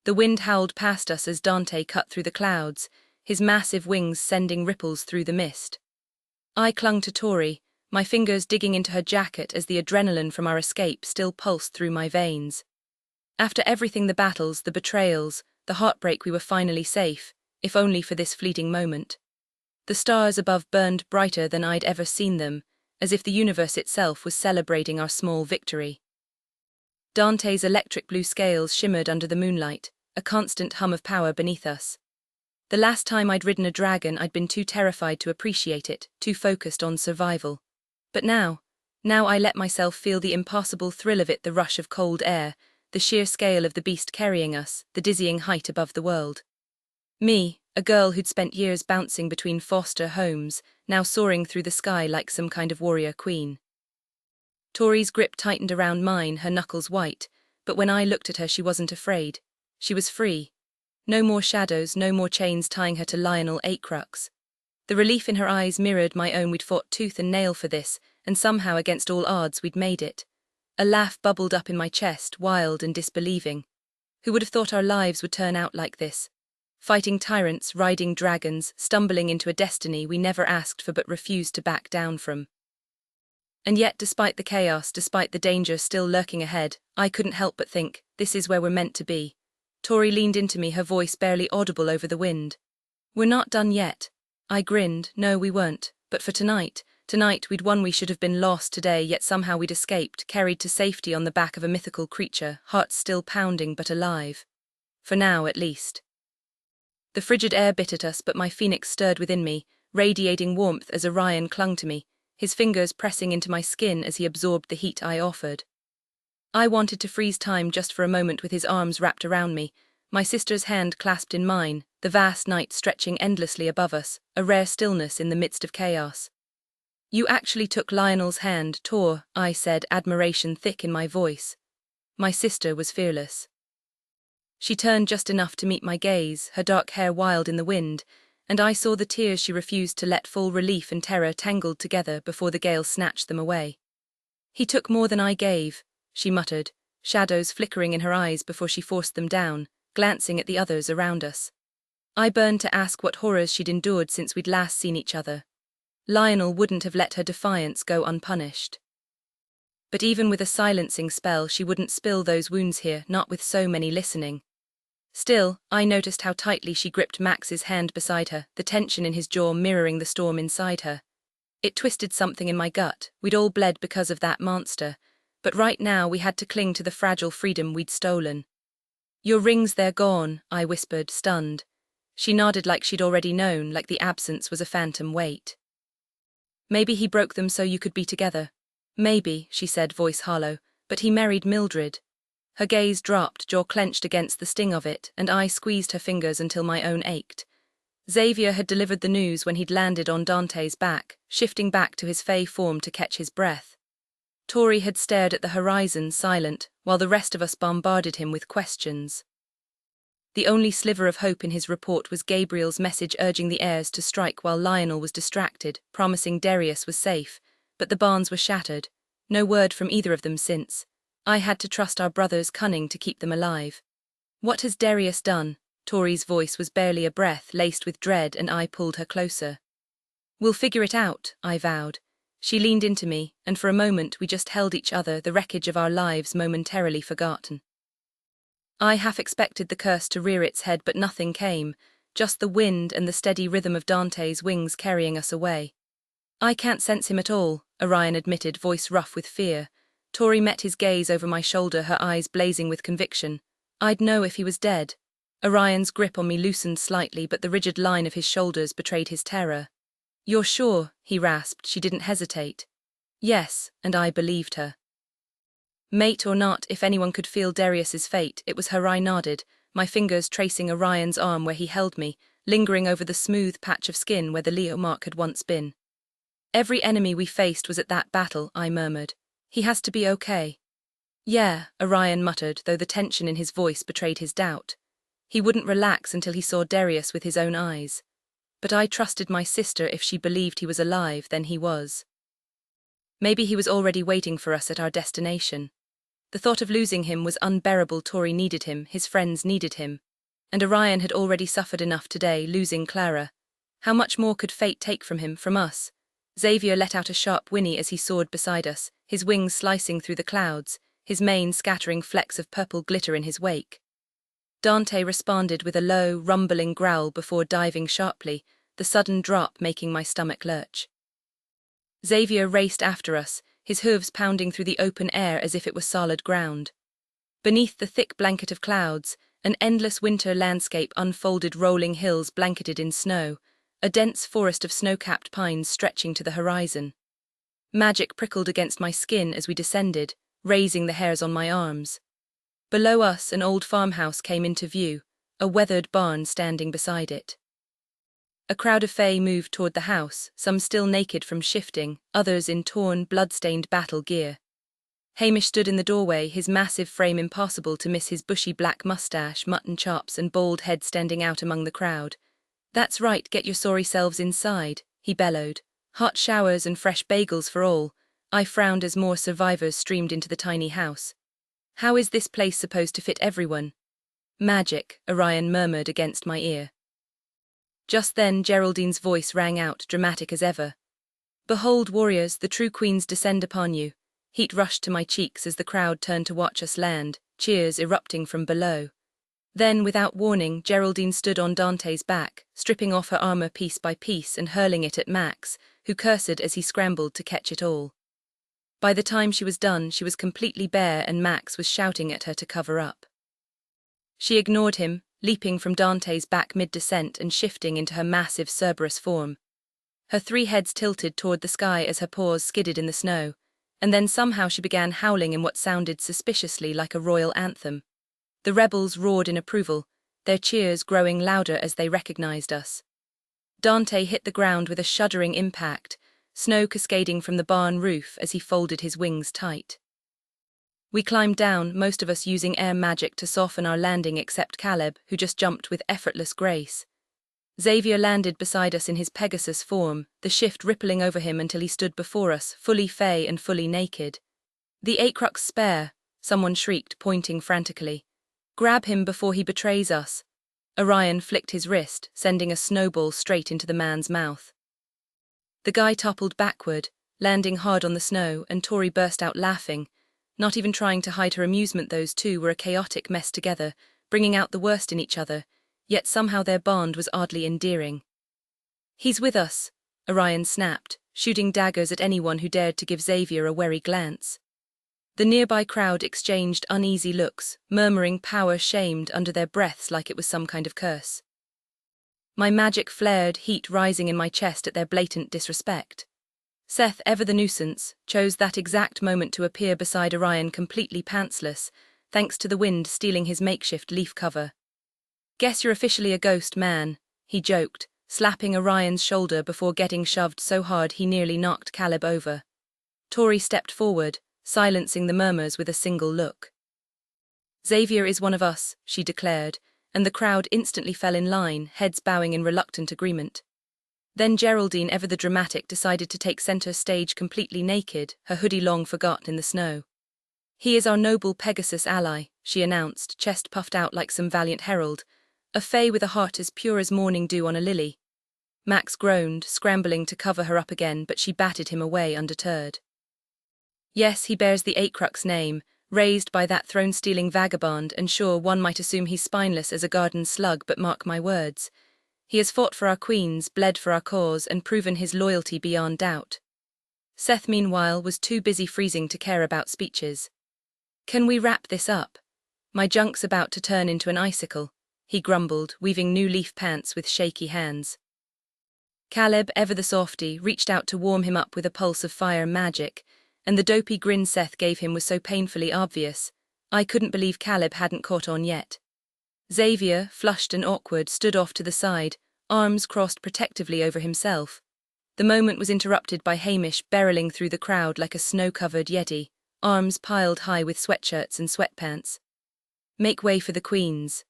The wind howled past us as Dante cut through the clouds, his massive wings sending ripples through the mist. I clung to Tori, my fingers digging into her jacket as the adrenaline from our escape still pulsed through my veins. After everything, the battles, the betrayals, the heartbreak, we were finally safe, if only for this fleeting moment. The stars above burned brighter than I'd ever seen them, as if the universe itself was celebrating our small victory. Dante's electric blue scales shimmered under the moonlight, a constant hum of power beneath us. The last time I'd ridden a dragon, I'd been too terrified to appreciate it, too focused on survival. But now I let myself feel the impossible thrill of it, the rush of cold air, the sheer scale of the beast carrying us, the dizzying height above the world. Me, a girl who'd spent years bouncing between foster homes, now soaring through the sky like some kind of warrior queen. Tori's grip tightened around mine, her knuckles white, but when I looked at her she wasn't afraid. She was free. No more shadows, no more chains tying her to Lionel Acrux. The relief in her eyes mirrored my own. We'd fought tooth and nail for this, and somehow against all odds we'd made it. A laugh bubbled up in my chest, wild and disbelieving. Who would have thought our lives would turn out like this? Fighting tyrants, riding dragons, stumbling into a destiny we never asked for but refused to back down from. And yet, despite the chaos, despite the danger still lurking ahead, I couldn't help but think, this is where we're meant to be. Tori leaned into me, her voice barely audible over the wind. We're not done yet. I grinned. No, we weren't. But for tonight we'd won. We should have been lost today, yet somehow we'd escaped, carried to safety on the back of a mythical creature, hearts still pounding but alive. For now, at least. The frigid air bit at us, but my phoenix stirred within me, radiating warmth as Orion clung to me, his fingers pressing into my skin as he absorbed the heat I offered. I wanted to freeze time just for a moment with his arms wrapped around me, my sister's hand clasped in mine, the vast night stretching endlessly above us, a rare stillness in the midst of chaos. You actually took Lionel's hand, Tor, I said, admiration thick in my voice. My sister was fearless. She turned just enough to meet my gaze, her dark hair wild in the wind, and I saw the tears she refused to let fall. Relief and terror tangled together before the gale snatched them away. He took more than I gave, she muttered, shadows flickering in her eyes before she forced them down, glancing at the others around us. I burned to ask what horrors she'd endured since we'd last seen each other. Lionel wouldn't have let her defiance go unpunished. But even with a silencing spell, she wouldn't spill those wounds here, not with so many listening. Still, I noticed how tightly she gripped Max's hand beside her, the tension in his jaw mirroring the storm inside her. It twisted something in my gut. We'd all bled because of that monster, but right now we had to cling to the fragile freedom we'd stolen. Your rings, they're gone, I whispered, stunned. She nodded like she'd already known, like the absence was a phantom weight. Maybe he broke them so you could be together. Maybe, she said, voice hollow, but he married Mildred. Her gaze dropped, jaw clenched against the sting of it, and I squeezed her fingers until my own ached. Xavier had delivered the news when he'd landed on Dante's back, shifting back to his fey form to catch his breath. Tori had stared at the horizon, silent, while the rest of us bombarded him with questions. The only sliver of hope in his report was Gabriel's message urging the heirs to strike while Lionel was distracted, promising Darius was safe, but the bonds were shattered. No word from either of them since. I had to trust our brother's cunning to keep them alive. What has Darius done? Tori's voice was barely a breath, laced with dread, and I pulled her closer. We'll figure it out, I vowed. She leaned into me, and for a moment we just held each other, the wreckage of our lives momentarily forgotten. I half expected the curse to rear its head, but nothing came, just the wind and the steady rhythm of Dante's wings carrying us away. I can't sense him at all, Orion admitted, voice rough with fear. Tori met his gaze over my shoulder, her eyes blazing with conviction. I'd know if he was dead. Orion's grip on me loosened slightly, but the rigid line of his shoulders betrayed his terror. You're sure? He rasped. She didn't hesitate. Yes, and I believed her. Mate or not, if anyone could feel Darius's fate, it was her. I nodded, my fingers tracing Orion's arm where he held me, lingering over the smooth patch of skin where the Leo mark had once been. Every enemy we faced was at that battle, I murmured. He has to be okay. Yeah, Orion muttered, though the tension in his voice betrayed his doubt. He wouldn't relax until he saw Darius with his own eyes. But I trusted my sister. If she believed he was alive, then he was. Maybe he was already waiting for us at our destination. The thought of losing him was unbearable. Tori needed him, his friends needed him. And Orion had already suffered enough today, losing Clara. How much more could fate take from him, from us? Xavier let out a sharp whinny as he soared beside us, his wings slicing through the clouds, his mane scattering flecks of purple glitter in his wake. Dante responded with a low, rumbling growl before diving sharply, the sudden drop making my stomach lurch. Xavier raced after us, his hooves pounding through the open air as if it were solid ground. Beneath the thick blanket of clouds, an endless winter landscape unfolded, rolling hills blanketed in snow, a dense forest of snow-capped pines stretching to the horizon. Magic prickled against my skin as we descended, raising the hairs on my arms. Below us, an old farmhouse came into view, a weathered barn standing beside it. A crowd of fae moved toward the house, some still naked from shifting, others in torn, blood-stained battle gear. Hamish stood in the doorway, his massive frame impossible to miss, his bushy black mustache, mutton chops, and bald head standing out among the crowd. "That's right, get your sorry selves inside," he bellowed. "Hot showers and fresh bagels for all." I frowned as more survivors streamed into the tiny house. "How is this place supposed to fit everyone?" "Magic," Orion murmured against my ear. Just then Geraldine's voice rang out, dramatic as ever. "Behold, warriors, the true queens descend upon you." Heat rushed to my cheeks as the crowd turned to watch us land, cheers erupting from below. Then, without warning, Geraldine stood on Dante's back, stripping off her armor piece by piece and hurling it at Max, who cursed as he scrambled to catch it all. By the time she was done, she was completely bare and Max was shouting at her to cover up. She ignored him, leaping from Dante's back mid-descent and shifting into her massive Cerberus form. Her 3 heads tilted toward the sky as her paws skidded in the snow, and then somehow she began howling in what sounded suspiciously like a royal anthem. The rebels roared in approval, their cheers growing louder as they recognized us. Dante hit the ground with a shuddering impact, snow cascading from the barn roof as he folded his wings tight. We climbed down, most of us using air magic to soften our landing except Caleb, who just jumped with effortless grace. Xavier landed beside us in his Pegasus form, the shift rippling over him until he stood before us, fully fey and fully naked. "The Acrux spare," someone shrieked, pointing frantically. "Grab him before he betrays us." Orion flicked his wrist, sending a snowball straight into the man's mouth. The guy toppled backward, landing hard on the snow, and Tori burst out laughing. Not even trying to hide her amusement, those two were a chaotic mess together, bringing out the worst in each other, yet somehow their bond was oddly endearing. "He's with us," Orion snapped, shooting daggers at anyone who dared to give Xavier a wary glance. The nearby crowd exchanged uneasy looks, murmuring power shamed under their breaths like it was some kind of curse. My magic flared, heat rising in my chest at their blatant disrespect. Seth, ever the nuisance, chose that exact moment to appear beside Orion completely pantsless, thanks to the wind stealing his makeshift leaf cover. "Guess you're officially a ghost, man," he joked, slapping Orion's shoulder before getting shoved so hard he nearly knocked Caleb over. Tori stepped forward, silencing the murmurs with a single look. "Xavier is one of us," she declared, and the crowd instantly fell in line, heads bowing in reluctant agreement. Then Geraldine, ever the dramatic, decided to take center stage completely naked, her hoodie long forgotten in the snow. "He is our noble Pegasus ally," she announced, chest puffed out like some valiant herald, "a fae with a heart as pure as morning dew on a lily." Max groaned, scrambling to cover her up again, but she batted him away undeterred. "Yes, he bears the Acrux name, raised by that throne-stealing vagabond, and sure, one might assume he's spineless as a garden slug, but mark my words. He has fought for our queens, bled for our cause, and proven his loyalty beyond doubt." Seth, meanwhile, was too busy freezing to care about speeches. "Can we wrap this up? My junk's about to turn into an icicle," he grumbled, weaving new leaf pants with shaky hands. Caleb, ever the softy, reached out to warm him up with a pulse of fire magic, and the dopey grin Seth gave him was so painfully obvious, I couldn't believe Caleb hadn't caught on yet. Xavier, flushed and awkward, stood off to the side, arms crossed protectively over himself. The moment was interrupted by Hamish barreling through the crowd like a snow-covered yeti, arms piled high with sweatshirts and sweatpants. "Make way for the queens,"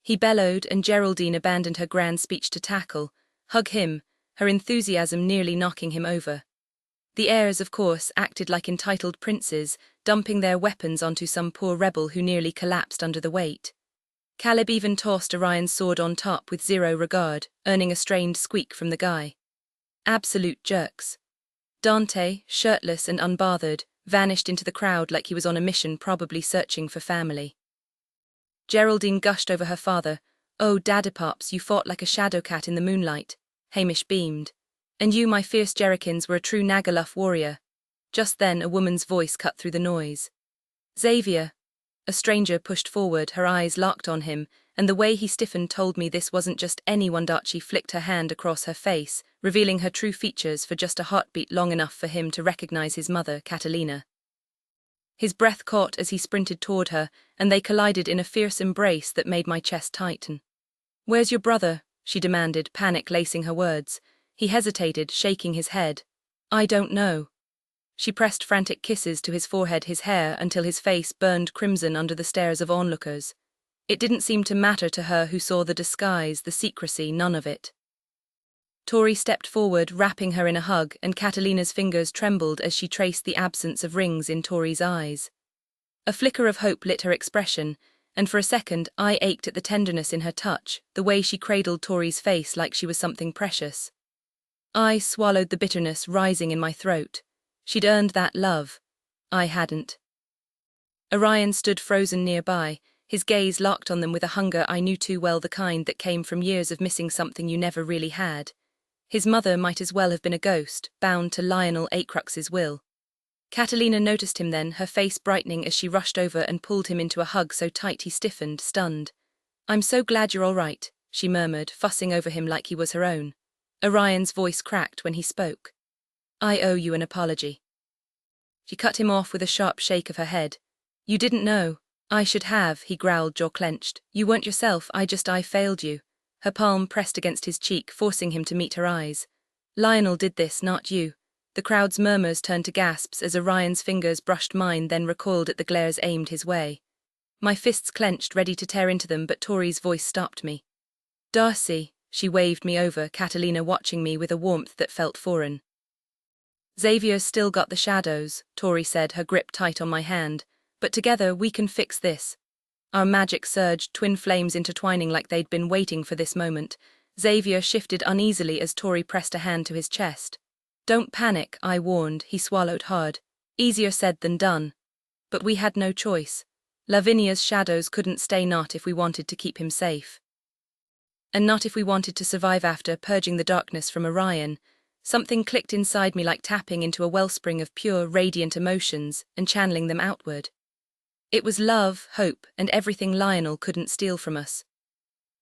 he bellowed, and Geraldine abandoned her grand speech to tackle, hug him, her enthusiasm nearly knocking him over. The heirs, of course, acted like entitled princes, dumping their weapons onto some poor rebel who nearly collapsed under the weight. Caleb even tossed Orion's sword on top with zero regard, earning a strained squeak from the guy. Absolute jerks. Dante, shirtless and unbothered, vanished into the crowd like he was on a mission, probably searching for family. Geraldine gushed over her father. "Oh, Daddy-pops, you fought like a shadow cat in the moonlight." Hamish beamed. "And you, my fierce Jerrikins, were a true Nagaluf warrior." Just then a woman's voice cut through the noise. "Xavier." A stranger pushed forward, her eyes locked on him, and the way he stiffened told me this wasn't just anyone. She flicked her hand across her face, revealing her true features for just a heartbeat long enough for him to recognize his mother, Catalina. His breath caught as he sprinted toward her, and they collided in a fierce embrace that made my chest tighten. "Where's your brother?" she demanded, panic lacing her words. He hesitated, shaking his head. "I don't know." She pressed frantic kisses to his forehead, his hair, until his face burned crimson under the stares of onlookers. It didn't seem to matter to her who saw the disguise, the secrecy, none of it. Tori stepped forward, wrapping her in a hug, and Catalina's fingers trembled as she traced the absence of rings in Tori's eyes. A flicker of hope lit her expression, and for a second I ached at the tenderness in her touch, the way she cradled Tori's face like she was something precious. I swallowed the bitterness rising in my throat. She'd earned that love. I hadn't. Orion stood frozen nearby, his gaze locked on them with a hunger I knew too well, the kind that came from years of missing something you never really had. His mother might as well have been a ghost, bound to Lionel Acrux's will. Catalina noticed him then, her face brightening as she rushed over and pulled him into a hug so tight he stiffened, stunned. "I'm so glad you're all right," she murmured, fussing over him like he was her own. Orion's voice cracked when he spoke. "I owe you an apology." She cut him off with a sharp shake of her head. "You didn't know." "I should have," he growled, jaw clenched. "You weren't yourself, I failed you." Her palm pressed against his cheek, forcing him to meet her eyes. "Lionel did this, not you." The crowd's murmurs turned to gasps as Orion's fingers brushed mine, then recoiled at the glares aimed his way. My fists clenched, ready to tear into them, but Tori's voice stopped me. "Darcy," she waved me over, Catalina watching me with a warmth that felt foreign. "Xavier's still got the shadows," Tori said, her grip tight on my hand. "But together we can fix this." Our magic surged, twin flames intertwining like they'd been waiting for this moment. Xavier shifted uneasily as Tori pressed a hand to his chest. "Don't panic," I warned. He swallowed hard. Easier said than done. But we had no choice. Lavinia's shadows couldn't stay, not if we wanted to keep him safe. And not if we wanted to survive after purging the darkness from Orion. Something clicked inside me, like tapping into a wellspring of pure, radiant emotions and channeling them outward. It was love, hope, and everything Lionel couldn't steal from us.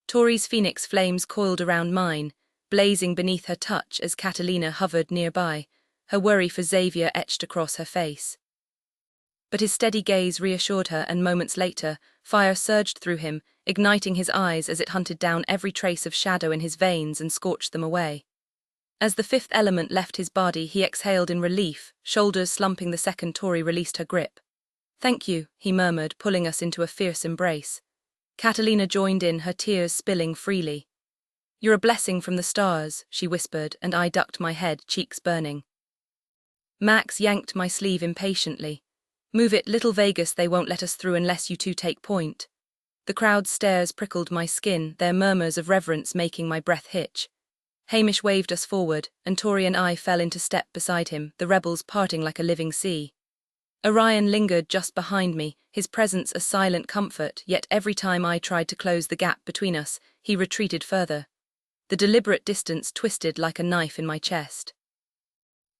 Tori's phoenix flames coiled around mine, blazing beneath her touch as Catalina hovered nearby, her worry for Xavier etched across her face. But his steady gaze reassured her, and moments later, fire surged through him, igniting his eyes as it hunted down every trace of shadow in his veins and scorched them away. As the fifth element left his body, he exhaled in relief, shoulders slumping the second Tori released her grip. "Thank you," he murmured, pulling us into a fierce embrace. Catalina joined in, her tears spilling freely. "You're a blessing from the stars," she whispered, and I ducked my head, cheeks burning. Max yanked my sleeve impatiently. "Move it, little Vegas, they won't let us through unless you two take point." The crowd's stares prickled my skin, their murmurs of reverence making my breath hitch. Hamish waved us forward, and Tori and I fell into step beside him, the rebels parting like a living sea. Orion lingered just behind me, his presence a silent comfort, yet every time I tried to close the gap between us, he retreated further. The deliberate distance twisted like a knife in my chest.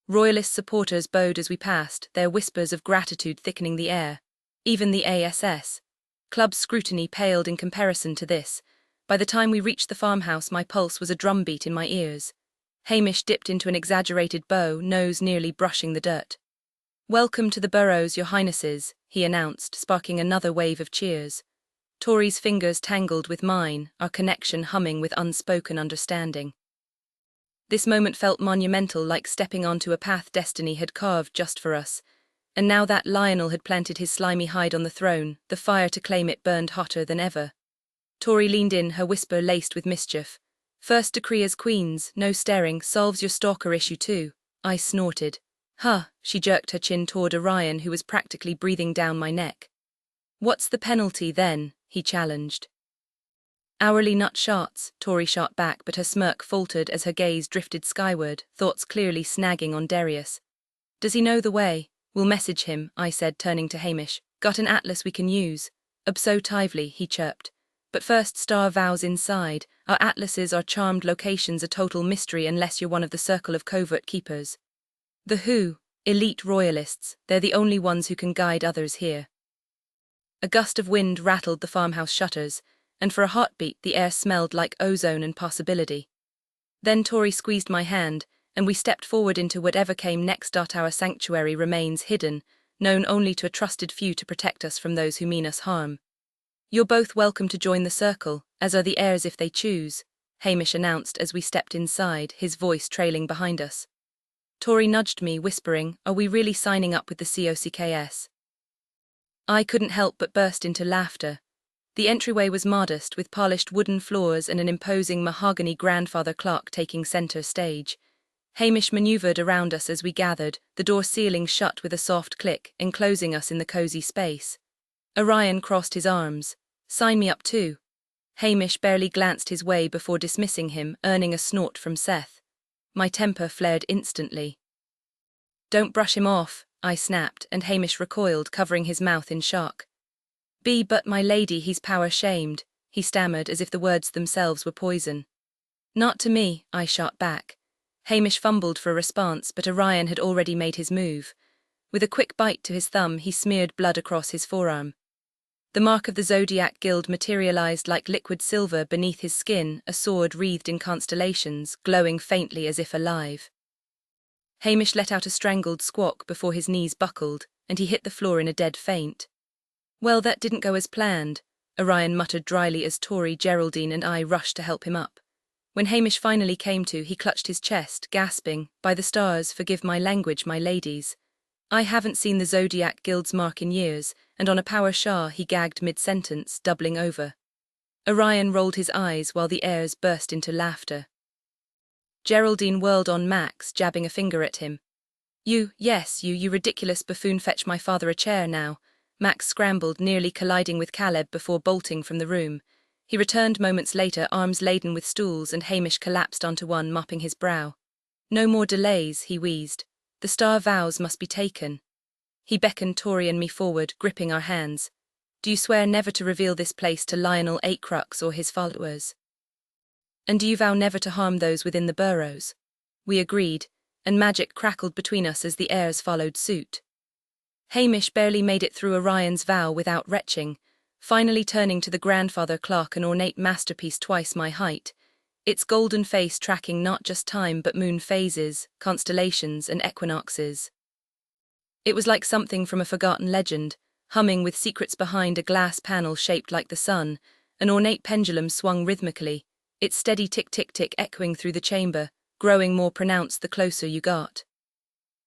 Royalist supporters bowed as we passed, their whispers of gratitude thickening the air. Even the ASS Club's scrutiny paled in comparison to this. By the time we reached the farmhouse, my pulse was a drumbeat in my ears. Hamish dipped into an exaggerated bow, nose nearly brushing the dirt. "Welcome to the Burrows, your highnesses," he announced, sparking another wave of cheers. Tori's fingers tangled with mine, our connection humming with unspoken understanding. This moment felt monumental, like stepping onto a path destiny had carved just for us. And now that Lionel had planted his slimy hide on the throne, the fire to claim it burned hotter than ever. Tori leaned in, her whisper laced with mischief. "First decree as queens, no staring, solves your stalker issue too." I snorted. Huh, she jerked her chin toward Orion, who was practically breathing down my neck. What's the penalty then? He challenged. Hourly nut shots, Tori shot back, but her smirk faltered as her gaze drifted skyward, thoughts clearly snagging on Darius. Does he know the way? We'll message him, I said, turning to Hamish. Got an atlas we can use? Absolutely, he chirped. But first star vows inside. Our atlases are charmed locations, a total mystery unless you're one of the circle of covert keepers. The who? Elite royalists, they're the only ones who can guide others here. A gust of wind rattled the farmhouse shutters, and for a heartbeat the air smelled like ozone and possibility. Then Tori squeezed my hand, and we stepped forward into whatever came next. Our sanctuary remains hidden, known only to a trusted few to protect us from those who mean us harm. You're both welcome to join the circle, as are the heirs if they choose, Hamish announced as we stepped inside, his voice trailing behind us. Tori nudged me, whispering, "Are we really signing up with the COCKS?" I couldn't help but burst into laughter. The entryway was modest, with polished wooden floors and an imposing mahogany grandfather clock taking center stage. Hamish maneuvered around us as we gathered, the door sealing shut with a soft click, enclosing us in the cozy space. Orion crossed his arms. Sign me up too. Hamish barely glanced his way before dismissing him, earning a snort from Seth. My temper flared instantly. Don't brush him off, I snapped, and Hamish recoiled, covering his mouth in shock. But my lady, he's power-shamed, he stammered as if the words themselves were poison. Not to me, I shot back. Hamish fumbled for a response, but Orion had already made his move. With a quick bite to his thumb, he smeared blood across his forearm. The mark of the Zodiac Guild materialized like liquid silver beneath his skin, a sword wreathed in constellations, glowing faintly as if alive. Hamish let out a strangled squawk before his knees buckled, and he hit the floor in a dead faint. Well, that didn't go as planned, Orion muttered dryly as Tori, Geraldine and I rushed to help him up. When Hamish finally came to, he clutched his chest, gasping, "By the stars, forgive my language, my ladies. I haven't seen the Zodiac Guild's mark in years," and on a power shah he gagged mid-sentence, doubling over. Orion rolled his eyes while the heirs burst into laughter. Geraldine whirled on Max, jabbing a finger at him. You ridiculous buffoon, fetch my father a chair now." Max scrambled, nearly colliding with Caleb before bolting from the room. He returned moments later, arms laden with stools, and Hamish collapsed onto one, mopping his brow. "No more delays," he wheezed. "The star vows must be taken." He beckoned Tori and me forward, gripping our hands. "Do you swear never to reveal this place to Lionel Eightcrux or his followers? And do you vow never to harm those within the burrows?" We agreed, and magic crackled between us as the heirs followed suit. Hamish barely made it through Orion's vow without retching, finally turning to the grandfather clock, an ornate masterpiece twice my height, its golden face tracking not just time but moon phases, constellations, and equinoxes. It was like something from a forgotten legend, humming with secrets behind a glass panel shaped like the sun. An ornate pendulum swung rhythmically, its steady tick-tick-tick echoing through the chamber, growing more pronounced the closer you got.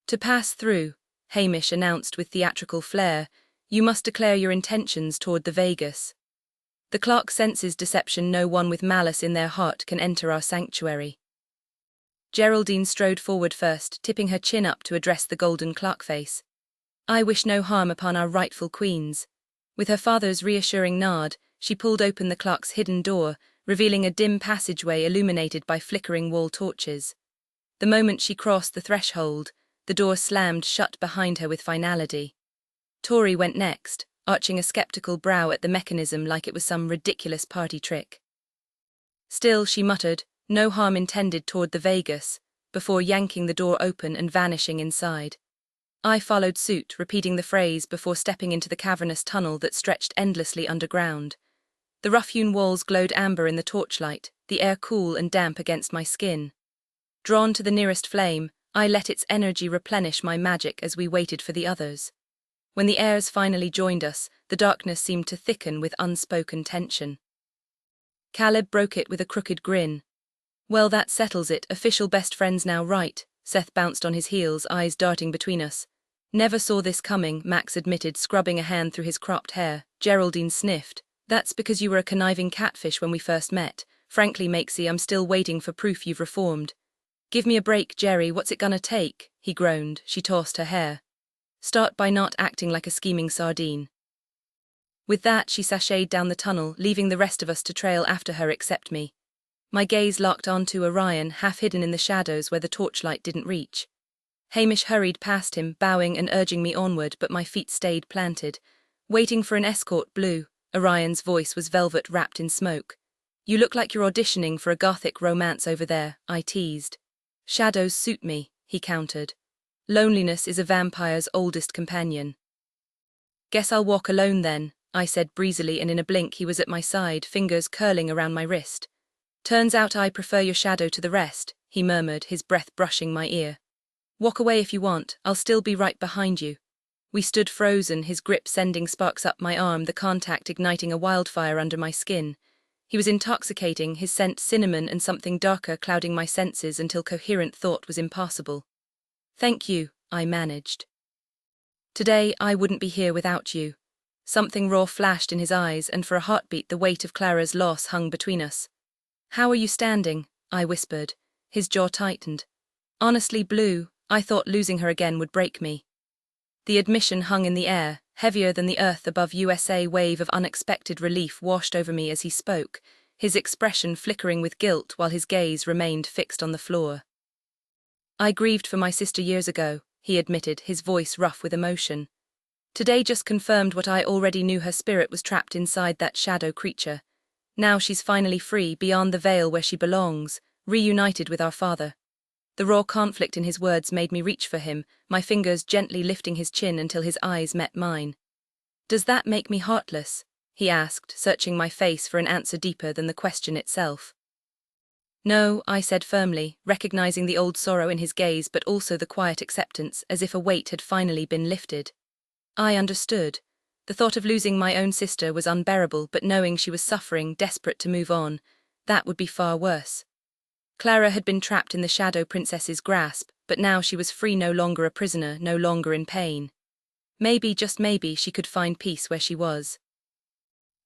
"To pass through," Hamish announced with theatrical flair, "you must declare your intentions toward the Vegas. The clock senses deception. No one with malice in their heart can enter our sanctuary." Geraldine strode forward first, tipping her chin up to address the golden clock face. "I wish no harm upon our rightful queens." With her father's reassuring nod, she pulled open the clock's hidden door, revealing a dim passageway illuminated by flickering wall torches. The moment she crossed the threshold, the door slammed shut behind her with finality. Tori went next, arching a skeptical brow at the mechanism like it was some ridiculous party trick. Still, she muttered, "No harm intended toward the Vegas," before yanking the door open and vanishing inside. I followed suit, repeating the phrase before stepping into the cavernous tunnel that stretched endlessly underground. The rough-hewn walls glowed amber in the torchlight, the air cool and damp against my skin. Drawn to the nearest flame, I let its energy replenish my magic as we waited for the others. When the heirs finally joined us, the darkness seemed to thicken with unspoken tension. Caleb broke it with a crooked grin. "Well, that settles it, official best friends now, right?" Seth bounced on his heels, eyes darting between us. "Never saw this coming," Max admitted, scrubbing a hand through his cropped hair. Geraldine sniffed. "That's because you were a conniving catfish when we first met. Frankly, Makesy, I'm still waiting for proof you've reformed." Give me a break, Jerry, what's it gonna take? He groaned. She tossed her hair. Start by not acting like a scheming sardine. With that, she sashayed down the tunnel, leaving the rest of us to trail after her except me. My gaze locked onto Orion, half hidden in the shadows where the torchlight didn't reach. Hamish hurried past him, bowing and urging me onward, but my feet stayed planted. Waiting for an escort, Blue. Orion's voice was velvet wrapped in smoke. You look like you're auditioning for a gothic romance over there, I teased. Shadows suit me, he countered. Loneliness is a vampire's oldest companion. Guess I'll walk alone then, I said breezily, and in a blink he was at my side, fingers curling around my wrist. Turns out I prefer your shadow to the rest, he murmured, his breath brushing my ear. Walk away if you want, I'll still be right behind you. We stood frozen, his grip sending sparks up my arm, the contact igniting a wildfire under my skin. He was intoxicating, his scent cinnamon and something darker clouding my senses until coherent thought was impossible. Thank you, I managed. Today I wouldn't be here without you. Something raw flashed in his eyes, and for a heartbeat the weight of Clara's loss hung between us. How are you standing? I whispered. His jaw tightened. Honestly, Blue, I thought losing her again would break me. The admission hung in the air, heavier than the earth above USA. Wave of unexpected relief washed over me as he spoke, his expression flickering with guilt while his gaze remained fixed on the floor. I grieved for my sister years ago, he admitted, his voice rough with emotion. Today just confirmed what I already knew, her spirit was trapped inside that shadow creature. Now she's finally free, beyond the veil where she belongs, reunited with our father. The raw conflict in his words made me reach for him, my fingers gently lifting his chin until his eyes met mine. Does that make me heartless? He asked, searching my face for an answer deeper than the question itself. No, I said firmly, recognizing the old sorrow in his gaze but also the quiet acceptance, as if a weight had finally been lifted. I understood. The thought of losing my own sister was unbearable, but knowing she was suffering, desperate to move on, that would be far worse. Clara had been trapped in the Shadow Princess's grasp, but now she was free, no longer a prisoner, no longer in pain. Maybe, just maybe, she could find peace where she was.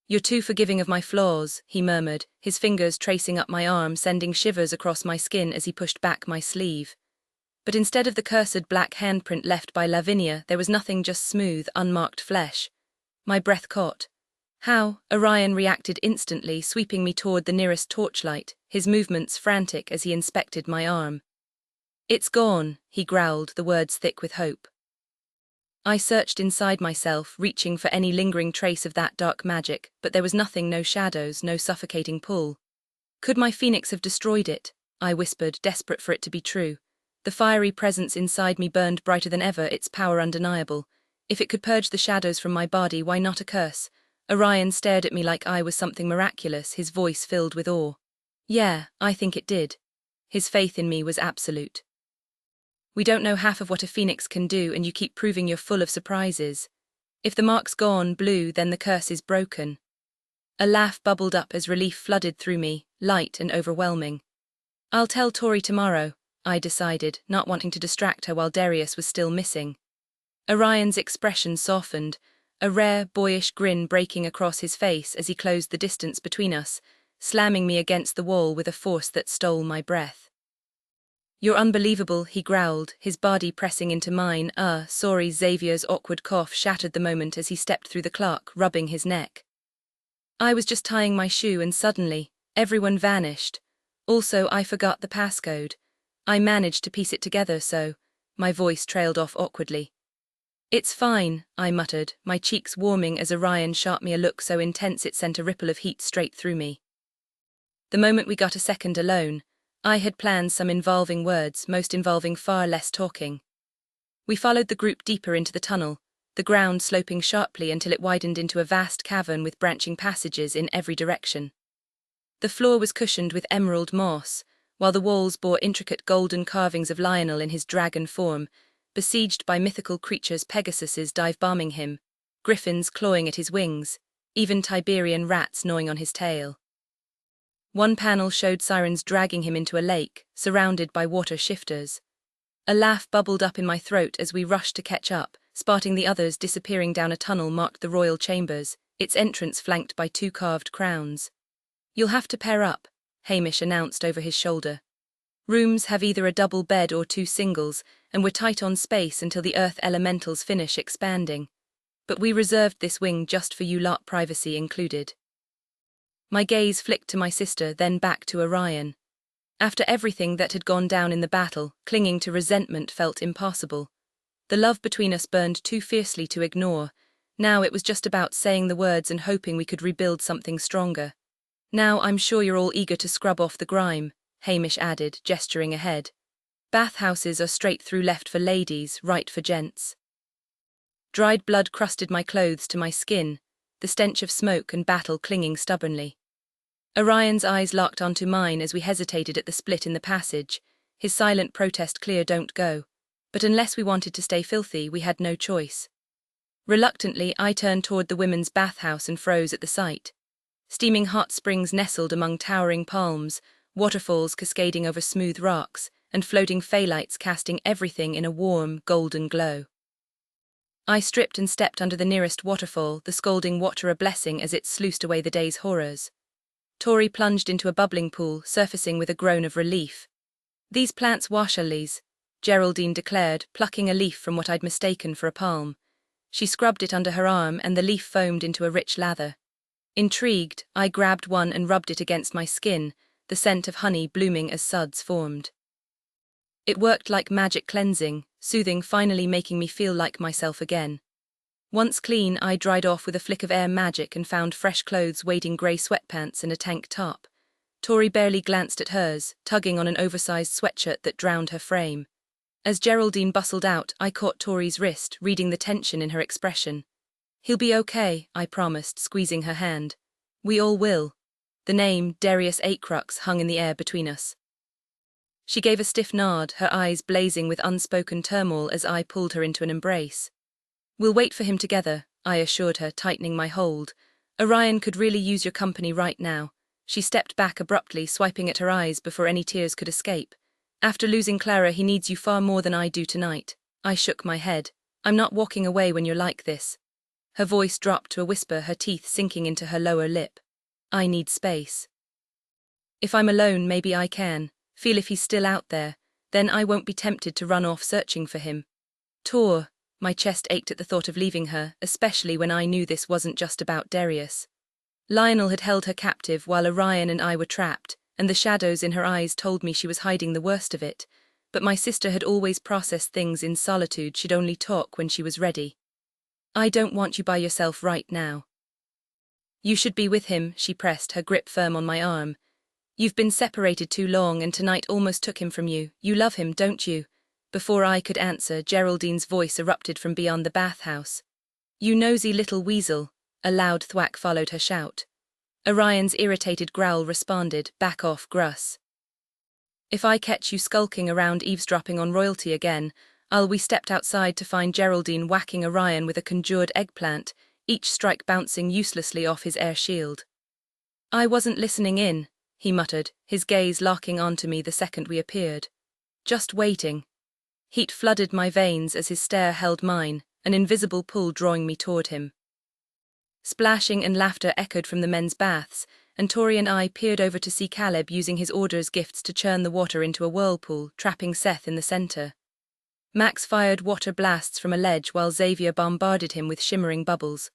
You're too forgiving of my flaws, he murmured, his fingers tracing up my arm, sending shivers across my skin as he pushed back my sleeve. But instead of the cursed black handprint left by Lavinia, there was nothing, just smooth, unmarked flesh. My breath caught. How? Orion reacted instantly, sweeping me toward the nearest torchlight, his movements frantic as he inspected my arm. It's gone, he growled, the words thick with hope. I searched inside myself, reaching for any lingering trace of that dark magic, but there was nothing, no shadows, no suffocating pull. Could my phoenix have destroyed it? I whispered, desperate for it to be true. The fiery presence inside me burned brighter than ever, its power undeniable. If it could purge the shadows from my body, why not a curse? Orion stared at me like I was something miraculous, his voice filled with awe. Yeah, I think it did. His faith in me was absolute. We don't know half of what a phoenix can do, and you keep proving you're full of surprises. If the mark's gone, Blue, then the curse is broken. A laugh bubbled up as relief flooded through me, light and overwhelming. I'll tell Tori tomorrow, I decided, not wanting to distract her while Darius was still missing. Orion's expression softened, a rare, boyish grin breaking across his face as he closed the distance between us, slamming me against the wall with a force that stole my breath. You're unbelievable, he growled, his body pressing into mine. Sorry. Xavier's awkward cough shattered the moment as he stepped through the clock, rubbing his neck. I was just tying my shoe and suddenly, everyone vanished. Also, I forgot the passcode. I managed to piece it together, so my voice trailed off awkwardly. It's fine, I muttered, my cheeks warming as Orion shot me a look so intense it sent a ripple of heat straight through me. The moment we got a second alone, I had planned some involving words, most involving far less talking. We followed the group deeper into the tunnel, the ground sloping sharply until it widened into a vast cavern with branching passages in every direction. The floor was cushioned with emerald moss, while the walls bore intricate golden carvings of Lionel in his dragon form, besieged by mythical creatures, Pegasuses dive-bombing him, griffins clawing at his wings, even Tiberian rats gnawing on his tail. One panel showed sirens dragging him into a lake, surrounded by water shifters. A laugh bubbled up in my throat as we rushed to catch up, spotting the others disappearing down a tunnel marked the royal chambers, its entrance flanked by two carved crowns. You'll have to pair up, Hamish announced over his shoulder. Rooms have either a double bed or two singles, and we're tight on space until the earth elementals finish expanding. But we reserved this wing just for you lot, privacy included. My gaze flicked to my sister, then back to Orion. After everything that had gone down in the battle, clinging to resentment felt impossible. The love between us burned too fiercely to ignore. Now it was just about saying the words and hoping we could rebuild something stronger. Now I'm sure you're all eager to scrub off the grime, Hamish added, gesturing ahead. Bathhouses are straight through, left for ladies, right for gents. Dried blood crusted my clothes to my skin, the stench of smoke and battle clinging stubbornly. Orion's eyes locked onto mine as we hesitated at the split in the passage, his silent protest clear, don't go. But unless we wanted to stay filthy, we had no choice. Reluctantly, I turned toward the women's bathhouse and froze at the sight. Steaming hot springs nestled among towering palms, waterfalls cascading over smooth rocks, and floating phthalites casting everything in a warm, golden glow. I stripped and stepped under the nearest waterfall, the scalding water a blessing as it sluiced away the day's horrors. Tori plunged into a bubbling pool, surfacing with a groan of relief. "These plants wash lilies," Geraldine declared, plucking a leaf from what I'd mistaken for a palm. She scrubbed it under her arm and the leaf foamed into a rich lather. Intrigued, I grabbed one and rubbed it against my skin, the scent of honey blooming as suds formed. It worked like magic cleansing, soothing, finally making me feel like myself again. Once clean, I dried off with a flick of air magic and found fresh clothes wading grey sweatpants and a tank top. Tori barely glanced at hers, tugging on an oversized sweatshirt that drowned her frame. As Geraldine bustled out, I caught Tori's wrist, reading the tension in her expression. "He'll be okay," I promised, squeezing her hand. "We all will." The name, Darius Acrux, hung in the air between us. She gave a stiff nod, her eyes blazing with unspoken turmoil as I pulled her into an embrace. "We'll wait for him together," I assured her, tightening my hold. "Orion could really use your company right now." She stepped back abruptly, swiping at her eyes before any tears could escape. "After losing Clara, he needs you far more than I do tonight." I shook my head. "I'm not walking away when you're like this." Her voice dropped to a whisper, her teeth sinking into her lower lip. "I need space. If I'm alone, maybe I can feel if he's still out there, then I won't be tempted to run off searching for him." Tor, my chest ached at the thought of leaving her, especially when I knew this wasn't just about Darius. Lionel had held her captive while Orion and I were trapped, and the shadows in her eyes told me she was hiding the worst of it, but my sister had always processed things in solitude. She'd only talk when she was ready. "I don't want you by yourself right now." "You should be with him," she pressed, her grip firm on my arm. "You've been separated too long and tonight almost took him from you. You love him, don't you?" Before I could answer, Geraldine's voice erupted from beyond the bathhouse. "You nosy little weasel." A loud thwack followed her shout. Orion's irritated growl responded, "Back off, Gruss. If I catch you skulking around eavesdropping on royalty again, We stepped outside to find Geraldine whacking Orion with a conjured eggplant, each strike bouncing uselessly off his air shield. "I wasn't listening in," he muttered, his gaze locking onto me the second we appeared. "Just waiting." Heat flooded my veins as his stare held mine, an invisible pull drawing me toward him. Splashing and laughter echoed from the men's baths, and Tori and I peered over to see Caleb using his order's gifts to churn the water into a whirlpool, trapping Seth in the center. Max fired water blasts from a ledge while Xavier bombarded him with shimmering bubbles.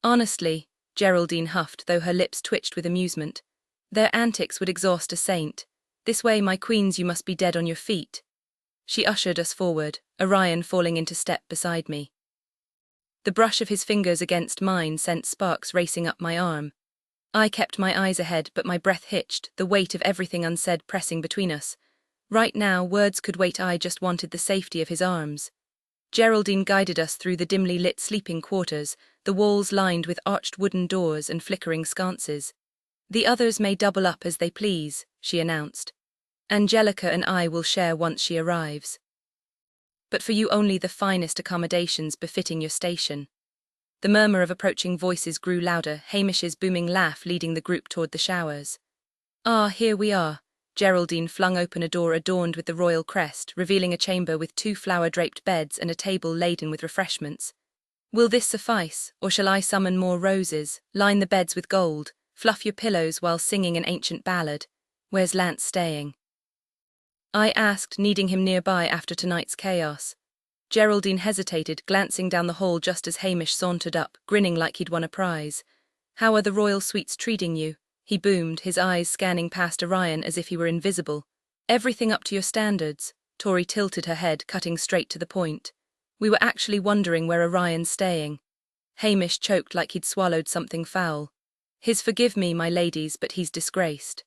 "Honestly," Geraldine huffed, though her lips twitched with amusement, "their antics would exhaust a saint. This way, my queens, you must be dead on your feet." She ushered us forward, Orion falling into step beside me. The brush of his fingers against mine sent sparks racing up my arm. I kept my eyes ahead, but my breath hitched, the weight of everything unsaid pressing between us. Right now, words could wait. I just wanted the safety of his arms. Geraldine guided us through the dimly lit sleeping quarters, the walls lined with arched wooden doors and flickering sconces. "The others may double up as they please," she announced. "Angelica and I will share once she arrives. But for you only the finest accommodations befitting your station." The murmur of approaching voices grew louder, Hamish's booming laugh leading the group toward the showers. "Ah, here we are." Geraldine flung open a door adorned with the royal crest, revealing a chamber with 2 flower-draped beds and a table laden with refreshments. "Will this suffice, or shall I summon more roses, line the beds with gold, fluff your pillows while singing an ancient ballad? Where's Lance staying?" I asked, needing him nearby after tonight's chaos. Geraldine hesitated, glancing down the hall just as Hamish sauntered up, grinning like he'd won a prize. "How are the royal suites treating you?" he boomed, his eyes scanning past Orion as if he were invisible. "Everything up to your standards." Tori tilted her head, cutting straight to the point. "We were actually wondering where Orion's staying." Hamish choked like he'd swallowed something foul. "Forgive me, my ladies, but he's disgraced."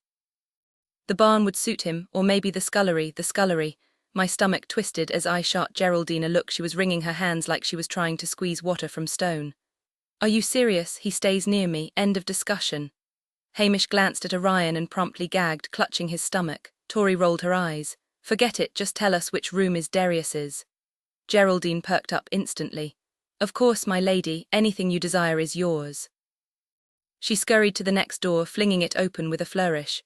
The barn would suit him, or maybe the scullery. My stomach twisted as I shot Geraldine a look. She was wringing her hands like she was trying to squeeze water from stone. "Are you serious? He stays near me. End of discussion." Hamish glanced at Orion and promptly gagged, clutching his stomach. Tori rolled her eyes. "Forget it, just tell us which room is Darius's." Geraldine perked up instantly. "Of course, my lady, anything you desire is yours." She scurried to the next door, flinging it open with a flourish.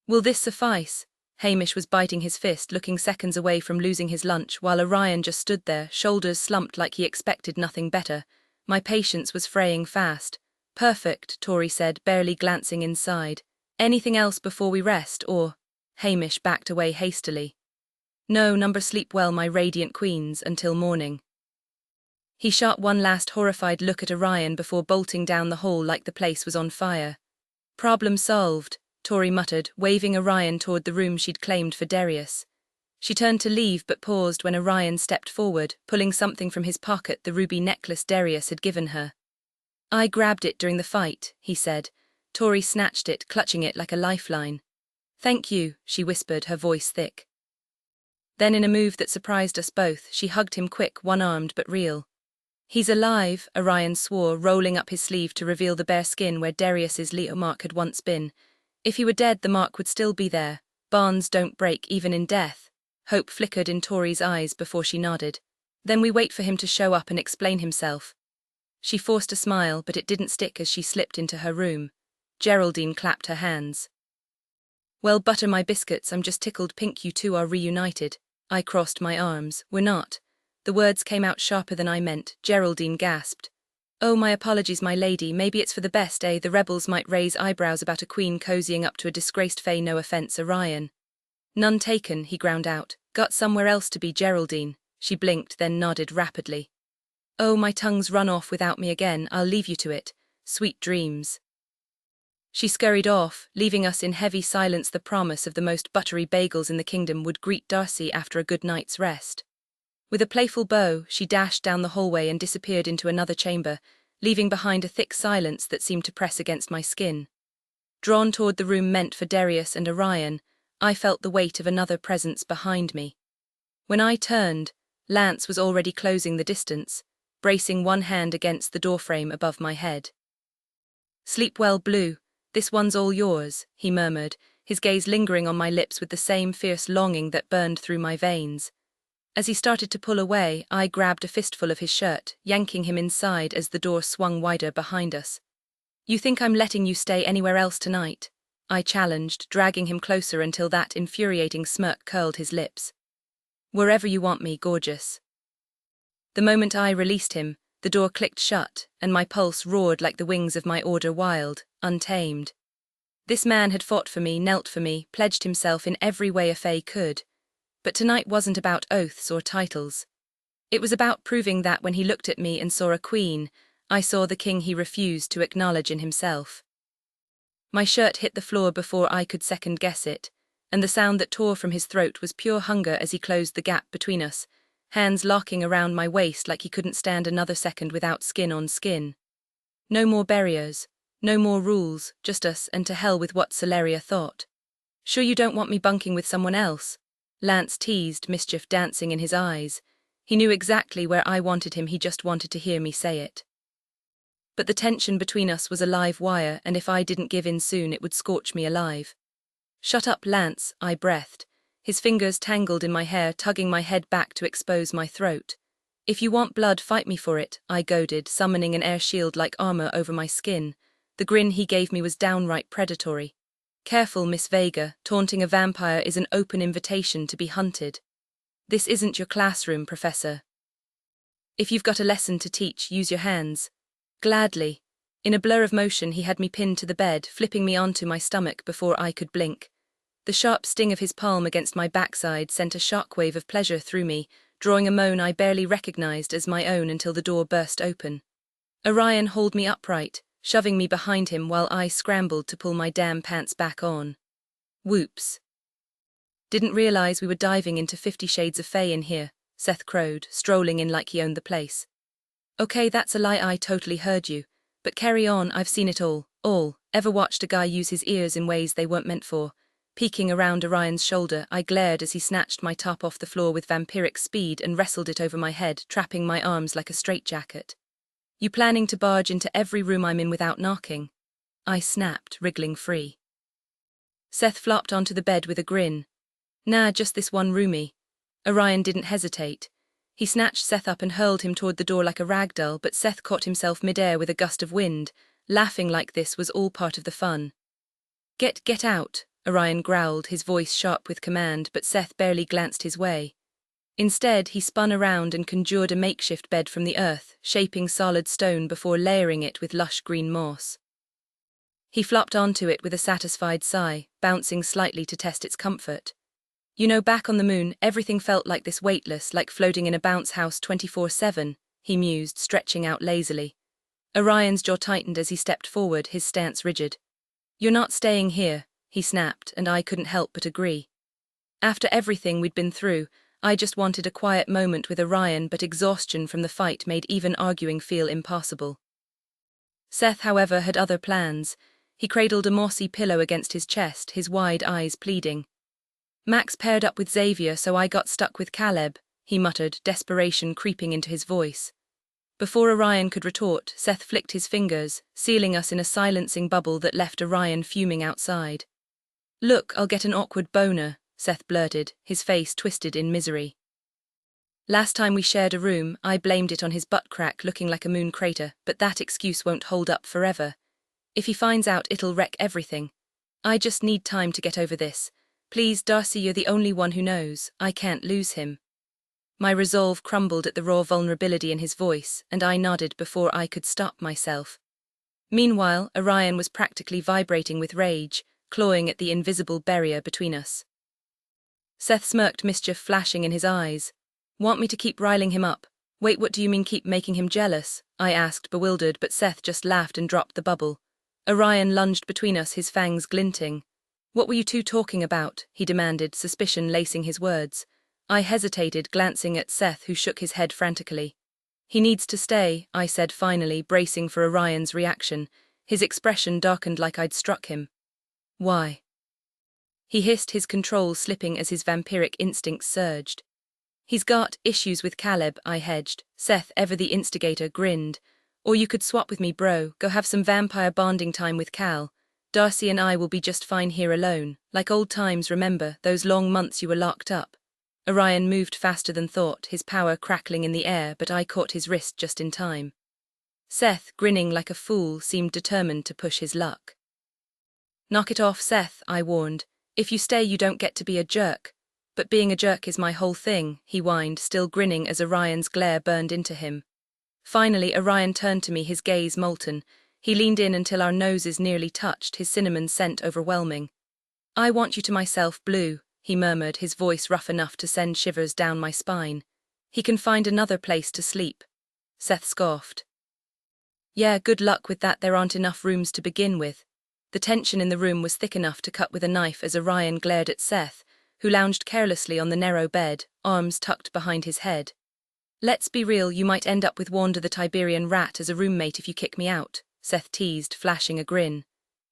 "Will this suffice?" Hamish was biting his fist, looking seconds away from losing his lunch, while Orion just stood there, shoulders slumped like he expected nothing better. My patience was fraying fast. "Perfect," Tori said, barely glancing inside. "Anything else before we rest, or—" Hamish backed away hastily. "No, number sleep well, my radiant queens, until morning." He shot one last horrified look at Orion before bolting down the hall like the place was on fire. "Problem solved," Tori muttered, waving Orion toward the room she'd claimed for Darius. She turned to leave but paused when Orion stepped forward, pulling something from his pocket, the ruby necklace Darius had given her. "I grabbed it during the fight," he said. Tori snatched it, clutching it like a lifeline. "Thank you," she whispered, her voice thick. Then in a move that surprised us both, she hugged him quick, one-armed but real. "He's alive," Orion swore, rolling up his sleeve to reveal the bare skin where Darius's Leo mark had once been. "If he were dead, the mark would still be there. Barns don't break even in death." Hope flickered in Tori's eyes before she nodded. "Then we wait for him to show up and explain himself." She forced a smile, but it didn't stick as she slipped into her room. Geraldine clapped her hands. "Well, butter my biscuits, I'm just tickled pink you two are reunited." I crossed my arms. "We're not." The words came out sharper than I meant. Geraldine gasped. "Oh, my apologies, my lady. Maybe it's for the best, eh? The rebels might raise eyebrows about a queen cozying up to a disgraced fae, no offense, Orion." "None taken," he ground out. "Got somewhere else to be, Geraldine." She blinked, then nodded rapidly. "Oh, my tongue's run off without me again. I'll leave you to it. Sweet dreams." She scurried off, leaving us in heavy silence. The promise of the most buttery bagels in the kingdom would greet Darcy after a good night's rest. With a playful bow, she dashed down the hallway and disappeared into another chamber, leaving behind a thick silence that seemed to press against my skin. Drawn toward the room meant for Darius and Orion, I felt the weight of another presence behind me. When I turned, Lance was already closing the distance, bracing one hand against the doorframe above my head. "Sleep well, Blue. This one's all yours," he murmured, his gaze lingering on my lips with the same fierce longing that burned through my veins. As he started to pull away, I grabbed a fistful of his shirt, yanking him inside as the door swung wider behind us. "You think I'm letting you stay anywhere else tonight?" I challenged, dragging him closer until that infuriating smirk curled his lips. "Wherever you want me, gorgeous." The moment I released him, the door clicked shut, and my pulse roared like the wings of my order, wild, untamed. This man had fought for me, knelt for me, pledged himself in every way a fae could. But tonight wasn't about oaths or titles. It was about proving that when he looked at me and saw a queen, I saw the king he refused to acknowledge in himself. My shirt hit the floor before I could second-guess it, and the sound that tore from his throat was pure hunger as he closed the gap between us, hands locking around my waist like he couldn't stand another second without skin on skin. No more barriers, no more rules, just us, and to hell with what Celeria thought. "Sure you don't want me bunking with someone else?" Lance teased, mischief dancing in his eyes. He knew exactly where I wanted him, he just wanted to hear me say it. But the tension between us was a live wire, and if I didn't give in soon it would scorch me alive. "Shut up, Lance," I breathed, his fingers tangled in my hair, tugging my head back to expose my throat. "If you want blood, fight me for it," I goaded, summoning an air shield like armor over my skin. The grin he gave me was downright predatory. "Careful, Miss Vega, taunting a vampire is an open invitation to be hunted. This isn't your classroom, Professor. If you've got a lesson to teach, use your hands." "Gladly." In a blur of motion he had me pinned to the bed, flipping me onto my stomach before I could blink. The sharp sting of his palm against my backside sent a shockwave of pleasure through me, drawing a moan I barely recognized as my own until the door burst open. Orion hauled me upright, shoving me behind him while I scrambled to pull my damn pants back on. Whoops. Didn't realize we were diving into 50 Shades of Fae in here, Seth crowed, strolling in like he owned the place. Okay, that's a lie, I totally heard you. But carry on, I've seen it all. Ever watched a guy use his ears in ways they weren't meant for? Peeking around Orion's shoulder, I glared as he snatched my top off the floor with vampiric speed and wrestled it over my head, trapping my arms like a straitjacket. You planning to barge into every room I'm in without knocking? I snapped, wriggling free. Seth flopped onto the bed with a grin. Nah, just this one roomie. Orion didn't hesitate. He snatched Seth up and hurled him toward the door like a ragdoll, but Seth caught himself midair with a gust of wind, laughing like this was all part of the fun. Get out, Orion growled, his voice sharp with command, but Seth barely glanced his way. Instead, he spun around and conjured a makeshift bed from the earth, shaping solid stone before layering it with lush green moss. He flopped onto it with a satisfied sigh, bouncing slightly to test its comfort. You know, back on the moon, everything felt like this, weightless, like floating in a bounce house 24/7, he mused, stretching out lazily. Orion's jaw tightened as he stepped forward, his stance rigid. You're not staying here, he snapped, and I couldn't help but agree. After everything we'd been through, I just wanted a quiet moment with Orion, but exhaustion from the fight made even arguing feel impossible. Seth, however, had other plans. He cradled a mossy pillow against his chest, his wide eyes pleading. Max paired up with Xavier, so I got stuck with Caleb, he muttered, desperation creeping into his voice. Before Orion could retort, Seth flicked his fingers, sealing us in a silencing bubble that left Orion fuming outside. Look, I'll get an awkward boner, Seth blurted, his face twisted in misery. Last time we shared a room, I blamed it on his butt crack looking like a moon crater, but that excuse won't hold up forever. If he finds out, it'll wreck everything. I just need time to get over this. Please, Darcy, you're the only one who knows. I can't lose him. My resolve crumbled at the raw vulnerability in his voice, and I nodded before I could stop myself. Meanwhile, Orion was practically vibrating with rage, clawing at the invisible barrier between us. Seth smirked, mischief flashing in his eyes. Want me to keep riling him up? Wait, what do you mean keep making him jealous? I asked, bewildered, but Seth just laughed and dropped the bubble. Orion lunged between us, his fangs glinting. What were you two talking about? He demanded, suspicion lacing his words. I hesitated, glancing at Seth, who shook his head frantically. He needs to stay, I said finally, bracing for Orion's reaction. His expression darkened like I'd struck him. Why? He hissed, his control slipping as his vampiric instincts surged. He's got issues with Caleb, I hedged. Seth, ever the instigator, grinned. Or you could swap with me, bro, go have some vampire bonding time with Cal. Darcy and I will be just fine here alone, like old times, remember, those long months you were locked up. Orion moved faster than thought, his power crackling in the air, but I caught his wrist just in time. Seth, grinning like a fool, seemed determined to push his luck. Knock it off, Seth, I warned. If you stay, you don't get to be a jerk. But being a jerk is my whole thing, he whined, still grinning as Orion's glare burned into him. Finally, Orion turned to me, his gaze molten. He leaned in until our noses nearly touched, his cinnamon scent overwhelming. I want you to myself, Blue, he murmured, his voice rough enough to send shivers down my spine. He can find another place to sleep. Seth scoffed. Yeah, good luck with that, there aren't enough rooms to begin with. The tension in the room was thick enough to cut with a knife as Orion glared at Seth, who lounged carelessly on the narrow bed, arms tucked behind his head. Let's be real, you might end up with Wanda the Tiberian rat as a roommate if you kick me out, Seth teased, flashing a grin.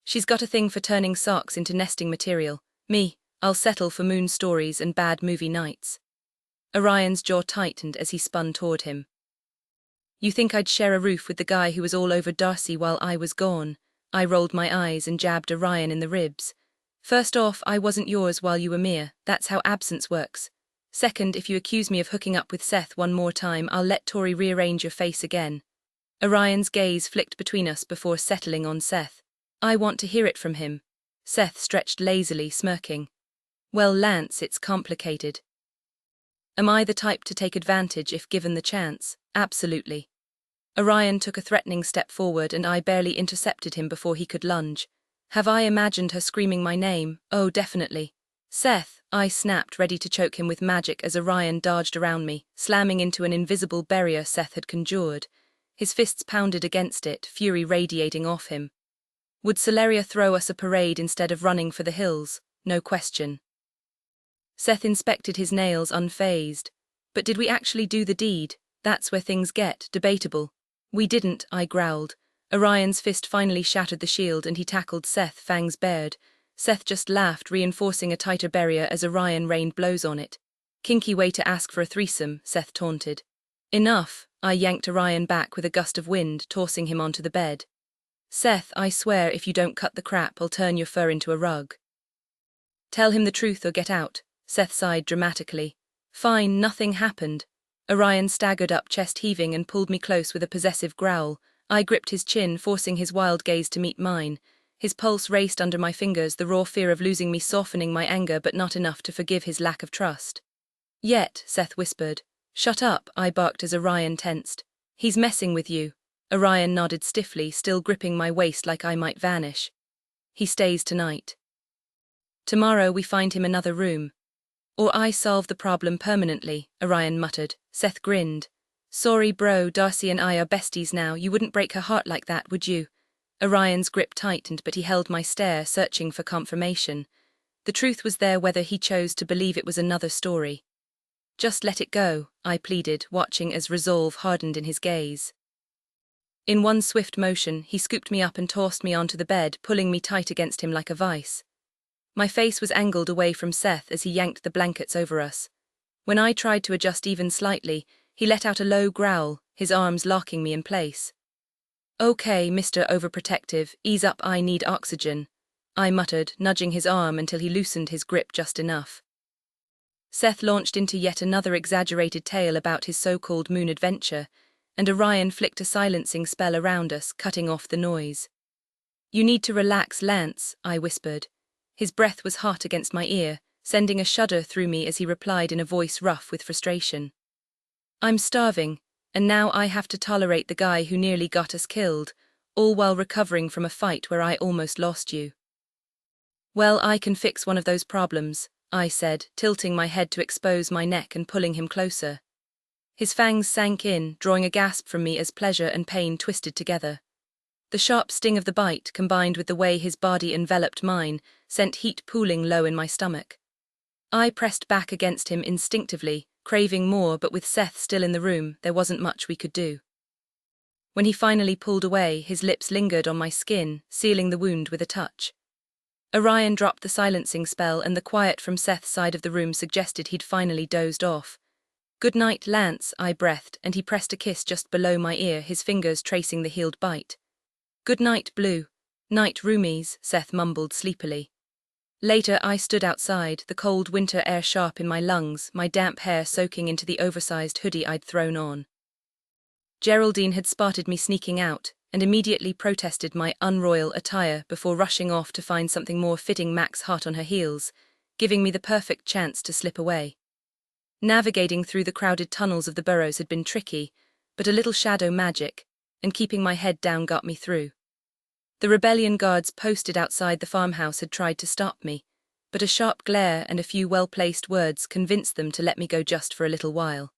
She's got a thing for turning socks into nesting material. Me, I'll settle for moon stories and bad movie nights. Orion's jaw tightened as he spun toward him. You think I'd share a roof with the guy who was all over Darcy while I was gone? I rolled my eyes and jabbed Orion in the ribs. First off, I wasn't yours while you were Mia, that's how absence works. Second, if you accuse me of hooking up with Seth one more time, I'll let Tori rearrange your face again. Orion's gaze flicked between us before settling on Seth. I want to hear it from him. Seth stretched lazily, smirking. Well, Lance, it's complicated. Am I the type to take advantage if given the chance? Absolutely. Orion took a threatening step forward and I barely intercepted him before he could lunge. Have I imagined her screaming my name? Oh, definitely. Seth, I snapped, ready to choke him with magic as Orion dodged around me, slamming into an invisible barrier Seth had conjured. His fists pounded against it, fury radiating off him. Would Celeria throw us a parade instead of running for the hills? No question. Seth inspected his nails unfazed. But did we actually do the deed? That's where things get debatable. We didn't, I growled. Orion's fist finally shattered the shield and he tackled Seth, fangs bared. Seth just laughed, reinforcing a tighter barrier as Orion rained blows on it. Kinky way to ask for a threesome, Seth taunted. Enough, I yanked Orion back with a gust of wind, tossing him onto the bed. Seth, I swear if you don't cut the crap, I'll turn your fur into a rug. Tell him the truth or get out, Seth sighed dramatically. Fine, nothing happened. Orion staggered up, chest heaving, and pulled me close with a possessive growl. I gripped his chin, forcing his wild gaze to meet mine. His pulse raced under my fingers, the raw fear of losing me softening my anger but not enough to forgive his lack of trust. Yet, Seth whispered. Shut up, I barked as Orion tensed. He's messing with you. Orion nodded stiffly, still gripping my waist like I might vanish. He stays tonight. Tomorrow we find him another room. Or I solve the problem permanently, Orion muttered. Seth grinned. Sorry bro, Darcy and I are besties now, you wouldn't break her heart like that, would you? Orion's grip tightened but he held my stare, searching for confirmation. The truth was there whether he chose to believe it was another story. Just let it go, I pleaded, watching as resolve hardened in his gaze. In one swift motion, he scooped me up and tossed me onto the bed, pulling me tight against him like a vice. My face was angled away from Seth as he yanked the blankets over us. When I tried to adjust even slightly, he let out a low growl, his arms locking me in place. Okay, Mr. Overprotective, ease up, I need oxygen, I muttered, nudging his arm until he loosened his grip just enough. Seth launched into yet another exaggerated tale about his so-called moon adventure, and Orion flicked a silencing spell around us, cutting off the noise. You need to relax, Lance, I whispered. His breath was hot against my ear, sending a shudder through me as he replied in a voice rough with frustration. I'm starving, and now I have to tolerate the guy who nearly got us killed, all while recovering from a fight where I almost lost you. Well, I can fix one of those problems, I said, tilting my head to expose my neck and pulling him closer. His fangs sank in, drawing a gasp from me as pleasure and pain twisted together. The sharp sting of the bite, combined with the way his body enveloped mine, sent heat pooling low in my stomach. I pressed back against him instinctively, craving more, but with Seth still in the room, there wasn't much we could do. When he finally pulled away, his lips lingered on my skin, sealing the wound with a touch. Orion dropped the silencing spell and the quiet from Seth's side of the room suggested he'd finally dozed off. Good night, Lance, I breathed, and he pressed a kiss just below my ear, his fingers tracing the healed bite. Good night, Blue. Night, roomies, Seth mumbled sleepily. Later I stood outside, the cold winter air sharp in my lungs, my damp hair soaking into the oversized hoodie I'd thrown on. Geraldine had spotted me sneaking out, and immediately protested my unroyal attire before rushing off to find something more fitting Max hot on her heels, giving me the perfect chance to slip away. Navigating through the crowded tunnels of the burrows had been tricky, but a little shadow magic, and keeping my head down got me through. The rebellion guards posted outside the farmhouse had tried to stop me, but a sharp glare and a few well-placed words convinced them to let me go just for a little while.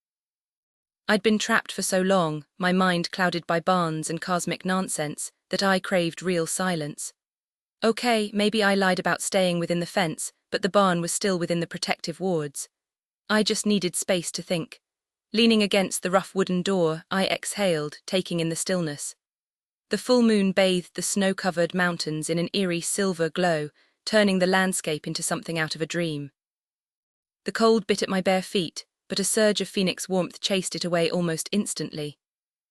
I'd been trapped for so long, my mind clouded by barns and cosmic nonsense, that I craved real silence. Okay, maybe I lied about staying within the fence, but the barn was still within the protective wards. I just needed space to think. Leaning against the rough wooden door, I exhaled, taking in the stillness. The full moon bathed the snow-covered mountains in an eerie silver glow, turning the landscape into something out of a dream. The cold bit at my bare feet, but a surge of phoenix warmth chased it away almost instantly.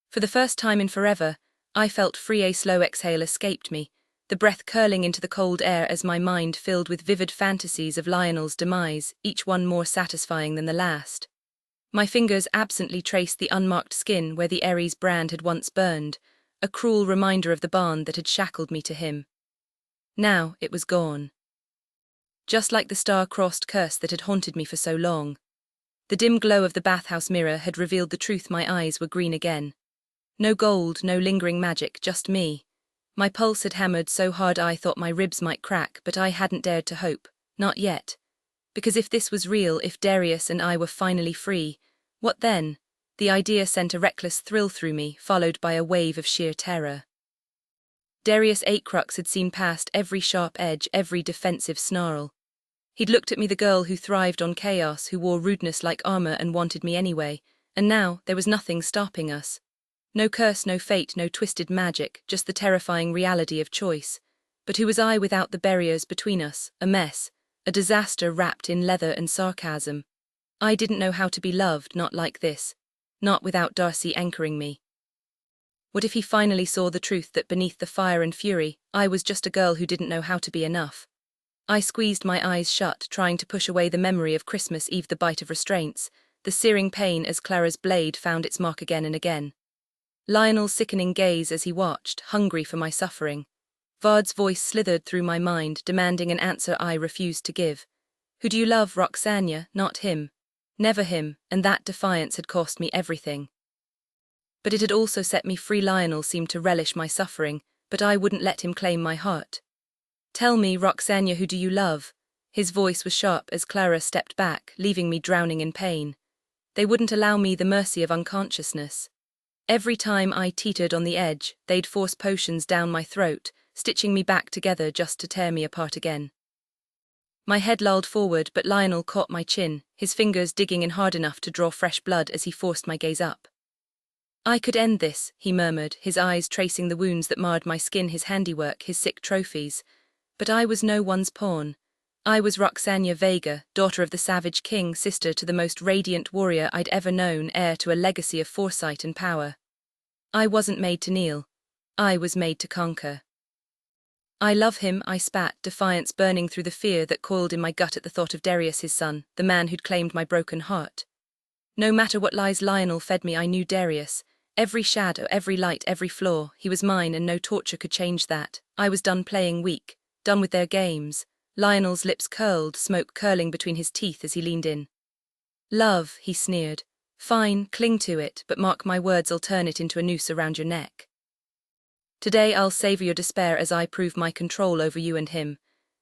For the first time in forever, I felt free. A slow exhale escaped me, the breath curling into the cold air as my mind filled with vivid fantasies of Lionel's demise, each one more satisfying than the last. My fingers absently traced the unmarked skin where the Ares brand had once burned, a cruel reminder of the bond that had shackled me to him. Now it was gone. Just like the star-crossed curse that had haunted me for so long. The dim glow of the bathhouse mirror had revealed the truth. My eyes were green again. No gold, no lingering magic, just me. My pulse had hammered so hard I thought my ribs might crack, but I hadn't dared to hope. Not yet. Because if this was real, if Darius and I were finally free, what then? The idea sent a reckless thrill through me, followed by a wave of sheer terror. Darius Crux had seen past every sharp edge, every defensive snarl. He'd looked at me, the girl who thrived on chaos, who wore rudeness like armor and wanted me anyway, and now there was nothing stopping us. No curse, no fate, no twisted magic, just the terrifying reality of choice. But who was I without the barriers between us? A mess, a disaster wrapped in leather and sarcasm. I didn't know how to be loved, not like this. Not without Darcy anchoring me. What if he finally saw the truth, that beneath the fire and fury, I was just a girl who didn't know how to be enough? I squeezed my eyes shut, trying to push away the memory of Christmas Eve, the bite of restraints, the searing pain as Clara's blade found its mark again and again. Lionel's sickening gaze as he watched, hungry for my suffering. Vard's voice slithered through my mind, demanding an answer I refused to give. Who do you love, Roxania? Not him. Never him, and that defiance had cost me everything. But it had also set me free. Lionel seemed to relish my suffering, but I wouldn't let him claim my heart. Tell me, Roxania, who do you love? His voice was sharp as Clara stepped back, leaving me drowning in pain. They wouldn't allow me the mercy of unconsciousness. Every time I teetered on the edge, they'd force potions down my throat, stitching me back together just to tear me apart again. My head lolled forward, but Lionel caught my chin, his fingers digging in hard enough to draw fresh blood as he forced my gaze up. I could end this, he murmured, his eyes tracing the wounds that marred my skin, his handiwork, his sick trophies. But I was no one's pawn. I was Roxania Vega, daughter of the savage king, sister to the most radiant warrior I'd ever known, heir to a legacy of foresight and power. I wasn't made to kneel. I was made to conquer. I love him, I spat, defiance burning through the fear that coiled in my gut at the thought of Darius, his son, the man who'd claimed my broken heart. No matter what lies Lionel fed me, I knew Darius. Every shadow, every light, every flaw, he was mine, and no torture could change that. I was done playing weak, done with their games. Lionel's lips curled, smoke curling between his teeth as he leaned in. Love, he sneered. Fine, cling to it, but mark my words, I'll turn it into a noose around your neck. Today I'll savor your despair as I prove my control over you and him.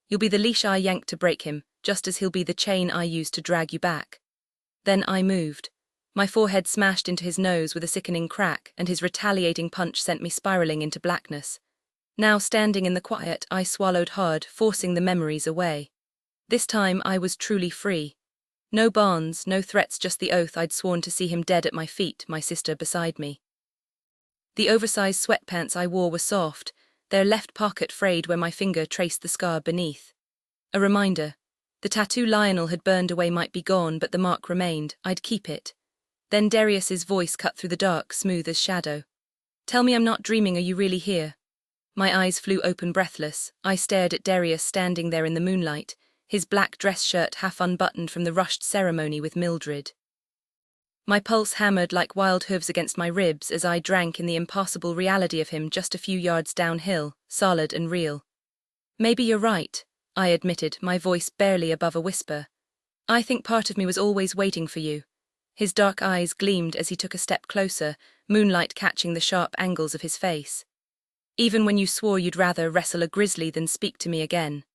You'll be the leash I yanked to break him, just as he'll be the chain I used to drag you back. Then I moved. My forehead smashed into his nose with a sickening crack, and his retaliating punch sent me spiraling into blackness. Now, standing in the quiet, I swallowed hard, forcing the memories away. This time I was truly free. No bonds, no threats, just the oath I'd sworn to see him dead at my feet, my sister beside me. The oversized sweatpants I wore were soft, their left pocket frayed where my finger traced the scar beneath. A reminder. The tattoo Lionel had burned away might be gone, but the mark remained. I'd keep it. Then Darius's voice cut through the dark, smooth as shadow. Tell me I'm not dreaming, are you really here? My eyes flew open, breathless. I stared at Darius standing there in the moonlight, his black dress shirt half unbuttoned from the rushed ceremony with Mildred. My pulse hammered like wild hooves against my ribs as I drank in the impossible reality of him just a few yards downhill, solid and real. Maybe you're right, I admitted, my voice barely above a whisper. I think part of me was always waiting for you. His dark eyes gleamed as he took a step closer, moonlight catching the sharp angles of his face. Even when you swore you'd rather wrestle a grizzly than speak to me again.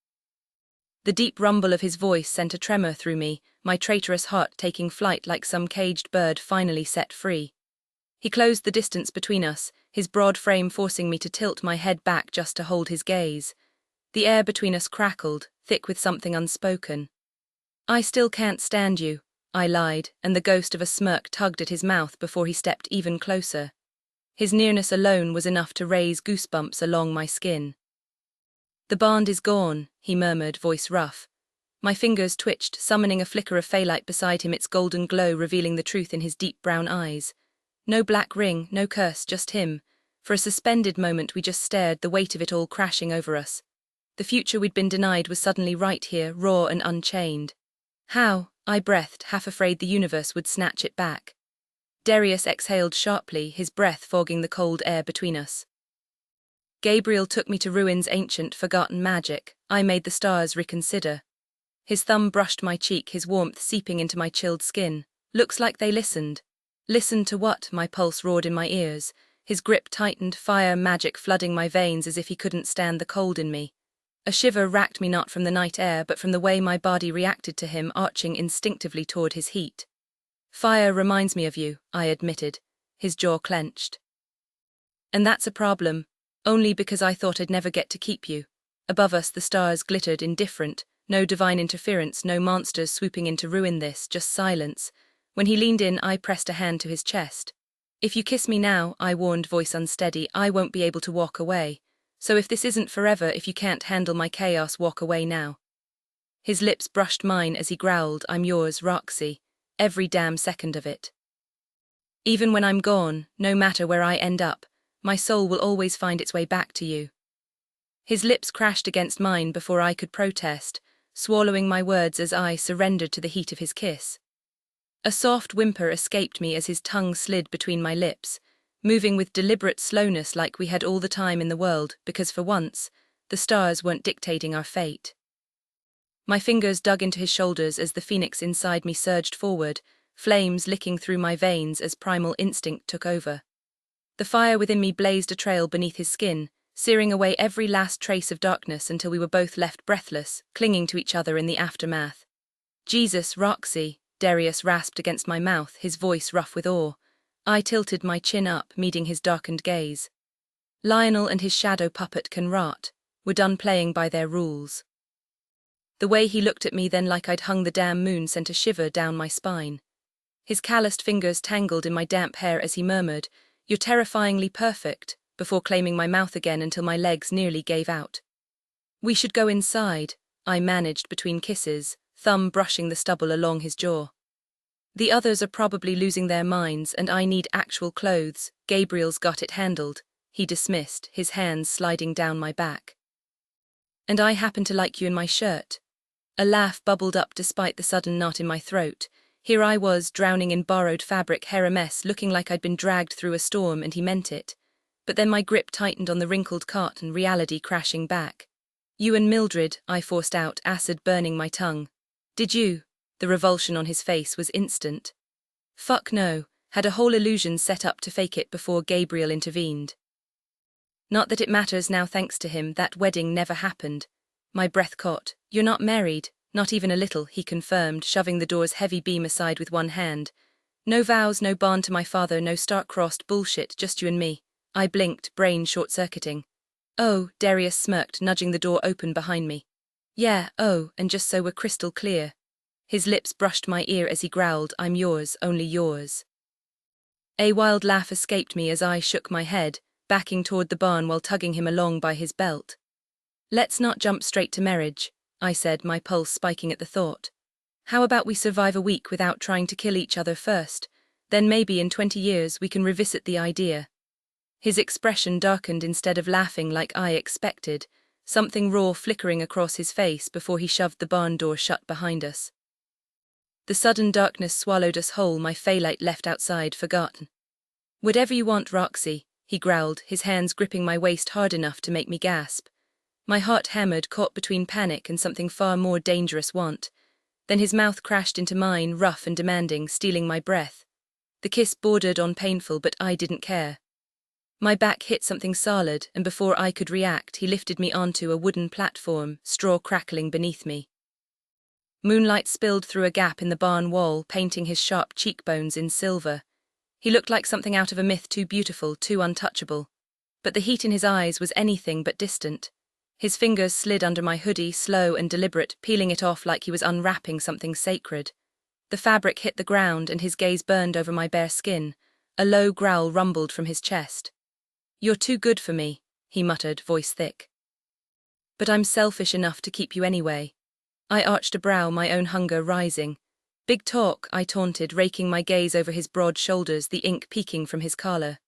The deep rumble of his voice sent a tremor through me, my traitorous heart taking flight like some caged bird finally set free. He closed the distance between us, his broad frame forcing me to tilt my head back just to hold his gaze. The air between us crackled, thick with something unspoken. I still can't stand you, I lied, and the ghost of a smirk tugged at his mouth before he stepped even closer. His nearness alone was enough to raise goosebumps along my skin. The bond is gone, he murmured, voice rough. My fingers twitched, summoning a flicker of phalite beside him, its golden glow revealing the truth in his deep brown eyes. No black ring, no curse, just him. For a suspended moment we just stared, the weight of it all crashing over us. The future we'd been denied was suddenly right here, raw and unchained. How? I breathed, half afraid the universe would snatch it back. Darius exhaled sharply, his breath fogging the cold air between us. Gabriel took me to ruins, ancient, forgotten magic. I made the stars reconsider. His thumb brushed my cheek, his warmth seeping into my chilled skin. Looks like they listened. Listened to what? My pulse roared in my ears. His grip tightened, fire magic flooding my veins as if he couldn't stand the cold in me. A shiver racked me not from the night air but from the way my body reacted to him arching instinctively toward his heat. Fire reminds me of you, I admitted, his jaw clenched. And that's a problem, only because I thought I'd never get to keep you. Above us the stars glittered indifferent, no divine interference, no monsters swooping in to ruin this, just silence. When he leaned in, I pressed a hand to his chest. If you kiss me now, I warned, voice unsteady, I won't be able to walk away. So if this isn't forever, if you can't handle my chaos, walk away now. His lips brushed mine as he growled, I'm yours, Roxy, every damn second of it. Even when I'm gone, no matter where I end up, my soul will always find its way back to you. His lips crashed against mine before I could protest, swallowing my words as I surrendered to the heat of his kiss. A soft whimper escaped me as his tongue slid between my lips, moving with deliberate slowness like we had all the time in the world because for once, the stars weren't dictating our fate. My fingers dug into his shoulders as the phoenix inside me surged forward, flames licking through my veins as primal instinct took over. The fire within me blazed a trail beneath his skin, searing away every last trace of darkness until we were both left breathless, clinging to each other in the aftermath. Jesus, Roxy, Darius rasped against my mouth, his voice rough with awe. I tilted my chin up, meeting his darkened gaze. Lionel and his shadow puppet can rot, were done playing by their rules. The way he looked at me then like I'd hung the damn moon sent a shiver down my spine. His calloused fingers tangled in my damp hair as he murmured, You're terrifyingly perfect, before claiming my mouth again until my legs nearly gave out. We should go inside, I managed between kisses, thumb brushing the stubble along his jaw. The others are probably losing their minds and I need actual clothes, Gabriel's got it handled, he dismissed, his hands sliding down my back. And I happen to like you in my shirt. A laugh bubbled up despite the sudden knot in my throat. Here I was, drowning in borrowed fabric, hair a mess, looking like I'd been dragged through a storm, and he meant it. But then my grip tightened on the wrinkled cotton, reality crashing back. You and Mildred, I forced out, acid burning my tongue. Did you? The revulsion on his face was instant. Fuck no, had a whole illusion set up to fake it before Gabriel intervened. Not that it matters now, thanks to him, that wedding never happened. My breath caught. You're not married, not even a little, he confirmed, shoving the door's heavy beam aside with one hand. No vows, no bond to my father, no star-crossed bullshit, just you and me. I blinked, brain short-circuiting. Oh, Darius smirked, nudging the door open behind me. Yeah, oh, and just so we're crystal clear. His lips brushed my ear as he growled, I'm yours, only yours. A wild laugh escaped me as I shook my head, backing toward the barn while tugging him along by his belt. Let's not jump straight to marriage, I said, my pulse spiking at the thought. How about we survive a week without trying to kill each other first? Then maybe in 20 years we can revisit the idea. His expression darkened instead of laughing like I expected, something raw flickering across his face before he shoved the barn door shut behind us. The sudden darkness swallowed us whole, my phalite left outside, forgotten. Whatever you want, Roxy, he growled, his hands gripping my waist hard enough to make me gasp. My heart hammered, caught between panic and something far more dangerous want. Then his mouth crashed into mine, rough and demanding, stealing my breath. The kiss bordered on painful, but I didn't care. My back hit something solid, and before I could react, he lifted me onto a wooden platform, straw crackling beneath me. Moonlight spilled through a gap in the barn wall, painting his sharp cheekbones in silver. He looked like something out of a myth, too beautiful, too untouchable. But the heat in his eyes was anything but distant. His fingers slid under my hoodie, slow and deliberate, peeling it off like he was unwrapping something sacred. The fabric hit the ground and his gaze burned over my bare skin. A low growl rumbled from his chest. You're too good for me, he muttered, voice thick. But I'm selfish enough to keep you anyway. I arched a brow, my own hunger rising. Big talk, I taunted, raking my gaze over his broad shoulders, the ink peeking from his collar.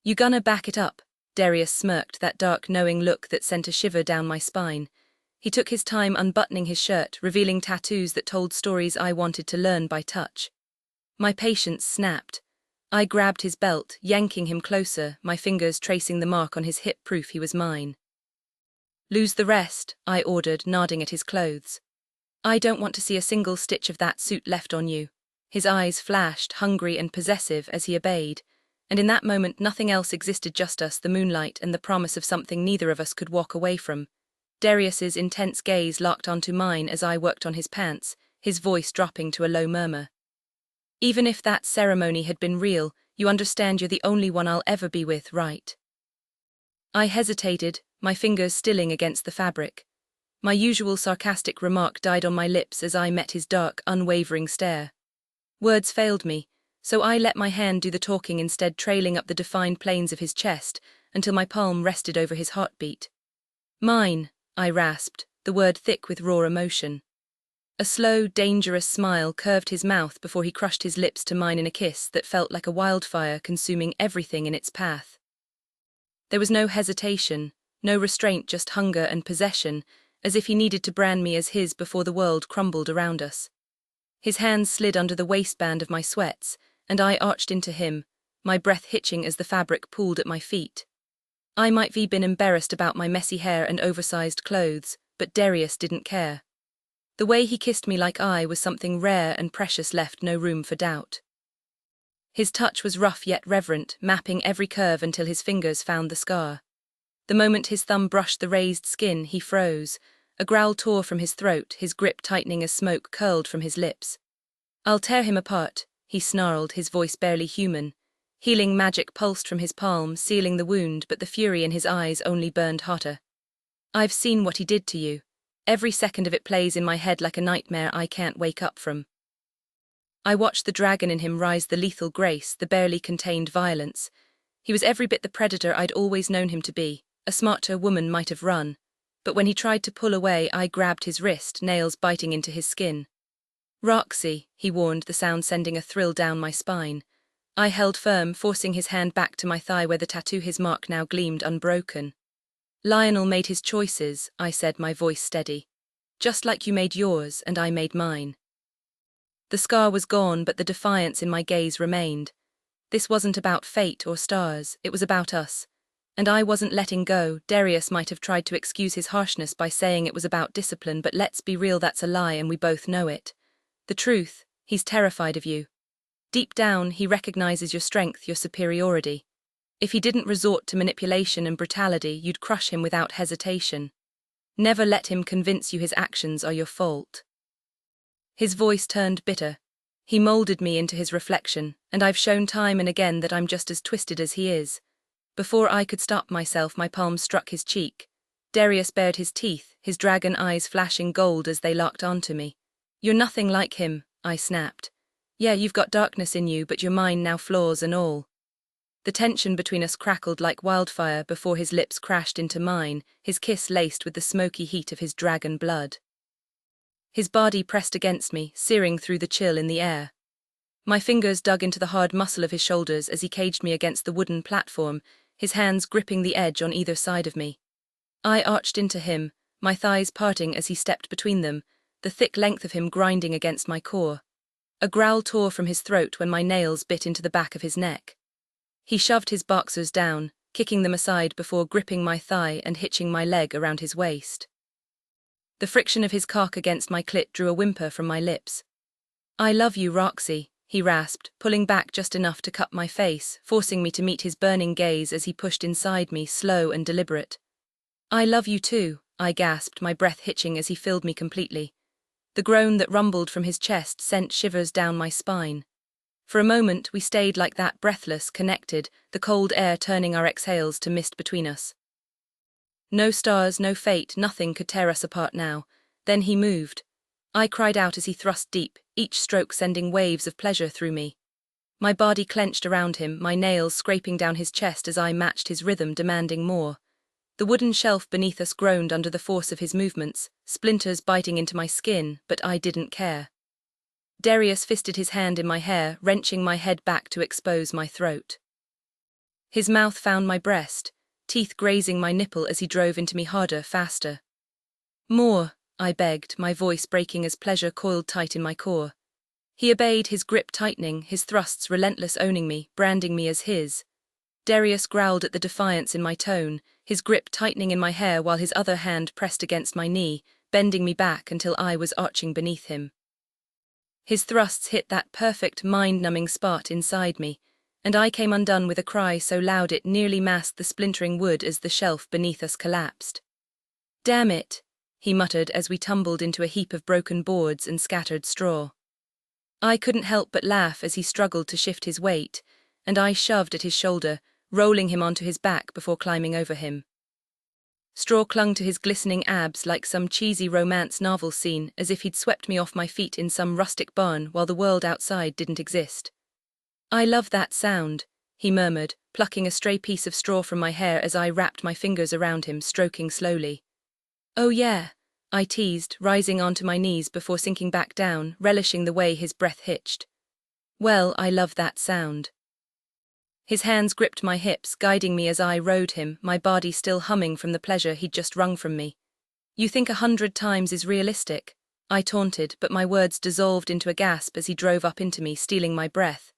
You gonna back it up? Darius smirked, that dark, knowing look that sent a shiver down my spine. He took his time unbuttoning his shirt, revealing tattoos that told stories I wanted to learn by touch. My patience snapped. I grabbed his belt, yanking him closer, my fingers tracing the mark on his hip, proof he was mine. Lose the rest, I ordered, nodding at his clothes. I don't want to see a single stitch of that suit left on you. His eyes flashed, hungry and possessive, as he obeyed, and in that moment nothing else existed, just us, the moonlight, and the promise of something neither of us could walk away from. Darius's intense gaze locked onto mine as I worked on his pants, his voice dropping to a low murmur. Even if that ceremony had been real, you understand you're the only one I'll ever be with, right? I hesitated, my fingers stilling against the fabric. My usual sarcastic remark died on my lips as I met his dark, unwavering stare. Words failed me, so I let my hand do the talking, instead trailing up the defined planes of his chest until my palm rested over his heartbeat. Mine, I rasped, the word thick with raw emotion. A slow, dangerous smile curved his mouth before he crushed his lips to mine in a kiss that felt like a wildfire consuming everything in its path. There was no hesitation, no restraint, just hunger and possession, as if he needed to brand me as his before the world crumbled around us. His hands slid under the waistband of my sweats, and I arched into him, my breath hitching as the fabric pulled at my feet. I might have been embarrassed about my messy hair and oversized clothes, but Darius didn't care. The way he kissed me like I was something rare and precious left no room for doubt. His touch was rough yet reverent, mapping every curve until his fingers found the scar. The moment his thumb brushed the raised skin, he froze. A growl tore from his throat, his grip tightening as smoke curled from his lips. "I'll tear him apart," he snarled, his voice barely human. Healing magic pulsed from his palm, sealing the wound, but the fury in his eyes only burned hotter. "I've seen what he did to you. Every second of it plays in my head like a nightmare I can't wake up from." I watched the dragon in him rise, the lethal grace, the barely contained violence. He was every bit the predator I'd always known him to be. A smarter woman might have run. But when he tried to pull away, I grabbed his wrist, nails biting into his skin. "Roxy," he warned, the sound sending a thrill down my spine. I held firm, forcing his hand back to my thigh where the tattoo his mark now gleamed unbroken. "Lionel made his choices," I said, my voice steady. "Just like you made yours, and I made mine." The scar was gone, but the defiance in my gaze remained. This wasn't about fate or stars, it was about us. And I wasn't letting go. Darius might have tried to excuse his harshness by saying it was about discipline, but let's be real, that's a lie and we both know it. The truth, he's terrified of you. Deep down, he recognizes your strength, your superiority. If he didn't resort to manipulation and brutality, you'd crush him without hesitation. Never let him convince you his actions are your fault. His voice turned bitter. He molded me into his reflection, and I've shown time and again that I'm just as twisted as he is. Before I could stop myself, my palm struck his cheek. Darius bared his teeth, his dragon eyes flashing gold as they locked onto me. "You're nothing like him," I snapped. "Yeah, you've got darkness in you, but you're mine now, flaws and all." The tension between us crackled like wildfire before his lips crashed into mine, his kiss laced with the smoky heat of his dragon blood. His body pressed against me, searing through the chill in the air. My fingers dug into the hard muscle of his shoulders as he caged me against the wooden platform, his hands gripping the edge on either side of me. I arched into him, my thighs parting as he stepped between them, the thick length of him grinding against my core. A growl tore from his throat when my nails bit into the back of his neck. He shoved his boxers down, kicking them aside before gripping my thigh and hitching my leg around his waist. The friction of his cock against my clit drew a whimper from my lips. "I love you, Roxy," he rasped, pulling back just enough to cut my face, forcing me to meet his burning gaze as he pushed inside me, slow and deliberate. "I love you too," I gasped, my breath hitching as he filled me completely. The groan that rumbled from his chest sent shivers down my spine. For a moment we stayed like that, breathless, connected, the cold air turning our exhales to mist between us. No stars, no fate, nothing could tear us apart now. Then he moved. I cried out as he thrust deep, each stroke sending waves of pleasure through me. My body clenched around him, my nails scraping down his chest as I matched his rhythm, demanding more. The wooden shelf beneath us groaned under the force of his movements, splinters biting into my skin, but I didn't care. Darius fisted his hand in my hair, wrenching my head back to expose my throat. His mouth found my breast, teeth grazing my nipple as he drove into me harder, faster. "More," I begged, my voice breaking as pleasure coiled tight in my core. He obeyed, his grip tightening, his thrusts relentless, owning me, branding me as his. Darius growled at the defiance in my tone, his grip tightening in my hair while his other hand pressed against my knee, bending me back until I was arching beneath him. His thrusts hit that perfect, mind-numbing spot inside me, and I came undone with a cry so loud it nearly masked the splintering wood as the shelf beneath us collapsed. Damn it, he muttered as we tumbled into a heap of broken boards and scattered straw. I couldn't help but laugh as he struggled to shift his weight, and I shoved at his shoulder, rolling him onto his back before climbing over him. Straw clung to his glistening abs like some cheesy romance novel scene, as if he'd swept me off my feet in some rustic barn while the world outside didn't exist. I love that sound, he murmured, plucking a stray piece of straw from my hair as I wrapped my fingers around him, stroking slowly. Oh yeah, I teased, rising onto my knees before sinking back down, relishing the way his breath hitched. Well, I love that sound. His hands gripped my hips, guiding me as I rode him, my body still humming from the pleasure he'd just wrung from me. You think 100 times is realistic? I taunted, but my words dissolved into a gasp as he drove up into me, stealing my breath.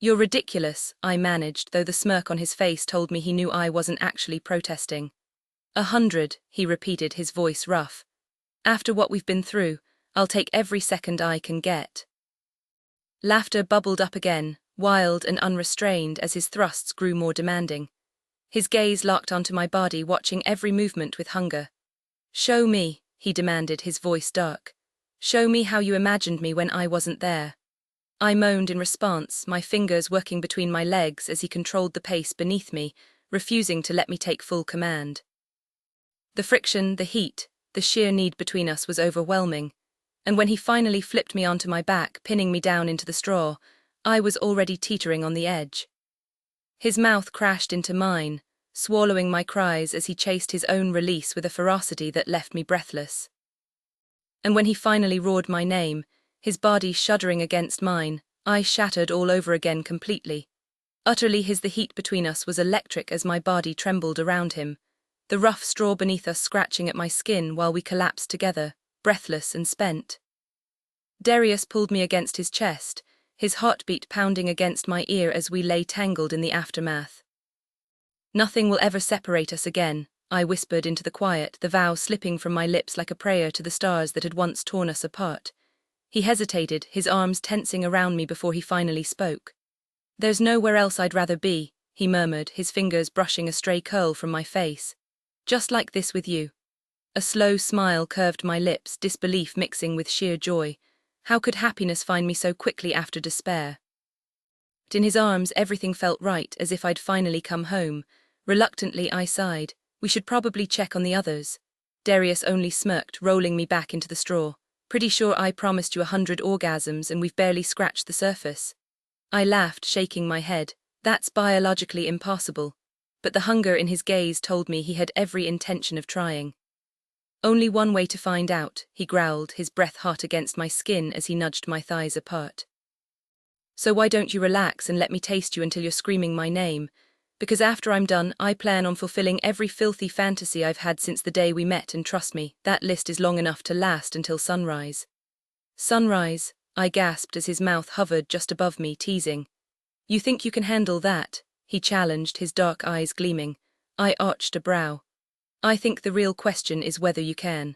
You're ridiculous, I managed, though the smirk on his face told me he knew I wasn't actually protesting. 100, he repeated, his voice rough. After what we've been through, I'll take every second I can get. Laughter bubbled up again, wild and unrestrained as his thrusts grew more demanding. His gaze locked onto my body, watching every movement with hunger. Show me, he demanded, his voice dark. Show me how you imagined me when I wasn't there. I moaned in response, my fingers working between my legs as he controlled the pace beneath me, refusing to let me take full command. The friction, the heat, the sheer need between us was overwhelming, and when he finally flipped me onto my back, pinning me down into the straw, I was already teetering on the edge. His mouth crashed into mine, swallowing my cries as he chased his own release with a ferocity that left me breathless. And when he finally roared my name, his body shuddering against mine, I shattered all over again completely. Utterly the heat between us was electric as my body trembled around him, the rough straw beneath us scratching at my skin while we collapsed together, breathless and spent. Darius pulled me against his chest, his heartbeat pounding against my ear as we lay tangled in the aftermath. Nothing will ever separate us again, I whispered into the quiet, the vow slipping from my lips like a prayer to the stars that had once torn us apart. He hesitated, his arms tensing around me before he finally spoke. There's nowhere else I'd rather be, he murmured, his fingers brushing a stray curl from my face. Just like this with you. A slow smile curved my lips, disbelief mixing with sheer joy. How could happiness find me so quickly after despair? In his arms everything felt right, as if I'd finally come home. Reluctantly I sighed. We should probably check on the others. Darius only smirked, rolling me back into the straw. Pretty sure I promised you 100 orgasms and we've barely scratched the surface. I laughed, shaking my head. That's biologically impossible. But the hunger in his gaze told me he had every intention of trying. Only one way to find out, he growled, his breath hot against my skin as he nudged my thighs apart. So why don't you relax and let me taste you until you're screaming my name? Because after I'm done, I plan on fulfilling every filthy fantasy I've had since the day we met, and trust me, that list is long enough to last until sunrise. Sunrise, I gasped as his mouth hovered just above me, teasing. You think you can handle that? He challenged, his dark eyes gleaming. I arched a brow. I think the real question is whether you can.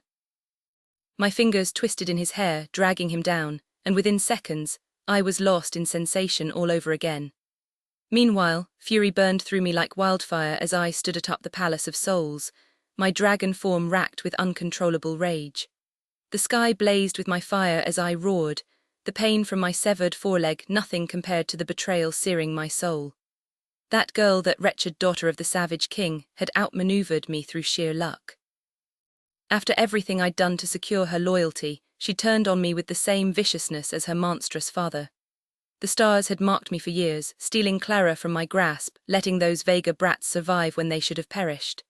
My fingers twisted in his hair, dragging him down, and within seconds, I was lost in sensation all over again. Meanwhile, fury burned through me like wildfire as I stood atop the Palace of Souls, my dragon form racked with uncontrollable rage. The sky blazed with my fire as I roared, the pain from my severed foreleg nothing compared to the betrayal searing my soul. That girl, that wretched daughter of the savage king, had outmaneuvered me through sheer luck. After everything I'd done to secure her loyalty, she turned on me with the same viciousness as her monstrous father. The stars had marked me for years, stealing Clara from my grasp, letting those Vega brats survive when they should have perished.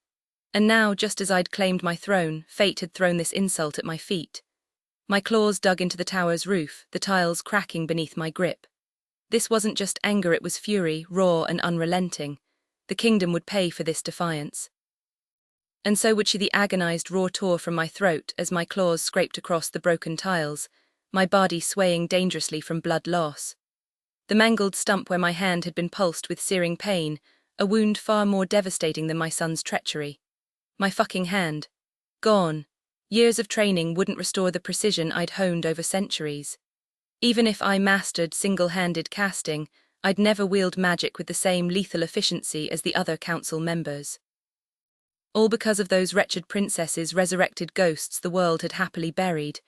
And now, just as I'd claimed my throne, fate had thrown this insult at my feet. My claws dug into the tower's roof, the tiles cracking beneath my grip. This wasn't just anger, it was fury, raw and unrelenting. The kingdom would pay for this defiance. And so would she. The agonized roar tore from my throat as my claws scraped across the broken tiles, my body swaying dangerously from blood loss. The mangled stump where my hand had been pulsed with searing pain, a wound far more devastating than my son's treachery. My fucking hand. Gone. Years of training wouldn't restore the precision I'd honed over centuries. Even if I mastered single-handed casting, I'd never wield magic with the same lethal efficiency as the other council members. All because of those wretched princesses' resurrected ghosts the world had happily buried.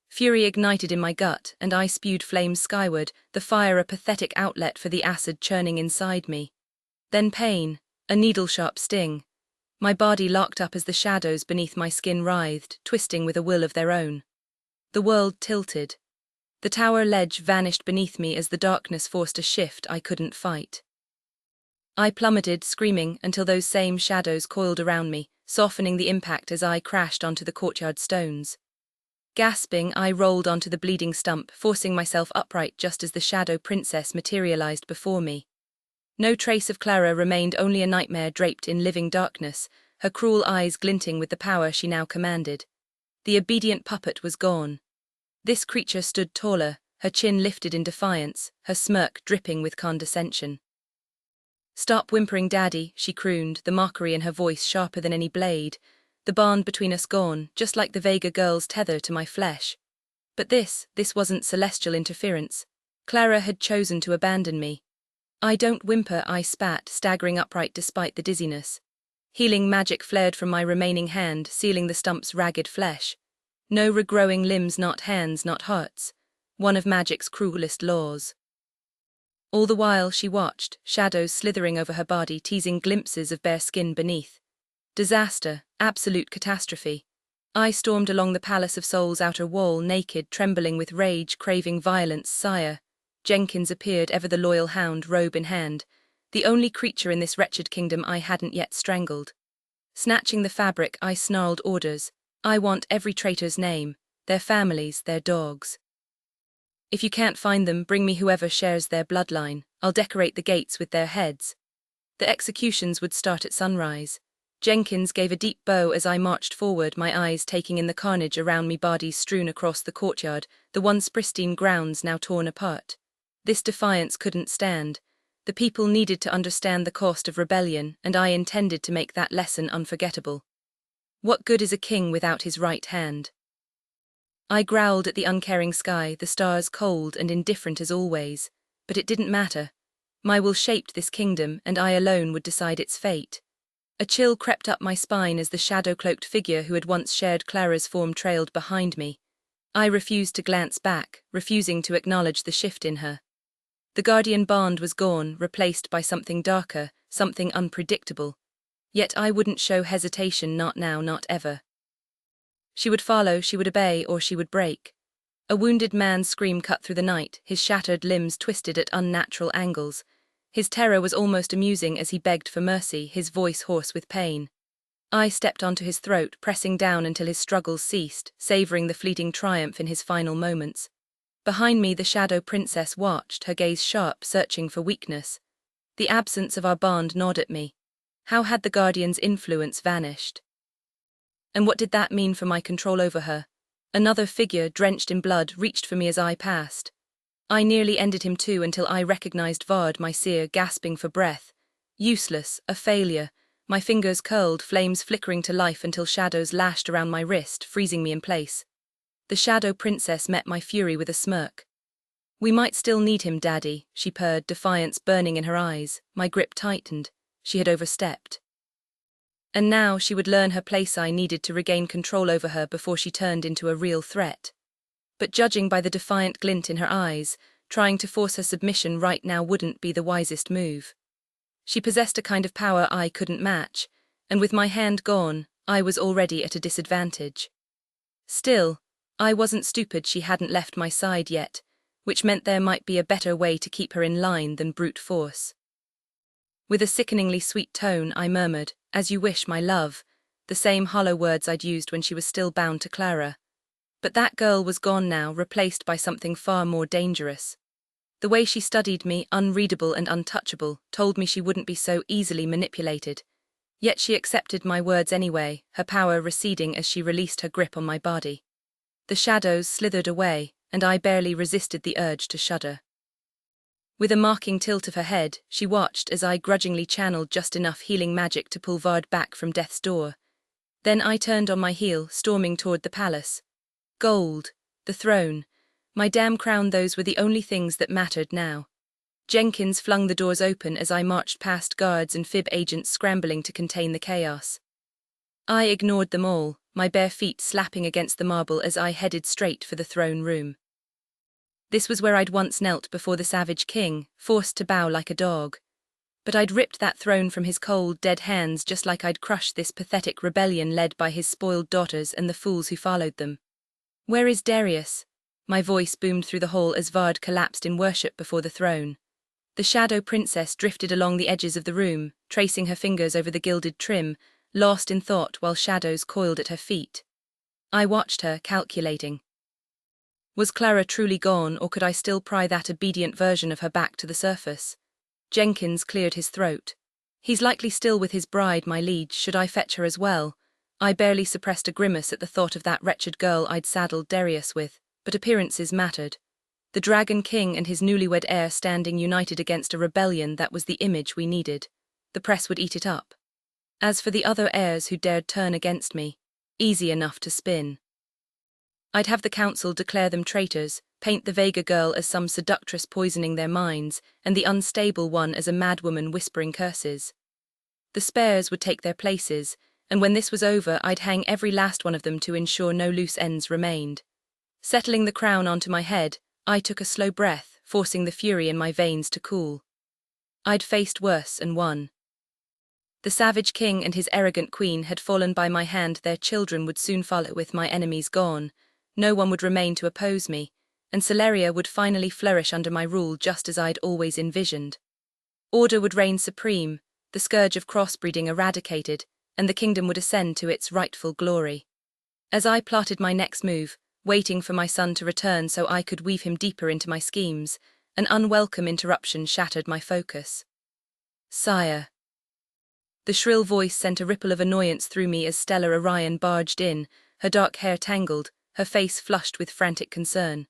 Fury ignited in my gut, and I spewed flames skyward, the fire a pathetic outlet for the acid churning inside me. Then pain, a needle-sharp sting. My body locked up as the shadows beneath my skin writhed, twisting with a will of their own. The world tilted. The tower ledge vanished beneath me as the darkness forced a shift I couldn't fight. I plummeted, screaming, until those same shadows coiled around me, softening the impact as I crashed onto the courtyard stones. Gasping, I rolled onto the bleeding stump, forcing myself upright just as the shadow princess materialized before me. No trace of Clara remained, only a nightmare draped in living darkness, her cruel eyes glinting with the power she now commanded. The obedient puppet was gone. This creature stood taller, her chin lifted in defiance, her smirk dripping with condescension. "Stop whimpering, Daddy," she crooned, the mockery in her voice sharper than any blade. The bond between us gone, just like the Vega girl's tether to my flesh. But this wasn't celestial interference. Clara had chosen to abandon me. "I don't whimper," I spat, staggering upright despite the dizziness. Healing magic flared from my remaining hand, sealing the stump's ragged flesh. No regrowing limbs, not hands, not hearts. One of magic's cruelest laws. All the while she watched, shadows slithering over her body, teasing glimpses of bare skin beneath. Disaster, absolute catastrophe. I stormed along the Palace of Soul's outer wall, naked, trembling with rage, craving violence. "Sire." Jenkins appeared, ever the loyal hound, robe in hand, the only creature in this wretched kingdom I hadn't yet strangled. Snatching the fabric, I snarled orders. "I want every traitor's name, their families, their dogs. If you can't find them, bring me whoever shares their bloodline. I'll decorate the gates with their heads." The executions would start at sunrise. Jenkins gave a deep bow as I marched forward, my eyes taking in the carnage around me, bodies strewn across the courtyard, the once pristine grounds now torn apart. This defiance couldn't stand. The people needed to understand the cost of rebellion, and I intended to make that lesson unforgettable. What good is a king without his right hand? I growled at the uncaring sky, the stars cold and indifferent as always. But it didn't matter. My will shaped this kingdom, and I alone would decide its fate. A chill crept up my spine as the shadow-cloaked figure who had once shared Clara's form trailed behind me. I refused to glance back, refusing to acknowledge the shift in her. The guardian bond was gone, replaced by something darker, something unpredictable. Yet I wouldn't show hesitation, not now, not ever. She would follow, she would obey, or she would break. A wounded man's scream cut through the night, his shattered limbs twisted at unnatural angles. His terror was almost amusing as he begged for mercy, his voice hoarse with pain. I stepped onto his throat, pressing down until his struggles ceased, savoring the fleeting triumph in his final moments. Behind me the shadow princess watched, her gaze sharp, searching for weakness. The absence of our bond gnawed at me. How had the guardian's influence vanished? And what did that mean for my control over her? Another figure, drenched in blood, reached for me as I passed. I nearly ended him too until I recognized Vard, my seer, gasping for breath. Useless, a failure. My fingers curled, flames flickering to life until shadows lashed around my wrist, freezing me in place. The shadow princess met my fury with a smirk. "We might still need him, Daddy," she purred, defiance burning in her eyes. My grip tightened. She had overstepped. And now she would learn her place. I needed to regain control over her before she turned into a real threat. But judging by the defiant glint in her eyes, trying to force her submission right now wouldn't be the wisest move. She possessed a kind of power I couldn't match, and with my hand gone, I was already at a disadvantage. Still, I wasn't stupid. She hadn't left my side yet, which meant there might be a better way to keep her in line than brute force. With a sickeningly sweet tone, I murmured, "As you wish, my love," the same hollow words I'd used when she was still bound to Clara. But that girl was gone now, replaced by something far more dangerous. The way she studied me, unreadable and untouchable, told me she wouldn't be so easily manipulated. Yet she accepted my words anyway, her power receding as she released her grip on my body. The shadows slithered away, and I barely resisted the urge to shudder. With a mocking tilt of her head, she watched as I grudgingly channeled just enough healing magic to pull Vard back from death's door. Then I turned on my heel, storming toward the palace. Gold, the throne, my damn crown, those were the only things that mattered now. Jenkins flung the doors open as I marched past guards and fib agents scrambling to contain the chaos. I ignored them all, my bare feet slapping against the marble as I headed straight for the throne room. This was where I'd once knelt before the savage king, forced to bow like a dog. But I'd ripped that throne from his cold, dead hands just like I'd crushed this pathetic rebellion led by his spoiled daughters and the fools who followed them. "Where is Darius?" My voice boomed through the hall as Vard collapsed in worship before the throne. The shadow princess drifted along the edges of the room, tracing her fingers over the gilded trim, lost in thought while shadows coiled at her feet. I watched her, calculating. Was Clara truly gone, or could I still pry that obedient version of her back to the surface? Jenkins cleared his throat. "He's likely still with his bride, my liege. Should I fetch her as well?" I barely suppressed a grimace at the thought of that wretched girl I'd saddled Darius with, but appearances mattered. The Dragon King and his newlywed heir standing united against a rebellion that was the image we needed. The press would eat it up. As for the other heirs who dared turn against me, easy enough to spin. I'd have the council declare them traitors, paint the Vega girl as some seductress poisoning their minds, and the unstable one as a madwoman whispering curses. The spares would take their places, and when this was over I'd hang every last one of them to ensure no loose ends remained. Settling the crown onto my head, I took a slow breath, forcing the fury in my veins to cool. I'd faced worse and won. The savage king and his arrogant queen had fallen by my hand. Their children would soon follow. With my enemies gone, no one would remain to oppose me, and Celeria would finally flourish under my rule just as I'd always envisioned. Order would reign supreme, the scourge of crossbreeding eradicated, and the kingdom would ascend to its rightful glory. As I plotted my next move, waiting for my son to return so I could weave him deeper into my schemes, an unwelcome interruption shattered my focus. "Sire." The shrill voice sent a ripple of annoyance through me as Stella Orion barged in, her dark hair tangled, her face flushed with frantic concern.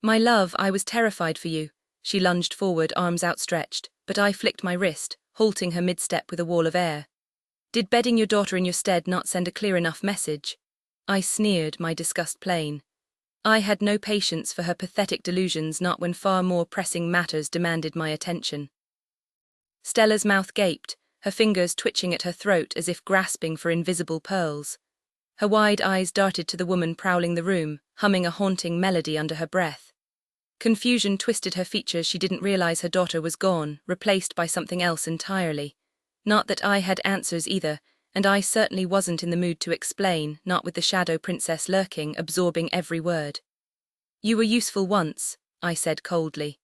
"My love, I was terrified for you." She lunged forward, arms outstretched, but I flicked my wrist, halting her mid-step with a wall of air. "Did bedding your daughter in your stead not send a clear enough message?" I sneered, my disgust plain. I had no patience for her pathetic delusions, not when far more pressing matters demanded my attention. Stella's mouth gaped, her fingers twitching at her throat as if grasping for invisible pearls. Her wide eyes darted to the woman prowling the room, humming a haunting melody under her breath. Confusion twisted her features. She didn't realize her daughter was gone, replaced by something else entirely. Not that I had answers either, and I certainly wasn't in the mood to explain, not with the shadow princess lurking, absorbing every word. "You were useful once," I said coldly.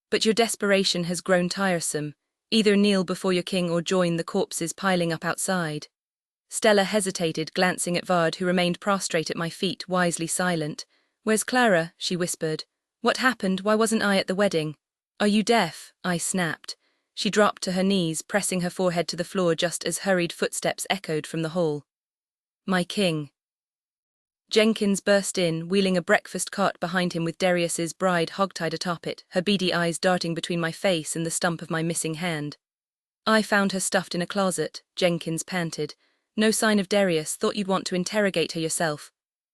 "But your desperation has grown tiresome. Either kneel before your king or join the corpses piling up outside." Stella hesitated, glancing at Vard, who remained prostrate at my feet, wisely silent. "Where's Clara?" she whispered. "What happened? Why wasn't I at the wedding?" "Are you deaf?" I snapped. She dropped to her knees, pressing her forehead to the floor just as hurried footsteps echoed from the hall. "My king." Jenkins burst in, wheeling a breakfast cart behind him with Darius's bride hogtied atop it, her beady eyes darting between my face and the stump of my missing hand. "I found her stuffed in a closet," Jenkins panted. "No sign of Darius. Thought you'd want to interrogate her yourself."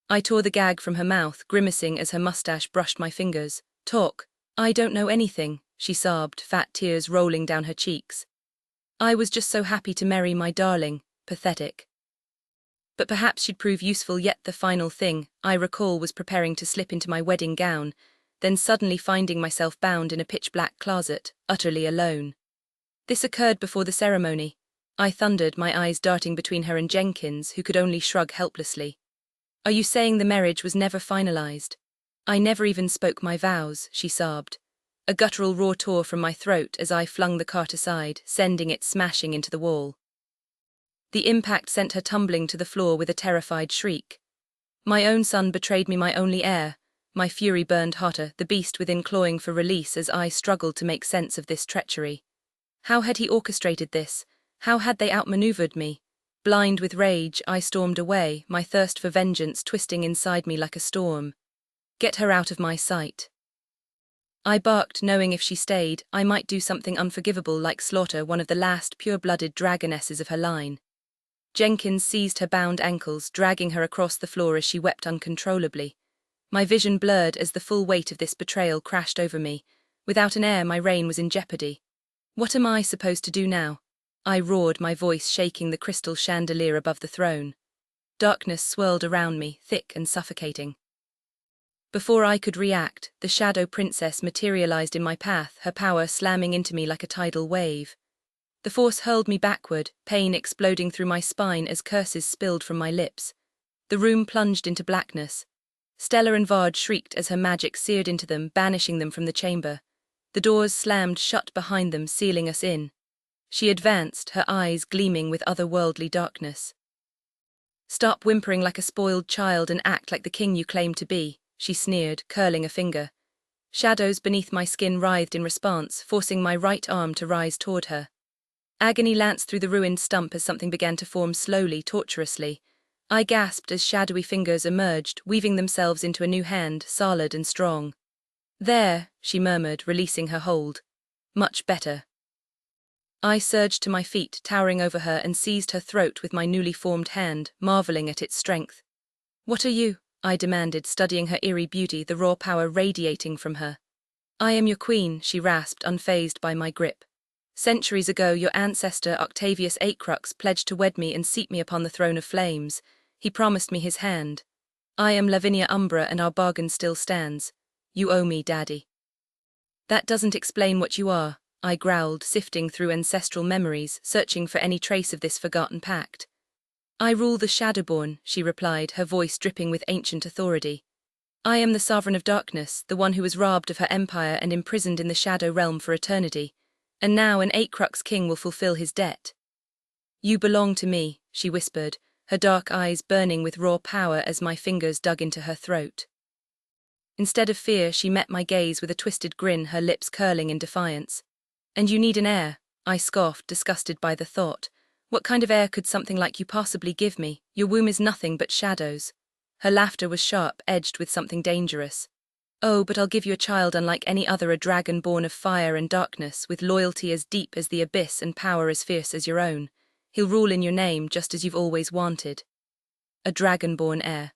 I tore the gag from her mouth, grimacing as her mustache brushed my fingers. "Talk." "I don't know anything," she sobbed, fat tears rolling down her cheeks. "I was just so happy to marry my darling." Pathetic. But perhaps she'd prove useful yet. The final thing I recall was preparing to slip into my wedding gown, then suddenly finding myself bound in a pitch-black closet, utterly alone. This occurred before the ceremony. I thundered, my eyes darting between her and Jenkins, who could only shrug helplessly. "Are you saying the marriage was never finalized?" "I never even spoke my vows," she sobbed. A guttural roar tore from my throat as I flung the cart aside, sending it smashing into the wall. The impact sent her tumbling to the floor with a terrified shriek. My own son betrayed me, my only heir. My fury burned hotter, the beast within clawing for release as I struggled to make sense of this treachery. How had he orchestrated this? How had they outmaneuvered me? Blind with rage, I stormed away, my thirst for vengeance twisting inside me like a storm. "Get her out of my sight." I barked, knowing if she stayed, I might do something unforgivable like slaughter one of the last pure-blooded dragonesses of her line. Jenkins seized her bound ankles, dragging her across the floor as she wept uncontrollably. My vision blurred as the full weight of this betrayal crashed over me. Without an heir, my reign was in jeopardy. What am I supposed to do now? I roared, my voice shaking the crystal chandelier above the throne. Darkness swirled around me, thick and suffocating. Before I could react, the Shadow Princess materialized in my path, her power slamming into me like a tidal wave. The force hurled me backward, pain exploding through my spine as curses spilled from my lips. The room plunged into blackness. Stella and Vard shrieked as her magic seared into them, banishing them from the chamber. The doors slammed shut behind them, sealing us in. She advanced, her eyes gleaming with otherworldly darkness. "Stop whimpering like a spoiled child and act like the king you claim to be," she sneered, curling a finger. Shadows beneath my skin writhed in response, forcing my right arm to rise toward her. Agony lanced through the ruined stump as something began to form slowly, tortuously. I gasped as shadowy fingers emerged, weaving themselves into a new hand, solid and strong. "There," she murmured, releasing her hold. "Much better." I surged to my feet, towering over her, and seized her throat with my newly formed hand, marveling at its strength. "What are you?" I demanded, studying her eerie beauty, the raw power radiating from her. "I am your queen," she rasped, unfazed by my grip. "Centuries ago, your ancestor Octavius Aecrux pledged to wed me and seat me upon the throne of flames. He promised me his hand. I am Lavinia Umbra, and our bargain still stands. You owe me, Daddy." "That doesn't explain what you are," I growled, sifting through ancestral memories, searching for any trace of this forgotten pact. "I rule the Shadowborn," she replied, her voice dripping with ancient authority. "I am the sovereign of darkness, the one who was robbed of her empire and imprisoned in the Shadow Realm for eternity. And now an Aecrux king will fulfill his debt." "You belong to me," she whispered, her dark eyes burning with raw power as my fingers dug into her throat. Instead of fear, she met my gaze with a twisted grin, her lips curling in defiance. "And you need an heir," I scoffed, disgusted by the thought. "What kind of heir could something like you possibly give me? Your womb is nothing but shadows." Her laughter was sharp, edged with something dangerous. "Oh, but I'll give you a child unlike any other, a dragon born of fire and darkness, with loyalty as deep as the abyss and power as fierce as your own. He'll rule in your name, just as you've always wanted." A dragon-born heir.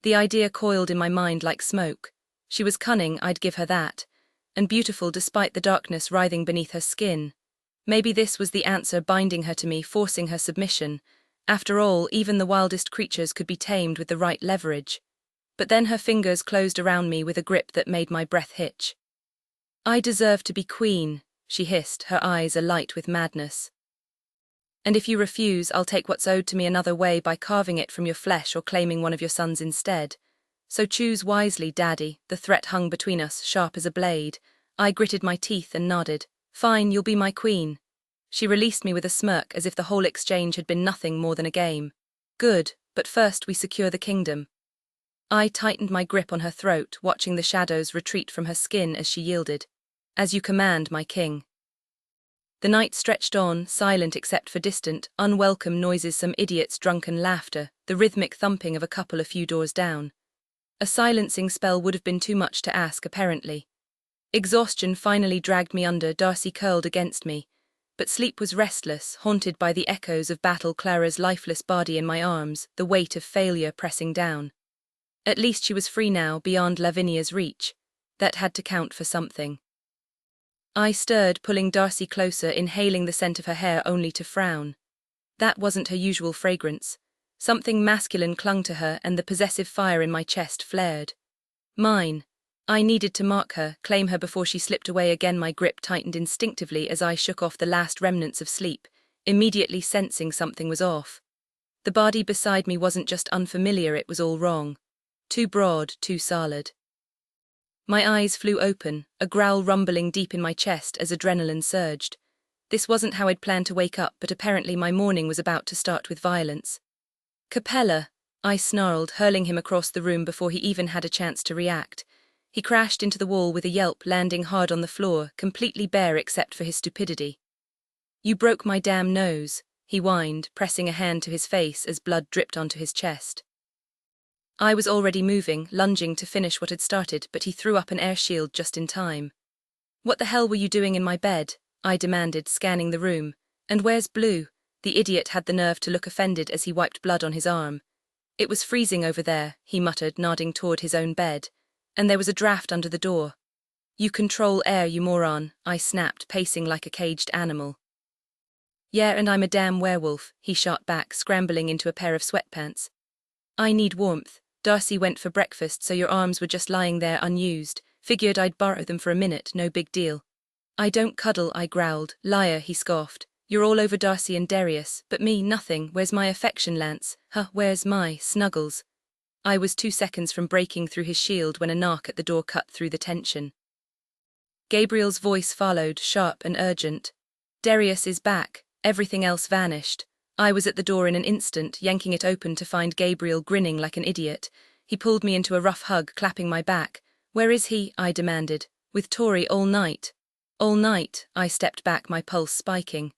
The idea coiled in my mind like smoke. She was cunning, I'd give her that, and beautiful despite the darkness writhing beneath her skin. Maybe this was the answer, binding her to me, forcing her submission. After all, even the wildest creatures could be tamed with the right leverage. But then her fingers closed around me with a grip that made my breath hitch. "I deserve to be queen," she hissed, her eyes alight with madness. "And if you refuse, I'll take what's owed to me another way, by carving it from your flesh or claiming one of your sons instead. So choose wisely, Daddy." The threat hung between us, sharp as a blade. I gritted my teeth and nodded. "Fine, you'll be my queen." She released me with a smirk, as if the whole exchange had been nothing more than a game. "Good, but first we secure the kingdom." I tightened my grip on her throat, watching the shadows retreat from her skin as she yielded. "As you command, my king." The night stretched on, silent except for distant, unwelcome noises, some idiot's drunken laughter, the rhythmic thumping of a couple a few doors down. A silencing spell would have been too much to ask, apparently. Exhaustion finally dragged me under, Darcy curled against me. But sleep was restless, haunted by the echoes of battle, Clara's lifeless body in my arms, the weight of failure pressing down. At least she was free now, beyond Lavinia's reach. That had to count for something. I stirred, pulling Darcy closer, inhaling the scent of her hair only to frown. That wasn't her usual fragrance. Something masculine clung to her, and the possessive fire in my chest flared. Mine. I needed to mark her, claim her before she slipped away again. My grip tightened instinctively as I shook off the last remnants of sleep, immediately sensing something was off. The body beside me wasn't just unfamiliar, it was all wrong. Too broad, too solid. My eyes flew open, a growl rumbling deep in my chest as adrenaline surged. This wasn't how I'd planned to wake up, but apparently my morning was about to start with violence. "Capella," I snarled, hurling him across the room before he even had a chance to react. He crashed into the wall with a yelp, landing hard on the floor, completely bare except for his stupidity. "You broke my damn nose," he whined, pressing a hand to his face as blood dripped onto his chest. I was already moving, lunging to finish what had started, but he threw up an air shield just in time. "What the hell were you doing in my bed?" I demanded, scanning the room. "And where's Blue?" The idiot had the nerve to look offended as he wiped blood on his arm. "It was freezing over there," he muttered, nodding toward his own bed. "And there was a draft under the door." "You control air, you moron," I snapped, pacing like a caged animal. Yeah, and I'm a damn werewolf, he shot back, scrambling into a pair of sweatpants. I need warmth. Darcy went for breakfast, so your arms were just lying there unused. Figured I'd borrow them for a minute, no big deal. I don't cuddle, I growled. Liar, he scoffed. You're all over Darcy and Darius, but me, nothing. Where's my affection, Lance? Huh, where's my snuggles? I was 2 seconds from breaking through his shield when a knock at the door cut through the tension. Gabriel's voice followed, sharp and urgent. Darius is back. Everything else vanished. I was at the door in an instant, yanking it open to find Gabriel grinning like an idiot. He pulled me into a rough hug, clapping my back. Where is he? I demanded. With Tori all night. All night, I stepped back, my pulse spiking.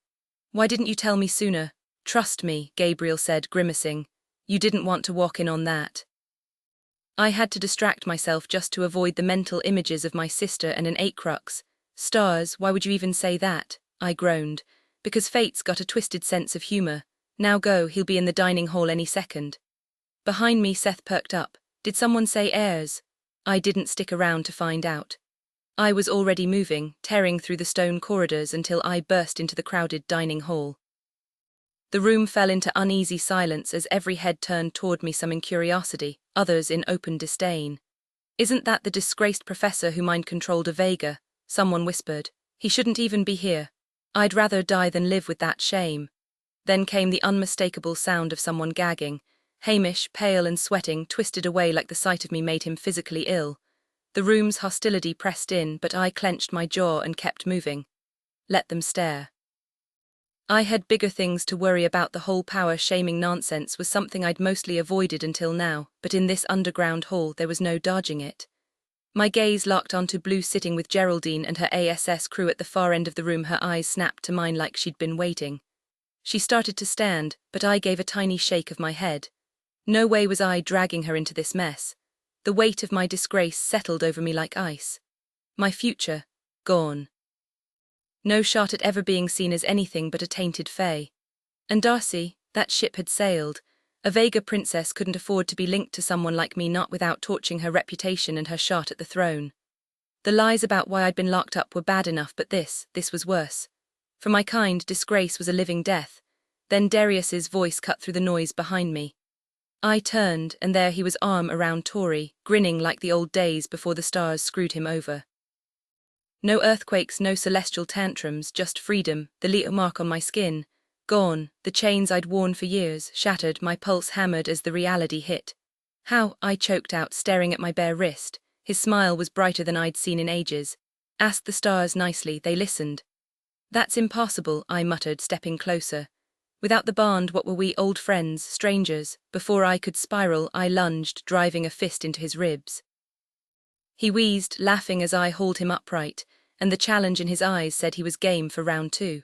Why didn't you tell me sooner? Trust me, Gabriel said, grimacing. You didn't want to walk in on that. I had to distract myself just to avoid the mental images of my sister and an 8-crux. Stars, why would you even say that? I groaned. Because fate's got a twisted sense of humor. Now go, he'll be in the dining hall any second. Behind me, Seth perked up. Did someone say heirs? I didn't stick around to find out. I was already moving, tearing through the stone corridors until I burst into the crowded dining hall. The room fell into uneasy silence as every head turned toward me, some in curiosity, others in open disdain. Isn't that the disgraced professor who mind-controlled a Vega? Someone whispered. He shouldn't even be here. I'd rather die than live with that shame. Then came the unmistakable sound of someone gagging. Hamish, pale and sweating, twisted away like the sight of me made him physically ill. The room's hostility pressed in, but I clenched my jaw and kept moving. Let them stare. I had bigger things to worry about. The whole power-shaming nonsense was something I'd mostly avoided until now, but in this underground hall there was no dodging it. My gaze locked onto Blue sitting with Geraldine and her ASS crew at the far end of the room. Her eyes snapped to mine like she'd been waiting. She started to stand, but I gave a tiny shake of my head. No way was I dragging her into this mess. The weight of my disgrace settled over me like ice. My future, gone. No shot at ever being seen as anything but a tainted fae. And Darcy, that ship had sailed. A Vega princess couldn't afford to be linked to someone like me, not without torching her reputation and her shot at the throne. The lies about why I'd been locked up were bad enough, but this was worse. For my kind, disgrace was a living death. Then Darius's voice cut through the noise behind me. I turned, and there he was, arm around Tori, grinning like the old days before the stars screwed him over. No earthquakes, no celestial tantrums, just freedom, the Leo mark on my skin. Gone, the chains I'd worn for years, shattered, my pulse hammered as the reality hit. How? I choked out, staring at my bare wrist. His smile was brighter than I'd seen in ages. Asked the stars nicely, they listened. That's impossible, I muttered, stepping closer. Without the bond, what were we, old friends, strangers? Before I could spiral, I lunged, driving a fist into his ribs. He wheezed, laughing as I hauled him upright, and the challenge in his eyes said he was game for round 2.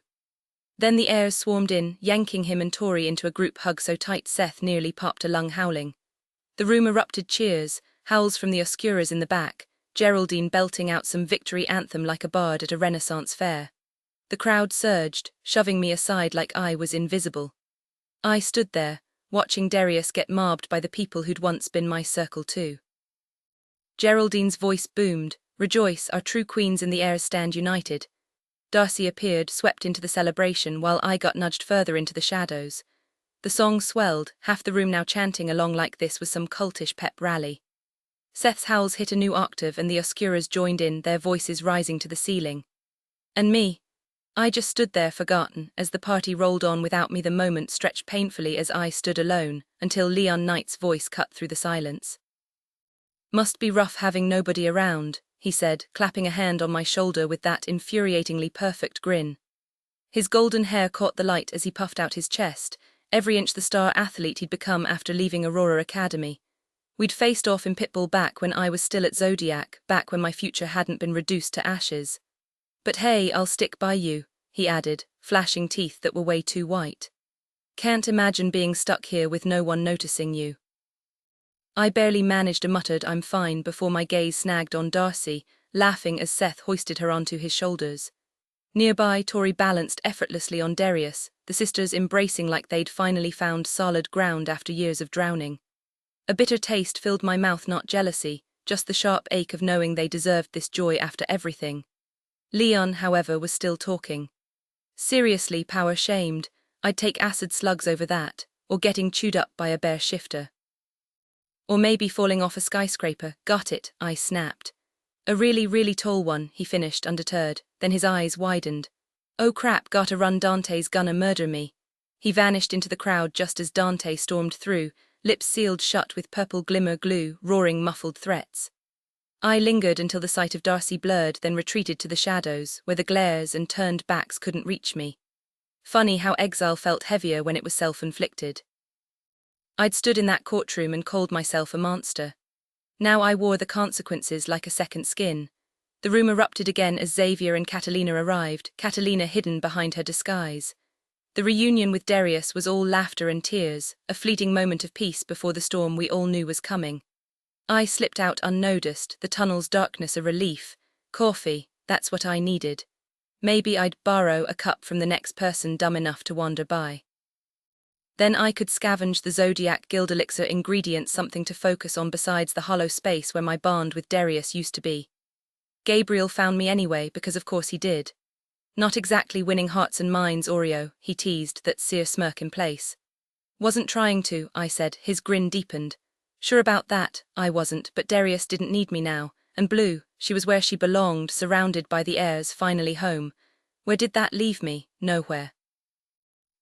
Then the heirs swarmed in, yanking him and Tori into a group hug so tight Seth nearly popped a lung, howling. The room erupted cheers, howls from the Oscuras in the back, Geraldine belting out some victory anthem like a bard at a Renaissance fair. The crowd surged, shoving me aside like I was invisible. I stood there, watching Darius get mobbed by the people who'd once been my circle too. Geraldine's voice boomed, "Rejoice, our true queens in the heirs stand united." Darcy appeared, swept into the celebration, while I got nudged further into the shadows. The song swelled, half the room now chanting along like this was some cultish pep rally. Seth's howls hit a new octave and the Oscuras joined in, their voices rising to the ceiling. And me? I just stood there forgotten, as the party rolled on without me. The moment stretched painfully as I stood alone, until Leon Knight's voice cut through the silence. "Must be rough having nobody around," he said, clapping a hand on my shoulder with that infuriatingly perfect grin. His golden hair caught the light as he puffed out his chest, every inch the star athlete he'd become after leaving Aurora Academy. We'd faced off in Pitbull back when I was still at Zodiac, back when my future hadn't been reduced to ashes. "But hey, I'll stick by you," he added, flashing teeth that were way too white. "Can't imagine being stuck here with no one noticing you." I barely managed a muttered "I'm fine" before my gaze snagged on Darcy, laughing as Seth hoisted her onto his shoulders. Nearby, Tori balanced effortlessly on Darius, the sisters embracing like they'd finally found solid ground after years of drowning. A bitter taste filled my mouth, not jealousy, just the sharp ache of knowing they deserved this joy after everything. Leon, however, was still talking. Seriously, power shamed. I'd take acid slugs over that, or getting chewed up by a bear shifter. Or maybe falling off a skyscraper. Got it, I snapped. A really, really tall one, he finished undeterred, then his eyes widened. Oh crap, gotta run, Dante's gonna murder me. He vanished into the crowd just as Dante stormed through, lips sealed shut with purple glimmer glue, roaring muffled threats. I lingered until the sight of Darcy blurred, then retreated to the shadows, where the glares and turned backs couldn't reach me. Funny how exile felt heavier when it was self-inflicted. I'd stood in that courtroom and called myself a monster. Now I wore the consequences like a second skin. The room erupted again as Xavier and Catalina arrived, Catalina hidden behind her disguise. The reunion with Darius was all laughter and tears, a fleeting moment of peace before the storm we all knew was coming. I slipped out unnoticed, the tunnel's darkness a relief. Coffee, that's what I needed. Maybe I'd borrow a cup from the next person dumb enough to wander by. Then I could scavenge the Zodiac guild elixir ingredient, something to focus on besides the hollow space where my bond with Darius used to be. Gabriel found me anyway, because of course he did. Not exactly winning hearts and minds, Oreo, he teased, that sear smirk in place. Wasn't trying to, I said, his grin deepened. Sure about that, I wasn't, but Darius didn't need me now, and Blue, she was where she belonged, surrounded by the heirs, finally home. Where did that leave me? Nowhere.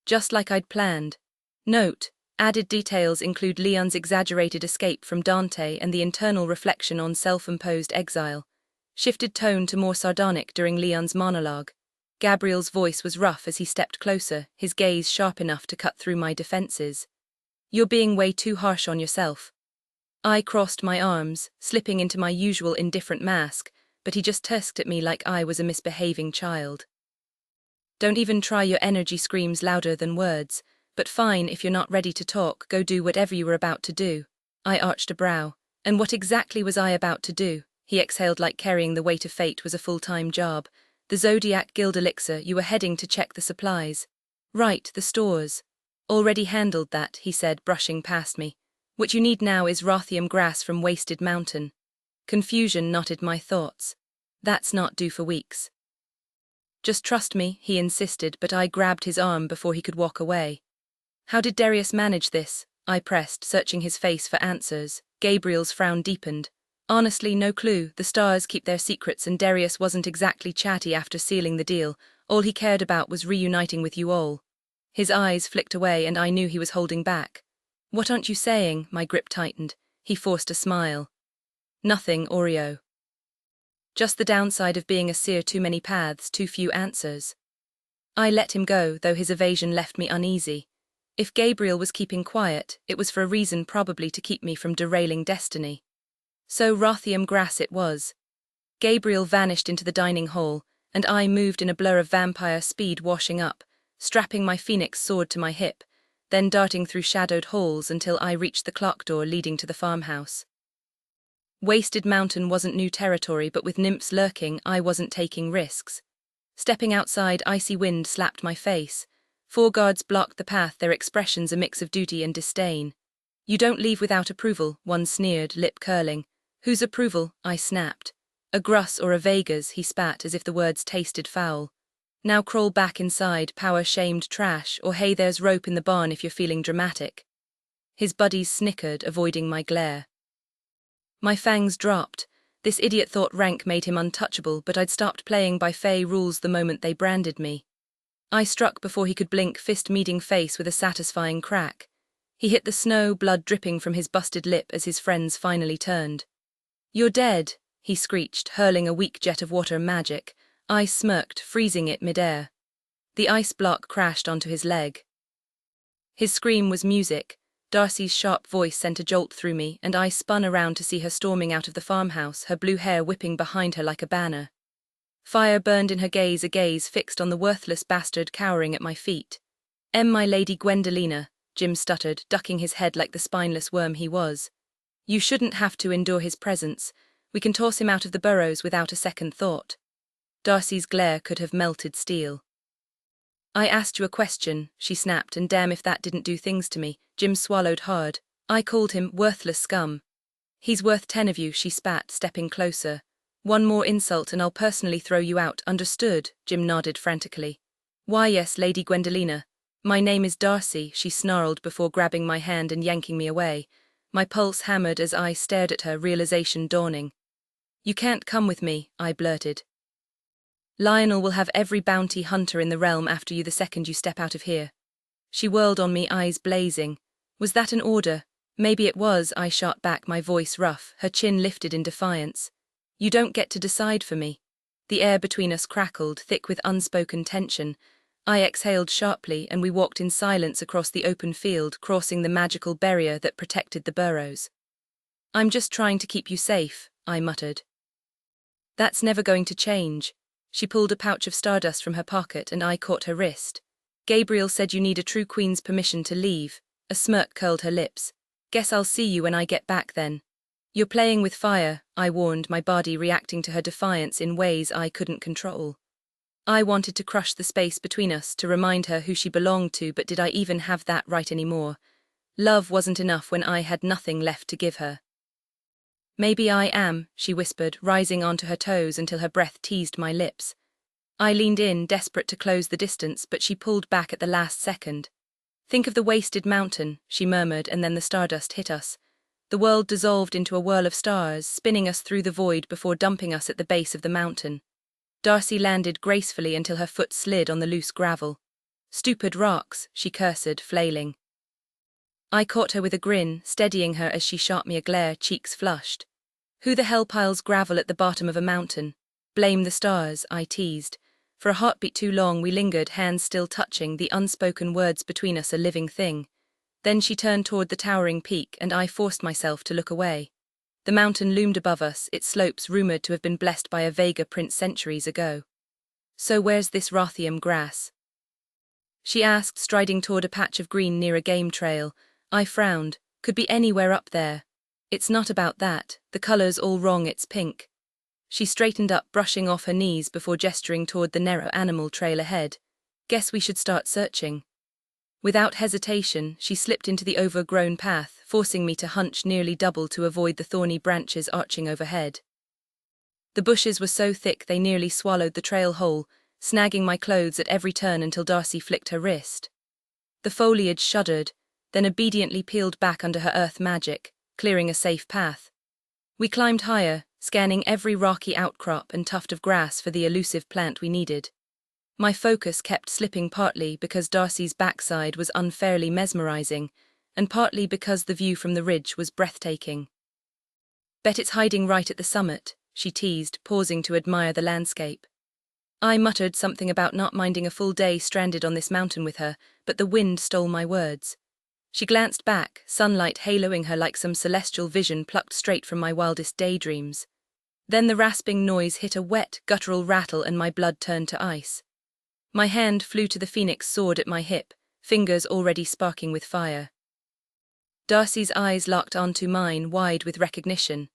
Just like I'd planned. Note, added details include Leon's exaggerated escape from Dante and the internal reflection on self-imposed exile. Shifted tone to more sardonic during Leon's monologue. Gabriel's voice was rough as he stepped closer, his gaze sharp enough to cut through my defenses. You're being way too harsh on yourself. I crossed my arms, slipping into my usual indifferent mask, but he just tusked at me like I was a misbehaving child. Don't even try, your energy screams louder than words. But fine, if you're not ready to talk, go do whatever you were about to do. I arched a brow. And what exactly was I about to do? He exhaled like carrying the weight of fate was a full-time job. The Zodiac guild elixir, you were heading to check the supplies. Right, the stores. Already handled that, he said, brushing past me. What you need now is Rothium grass from Wasted Mountain. Confusion knotted my thoughts. That's not due for weeks. Just trust me, he insisted, but I grabbed his arm before he could walk away. How did Darius manage this? I pressed, searching his face for answers. Gabriel's frown deepened. Honestly, no clue. The stars keep their secrets and Darius wasn't exactly chatty after sealing the deal. All he cared about was reuniting with you all. His eyes flicked away and I knew he was holding back. What aren't you saying? My grip tightened. He forced a smile. Nothing, Oreo. Just the downside of being a seer, too many paths, too few answers. I let him go, though his evasion left me uneasy. If Gabriel was keeping quiet, it was for a reason, probably to keep me from derailing destiny. So Rothium grass it was. Gabriel vanished into the dining hall, and I moved in a blur of vampire speed, washing up, strapping my phoenix sword to my hip, then darting through shadowed halls until I reached the clock door leading to the farmhouse. Wasted Mountain wasn't new territory, but with nymphs lurking, I wasn't taking risks. Stepping outside, icy wind slapped my face. 4 guards blocked the path, their expressions a mix of duty and disdain. You don't leave without approval, one sneered, lip curling. Whose approval? I snapped. A Gruss or a Vega's, he spat as if the words tasted foul. Now crawl back inside, power-shamed trash, or hey, there's rope in the barn if you're feeling dramatic. His buddies snickered, avoiding my glare. My fangs dropped. This idiot thought rank made him untouchable, but I'd stopped playing by Fey rules the moment they branded me. I struck before he could blink, fist meeting face with a satisfying crack. He hit the snow, blood dripping from his busted lip as his friends finally turned. You're dead, he screeched, hurling a weak jet of water magic. I smirked, freezing it midair. The ice block crashed onto his leg. His scream was music. Darcy's sharp voice sent a jolt through me, and I spun around to see her storming out of the farmhouse, her blue hair whipping behind her like a banner. Fire burned in her gaze, a gaze fixed on the worthless bastard cowering at my feet. My lady Gwendolina, Jim stuttered, ducking his head like the spineless worm he was. You shouldn't have to endure his presence. We can toss him out of the burrows without a second thought. Darcy's glare could have melted steel. I asked you a question, she snapped, and damn if that didn't do things to me. Jim swallowed hard. I called him worthless scum. He's worth 10 of you, she spat, stepping closer. One more insult and I'll personally throw you out, understood? Jim nodded frantically. Why yes, Lady Gwendolina. My name is Darcy, she snarled before grabbing my hand and yanking me away. My pulse hammered as I stared at her, realization dawning. You can't come with me, I blurted. Lionel will have every bounty hunter in the realm after you the second you step out of here. She whirled on me, eyes blazing. Was that an order? Maybe it was, I shot back, my voice rough, her chin lifted in defiance. You don't get to decide for me. The air between us crackled, thick with unspoken tension. I exhaled sharply and we walked in silence across the open field, crossing the magical barrier that protected the burrows. I'm just trying to keep you safe, I muttered. That's never going to change. She pulled a pouch of stardust from her pocket and I caught her wrist. Gabriel said you need a true queen's permission to leave. A smirk curled her lips. Guess I'll see you when I get back then. You're playing with fire, I warned, my body reacting to her defiance in ways I couldn't control. I wanted to crush the space between us, to remind her who she belonged to, but did I even have that right anymore? Love wasn't enough when I had nothing left to give her. Maybe I am, she whispered, rising onto her toes until her breath teased my lips. I leaned in, desperate to close the distance, but she pulled back at the last second. Think of the wasted mountain, she murmured, and then the stardust hit us. The world dissolved into a whirl of stars, spinning us through the void before dumping us at the base of the mountain. Darcy landed gracefully until her foot slid on the loose gravel. Stupid rocks, she cursed, flailing. I caught her with a grin, steadying her as she shot me a glare, cheeks flushed. Who the hell piles gravel at the bottom of a mountain? Blame the stars, I teased. For a heartbeat too long we lingered, hands still touching, the unspoken words between us a living thing. Then she turned toward the towering peak and I forced myself to look away. The mountain loomed above us, its slopes rumoured to have been blessed by a Vega prince centuries ago. So where's this Rothium grass? She asked, striding toward a patch of green near a game trail. I frowned. Could be anywhere up there. It's not about that, the colour's all wrong, it's pink. She straightened up, brushing off her knees before gesturing toward the narrow animal trail ahead. Guess we should start searching. Without hesitation, she slipped into the overgrown path, forcing me to hunch nearly double to avoid the thorny branches arching overhead. The bushes were so thick they nearly swallowed the trail whole, snagging my clothes at every turn until Darcy flicked her wrist. The foliage shuddered, then obediently peeled back under her earth magic, clearing a safe path. We climbed higher, scanning every rocky outcrop and tuft of grass for the elusive plant we needed. My focus kept slipping, partly because Darcy's backside was unfairly mesmerizing, and partly because the view from the ridge was breathtaking. Bet it's hiding right at the summit, she teased, pausing to admire the landscape. I muttered something about not minding a full day stranded on this mountain with her, but the wind stole my words. She glanced back, sunlight haloing her like some celestial vision plucked straight from my wildest daydreams. Then the rasping noise hit a wet, guttural rattle and my blood turned to ice. My hand flew to the phoenix sword at my hip, fingers already sparking with fire. Darcy's eyes locked onto mine, wide with recognition.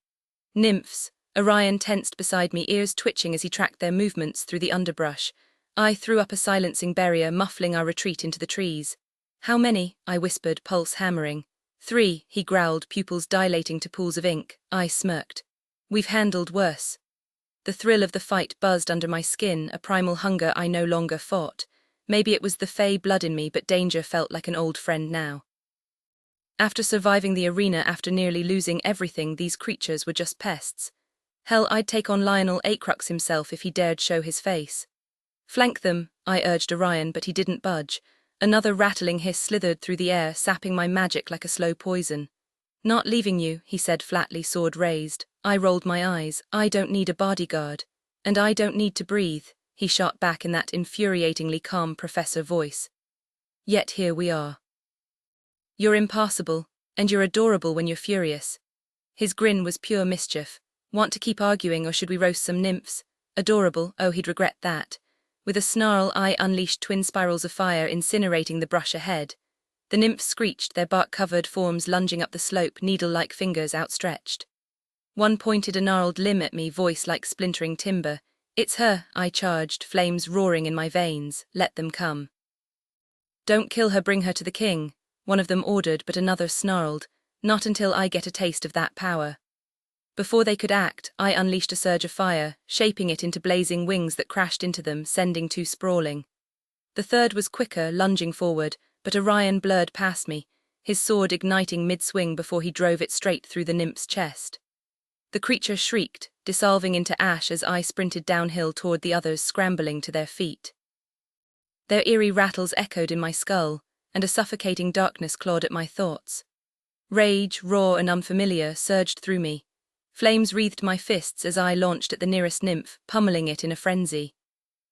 Nymphs. Orion tensed beside me, ears twitching as he tracked their movements through the underbrush. I threw up a silencing barrier, muffling our retreat into the trees. How many? I whispered, pulse hammering. 3, he growled, pupils dilating to pools of ink. I smirked. We've handled worse. The thrill of the fight buzzed under my skin, a primal hunger I no longer fought. Maybe it was the fey blood in me, but danger felt like an old friend now. After surviving the arena, after nearly losing everything, these creatures were just pests. Hell, I'd take on Lionel Acrux himself if he dared show his face. Flank them, I urged Orion, but he didn't budge. Another rattling hiss slithered through the air, sapping my magic like a slow poison. Not leaving you, he said flatly, sword raised. I rolled my eyes. I don't need a bodyguard. And I don't need to breathe, he shot back in that infuriatingly calm professor voice. Yet here we are. You're impassable, and you're adorable when you're furious. His grin was pure mischief. Want to keep arguing, or should we roast some nymphs? Adorable, oh he'd regret that. With a snarl I unleashed twin spirals of fire, incinerating the brush ahead. The nymphs screeched, their bark-covered forms lunging up the slope, needle-like fingers outstretched. One pointed a gnarled limb at me, voice like splintering timber. It's her, I charged, flames roaring in my veins. Let them come. Don't kill her, bring her to the king, one of them ordered, but another snarled. Not until I get a taste of that power. Before they could act, I unleashed a surge of fire, shaping it into blazing wings that crashed into them, sending two sprawling. The third was quicker, lunging forward, but Orion blurred past me, his sword igniting mid-swing before he drove it straight through the nymph's chest. The creature shrieked, dissolving into ash as I sprinted downhill toward the others scrambling to their feet. Their eerie rattles echoed in my skull, and a suffocating darkness clawed at my thoughts. Rage, raw and unfamiliar, surged through me. Flames wreathed my fists as I launched at the nearest nymph, pummeling it in a frenzy.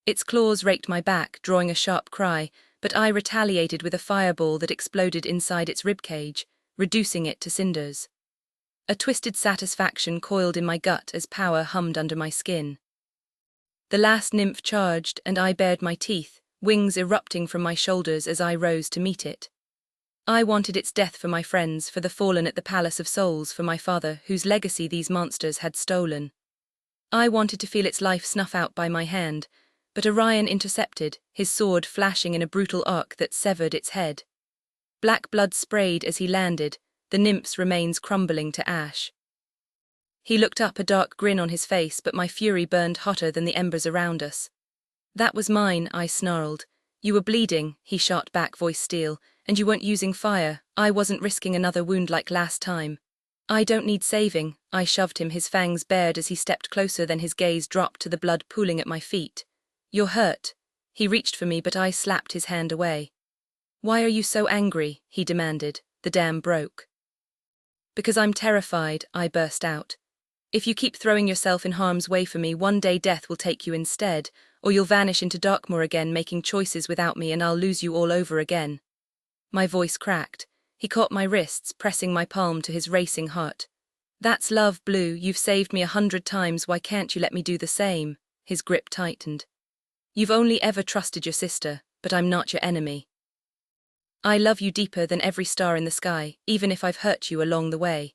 Its claws raked my back, drawing a sharp cry, but I retaliated with a fireball that exploded inside its ribcage, reducing it to cinders. A twisted satisfaction coiled in my gut as power hummed under my skin. The last nymph charged, and I bared my teeth, wings erupting from my shoulders as I rose to meet it. I wanted its death for my friends, for the fallen at the Palace of Souls, for my father, whose legacy these monsters had stolen. I wanted to feel its life snuff out by my hand, but Orion intercepted, his sword flashing in a brutal arc that severed its head. Black blood sprayed as he landed, the nymph's remains crumbling to ash. He looked up, a dark grin on his face, but my fury burned hotter than the embers around us. "That was mine," I snarled. "You were bleeding," he shot back, voice steel, "and you weren't using fire. I wasn't risking another wound like last time." "I don't need saving," I shoved him, his fangs bared as he stepped closer, then his gaze dropped to the blood pooling at my feet. "You're hurt." He reached for me, but I slapped his hand away. "Why are you so angry?" he demanded. "The dam broke." "Because I'm terrified," I burst out. "If you keep throwing yourself in harm's way for me, one day death will take you instead, or you'll vanish into Darkmoor again, making choices without me, and I'll lose you all over again." My voice cracked. He caught my wrists, pressing my palm to his racing heart. "That's love, Blue. You've saved me 100 times. Why can't you let me do the same?" His grip tightened. "You've only ever trusted your sister, but I'm not your enemy. I love you deeper than every star in the sky, even if I've hurt you along the way."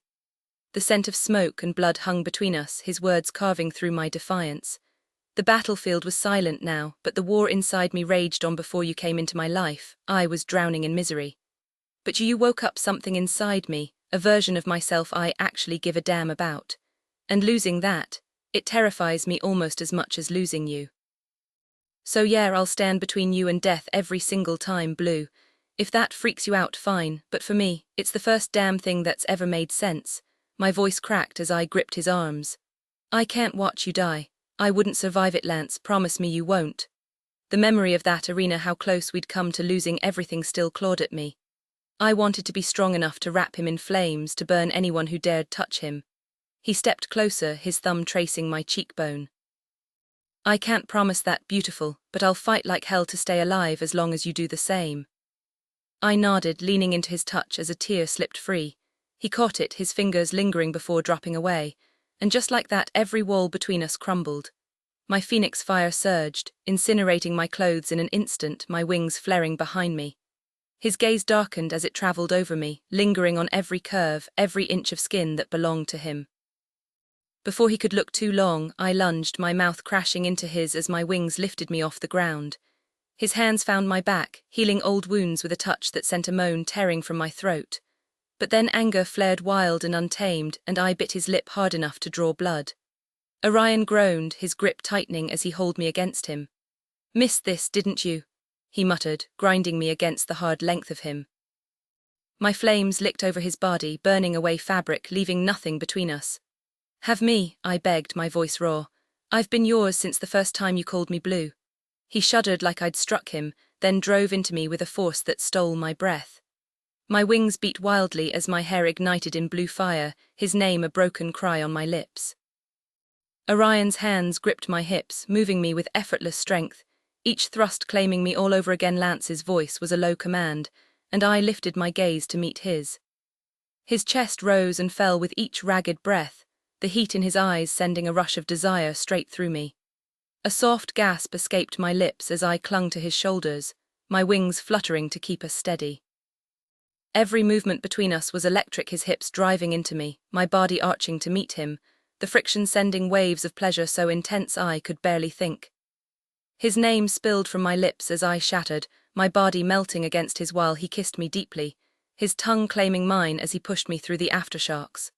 The scent of smoke and blood hung between us, his words carving through my defiance. The battlefield was silent now, but the war inside me raged on. "Before you came into my life, I was drowning in misery. But you woke up something inside me, a version of myself I actually give a damn about. And losing that, it terrifies me almost as much as losing you. So yeah, I'll stand between you and death every single time, Blue. If that freaks you out, fine, but for me, it's the first damn thing that's ever made sense." My voice cracked as I gripped his arms. "I can't watch you die. I wouldn't survive it, Lance. Promise me you won't." The memory of that arena, how close we'd come to losing everything, still clawed at me. I wanted to be strong enough to wrap him in flames, to burn anyone who dared touch him. He stepped closer, his thumb tracing my cheekbone. "I can't promise that, beautiful, but I'll fight like hell to stay alive as long as you do the same." I nodded, leaning into his touch as a tear slipped free. He caught it, his fingers lingering before dropping away, and just like that, every wall between us crumbled. My phoenix fire surged, incinerating my clothes in an instant, my wings flaring behind me. His gaze darkened as it traveled over me, lingering on every curve, every inch of skin that belonged to him. Before he could look too long, I lunged, my mouth crashing into his as my wings lifted me off the ground. His hands found my back, healing old wounds with a touch that sent a moan tearing from my throat. But then anger flared wild and untamed, and I bit his lip hard enough to draw blood. Orion groaned, his grip tightening as he hauled me against him. "Missed this, didn't you?" he muttered, grinding me against the hard length of him. My flames licked over his body, burning away fabric, leaving nothing between us. "Have me," I begged, my voice raw. "I've been yours since the first time you called me Blue." He shuddered like I'd struck him, then drove into me with a force that stole my breath. My wings beat wildly as my hair ignited in blue fire, his name a broken cry on my lips. Orion's hands gripped my hips, moving me with effortless strength, each thrust claiming me all over again. Lance's voice was a low command, and I lifted my gaze to meet his. His chest rose and fell with each ragged breath, the heat in his eyes sending a rush of desire straight through me. A soft gasp escaped my lips as I clung to his shoulders, my wings fluttering to keep us steady. Every movement between us was electric, his hips driving into me, my body arching to meet him, the friction sending waves of pleasure so intense I could barely think. His name spilled from my lips as I shattered, my body melting against his while he kissed me deeply, his tongue claiming mine as he pushed me through the aftershocks.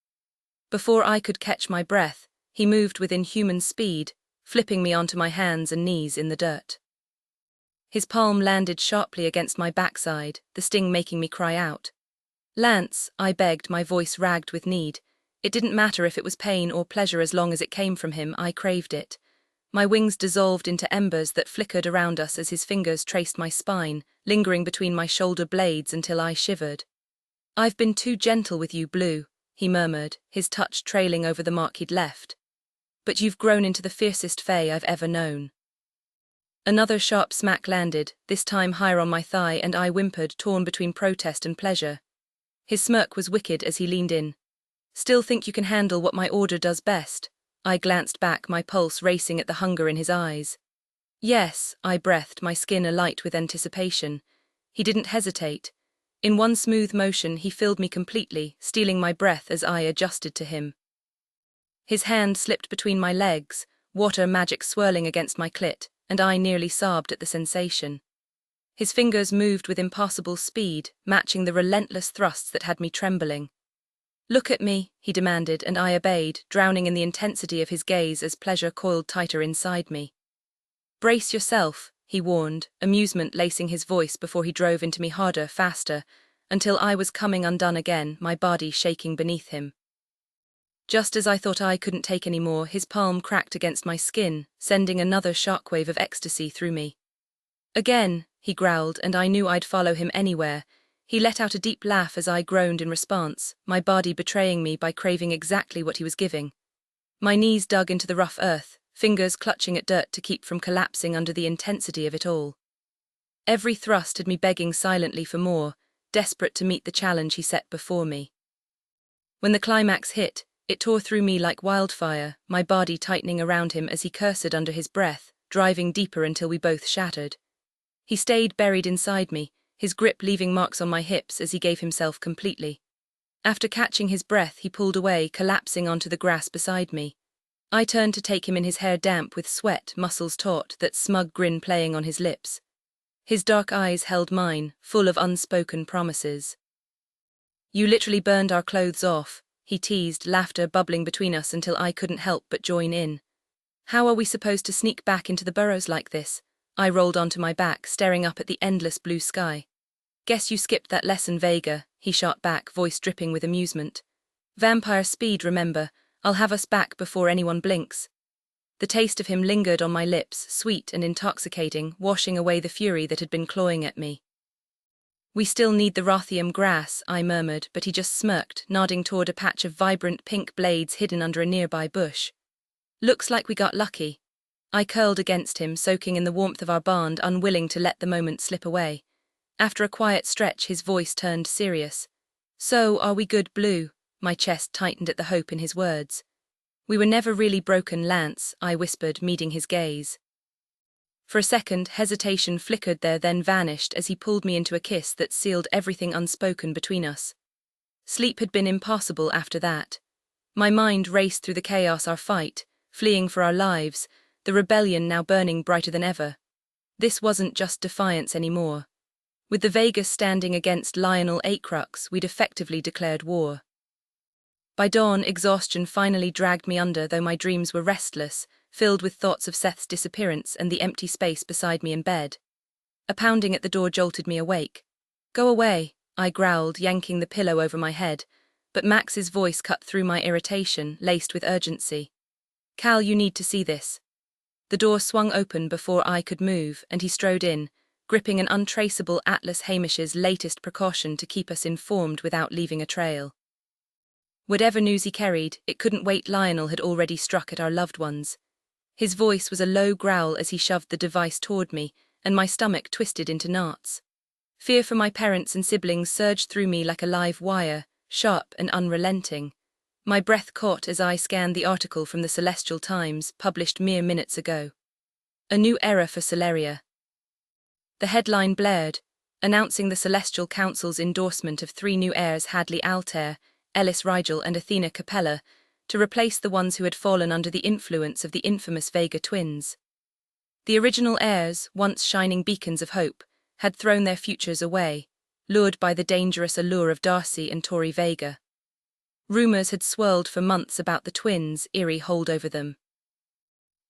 Before I could catch my breath, he moved with inhuman speed, flipping me onto my hands and knees in the dirt. His palm landed sharply against my backside, the sting making me cry out. "Lance," I begged, my voice ragged with need. It didn't matter if it was pain or pleasure as long as it came from him, I craved it. My wings dissolved into embers that flickered around us as his fingers traced my spine, lingering between my shoulder blades until I shivered. "I've been too gentle with you, Blue," he murmured, his touch trailing over the mark he'd left. "But you've grown into the fiercest fae I've ever known." Another sharp smack landed, this time higher on my thigh, and I whimpered, torn between protest and pleasure. His smirk was wicked as he leaned in. "Still think you can handle what my order does best?" I glanced back, my pulse racing at the hunger in his eyes. "Yes," I breathed, my skin alight with anticipation. He didn't hesitate. In one smooth motion he filled me completely, stealing my breath as I adjusted to him. His hand slipped between my legs, water magic swirling against my clit, and I nearly sobbed at the sensation. His fingers moved with impossible speed, matching the relentless thrusts that had me trembling. "Look at me," he demanded, and I obeyed, drowning in the intensity of his gaze as pleasure coiled tighter inside me. "Brace yourself," he warned, amusement lacing his voice before he drove into me harder, faster, until I was coming undone again, my body shaking beneath him. Just as I thought I couldn't take any more, his palm cracked against my skin, sending another shockwave of ecstasy through me. "Again," he growled, and I knew I'd follow him anywhere. He let out a deep laugh as I groaned in response, my body betraying me by craving exactly what he was giving. My knees dug into the rough earth, fingers clutching at dirt to keep from collapsing under the intensity of it all. Every thrust had me begging silently for more, desperate to meet the challenge he set before me. When the climax hit, it tore through me like wildfire, my body tightening around him as he cursed under his breath, driving deeper until we both shattered. He stayed buried inside me, his grip leaving marks on my hips as he gave himself completely. After catching his breath, he pulled away, collapsing onto the grass beside me. I turned to take him in, his hair damp with sweat, muscles taut, that smug grin playing on his lips. His dark eyes held mine, full of unspoken promises. "You literally burned our clothes off," he teased, laughter bubbling between us until I couldn't help but join in. "How are we supposed to sneak back into the burrows like this?" I rolled onto my back, staring up at the endless blue sky. "Guess you skipped that lesson, Vega," he shot back, voice dripping with amusement. "Vampire speed, remember. I'll have us back before anyone blinks." The taste of him lingered on my lips, sweet and intoxicating, washing away the fury that had been clawing at me. "We still need the Rothium grass," I murmured, but he just smirked, nodding toward a patch of vibrant pink blades hidden under a nearby bush. "Looks like we got lucky." I curled against him, soaking in the warmth of our bond, unwilling to let the moment slip away. After a quiet stretch, his voice turned serious. "So, are we good, Blue?" My chest tightened at the hope in his words. "We were never really broken, Lance," I whispered, meeting his gaze. For a second, hesitation flickered there, then vanished as he pulled me into a kiss that sealed everything unspoken between us. Sleep had been impossible after that. My mind raced through the chaos, our fight, fleeing for our lives, the rebellion now burning brighter than ever. This wasn't just defiance anymore. With the Vega standing against Lionel Acrux, we'd effectively declared war. By dawn, exhaustion finally dragged me under, though my dreams were restless, filled with thoughts of Seth's disappearance and the empty space beside me in bed. A pounding at the door jolted me awake. "Go away," I growled, yanking the pillow over my head, but Max's voice cut through my irritation, laced with urgency. "Cal, you need to see this." The door swung open before I could move, and he strode in, gripping an untraceable Atlas Hamish's latest precaution to keep us informed without leaving a trail. Whatever news he carried, it couldn't wait. Lionel had already struck at our loved ones. His voice was a low growl as he shoved the device toward me, and my stomach twisted into knots. Fear for my parents and siblings surged through me like a live wire, sharp and unrelenting. My breath caught as I scanned the article from the Celestial Times, published mere minutes ago. A new era for Celeria. The headline blared, announcing the Celestial Council's endorsement of 3 new heirs, Hadley Altair, Ellis Rigel and Athena Capella, to replace the ones who had fallen under the influence of the infamous Vega twins. The original heirs, once shining beacons of hope, had thrown their futures away, lured by the dangerous allure of Darcy and Tori Vega. Rumors had swirled for months about the twins' eerie hold over them.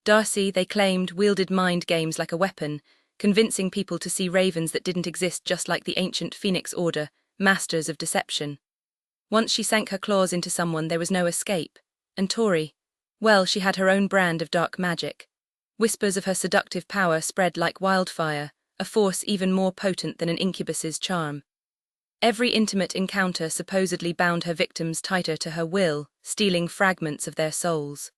Darcy, they claimed, wielded mind games like a weapon, convincing people to see ravens that didn't exist, just like the ancient Phoenix Order, masters of deception. Once she sank her claws into someone, there was no escape. And Tori, well, she had her own brand of dark magic. Whispers of her seductive power spread like wildfire, a force even more potent than an incubus's charm. Every intimate encounter supposedly bound her victims tighter to her will, stealing fragments of their souls.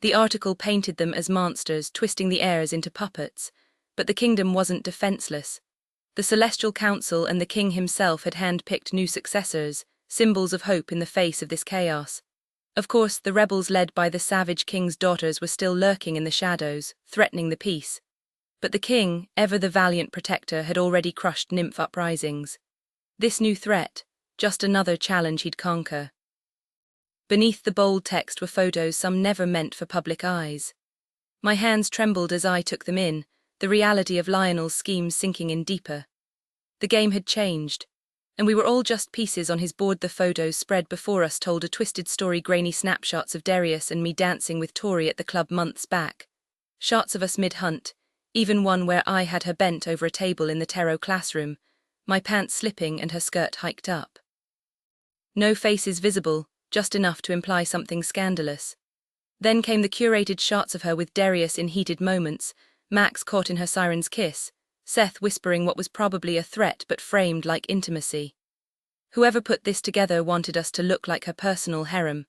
The article painted them as monsters, twisting the airs into puppets, but the kingdom wasn't defenseless. The Celestial Council and the king himself had hand-picked new successors, symbols of hope in the face of this chaos. Of course, the rebels led by the savage king's daughters were still lurking in the shadows, threatening the peace. But the king, ever the valiant protector, had already crushed nymph uprisings. This new threat, just another challenge he'd conquer. Beneath the bold text were photos, some never meant for public eyes. My hands trembled as I took them in, the reality of Lionel's schemes sinking in deeper. The game had changed, and we were all just pieces on his board. The photos spread before us told a twisted story, grainy snapshots of Darius and me dancing with Tori at the club months back. Shots of us mid-hunt, even one where I had her bent over a table in the tarot classroom, my pants slipping and her skirt hiked up. No faces visible, just enough to imply something scandalous. Then came the curated shots of her with Darius in heated moments, Max caught in her siren's kiss, Seth whispering what was probably a threat but framed like intimacy. Whoever put this together wanted us to look like her personal harem.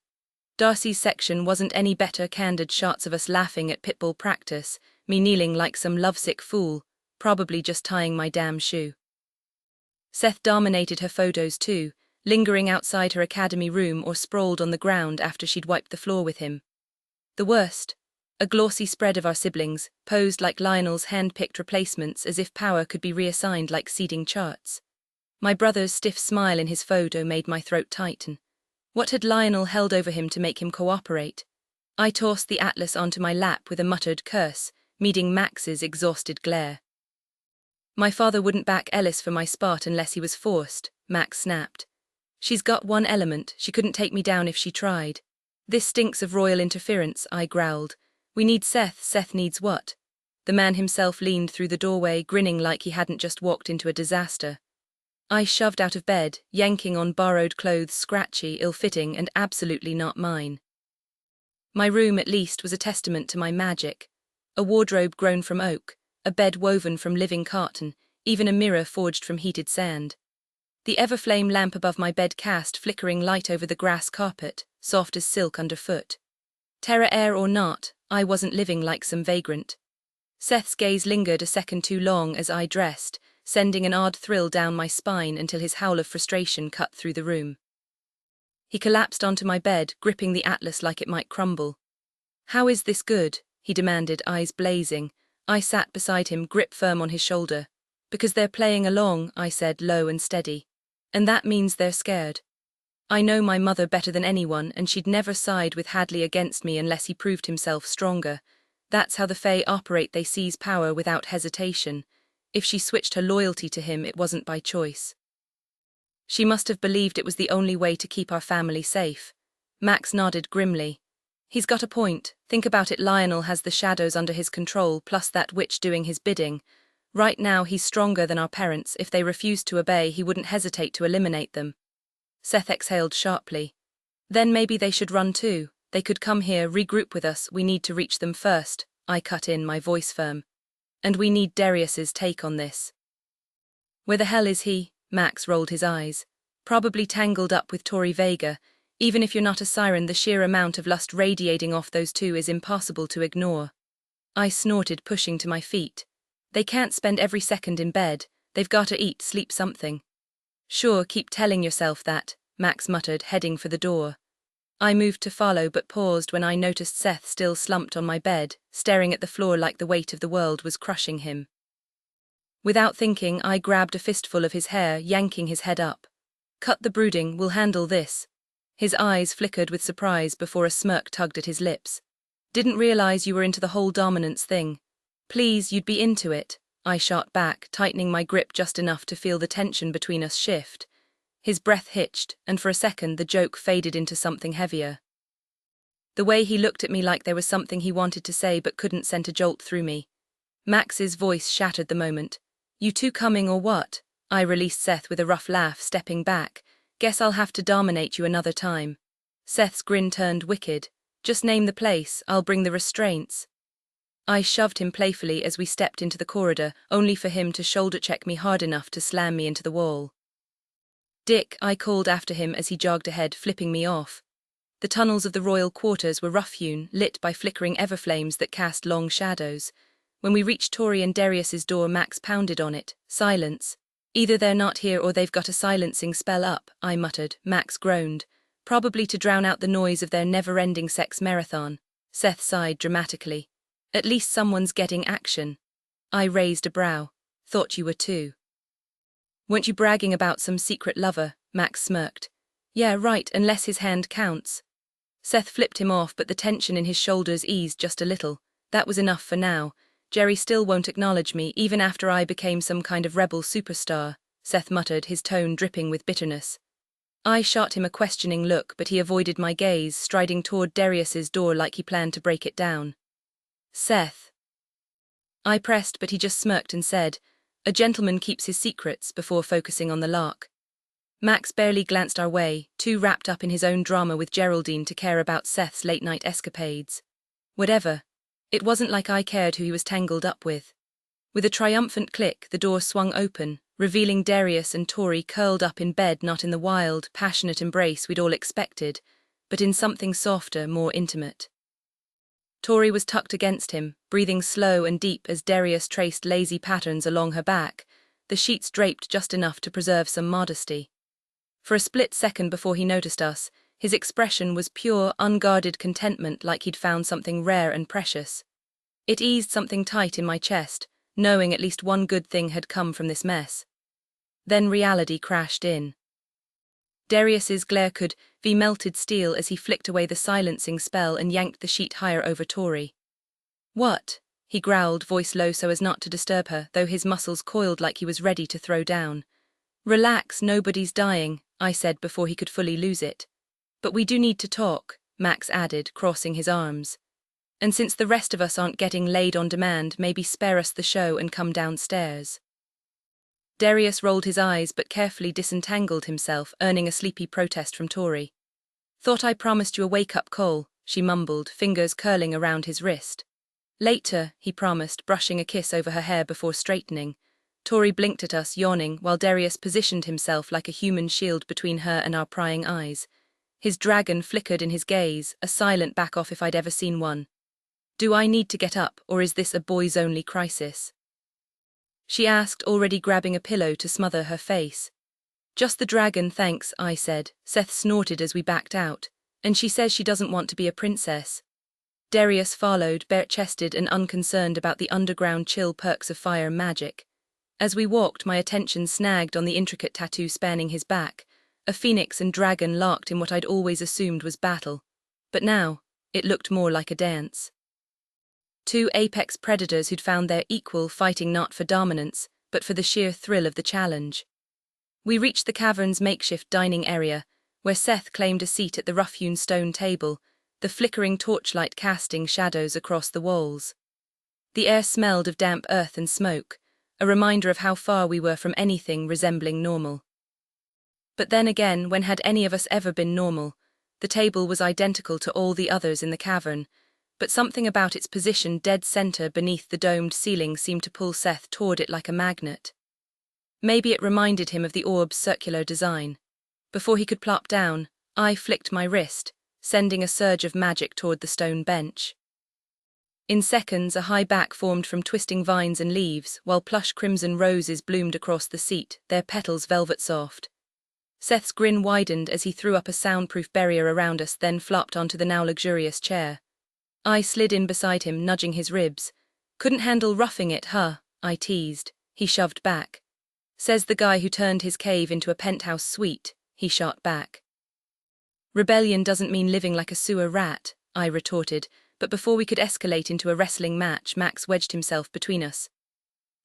Darcy's section wasn't any better, candid shots of us laughing at pitbull practice, me kneeling like some lovesick fool, probably just tying my damn shoe. Seth dominated her photos too, lingering outside her academy room or sprawled on the ground after she'd wiped the floor with him. The worst, a glossy spread of our siblings, posed like Lionel's hand-picked replacements, as if power could be reassigned like seeding charts. My brother's stiff smile in his photo made my throat tighten. What had Lionel held over him to make him cooperate? I tossed the atlas onto my lap with a muttered curse, meeting Max's exhausted glare. My father wouldn't back Ellis for my spot unless he was forced, Max snapped. She's got one element, she couldn't take me down if she tried. This stinks of royal interference, I growled. We need Seth. Seth needs what? The man himself leaned through the doorway, grinning like he hadn't just walked into a disaster. I shoved out of bed, yanking on borrowed clothes, scratchy, ill-fitting, and absolutely not mine. My room, at least, was a testament to my magic. A wardrobe grown from oak, a bed woven from living cotton, even a mirror forged from heated sand. The ever-flame lamp above my bed cast flickering light over the grass carpet, soft as silk underfoot. Terror air or not, I wasn't living like some vagrant. Seth's gaze lingered a second too long as I dressed, sending an odd thrill down my spine until his howl of frustration cut through the room. He collapsed onto my bed, gripping the atlas like it might crumble. "How is this good?" he demanded, eyes blazing. I sat beside him, grip firm on his shoulder. "Because they're playing along," I said, low and steady. "And that means they're scared. I know my mother better than anyone, and she'd never side with Hadley against me unless he proved himself stronger. That's how the Fae operate, they seize power without hesitation. If she switched her loyalty to him, it wasn't by choice. She must have believed it was the only way to keep our family safe." Max nodded grimly. "He's got a point. Think about it, Lionel has the shadows under his control, plus that witch doing his bidding. Right now he's stronger than our parents. If they refused to obey, he wouldn't hesitate to eliminate them." Seth exhaled sharply. "Then maybe they should run too. They could come here, regroup with us. We need to reach them first," I cut in, my voice firm. "And we need Darius's take on this." "Where the hell is he?" Max rolled his eyes. "Probably tangled up with Tori Vega. Even if you're not a siren, the sheer amount of lust radiating off those two is impossible to ignore." I snorted, pushing to my feet. "They can't spend every second in bed. They've got to eat, sleep, something." "Sure, keep telling yourself that," Max muttered, heading for the door. I moved to follow but paused when I noticed Seth still slumped on my bed, staring at the floor like the weight of the world was crushing him. Without thinking, I grabbed a fistful of his hair, yanking his head up. "Cut the brooding, we'll handle this." His eyes flickered with surprise before a smirk tugged at his lips. "Didn't realize you were into the whole dominance thing." "Please, you'd be into it," I shot back, tightening my grip just enough to feel the tension between us shift. His breath hitched, and for a second the joke faded into something heavier. The way he looked at me like there was something he wanted to say but couldn't sent a jolt through me. Max's voice shattered the moment. You two coming or what? I released Seth with a rough laugh, stepping back. Guess I'll have to dominate you another time. Seth's grin turned wicked. Just name the place, I'll bring the restraints. I shoved him playfully as we stepped into the corridor, only for him to shoulder-check me hard enough to slam me into the wall. Dick, I called after him as he jogged ahead, flipping me off. The tunnels of the royal quarters were rough-hewn, lit by flickering everflames that cast long shadows. When we reached Tori and Darius's door, Max pounded on it. Silence. Either they're not here or they've got a silencing spell up, I muttered. Max groaned. Probably to drown out the noise of their never-ending sex marathon. Seth sighed dramatically. At least someone's getting action. I raised a brow. Thought you were too. Weren't you bragging about some secret lover? Max smirked. Yeah, right, unless his hand counts. Seth flipped him off, but the tension in his shoulders eased just a little. That was enough for now. Jerry still won't acknowledge me, even after I became some kind of rebel superstar, Seth muttered, his tone dripping with bitterness. I shot him a questioning look, but he avoided my gaze, striding toward Darius's door like he planned to break it down. Seth. I pressed, but he just smirked and said, a gentleman keeps his secrets, before focusing on the lark. Max barely glanced our way, too wrapped up in his own drama with Geraldine to care about Seth's late-night escapades. Whatever. It wasn't like I cared who he was tangled up with. With a triumphant click, the door swung open, revealing Darius and Tori curled up in bed, not in the wild, passionate embrace we'd all expected, but in something softer, more intimate. Tori was tucked against him, breathing slow and deep as Darius traced lazy patterns along her back, the sheets draped just enough to preserve some modesty. For a split second before he noticed us, his expression was pure, unguarded contentment, like he'd found something rare and precious. It eased something tight in my chest, knowing at least one good thing had come from this mess. Then reality crashed in. Darius's glare could be melted steel as he flicked away the silencing spell and yanked the sheet higher over Tori. What? He growled, voice low so as not to disturb her, though his muscles coiled like he was ready to throw down. Relax, nobody's dying, I said before he could fully lose it. But we do need to talk, Max added, crossing his arms. And since the rest of us aren't getting laid on demand, maybe spare us the show and come downstairs. Darius rolled his eyes but carefully disentangled himself, earning a sleepy protest from Tori. Thought I promised you a wake-up call, she mumbled, fingers curling around his wrist. Later, he promised, brushing a kiss over her hair before straightening. Tori blinked at us, yawning, while Darius positioned himself like a human shield between her and our prying eyes. His dragon flickered in his gaze, a silent back-off if I'd ever seen one. Do I need to get up, or is this a boys-only crisis? She asked, already grabbing a pillow to smother her face. Just the dragon, thanks, I said. Seth snorted as we backed out. And she says she doesn't want to be a princess. Darius followed, bare-chested and unconcerned about the underground chill perks of fire magic. As we walked, my attention snagged on the intricate tattoo spanning his back, a phoenix and dragon locked in what I'd always assumed was battle. But now, it looked more like a dance. Two apex predators who'd found their equal, fighting not for dominance, but for the sheer thrill of the challenge. We reached the cavern's makeshift dining area, where Seth claimed a seat at the rough-hewn stone table, the flickering torchlight casting shadows across the walls. The air smelled of damp earth and smoke, a reminder of how far we were from anything resembling normal. But then again, when had any of us ever been normal? The table was identical to all the others in the cavern, but something about its position dead center beneath the domed ceiling seemed to pull Seth toward it like a magnet. Maybe it reminded him of the orb's circular design. Before he could plop down, I flicked my wrist, sending a surge of magic toward the stone bench. In seconds, a high back formed from twisting vines and leaves, while plush crimson roses bloomed across the seat, their petals velvet soft. Seth's grin widened as he threw up a soundproof barrier around us, then flopped onto the now luxurious chair. I slid in beside him, nudging his ribs. Couldn't handle roughing it, huh? I teased. He shoved back. Says the guy who turned his cave into a penthouse suite, he shot back. Rebellion doesn't mean living like a sewer rat, I retorted, but before we could escalate into a wrestling match, Max wedged himself between us.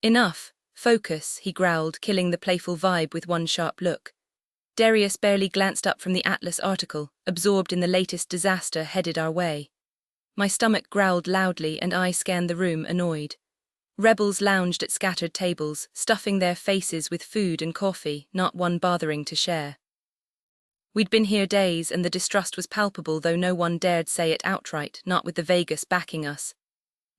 Enough. Focus, he growled, killing the playful vibe with one sharp look. Darius barely glanced up from the Atlas article, absorbed in the latest disaster headed our way. My stomach growled loudly and I scanned the room, annoyed. Rebels lounged at scattered tables, stuffing their faces with food and coffee, not one bothering to share. We'd been here days, and the distrust was palpable, though no one dared say it outright, not with the Vegas backing us.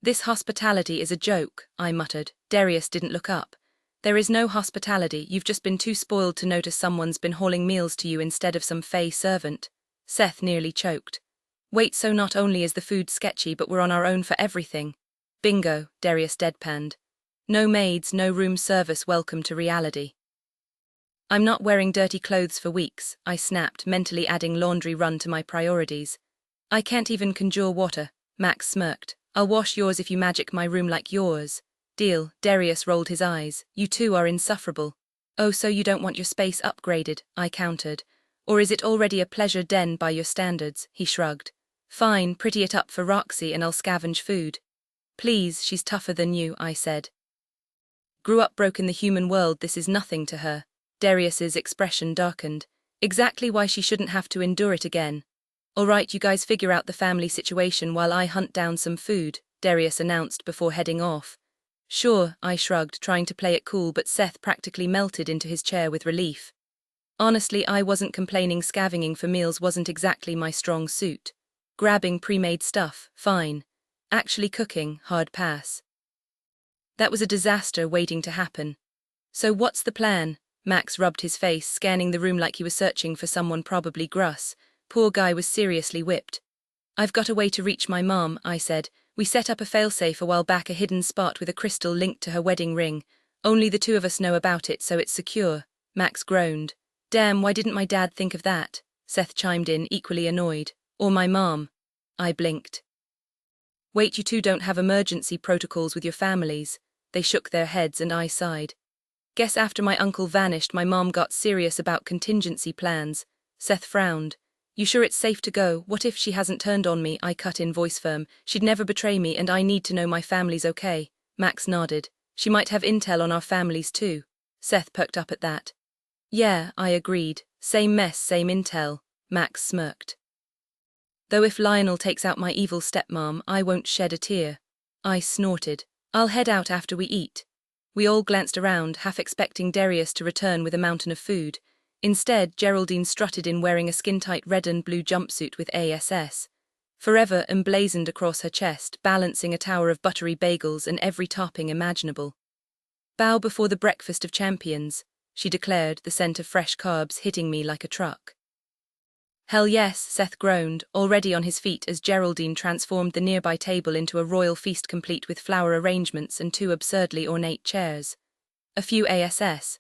"This hospitality is a joke," I muttered. Darius didn't look up. "There is no hospitality, you've just been too spoiled to notice someone's been hauling meals to you instead of some fey servant." Seth nearly choked. "Wait, so not only is the food sketchy, but we're on our own for everything." "Bingo," Darius deadpanned. "No maids, no room service, welcome to reality." "I'm not wearing dirty clothes for weeks," I snapped, mentally adding laundry run to my priorities. "I can't even conjure water," Max smirked. "I'll wash yours if you magic my room like yours." "Deal," Darius rolled his eyes. "You two are insufferable." "Oh, so you don't want your space upgraded," I countered. "Or is it already a pleasure den by your standards?" He shrugged. "Fine, pretty it up for Roxy and I'll scavenge food." "Please, she's tougher than you," I said. "Grew up broke in the human world, this is nothing to her." Darius's expression darkened. "Exactly why she shouldn't have to endure it again." "All right, you guys figure out the family situation while I hunt down some food," Darius announced before heading off. "Sure," I shrugged, trying to play it cool, but Seth practically melted into his chair with relief. Honestly, I wasn't complaining. Scavenging for meals wasn't exactly my strong suit. Grabbing pre-made stuff, fine. Actually cooking, hard pass. That was a disaster waiting to happen. "So what's the plan?" Max rubbed his face, scanning the room like he was searching for someone, probably Gruss. Poor guy was seriously whipped. "I've got a way to reach my mom," I said. "We set up a failsafe a while back, a hidden spot with a crystal linked to her wedding ring. Only the two of us know about it, so it's secure." Max groaned. "Damn, why didn't my dad think of that?" Seth chimed in, equally annoyed. "Or my mom." I blinked. "Wait, you two don't have emergency protocols with your families?" They shook their heads and I sighed. "Guess after my uncle vanished, my mom got serious about contingency plans." Seth frowned. "You sure it's safe to go? What if she hasn't turned on me?" I cut in, voice firm. "She'd never betray me, and I need to know my family's okay." Max nodded. "She might have intel on our families too." Seth perked up at that. "Yeah," I agreed. "Same mess, same intel." Max smirked. "Though if Lionel takes out my evil stepmom, I won't shed a tear." I snorted. "I'll head out after we eat." We all glanced around, half expecting Darius to return with a mountain of food. Instead, Geraldine strutted in wearing a skin-tight red and blue jumpsuit with ASS forever emblazoned across her chest, balancing a tower of buttery bagels and every topping imaginable. "Bow before the breakfast of champions," she declared, the scent of fresh carbs hitting me like a truck. "Hell yes," Seth groaned, already on his feet as Geraldine transformed the nearby table into a royal feast complete with flower arrangements and two absurdly ornate chairs. A few ASS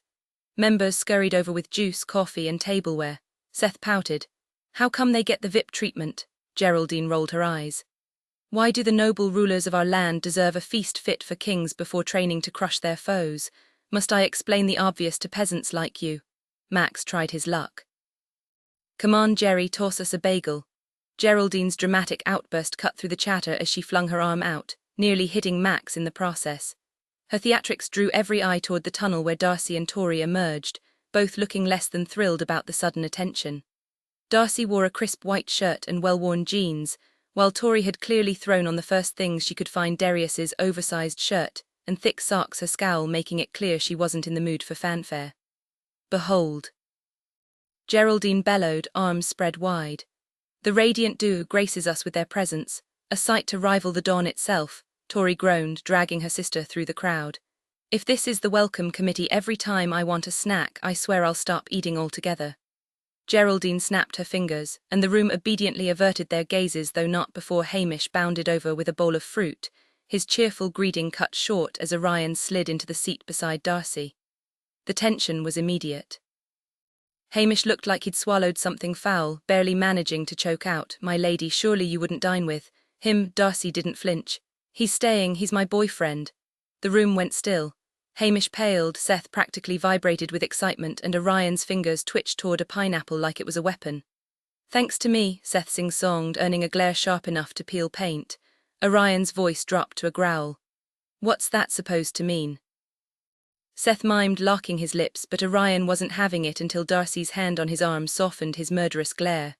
members scurried over with juice, coffee, and tableware. Seth pouted. "How come they get the VIP treatment?" Geraldine rolled her eyes. "Why do the noble rulers of our land deserve a feast fit for kings before training to crush their foes? Must I explain the obvious to peasants like you?" Max tried his luck. "Come on, Jerry, toss us a bagel." Geraldine's dramatic outburst cut through the chatter as she flung her arm out, nearly hitting Max in the process. Her theatrics drew every eye toward the tunnel where Darcy and Tori emerged, both looking less than thrilled about the sudden attention. Darcy wore a crisp white shirt and well-worn jeans, while Tori had clearly thrown on the first things she could find, Darius's oversized shirt and thick socks, her scowl making it clear she wasn't in the mood for fanfare. "Behold!" Geraldine bellowed, arms spread wide. "The radiant duo graces us with their presence, a sight to rival the dawn itself," Tori groaned, dragging her sister through the crowd. "If this is the welcome committee, every time I want a snack, I swear I'll stop eating altogether." Geraldine snapped her fingers, and the room obediently averted their gazes, though not before Hamish bounded over with a bowl of fruit, his cheerful greeting cut short as Orion slid into the seat beside Darcy. The tension was immediate. Hamish looked like he'd swallowed something foul, barely managing to choke out, "My lady, surely you wouldn't dine with him?" Darcy didn't flinch. "He's staying, he's my boyfriend." The room went still. Hamish paled, Seth practically vibrated with excitement, and Orion's fingers twitched toward a pineapple like it was a weapon. "Thanks to me," Seth sing-songed, earning a glare sharp enough to peel paint. Orion's voice dropped to a growl. "What's that supposed to mean?" Seth mimed, locking his lips, but Orion wasn't having it until Darcy's hand on his arm softened his murderous glare.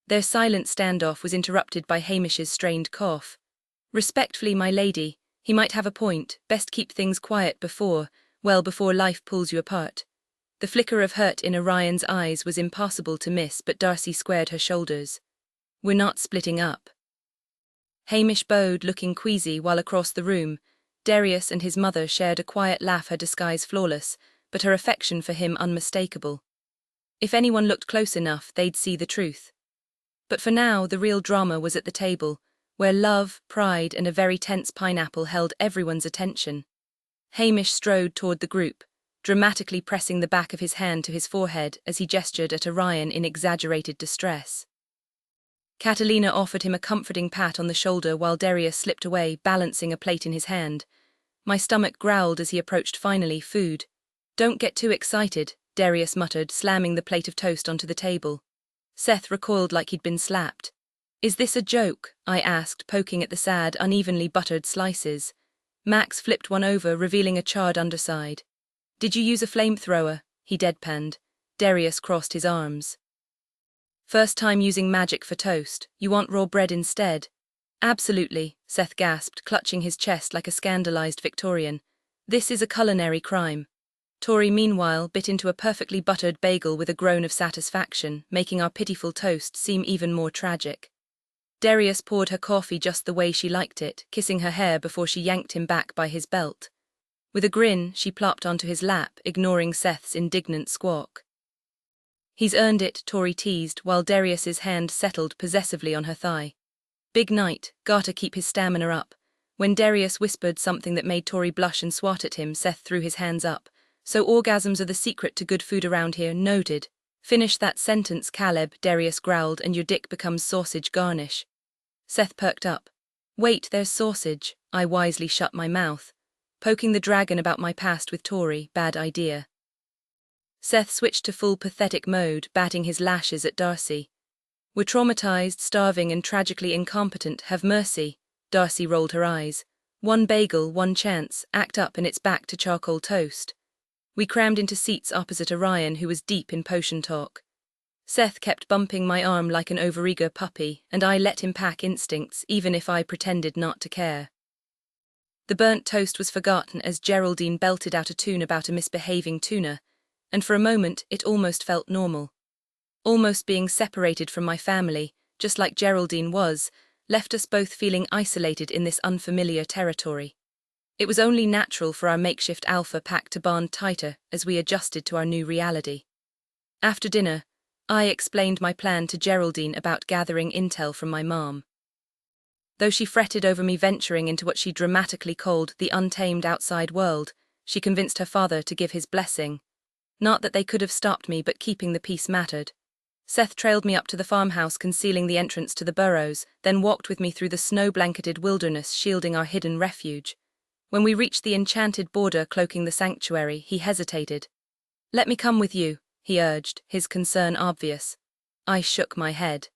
Their silent standoff was interrupted by Hamish's strained cough. "Respectfully, my lady, He might have a point, best keep things quiet before life pulls you apart. The flicker of hurt in Orion's eyes was impossible to miss, but Darcy squared her shoulders. We're not splitting up. Hamish bowed, looking queasy, while across the room, Darius and his mother shared a quiet laugh, her disguise flawless, but her affection for him unmistakable. If anyone looked close enough, they'd see the truth. But for now, the real drama was at the table, where love, pride, and a very tense pineapple held everyone's attention. Hamish strode toward the group, dramatically pressing the back of his hand to his forehead as he gestured at Orion in exaggerated distress. Catalina offered him a comforting pat on the shoulder while Darius slipped away, balancing a plate in his hand. My stomach growled as he approached. Finally, food. Don't get too excited, Darius muttered, slamming the plate of toast onto the table. Seth recoiled like he'd been slapped. Is this a joke? I asked, poking at the sad, unevenly buttered slices. Max flipped one over, revealing a charred underside. Did you use a flamethrower? He deadpanned. Darius crossed his arms. First time using magic for toast. You want raw bread instead? Absolutely, Seth gasped, clutching his chest like a scandalized Victorian. This is a culinary crime. Tori, meanwhile, bit into a perfectly buttered bagel with a groan of satisfaction, making our pitiful toast seem even more tragic. Darius poured her coffee just the way she liked it, kissing her hair before she yanked him back by his belt. With a grin, she plopped onto his lap, ignoring Seth's indignant squawk. He's earned it, Tori teased, while Darius's hand settled possessively on her thigh. Big night, gotta keep his stamina up. When Darius whispered something that made Tori blush and swat at him, Seth threw his hands up. So orgasms are the secret to good food around here, noted. Finish that sentence, Caleb, Darius growled, and your dick becomes sausage garnish. Seth perked up. Wait, there's sausage. I wisely shut my mouth. Poking the dragon about my past with Tori, bad idea. Seth switched to full pathetic mode, batting his lashes at Darcy. We're traumatized, starving, and tragically incompetent, have mercy. Darcy rolled her eyes. One bagel, one chance, act up and it's back to charcoal toast. We crammed into seats opposite Orion, who was deep in potion talk. Seth kept bumping my arm like an overeager puppy, and I let him pack instincts, even if I pretended not to care. The burnt toast was forgotten as Geraldine belted out a tune about a misbehaving tuna, and for a moment it almost felt normal. Almost being separated from my family, just like Geraldine was, left us both feeling isolated in this unfamiliar territory. It was only natural for our makeshift alpha pack to bond tighter as we adjusted to our new reality. After dinner, I explained my plan to Geraldine about gathering intel from my mom. Though she fretted over me venturing into what she dramatically called the untamed outside world, she convinced her father to give his blessing. Not that they could have stopped me, but keeping the peace mattered. Seth trailed me up to the farmhouse, concealing the entrance to the burrows, then walked with me through the snow-blanketed wilderness, shielding our hidden refuge. When we reached the enchanted border cloaking the sanctuary, he hesitated. Let me come with you, he urged, his concern obvious. I shook my head.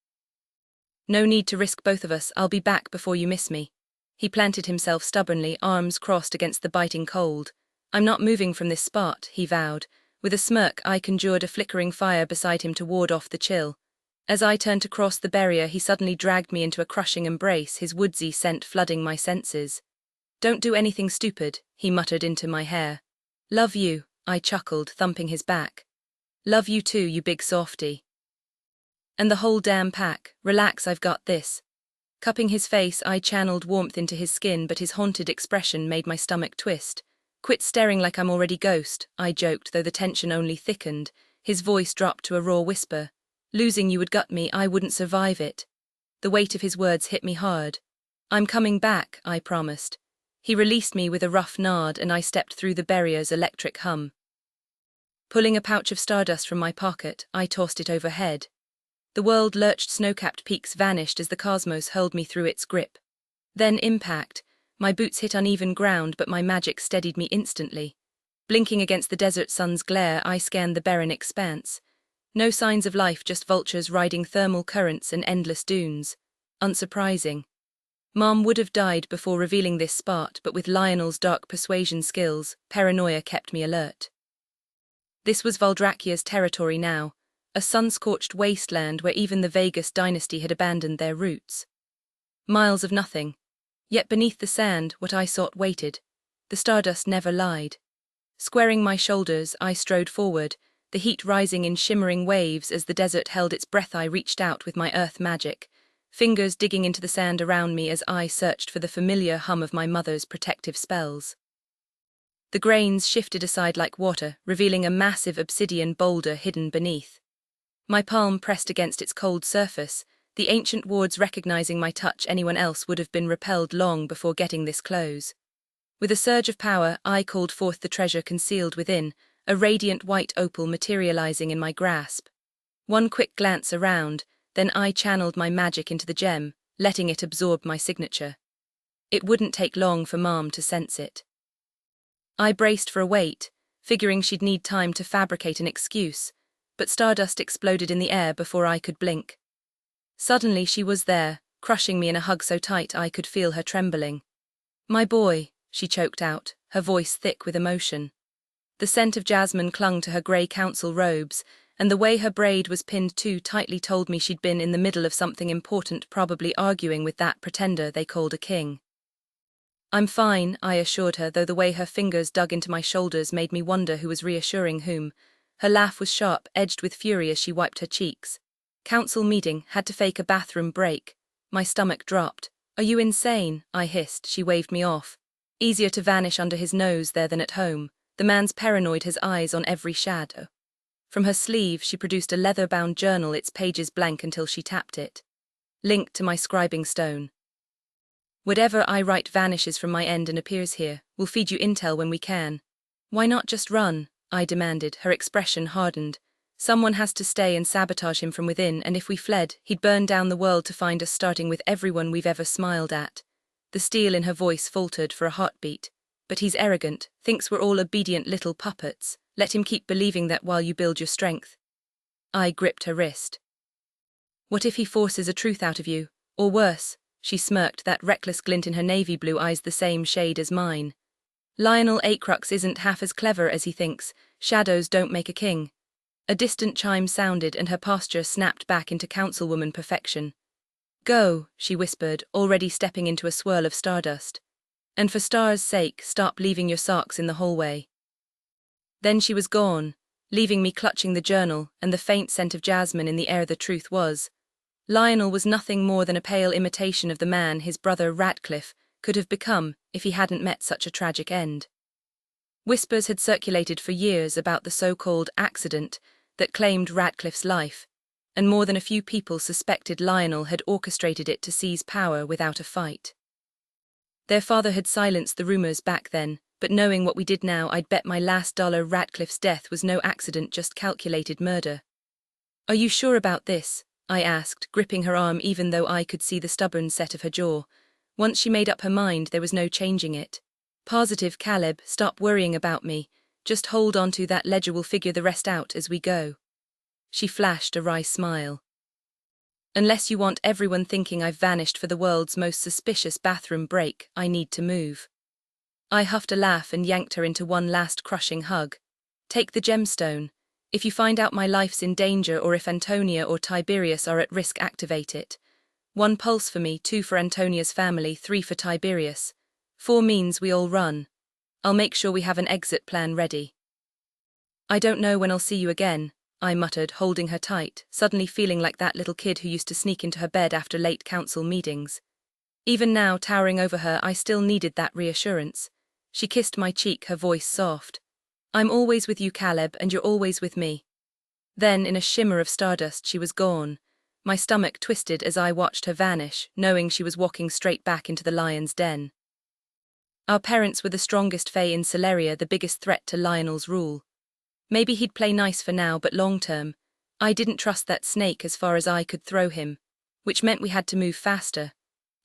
No need to risk both of us, I'll be back before you miss me. He planted himself stubbornly, arms crossed against the biting cold. I'm not moving from this spot, he vowed. With a smirk, I conjured a flickering fire beside him to ward off the chill. As I turned to cross the barrier, he suddenly dragged me into a crushing embrace, his woodsy scent flooding my senses. Don't do anything stupid, he muttered into my hair. Love you, I chuckled, thumping his back. Love you too, you big softy. And the whole damn pack. Relax, I've got this. Cupping his face, I channeled warmth into his skin, but his haunted expression made my stomach twist. Quit staring like I'm already ghost, I joked, though the tension only thickened. His voice dropped to a raw whisper. Losing you would gut me, I wouldn't survive it. The weight of his words hit me hard. I'm coming back, I promised. He released me with a rough nod, and I stepped through the barrier's electric hum. Pulling a pouch of stardust from my pocket, I tossed it overhead. The world lurched, snow-capped peaks vanished as the cosmos hurled me through its grip. Then impact. My boots hit uneven ground, but my magic steadied me instantly. Blinking against the desert sun's glare, I scanned the barren expanse. No signs of life, just vultures riding thermal currents and endless dunes. Unsurprising. Mom would have died before revealing this spot, but with Lionel's dark persuasion skills, paranoia kept me alert. This was Valdrakia's territory now, a sun-scorched wasteland where even the Vegas dynasty had abandoned their roots. Miles of nothing. Yet beneath the sand, what I sought waited. The stardust never lied. Squaring my shoulders, I strode forward, the heat rising in shimmering waves as the desert held its breath. I reached out with my earth magic, fingers digging into the sand around me as I searched for the familiar hum of my mother's protective spells. The grains shifted aside like water, revealing a massive obsidian boulder hidden beneath. My palm pressed against its cold surface, the ancient wards recognizing my touch. Anyone else would have been repelled long before getting this close. With a surge of power, I called forth the treasure concealed within, a radiant white opal materializing in my grasp. One quick glance around, then I channeled my magic into the gem, letting it absorb my signature. It wouldn't take long for Mom to sense it. I braced for a wait, figuring she'd need time to fabricate an excuse, but stardust exploded in the air before I could blink. Suddenly she was there, crushing me in a hug so tight I could feel her trembling. "My boy," she choked out, her voice thick with emotion. The scent of jasmine clung to her grey council robes, and the way her braid was pinned too tightly told me she'd been in the middle of something important, probably arguing with that pretender they called a king. "I'm fine," I assured her, though the way her fingers dug into my shoulders made me wonder who was reassuring whom. Her laugh was sharp, edged with fury as she wiped her cheeks. "Council meeting, had to fake a bathroom break." My stomach dropped. "Are you insane?" I hissed. She waved me off. Easier to vanish under his nose there than at home. The man's paranoid, his eyes on every shadow. From her sleeve she produced a leather-bound journal, its pages blank until she tapped it. Linked to my scribing stone. "Whatever I write vanishes from my end and appears here. We'll feed you intel when we can." "Why not just run?" I demanded, her expression hardened. "Someone has to stay and sabotage him from within, and if we fled, he'd burn down the world to find us, starting with everyone we've ever smiled at." The steel in her voice faltered for a heartbeat. "But he's arrogant, thinks we're all obedient little puppets. Let him keep believing that while you build your strength." I gripped her wrist. "What if he forces a truth out of you? Or worse?" She smirked, that reckless glint in her navy blue eyes the same shade as mine. "Lionel Acrux isn't half as clever as he thinks. Shadows don't make a king." A distant chime sounded and her posture snapped back into councilwoman perfection. "Go," she whispered, already stepping into a swirl of stardust. "And for Star's sake, stop leaving your socks in the hallway." Then she was gone, leaving me clutching the journal and the faint scent of jasmine in the air. The truth was, Lionel was nothing more than a pale imitation of the man his brother Ratcliffe could have become if he hadn't met such a tragic end. Whispers had circulated for years about the so-called accident that claimed Ratcliffe's life, and more than a few people suspected Lionel had orchestrated it to seize power without a fight. Their father had silenced the rumors back then, but knowing what we did now, I'd bet my last dollar Ratcliffe's death was no accident, just calculated murder. "Are you sure about this?" I asked, gripping her arm even though I could see the stubborn set of her jaw. Once she made up her mind, there was no changing it. "Positive, Caleb, stop worrying about me. Just hold on to that ledger, we'll figure the rest out as we go." She flashed a wry smile. "Unless you want everyone thinking I've vanished for the world's most suspicious bathroom break, I need to move." I huffed a laugh and yanked her into one last crushing hug. "Take the gemstone. If you find out my life's in danger or if Antonia or Tiberius are at risk, activate it. 1 pulse for me, 2 for Antonia's family, 3 for Tiberius. 4 means we all run. I'll make sure we have an exit plan ready." "I don't know when I'll see you again," I muttered, holding her tight, suddenly feeling like that little kid who used to sneak into her bed after late council meetings. Even now, towering over her, I still needed that reassurance. She kissed my cheek, her voice soft. "I'm always with you, Caleb, and you're always with me." Then, in a shimmer of stardust, she was gone. My stomach twisted as I watched her vanish, knowing she was walking straight back into the lion's den. Our parents were the strongest fae in Celeria, the biggest threat to Lionel's rule. Maybe he'd play nice for now, but long-term, I didn't trust that snake as far as I could throw him, which meant we had to move faster.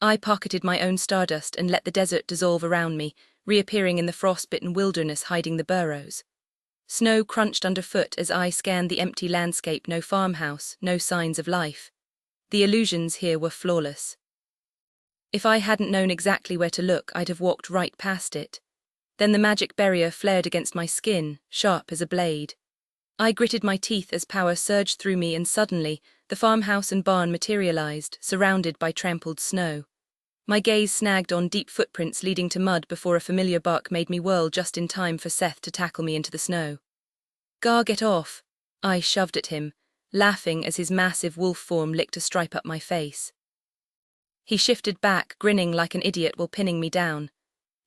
I pocketed my own stardust and let the desert dissolve around me, reappearing in the frostbitten wilderness, hiding the burrows. Snow crunched underfoot as I scanned the empty landscape. No farmhouse, no signs of life. The illusions here were flawless. If I hadn't known exactly where to look, I'd have walked right past it. Then the magic barrier flared against my skin, sharp as a blade. I gritted my teeth as power surged through me, and suddenly, the farmhouse and barn materialized, surrounded by trampled snow. My gaze snagged on deep footprints leading to mud before a familiar bark made me whirl just in time for Seth to tackle me into the snow. "Gar, get off!" I shoved at him, laughing as his massive wolf form licked a stripe up my face. He shifted back, grinning like an idiot while pinning me down.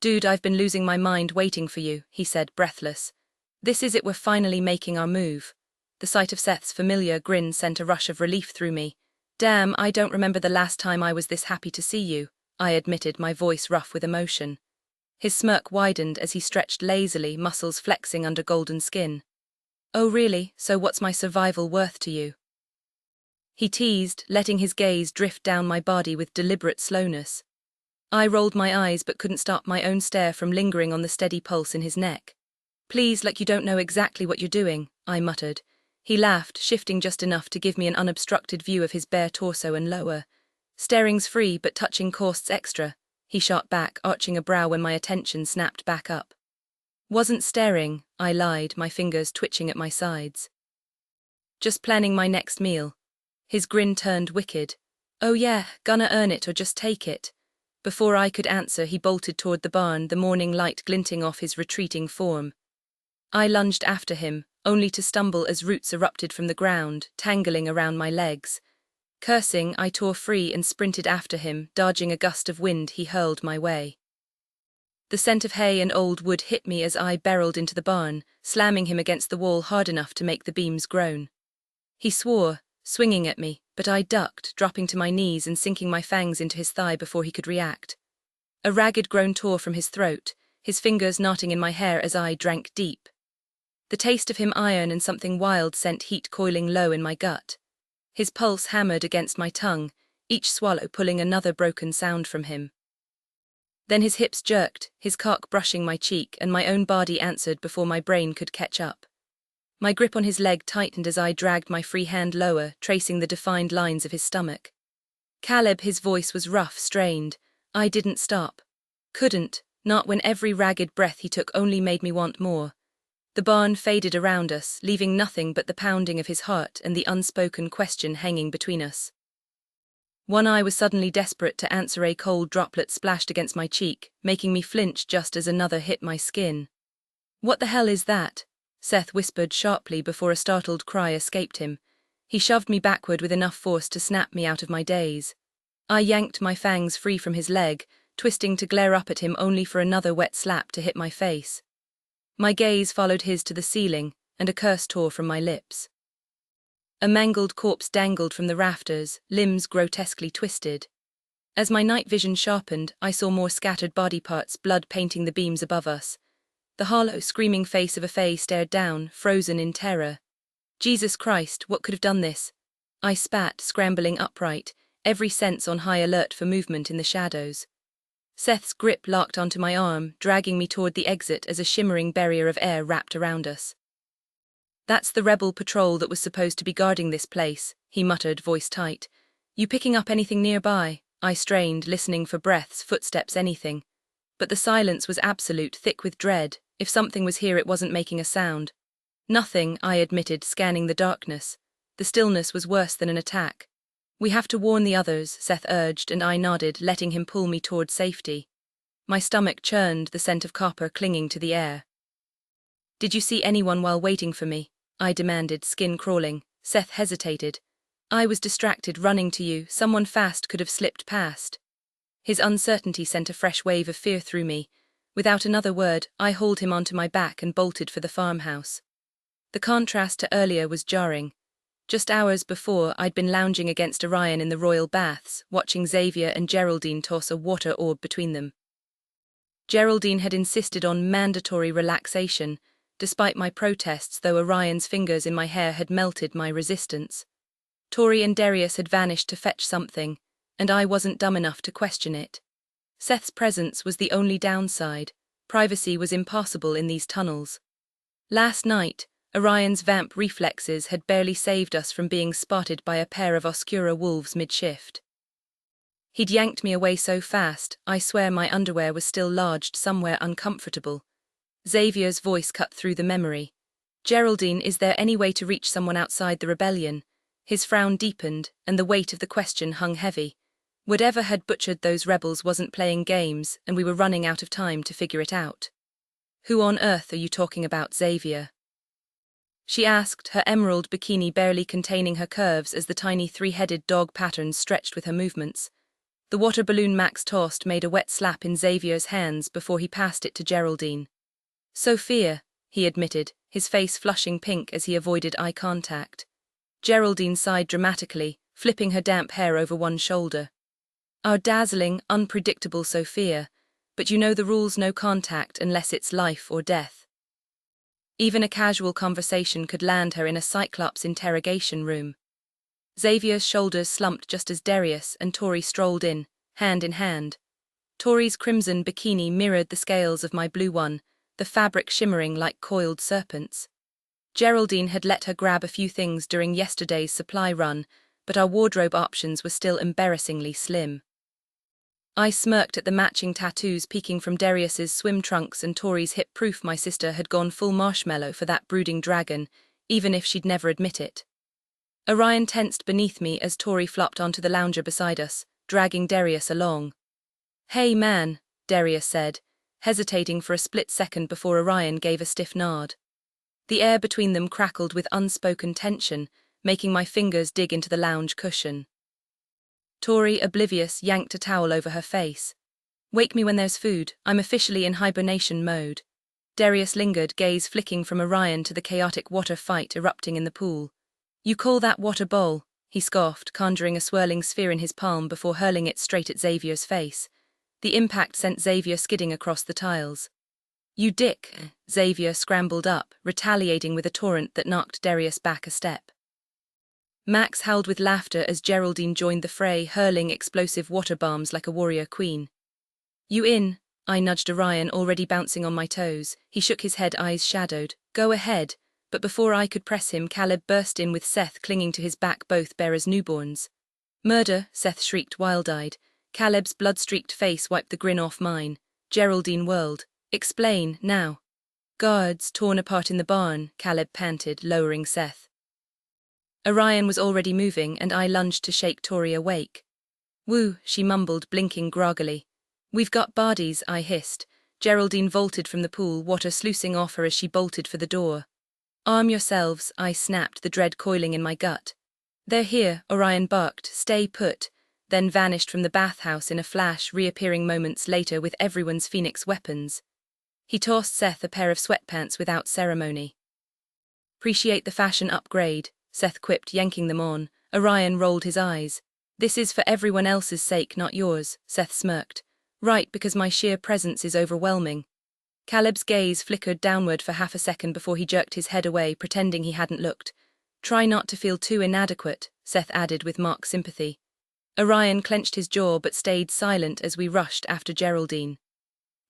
"Dude, I've been losing my mind waiting for you," he said, breathless. "This is it, we're finally making our move." The sight of Seth's familiar grin sent a rush of relief through me. "Damn, I don't remember the last time I was this happy to see you," I admitted, my voice rough with emotion. His smirk widened as he stretched lazily, muscles flexing under golden skin. "Oh really, so what's my survival worth to you?" He teased, letting his gaze drift down my body with deliberate slowness. I rolled my eyes but couldn't stop my own stare from lingering on the steady pulse in his neck. "Please, like you don't know exactly what you're doing," I muttered. He laughed, shifting just enough to give me an unobstructed view of his bare torso and lower. "Staring's free, but touching costs extra," he shot back, arching a brow when my attention snapped back up. "Wasn't staring," I lied, my fingers twitching at my sides. "Just planning my next meal." His grin turned wicked. "Oh yeah, gonna earn it or just take it." Before I could answer, he bolted toward the barn, the morning light glinting off his retreating form. I lunged after him, only to stumble as roots erupted from the ground, tangling around my legs. Cursing, I tore free and sprinted after him, dodging a gust of wind he hurled my way. The scent of hay and old wood hit me as I barreled into the barn, slamming him against the wall hard enough to make the beams groan. He swore, swinging at me, but I ducked, dropping to my knees and sinking my fangs into his thigh before he could react. A ragged groan tore from his throat, his fingers knotting in my hair as I drank deep. The taste of him iron and something wild sent heat coiling low in my gut. His pulse hammered against my tongue, each swallow pulling another broken sound from him. Then his hips jerked, his cock brushing my cheek, and my own body answered before my brain could catch up. My grip on his leg tightened as I dragged my free hand lower, tracing the defined lines of his stomach. "Caleb," his voice was rough, strained. I didn't stop. Couldn't, not when every ragged breath he took only made me want more. The barn faded around us, leaving nothing but the pounding of his heart and the unspoken question hanging between us. One eye was suddenly desperate to answer. A cold droplet splashed against my cheek, making me flinch just as another hit my skin. "What the hell is that?" Seth whispered sharply before a startled cry escaped him. He shoved me backward with enough force to snap me out of my daze. I yanked my fangs free from his leg, twisting to glare up at him only for another wet slap to hit my face. My gaze followed his to the ceiling, and a curse tore from my lips. A mangled corpse dangled from the rafters, limbs grotesquely twisted. As my night vision sharpened, I saw more scattered body parts, blood painting the beams above us. The hollow, screaming face of a fae stared down, frozen in terror. Jesus Christ, what could have done this? I spat, scrambling upright, every sense on high alert for movement in the shadows. Seth's grip locked onto my arm, dragging me toward the exit as a shimmering barrier of air wrapped around us. "That's the rebel patrol that was supposed to be guarding this place," he muttered, voice tight. "You picking up anything nearby?" I strained, listening for breaths, footsteps, anything. But the silence was absolute, thick with dread. If something was here, it wasn't making a sound. "Nothing," I admitted, scanning the darkness. The stillness was worse than an attack. "We have to warn the others," Seth urged, and I nodded, letting him pull me toward safety. My stomach churned, the scent of copper clinging to the air. "Did you see anyone while waiting for me?" I demanded, skin crawling. Seth hesitated. "I was distracted, running to you. Someone fast could have slipped past." His uncertainty sent a fresh wave of fear through me. Without another word, I hauled him onto my back and bolted for the farmhouse. The contrast to earlier was jarring. Just hours before, I'd been lounging against Orion in the royal baths, watching Xavier and Geraldine toss a water orb between them. Geraldine had insisted on mandatory relaxation, despite my protests, though Orion's fingers in my hair had melted my resistance. Tori and Darius had vanished to fetch something, and I wasn't dumb enough to question it. Seth's presence was the only downside. Privacy was impossible in these tunnels. Last night, Orion's vamp reflexes had barely saved us from being spotted by a pair of Oscura wolves mid-shift. He'd yanked me away so fast, I swear my underwear was still lodged somewhere uncomfortable. Xavier's voice cut through the memory. "Geraldine, is there any way to reach someone outside the rebellion?" His frown deepened, and the weight of the question hung heavy. Whatever had butchered those rebels wasn't playing games, and we were running out of time to figure it out. "Who on earth are you talking about, Xavier?" she asked, her emerald bikini barely containing her curves as the tiny three-headed dog patterns stretched with her movements. The water balloon Max tossed made a wet slap in Xavier's hands before he passed it to Geraldine. "Sophia," he admitted, his face flushing pink as he avoided eye contact. Geraldine sighed dramatically, flipping her damp hair over one shoulder. "Our dazzling, unpredictable Sophia, but you know the rules: no contact unless it's life or death." Even a casual conversation could land her in a Cyclops interrogation room. Xavier's shoulders slumped just as Darius and Tori strolled in, hand in hand. Tori's crimson bikini mirrored the scales of my blue one, the fabric shimmering like coiled serpents. Geraldine had let her grab a few things during yesterday's supply run, but our wardrobe options were still embarrassingly slim. I smirked at the matching tattoos peeking from Darius's swim trunks and Tori's hip, proof my sister had gone full marshmallow for that brooding dragon, even if she'd never admit it. Orion tensed beneath me as Tori flopped onto the lounger beside us, dragging Darius along. "Hey man," Darius said, hesitating for a split second before Orion gave a stiff nod. The air between them crackled with unspoken tension, making my fingers dig into the lounge cushion. Tori, oblivious, yanked a towel over her face. "Wake me when there's food, I'm officially in hibernation mode." Darius lingered, gaze flicking from Orion to the chaotic water fight erupting in the pool. "You call that water bowl?" he scoffed, conjuring a swirling sphere in his palm before hurling it straight at Xavier's face. The impact sent Xavier skidding across the tiles. "You dick!" Xavier scrambled up, retaliating with a torrent that knocked Darius back a step. Max howled with laughter as Geraldine joined the fray, hurling explosive water bombs like a warrior queen. "You in?" I nudged Orion, already bouncing on my toes. He shook his head, eyes shadowed. "Go ahead." But before I could press him, Caleb burst in with Seth clinging to his back, both bare as newborns. "Murder!" Seth shrieked, wild-eyed. Caleb's blood-streaked face wiped the grin off mine. Geraldine whirled. "Explain, now." "Guards torn apart in the barn," Caleb panted, lowering Seth. Orion was already moving, and I lunged to shake Tori awake. "Woo," she mumbled, blinking groggily. "We've got bodies," I hissed. Geraldine vaulted from the pool, water sluicing off her as she bolted for the door. "Arm yourselves," I snapped, the dread coiling in my gut. "They're here," Orion barked. "Stay put," then vanished from the bathhouse in a flash, reappearing moments later with everyone's phoenix weapons. He tossed Seth a pair of sweatpants without ceremony. "Appreciate the fashion upgrade," Seth quipped, yanking them on. Orion rolled his eyes. "This is for everyone else's sake, not yours," Seth smirked. "Right, because my sheer presence is overwhelming." Caleb's gaze flickered downward for half a second before he jerked his head away, pretending he hadn't looked. "Try not to feel too inadequate," Seth added with mock sympathy. Orion clenched his jaw but stayed silent as we rushed after Geraldine.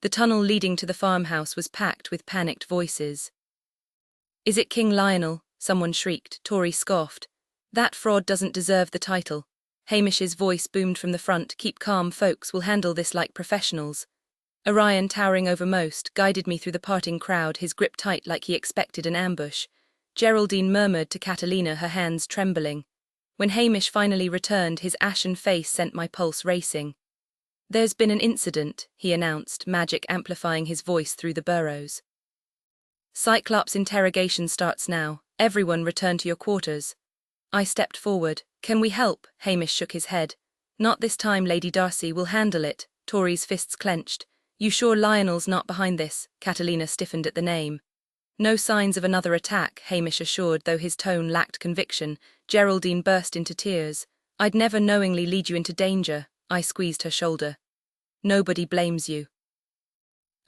The tunnel leading to the farmhouse was packed with panicked voices. "Is it King Lionel?" someone shrieked. Tori scoffed. "That fraud doesn't deserve the title." Hamish's voice boomed from the front. "Keep calm, folks, we'll handle this like professionals." Orion, towering over most, guided me through the parting crowd, his grip tight like he expected an ambush. Geraldine murmured to Catalina, her hands trembling. When Hamish finally returned, his ashen face sent my pulse racing. "There's been an incident," he announced, magic amplifying his voice through the burrows. "Cyclops interrogation starts now. Everyone return to your quarters." I stepped forward. "Can we help?" Hamish shook his head. "Not this time, Lady Darcy, we'll handle it." Tori's fists clenched. "You sure Lionel's not behind this?" Catalina stiffened at the name. "No signs of another attack," Hamish assured, though his tone lacked conviction. Geraldine burst into tears. "I'd never knowingly lead you into danger." I squeezed her shoulder. "Nobody blames you."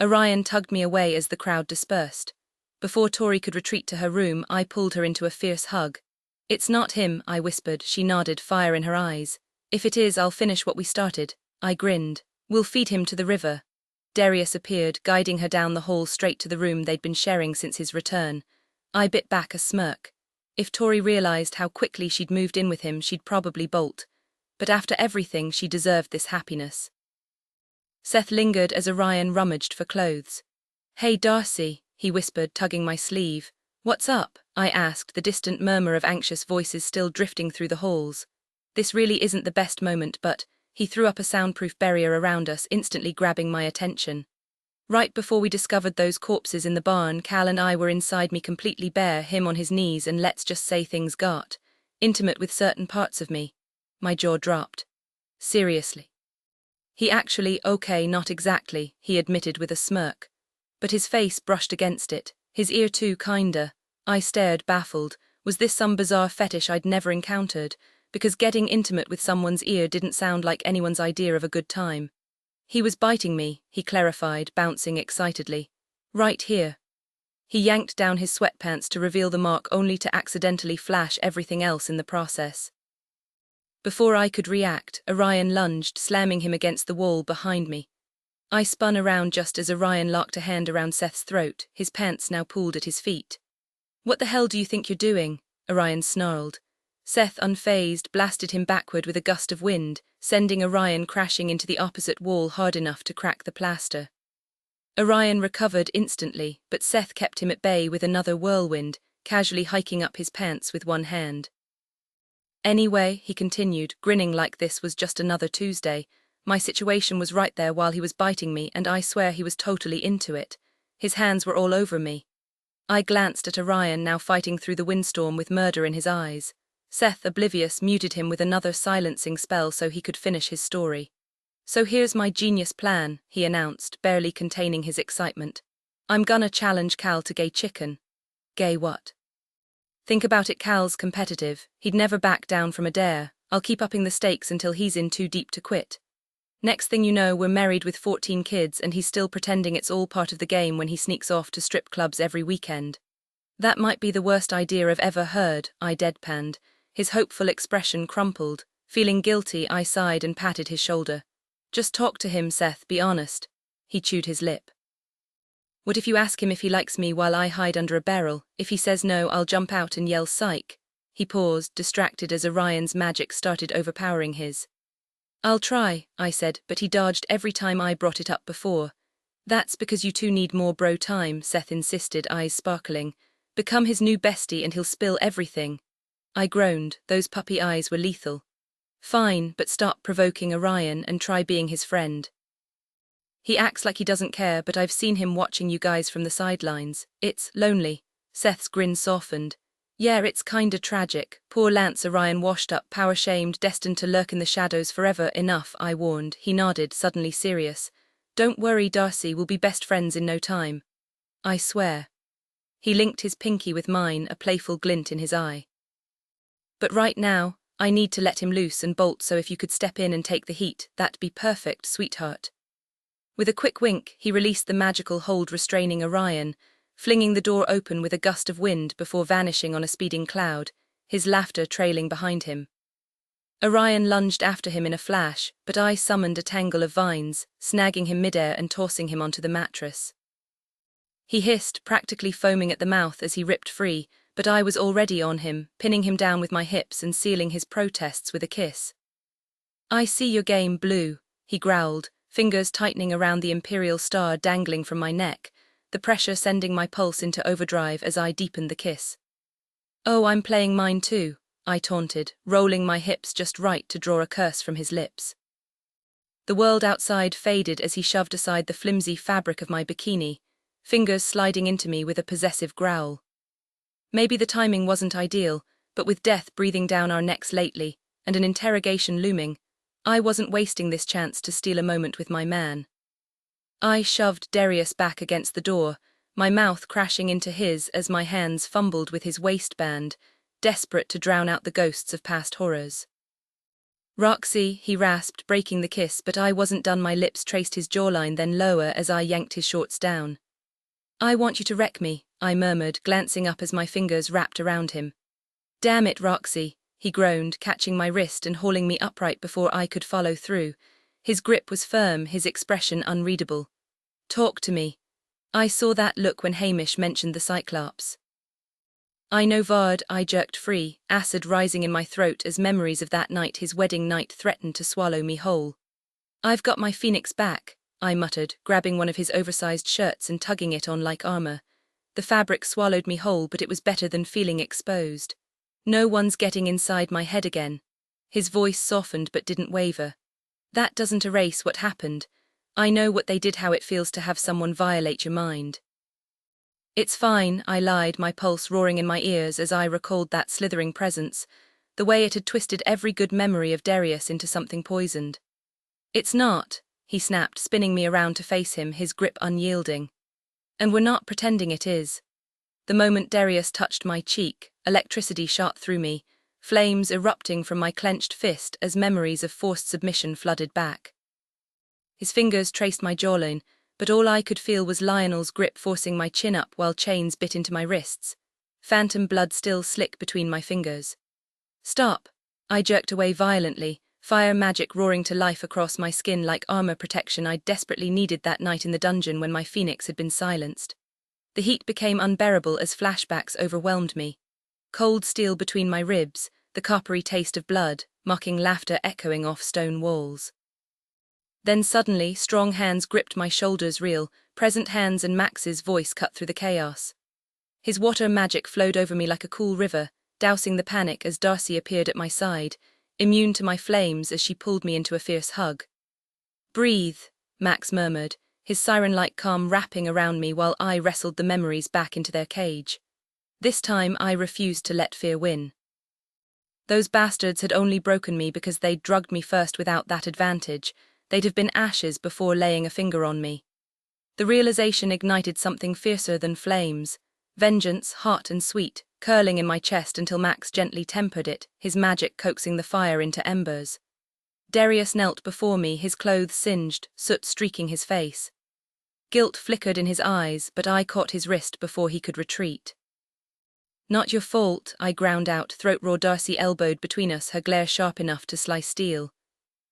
Orion tugged me away as the crowd dispersed. Before Tori could retreat to her room, I pulled her into a fierce hug. "It's not him," I whispered. She nodded, fire in her eyes. "If it is, I'll finish what we started." I grinned. "We'll feed him to the river." Darius appeared, guiding her down the hall straight to the room they'd been sharing since his return. I bit back a smirk. If Tori realized how quickly she'd moved in with him, she'd probably bolt. But after everything, she deserved this happiness. Seth lingered as Orion rummaged for clothes. "Hey, Darcy," he whispered, tugging my sleeve. "What's up?" I asked, the distant murmur of anxious voices still drifting through the halls. "This really isn't the best moment, but..." He threw up a soundproof barrier around us, instantly grabbing my attention. Right before we discovered those corpses in the barn, Cal and I were inside me completely bare, him on his knees, and let's just say things got intimate with certain parts of me. My jaw dropped. Seriously. He actually, okay, not exactly, he admitted with a smirk. But his face brushed against it, his ear too, kinda. I stared, baffled. Was this some bizarre fetish I'd never encountered? Because getting intimate with someone's ear didn't sound like anyone's idea of a good time. He was biting me, he clarified, bouncing excitedly. Right here. He yanked down his sweatpants to reveal the mark, only to accidentally flash everything else in the process. Before I could react, Orion lunged, slamming him against the wall behind me. I spun around just as Orion locked a hand around Seth's throat, his pants now pulled at his feet. What the hell do you think you're doing? Orion snarled. Seth, unfazed, blasted him backward with a gust of wind, sending Orion crashing into the opposite wall hard enough to crack the plaster. Orion recovered instantly, but Seth kept him at bay with another whirlwind, casually hiking up his pants with one hand. Anyway, he continued, grinning like this was just another Tuesday. My situation was right there while he was biting me, and I swear he was totally into it. His hands were all over me. I glanced at Orion, now fighting through the windstorm with murder in his eyes. Seth, oblivious, muted him with another silencing spell so he could finish his story. So here's my genius plan, he announced, barely containing his excitement. I'm gonna challenge Cal to gay chicken. Gay what? Think about it, Cal's competitive. He'd never back down from a dare. I'll keep upping the stakes until he's in too deep to quit. Next thing you know, we're married with 14 kids and he's still pretending it's all part of the game when he sneaks off to strip clubs every weekend. That might be the worst idea I've ever heard, I deadpanned. His hopeful expression crumpled. Feeling guilty, I sighed and patted his shoulder. Just talk to him, Seth, be honest. He chewed his lip. What if you ask him if he likes me while I hide under a barrel? If he says no, I'll jump out and yell psych. He paused, distracted as Orion's magic started overpowering his. I'll try, I said, but he dodged every time I brought it up before. That's because you two need more bro time, Seth insisted, eyes sparkling. Become his new bestie and he'll spill everything. I groaned, those puppy eyes were lethal. Fine, but stop provoking Orion and try being his friend. He acts like he doesn't care, but I've seen him watching you guys from the sidelines. It's lonely. Seth's grin softened. Yeah, it's kinda tragic. Poor Lance. Orion washed up, power-shamed, destined to lurk in the shadows forever. Enough, I warned. He nodded, suddenly serious. Don't worry, Darcy, we'll be best friends in no time. I swear. He linked his pinky with mine, a playful glint in his eye. But right now, I need to let him loose and bolt, so if you could step in and take the heat, that'd be perfect, sweetheart. With a quick wink, he released the magical hold restraining Orion, flinging the door open with a gust of wind before vanishing on a speeding cloud, his laughter trailing behind him. Orion lunged after him in a flash, but I summoned a tangle of vines, snagging him midair and tossing him onto the mattress. He hissed, practically foaming at the mouth as he ripped free, but I was already on him, pinning him down with my hips and sealing his protests with a kiss. I see your game, Blue, he growled, fingers tightening around the imperial star dangling from my neck, the pressure sending my pulse into overdrive as I deepened the kiss. Oh, I'm playing mine too, I taunted, rolling my hips just right to draw a curse from his lips. The world outside faded as he shoved aside the flimsy fabric of my bikini, fingers sliding into me with a possessive growl. Maybe the timing wasn't ideal, but with death breathing down our necks lately, and an interrogation looming, I wasn't wasting this chance to steal a moment with my man. I shoved Darius back against the door, my mouth crashing into his as my hands fumbled with his waistband, desperate to drown out the ghosts of past horrors. Roxy, he rasped, breaking the kiss, but I wasn't done. My lips traced his jawline, then lower as I yanked his shorts down. I want you to wreck me, I murmured, glancing up as my fingers wrapped around him. Damn it, Roxy, he groaned, catching my wrist and hauling me upright before I could follow through. His grip was firm, his expression unreadable. Talk to me. I saw that look when Hamish mentioned the Cyclops. I know, Vard, I jerked free, acid rising in my throat as memories of that night, his wedding night, threatened to swallow me whole. I've got my phoenix back, I muttered, grabbing one of his oversized shirts and tugging it on like armor. The fabric swallowed me whole, but it was better than feeling exposed. No one's getting inside my head again. His voice softened but didn't waver. That doesn't erase what happened. I know what they did, how it feels to have someone violate your mind. It's fine, I lied, my pulse roaring in my ears as I recalled that slithering presence, the way it had twisted every good memory of Darius into something poisoned. It's not, he snapped, spinning me around to face him, his grip unyielding. And we're not pretending it is. The moment Darius touched my cheek, electricity shot through me, flames erupting from my clenched fist as memories of forced submission flooded back. His fingers traced my jawline, but all I could feel was Lionel's grip forcing my chin up while chains bit into my wrists, phantom blood still slick between my fingers. Stop! I jerked away violently, fire magic roaring to life across my skin like armor protection I desperately needed that night in the dungeon when my phoenix had been silenced. The heat became unbearable as flashbacks overwhelmed me. Cold steel between my ribs, the coppery taste of blood, mocking laughter echoing off stone walls. Then suddenly, strong hands gripped my shoulders, real, present hands, and Max's voice cut through the chaos. His water magic flowed over me like a cool river, dousing the panic as Darcy appeared at my side, immune to my flames as she pulled me into a fierce hug. Breathe, Max murmured, his siren-like calm wrapping around me while I wrestled the memories back into their cage. This time I refused to let fear win. Those bastards had only broken me because they'd drugged me first. Without that advantage, they'd have been ashes before laying a finger on me. The realization ignited something fiercer than flames, vengeance, hot and sweet, curling in my chest until Max gently tempered it, his magic coaxing the fire into embers. Darius knelt before me, his clothes singed, soot streaking his face. Guilt flickered in his eyes, but I caught his wrist before he could retreat. Not your fault, I ground out, throat raw. Darcy elbowed between us, her glare sharp enough to slice steel.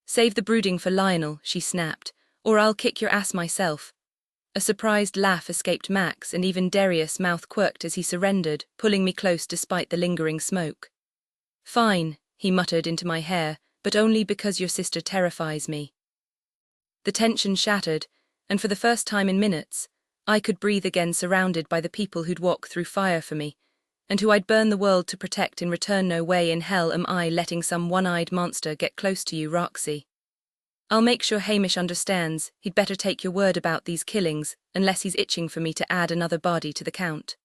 Save the brooding for Lionel, she snapped, or I'll kick your ass myself. A surprised laugh escaped Max, and even Darius' mouth quirked as he surrendered, pulling me close despite the lingering smoke. Fine, he muttered into my hair, but only because your sister terrifies me. The tension shattered, and for the first time in minutes, I could breathe again, surrounded by the people who'd walk through fire for me, and who I'd burn the world to protect in return. No way in hell am I letting some one-eyed monster get close to you, Roxy. I'll make sure Hamish understands. He'd better take your word about these killings, unless he's itching for me to add another body to the count.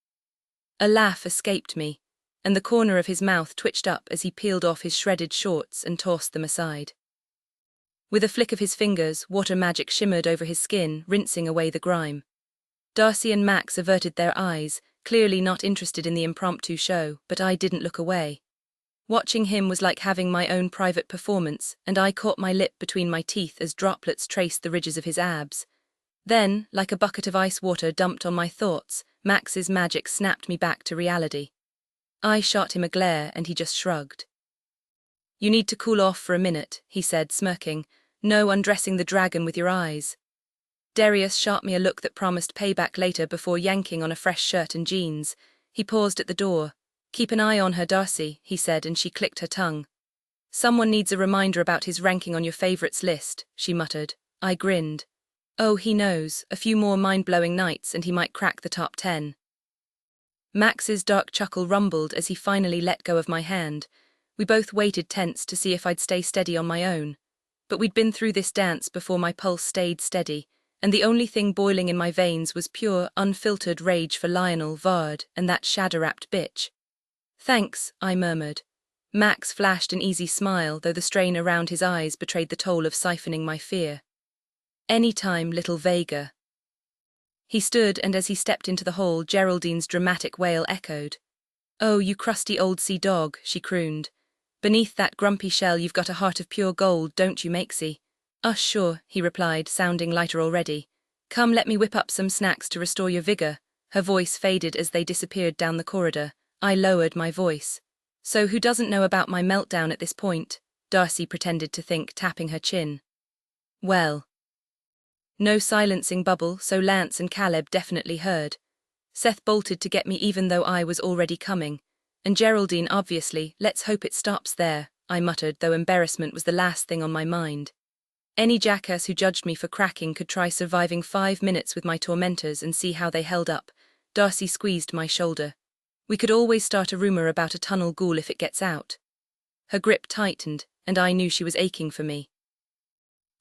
A laugh escaped me, and the corner of his mouth twitched up as he peeled off his shredded shorts and tossed them aside. With a flick of his fingers, water magic shimmered over his skin, rinsing away the grime. Darcy and Max averted their eyes, clearly not interested in the impromptu show, but I didn't look away. Watching him was like having my own private performance, and I caught my lip between my teeth as droplets traced the ridges of his abs. Then, like a bucket of ice water dumped on my thoughts, Max's magic snapped me back to reality. I shot him a glare, and he just shrugged. You need to cool off for a minute, he said, smirking. No undressing the dragon with your eyes. Darius shot me a look that promised payback later before yanking on a fresh shirt and jeans. He paused at the door. Keep an eye on her, Darcy, he said, and she clicked her tongue. Someone needs a reminder about his ranking on your favorites list, she muttered. I grinned. Oh, he knows, a few more mind-blowing nights and he might crack the top 10. Max's dark chuckle rumbled as he finally let go of my hand. We both waited tense to see if I'd stay steady on my own. But we'd been through this dance before. My pulse stayed steady, and the only thing boiling in my veins was pure, unfiltered rage for Lionel, Vard, and that shadow-wrapped bitch. Thanks, I murmured. Max flashed an easy smile, though the strain around his eyes betrayed the toll of siphoning my fear. Any time, little Vega. He stood, and as he stepped into the hall, Geraldine's dramatic wail echoed. Oh, you crusty old sea dog, she crooned. Beneath that grumpy shell you've got a heart of pure gold, don't you, Maxie? Sure, he replied, sounding lighter already. Come, let me whip up some snacks to restore your vigor. Her voice faded as they disappeared down the corridor. I lowered my voice. So who doesn't know about my meltdown at this point? Darcy pretended to think, tapping her chin. Well. No silencing bubble, so Lance and Caleb definitely heard. Seth bolted to get me even though I was already coming. And Geraldine, obviously. Let's hope it stops there, I muttered, though embarrassment was the last thing on my mind. Any jackass who judged me for cracking could try surviving 5 minutes with my tormentors and see how they held up. Darcy squeezed my shoulder. We could always start a rumor about a tunnel ghoul if it gets out. Her grip tightened, and I knew she was aching for me.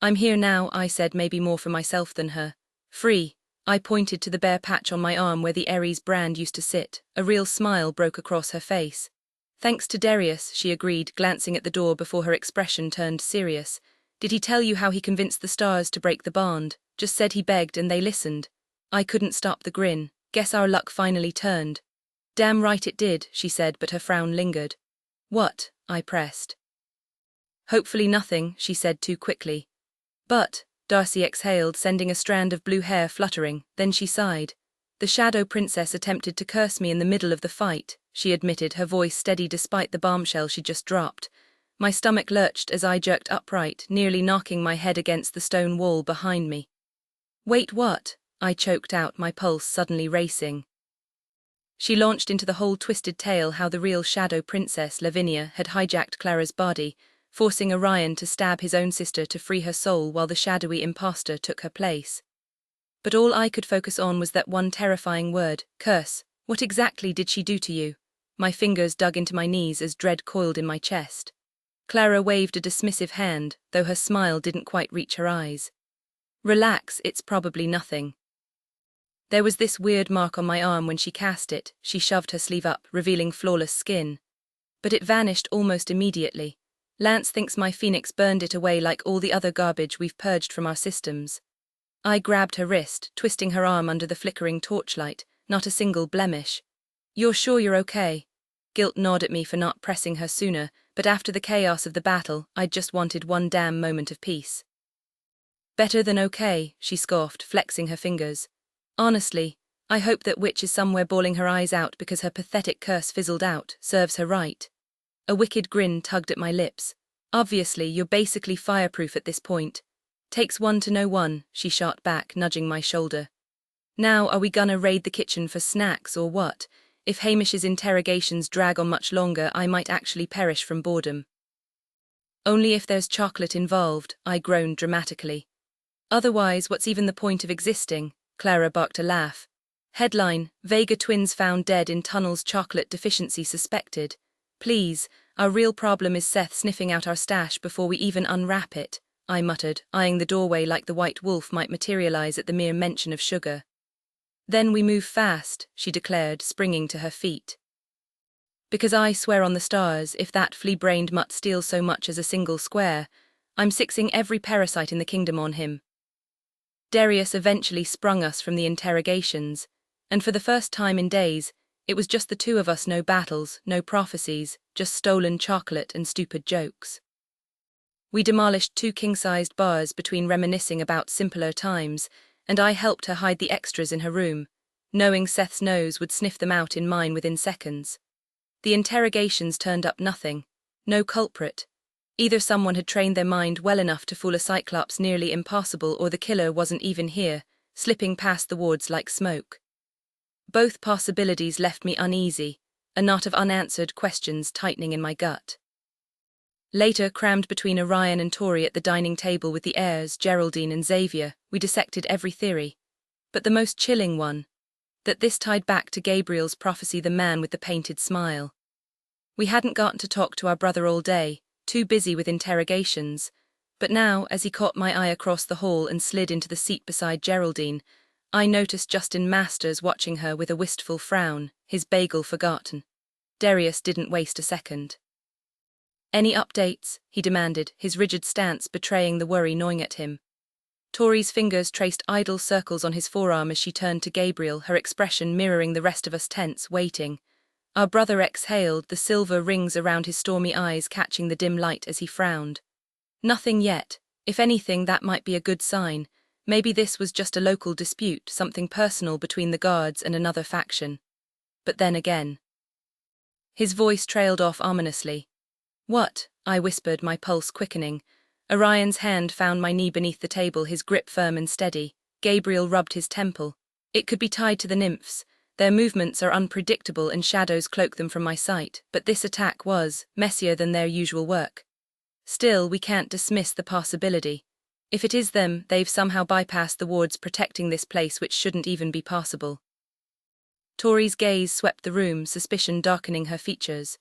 I'm here now, I said, maybe more for myself than her. Free. I pointed to the bare patch on my arm where the Ares brand used to sit. A real smile broke across her face. Thanks to Darius, she agreed, glancing at the door before her expression turned serious. Did he tell you how he convinced the stars to break the bond? Just said he begged and they listened. I couldn't stop the grin. Guess our luck finally turned. Damn right it did, she said, but her frown lingered. What? I pressed. Hopefully nothing, she said too quickly. But, Darcy exhaled, sending a strand of blue hair fluttering, then she sighed. The Shadow Princess attempted to curse me in the middle of the fight, she admitted, her voice steady despite the bombshell she'd just dropped. My stomach lurched as I jerked upright, nearly knocking my head against the stone wall behind me. Wait, what? I choked out, my pulse suddenly racing. She launched into the whole twisted tale how the real Shadow Princess, Lavinia, had hijacked Clara's body, forcing Orion to stab his own sister to free her soul while the shadowy imposter took her place. But all I could focus on was that one terrifying word, curse. What exactly did she do to you? My fingers dug into my knees as dread coiled in my chest. Clara waved a dismissive hand, though her smile didn't quite reach her eyes. Relax, it's probably nothing. There was this weird mark on my arm when she cast it. She shoved her sleeve up, revealing flawless skin. But it vanished almost immediately. Lance thinks my phoenix burned it away like all the other garbage we've purged from our systems. I grabbed her wrist, twisting her arm under the flickering torchlight, not a single blemish. You're sure you're okay? Guilt gnawed at me for not pressing her sooner, but after the chaos of the battle, I'd just wanted one damn moment of peace. Better than okay, she scoffed, flexing her fingers. Honestly, I hope that witch is somewhere bawling her eyes out because her pathetic curse fizzled out. Serves her right. A wicked grin tugged at my lips. Obviously, you're basically fireproof at this point. Takes one to know one, she shot back, nudging my shoulder. Now are we gonna raid the kitchen for snacks or what? If Hamish's interrogations drag on much longer, I might actually perish from boredom. Only if there's chocolate involved, I groaned dramatically. Otherwise, what's even the point of existing? Clara barked a laugh. Headline, Vega twins found dead in tunnels, chocolate deficiency suspected. Please, our real problem is Seth sniffing out our stash before we even unwrap it, I muttered, eyeing the doorway like the white wolf might materialize at the mere mention of sugar. Then we move fast, she declared, springing to her feet. Because I swear on the stars, if that flea-brained mutt steals so much as a single square, I'm sixing every parasite in the kingdom on him. Darius eventually sprung us from the interrogations, and for the first time in days, it was just the two of us, no battles, no prophecies, just stolen chocolate and stupid jokes. We demolished 2 king-sized bars between reminiscing about simpler times, and I helped her hide the extras in her room, knowing Seth's nose would sniff them out in mine within seconds. The interrogations turned up nothing. No culprit. Either someone had trained their mind well enough to fool a Cyclops nearly impossible, or the killer wasn't even here, slipping past the wards like smoke. Both possibilities left me uneasy, a knot of unanswered questions tightening in my gut. Later, crammed between Orion and Tori at the dining table with the heirs, Geraldine and Xavier, we dissected every theory. But the most chilling one, that this tied back to Gabriel's prophecy, the man with the painted smile. We hadn't gotten to talk to our brother all day, too busy with interrogations, but now, as he caught my eye across the hall and slid into the seat beside Geraldine, I noticed Justin Masters watching her with a wistful frown, his bagel forgotten. Darius didn't waste a second. Any updates? He demanded, his rigid stance betraying the worry gnawing at him. Tori's fingers traced idle circles on his forearm as she turned to Gabriel, her expression mirroring the rest of us, tense, waiting. Our brother exhaled, the silver rings around his stormy eyes catching the dim light as he frowned. Nothing yet. If anything, that might be a good sign. Maybe this was just a local dispute, something personal between the guards and another faction. But then again. His voice trailed off ominously. What? I whispered, my pulse quickening. Orion's hand found my knee beneath the table, his grip firm and steady. Gabriel rubbed his temple. It could be tied to the nymphs. Their movements are unpredictable and shadows cloak them from my sight, but this attack was messier than their usual work. Still, we can't dismiss the possibility. If it is them, they've somehow bypassed the wards protecting this place, which shouldn't even be possible. Tori's gaze swept the room, suspicion darkening her features.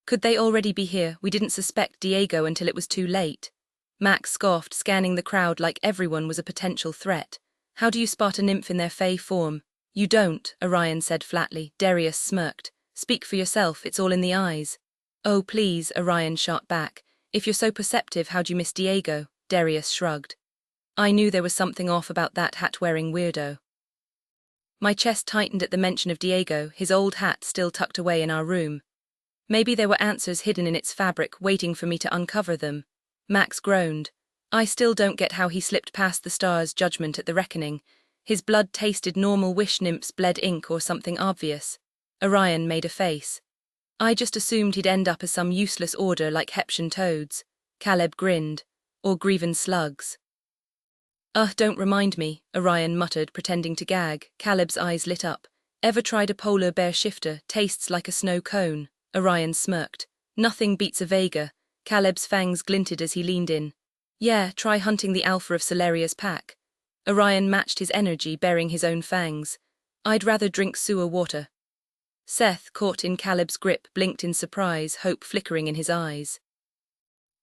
Could they already be here? We didn't suspect Diego until it was too late. Max scoffed, scanning the crowd like everyone was a potential threat. How do you spot a nymph in their fey form? You don't, Orion said flatly. Darius smirked. Speak for yourself, it's all in the eyes. Oh please, Orion shot back. If you're so perceptive, how'd you miss Diego? Darius shrugged. I knew there was something off about that hat-wearing weirdo. My chest tightened at the mention of Diego, his old hat still tucked away in our room. Maybe there were answers hidden in its fabric waiting for me to uncover them. Max groaned. I still don't get how he slipped past the stars' judgment at the reckoning. His blood tasted normal. Wish nymphs bled ink or something obvious. Orion made a face. I just assumed he'd end up as some useless order like Heption toads. Caleb grinned. Or Grieven slugs. Don't remind me, Orion muttered, pretending to gag. Caleb's eyes lit up. Ever tried a polar bear shifter? Tastes like a snow cone. Orion smirked. Nothing beats a Vega. Caleb's fangs glinted as he leaned in. Yeah, try hunting the alpha of Solaria's pack. Orion matched his energy, bearing his own fangs. I'd rather drink sewer water. Seth, caught in Caleb's grip, blinked in surprise, hope flickering in his eyes.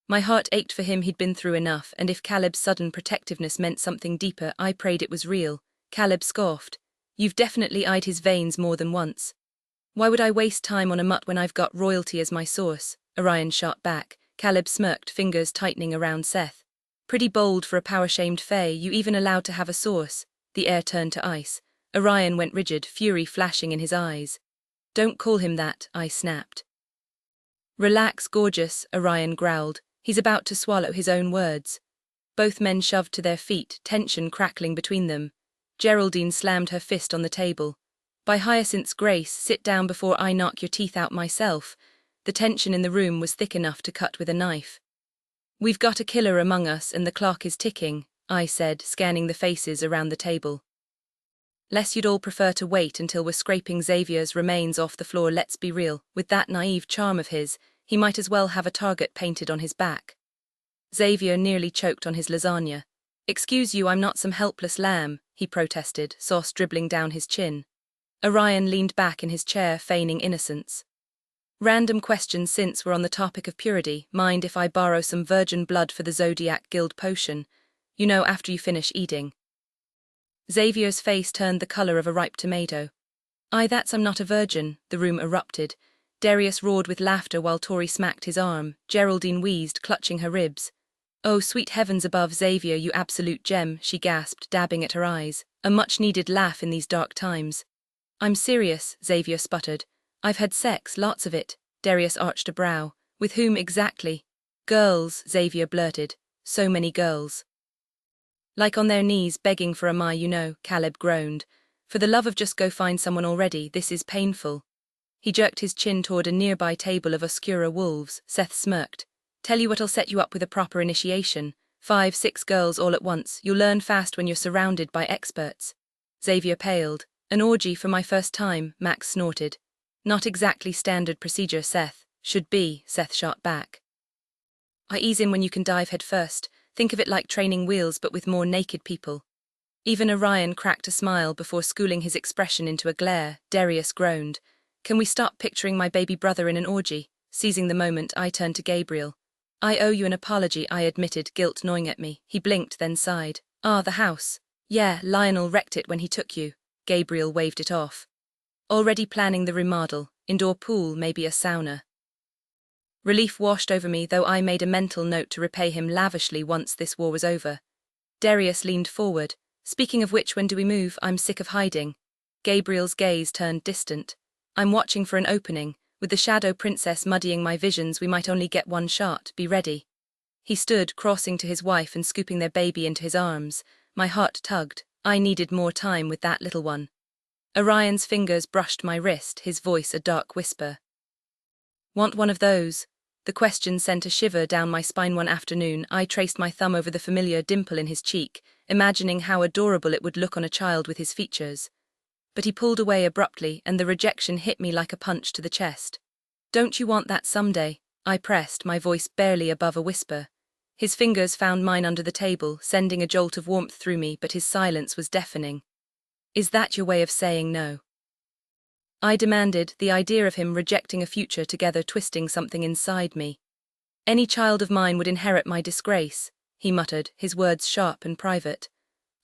My heart ached for him. He'd been through enough, and if Caleb's sudden protectiveness meant something deeper, I prayed it was real. Caleb scoffed. You've definitely eyed his veins more than once. Why would I waste time on a mutt when I've got royalty as my source? Orion shot back. Caleb smirked, fingers tightening around Seth. Pretty bold for a power-shamed fae, you even allowed to have a source. The air turned to ice. Orion went rigid, fury flashing in his eyes. Don't call him that, I snapped. Relax, gorgeous, Orion growled. He's about to swallow his own words. Both men shoved to their feet, tension crackling between them. Geraldine slammed her fist on the table. By Hyacinth's grace, sit down before I knock your teeth out myself. The tension in the room was thick enough to cut with a knife. We've got a killer among us and the clock is ticking, I said, scanning the faces around the table. Less you'd all prefer to wait until we're scraping Xavier's remains off the floor. Let's be real, with that naive charm of his, he might as well have a target painted on his back. Xavier nearly choked on his lasagna. Excuse you, I'm not some helpless lamb, he protested, sauce dribbling down his chin. Orion leaned back in his chair, feigning innocence. Random questions since we're on the topic of purity. Mind if I borrow some virgin blood for the Zodiac Guild potion? You know, after you finish eating. Xavier's face turned the color of a ripe tomato. That's I'm not a virgin, the room erupted. Darius roared with laughter while Tori smacked his arm. Geraldine wheezed, clutching her ribs. Oh, sweet heavens above, Xavier, you absolute gem, she gasped, dabbing at her eyes. A much-needed laugh in these dark times. I'm serious, Xavier sputtered. I've had sex, lots of it. Darius arched a brow. With whom exactly? Girls, Xavier blurted. So many girls. Like on their knees, begging for a ma, you know, Caleb groaned. For the love of just go find someone already, this is painful. He jerked his chin toward a nearby table of Oscura wolves. Seth smirked. Tell you what'll set you up with a proper initiation. 5, 6 girls all at once. You'll learn fast when you're surrounded by experts. Xavier paled. An orgy for my first time, Max snorted. Not exactly standard procedure, Seth. Should be, Seth shot back. I ease in when you can dive head first. Think of it like training wheels but with more naked people. Even Orion cracked a smile before schooling his expression into a glare. Darius groaned. Can we stop picturing my baby brother in an orgy? Seizing the moment, I turned to Gabriel. I owe you an apology, I admitted, guilt gnawing at me. He blinked, then sighed. The house. Yeah, Lionel wrecked it when he took you. Gabriel waved it off. Already planning the remodel. Indoor pool, maybe a sauna. Relief washed over me, though I made a mental note to repay him lavishly once this war was over. Darius leaned forward. Speaking of which, when do we move? I'm sick of hiding. Gabriel's gaze turned distant. I'm watching for an opening. With the Shadow Princess muddying my visions, we might only get one shot. Be ready. He stood, crossing to his wife and scooping their baby into his arms. My heart tugged. I needed more time with that little one. Orion's fingers brushed my wrist, his voice a dark whisper. Want one of those? The question sent a shiver down my spine. One afternoon, I traced my thumb over the familiar dimple in his cheek, imagining how adorable it would look on a child with his features. But he pulled away abruptly, and the rejection hit me like a punch to the chest. Don't you want that someday? I pressed, my voice barely above a whisper. His fingers found mine under the table, sending a jolt of warmth through me, but his silence was deafening. Is that your way of saying no? I demanded, the idea of him rejecting a future together twisting something inside me. Any child of mine would inherit my disgrace. he muttered, his words sharp and private.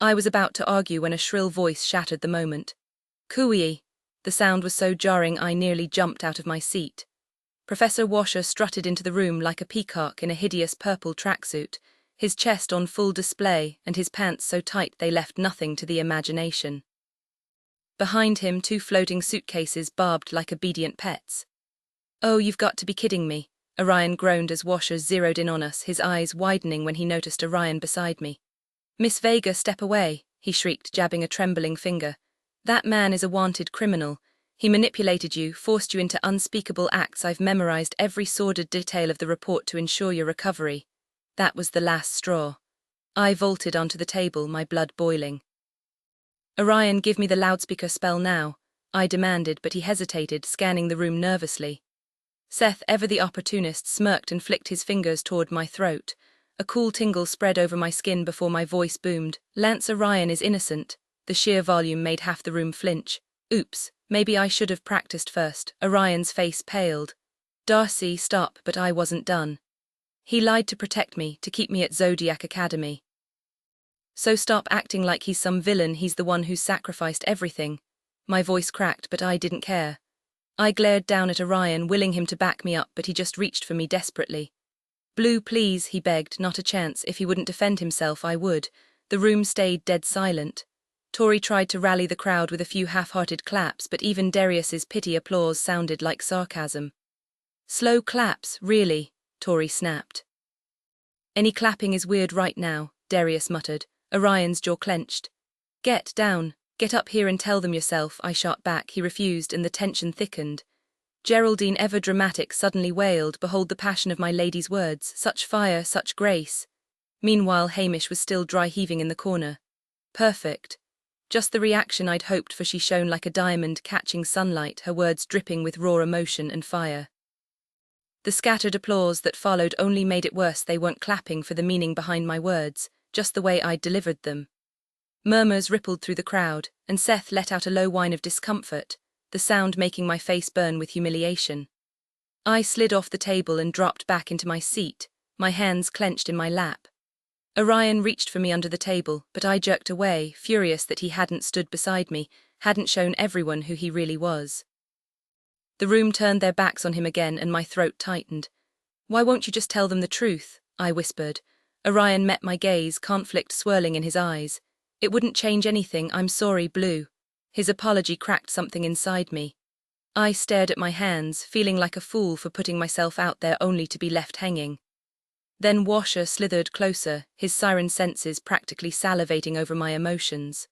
I was about to argue when a shrill voice shattered the moment. Cooey! The sound was so jarring I nearly jumped out of my seat. Professor Washer strutted into the room like a peacock in a hideous purple tracksuit, his chest on full display and his pants so tight they left nothing to the imagination. Behind him, 2 floating suitcases barbed like obedient pets. Oh, you've got to be kidding me, Orion groaned as Washer zeroed in on us, his eyes widening when he noticed Orion beside me. Miss Vega, step away, he shrieked, jabbing a trembling finger. That man is a wanted criminal. He manipulated you, forced you into unspeakable acts. I've memorized every sordid detail of the report to ensure your recovery. That was the last straw. I vaulted onto the table, my blood boiling. Orion, give me the loudspeaker spell now, I demanded, but he hesitated, scanning the room nervously. Seth, ever the opportunist, smirked and flicked his fingers toward my throat. A cool tingle spread over my skin before my voice boomed. Lance Orion is innocent. The sheer volume made half the room flinch. Oops, maybe I should have practiced first. Orion's face paled. Darcy, stop, but I wasn't done. He lied to protect me, to keep me at Zodiac Academy. So stop acting like he's some villain. He's the one who sacrificed everything. My voice cracked, but I didn't care. I glared down at Orion, willing him to back me up, but he just reached for me desperately. Blue, please, he begged. Not a chance. If he wouldn't defend himself, I would. The room stayed dead silent. Tori tried to rally the crowd with a few half-hearted claps, but even Darius's pity applause sounded like sarcasm. Slow claps, really, Tori snapped. Any clapping is weird right now, Darius muttered. Orion's jaw clenched. Get down, get up here and tell them yourself, I shot back. He refused and the tension thickened. Geraldine, ever dramatic, suddenly wailed, behold the passion of my lady's words, such fire, such grace. Meanwhile Hamish was still dry heaving in the corner. Perfect. Just the reaction I'd hoped for. She shone like a diamond catching sunlight, her words dripping with raw emotion and fire. The scattered applause that followed only made it worse. They weren't clapping for the meaning behind my words, just the way I'd delivered them. Murmurs rippled through the crowd, and Seth let out a low whine of discomfort, the sound making my face burn with humiliation. I slid off the table and dropped back into my seat, my hands clenched in my lap. Orion reached for me under the table, but I jerked away, furious that he hadn't stood beside me, hadn't shown everyone who he really was. The room turned their backs on him again, and my throat tightened. Why won't you just tell them the truth? I whispered. Orion met my gaze, conflict swirling in his eyes. It wouldn't change anything. I'm sorry, Blue. His apology cracked something inside me. I stared at my hands, feeling like a fool for putting myself out there only to be left hanging. Then Washer slithered closer, his siren senses practically salivating over my emotions.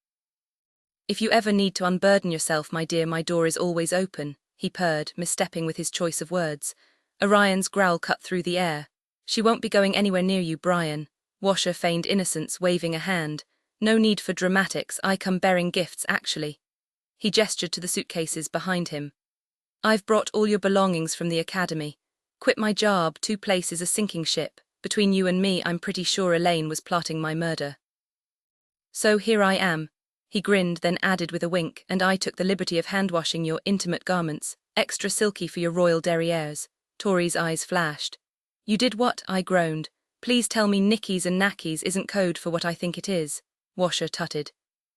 If you ever need to unburden yourself, my dear, my door is always open, he purred, misstepping with his choice of words. Orion's growl cut through the air. She won't be going anywhere near you, Brian. Washer feigned innocence, waving a hand. No need for dramatics, I come bearing gifts, actually. He gestured to the suitcases behind him. I've brought all your belongings from the academy. Quit my job, 2 places, a sinking ship. Between you and me, I'm pretty sure Elaine was plotting my murder. So here I am. He grinned, then added with a wink, and I took the liberty of hand-washing your intimate garments, extra silky for your royal derrieres. Tori's eyes flashed. You did what? I groaned. Please tell me Nickies and Knackies isn't code for what I think it is. Washer tutted.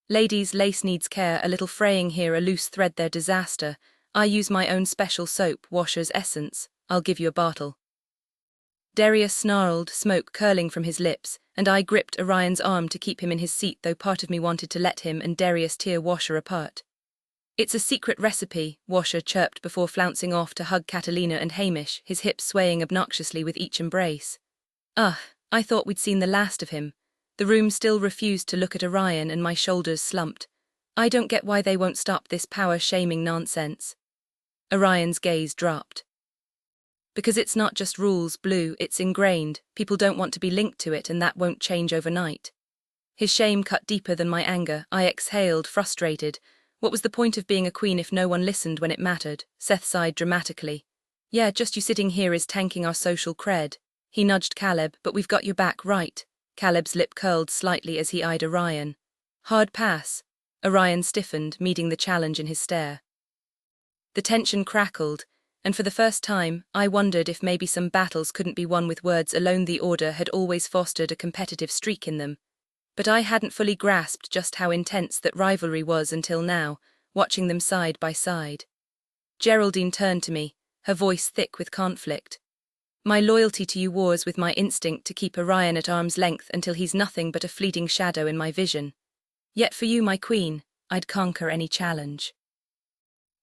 Ladies, lace needs care, a little fraying here, a loose thread there, disaster. I use my own special soap, Washer's Essence. I'll give you a bottle. Darius snarled, smoke curling from his lips, and I gripped Orion's arm to keep him in his seat, though part of me wanted to let him and Darius tear Washer apart. It's a secret recipe, Washer chirped before flouncing off to hug Catalina and Hamish, his hips swaying obnoxiously with each embrace. I thought we'd seen the last of him. The room still refused to look at Orion, and my shoulders slumped. I don't get why they won't stop this power-shaming nonsense. Orion's gaze dropped. Because it's not just rules, Blue, it's ingrained. People don't want to be linked to it, and that won't change overnight. His shame cut deeper than my anger. I exhaled, frustrated. What was the point of being a queen if no one listened when it mattered? Seth sighed dramatically. Yeah, just you sitting here is tanking our social cred. He nudged Caleb, but we've got your back, right? Caleb's lip curled slightly as he eyed Orion. Hard pass. Orion stiffened, meeting the challenge in his stare. The tension crackled. And for the first time, I wondered if maybe some battles couldn't be won with words alone. The Order had always fostered a competitive streak in them. But I hadn't fully grasped just how intense that rivalry was until now, watching them side by side. Geraldine turned to me, her voice thick with conflict. My loyalty to you wars with my instinct to keep Orion at arm's length until he's nothing but a fleeting shadow in my vision. Yet for you, my queen, I'd conquer any challenge.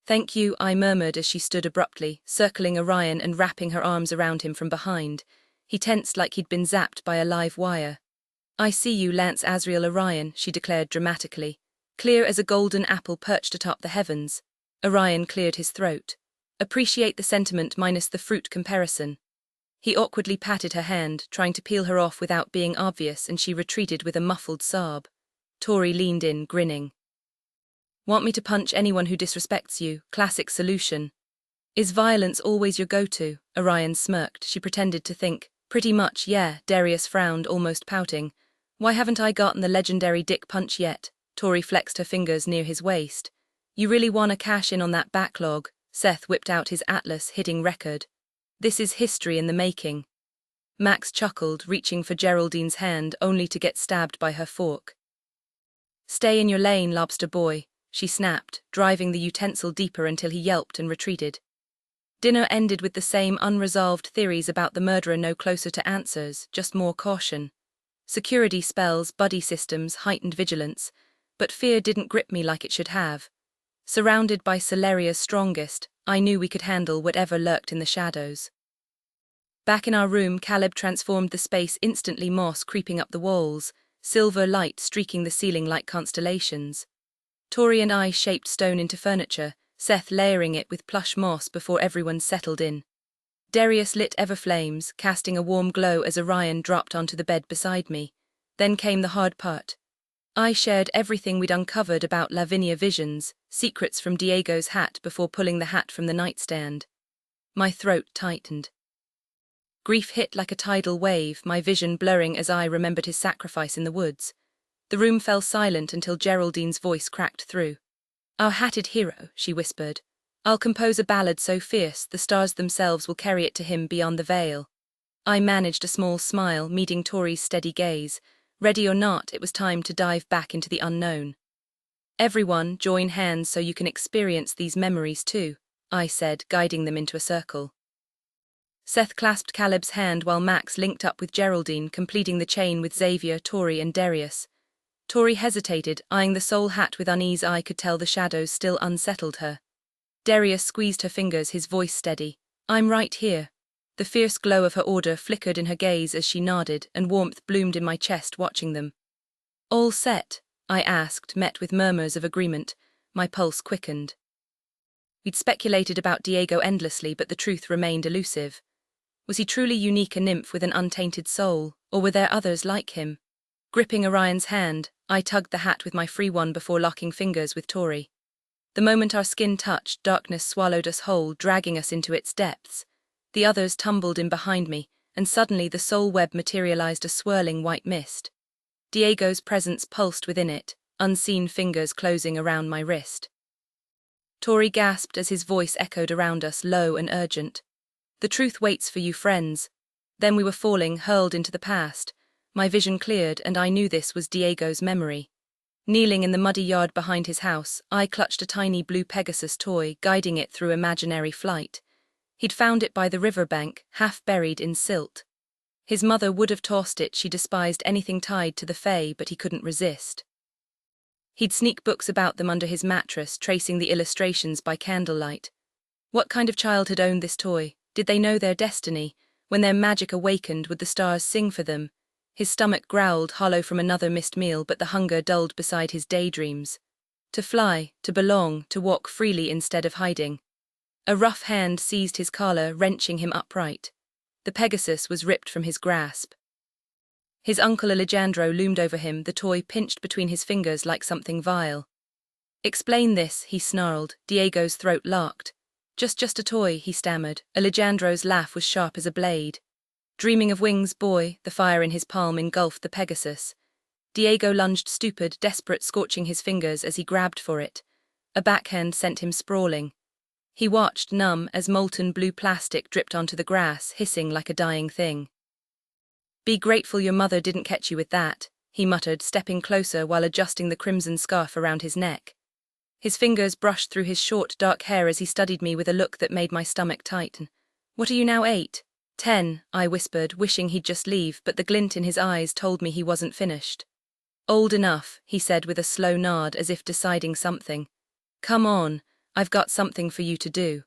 Thank you, I murmured as she stood abruptly, circling Orion and wrapping her arms around him from behind. He tensed like he'd been zapped by a live wire. I see you, Lance Asriel Orion, she declared dramatically, clear as a golden apple perched atop the heavens. Orion cleared his throat. Appreciate the sentiment minus the fruit comparison. He awkwardly patted her hand, trying to peel her off without being obvious, and she retreated with a muffled sob. Tori leaned in, grinning. Want me to punch anyone who disrespects you? Classic solution. Is violence always your go-to? Orion smirked. She pretended to think. Pretty much, yeah. Darius frowned, almost pouting. Why haven't I gotten the legendary dick punch yet? Tori flexed her fingers near his waist. You really want to cash in on that backlog? Seth whipped out his atlas, hitting record. This is history in the making. Max chuckled, reaching for Geraldine's hand, only to get stabbed by her fork. Stay in your lane, lobster boy, she snapped, driving the utensil deeper until he yelped and retreated. Dinner ended with the same unresolved theories about the murderer, no closer to answers, just more caution. Security spells, buddy systems, heightened vigilance, but fear didn't grip me like it should have. Surrounded by Soleria's strongest, I knew we could handle whatever lurked in the shadows. Back in our room, Caleb transformed the space instantly, moss creeping up the walls, silver light streaking the ceiling like constellations. Tori and I shaped stone into furniture, Seth layering it with plush moss before everyone settled in. Darius lit everflames, casting a warm glow as Orion dropped onto the bed beside me. Then came the hard part. I shared everything we'd uncovered about Lavinia visions, secrets from Diego's hat before pulling the hat from the nightstand. My throat tightened. Grief hit like a tidal wave, my vision blurring as I remembered his sacrifice in the woods. The room fell silent until Geraldine's voice cracked through. Our hatted hero, she whispered. I'll compose a ballad so fierce the stars themselves will carry it to him beyond the veil. I managed a small smile, meeting Tori's steady gaze. Ready or not, it was time to dive back into the unknown. Everyone, join hands so you can experience these memories too, I said, guiding them into a circle. Seth clasped Caleb's hand while Max linked up with Geraldine, completing the chain with Xavier, Tori and Darius. Tori hesitated, eyeing the soul hat with unease. I could tell the shadows still unsettled her. Darius squeezed her fingers, his voice steady. I'm right here. The fierce glow of her order flickered in her gaze as she nodded, and warmth bloomed in my chest watching them. All set? I asked, met with murmurs of agreement. My pulse quickened. We'd speculated about Diego endlessly, but the truth remained elusive. Was he truly unique, a nymph with an untainted soul, or were there others like him? Gripping Orion's hand, I tugged the hat with my free one before locking fingers with Tori. The moment our skin touched, darkness swallowed us whole, dragging us into its depths. The others tumbled in behind me, and suddenly the soul web materialized, a swirling white mist. Diego's presence pulsed within it, unseen fingers closing around my wrist. Tori gasped as his voice echoed around us, low and urgent. The truth waits for you, friends. Then we were falling, hurled into the past. My vision cleared, and I knew this was Diego's memory. Kneeling in the muddy yard behind his house, I clutched a tiny blue Pegasus toy, guiding it through imaginary flight. He'd found it by the riverbank, half buried in silt. His mother would have tossed it, she despised anything tied to the fae, but he couldn't resist. He'd sneak books about them under his mattress, tracing the illustrations by candlelight. What kind of child had owned this toy? Did they know their destiny? When their magic awakened, would the stars sing for them? His stomach growled, hollow from another missed meal, but the hunger dulled beside his daydreams. To fly, to belong, to walk freely instead of hiding. A rough hand seized his collar, wrenching him upright. The Pegasus was ripped from his grasp. His uncle Alejandro loomed over him, the toy pinched between his fingers like something vile. Explain this, he snarled, Diego's throat locked. Just a toy, he stammered. Alejandro's laugh was sharp as a blade. Dreaming of wings, boy, the fire in his palm engulfed the Pegasus. Diego lunged stupid, desperate, scorching his fingers as he grabbed for it. A backhand sent him sprawling. He watched, numb, as molten blue plastic dripped onto the grass, hissing like a dying thing. "Be grateful your mother didn't catch you with that," he muttered, stepping closer while adjusting the crimson scarf around his neck. His fingers brushed through his short, dark hair as he studied me with a look that made my stomach tighten. "What are you now, 8? 10, I whispered, wishing he'd just leave, but the glint in his eyes told me he wasn't finished. "Old enough," he said with a slow nod as if deciding something. "Come on, I've got something for you to do."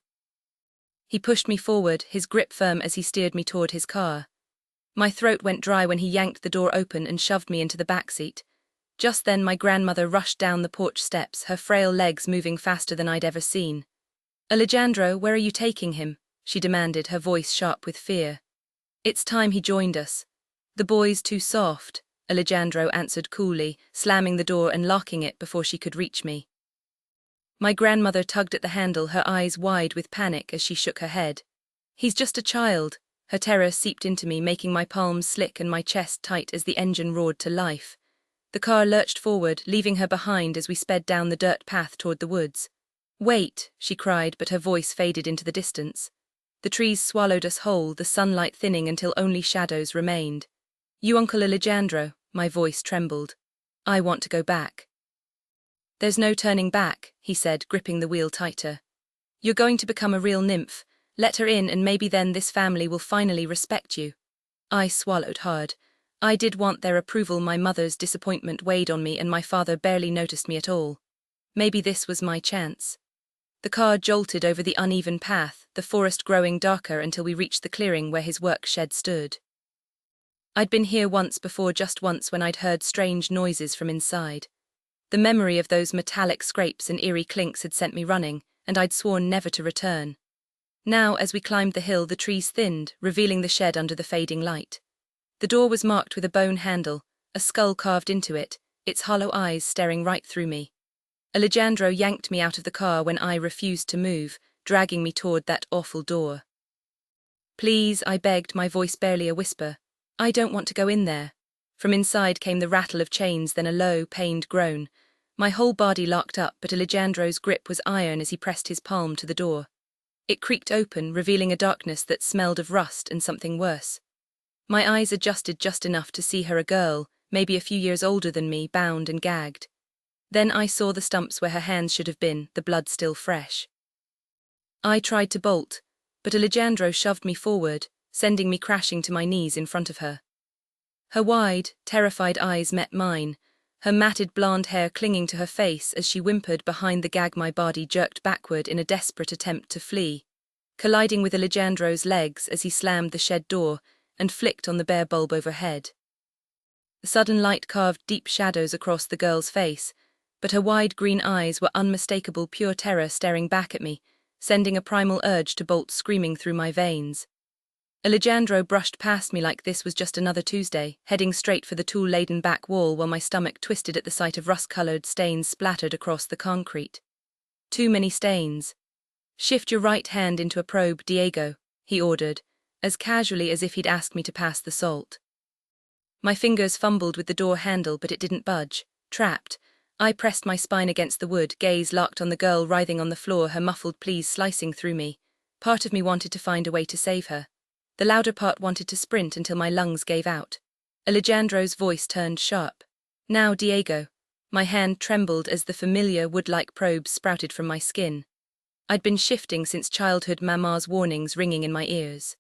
He pushed me forward, his grip firm as he steered me toward his car. My throat went dry when he yanked the door open and shoved me into the back seat. Just then my grandmother rushed down the porch steps, her frail legs moving faster than I'd ever seen. "Alejandro, where are you taking him?" she demanded, her voice sharp with fear. "It's time he joined us." "The boy's too soft," Alejandro answered coolly, slamming the door and locking it before she could reach me. My grandmother tugged at the handle, her eyes wide with panic as she shook her head. "He's just a child." Her terror seeped into me, making my palms slick and my chest tight as the engine roared to life. The car lurched forward, leaving her behind as we sped down the dirt path toward the woods. "Wait," she cried, but her voice faded into the distance. The trees swallowed us whole, the sunlight thinning until only shadows remained. "You, Uncle Alejandro," my voice trembled. "I want to go back." "There's no turning back," he said, gripping the wheel tighter. "You're going to become a real nymph. Let her in and maybe then this family will finally respect you." I swallowed hard. I did want their approval. My mother's disappointment weighed on me and my father barely noticed me at all. Maybe this was my chance. The car jolted over the uneven path, the forest growing darker until we reached the clearing where his work shed stood. I'd been here once before, just once, when I'd heard strange noises from inside. The memory of those metallic scrapes and eerie clinks had sent me running, and I'd sworn never to return. Now, as we climbed the hill, the trees thinned, revealing the shed under the fading light. The door was marked with a bone handle, a skull carved into it, its hollow eyes staring right through me. Alejandro yanked me out of the car when I refused to move, dragging me toward that awful door. "Please," I begged, my voice barely a whisper. "I don't want to go in there." From inside came the rattle of chains, then a low, pained groan. My whole body locked up, but Alejandro's grip was iron as he pressed his palm to the door. It creaked open, revealing a darkness that smelled of rust and something worse. My eyes adjusted just enough to see her, a girl, maybe a few years older than me, bound and gagged. Then I saw the stumps where her hands should have been, the blood still fresh. I tried to bolt, but Alejandro shoved me forward, sending me crashing to my knees in front of her. Her wide, terrified eyes met mine, her matted blonde hair clinging to her face as she whimpered behind the gag. My body jerked backward in a desperate attempt to flee, colliding with Alejandro's legs as he slammed the shed door and flicked on the bare bulb overhead. The sudden light carved deep shadows across the girl's face, but her wide green eyes were unmistakable, pure terror staring back at me, sending a primal urge to bolt screaming through my veins. Alejandro brushed past me like this was just another Tuesday, heading straight for the tool-laden back wall while my stomach twisted at the sight of rust-colored stains splattered across the concrete. Too many stains. "Shift your right hand into a probe, Diego," he ordered, as casually as if he'd asked me to pass the salt. My fingers fumbled with the door handle, but it didn't budge. Trapped, I pressed my spine against the wood, gaze locked on the girl writhing on the floor, her muffled pleas slicing through me. Part of me wanted to find a way to save her. The louder part wanted to sprint until my lungs gave out. Alejandro's voice turned sharp. "Now, Diego." My hand trembled as the familiar wood-like probes sprouted from my skin. I'd been shifting since childhood, Mama's warnings ringing in my ears.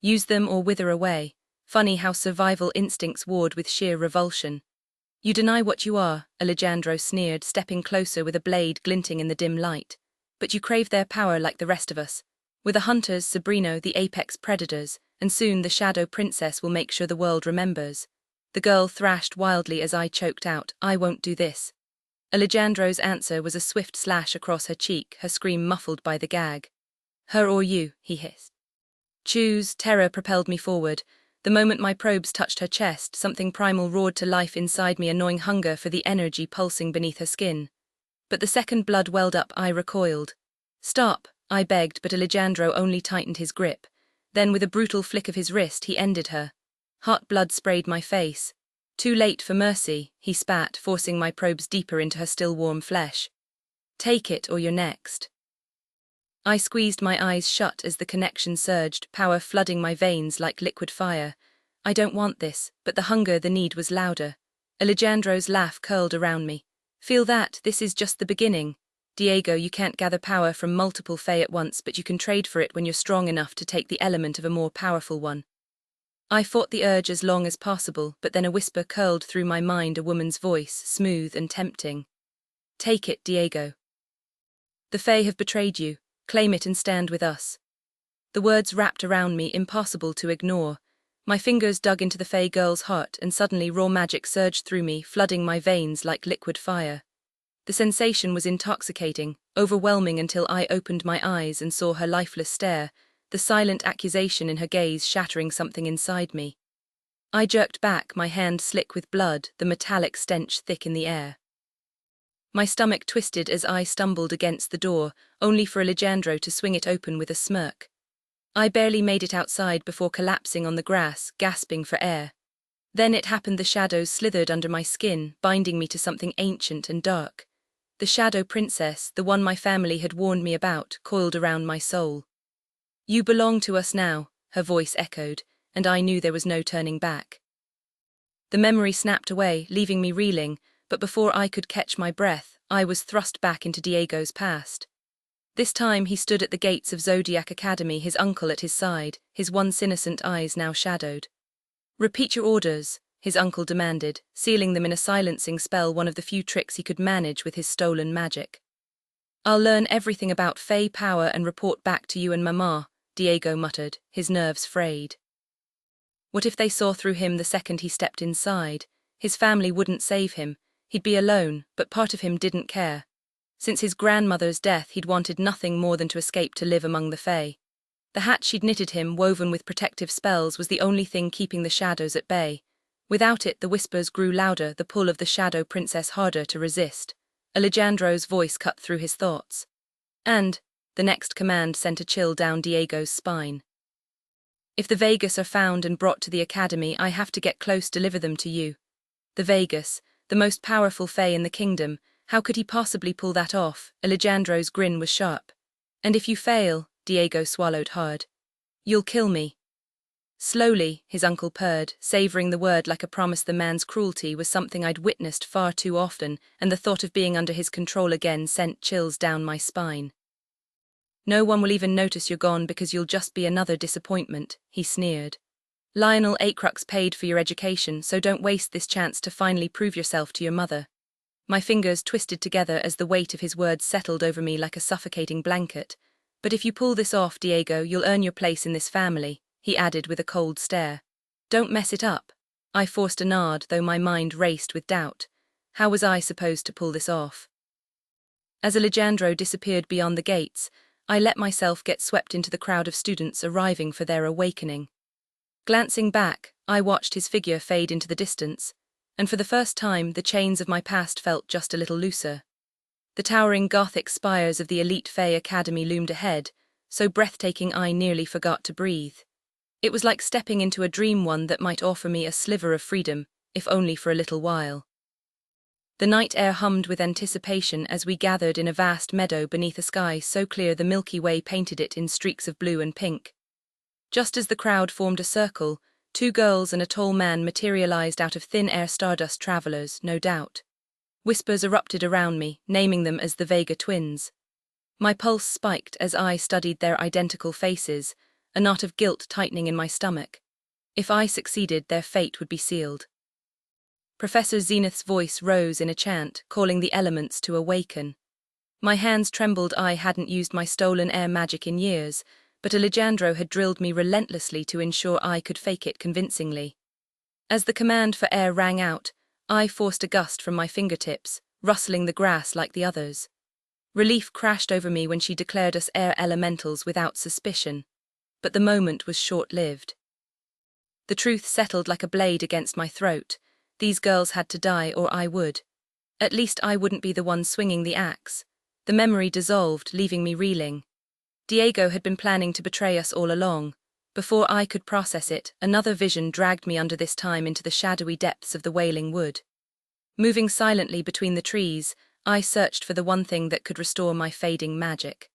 "Use them or wither away." Funny how survival instincts warred with sheer revulsion. "You deny what you are," Alejandro sneered, stepping closer with a blade glinting in the dim light. "But you crave their power like the rest of us. We're the hunters, Sabrino, the apex predators, and soon the Shadow Princess will make sure the world remembers." The girl thrashed wildly as I choked out, "I won't do this." Alejandro's answer was a swift slash across her cheek, her scream muffled by the gag. "Her or you," he hissed. "Choose." Terror propelled me forward. The moment my probes touched her chest, something primal roared to life inside me, a gnawing hunger for the energy pulsing beneath her skin. But the second blood welled up, I recoiled. "Stop," I begged, but Alejandro only tightened his grip. Then with a brutal flick of his wrist, he ended her. Hot blood sprayed my face. "Too late for mercy," he spat, forcing my probes deeper into her still warm flesh. "Take it or you're next." I squeezed my eyes shut as the connection surged, power flooding my veins like liquid fire. I don't want this, but the hunger, the need was louder. Alejandro's laugh curled around me. Feel that, this is just the beginning. Diego, you can't gather power from multiple fae at once, but you can trade for it when you're strong enough to take the element of a more powerful one. I fought the urge as long as possible, but then a whisper curled through my mind, a woman's voice, smooth and tempting. Take it, Diego. The fae have betrayed you. Claim it and stand with us. The words wrapped around me, impossible to ignore. My fingers dug into the fae girl's heart, and suddenly raw magic surged through me, flooding my veins like liquid fire. The sensation was intoxicating, overwhelming until I opened my eyes and saw her lifeless stare, the silent accusation in her gaze shattering something inside me. I jerked back, my hand slick with blood, the metallic stench thick in the air. My stomach twisted as I stumbled against the door, only for Alejandro to swing it open with a smirk. I barely made it outside before collapsing on the grass, gasping for air. Then it happened, the shadows slithered under my skin, binding me to something ancient and dark. The shadow princess, the one my family had warned me about, coiled around my soul. You belong to us now, her voice echoed, and I knew there was no turning back. The memory snapped away, leaving me reeling, but before I could catch my breath, I was thrust back into Diego's past. This time he stood at the gates of Zodiac Academy, his uncle at his side, his once innocent eyes now shadowed. Repeat your orders, his uncle demanded, sealing them in a silencing spell, one of the few tricks he could manage with his stolen magic. I'll learn everything about Fae power and report back to you and Mama, Diego muttered, his nerves frayed. What if they saw through him the second he stepped inside? His family wouldn't save him. He'd be alone, but part of him didn't care. Since his grandmother's death, he'd wanted nothing more than to escape to live among the Fae. The hat she'd knitted him, woven with protective spells, was the only thing keeping the shadows at bay. Without it, the whispers grew louder, the pull of the shadow princess harder to resist. Alejandro's voice cut through his thoughts. And the next command sent a chill down Diego's spine. If the Vegas are found and brought to the academy, I have to get close, deliver them to you. The Vegas, the most powerful Fae in the kingdom, how could he possibly pull that off? Alejandro's grin was sharp. And if you fail, Diego swallowed hard. You'll kill me. Slowly, his uncle purred, savoring the word like a promise. The man's cruelty was something I'd witnessed far too often, and the thought of being under his control again sent chills down my spine. No one will even notice you're gone because you'll just be another disappointment, he sneered. Lionel Acrux paid for your education, so don't waste this chance to finally prove yourself to your mother. My fingers twisted together as the weight of his words settled over me like a suffocating blanket. But if you pull this off, Diego, you'll earn your place in this family, he added with a cold stare. Don't mess it up. I forced a nod, though my mind raced with doubt. How was I supposed to pull this off? As Alejandro disappeared beyond the gates, I let myself get swept into the crowd of students arriving for their awakening. Glancing back, I watched his figure fade into the distance, and for the first time the chains of my past felt just a little looser. The towering Gothic spires of the elite Fae Academy loomed ahead, so breathtaking I nearly forgot to breathe. It was like stepping into a dream, one that might offer me a sliver of freedom, if only for a little while. The night air hummed with anticipation as we gathered in a vast meadow beneath a sky so clear the Milky Way painted it in streaks of blue and pink. Just as the crowd formed a circle, two girls and a tall man materialized out of thin air, stardust travelers, no doubt. Whispers erupted around me, naming them as the Vega twins. My pulse spiked as I studied their identical faces, a knot of guilt tightening in my stomach. If I succeeded, their fate would be sealed. Professor Zenith's voice rose in a chant, calling the elements to awaken. My hands trembled. I hadn't used my stolen air magic in years, but Alejandro had drilled me relentlessly to ensure I could fake it convincingly. As the command for air rang out, I forced a gust from my fingertips, rustling the grass like the others. Relief crashed over me when she declared us air elementals without suspicion, but the moment was short-lived. The truth settled like a blade against my throat. These girls had to die or I would. At least I wouldn't be the one swinging the axe. The memory dissolved, leaving me reeling. Diego had been planning to betray us all along. Before I could process it, another vision dragged me under, this time into the shadowy depths of the Wailing Wood. Moving silently between the trees, I searched for the one thing that could restore my fading magic.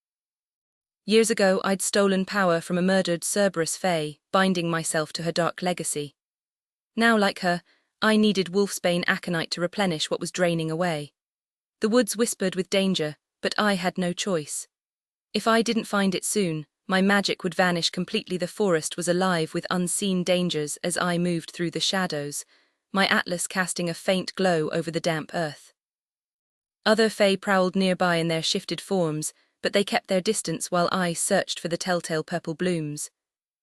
Years ago, I'd stolen power from a murdered Cerberus fae, binding myself to her dark legacy. Now, like her, I needed wolfsbane aconite to replenish what was draining away. The woods whispered with danger, but I had no choice. If I didn't find it soon, my magic would vanish completely. The forest was alive with unseen dangers as I moved through the shadows, my atlas casting a faint glow over the damp earth. Other fae prowled nearby in their shifted forms, but they kept their distance while I searched for the telltale purple blooms.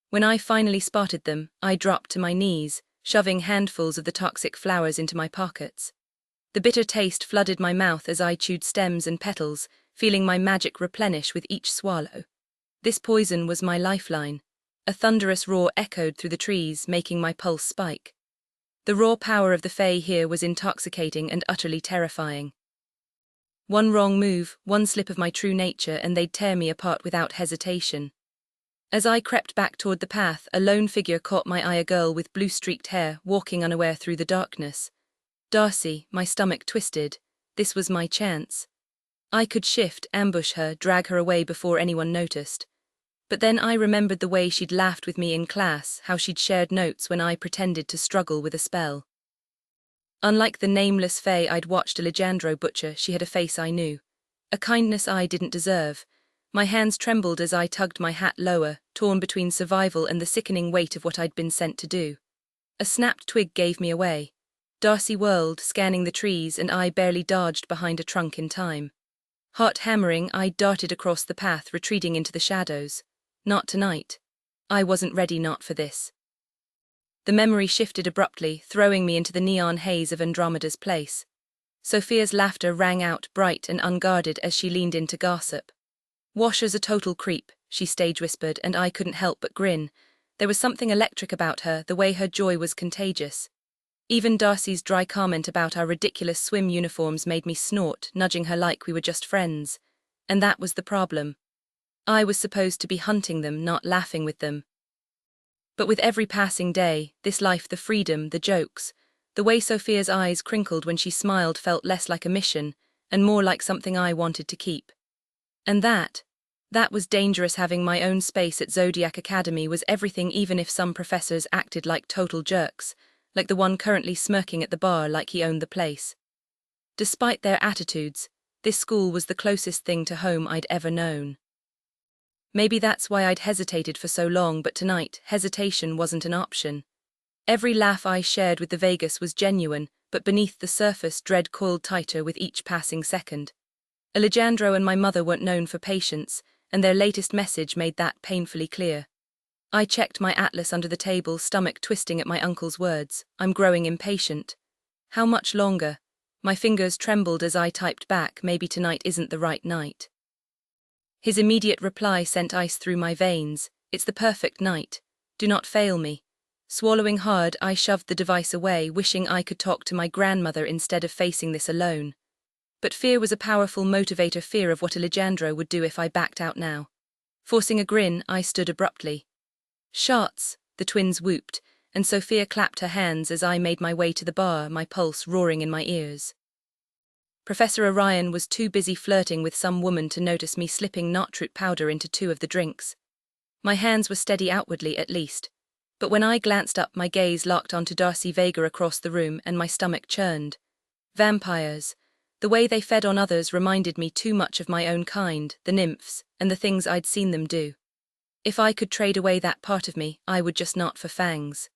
When I finally spotted them, I dropped to my knees, shoving handfuls of the toxic flowers into my pockets. The bitter taste flooded my mouth as I chewed stems and petals, feeling my magic replenish with each swallow. This poison was my lifeline. A thunderous roar echoed through the trees, making my pulse spike. The raw power of the fae here was intoxicating and utterly terrifying. One wrong move, one slip of my true nature, and they'd tear me apart without hesitation. As I crept back toward the path, a lone figure caught my eye, a girl with blue-streaked hair, walking unaware through the darkness. Darcy, my stomach twisted. This was my chance. I could shift, ambush her, drag her away before anyone noticed. But then I remembered the way she'd laughed with me in class, how she'd shared notes when I pretended to struggle with a spell. Unlike the nameless fae I'd watched Alejandro butcher, she had a face I knew. A kindness I didn't deserve. My hands trembled as I tugged my hat lower, torn between survival and the sickening weight of what I'd been sent to do. A snapped twig gave me away. Darcy whirled, scanning the trees, and I barely dodged behind a trunk in time. Heart hammering, I darted across the path, retreating into the shadows. Not tonight. I wasn't ready, not for this. The memory shifted abruptly, throwing me into the neon haze of Andromeda's place. Sophia's laughter rang out, bright and unguarded, as she leaned in to gossip. "Washer's a total creep," she stage whispered, and I couldn't help but grin. There was something electric about her, the way her joy was contagious. Even Darcy's dry comment about our ridiculous swim uniforms made me snort, nudging her like we were just friends. And that was the problem. I was supposed to be hunting them, not laughing with them. But with every passing day, this life, the freedom, the jokes, the way Sophia's eyes crinkled when she smiled felt less like a mission, and more like something I wanted to keep. And that was dangerous. Having my own space at Zodiac Academy was everything, even if some professors acted like total jerks, like the one currently smirking at the bar like he owned the place. Despite their attitudes, this school was the closest thing to home I'd ever known. Maybe that's why I'd hesitated for so long, but tonight, hesitation wasn't an option. Every laugh I shared with the Vegas was genuine, but beneath the surface, dread coiled tighter with each passing second. Alejandro and my mother weren't known for patience, and their latest message made that painfully clear. I checked my atlas under the table, stomach twisting at my uncle's words. "I'm growing impatient." How much longer? My fingers trembled as I typed back, "Maybe tonight isn't the right night." His immediate reply sent ice through my veins. "It's the perfect night. Do not fail me." Swallowing hard, I shoved the device away, wishing I could talk to my grandmother instead of facing this alone. But fear was a powerful motivator, fear of what Alejandro would do if I backed out now. Forcing a grin, I stood abruptly. "Shots!" the twins whooped, and Sophia clapped her hands as I made my way to the bar, my pulse roaring in my ears. Professor Orion was too busy flirting with some woman to notice me slipping knotroot powder into 2 of the drinks. My hands were steady outwardly, at least. But when I glanced up, my gaze locked onto Darcy Vega across the room, and my stomach churned. Vampires. The way they fed on others reminded me too much of my own kind, the nymphs, and the things I'd seen them do. If I could trade away that part of me, I would, just not for fangs.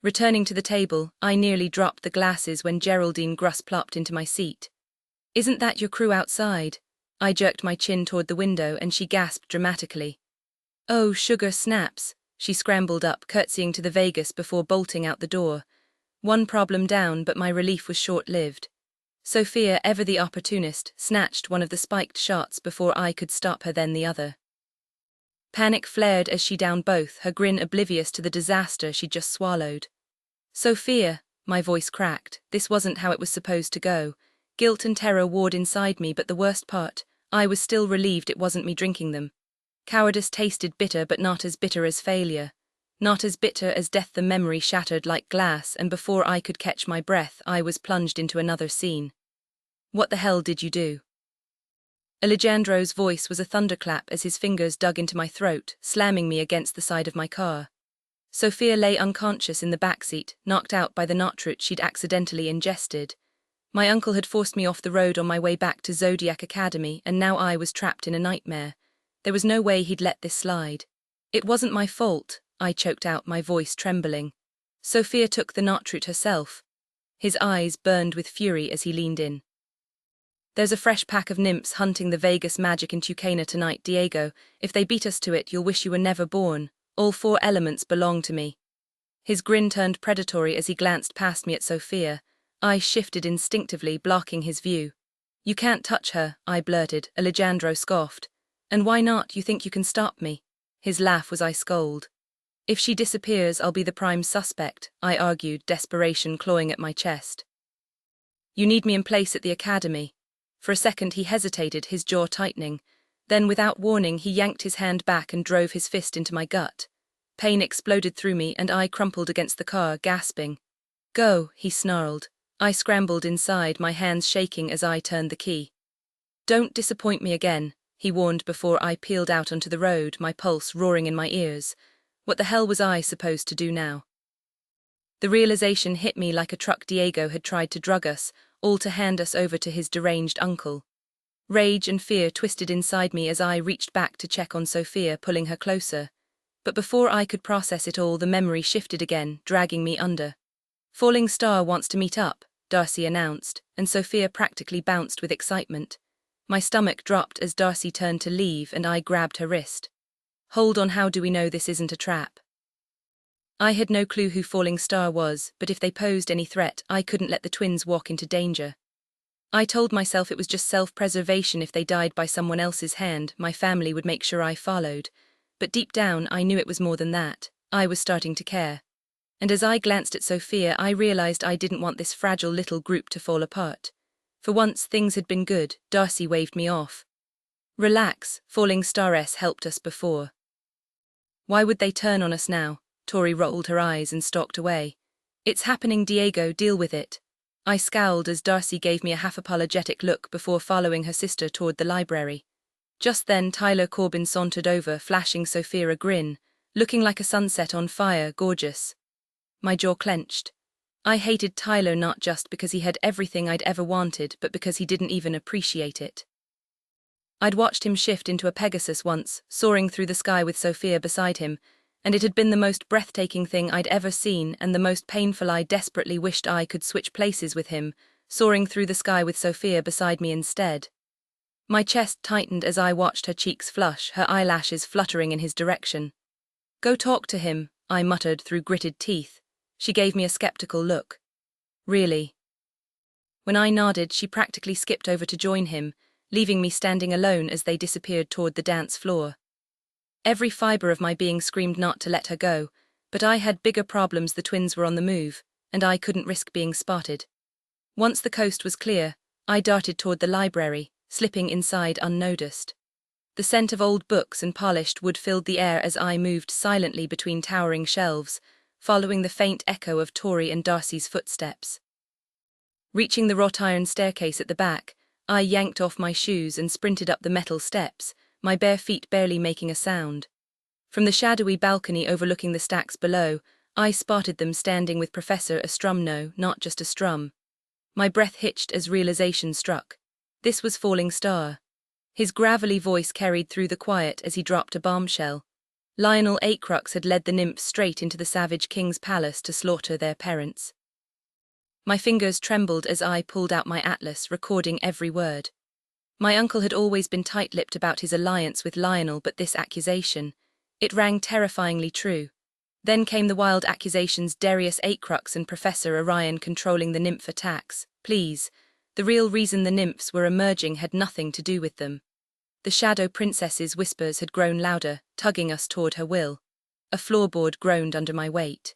Returning to the table, I nearly dropped the glasses when Geraldine Gruss plopped into my seat. "Isn't that your crew outside?" I jerked my chin toward the window, and she gasped dramatically. "Oh, sugar snaps." She scrambled up, curtsying to the Vegas before bolting out the door. One problem down, but my relief was short-lived. Sophia, ever the opportunist, snatched one of the spiked shots before I could stop her, then the other. Panic flared as she downed both, her grin oblivious to the disaster she'd just swallowed. "Sophia," my voice cracked. This wasn't how it was supposed to go. Guilt and terror warred inside me, but the worst part, I was still relieved it wasn't me drinking them. Cowardice tasted bitter, but not as bitter as failure. Not as bitter as death. The memory shattered like glass, and before I could catch my breath, I was plunged into another scene. "What the hell did you do?" Alejandro's voice was a thunderclap as his fingers dug into my throat, slamming me against the side of my car. Sophia lay unconscious in the backseat, knocked out by the nutroot she'd accidentally ingested. My uncle had forced me off the road on my way back to Zodiac Academy, and now I was trapped in a nightmare. There was no way he'd let this slide. It wasn't my fault, I choked out, my voice trembling. Sophia took the nutroot herself. His eyes burned with fury as he leaned in. There's a fresh pack of nymphs hunting the Vegas magic in Tucana tonight, Diego. If they beat us to it, you'll wish you were never born. All 4 elements belong to me. His grin turned predatory as he glanced past me at Sophia. Eyes shifted instinctively, blocking his view. You can't touch her, I blurted. Alejandro scoffed. And why not? You think you can stop me? His laugh was ice cold. If she disappears, I'll be the prime suspect, I argued, desperation clawing at my chest. You need me in place at the academy. For a second he hesitated, his jaw tightening. Then, without warning, he yanked his hand back and drove his fist into my gut. Pain exploded through me, and I crumpled against the car, gasping. Go, he snarled. I scrambled inside, my hands shaking as I turned the key. Don't disappoint me again, he warned before I peeled out onto the road, my pulse roaring in my ears. What the hell was I supposed to do now? The realization hit me like a truck. Diego had tried to drug us, all to hand us over to his deranged uncle. Rage and fear twisted inside me as I reached back to check on Sophia, pulling her closer. But before I could process it all, the memory shifted again, dragging me under. Falling Star wants to meet up, Darcy announced, and Sophia practically bounced with excitement. My stomach dropped as Darcy turned to leave, and I grabbed her wrist. Hold on, how do we know this isn't a trap? I had no clue who Falling Star was, but if they posed any threat, I couldn't let the twins walk into danger. I told myself it was just self-preservation. If they died by someone else's hand, my family would make sure I followed. But deep down, I knew it was more than that. I was starting to care. And as I glanced at Sophia, I realized I didn't want this fragile little group to fall apart. For once, things had been good. Darcy waved me off. Relax, Falling Staress helped us before. Why would they turn on us now? Tori rolled her eyes and stalked away. It's happening, Diego, deal with it. I scowled as Darcy gave me a half-apologetic look before following her sister toward the library. Just then Tyler Corbin sauntered over, flashing Sophia a grin, looking like a sunset on fire, gorgeous. My jaw clenched. I hated Tyler not just because he had everything I'd ever wanted, but because he didn't even appreciate it. I'd watched him shift into a Pegasus once, soaring through the sky with Sophia beside him, and it had been the most breathtaking thing I'd ever seen and the most painful. I desperately wished I could switch places with him, soaring through the sky with Sophia beside me instead. My chest tightened as I watched her cheeks flush, her eyelashes fluttering in his direction. Go talk to him, I muttered through gritted teeth. She gave me a skeptical look. Really? When I nodded, she practically skipped over to join him, leaving me standing alone as they disappeared toward the dance floor. Every fiber of my being screamed not to let her go, but I had bigger problems. The twins were on the move, and I couldn't risk being spotted. Once the coast was clear, I darted toward the library, slipping inside unnoticed. The scent of old books and polished wood filled the air as I moved silently between towering shelves, following the faint echo of Tori and Darcy's footsteps. Reaching the wrought iron staircase at the back, I yanked off my shoes and sprinted up the metal steps, my bare feet barely making a sound. From the shadowy balcony overlooking the stacks below, I spotted them standing with Professor Astrum. No, not just Astrum. My breath hitched as realization struck. This was Falling Star. His gravelly voice carried through the quiet as he dropped a bombshell. Lionel Acrux had led the nymphs straight into the savage king's palace to slaughter their parents. My fingers trembled as I pulled out my atlas, recording every word. My uncle had always been tight-lipped about his alliance with Lionel, but this accusation, it rang terrifyingly true. Then came the wild accusations: Darius Acrux and Professor Orion controlling the nymph attacks. Please, the real reason the nymphs were emerging had nothing to do with them. The Shadow Princess's whispers had grown louder, tugging us toward her will. A floorboard groaned under my weight.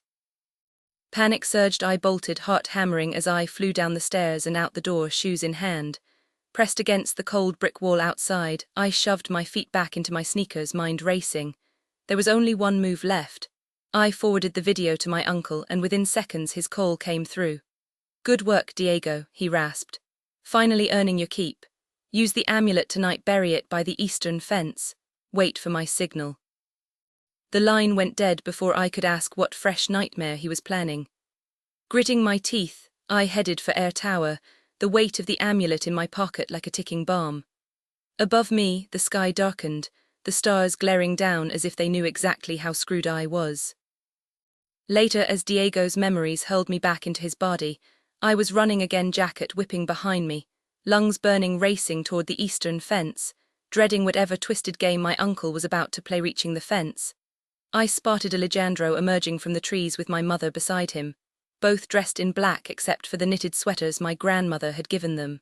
Panic surged. I bolted, heart hammering, as I flew down the stairs and out the door, shoes in hand. Pressed against the cold brick wall outside, I shoved my feet back into my sneakers, mind racing. There was only one move left. I forwarded the video to my uncle, and within seconds his call came through. Good work, Diego, he rasped. Finally earning your keep. Use the amulet tonight, bury it by the eastern fence. Wait for my signal. The line went dead before I could ask what fresh nightmare he was planning. Gritting my teeth, I headed for Air Tower, the weight of the amulet in my pocket like a ticking bomb. Above me, the sky darkened, the stars glaring down as if they knew exactly how screwed I was. Later, as Diego's memories hurled me back into his body, I was running again, jacket whipping behind me, lungs burning, racing toward the eastern fence, dreading whatever twisted game my uncle was about to play. Reaching the fence, I spotted Alejandro emerging from the trees with my mother beside him, both dressed in black except for the knitted sweaters my grandmother had given them.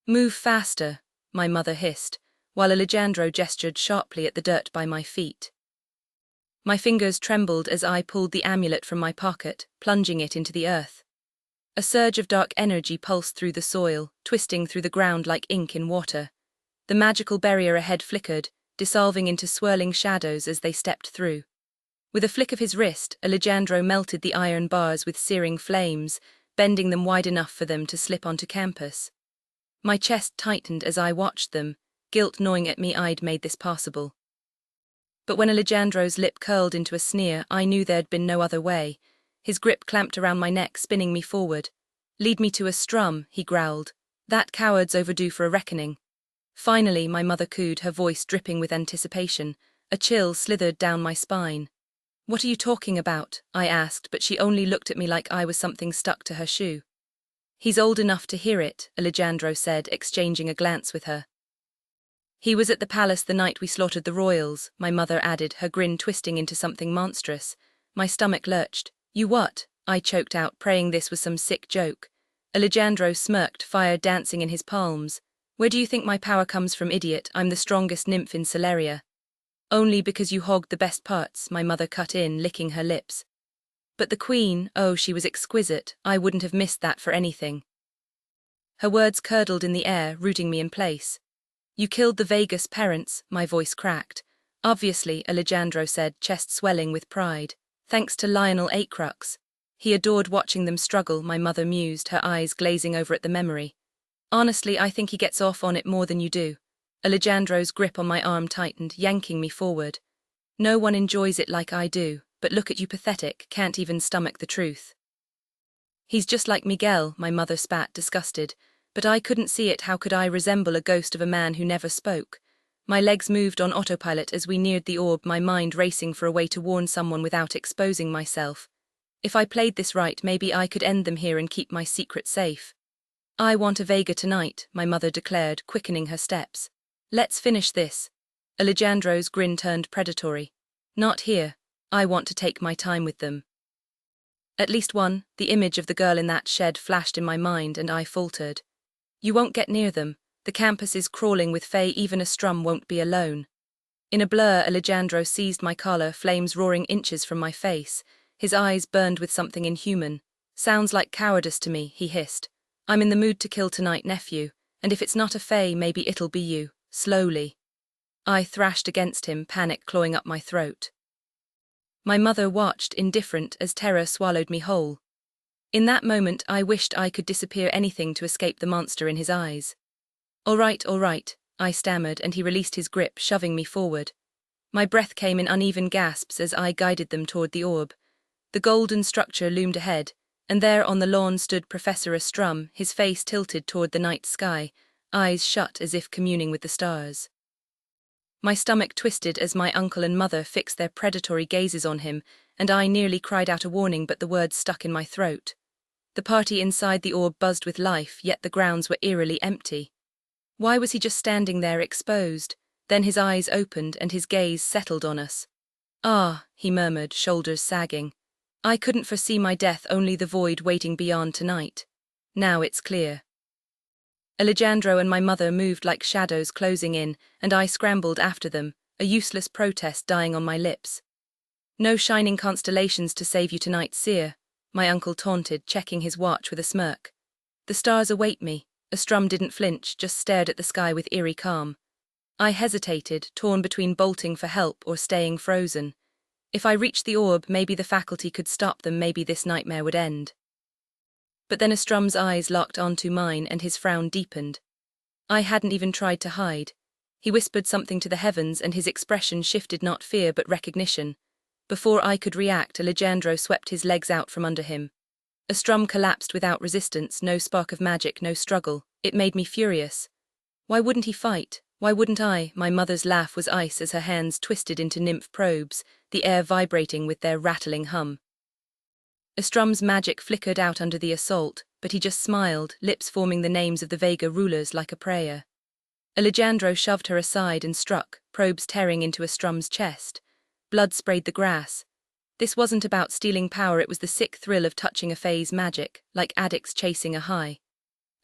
"Move faster," my mother hissed, while Alejandro gestured sharply at the dirt by my feet. My fingers trembled as I pulled the amulet from my pocket, plunging it into the earth. A surge of dark energy pulsed through the soil, twisting through the ground like ink in water. The magical barrier ahead flickered, dissolving into swirling shadows as they stepped through. With a flick of his wrist, Alejandro melted the iron bars with searing flames, bending them wide enough for them to slip onto campus. My chest tightened as I watched them, guilt gnawing at me I'd made this possible. But when Alejandro's lip curled into a sneer, I knew there'd been no other way. His grip clamped around my neck, spinning me forward. "Lead me to a strum," he growled. "That coward's overdue for a reckoning." Finally, my mother cooed, her voice dripping with anticipation. A chill slithered down my spine. "What are you talking about?" I asked, but she only looked at me like I was something stuck to her shoe. "He's old enough to hear it," Alejandro said, exchanging a glance with her. "He was at the palace the night we slaughtered the royals," my mother added, her grin twisting into something monstrous. My stomach lurched. "You what?" I choked out, praying this was some sick joke. Alejandro smirked, fire dancing in his palms. "Where do you think my power comes from, idiot? I'm the strongest nymph in Celeria." "Only because you hogged the best parts," my mother cut in, licking her lips. "But the queen, oh, she was exquisite. I wouldn't have missed that for anything." Her words curdled in the air, rooting me in place. "You killed the Vegas parents," my voice cracked. "Obviously," Alejandro said, chest swelling with pride. "Thanks to Lionel Eighcrux. He adored watching them struggle," my mother mused, her eyes glazing over at the memory. "Honestly, I think he gets off on it more than you do." Alejandro's grip on my arm tightened, yanking me forward. "No one enjoys it like I do, but look at you, pathetic, can't even stomach the truth." "He's just like Miguel," my mother spat, disgusted. But I couldn't see it. How could I resemble a ghost of a man who never spoke? My legs moved on autopilot as we neared the orb, my mind racing for a way to warn someone without exposing myself. If I played this right, maybe I could end them here and keep my secret safe. "I want a Vega tonight," my mother declared, quickening her steps. "Let's finish this." Alejandro's grin turned predatory. "Not here. I want to take my time with them." At least one, the image of the girl in that shed flashed in my mind, and I faltered. "You won't get near them. The campus is crawling with Fae, even a strum won't be alone." In a blur, Alejandro seized my collar, flames roaring inches from my face. His eyes burned with something inhuman. "Sounds like cowardice to me," he hissed. "I'm in the mood to kill tonight, nephew, and if it's not a Fae, maybe it'll be you, slowly." I thrashed against him, panic clawing up my throat. My mother watched, indifferent, as terror swallowed me whole. In that moment, I wished I could disappear anything to escape the monster in his eyes. All right," I stammered, and he released his grip, shoving me forward. My breath came in uneven gasps as I guided them toward the orb. The golden structure loomed ahead, and there on the lawn stood Professor Astrum, his face tilted toward the night sky, eyes shut as if communing with the stars. My stomach twisted as my uncle and mother fixed their predatory gazes on him, and I nearly cried out a warning, but the words stuck in my throat. The party inside the orb buzzed with life, yet the grounds were eerily empty. Why was he just standing there, exposed? Then his eyes opened and his gaze settled on us. "Ah," he murmured, shoulders sagging. "I couldn't foresee my death, only the void waiting beyond tonight. Now it's clear." Alejandro and my mother moved like shadows closing in, and I scrambled after them, a useless protest dying on my lips. "No shining constellations to save you tonight, seer," my uncle taunted, checking his watch with a smirk. "The stars await me." Astrum didn't flinch, just stared at the sky with eerie calm. I hesitated, torn between bolting for help or staying frozen. If I reached the orb, maybe the faculty could stop them, maybe this nightmare would end. But then Astrum's eyes locked onto mine and his frown deepened. I hadn't even tried to hide. He whispered something to the heavens and his expression shifted not fear but recognition. Before I could react, Alejandro swept his legs out from under him. A strum collapsed without resistance, no spark of magic, no struggle. It made me furious. Why wouldn't he fight? Why wouldn't I? My mother's laugh was ice as her hands twisted into nymph probes, the air vibrating with their rattling hum. Astrum's magic flickered out under the assault, but he just smiled, lips forming the names of the Vega rulers like a prayer. Alejandro shoved her aside and struck, probes tearing into Astrum's chest. Blood sprayed the grass. This wasn't about stealing power, it was the sick thrill of touching a fae's magic, like addicts chasing a high.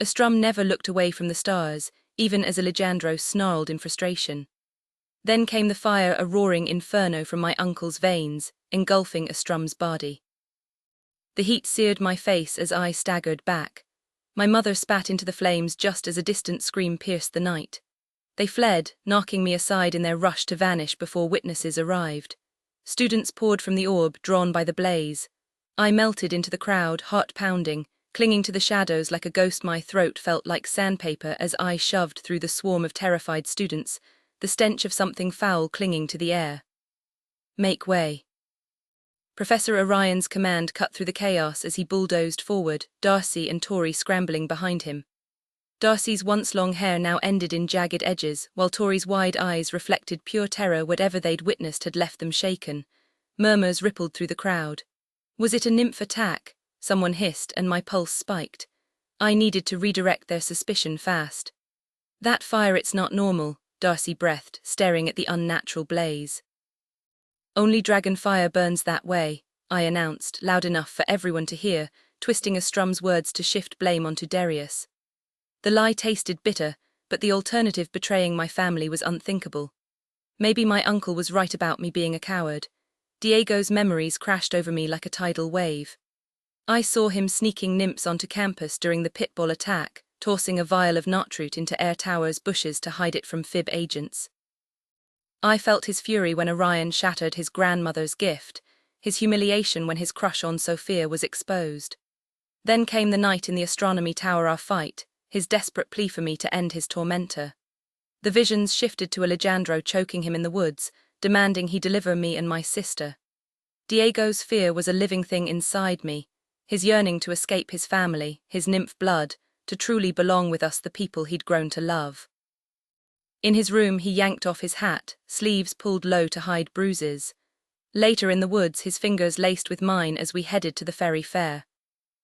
Astrum never looked away from the stars, even as Alejandro snarled in frustration. Then came the fire, a roaring inferno from my uncle's veins, engulfing Astrum's body. The heat seared my face as I staggered back. My mother spat into the flames just as a distant scream pierced the night. They fled, knocking me aside in their rush to vanish before witnesses arrived. Students poured from the orb, drawn by the blaze. I melted into the crowd, heart pounding, clinging to the shadows like a ghost. My throat felt like sandpaper as I shoved through the swarm of terrified students, the stench of something foul clinging to the air. Make way. Professor Orion's command cut through the chaos as he bulldozed forward, Darcy and Tori scrambling behind him. Darcy's once long hair now ended in jagged edges, while Tori's wide eyes reflected pure terror. Whatever they'd witnessed had left them shaken. Murmurs rippled through the crowd. Was it a nymph attack? Someone hissed, and my pulse spiked. I needed to redirect their suspicion fast. That fire, it's not normal, Darcy breathed, staring at the unnatural blaze. Only dragon fire burns that way, I announced, loud enough for everyone to hear, twisting Astrum's words to shift blame onto Darius. The lie tasted bitter, but the alternative, betraying my family, was unthinkable. Maybe my uncle was right about me being a coward. Diego's memories crashed over me like a tidal wave. I saw him sneaking nymphs onto campus during the pitball attack, tossing a vial of knotroot into Air Tower's bushes to hide it from Fib agents. I felt his fury when Orion shattered his grandmother's gift, his humiliation when his crush on Sophia was exposed. Then came the night in the astronomy tower, our fight, his desperate plea for me to end his tormentor. The visions shifted to Alejandro choking him in the woods, demanding he deliver me and my sister. Diego's fear was a living thing inside me, his yearning to escape his family, his nymph blood, to truly belong with us, the people he'd grown to love. In his room he yanked off his hat, sleeves pulled low to hide bruises. Later in the woods, his fingers laced with mine as we headed to the ferry fair.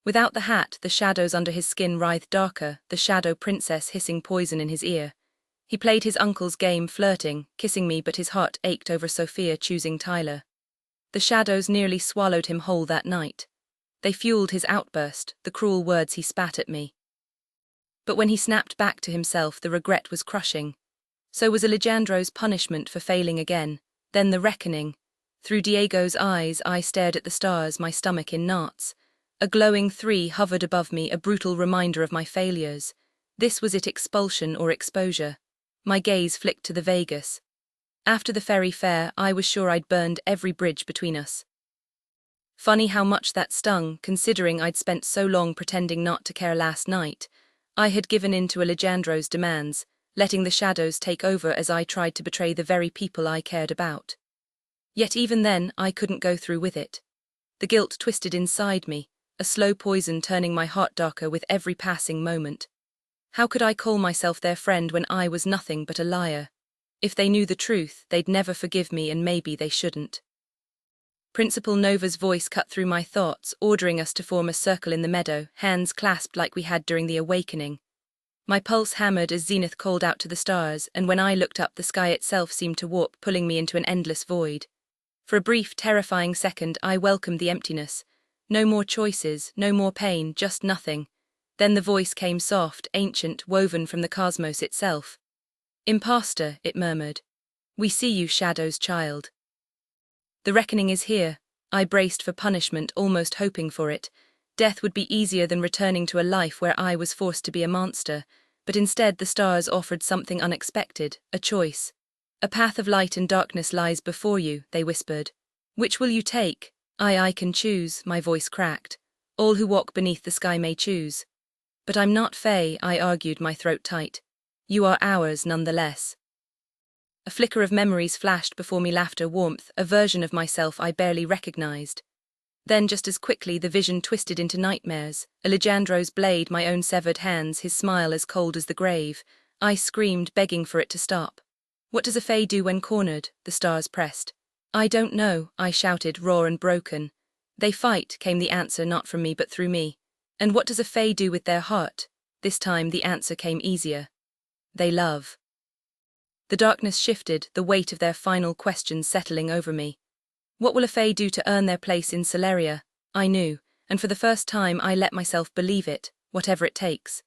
Without the hat, the shadows under his skin writhed darker, the shadow princess hissing poison in his ear. He played his uncle's game, flirting, kissing me, but his heart ached over Sophia choosing Tyler. The shadows nearly swallowed him whole that night. They fueled his outburst, the cruel words he spat at me. But when he snapped back to himself, the regret was crushing. So was Alejandro's punishment for failing again, then the reckoning. Through Diego's eyes I stared at the stars, my stomach in knots. A glowing 3 hovered above me, a brutal reminder of my failures. This was it, expulsion or exposure. My gaze flicked to the Vegas. After the ferry fair, I was sure I'd burned every bridge between us. Funny how much that stung, considering I'd spent so long pretending not to care last night. I had given in to Alejandro's demands, letting the shadows take over as I tried to betray the very people I cared about. Yet even then, I couldn't go through with it. The guilt twisted inside me, a slow poison turning my heart darker with every passing moment. How could I call myself their friend when I was nothing but a liar? If they knew the truth, they'd never forgive me, and maybe they shouldn't. Principal Nova's voice cut through my thoughts, ordering us to form a circle in the meadow, hands clasped like we had during the awakening. My pulse hammered as Zenith called out to the stars, and when I looked up, the sky itself seemed to warp, pulling me into an endless void. For a brief, terrifying second, I welcomed the emptiness. No more choices, no more pain, just nothing. Then the voice came, soft, ancient, woven from the cosmos itself. "Imposter," it murmured. "We see you, Shadow's child." The reckoning is here. I braced for punishment, almost hoping for it. Death would be easier than returning to a life where I was forced to be a monster, but instead the stars offered something unexpected, a choice. "A path of light and darkness lies before you," they whispered. "Which will you take?" I can choose," my voice cracked. "All who walk beneath the sky may choose." "But I'm not Fae," I argued, my throat tight. You are ours nonetheless. A flicker of memories flashed before me, laughter, warmth, a version of myself I barely recognized. Then just as quickly the vision twisted into nightmares, Alejandro's blade, my own severed hands, his smile as cold as the grave. I screamed, begging for it to stop. What does a fae do when cornered? The stars pressed. I don't know, I shouted, raw and broken. They fight, came the answer, not from me but through me. And what does a fae do with their heart? This time the answer came easier. They love. The darkness shifted, the weight of their final question settling over me. What will a fae do to earn their place in Celeria? I knew, and for the first time I let myself believe it, whatever it takes.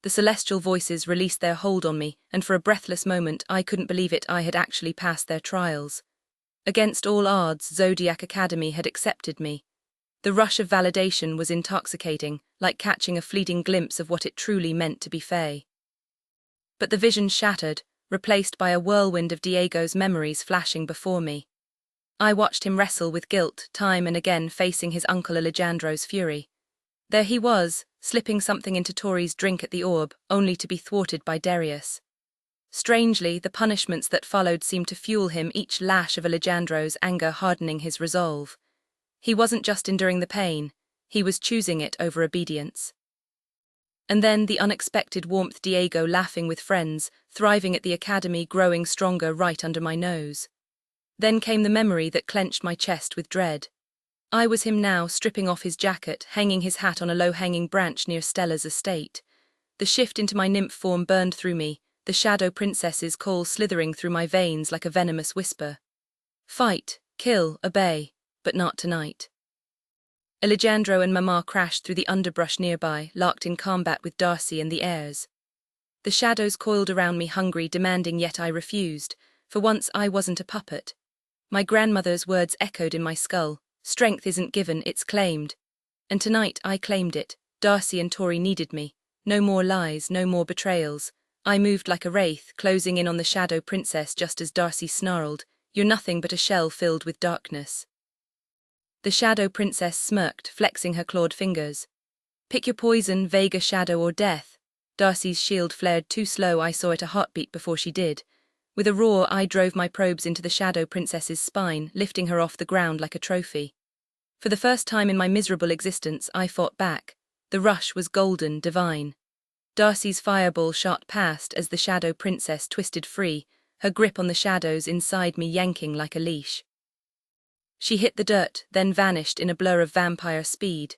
The celestial voices released their hold on me, and for a breathless moment I couldn't believe it, I had actually passed their trials. Against all odds, Zodiac Academy had accepted me. The rush of validation was intoxicating, like catching a fleeting glimpse of what it truly meant to be fae. But the vision shattered, replaced by a whirlwind of Diego's memories flashing before me. I watched him wrestle with guilt, time and again facing his uncle Alejandro's fury. There he was, slipping something into Tori's drink at the orb, only to be thwarted by Darius. Strangely, the punishments that followed seemed to fuel him, each lash of Alejandro's anger hardening his resolve. He wasn't just enduring the pain, he was choosing it over obedience. And then the unexpected warmth, Diego laughing with friends, thriving at the academy, growing stronger right under my nose. Then came the memory that clenched my chest with dread. I was him now, stripping off his jacket, hanging his hat on a low-hanging branch near Stella's estate. The shift into my nymph form burned through me, the shadow princess's call slithering through my veins like a venomous whisper. Fight, kill, obey, but not tonight. Alejandro and Mama crashed through the underbrush nearby, locked in combat with Darcy and the heirs. The shadows coiled around me, hungry, demanding, yet I refused. For once I wasn't a puppet. My grandmother's words echoed in my skull. Strength isn't given, it's claimed. And tonight I claimed it. Darcy and Tori needed me. No more lies, no more betrayals. I moved like a wraith, closing in on the shadow princess just as Darcy snarled, "You're nothing but a shell filled with darkness." The shadow princess smirked, flexing her clawed fingers. "Pick your poison, Vega, shadow or death." Darcy's shield flared too slow, I saw it a heartbeat before she did. With a roar, I drove my probes into the shadow princess's spine, lifting her off the ground like a trophy. For the first time in my miserable existence, I fought back. The rush was golden, divine. Darcy's fireball shot past as the shadow princess twisted free, her grip on the shadows inside me yanking like a leash. She hit the dirt, then vanished in a blur of vampire speed.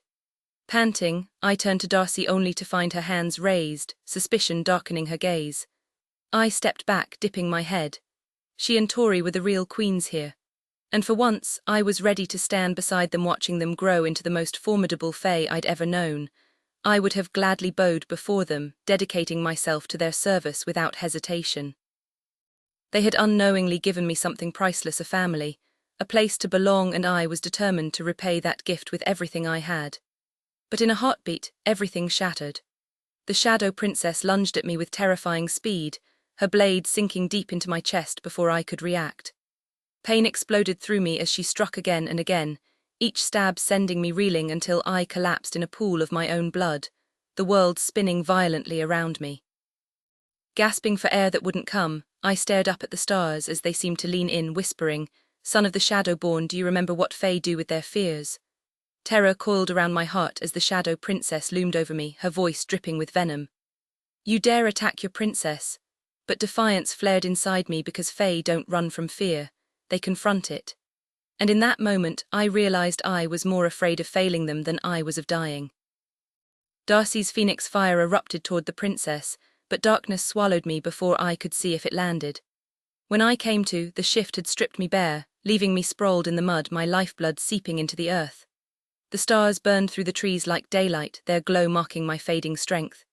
Panting, I turned to Darcy only to find her hands raised, suspicion darkening her gaze. I stepped back, dipping my head. She and Tori were the real queens here. And for once, I was ready to stand beside them, watching them grow into the most formidable fae I'd ever known. I would have gladly bowed before them, dedicating myself to their service without hesitation. They had unknowingly given me something priceless, a family, a place to belong, and I was determined to repay that gift with everything I had. But in a heartbeat, everything shattered. The shadow princess lunged at me with terrifying speed, her blade sinking deep into my chest before I could react. Pain exploded through me as she struck again and again, each stab sending me reeling until I collapsed in a pool of my own blood, the world spinning violently around me. Gasping for air that wouldn't come, I stared up at the stars as they seemed to lean in, whispering, "Son of the Shadowborn, do you remember what fae do with their fears?" Terror coiled around my heart as the shadow princess loomed over me, her voice dripping with venom. "You dare attack your princess?" But defiance flared inside me, because fae don't run from fear, they confront it. And in that moment, I realized I was more afraid of failing them than I was of dying. Darcy's phoenix fire erupted toward the princess, but darkness swallowed me before I could see if it landed. When I came to, the shift had stripped me bare, leaving me sprawled in the mud, my lifeblood seeping into the earth. The stars burned through the trees like daylight, their glow mocking my fading strength.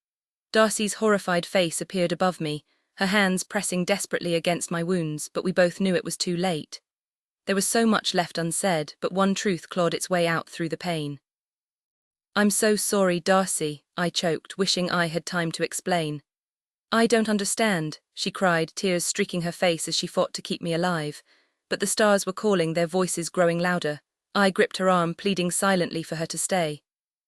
Darcy's horrified face appeared above me, her hands pressing desperately against my wounds, but we both knew it was too late. There was so much left unsaid, but one truth clawed its way out through the pain. "I'm so sorry, Darcy," I choked, wishing I had time to explain. "I don't understand," she cried, tears streaking her face as she fought to keep me alive. But the stars were calling, their voices growing louder. I gripped her arm, pleading silently for her to stay.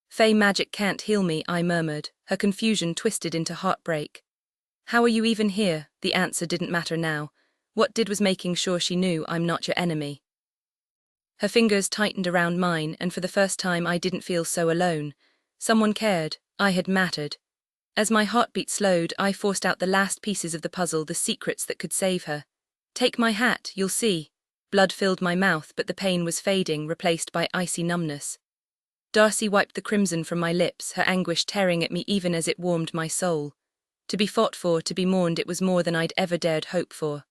"Fae magic can't heal me," I murmured, her confusion twisted into heartbreak. How are you even here? The answer didn't matter now. What did was making sure she knew I'm not your enemy. Her fingers tightened around mine, and for the first time I didn't feel so alone. Someone cared. I had mattered. As my heartbeat slowed, I forced out the last pieces of the puzzle, the secrets that could save her. Take my hat, you'll see. Blood filled my mouth, but the pain was fading, replaced by icy numbness. Darcy wiped the crimson from my lips, her anguish tearing at me even as it warmed my soul. To be fought for, to be mourned, it was more than I'd ever dared hope for.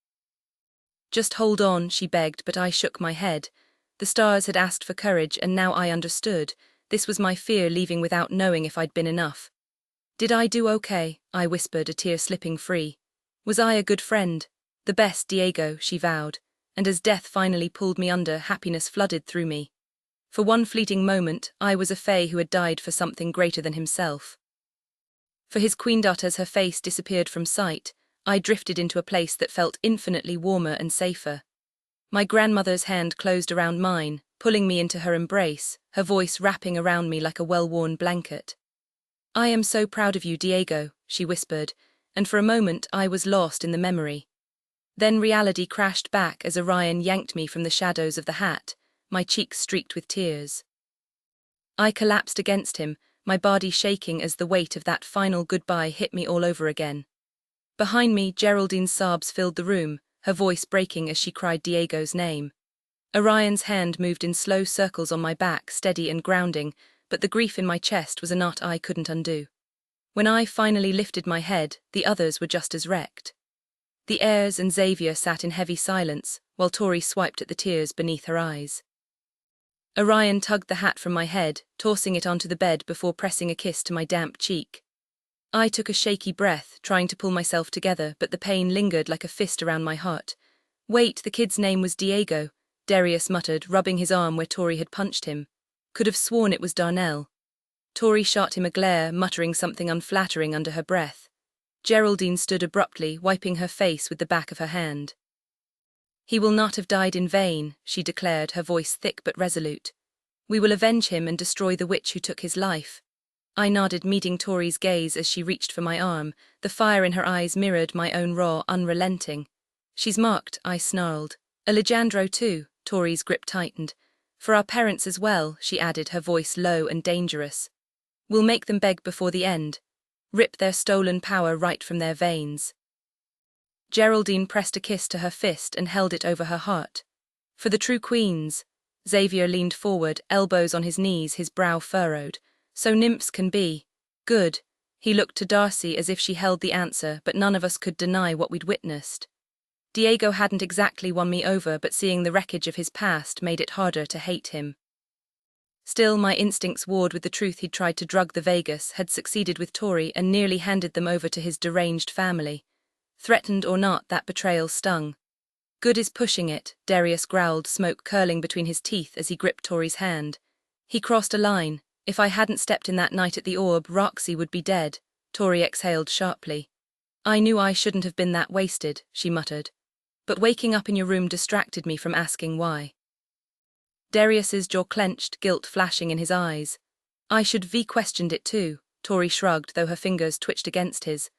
Just hold on, she begged, but I shook my head. The stars had asked for courage, and now I understood. This was my fear leaving without knowing if I'd been enough. Did I do okay? I whispered, a tear slipping free. Was I a good friend? The best, Diego, she vowed. And as death finally pulled me under, happiness flooded through me. For one fleeting moment, I was a fae who had died for something greater than himself. For his queen daughter, as her face disappeared from sight, I drifted into a place that felt infinitely warmer and safer. My grandmother's hand closed around mine, pulling me into her embrace, her voice wrapping around me like a well-worn blanket. I am so proud of you, Diego, she whispered, and for a moment I was lost in the memory. Then reality crashed back as Orion yanked me from the shadows of the hat, my cheeks streaked with tears. I collapsed against him, my body shaking as the weight of that final goodbye hit me all over again. Behind me, Geraldine's sobs filled the room, her voice breaking as she cried Diego's name. Orion's hand moved in slow circles on my back, steady and grounding, but the grief in my chest was a knot I couldn't undo. When I finally lifted my head, the others were just as wrecked. The heirs and Xavier sat in heavy silence, while Tori swiped at the tears beneath her eyes. Orion tugged the hat from my head, tossing it onto the bed before pressing a kiss to my damp cheek. I took a shaky breath, trying to pull myself together, but the pain lingered like a fist around my heart. Wait, the kid's name was Diego, Darius muttered, rubbing his arm where Tori had punched him. Could have sworn it was Darnell. Tori shot him a glare, muttering something unflattering under her breath. Geraldine stood abruptly, wiping her face with the back of her hand. He will not have died in vain, she declared, her voice thick but resolute. We will avenge him and destroy the witch who took his life. I nodded, meeting Tori's gaze as she reached for my arm. The fire in her eyes mirrored my own raw, unrelenting. She's marked, I snarled. Alejandro too, Tori's grip tightened. For our parents as well, she added, her voice low and dangerous. We'll make them beg before the end. Rip their stolen power right from their veins. Geraldine pressed a kiss to her fist and held it over her heart. For the true queens. Xavier leaned forward, elbows on his knees, his brow furrowed. So nymphs can be. Good. He looked to Darcy as if she held the answer, but none of us could deny what we'd witnessed. Diego hadn't exactly won me over, but seeing the wreckage of his past made it harder to hate him. Still, my instincts warred with the truth. He'd tried to drug the Vegas, had succeeded with Tori, and nearly handed them over to his deranged family. Threatened or not, that betrayal stung. Good is pushing it, Darius growled, smoke curling between his teeth as he gripped Tori's hand. He crossed a line. If I hadn't stepped in that night at the Orb, Roxy would be dead, Tori exhaled sharply. I knew I shouldn't have been that wasted, she muttered. But waking up in your room distracted me from asking why. Darius's jaw clenched, guilt flashing in his eyes. I should have questioned it too, Tori shrugged, though her fingers twitched against his.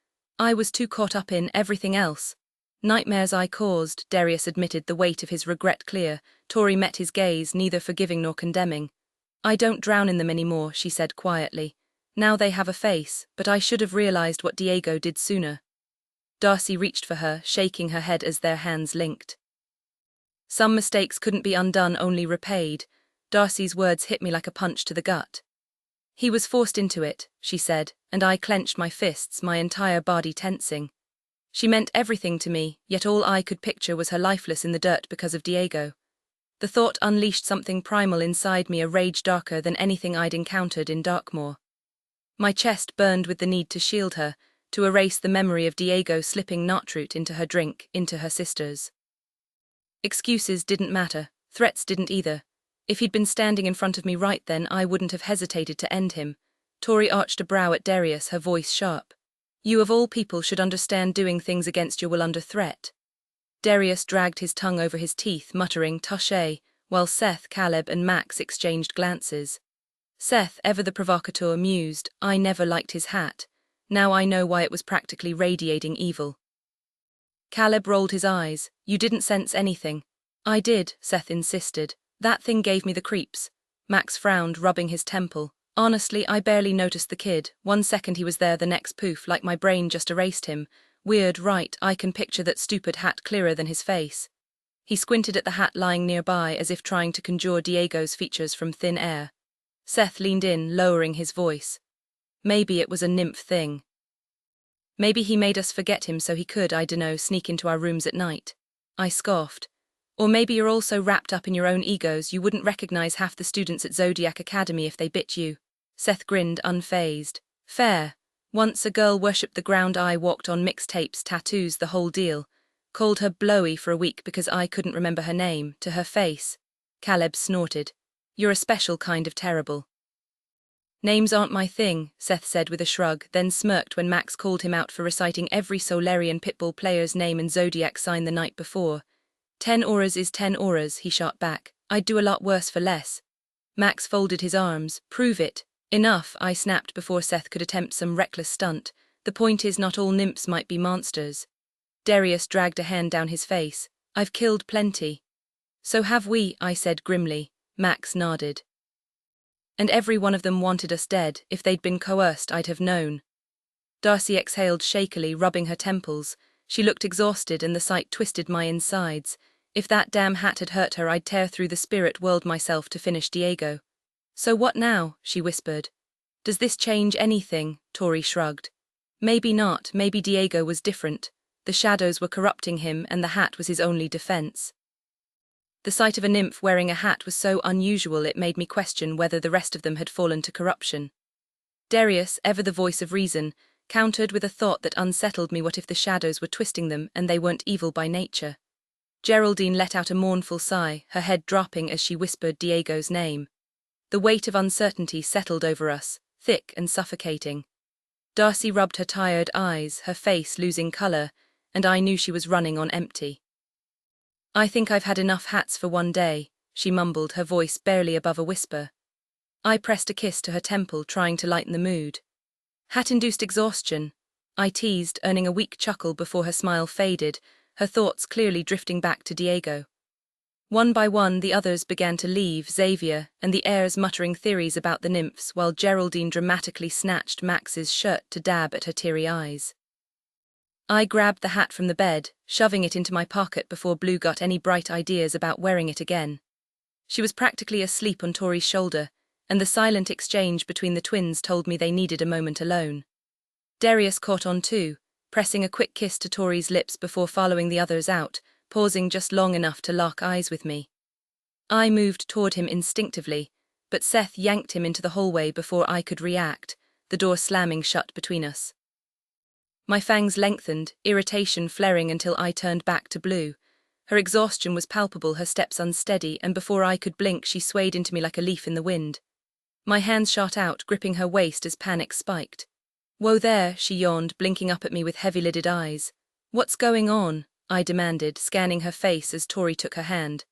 I was too caught up in everything else. Nightmares I caused, Darius admitted, the weight of his regret clear. Tori met his gaze, neither forgiving nor condemning. I don't drown in them anymore, she said quietly. Now they have a face, but I should have realized what Diego did sooner. Darcy reached for her, shaking her head as their hands linked. Some mistakes couldn't be undone, only repaid. Darcy's words hit me like a punch to the gut. He was forced into it, she said, and I clenched my fists, my entire body tensing. She meant everything to me, yet all I could picture was her lifeless in the dirt because of Diego. The thought unleashed something primal inside me, a rage darker than anything I'd encountered in Darkmoor. My chest burned with the need to shield her, to erase the memory of Diego slipping knotroot into her drink, into her sister's. Excuses didn't matter, threats didn't either. If he'd been standing in front of me right then, I wouldn't have hesitated to end him. Tori arched a brow at Darius, her voice sharp. You of all people should understand doing things against your will under threat. Darius dragged his tongue over his teeth, muttering touché, while Seth, Caleb and Max exchanged glances. Seth, ever the provocateur, mused, I never liked his hat. Now I know why it was practically radiating evil. Caleb rolled his eyes. You didn't sense anything. I did, Seth insisted. That thing gave me the creeps. Max frowned, rubbing his temple. Honestly, I barely noticed the kid. 1 second he was there, the next poof, like my brain just erased him. Weird, right? I can picture that stupid hat clearer than his face. He squinted at the hat lying nearby as if trying to conjure Diego's features from thin air. Seth leaned in, lowering his voice. Maybe it was a nymph thing. Maybe he made us forget him so he could, I dunno, sneak into our rooms at night. I scoffed. Or maybe you're all so wrapped up in your own egos you wouldn't recognize half the students at Zodiac Academy if they bit you. Seth grinned, unfazed. Fair. Once a girl worshipped the ground I walked on, mixtapes, tattoos, the whole deal. Called her Blowy for a week because I couldn't remember her name, to her face. Caleb snorted. You're a special kind of terrible. Names aren't my thing, Seth said with a shrug, then smirked when Max called him out for reciting every Solarian Pitbull player's name and Zodiac sign the night before. 10 auras is 10 auras, he shot back. I'd do a lot worse for less. Max folded his arms. Prove it. Enough, I snapped before Seth could attempt some reckless stunt. The point is, not all nymphs might be monsters. Darius dragged a hand down his face. I've killed plenty. So have we, I said grimly. Max nodded. And every one of them wanted us dead. If they'd been coerced, I'd have known. Darcy exhaled shakily, rubbing her temples. She looked exhausted and the sight twisted my insides. If that damn hat had hurt her, I'd tear through the spirit world myself to finish Diego. So what now? She whispered. Does this change anything? Tori shrugged. Maybe not. Maybe Diego was different. The shadows were corrupting him and the hat was his only defense. The sight of a nymph wearing a hat was so unusual it made me question whether the rest of them had fallen to corruption. Darius, ever the voice of reason, countered with a thought that unsettled me. What if the shadows were twisting them and they weren't evil by nature? Geraldine let out a mournful sigh, her head dropping as she whispered Diego's name. The weight of uncertainty settled over us, thick and suffocating. Darcy rubbed her tired eyes, her face losing color, and I knew she was running on empty. I think I've had enough hats for one day, she mumbled, her voice barely above a whisper. I pressed a kiss to her temple, trying to lighten the mood. Hat-induced exhaustion, I teased, earning a weak chuckle before her smile faded, her thoughts clearly drifting back to Diego. One by one the others began to leave, Xavier and the heirs muttering theories about the nymphs, while Geraldine dramatically snatched Max's shirt to dab at her teary eyes. I grabbed the hat from the bed, shoving it into my pocket before Blue got any bright ideas about wearing it again. She was practically asleep on Tori's shoulder, and the silent exchange between the twins told me they needed a moment alone. Darius caught on too, pressing a quick kiss to Tori's lips before following the others out, pausing just long enough to lock eyes with me. I moved toward him instinctively, but Seth yanked him into the hallway before I could react, the door slamming shut between us. My fangs lengthened, irritation flaring until I turned back to Blue. Her exhaustion was palpable, her steps unsteady, and before I could blink she swayed into me like a leaf in the wind. My hands shot out, gripping her waist as panic spiked. Whoa there, she yawned, blinking up at me with heavy-lidded eyes. What's going on? I demanded, scanning her face as Tori took her hand.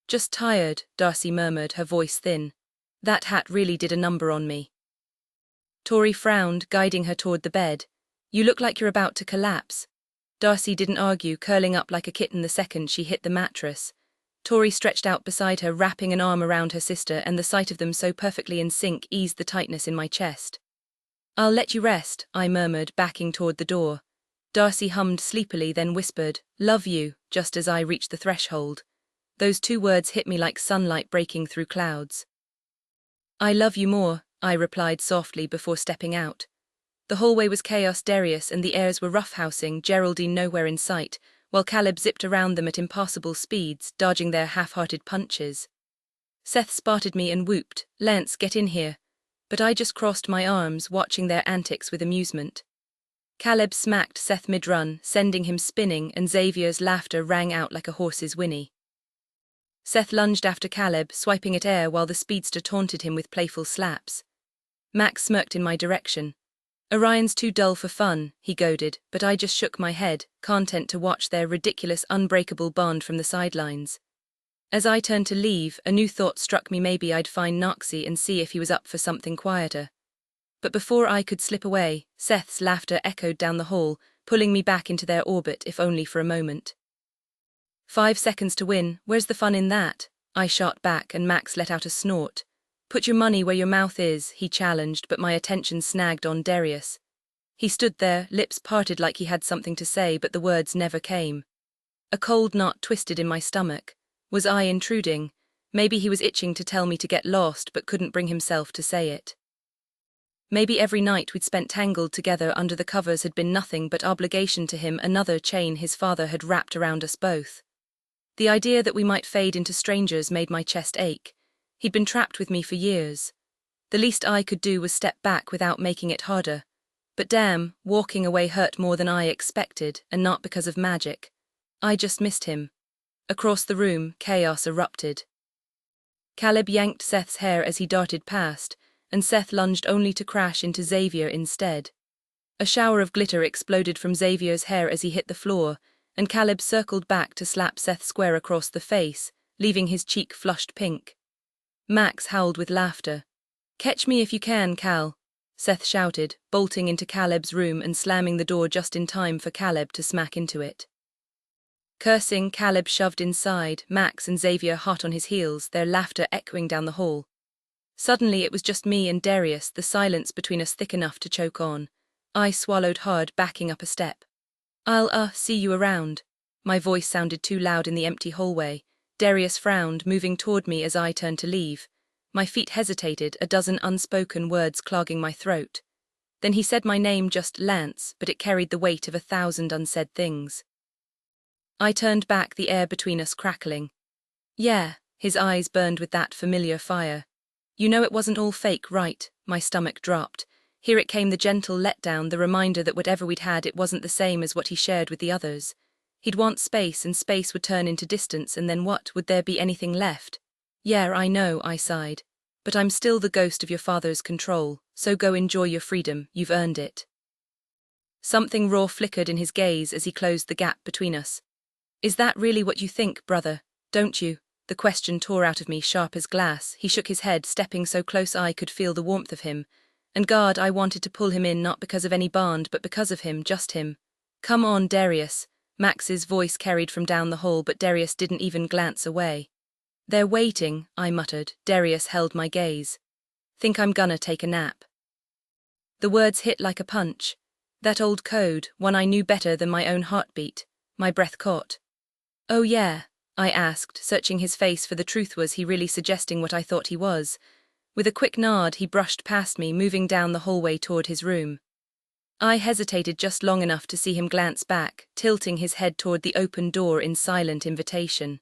Just tired, Darcy murmured, her voice thin. That hat really did a number on me. Tori frowned, guiding her toward the bed. You look like you're about to collapse. Darcy didn't argue, curling up like a kitten the second she hit the mattress. Tori stretched out beside her, wrapping an arm around her sister, and the sight of them so perfectly in sync eased the tightness in my chest. I'll let you rest, I murmured, backing toward the door. Darcy hummed sleepily, then whispered, love you, just as I reached the threshold. Those 2 words hit me like sunlight breaking through clouds. I love you more, I replied softly before stepping out. The hallway was chaos. Darius and the heirs were roughhousing, Geraldine nowhere in sight, while Caleb zipped around them at impossible speeds, dodging their half-hearted punches. Seth spotted me and whooped, Lance, get in here. But I just crossed my arms, watching their antics with amusement. Caleb smacked Seth mid-run, sending him spinning, and Xavier's laughter rang out like a horse's whinny. Seth lunged after Caleb, swiping at air while the speedster taunted him with playful slaps. Max smirked in my direction. Orion's too dull for fun, he goaded, but I just shook my head, content to watch their ridiculous unbreakable bond from the sidelines. As I turned to leave, a new thought struck me. Maybe I'd find Noxie and see if he was up for something quieter. But before I could slip away, Seth's laughter echoed down the hall, pulling me back into their orbit if only for a moment. 5 seconds to win, where's the fun in that? I shot back and Max let out a snort. Put your money where your mouth is, he challenged, but my attention snagged on Darius. He stood there, lips parted like he had something to say, but the words never came. A cold knot twisted in my stomach. Was I intruding? Maybe he was itching to tell me to get lost but couldn't bring himself to say it. Maybe every night we'd spent tangled together under the covers had been nothing but obligation to him, another chain his father had wrapped around us both. The idea that we might fade into strangers made my chest ache. He'd been trapped with me for years. The least I could do was step back without making it harder. But damn, walking away hurt more than I expected, and not because of magic. I just missed him. Across the room, chaos erupted. Caleb yanked Seth's hair as he darted past, and Seth lunged only to crash into Xavier instead. A shower of glitter exploded from Xavier's hair as he hit the floor, and Caleb circled back to slap Seth square across the face, leaving his cheek flushed pink. Max howled with laughter. "Catch me if you can, Cal," Seth shouted, bolting into Caleb's room and slamming the door just in time for Caleb to smack into it. Cursing, Caleb shoved inside, Max and Xavier hot on his heels, their laughter echoing down the hall. Suddenly it was just me and Darius, the silence between us thick enough to choke on. I swallowed hard, backing up a step. "I'll see you around." My voice sounded too loud in the empty hallway. Darius frowned, moving toward me as I turned to leave. My feet hesitated, a dozen unspoken words clogging my throat. Then he said my name, just Lance, but it carried the weight of 1,000 unsaid things. I turned back, the air between us crackling. "Yeah," his eyes burned with that familiar fire. "You know it wasn't all fake, right?" My stomach dropped. Here it came, the gentle letdown, the reminder that whatever we'd had, it wasn't the same as what he shared with the others. He'd want space, and space would turn into distance, and then what? Would there be anything left? "Yeah, I know," I sighed. "But I'm still the ghost of your father's control, so go enjoy your freedom, you've earned it." Something raw flickered in his gaze as he closed the gap between us. "Is that really what you think, brother? Don't you?" The question tore out of me, sharp as glass. He shook his head, stepping so close I could feel the warmth of him. And God, I wanted to pull him in, not because of any bond, but because of him, just him. "Come on, Darius." Max's voice carried from down the hall, but Darius didn't even glance away. "They're waiting," I muttered. Darius held my gaze. "Think I'm gonna take a nap?" The words hit like a punch. That old code, one I knew better than my own heartbeat. My breath caught. "Oh yeah?" I asked, searching his face for the truth. Was he really suggesting what I thought he was? With a quick nod, he brushed past me, moving down the hallway toward his room. I hesitated just long enough to see him glance back, tilting his head toward the open door in silent invitation.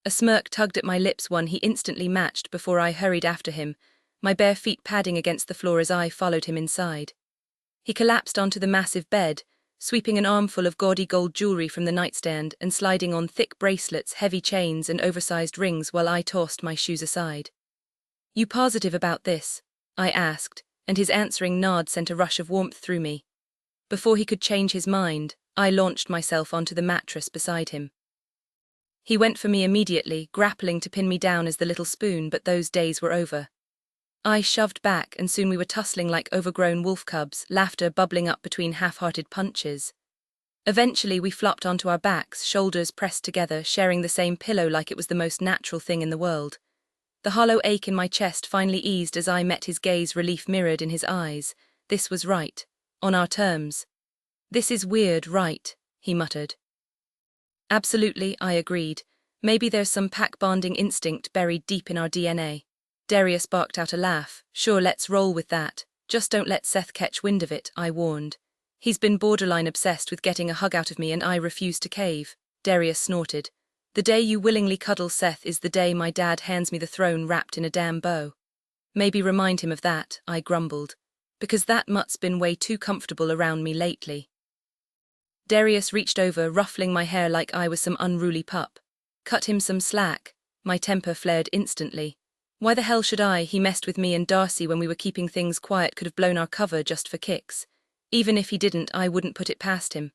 A smirk tugged at my lips, one he instantly matched before I hurried after him, my bare feet padding against the floor as I followed him inside. He collapsed onto the massive bed, sweeping an armful of gaudy gold jewelry from the nightstand and sliding on thick bracelets, heavy chains, and oversized rings while I tossed my shoes aside. "You positive about this?" I asked, and his answering nod sent a rush of warmth through me. Before he could change his mind, I launched myself onto the mattress beside him. He went for me immediately, grappling to pin me down as the little spoon, but those days were over. I shoved back, and soon we were tussling like overgrown wolf cubs, laughter bubbling up between half-hearted punches. Eventually we flopped onto our backs, shoulders pressed together, sharing the same pillow like it was the most natural thing in the world. The hollow ache in my chest finally eased as I met his gaze, relief mirrored in his eyes. This was right. On our terms. "This is weird, right?" he muttered. "Absolutely," I agreed. "Maybe there's some pack-bonding instinct buried deep in our DNA." Darius barked out a laugh. "Sure, let's roll with that. Just don't let Seth catch wind of it," I warned. "He's been borderline obsessed with getting a hug out of me, and I refuse to cave." Darius snorted. "The day you willingly cuddle Seth is the day my dad hands me the throne wrapped in a damn bow." "Maybe remind him of that," I grumbled. "Because that mutt's been way too comfortable around me lately." Darius reached over, ruffling my hair like I was some unruly pup. Cut him some slack. My temper flared instantly. Why the hell should I? He messed with me and Darcy when we were keeping things quiet, could have blown our cover just for kicks. Even if he didn't, I wouldn't put it past him.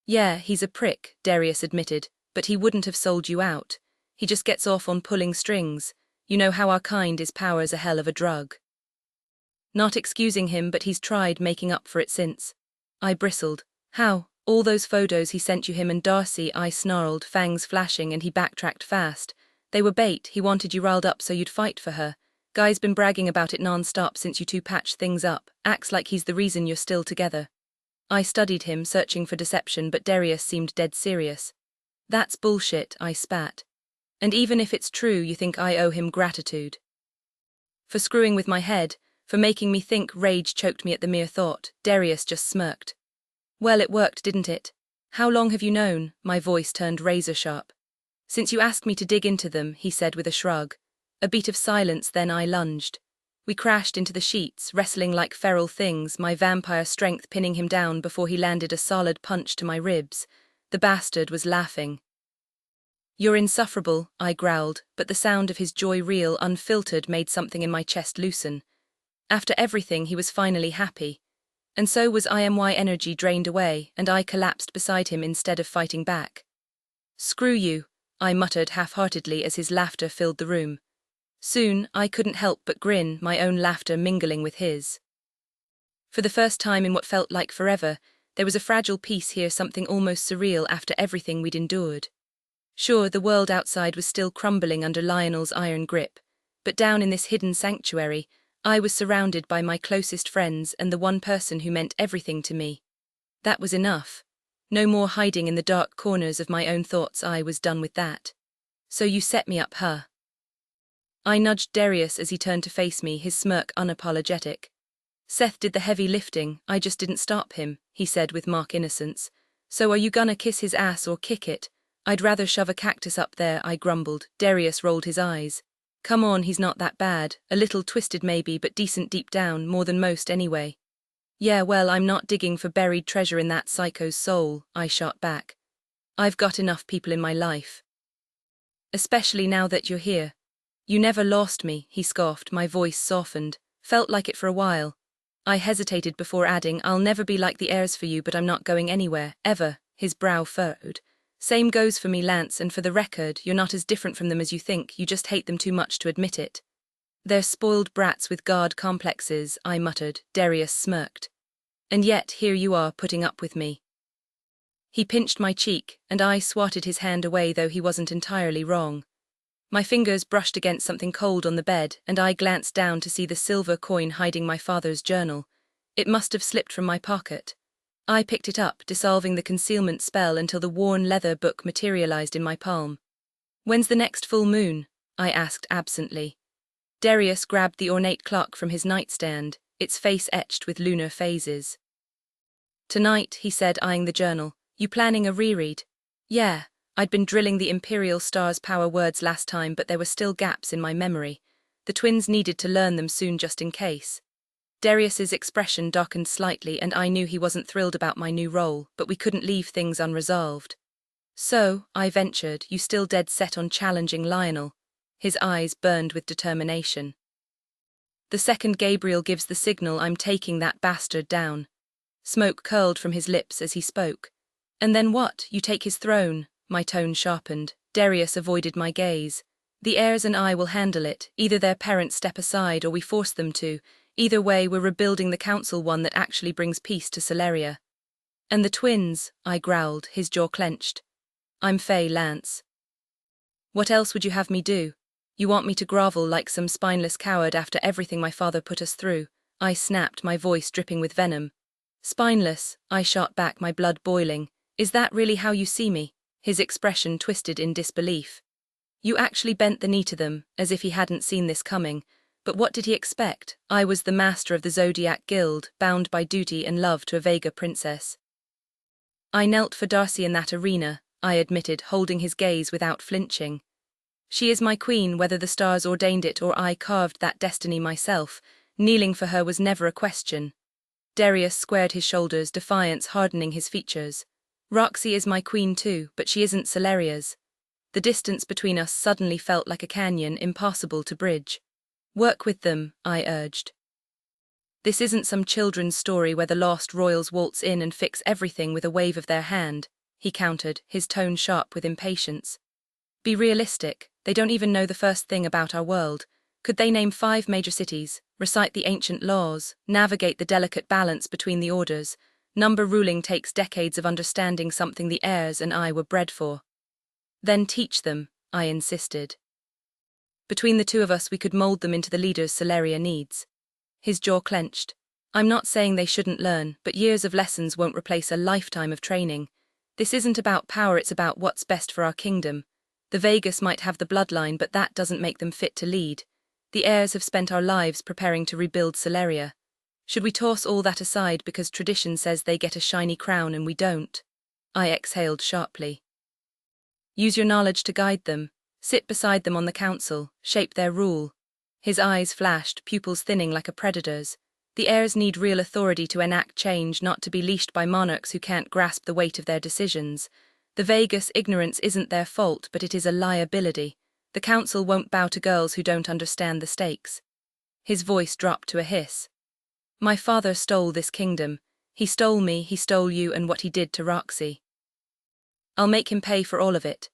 "Yeah, he's a prick," Darius admitted, "but he wouldn't have sold you out. He just gets off on pulling strings. You know how our kind is, power's a hell of a drug." Not excusing him, but he's tried making up for it since. I bristled. How? All those photos he sent you, him and Darcy, I snarled, fangs flashing, and he backtracked fast. They were bait, he wanted you riled up so you'd fight for her. Guy's been bragging about it non-stop since you two patched things up, acts like he's the reason you're still together. I studied him, searching for deception, but Darius seemed dead serious. That's bullshit, I spat. And even if it's true, you think I owe him gratitude? For screwing with my head, for making me think. Rage choked me at the mere thought. Darius just smirked. Well, it worked, didn't it? How long have you known? My voice turned razor sharp. Since you asked me to dig into them, he said with a shrug. A beat of silence, then I lunged. We crashed into the sheets, wrestling like feral things, my vampire strength pinning him down before he landed a solid punch to my ribs. The bastard was laughing. You're insufferable, I growled, but the sound of his joy, real, unfiltered, made something in my chest loosen. After everything, he was finally happy. And so was I. My energy drained away, and I collapsed beside him instead of fighting back. Screw you, I muttered half-heartedly as his laughter filled the room. Soon, I couldn't help but grin, my own laughter mingling with his. For the first time in what felt like forever, there was a fragile peace here, something almost surreal after everything we'd endured. Sure, the world outside was still crumbling under Lionel's iron grip, but down in this hidden sanctuary, I was surrounded by my closest friends and the one person who meant everything to me. That was enough. No more hiding in the dark corners of my own thoughts. I was done with that. So you set me up, huh? I nudged Darius as he turned to face me, his smirk unapologetic. Seth did the heavy lifting, I just didn't stop him, he said with mock innocence. So are you gonna kiss his ass or kick it? I'd rather shove a cactus up there, I grumbled. Darius rolled his eyes. Come on, he's not that bad, a little twisted maybe, but decent deep down, more than most anyway. Yeah, well, I'm not digging for buried treasure in that psycho's soul, I shot back. I've got enough people in my life. Especially now that you're here. You never lost me, he scoffed, my voice softened. Felt like it for a while. I hesitated before adding, I'll never be like the heirs for you, but I'm not going anywhere, ever. His brow furrowed. Same goes for me, Lance, and for the record, you're not as different from them as you think, you just hate them too much to admit it. They're spoiled brats with guard complexes, I muttered. Darius smirked. And yet, here you are putting up with me. He pinched my cheek, and I swatted his hand away, though he wasn't entirely wrong. My fingers brushed against something cold on the bed, and I glanced down to see the silver coin hiding my father's journal. It must have slipped from my pocket. I picked it up, dissolving the concealment spell until the worn leather book materialized in my palm. When's the next full moon? I asked absently. Darius grabbed the ornate clock from his nightstand, its face etched with lunar phases. Tonight, he said, eyeing the journal. You planning a reread? Yeah. I'd been drilling the Imperial Star's power words last time, but there were still gaps in my memory. The twins needed to learn them soon just in case. Darius's expression darkened slightly, and I knew he wasn't thrilled about my new role, but we couldn't leave things unresolved. So, I ventured, you still dead set on challenging Lionel? His eyes burned with determination. The second Gabriel gives the signal, I'm taking that bastard down. Smoke curled from his lips as he spoke. And then what? You take his throne? My tone sharpened. Darius avoided my gaze. The heirs and I will handle it. Either their parents step aside or we force them to. Either way, we're rebuilding the council, one that actually brings peace to Celeria. And the twins, I growled, his jaw clenched. I'm Faye, Lance. What else would you have me do? You want me to grovel like some spineless coward after everything my father put us through? I snapped, my voice dripping with venom. Spineless, I shot back, my blood boiling. Is that really how you see me? His expression twisted in disbelief. You actually bent the knee to them, as if he hadn't seen this coming. But what did he expect? I was the master of the Zodiac Guild, bound by duty and love to a Vega princess. I knelt for Darcy in that arena, I admitted, holding his gaze without flinching. She is my queen, whether the stars ordained it or I carved that destiny myself. Kneeling for her was never a question. Darius squared his shoulders, defiance hardening his features. Roxy is my queen too, but she isn't Celeria's. The distance between us suddenly felt like a canyon, impossible to bridge. Work with them, I urged. This isn't some children's story where the lost royals waltz in and fix everything with a wave of their hand, he countered, his tone sharp with impatience. Be realistic, they don't even know the first thing about our world. Could they name 5 major cities, recite the ancient laws, navigate the delicate balance between the orders? Number ruling takes decades of understanding, something the heirs and I were bred for. Then teach them, I insisted. Between the two of us we could mold them into the leaders Celeria needs. His jaw clenched. I'm not saying they shouldn't learn, but years of lessons won't replace a lifetime of training. This isn't about power, it's about what's best for our kingdom. The Vegas might have the bloodline, but that doesn't make them fit to lead. The heirs have spent our lives preparing to rebuild Celeria. Should we toss all that aside because tradition says they get a shiny crown and we don't? I exhaled sharply. Use your knowledge to guide them. Sit beside them on the council, shape their rule. His eyes flashed, pupils thinning like a predator's. The heirs need real authority to enact change, not to be leashed by monarchs who can't grasp the weight of their decisions. The Vegas ignorance isn't their fault, but it is a liability. The council won't bow to girls who don't understand the stakes. His voice dropped to a hiss. My father stole this kingdom. He stole me, he stole you, and what he did to Roxy. I'll make him pay for all of it.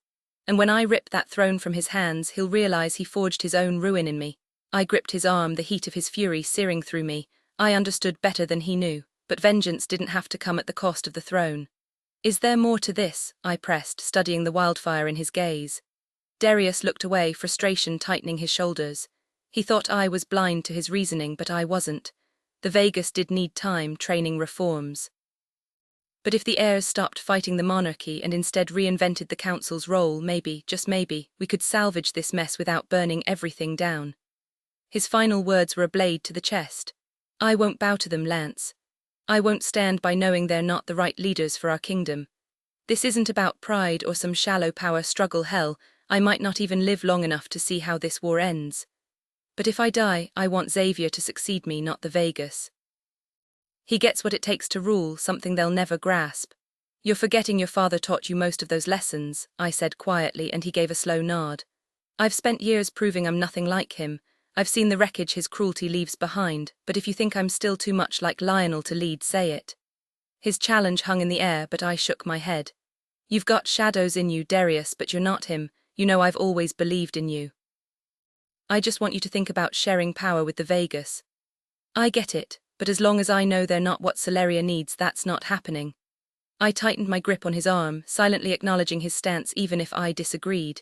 And when I rip that throne from his hands, he'll realize he forged his own ruin in me. I gripped his arm, the heat of his fury searing through me. I understood better than he knew, but vengeance didn't have to come at the cost of the throne. Is there more to this? I pressed, studying the wildfire in his gaze. Darius looked away, frustration tightening his shoulders. He thought I was blind to his reasoning, but I wasn't. The Vegas did need time, training, reforms. But if the heirs stopped fighting the monarchy and instead reinvented the council's role, maybe, just maybe, we could salvage this mess without burning everything down. His final words were a blade to the chest. I won't bow to them, Lance. I won't stand by knowing they're not the right leaders for our kingdom. This isn't about pride or some shallow power struggle. Hell, I might not even live long enough to see how this war ends. But if I die, I want Xavier to succeed me, not the Vegas. He gets what it takes to rule, something they'll never grasp. You're forgetting your father taught you most of those lessons, I said quietly, and he gave a slow nod. I've spent years proving I'm nothing like him. I've seen the wreckage his cruelty leaves behind, but if you think I'm still too much like Lionel to lead, say it. His challenge hung in the air, but I shook my head. You've got shadows in you, Darius, but you're not him. You know I've always believed in you. I just want you to think about sharing power with the Vegas. I get it, but as long as I know they're not what Celeria needs, that's not happening. I tightened my grip on his arm, silently acknowledging his stance even if I disagreed.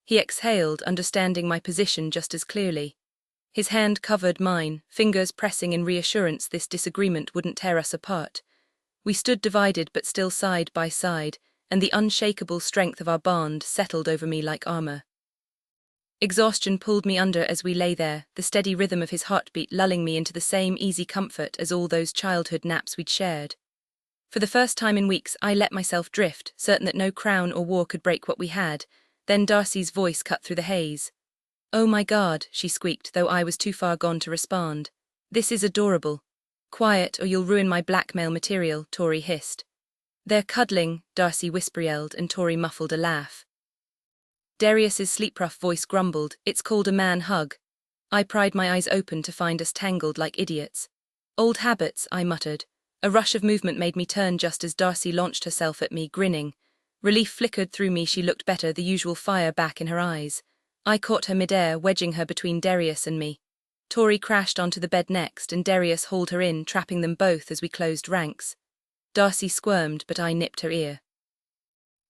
He exhaled, understanding my position just as clearly. His hand covered mine, fingers pressing in reassurance this disagreement wouldn't tear us apart. We stood divided but still side by side, and the unshakable strength of our bond settled over me like armor. Exhaustion pulled me under as we lay there, the steady rhythm of his heartbeat lulling me into the same easy comfort as all those childhood naps we'd shared. For the first time in weeks, I let myself drift, certain that no crown or war could break what we had. Then Darcy's voice cut through the haze. Oh my God, she squeaked, though I was too far gone to respond. This is adorable. Quiet, or you'll ruin my blackmail material, Tori hissed. They're cuddling, Darcy whisper-yelled, and Tori muffled a laugh. Darius's sleep-rough voice grumbled, it's called a man hug. I pried my eyes open to find us tangled like idiots. Old habits, I muttered. A rush of movement made me turn just as Darcy launched herself at me, grinning. Relief flickered through me, she looked better, the usual fire back in her eyes. I caught her midair, wedging her between Darius and me. Tori crashed onto the bed next, and Darius hauled her in, trapping them both as we closed ranks. Darcy squirmed, but I nipped her ear.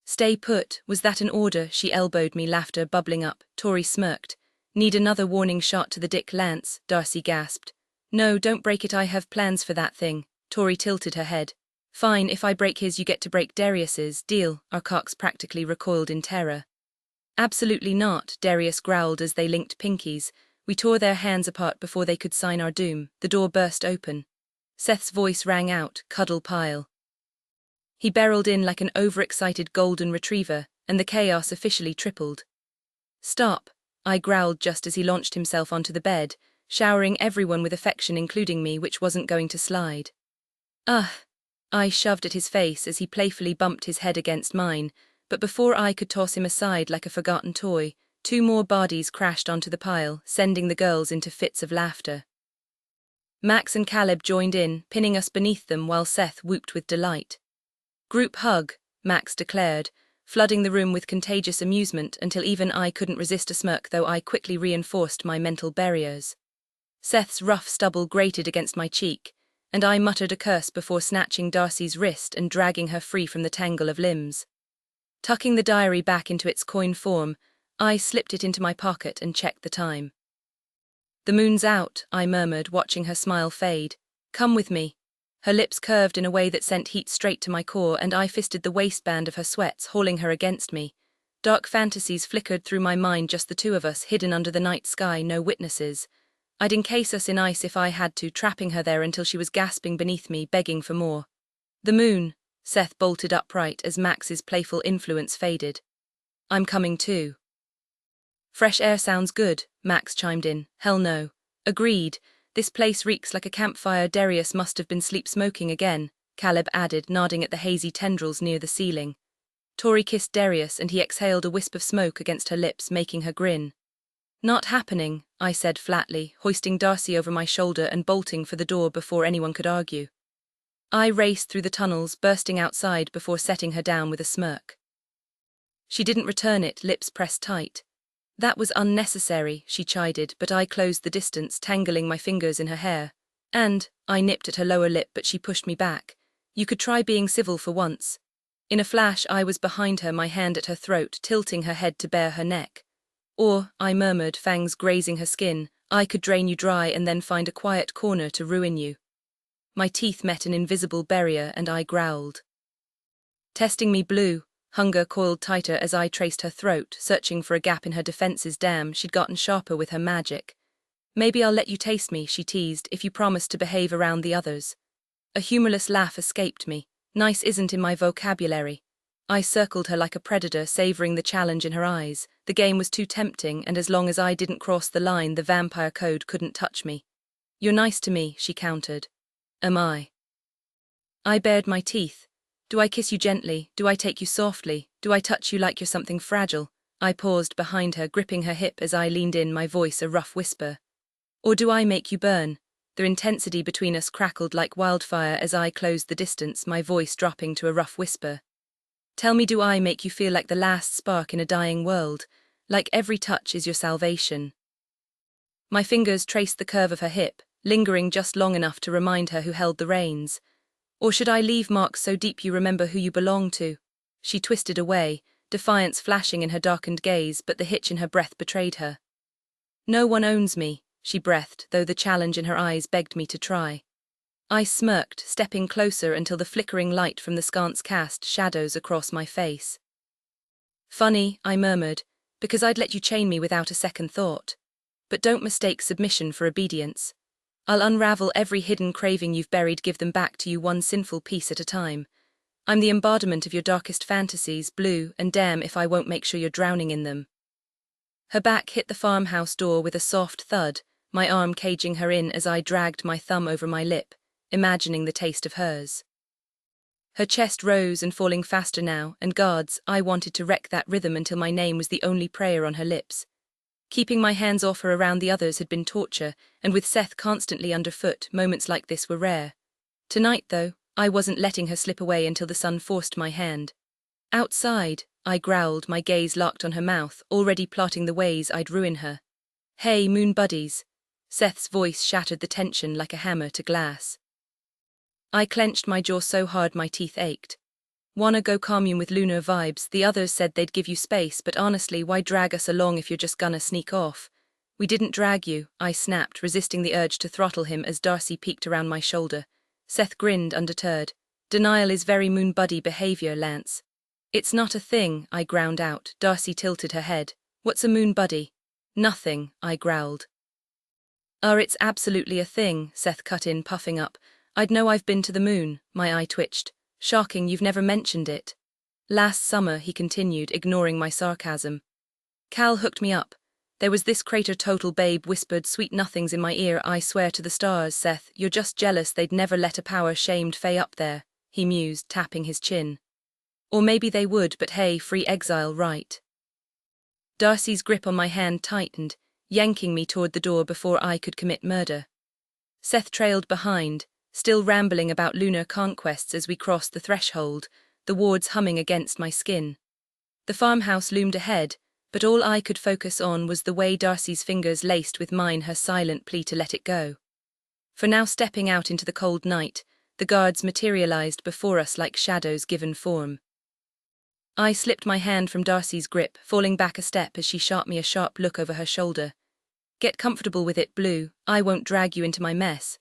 Stay put, was that an order? She elbowed me, laughter bubbling up. Tori smirked. Need another warning shot to the dick, Lance, Darcy gasped. No, don't break it, I have plans for that thing. Tori tilted her head. Fine, if I break his, you get to break Darius's. Deal. Our cocks practically recoiled in terror. Absolutely not, Darius growled as they linked pinkies. We tore their hands apart before they could sign our doom. The door burst open. Seth's voice rang out, cuddle pile. He barreled in like an overexcited golden retriever, and the chaos officially tripled. Stop, I growled just as he launched himself onto the bed, showering everyone with affection including me, which wasn't going to slide. Ugh, I shoved at his face as he playfully bumped his head against mine, but before I could toss him aside like a forgotten toy, 2 more bodies crashed onto the pile, sending the girls into fits of laughter. Max and Caleb joined in, pinning us beneath them while Seth whooped with delight. Group hug, Max declared, flooding the room with contagious amusement until even I couldn't resist a smirk, though I quickly reinforced my mental barriers. Seth's rough stubble grated against my cheek, and I muttered a curse before snatching Darcy's wrist and dragging her free from the tangle of limbs. Tucking the diary back into its coin form, I slipped it into my pocket and checked the time. "The moon's out," I murmured, watching her smile fade. "Come with me." Her lips curved in a way that sent heat straight to my core, and I fisted the waistband of her sweats, hauling her against me. Dark fantasies flickered through my mind, just the two of us, hidden under the night sky, no witnesses. I'd encase us in ice if I had to, trapping her there until she was gasping beneath me, begging for more. "The moon," Seth bolted upright as Max's playful influence faded. "I'm coming too." "Fresh air sounds good," Max chimed in. "Hell no." "Agreed. This place reeks like a campfire. Darius must have been sleep smoking again," Caleb added, nodding at the hazy tendrils near the ceiling. Tori kissed Darius and he exhaled a wisp of smoke against her lips, making her grin. "Not happening," I said flatly, hoisting Darcy over my shoulder and bolting for the door before anyone could argue. I raced through the tunnels, bursting outside before setting her down with a smirk. She didn't return it, lips pressed tight. "That was unnecessary," she chided, but I closed the distance, tangling my fingers in her hair. "And," I nipped at her lower lip, but she pushed me back. "You could try being civil for once." In a flash, I was behind her, my hand at her throat, tilting her head to bare her neck. "Or," I murmured, fangs grazing her skin, "I could drain you dry and then find a quiet corner to ruin you." My teeth met an invisible barrier and I growled. Testing me blue, hunger coiled tighter as I traced her throat, searching for a gap in her defenses. Damn, she'd gotten sharper with her magic. "Maybe I'll let you taste me," she teased, "if you promise to behave around the others." A humorless laugh escaped me. Nice isn't in my vocabulary. I circled her like a predator, savoring the challenge in her eyes. The game was too tempting, and as long as I didn't cross the line, the vampire code couldn't touch me. "You're nice to me," she countered. "Am I?" I bared my teeth. "Do I kiss you gently? Do I take you softly? Do I touch you like you're something fragile?" I paused behind her, gripping her hip as I leaned in, my voice a rough whisper. "Or do I make you burn?" The intensity between us crackled like wildfire as I closed the distance, my voice dropping to a rough whisper. "Tell me, do I make you feel like the last spark in a dying world? Like every touch is your salvation?" My fingers traced the curve of her hip, lingering just long enough to remind her who held the reins. "Or should I leave marks so deep you remember who you belong to?" She twisted away, defiance flashing in her darkened gaze, but the hitch in her breath betrayed her. "No one owns me," she breathed, though the challenge in her eyes begged me to try. I smirked, stepping closer until the flickering light from the sconce cast shadows across my face. "Funny," I murmured, "because I'd let you chain me without a second thought. But don't mistake submission for obedience. I'll unravel every hidden craving you've buried, give them back to you one sinful piece at a time. I'm the embodiment of your darkest fantasies, blue, and damn if I won't make sure you're drowning in them." Her back hit the farmhouse door with a soft thud, my arm caging her in as I dragged my thumb over my lip, imagining the taste of hers. Her chest rose and falling faster now, and guards, I wanted to wreck that rhythm until my name was the only prayer on her lips. Keeping my hands off her around the others had been torture, and with Seth constantly underfoot, moments like this were rare. Tonight, though, I wasn't letting her slip away until the sun forced my hand. "Outside," I growled, my gaze locked on her mouth, already plotting the ways I'd ruin her. "Hey, moon buddies." Seth's voice shattered the tension like a hammer to glass. I clenched my jaw so hard my teeth ached. "Wanna go commune with lunar vibes? The others said they'd give you space, but honestly, why drag us along if you're just gonna sneak off?" "We didn't drag you," I snapped, resisting the urge to throttle him as Darcy peeked around my shoulder. Seth grinned, undeterred. "Denial is very moon buddy behavior, Lance." "It's not a thing," I ground out. Darcy tilted her head. "What's a moon buddy?" "Nothing," I growled. It's absolutely a thing," Seth cut in, puffing up. "I'd know I've been to the moon." My eye twitched. "Shocking, you've never mentioned it." "Last summer," he continued, ignoring my sarcasm. "Cal hooked me up. There was this crater total babe whispered sweet nothings in my ear. I swear to the stars, Seth, you're just jealous they'd never let a power-shamed fae up there," he mused, tapping his chin. "Or maybe they would, but hey, free exile, right?" Darcy's grip on my hand tightened, yanking me toward the door before I could commit murder. Seth trailed behind, still rambling about lunar conquests as we crossed the threshold, the wards humming against my skin. The farmhouse loomed ahead, but all I could focus on was the way Darcy's fingers laced with mine her silent plea to let it go. For now, stepping out into the cold night, the guards materialized before us like shadows given form. I slipped my hand from Darcy's grip, falling back a step as she shot me a sharp look over her shoulder. "Get comfortable with it, Blue, I won't drag you into my mess."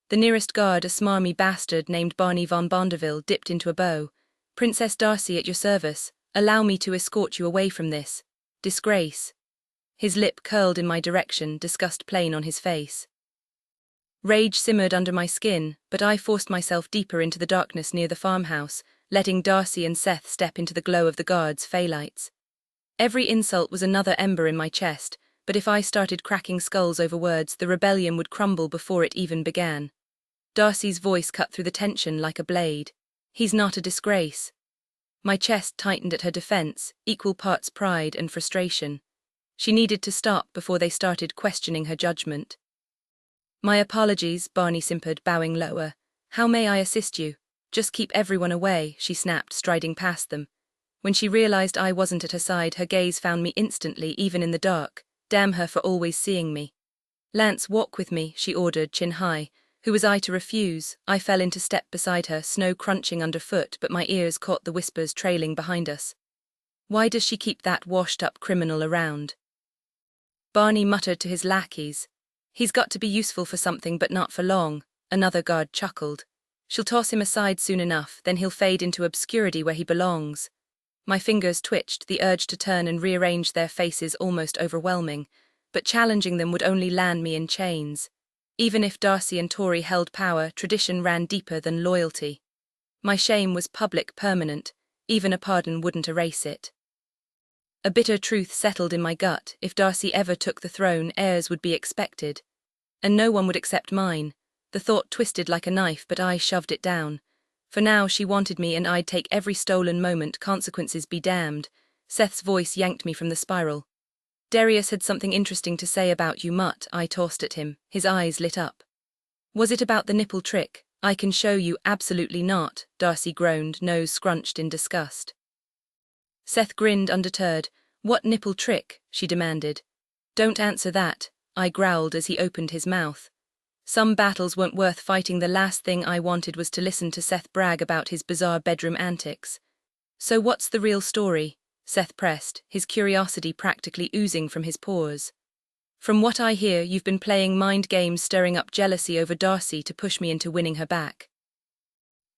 The nearest guard, a smarmy bastard named Barney von Bondeville, dipped into a bow. "Princess Darcy at your service. Allow me to escort you away from this disgrace." His lip curled in my direction, disgust plain on his face. Rage simmered under my skin, but I forced myself deeper into the darkness near the farmhouse, letting Darcy and Seth step into the glow of the guards' phthalites. Every insult was another ember in my chest, but if I started cracking skulls over words, the rebellion would crumble before it even began. Darcy's voice cut through the tension like a blade. "He's not a disgrace." My chest tightened at her defense, equal parts pride and frustration. She needed to stop before they started questioning her judgment. "My apologies," Barney simpered, bowing lower. "How may I assist you?" "Just keep everyone away," she snapped, striding past them. When she realized I wasn't at her side, her gaze found me instantly, even in the dark. Damn her for always seeing me. "Lance, walk with me," she ordered, chin high. Who was I to refuse? I fell into step beside her, snow crunching underfoot, but my ears caught the whispers trailing behind us. "Why does she keep that washed-up criminal around?" Barney muttered to his lackeys. "He's got to be useful for something, but not for long." Another guard chuckled. "She'll toss him aside soon enough, then he'll fade into obscurity where he belongs." My fingers twitched, the urge to turn and rearrange their faces almost overwhelming, but challenging them would only land me in chains. Even if Darcy and Tori held power, tradition ran deeper than loyalty. My shame was public, permanent. Even a pardon wouldn't erase it. A bitter truth settled in my gut. If Darcy ever took the throne, heirs would be expected. And no one would accept mine. The thought twisted like a knife, but I shoved it down. For now she wanted me, and I'd take every stolen moment, consequences be damned. Seth's voice yanked me from the spiral. "Darius had something interesting to say about you, Mutt," I tossed at him. His eyes lit up. "Was it about the nipple trick?" "I can show you." "Absolutely not," Darcy groaned, nose scrunched in disgust. Seth grinned undeterred. "What nipple trick?" she demanded. "Don't answer that," I growled as he opened his mouth. Some battles weren't worth fighting. The last thing I wanted was to listen to Seth brag about his bizarre bedroom antics. "So what's the real story?" Seth pressed, his curiosity practically oozing from his pores. "From what I hear, you've been playing mind games, stirring up jealousy over Darcy to push me into winning her back."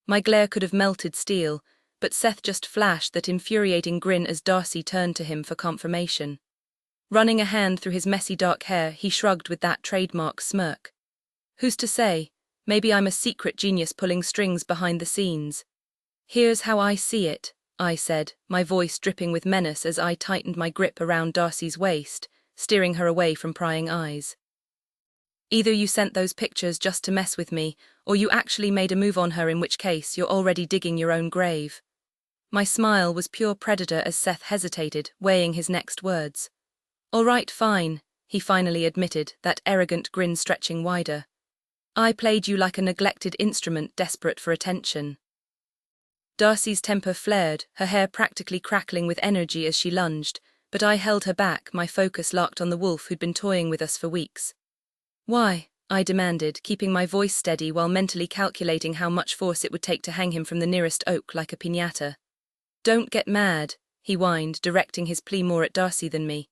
My glare could have melted steel, but Seth just flashed that infuriating grin as Darcy turned to him for confirmation. Running a hand through his messy dark hair, he shrugged with that trademark smirk. "Who's to say? Maybe I'm a secret genius pulling strings behind the scenes." "Here's how I see it," I said, my voice dripping with menace as I tightened my grip around Darcy's waist, steering her away from prying eyes. "Either you sent those pictures just to mess with me, or you actually made a move on her, in which case you're already digging your own grave." My smile was pure predator as Seth hesitated, weighing his next words. "All right, fine," he finally admitted, that arrogant grin stretching wider. "I played you like a neglected instrument, desperate for attention." Darcy's temper flared, her hair practically crackling with energy as she lunged, but I held her back, my focus locked on the wolf who'd been toying with us for weeks. "Why?" I demanded, keeping my voice steady while mentally calculating how much force it would take to hang him from the nearest oak like a piñata. "Don't get mad," he whined, directing his plea more at Darcy than me.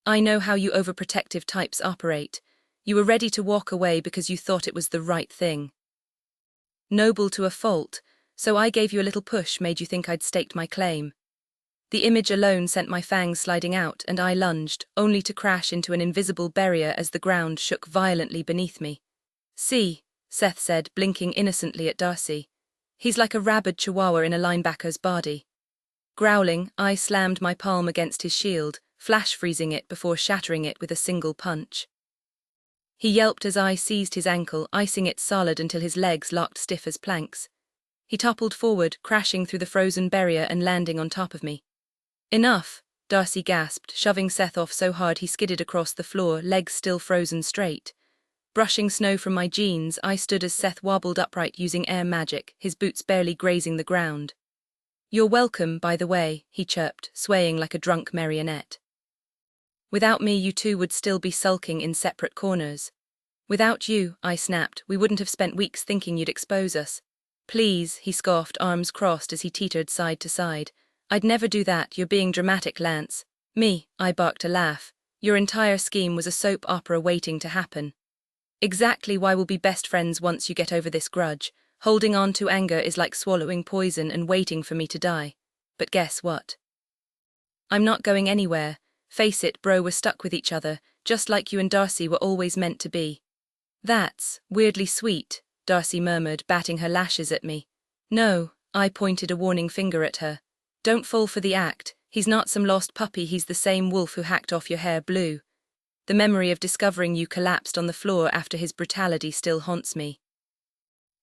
"I know how you overprotective types operate. You were ready to walk away because you thought it was the right thing. Noble to a fault, so I gave you a little push, made you think I'd staked my claim." The image alone sent my fangs sliding out, and I lunged, only to crash into an invisible barrier as the ground shook violently beneath me. "See," Seth said, blinking innocently at Darcy. "He's like a rabid chihuahua in a linebacker's body." Growling, I slammed my palm against his shield, flash freezing it before shattering it with a single punch. He yelped as I seized his ankle, icing it solid until his legs locked stiff as planks. He toppled forward, crashing through the frozen barrier and landing on top of me. "Enough," Darcy gasped, shoving Seth off so hard he skidded across the floor, legs still frozen straight. Brushing snow from my jeans, I stood as Seth wobbled upright using air magic, his boots barely grazing the ground. You're welcome, by the way, he chirped, swaying like a drunk marionette. Without me, you two would still be sulking in separate corners. Without you, I snapped, we wouldn't have spent weeks thinking you'd expose us. Please, he scoffed, arms crossed as he teetered side to side. I'd never do that, you're being dramatic, Lance. Me, I barked a laugh. Your entire scheme was a soap opera waiting to happen. Exactly why we'll be best friends once you get over this grudge. Holding on to anger is like swallowing poison and waiting for me to die. But guess what? I'm not going anywhere. Face it, bro, we're stuck with each other, just like you and Darcy were always meant to be. That's weirdly sweet, Darcy murmured, batting her lashes at me. No, I pointed a warning finger at her. Don't fall for the act. He's not some lost puppy, he's the same wolf who hacked off your hair blue. The memory of discovering you collapsed on the floor after his brutality still haunts me.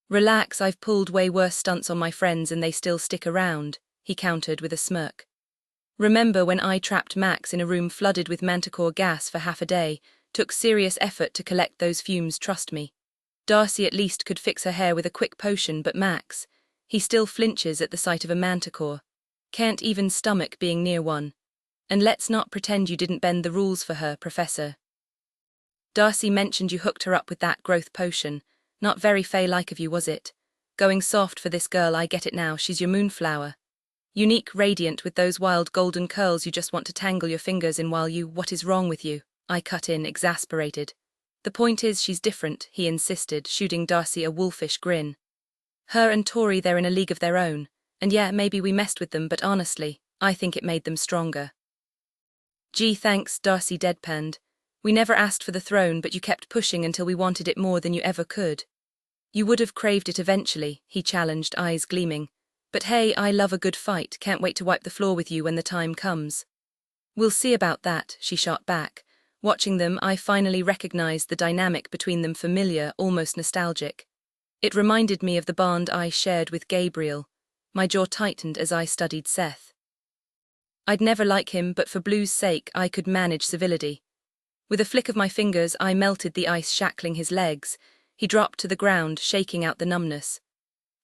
Relax, I've pulled way worse stunts on my friends and they still stick around, he countered with a smirk. Remember when I trapped Max in a room flooded with manticore gas for half a day, took serious effort to collect those fumes, trust me. Darcy at least could fix her hair with a quick potion, but Max, he still flinches at the sight of a manticore. Can't even stomach being near one. And let's not pretend you didn't bend the rules for her, Professor. Darcy mentioned you hooked her up with that growth potion. Not very Fae-like of you, was it? Going soft for this girl, I get it now, she's your moonflower. Unique, radiant, with those wild golden curls you just want to tangle your fingers in while you— What is wrong with you? I cut in, exasperated. The point is she's different, he insisted, shooting Darcy a wolfish grin. Her and Tori, they're in a league of their own. And yeah, maybe we messed with them, but honestly, I think it made them stronger. Gee, thanks, Darcy deadpanned. We never asked for the throne, but you kept pushing until we wanted it more than you ever could. You would have craved it eventually, he challenged, eyes gleaming. But hey, I love a good fight, can't wait to wipe the floor with you when the time comes. We'll see about that, she shot back. Watching them, I finally recognized the dynamic between them, familiar, almost nostalgic. It reminded me of the bond I shared with Gabriel. My jaw tightened as I studied Seth. I'd never like him, but for Blue's sake, I could manage civility. With a flick of my fingers, I melted the ice shackling his legs. He dropped to the ground, shaking out the numbness.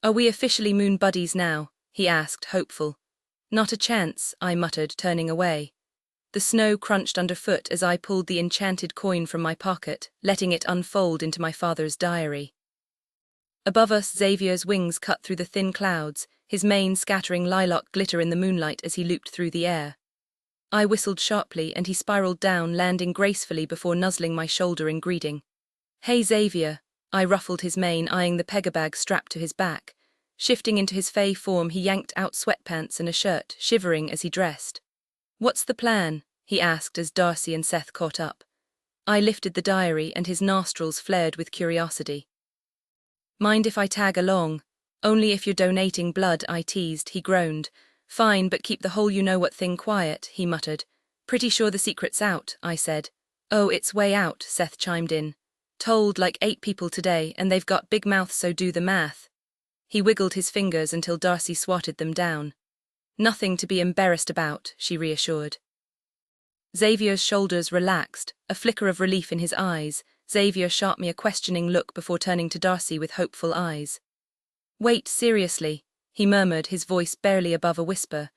Are we officially moon buddies now? He asked, hopeful. Not a chance, I muttered, turning away. The snow crunched underfoot as I pulled the enchanted coin from my pocket, letting it unfold into my father's diary. Above us, Xavier's wings cut through the thin clouds, his mane scattering lilac glitter in the moonlight as he looped through the air. I whistled sharply, and he spiraled down, landing gracefully before nuzzling my shoulder in greeting. Hey, Xavier. I ruffled his mane, eyeing the pegabag strapped to his back. Shifting into his fey form, he yanked out sweatpants and a shirt, shivering as he dressed. What's the plan? He asked as Darcy and Seth caught up. I lifted the diary, and his nostrils flared with curiosity. Mind if I tag along? Only if you're donating blood, I teased, he groaned. Fine, but keep the whole you-know-what thing quiet, he muttered. Pretty sure the secret's out, I said. Oh, it's way out, Seth chimed in. Told like 8 people today, and they've got big mouths, so do the math. He wiggled his fingers until Darcy swatted them down. Nothing to be embarrassed about, she reassured. Xavier's shoulders relaxed, a flicker of relief in his eyes. Xavier shot me a questioning look before turning to Darcy with hopeful eyes. Wait, seriously, he murmured, his voice barely above a whisper.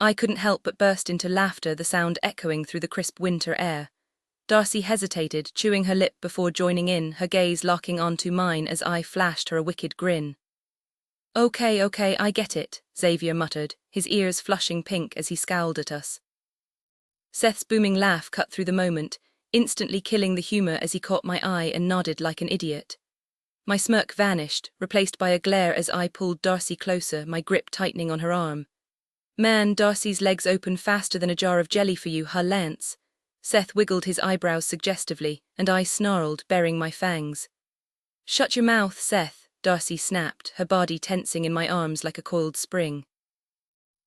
I couldn't help but burst into laughter, the sound echoing through the crisp winter air. Darcy hesitated, chewing her lip before joining in, her gaze locking onto mine as I flashed her a wicked grin. Okay, I get it, Xavier muttered, his ears flushing pink as he scowled at us. Seth's booming laugh cut through the moment, instantly killing the humor as he caught my eye and nodded like an idiot. My smirk vanished, replaced by a glare as I pulled Darcy closer, my grip tightening on her arm. Man, Darcy's legs open faster than a jar of jelly for you, huh, Lance? Seth wiggled his eyebrows suggestively, and I snarled, baring my fangs. Shut your mouth, Seth, Darcy snapped, her body tensing in my arms like a coiled spring.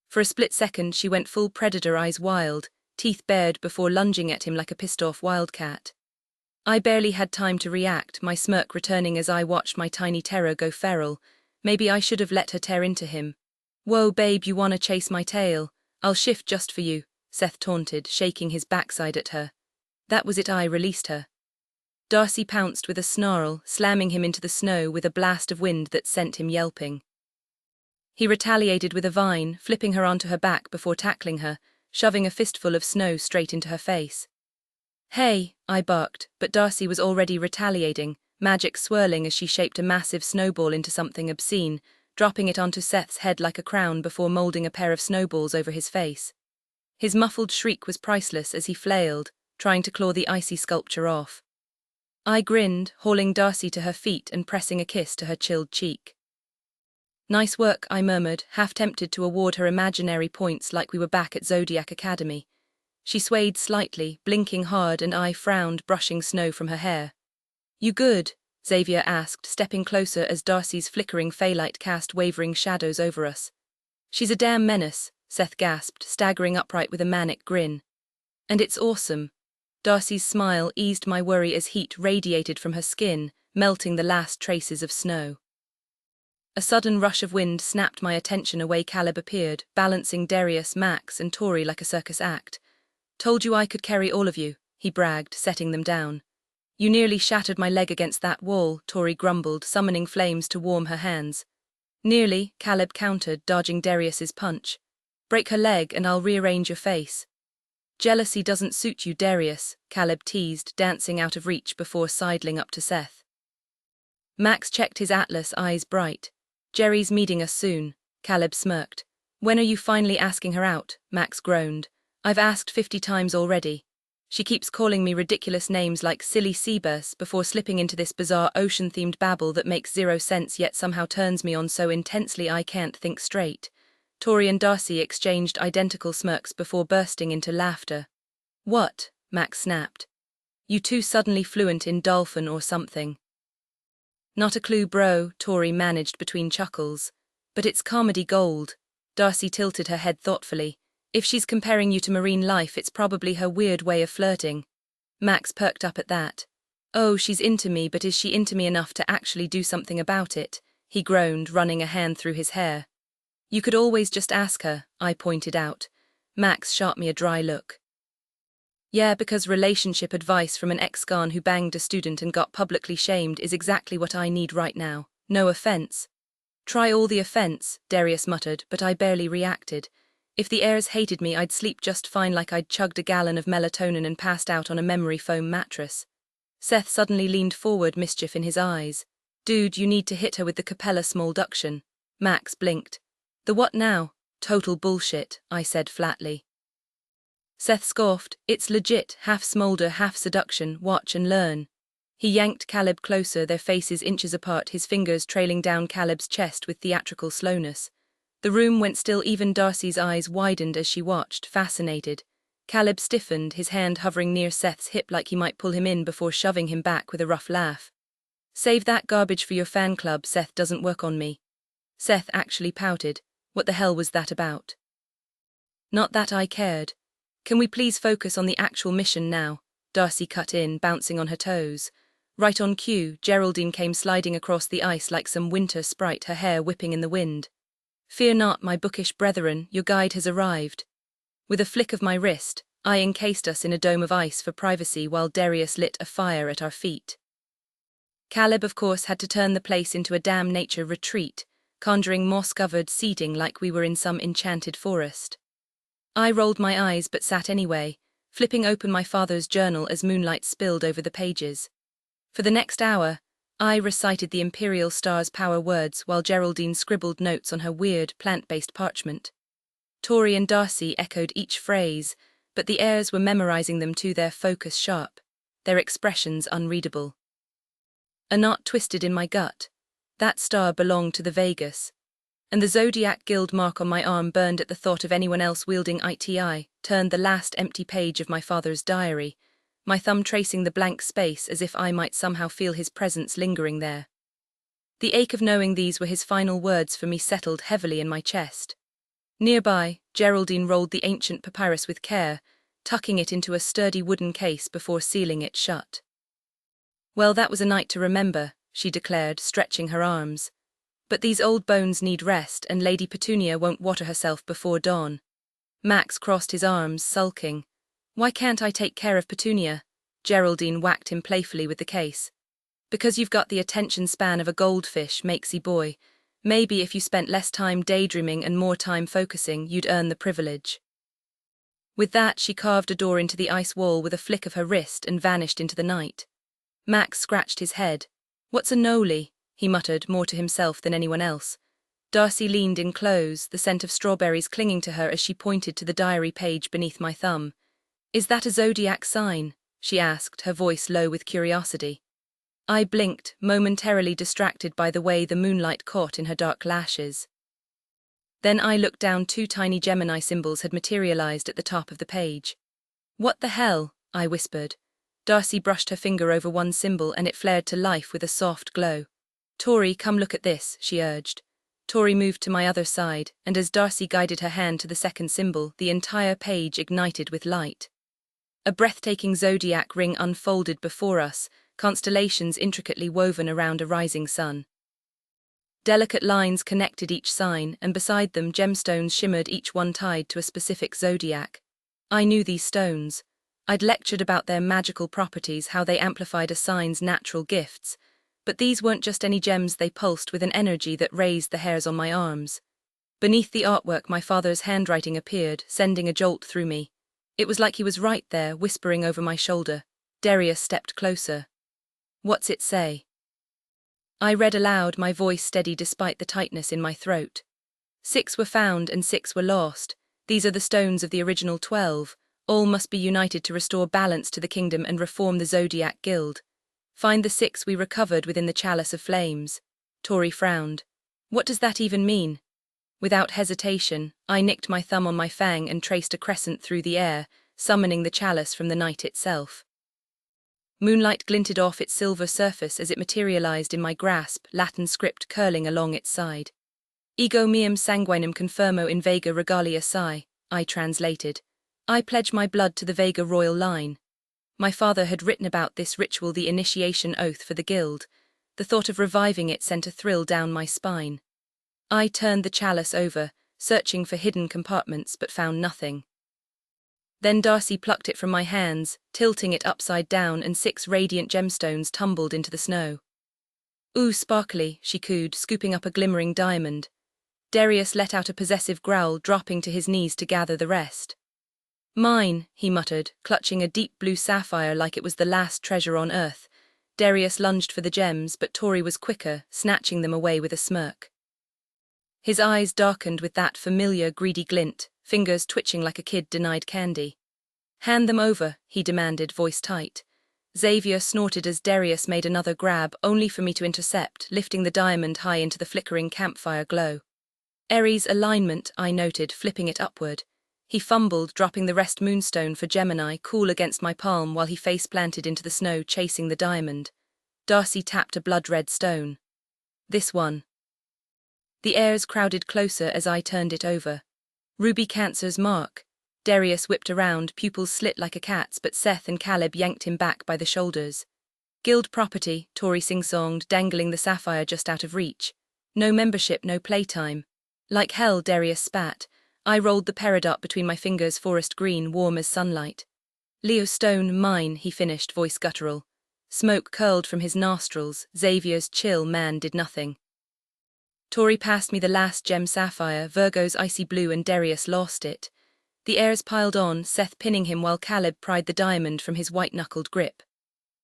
For a split second, she went full predator, eyes wild, teeth bared before lunging at him like a pissed-off wildcat. I barely had time to react, my smirk returning as I watched my tiny terror go feral. Maybe I should have let her tear into him. Whoa, babe, you wanna chase my tail? I'll shift just for you, Seth taunted, shaking his backside at her. That was it, I released her. Darcy pounced with a snarl, slamming him into the snow with a blast of wind that sent him yelping. He retaliated with a vine, flipping her onto her back before tackling her, shoving a fistful of snow straight into her face. "Hey," I barked, but Darcy was already retaliating, magic swirling as she shaped a massive snowball into something obscene, dropping it onto Seth's head like a crown before molding a pair of snowballs over his face. His muffled shriek was priceless as he flailed, trying to claw the icy sculpture off. I grinned, hauling Darcy to her feet and pressing a kiss to her chilled cheek. "Nice work," I murmured, half tempted to award her imaginary points like we were back at Zodiac Academy. She swayed slightly, blinking hard, and I frowned, brushing snow from her hair. "You good?" Xavier asked, stepping closer as Darcy's flickering phalite cast wavering shadows over us. "She's a damn menace," Seth gasped, staggering upright with a manic grin. "And it's awesome." Darcy's smile eased my worry as heat radiated from her skin, melting the last traces of snow. A sudden rush of wind snapped my attention away. Caleb appeared, balancing Darius, Max, and Tori like a circus act. "Told you I could carry all of you," he bragged, setting them down. "You nearly shattered my leg against that wall," Tori grumbled, summoning flames to warm her hands. "Nearly," Caleb countered, dodging Darius's punch. "Break her leg and I'll rearrange your face." "Jealousy doesn't suit you, Darius," Caleb teased, dancing out of reach before sidling up to Seth. Max checked his atlas, eyes bright. "Jerry's meeting us soon," Caleb smirked. "When are you finally asking her out?" Max groaned. "I've asked 50 times already. She keeps calling me ridiculous names like silly seabass before slipping into this bizarre ocean-themed babble that makes zero sense yet somehow turns me on so intensely I can't think straight." Tori and Darcy exchanged identical smirks before bursting into laughter. "What?" Max snapped. "You two suddenly fluent in dolphin or something?" "Not a clue, bro," Tori managed between chuckles. "But it's comedy gold." Darcy tilted her head thoughtfully. "If she's comparing you to marine life, it's probably her weird way of flirting." Max perked up at that. "Oh, she's into me, but is she into me enough to actually do something about it?" he groaned, running a hand through his hair. "You could always just ask her," I pointed out. Max shot me a dry look. "Yeah, because relationship advice from an ex-con who banged a student and got publicly shamed is exactly what I need right now. No offense." "Try all the offense," Darius muttered, but I barely reacted. If the heirs hated me, I'd sleep just fine like I'd chugged a gallon of melatonin and passed out on a memory foam mattress. Seth suddenly leaned forward, mischief in his eyes. "Dude, you need to hit her with the Capella smallduction." Max blinked. "The what now?" "Total bullshit," I said flatly. Seth scoffed. "It's legit, half smolder, half seduction, watch and learn." He yanked Caleb closer, their faces inches apart, his fingers trailing down Caleb's chest with theatrical slowness. The room went still, even Darcy's eyes widened as she watched, fascinated. Caleb stiffened, his hand hovering near Seth's hip like he might pull him in before shoving him back with a rough laugh. "Save that garbage for your fan club, Seth doesn't work on me." Seth actually pouted. What the hell was that about? "Not that I cared. Can we please focus on the actual mission now?" Darcy cut in, bouncing on her toes. Right on cue, Geraldine came sliding across the ice like some winter sprite, her hair whipping in the wind. "Fear not, my bookish brethren, your guide has arrived." With a flick of my wrist, I encased us in a dome of ice for privacy while Darius lit a fire at our feet. Caleb, of course, had to turn the place into a damn nature retreat, conjuring moss-covered seating like we were in some enchanted forest. I rolled my eyes but sat anyway, flipping open my father's journal as moonlight spilled over the pages. For the next hour, I recited the Imperial Star's power words while Geraldine scribbled notes on her weird, plant-based parchment. Tori and Darcy echoed each phrase, but the heirs were memorizing them to their focus sharp, their expressions unreadable. A knot twisted in my gut. That star belonged to the Vegas. And the Zodiac Guild mark on my arm burned at the thought of anyone else wielding ITI, turned the last empty page of my father's diary, my thumb tracing the blank space as if I might somehow feel his presence lingering there. The ache of knowing these were his final words for me settled heavily in my chest. Nearby, Geraldine rolled the ancient papyrus with care, tucking it into a sturdy wooden case before sealing it shut. "Well, that was a night to remember," she declared, stretching her arms. "But these old bones need rest, and Lady Petunia won't water herself before dawn." Max crossed his arms, sulking. "Why can't I take care of Petunia?" Geraldine whacked him playfully with the case. "Because you've got the attention span of a goldfish, makesy boy. Maybe if you spent less time daydreaming and more time focusing, you'd earn the privilege. With that, she carved a door into the ice wall with a flick of her wrist and vanished into the night. Max scratched his head. "What's a noli?" he muttered, more to himself than anyone else. Darcy leaned in close, the scent of strawberries clinging to her as she pointed to the diary page beneath my thumb. "Is that a zodiac sign?" she asked, her voice low with curiosity. I blinked, momentarily distracted by the way the moonlight caught in her dark lashes. Then I looked down. 2 tiny Gemini symbols had materialized at the top of the page. "What the hell?" I whispered. Darcy brushed her finger over one symbol and it flared to life with a soft glow. "Tori, come look at this," she urged. Tori moved to my other side, and as Darcy guided her hand to the second symbol, the entire page ignited with light. A breathtaking zodiac ring unfolded before us, constellations intricately woven around a rising sun. Delicate lines connected each sign, and beside them gemstones shimmered, each one tied to a specific zodiac. I knew these stones. I'd lectured about their magical properties, how they amplified a sign's natural gifts. But these weren't just any gems, they pulsed with an energy that raised the hairs on my arms. Beneath the artwork, my father's handwriting appeared, sending a jolt through me. It was like he was right there, whispering over my shoulder. Darius stepped closer. "What's it say?" I read aloud, my voice steady despite the tightness in my throat. 6 were found and 6 were lost. These are the stones of the original 12. All must be united to restore balance to the kingdom and reform the Zodiac Guild. Find the 6 we recovered within the chalice of flames. Tori frowned. "What does that even mean?" Without hesitation, I nicked my thumb on my fang and traced a crescent through the air, summoning the chalice from the night itself. Moonlight glinted off its silver surface as it materialized in my grasp, Latin script curling along its side. "Ego meum sanguinem confirmo in Vega regalia Sci," I translated. "I pledge my blood to the Vega royal line." My father had written about this ritual, the initiation oath for the guild. The thought of reviving it sent a thrill down my spine. I turned the chalice over, searching for hidden compartments, but found nothing. Then Darcy plucked it from my hands, tilting it upside down, and 6 radiant gemstones tumbled into the snow. "Ooh, sparkly," she cooed, scooping up a glimmering diamond. Darius let out a possessive growl, dropping to his knees to gather the rest. "Mine," he muttered, clutching a deep blue sapphire like it was the last treasure on earth. Darius lunged for the gems, but Tori was quicker, snatching them away with a smirk. His eyes darkened with that familiar, greedy glint, fingers twitching like a kid denied candy. "Hand them over," he demanded, voice tight. Xavier snorted as Darius made another grab, only for me to intercept, lifting the diamond high into the flickering campfire glow. "Aries alignment," I noted, flipping it upward. He fumbled, dropping the rest moonstone for Gemini, cool against my palm while he face-planted into the snow, chasing the diamond. Darcy tapped a blood-red stone. "This one." The heirs crowded closer as I turned it over. "Ruby Cancer's mark." Darius whipped around, pupils slit like a cat's, but Seth and Caleb yanked him back by the shoulders. "Guild property," Tori sing-songed, dangling the sapphire just out of reach. "No membership, no playtime." Like hell, Darius spat. I rolled the peridot between my fingers, forest green, warm as sunlight. "Leo Stone, mine," he finished, voice guttural. Smoke curled from his nostrils. Xavier's chill man did nothing. Tori passed me the last gem sapphire, Virgo's icy blue, and Darius lost it. The heirs piled on, Seth pinning him while Caleb pried the diamond from his white-knuckled grip.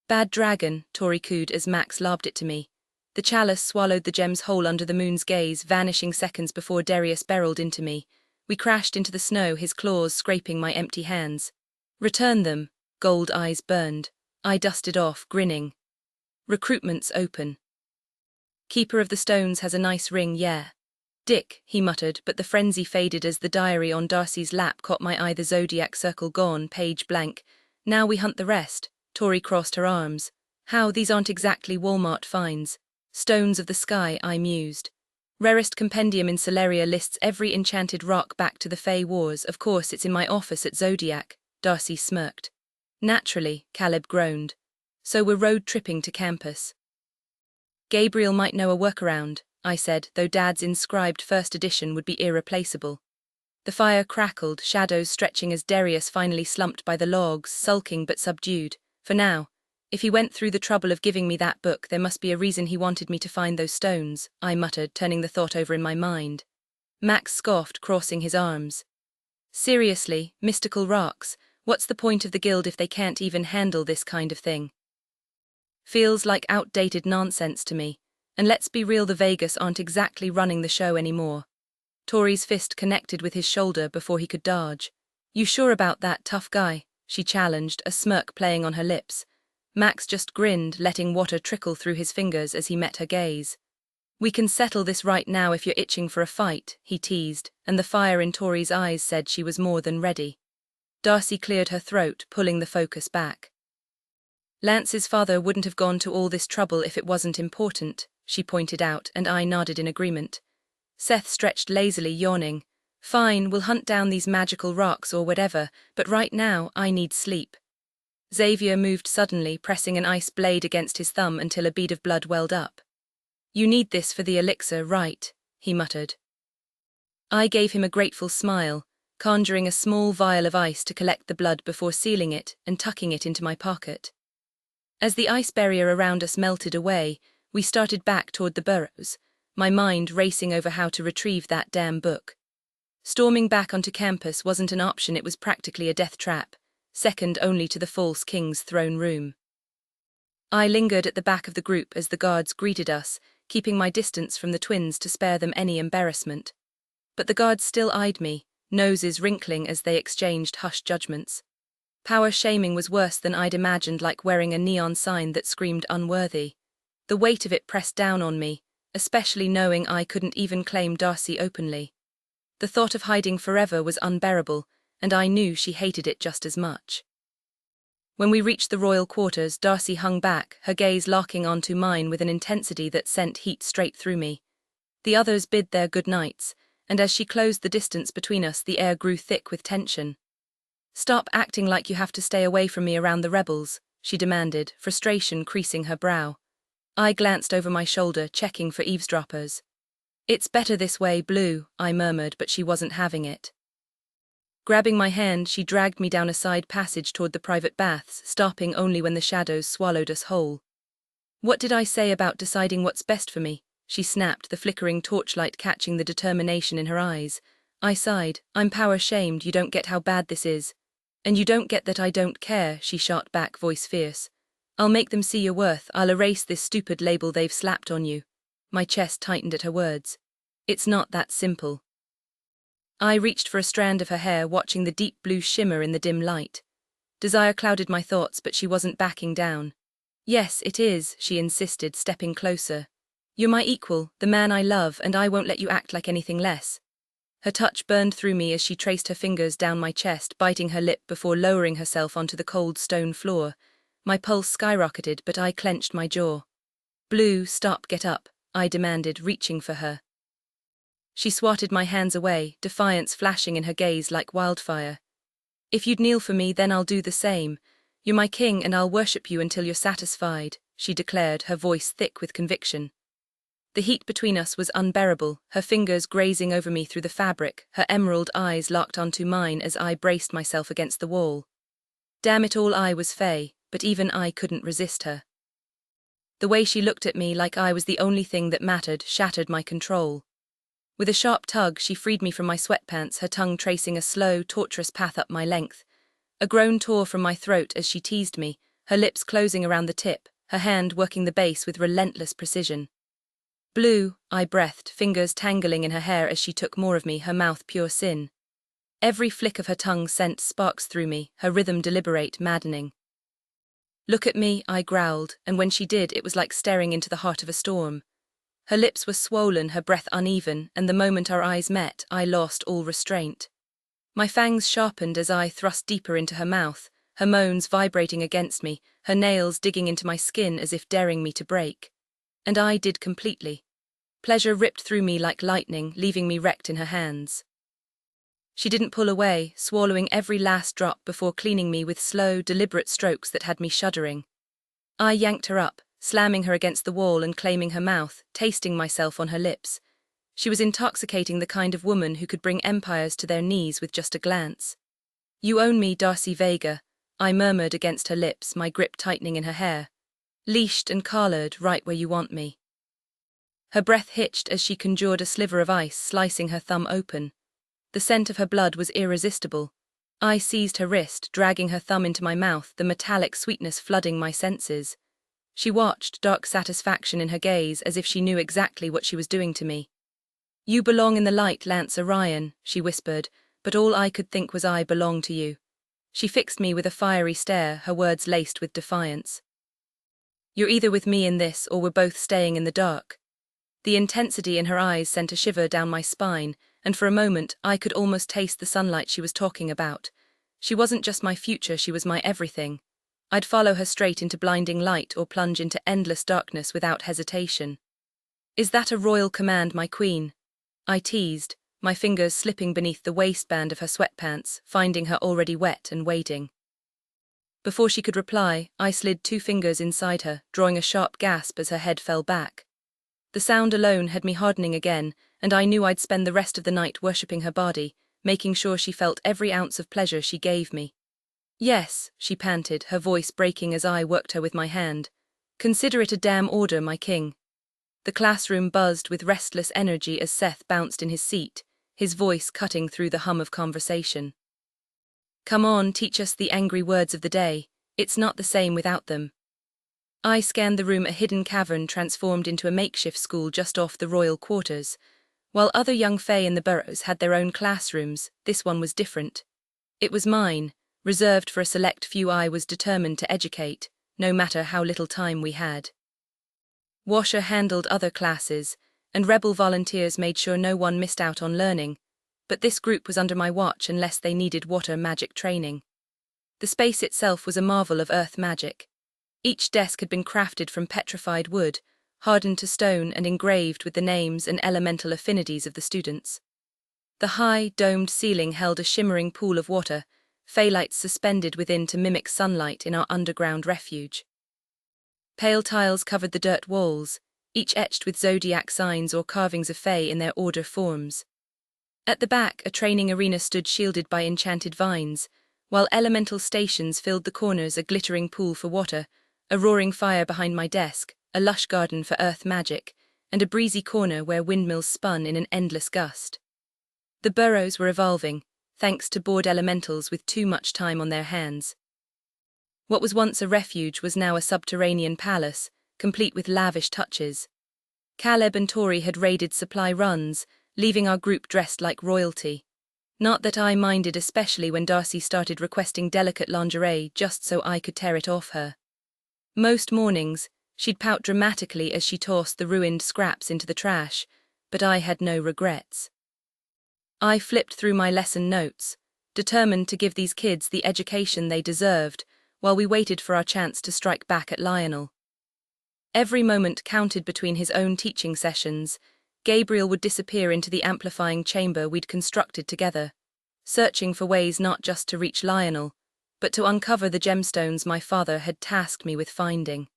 "Bad dragon," Tori cooed as Max lobbed it to me. The chalice swallowed the gems whole under the moon's gaze, vanishing seconds before Darius barreled into me. We crashed into the snow, his claws scraping my empty hands. "Return them." Gold eyes burned. I dusted off, grinning. "Recruitment's open. Keeper of the Stones has a nice ring, yeah." "Dick," he muttered, but the frenzy faded as the diary on Darcy's lap caught my eye. The zodiac circle gone, page blank. "Now we hunt the rest." Tori crossed her arms. "How, these aren't exactly Walmart finds." "Stones of the sky," I mused. "Rarest compendium in Celeria lists every enchanted rock back to the Fey Wars. Of course, it's in my office at Zodiac." Darcy smirked. "Naturally," Caleb groaned. "So we're road-tripping to campus." "Gabriel might know a workaround," I said, though Dad's inscribed first edition would be irreplaceable. The fire crackled, shadows stretching as Darius finally slumped by the logs, sulking but subdued. "For now. If he went through the trouble of giving me that book, there must be a reason he wanted me to find those stones, I muttered, turning the thought over in my mind. Max scoffed, crossing his arms. Seriously, mystical rocks, what's the point of the guild if they can't even handle this kind of thing? Feels like outdated nonsense to me, and let's be real, the Vegas aren't exactly running the show anymore. Tori's fist connected with his shoulder before he could dodge. You sure about that, tough guy? She challenged, a smirk playing on her lips. Max just grinned, letting water trickle through his fingers as he met her gaze. We can settle this right now if you're itching for a fight, he teased, and the fire in Tori's eyes said she was more than ready. Darcy cleared her throat, pulling the focus back. Lance's father wouldn't have gone to all this trouble if it wasn't important, she pointed out, and I nodded in agreement. Seth stretched lazily, yawning. Fine, we'll hunt down these magical rocks or whatever, but right now I need sleep. Xavier moved suddenly, pressing an ice blade against his thumb until a bead of blood welled up. You need this for the elixir, right? He muttered. I gave him a grateful smile, conjuring a small vial of ice to collect the blood before sealing it and tucking it into my pocket. As the ice barrier around us melted away, we started back toward the burrows, my mind racing over how to retrieve that damn book. Storming back onto campus wasn't an option, it was practically a death trap, second only to the false king's throne room. I lingered at the back of the group as the guards greeted us, keeping my distance from the twins to spare them any embarrassment. But the guards still eyed me, noses wrinkling as they exchanged hushed judgments. Power shaming was worse than I'd imagined, like wearing a neon sign that screamed unworthy. The weight of it pressed down on me, especially knowing I couldn't even claim Darcy openly. The thought of hiding forever was unbearable, and I knew she hated it just as much. When we reached the royal quarters, Darcy hung back, her gaze locking onto mine with an intensity that sent heat straight through me. The others bid their good nights, and as she closed the distance between us, the air grew thick with tension. Stop acting like you have to stay away from me around the rebels, she demanded, frustration creasing her brow. I glanced over my shoulder, checking for eavesdroppers. It's better this way, Blue, I murmured, but she wasn't having it. Grabbing my hand, she dragged me down a side passage toward the private baths, stopping only when the shadows swallowed us whole. What did I say about deciding what's best for me? She snapped, the flickering torchlight catching the determination in her eyes. I sighed. I'm power-shamed, you don't get how bad this is. And you don't get that I don't care, she shot back, voice fierce. I'll make them see your worth, I'll erase this stupid label they've slapped on you. My chest tightened at her words. It's not that simple. I reached for a strand of her hair, watching the deep blue shimmer in the dim light. Desire clouded my thoughts, but she wasn't backing down. Yes, it is, she insisted, stepping closer. You're my equal, the man I love, and I won't let you act like anything less. Her touch burned through me as she traced her fingers down my chest, biting her lip before lowering herself onto the cold stone floor. My pulse skyrocketed, but I clenched my jaw. Blue, stop, get up, I demanded, reaching for her. She swatted my hands away, defiance flashing in her gaze like wildfire. If you'd kneel for me, then I'll do the same. You're my king and I'll worship you until you're satisfied, she declared, her voice thick with conviction. The heat between us was unbearable, her fingers grazing over me through the fabric, her emerald eyes locked onto mine as I braced myself against the wall. Damn it all, I was Fae, but even I couldn't resist her. The way she looked at me like I was the only thing that mattered shattered my control. With a sharp tug, she freed me from my sweatpants, her tongue tracing a slow, tortuous path up my length. A groan tore from my throat as she teased me, her lips closing around the tip, her hand working the base with relentless precision. Blue, I breathed, fingers tangling in her hair as she took more of me, her mouth pure sin. Every flick of her tongue sent sparks through me, her rhythm deliberate, maddening. Look at me, I growled, and when she did, it was like staring into the heart of a storm. Her lips were swollen, her breath uneven, and the moment our eyes met, I lost all restraint. My fangs sharpened as I thrust deeper into her mouth, her moans vibrating against me, her nails digging into my skin as if daring me to break. And I did completely. Pleasure ripped through me like lightning, leaving me wrecked in her hands. She didn't pull away, swallowing every last drop before cleaning me with slow, deliberate strokes that had me shuddering. I yanked her up, slamming her against the wall and claiming her mouth, tasting myself on her lips. She was intoxicating, the kind of woman who could bring empires to their knees with just a glance. You own me, Darcy Vega, I murmured against her lips, my grip tightening in her hair. Leashed and collared, right where you want me. Her breath hitched as she conjured a sliver of ice, slicing her thumb open. The scent of her blood was irresistible. I seized her wrist, dragging her thumb into my mouth, the metallic sweetness flooding my senses. She watched, dark satisfaction in her gaze, as if she knew exactly what she was doing to me. You belong in the light, Lance Orion, she whispered, but all I could think was I belong to you. She fixed me with a fiery stare, her words laced with defiance. You're either with me in this, or we're both staying in the dark. The intensity in her eyes sent a shiver down my spine, and for a moment I could almost taste the sunlight she was talking about. She wasn't just my future, she was my everything. I'd follow her straight into blinding light or plunge into endless darkness without hesitation. Is that a royal command, my queen? I teased, my fingers slipping beneath the waistband of her sweatpants, finding her already wet and waiting. Before she could reply, I slid 2 fingers inside her, drawing a sharp gasp as her head fell back. The sound alone had me hardening again, and I knew I'd spend the rest of the night worshipping her body, making sure she felt every ounce of pleasure she gave me. Yes, she panted, her voice breaking as I worked her with my hand. Consider it a damn order, my king. The classroom buzzed with restless energy as Seth bounced in his seat, his voice cutting through the hum of conversation. Come on, teach us the angry words of the day. It's not the same without them. I scanned the room, a hidden cavern transformed into a makeshift school just off the royal quarters. While other young fae in the burrows had their own classrooms, this one was different. It was mine, reserved for a select few I was determined to educate, no matter how little time we had. Washer handled other classes, and rebel volunteers made sure no one missed out on learning, but this group was under my watch unless they needed water magic training. The space itself was a marvel of earth magic. Each desk had been crafted from petrified wood, hardened to stone and engraved with the names and elemental affinities of the students. The high, domed ceiling held a shimmering pool of water, phalites suspended within to mimic sunlight in our underground refuge. Pale tiles covered the dirt walls, each etched with zodiac signs or carvings of fae in their order forms. At the back, a training arena stood shielded by enchanted vines, while elemental stations filled the corners, a glittering pool for water, a roaring fire behind my desk, a lush garden for earth magic, and a breezy corner where windmills spun in an endless gust. The burrows were evolving, thanks to bored elementals with too much time on their hands. What was once a refuge was now a subterranean palace, complete with lavish touches. Caleb and Tori had raided supply runs, leaving our group dressed like royalty. Not that I minded, especially when Darcy started requesting delicate lingerie just so I could tear it off her. Most mornings, she'd pout dramatically as she tossed the ruined scraps into the trash, but I had no regrets. I flipped through my lesson notes, determined to give these kids the education they deserved, while we waited for our chance to strike back at Lionel. Every moment counted between his own teaching sessions. Gabriel would disappear into the amplifying chamber we'd constructed together, searching for ways not just to reach Lionel, but to uncover the gemstones my father had tasked me with finding.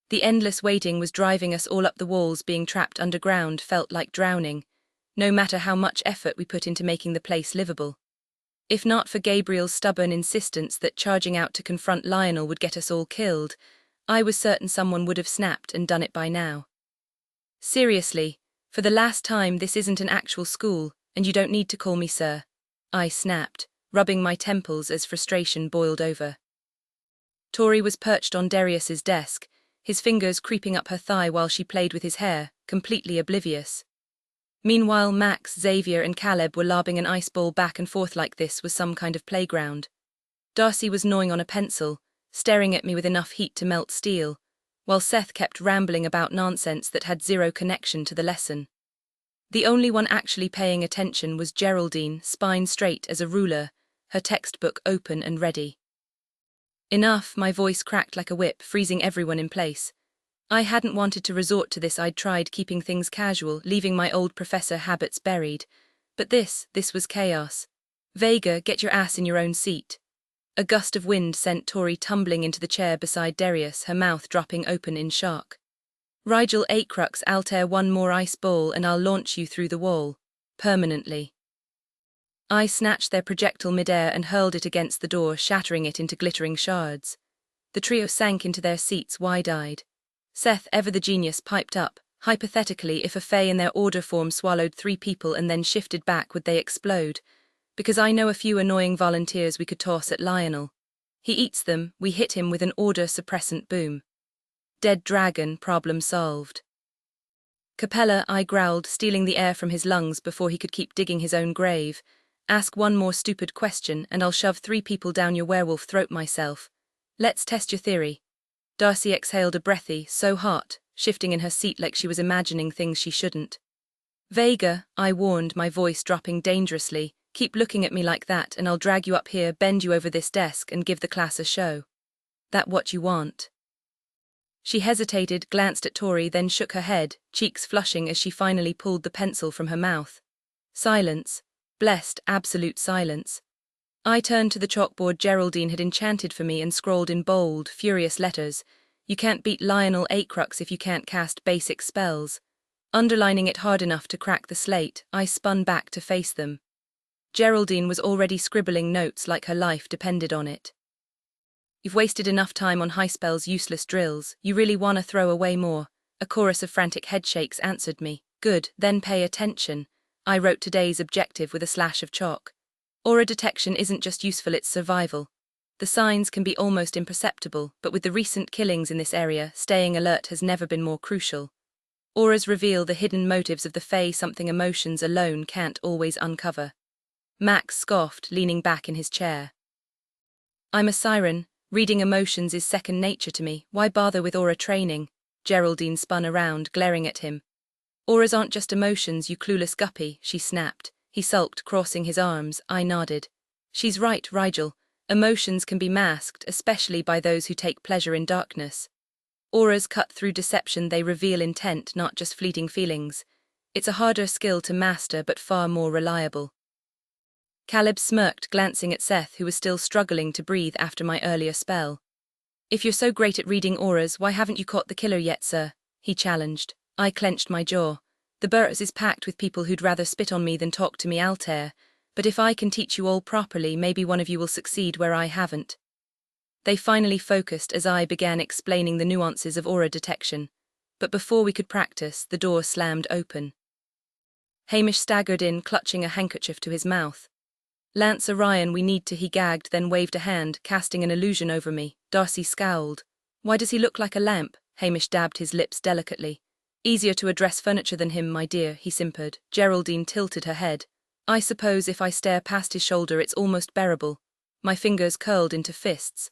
The endless waiting was driving us all up. The walls being trapped underground felt like drowning, no matter how much effort we put into making the place livable. If not for Gabriel's stubborn insistence that charging out to confront Lionel would get us all killed, I was certain someone would have snapped and done it by now. Seriously, for the last time, this isn't an actual school, and you don't need to call me sir, I snapped, rubbing my temples as frustration boiled over. Tori was perched on Darius's desk, his fingers creeping up her thigh while she played with his hair, completely oblivious. Meanwhile, Max, Xavier and Caleb were lobbing an ice ball back and forth like this was some kind of playground. Darcy was gnawing on a pencil, staring at me with enough heat to melt steel, while Seth kept rambling about nonsense that had zero connection to the lesson. The only one actually paying attention was Geraldine, spine straight as a ruler, her textbook open and ready. Enough, my voice cracked like a whip, freezing everyone in place. I hadn't wanted to resort to this. I'd tried keeping things casual, leaving my old professor habits buried. But this was chaos. Vega, get your ass in your own seat. A gust of wind sent Tori tumbling into the chair beside Darius, her mouth dropping open in shock. Rigel Acrux, Altair, one more ice ball and I'll launch you through the wall. Permanently. I snatched their projectile midair and hurled it against the door, shattering it into glittering shards. The trio sank into their seats wide-eyed. Seth, ever the genius, piped up. Hypothetically, if a fae in their order form swallowed 3 people and then shifted back, would they explode? Because I know a few annoying volunteers we could toss at Lionel. He eats them, we hit him with an order suppressant boom. Dead dragon, problem solved. Capella, I growled, stealing the air from his lungs before he could keep digging his own grave. Ask one more stupid question and I'll shove 3 people down your werewolf throat myself. Let's test your theory. Darcy exhaled a breathy, so hot, shifting in her seat like she was imagining things she shouldn't. Vega, I warned, my voice dropping dangerously, keep looking at me like that and I'll drag you up here, bend you over this desk and give the class a show. That what you want? She hesitated, glanced at Tori, then shook her head, cheeks flushing as she finally pulled the pencil from her mouth. Silence. Blessed, absolute silence. I turned to the chalkboard Geraldine had enchanted for me and scrawled in bold, furious letters, "You can't beat Lionel Acrux if you can't cast basic spells." Underlining it hard enough to crack the slate, I spun back to face them. Geraldine was already scribbling notes like her life depended on it. "You've wasted enough time on high spells, useless drills. You really wanna throw away more?" A chorus of frantic headshakes answered me. "Good, then pay attention." I wrote today's objective with a slash of chalk. Aura detection isn't just useful, it's survival. The signs can be almost imperceptible, but with the recent killings in this area, staying alert has never been more crucial. Auras reveal the hidden motives of the Fae, something emotions alone can't always uncover. Max scoffed, leaning back in his chair. "I'm a siren. Reading emotions is second nature to me. Why bother with aura training?" Geraldine spun around, glaring at him. "Auras aren't just emotions, you clueless guppy," she snapped. He sulked, crossing his arms. I nodded. "She's right, Rigel. Emotions can be masked, especially by those who take pleasure in darkness. Auras cut through deception, they reveal intent, not just fleeting feelings. It's a harder skill to master, but far more reliable." Caleb smirked, glancing at Seth, who was still struggling to breathe after my earlier spell. "If you're so great at reading auras, why haven't you caught the killer yet, sir?" he challenged. I clenched my jaw. The Burrs is packed with people who'd rather spit on me than talk to me, Altair, but if I can teach you all properly, maybe one of you will succeed where I haven't. They finally focused as I began explaining the nuances of aura detection, but before we could practice, the door slammed open. Hamish staggered in, clutching a handkerchief to his mouth. "Lance Orion, we need to," he gagged, then waved a hand, casting an illusion over me. Darcy scowled. "Why does he look like a lamp?" Hamish dabbed his lips delicately. "Easier to address furniture than him, my dear," he simpered. Geraldine tilted her head. "I suppose if I stare past his shoulder it's almost bearable." My fingers curled into fists.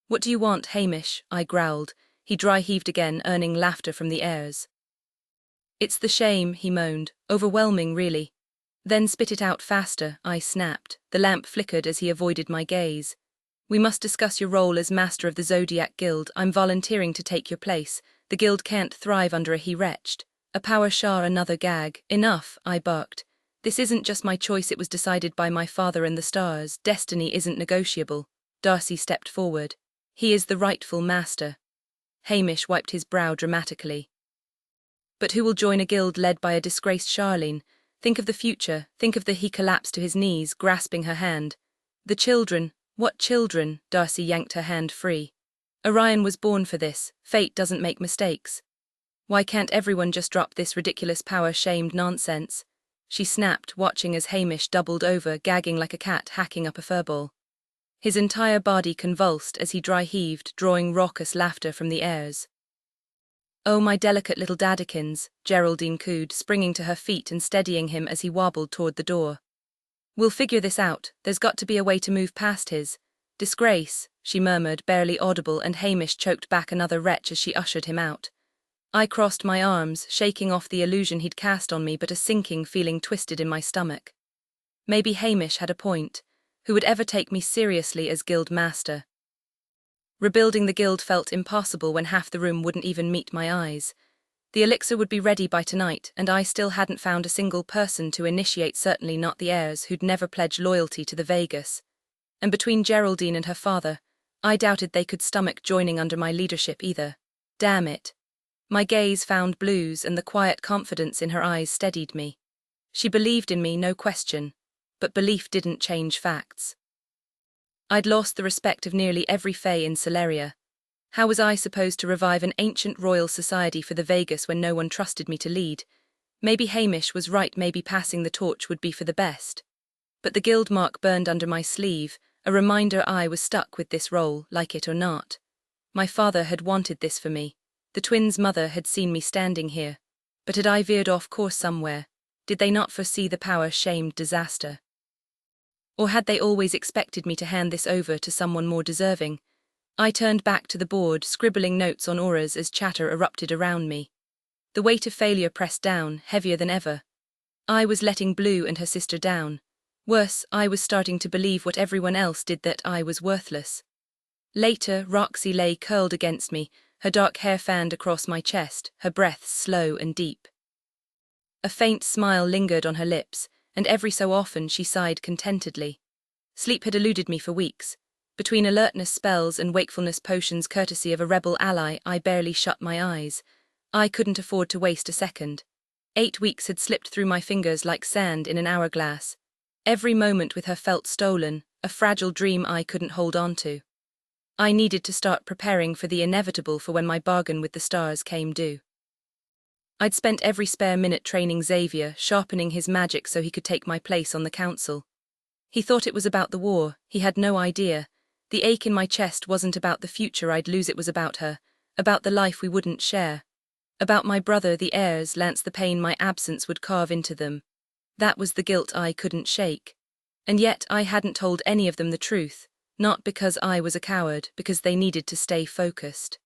"What do you want, Hamish?" I growled. He dry-heaved again, earning laughter from the heirs. "It's the shame," he moaned. "Overwhelming, really." "Then spit it out faster," I snapped. The lamp flickered as he avoided my gaze. "We must discuss your role as master of the Zodiac Guild. I'm volunteering to take your place. The guild can't thrive under a," he retched. "A power shah," another gag. "Enough," I barked. "This isn't just my choice, it was decided by my father and the stars. Destiny isn't negotiable." Darcy stepped forward. "He is the rightful master." Hamish wiped his brow dramatically. "But who will join a guild led by a disgraced Charlene? Think of the future, think of the—" He collapsed to his knees, grasping her hand. "The children." "What children?" Darcy yanked her hand free. "Orion was born for this. Fate doesn't make mistakes. Why can't everyone just drop this ridiculous power-shamed nonsense?" She snapped, watching as Hamish doubled over, gagging like a cat hacking up a furball. His entire body convulsed as he dry-heaved, drawing raucous laughter from the heirs. "Oh, my delicate little daddykins," Geraldine cooed, springing to her feet and steadying him as he wobbled toward the door. "We'll figure this out. There's got to be a way to move past his disgrace," she murmured, barely audible, and Hamish choked back another retch as she ushered him out. I crossed my arms, shaking off the illusion he'd cast on me, but a sinking feeling twisted in my stomach. Maybe Hamish had a point. Who would ever take me seriously as guild master? Rebuilding the guild felt impossible when half the room wouldn't even meet my eyes. The elixir would be ready by tonight, and I still hadn't found a single person to initiate, certainly not the heirs who'd never pledged loyalty to the Vegas. And between Geraldine and her father, I doubted they could stomach joining under my leadership either. Damn it. My gaze found blues, and the quiet confidence in her eyes steadied me. She believed in me, no question. but belief didn't change facts. I'd lost the respect of nearly every fae in Celeria. How was I supposed to revive an ancient royal society for the Vegas when no one trusted me to lead? Maybe Hamish was right, maybe passing the torch would be for the best. But the guild mark burned under my sleeve, a reminder I was stuck with this role, like it or not. My father had wanted this for me. The twins' mother had seen me standing here. But had I veered off course somewhere? Did they not foresee the power-shamed disaster? Or had they always expected me to hand this over to someone more deserving? I turned back to the board, scribbling notes on auras as chatter erupted around me. The weight of failure pressed down, heavier than ever. I was letting Blue and her sister down. Worse, I was starting to believe what everyone else did, that I was worthless. Later, Roxy lay curled against me, her dark hair fanned across my chest, her breaths slow and deep. A faint smile lingered on her lips, and every so often she sighed contentedly. Sleep had eluded me for weeks. Between alertness spells and wakefulness potions courtesy of a rebel ally, I barely shut my eyes. I couldn't afford to waste a second. 8 weeks had slipped through my fingers like sand in an hourglass. Every moment with her felt stolen, a fragile dream I couldn't hold on to. I needed to start preparing for the inevitable, for when my bargain with the stars came due. I'd spent every spare minute training Xavier, sharpening his magic so he could take my place on the council. He thought it was about the war, he had no idea. The ache in my chest wasn't about the future I'd lose, it was about her, about the life we wouldn't share. About my brother, the heirs, Lance, the pain my absence would carve into them. That was the guilt I couldn't shake. And yet I hadn't told any of them the truth, not because I was a coward, because they needed to stay focused.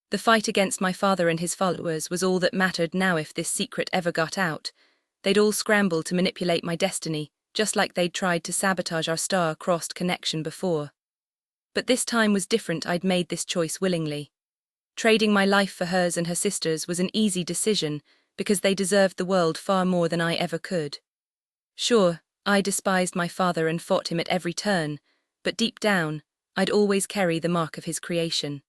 The fight against my father and his followers was all that mattered now. If this secret ever got out, they'd all scramble to manipulate my destiny, just like they'd tried to sabotage our star-crossed connection before. But this time was different. I'd made this choice willingly. Trading my life for hers and her sister's was an easy decision, because they deserved the world far more than I ever could. Sure, I despised my father and fought him at every turn, but deep down, I'd always carry the mark of his creation.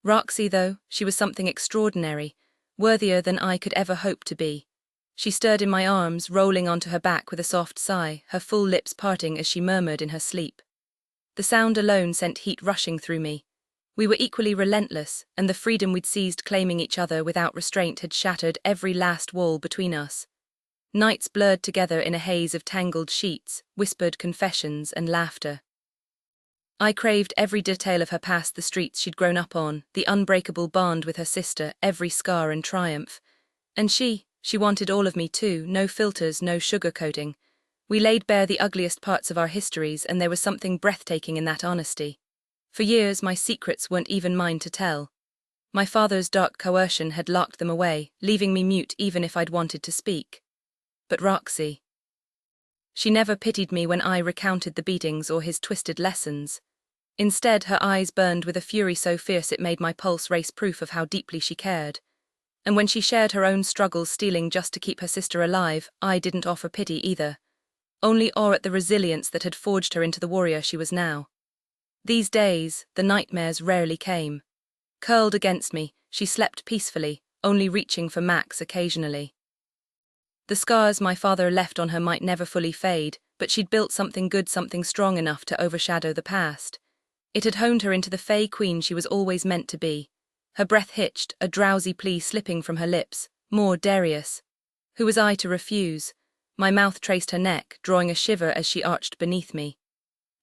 Roxy, though, she was something extraordinary, worthier than I could ever hope to be. She stirred in my arms, rolling onto her back with a soft sigh, her full lips parting as she murmured in her sleep. The sound alone sent heat rushing through me. We were equally relentless, and the freedom we'd seized claiming each other without restraint had shattered every last wall between us. Nights blurred together in a haze of tangled sheets, whispered confessions and laughter. I craved every detail of her past, the streets she'd grown up on, the unbreakable bond with her sister, every scar and triumph. And she wanted all of me too, no filters, no sugarcoating. We laid bare the ugliest parts of our histories, and there was something breathtaking in that honesty. For years my secrets weren't even mine to tell. My father's dark coercion had locked them away, leaving me mute even if I'd wanted to speak. But Roxy, she never pitied me when I recounted the beatings or his twisted lessons. Instead, her eyes burned with a fury so fierce it made my pulse race, proof of how deeply she cared. And when she shared her own struggles, stealing just to keep her sister alive, I didn't offer pity either. Only awe at the resilience that had forged her into the warrior she was now. These days, the nightmares rarely came. Curled against me, she slept peacefully, only reaching for Max occasionally. The scars my father left on her might never fully fade, but she'd built something good, something strong enough to overshadow the past. It had honed her into the Fae Queen she was always meant to be. Her breath hitched, a drowsy plea slipping from her lips. More Darius. Who was I to refuse? My mouth traced her neck, drawing a shiver as she arched beneath me.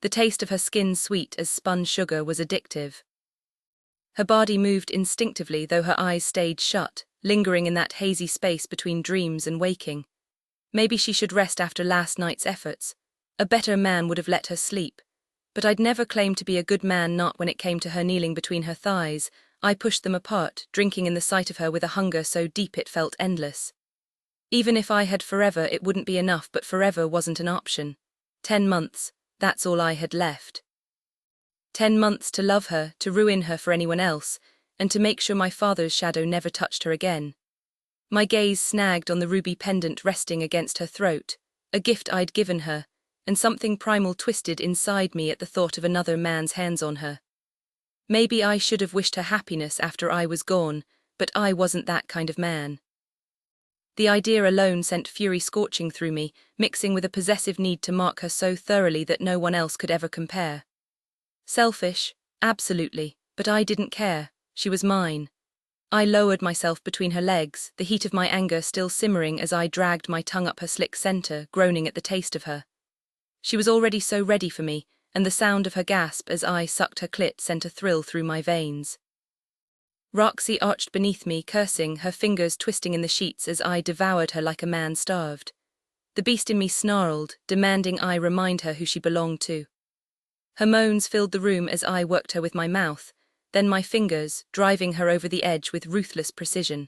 The taste of her skin, sweet as spun sugar, was addictive. Her body moved instinctively, though her eyes stayed shut, lingering in that hazy space between dreams and waking. Maybe she should rest after last night's efforts. A better man would have let her sleep. But I'd never claimed to be a good man, not when it came to her kneeling between her thighs. I pushed them apart, drinking in the sight of her with a hunger so deep it felt endless. Even if I had forever, it wouldn't be enough, but forever wasn't an option. 10 months, that's all I had left. 10 months to love her, to ruin her for anyone else, and to make sure my father's shadow never touched her again. My gaze snagged on the ruby pendant resting against her throat, a gift I'd given her, and something primal twisted inside me at the thought of another man's hands on her. Maybe I should have wished her happiness after I was gone, but I wasn't that kind of man. The idea alone sent fury scorching through me, mixing with a possessive need to mark her so thoroughly that no one else could ever compare. Selfish, absolutely, but I didn't care. She was mine. I lowered myself between her legs, the heat of my anger still simmering as I dragged my tongue up her slick center, groaning at the taste of her. She was already so ready for me, and the sound of her gasp as I sucked her clit sent a thrill through my veins. Roxy arched beneath me, cursing, her fingers twisting in the sheets as I devoured her like a man starved. The beast in me snarled, demanding I remind her who she belonged to. Her moans filled the room as I worked her with my mouth, then my fingers, driving her over the edge with ruthless precision.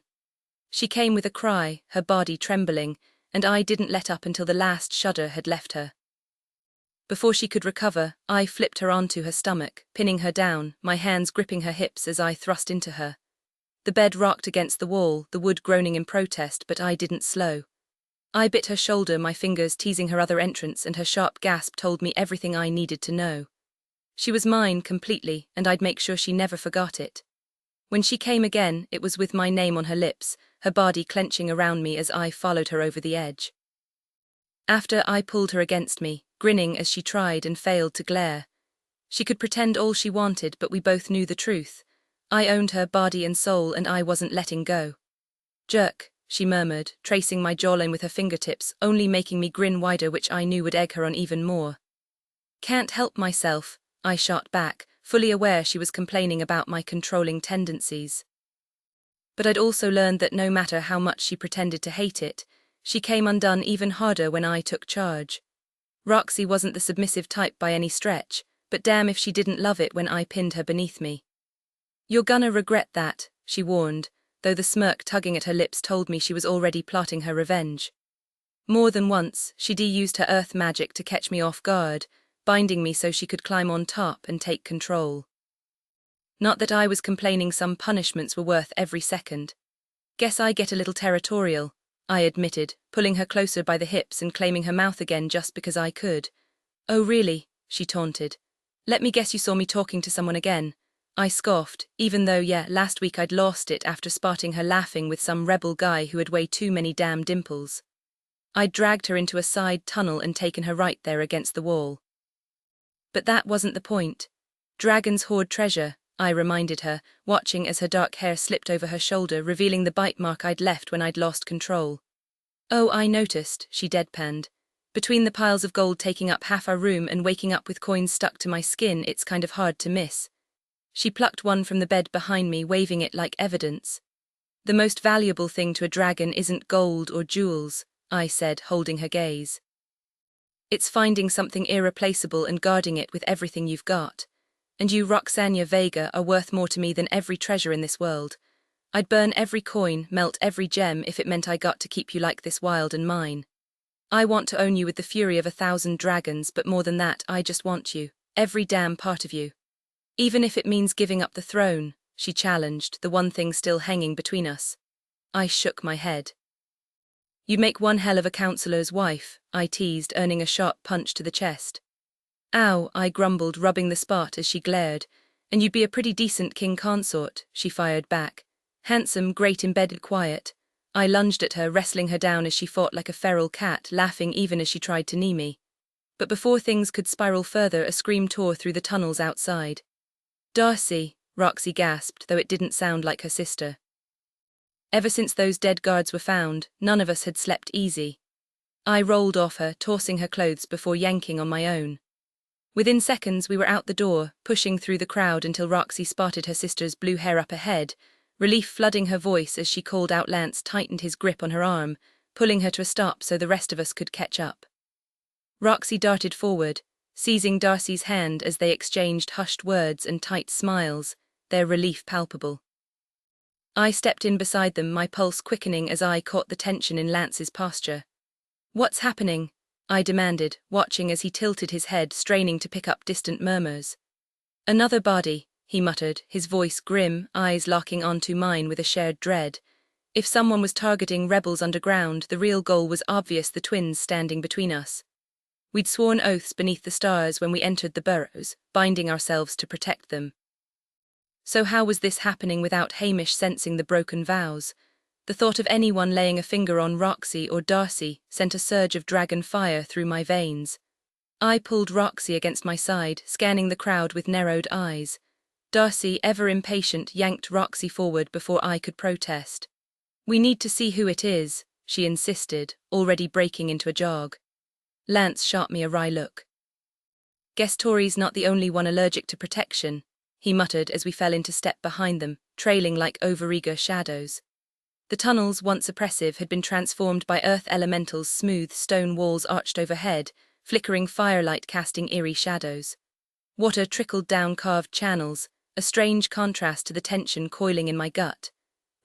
She came with a cry, her body trembling, and I didn't let up until the last shudder had left her. Before she could recover, I flipped her onto her stomach, pinning her down, my hands gripping her hips as I thrust into her. The bed rocked against the wall, the wood groaning in protest, but I didn't slow. I bit her shoulder, my fingers teasing her other entrance, and her sharp gasp told me everything I needed to know. She was mine completely, and I'd make sure she never forgot it. When she came again, it was with my name on her lips, her body clenching around me as I followed her over the edge. After I pulled her against me, grinning as she tried and failed to glare. She could pretend all she wanted, but we both knew the truth. I owned her body and soul, and I wasn't letting go. Jerk, she murmured, tracing my jawline with her fingertips, only making me grin wider, which I knew would egg her on even more. Can't help myself, I shot back, fully aware she was complaining about my controlling tendencies. But I'd also learned that no matter how much she pretended to hate it, she came undone even harder when I took charge. Roxy wasn't the submissive type by any stretch, but damn if she didn't love it when I pinned her beneath me. You're gonna regret that, she warned, though the smirk tugging at her lips told me she was already plotting her revenge. More than once, she'd used her earth magic to catch me off guard, binding me so she could climb on top and take control. Not that I was complaining, some punishments were worth every second. Guess I get a little territorial, I admitted, pulling her closer by the hips and claiming her mouth again just because I could. Oh really, she taunted. Let me guess you saw me talking to someone again. I scoffed, even though last week I'd lost it after spotting her laughing with some rebel guy who had way too many damn dimples. I'd dragged her into a side tunnel and taken her right there against the wall. But that wasn't the point. Dragons hoard treasure, I reminded her, watching as her dark hair slipped over her shoulder, revealing the bite mark I'd left when I'd lost control. Oh, I noticed, she deadpanned. Between the piles of gold taking up half our room and waking up with coins stuck to my skin, it's kind of hard to miss. She plucked one from the bed behind me, waving it like evidence. The most valuable thing to a dragon isn't gold or jewels, I said, holding her gaze. It's finding something irreplaceable and guarding it with everything you've got. And you, Roxania Vega, are worth more to me than every treasure in this world. I'd burn every coin, melt every gem if it meant I got to keep you like this wild and mine. I want to own you with the fury of 1,000 dragons, but more than that, I just want you, every damn part of you. Even if it means giving up the throne, she challenged, the one thing still hanging between us. I shook my head. You'd make one hell of a counselor's wife, I teased, earning a sharp punch to the chest. Ow, I grumbled, rubbing the spot as she glared. And you'd be a pretty decent king consort, she fired back. Handsome, great, embedded, quiet. I lunged at her, wrestling her down as she fought like a feral cat, laughing even as she tried to knee me. But before things could spiral further, a scream tore through the tunnels outside. Darcy, Roxy gasped, though it didn't sound like her sister. Ever since those dead guards were found, none of us had slept easy. I rolled off her, tossing her clothes before yanking on my own. Within seconds we were out the door, pushing through the crowd until Roxy spotted her sister's blue hair up ahead, relief flooding her voice as she called out. Lance tightened his grip on her arm, pulling her to a stop so the rest of us could catch up. Roxy darted forward, seizing Darcy's hand as they exchanged hushed words and tight smiles, their relief palpable. I stepped in beside them, my pulse quickening as I caught the tension in Lance's posture. What's happening? I demanded, watching as he tilted his head, straining to pick up distant murmurs. Another body, he muttered, his voice grim, eyes locking onto mine with a shared dread. If someone was targeting rebels underground, the real goal was obvious, the twins standing between us. We'd sworn oaths beneath the stars when we entered the burrows, binding ourselves to protect them. So how was this happening without Hamish sensing the broken vows? The thought of anyone laying a finger on Roxy or Darcy sent a surge of dragon fire through my veins. I pulled Roxy against my side, scanning the crowd with narrowed eyes. Darcy, ever impatient, yanked Roxy forward before I could protest. "We need to see who it is," she insisted, already breaking into a jog. Lance shot me a wry look. "Guess Tori's not the only one allergic to protection," he muttered as we fell into step behind them, trailing like overeager shadows. The tunnels, once oppressive, had been transformed by earth elementals. Smooth stone walls arched overhead, flickering firelight casting eerie shadows. Water trickled down carved channels, a strange contrast to the tension coiling in my gut.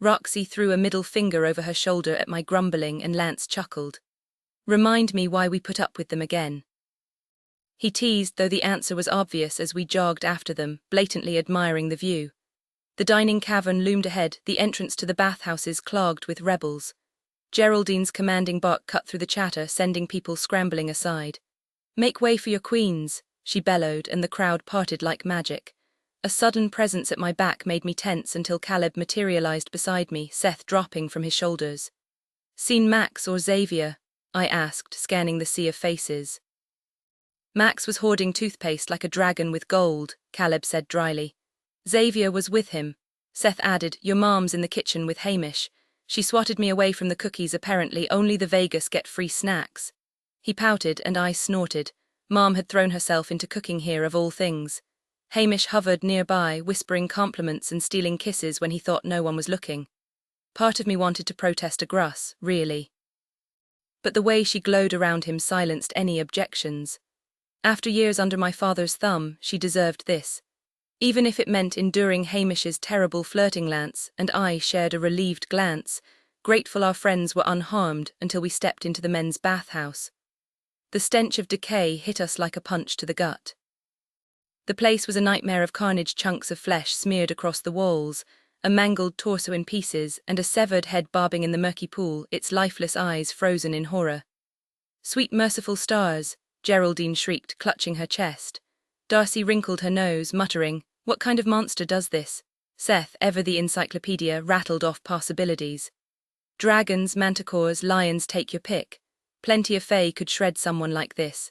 Roxy threw a middle finger over her shoulder at my grumbling, and Lance chuckled. "Remind me why we put up with them again." He teased, though the answer was obvious as we jogged after them, blatantly admiring the view. The dining cavern loomed ahead, the entrance to the bathhouses clogged with rebels. Geraldine's commanding bark cut through the chatter, sending people scrambling aside. "Make way for your queens," she bellowed, and the crowd parted like magic. A sudden presence at my back made me tense until Caleb materialized beside me, Seth dropping from his shoulders. "Seen Max or Xavier?" I asked, scanning the sea of faces. "Max was hoarding toothpaste like a dragon with gold," Caleb said dryly. "Xavier was with him," Seth added. "Your mom's in the kitchen with Hamish. She swatted me away from the cookies. Apparently only the Vegas get free snacks." He pouted and I snorted. Mom had thrown herself into cooking here of all things. Hamish hovered nearby, whispering compliments and stealing kisses when he thought no one was looking. Part of me wanted to protest a gruss, really. But the way she glowed around him silenced any objections. After years under my father's thumb, she deserved this. Even if it meant enduring Hamish's terrible flirting. Lance and I shared a relieved glance, grateful our friends were unharmed until we stepped into the men's bathhouse. The stench of decay hit us like a punch to the gut. The place was a nightmare of carnage, chunks of flesh smeared across the walls, a mangled torso in pieces, and a severed head bobbing in the murky pool, its lifeless eyes frozen in horror. "Sweet merciful stars," Geraldine shrieked, clutching her chest. Darcy wrinkled her nose, muttering, "What kind of monster does this?" Seth, ever the encyclopedia, rattled off possibilities. "Dragons, manticores, lions, take your pick. Plenty of fae could shred someone like this."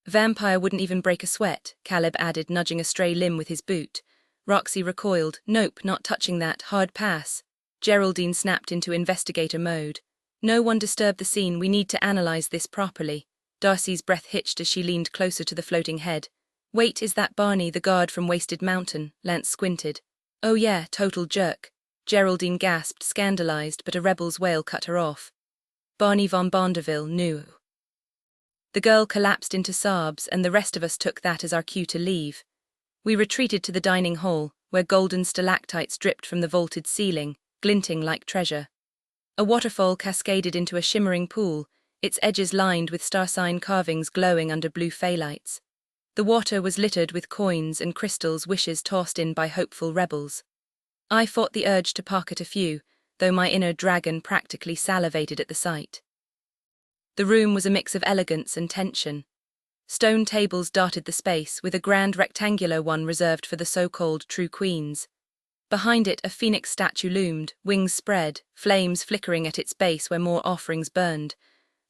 "Vampire wouldn't even break a sweat," Caleb added, nudging a stray limb with his boot. Roxy recoiled. "Nope, not touching that, hard pass." Geraldine snapped into investigator mode. "No one disturb the scene, we need to analyze this properly." Darcy's breath hitched as she leaned closer to the floating head. "Wait, is that Barney, the guard from Wasted Mountain?" Lance squinted. "Oh yeah, total jerk." Geraldine gasped, scandalized, but a rebel's wail cut her off. "Barney von Bondeville knew." The girl collapsed into sobs, and the rest of us took that as our cue to leave. We retreated to the dining hall, where golden stalactites dripped from the vaulted ceiling, glinting like treasure. A waterfall cascaded into a shimmering pool, its edges lined with star sign carvings glowing under blue phthalites. The water was littered with coins and crystals, wishes tossed in by hopeful rebels. I fought the urge to pocket a few, though my inner dragon practically salivated at the sight. The room was a mix of elegance and tension. Stone tables dotted the space, with a grand rectangular one reserved for the so-called true queens. Behind it, a phoenix statue loomed, wings spread, flames flickering at its base where more offerings burned.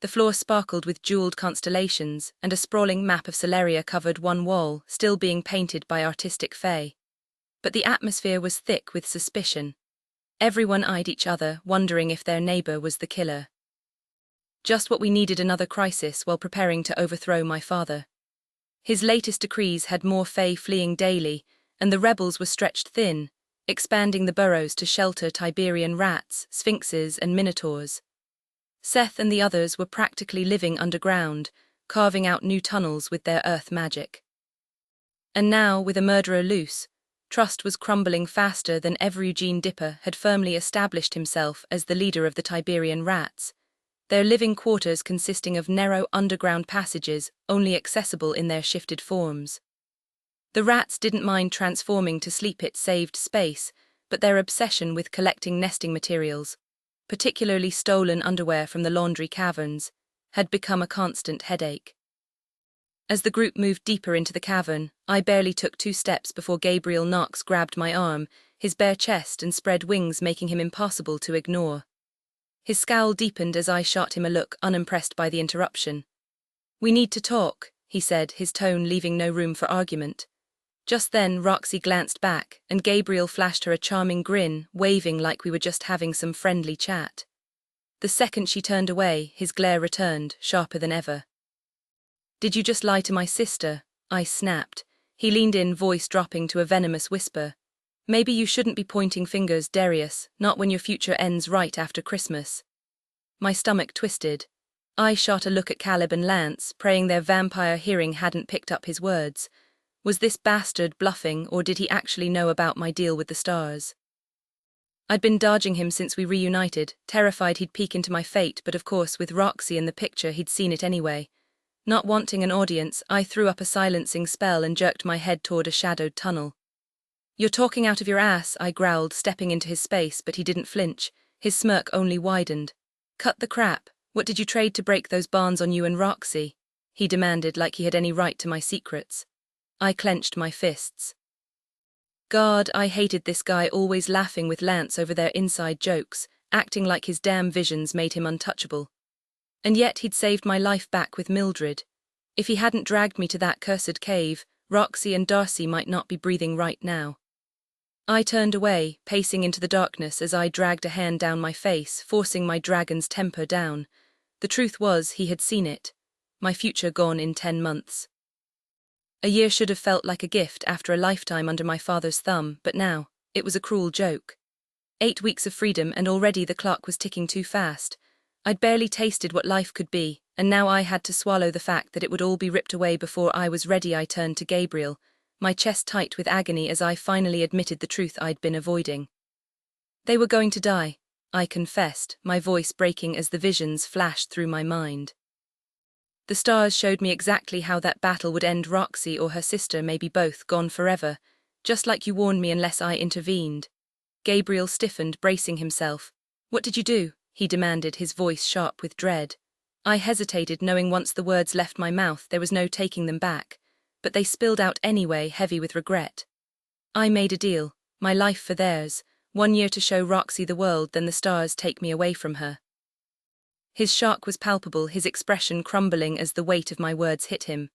The floor sparkled with jeweled constellations, and a sprawling map of Celeria covered one wall, still being painted by artistic fae. But the atmosphere was thick with suspicion. Everyone eyed each other, wondering if their neighbor was the killer. Just what we needed: another crisis while preparing to overthrow my father. His latest decrees had more fae fleeing daily, and the rebels were stretched thin, expanding the burrows to shelter Tiberian rats, sphinxes, and minotaurs. Seth and the others were practically living underground, carving out new tunnels with their earth magic. And now, with a murderer loose, trust was crumbling faster than ever. Eugene Dipper had firmly established himself as the leader of the Tiberian rats, their living quarters consisting of narrow underground passages only accessible in their shifted forms. The rats didn't mind transforming to sleep; it saved space, but their obsession with collecting nesting materials, particularly stolen underwear from the laundry caverns, had become a constant headache. As the group moved deeper into the cavern, I barely took 2 steps before Gabriel Knox grabbed my arm, his bare chest and spread wings making him impossible to ignore. His scowl deepened as I shot him a look, unimpressed by the interruption. "We need to talk," he said, his tone leaving no room for argument. Just then Roxy glanced back, and Gabriel flashed her a charming grin, waving like we were just having some friendly chat. The second she turned away, his glare returned, sharper than ever. "Did you just lie to my sister?" I snapped. He leaned in, voice dropping to a venomous whisper. "Maybe you shouldn't be pointing fingers, Darius, not when your future ends right after Christmas." My stomach twisted. I shot a look at Caleb and Lance, praying their vampire hearing hadn't picked up his words. Was this bastard bluffing, or did he actually know about my deal with the stars? I'd been dodging him since we reunited, terrified he'd peek into my fate, but of course with Roxy in the picture he'd seen it anyway. Not wanting an audience, I threw up a silencing spell and jerked my head toward a shadowed tunnel. "You're talking out of your ass," I growled, stepping into his space, but he didn't flinch. His smirk only widened. "Cut the crap. What did you trade to break those bonds on you and Roxy?" he demanded, like he had any right to my secrets. I clenched my fists. God, I hated this guy, always laughing with Lance over their inside jokes, acting like his damn visions made him untouchable. And yet he'd saved my life back with Mildred. If he hadn't dragged me to that cursed cave, Roxy and Darcy might not be breathing right now. I turned away, pacing into the darkness as I dragged a hand down my face, forcing my dragon's temper down. The truth was, he had seen it. My future gone in 10 months. A year should have felt like a gift after a lifetime under my father's thumb, but now, it was a cruel joke. 8 weeks of freedom and already the clock was ticking too fast. I'd barely tasted what life could be, and now I had to swallow the fact that it would all be ripped away before I was ready. I turned to Gabriel, my chest tight with agony as I finally admitted the truth I'd been avoiding. "They were going to die," I confessed, my voice breaking as the visions flashed through my mind. "The stars showed me exactly how that battle would end, Roxy or her sister, maybe both, gone forever, just like you warned me unless I intervened." Gabriel stiffened, bracing himself. "What did you do?" he demanded, his voice sharp with dread. I hesitated, knowing once the words left my mouth there was no taking them back, but they spilled out anyway, heavy with regret. "I made a deal, my life for theirs, 1 year to show Roxy the world, then the stars take me away from her." His shock was palpable, his expression crumbling as the weight of my words hit him.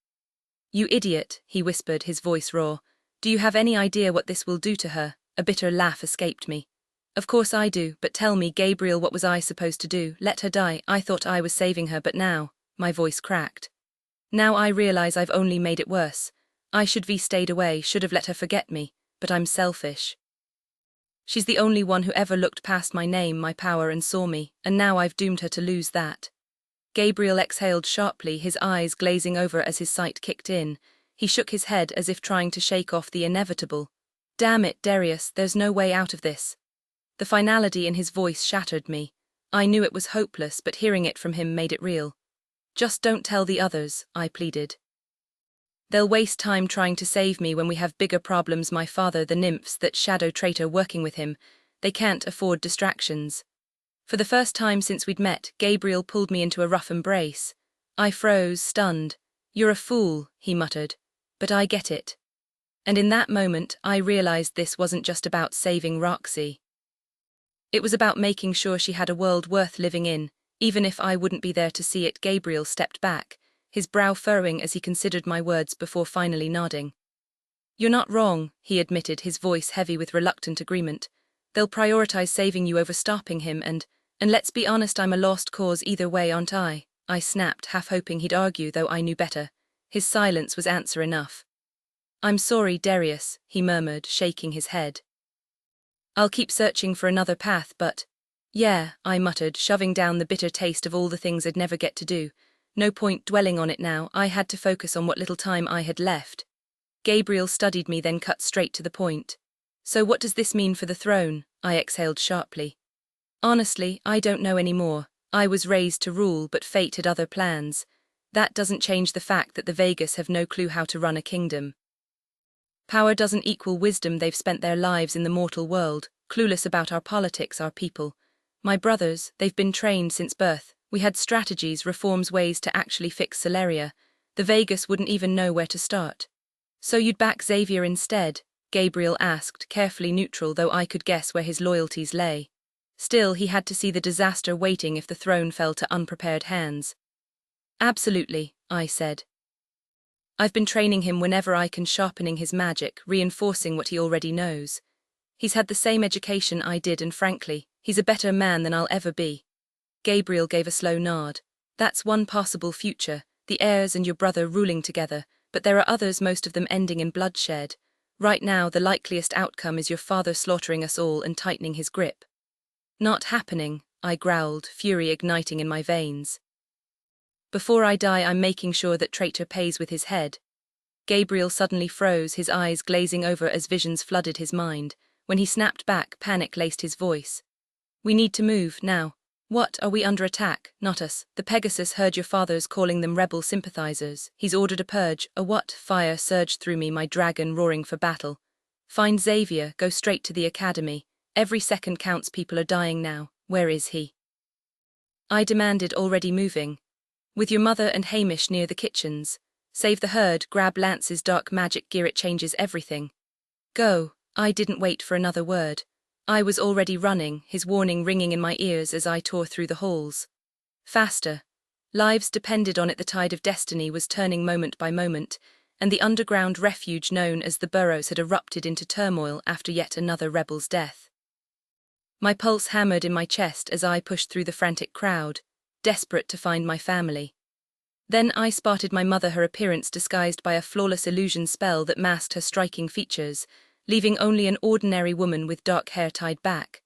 "You idiot," he whispered, his voice raw. "Do you have any idea what this will do to her?" A bitter laugh escaped me. "Of course I do, but tell me, Gabriel, what was I supposed to do? Let her die? I thought I was saving her, but now," my voice cracked. "Now I realize I've only made it worse. I should have stayed away, should have let her forget me, but I'm selfish. She's the only one who ever looked past my name, my power, and saw me, and now I've doomed her to lose that." Gabriel exhaled sharply, his eyes glazing over as his sight kicked in. He shook his head as if trying to shake off the inevitable. "Damn it, Darius, there's no way out of this." The finality in his voice shattered me. I knew it was hopeless, but hearing it from him made it real. "Just don't tell the others," I pleaded. "They'll waste time trying to save me when we have bigger problems, my father, the nymphs, that shadow traitor working with him. They can't afford distractions." For the first time since we'd met, Gabriel pulled me into a rough embrace. I froze, stunned. "You're a fool," he muttered. "But I get it." And in that moment, I realized this wasn't just about saving Roxy. It was about making sure she had a world worth living in, even if I wouldn't be there to see it. Gabriel stepped back, his brow furrowing as he considered my words before finally nodding. "You're not wrong," he admitted, his voice heavy with reluctant agreement. "They'll prioritize saving you over stopping him, and let's be honest, I'm a lost cause either way, aren't I?" I snapped, half hoping he'd argue, though I knew better. His silence was answer enough. "I'm sorry, Darius," he murmured, shaking his head. "I'll keep searching for another path, but—" "Yeah," I muttered, shoving down the bitter taste of all the things I'd never get to do. No point dwelling on it now, I had to focus on what little time I had left. Gabriel studied me, then cut straight to the point. "So what does this mean for the throne?" I exhaled sharply. "Honestly, I don't know anymore. I was raised to rule, but fate had other plans. That doesn't change the fact that the Vegas have no clue how to run a kingdom. Power doesn't equal wisdom. They've spent their lives in the mortal world, clueless about our politics, our people. My brothers, they've been trained since birth. We had strategies, reforms, ways to actually fix Celeria. The Vegas wouldn't even know where to start." "So you'd back Xavier instead?" Gabriel asked, carefully neutral, though I could guess where his loyalties lay. Still, he had to see the disaster waiting if the throne fell to unprepared hands. Absolutely, I said. I've been training him whenever I can, sharpening his magic, reinforcing what he already knows. He's had the same education I did, and frankly, he's a better man than I'll ever be. Gabriel gave a slow nod. That's one possible future, the heirs and your brother ruling together, but there are others, most of them ending in bloodshed. Right now, the likeliest outcome is your father slaughtering us all and tightening his grip. Not happening, I growled, fury igniting in my veins. Before I die, I'm making sure that traitor pays with his head. Gabriel suddenly froze, his eyes glazing over as visions flooded his mind. When he snapped back, panic laced his voice. We need to move, now. What, are we under attack? Not us. The Pegasus heard your father's calling them rebel sympathizers. He's ordered a purge. A what? Fire surged through me, my dragon roaring for battle. Find Xavier, go straight to the academy. Every second counts, people are dying now. Where is he? I demanded, already moving. With your mother and Hamish near the kitchens. Save the herd, grab Lance's dark magic gear, it changes everything. Go. I didn't wait for another word. I was already running, his warning ringing in my ears as I tore through the halls. Faster. Lives depended on it, the tide of destiny was turning moment by moment, and the underground refuge known as the Burrows had erupted into turmoil after yet another rebel's death. My pulse hammered in my chest as I pushed through the frantic crowd, desperate to find my family. Then I spotted my mother, her appearance disguised by a flawless illusion spell that masked her striking features, leaving only an ordinary woman with dark hair tied back.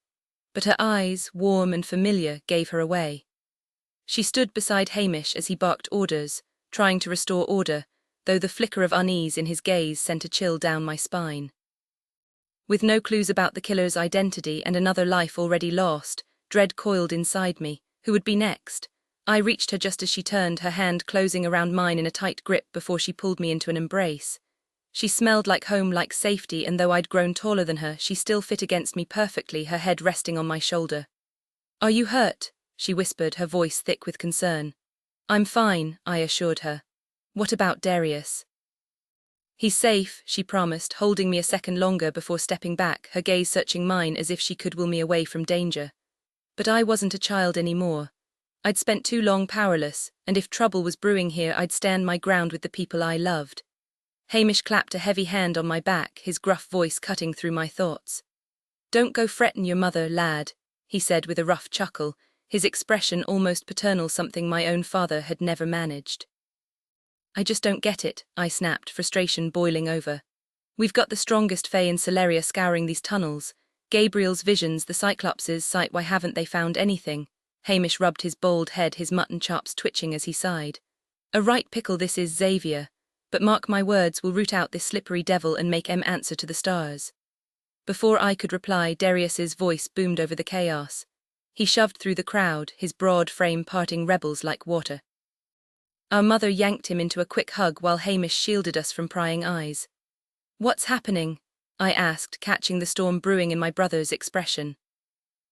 But her eyes, warm and familiar, gave her away. She stood beside Hamish as he barked orders, trying to restore order, though the flicker of unease in his gaze sent a chill down my spine. With no clues about the killer's identity and another life already lost, dread coiled inside me. Who would be next? I reached her just as she turned, her hand closing around mine in a tight grip before she pulled me into an embrace. She smelled like home, like safety, and though I'd grown taller than her, she still fit against me perfectly, her head resting on my shoulder. Are you hurt? She whispered, her voice thick with concern. I'm fine, I assured her. What about Darius? He's safe, she promised, holding me a second longer before stepping back, her gaze searching mine as if she could will me away from danger. But I wasn't a child anymore. I'd spent too long powerless, and if trouble was brewing here, I'd stand my ground with the people I loved. Hamish clapped a heavy hand on my back, his gruff voice cutting through my thoughts. Don't go frettin' your mother, lad, he said with a rough chuckle, his expression almost paternal, something my own father had never managed. I just don't get it, I snapped, frustration boiling over. We've got the strongest Fae in Celeria scouring these tunnels. Gabriel's visions, the Cyclops' sight, why haven't they found anything? Hamish rubbed his bald head, his mutton chops twitching as he sighed. A right pickle this is, Xavier. But mark my words, we'll root out this slippery devil and make answer to the stars. Before I could reply, Darius's voice boomed over the chaos. He shoved through the crowd, his broad frame parting rebels like water. Our mother yanked him into a quick hug while Hamish shielded us from prying eyes. What's happening? I asked, catching the storm brewing in my brother's expression.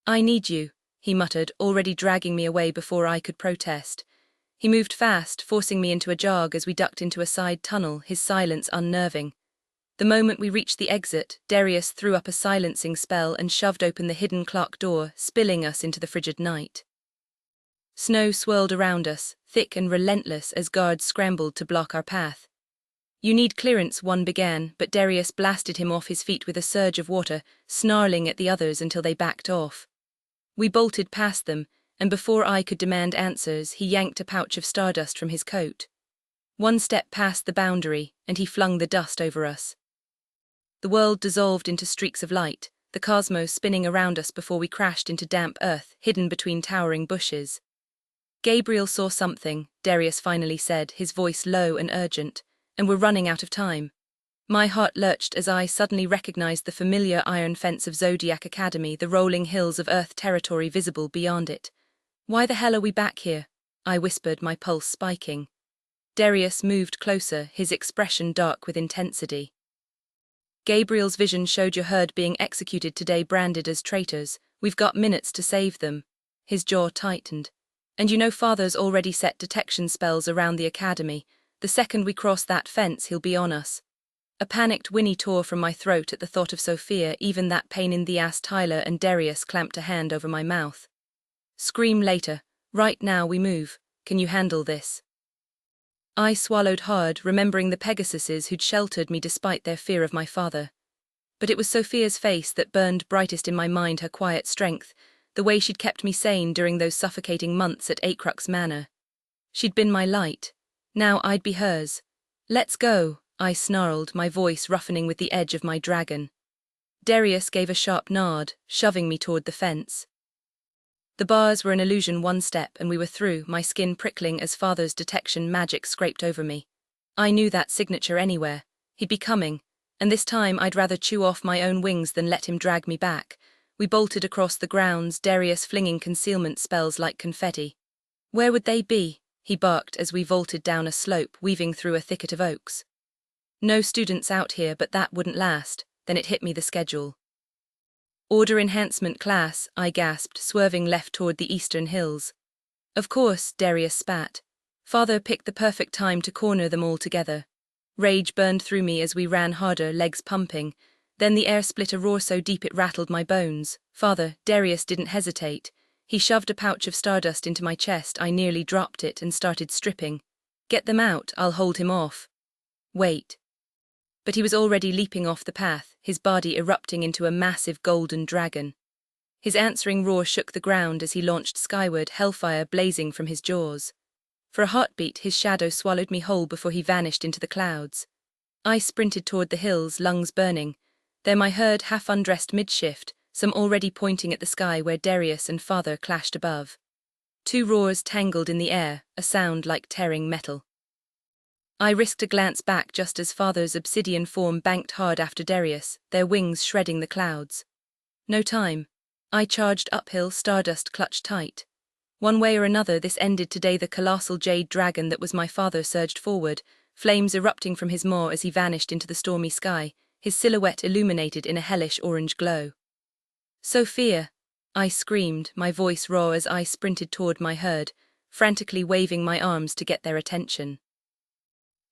I need you, he muttered, already dragging me away before I could protest. He moved fast, forcing me into a jog as we ducked into a side tunnel, his silence unnerving. The moment we reached the exit, Darius threw up a silencing spell and shoved open the hidden clock door, spilling us into the frigid night. Snow swirled around us, thick and relentless as guards scrambled to block our path. You need clearance, one began, but Darius blasted him off his feet with a surge of water, snarling at the others until they backed off. We bolted past them, and before I could demand answers, he yanked a pouch of stardust from his coat. One step past the boundary, and he flung the dust over us. The world dissolved into streaks of light, the cosmos spinning around us before we crashed into damp earth, hidden between towering bushes. Gabriel saw something, Darius finally said, his voice low and urgent, and we're running out of time. My heart lurched as I suddenly recognized the familiar iron fence of Zodiac Academy, the rolling hills of Earth territory visible beyond it. Why the hell are we back here? I whispered, my pulse spiking. Darius moved closer, his expression dark with intensity. Gabriel's vision showed your herd being executed today, branded as traitors. We've got minutes to save them. His jaw tightened. And you know Father's already set detection spells around the academy. The second we cross that fence, he'll be on us. A panicked whinny tore from my throat at the thought of Sophia. Even that pain in the ass. Tyler and Darius clamped a hand over my mouth. Scream later. Right now we move. Can you handle this? I swallowed hard, remembering the Pegasuses who'd sheltered me despite their fear of my father. But it was Sophia's face that burned brightest in my mind, her quiet strength, the way she'd kept me sane during those suffocating months at Acrux Manor. She'd been my light. Now I'd be hers. Let's go, I snarled, my voice roughening with the edge of my dragon. Darius gave a sharp nod, shoving me toward the fence. The bars were an illusion. One step and we were through, my skin prickling as father's detection magic scraped over me. I knew that signature anywhere. He'd be coming, and this time I'd rather chew off my own wings than let him drag me back. We bolted across the grounds, Darius flinging concealment spells like confetti. Where would they be? He barked as we vaulted down a slope, weaving through a thicket of oaks. No students out here, but that wouldn't last. Then it hit me, the schedule. Order enhancement class, I gasped, swerving left toward the eastern hills. Of course, Darius spat. Father picked the perfect time to corner them all together. Rage burned through me as we ran harder, legs pumping. Then the air split, a roar so deep it rattled my bones. Father, Darius didn't hesitate. He shoved a pouch of stardust into my chest. I nearly dropped it and started stripping. Get them out, I'll hold him off. Wait. But he was already leaping off the path, his body erupting into a massive golden dragon. His answering roar shook the ground as he launched skyward, hellfire blazing from his jaws. For a heartbeat, his shadow swallowed me whole before he vanished into the clouds. I sprinted toward the hills, lungs burning. There my herd half-undressed mid-shift, some already pointing at the sky where Darius and father clashed above. Two roars tangled in the air, a sound like tearing metal. I risked a glance back just as father's obsidian form banked hard after Darius, their wings shredding the clouds. No time. I charged uphill, stardust clutched tight. One way or another this ended today. The colossal jade dragon that was my father surged forward, flames erupting from his maw as he vanished into the stormy sky, his silhouette illuminated in a hellish orange glow. Sophia! I screamed, my voice raw as I sprinted toward my herd, frantically waving my arms to get their attention.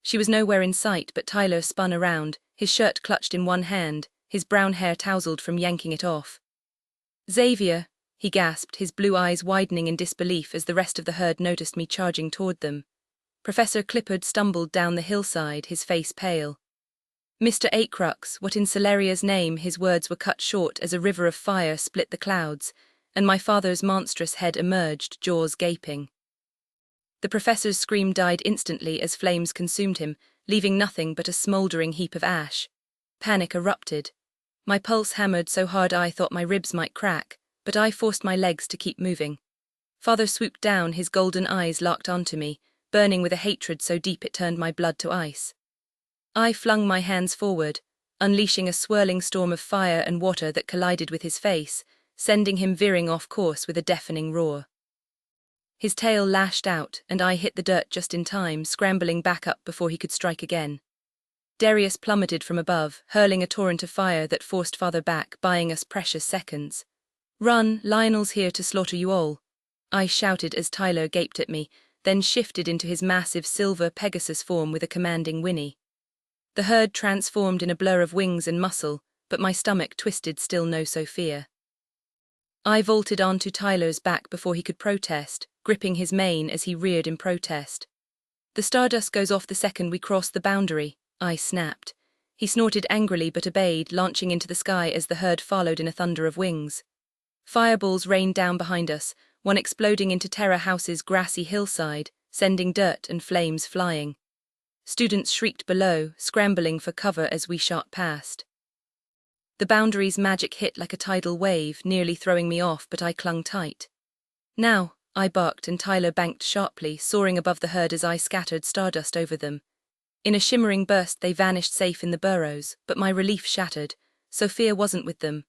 She was nowhere in sight, but Tyler spun around, his shirt clutched in one hand, his brown hair tousled from yanking it off. Xavier, he gasped, his blue eyes widening in disbelief as the rest of the herd noticed me charging toward them. Professor Clippard stumbled down the hillside, his face pale. Mr. Acrux, what in Celeria's name? His words were cut short as a river of fire split the clouds, and my father's monstrous head emerged, jaws gaping. The professor's scream died instantly as flames consumed him, leaving nothing but a smouldering heap of ash. Panic erupted. My pulse hammered so hard I thought my ribs might crack, but I forced my legs to keep moving. Father swooped down, his golden eyes locked onto me, burning with a hatred so deep it turned my blood to ice. I flung my hands forward, unleashing a swirling storm of fire and water that collided with his face, sending him veering off course with a deafening roar. His tail lashed out, and I hit the dirt just in time, scrambling back up before he could strike again. Darius plummeted from above, hurling a torrent of fire that forced father back, buying us precious seconds. Run, Lionel's here to slaughter you all, I shouted as Tyler gaped at me, then shifted into his massive silver Pegasus form with a commanding whinny. The herd transformed in a blur of wings and muscle, but my stomach twisted, still no Sophia. I vaulted onto Tyler's back before he could protest, gripping his mane as he reared in protest. The stardust goes off the second we cross the boundary, I snapped. He snorted angrily but obeyed, launching into the sky as the herd followed in a thunder of wings. Fireballs rained down behind us, one exploding into Terra House's grassy hillside, sending dirt and flames flying. Students shrieked below, scrambling for cover as we shot past. The boundary's magic hit like a tidal wave, nearly throwing me off, but I clung tight. Now, I barked, and Tyler banked sharply, soaring above the herd as I scattered stardust over them. In a shimmering burst they vanished safe in the burrows, but my relief shattered. Sophia wasn't with them.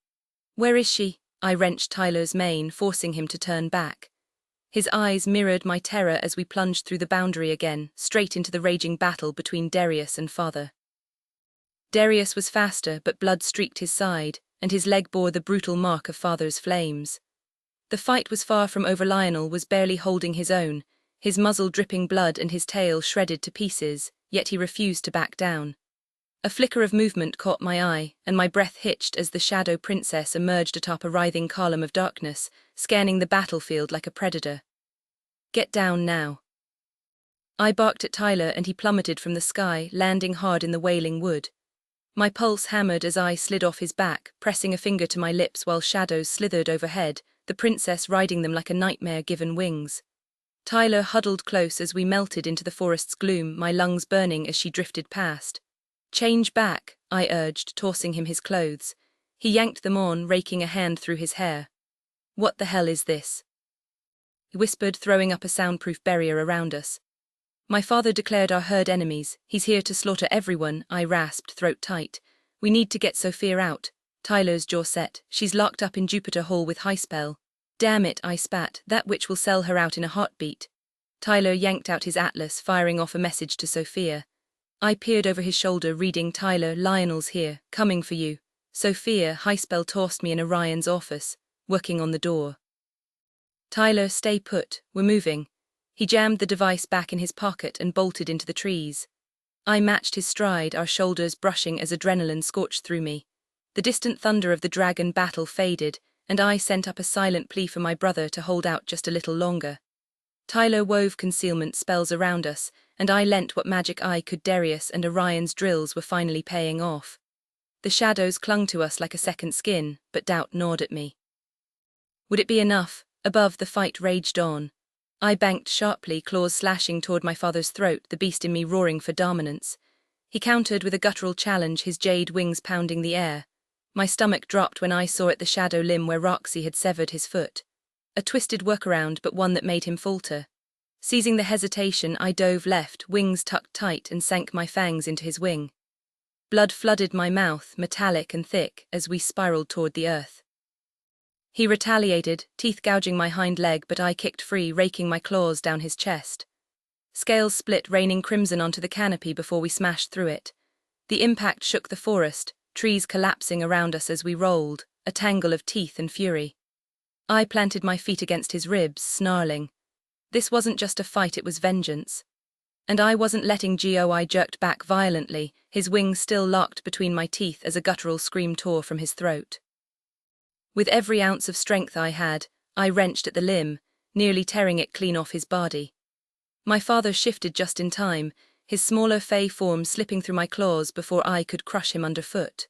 Where is she? I wrenched Tyler's mane, forcing him to turn back. His eyes mirrored my terror as we plunged through the boundary again, straight into the raging battle between Darius and father. Darius was faster, but blood streaked his side, and his leg bore the brutal mark of father's flames. The fight was far from over. Lionel was barely holding his own, his muzzle dripping blood and his tail shredded to pieces, yet he refused to back down. A flicker of movement caught my eye, and my breath hitched as the shadow princess emerged atop a writhing column of darkness, scanning the battlefield like a predator. "Get down now." I barked at Tyler and he plummeted from the sky, landing hard in the wailing wood. My pulse hammered as I slid off his back, pressing a finger to my lips while shadows slithered overhead, the princess riding them like a nightmare given wings. Tyler huddled close as we melted into the forest's gloom, my lungs burning as she drifted past. "Change back," I urged, tossing him his clothes. He yanked them on, raking a hand through his hair. "What the hell is this?" he whispered, throwing up a soundproof barrier around us. "My father declared our herd enemies. He's here to slaughter everyone," I rasped, throat tight. "We need to get Sophia out." Tyler's jaw set. "She's locked up in Jupiter Hall with high spell." "Damn it," I spat. "That witch will sell her out in a heartbeat." Tyler yanked out his atlas, firing off a message to Sophia. I peered over his shoulder, reading, "Tyler, Lionel's here, coming for you." Sophia, high spell tossed me in Orion's office, working on the door. "Tyler, stay put, we're moving." He jammed the device back in his pocket and bolted into the trees. I matched his stride, our shoulders brushing as adrenaline scorched through me. The distant thunder of the dragon battle faded, and I sent up a silent plea for my brother to hold out just a little longer. Tyler wove concealment spells around us, and I lent what magic I could. Darius and Orion's drills were finally paying off. The shadows clung to us like a second skin, but doubt gnawed at me. Would it be enough? Above, the fight raged on. I banked sharply, claws slashing toward my father's throat, the beast in me roaring for dominance. He countered with a guttural challenge, his jade wings pounding the air. My stomach dropped when I saw at the shadow limb where Roxy had severed his foot. A twisted workaround, but one that made him falter. Seizing the hesitation, I dove left, wings tucked tight, and sank my fangs into his wing. Blood flooded my mouth, metallic and thick, as we spiraled toward the earth. He retaliated, teeth gouging my hind leg, but I kicked free, raking my claws down his chest. Scales split, raining crimson onto the canopy before we smashed through it. The impact shook the forest, trees collapsing around us as we rolled, a tangle of teeth and fury. I planted my feet against his ribs, snarling. This wasn't just a fight, it was vengeance. And I wasn't letting go. I jerked back violently, his wings still locked between my teeth as a guttural scream tore from his throat. With every ounce of strength I had, I wrenched at the limb, nearly tearing it clean off his body. My father shifted just in time, his smaller fey form slipping through my claws before I could crush him underfoot.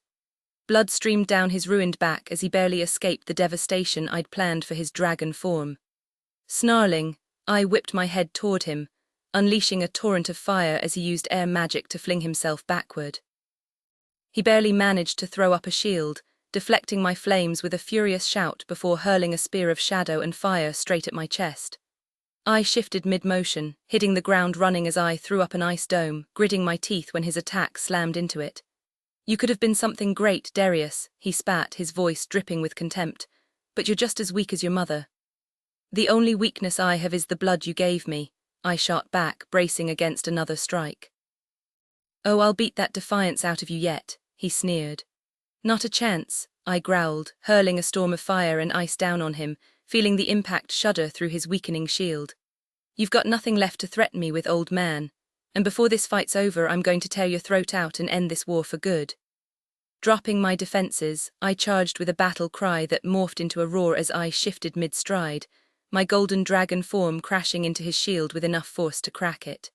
Blood streamed down his ruined back as he barely escaped the devastation I'd planned for his dragon form. Snarling, I whipped my head toward him, unleashing a torrent of fire as he used air magic to fling himself backward. He barely managed to throw up a shield, deflecting my flames with a furious shout before hurling a spear of shadow and fire straight at my chest. I shifted mid-motion, hitting the ground running as I threw up an ice dome, gritting my teeth when his attack slammed into it. "You could have been something great, Darius," he spat, his voice dripping with contempt, "but you're just as weak as your mother." "The only weakness I have is the blood you gave me," I shot back, bracing against another strike. "Oh, I'll beat that defiance out of you yet," he sneered. "Not a chance," I growled, hurling a storm of fire and ice down on him, feeling the impact shudder through his weakening shield. "You've got nothing left to threaten me with, old man. And before this fight's over, I'm going to tear your throat out and end this war for good." Dropping my defenses, I charged with a battle cry that morphed into a roar as I shifted mid-stride, my golden dragon form crashing into his shield with enough force to crack it.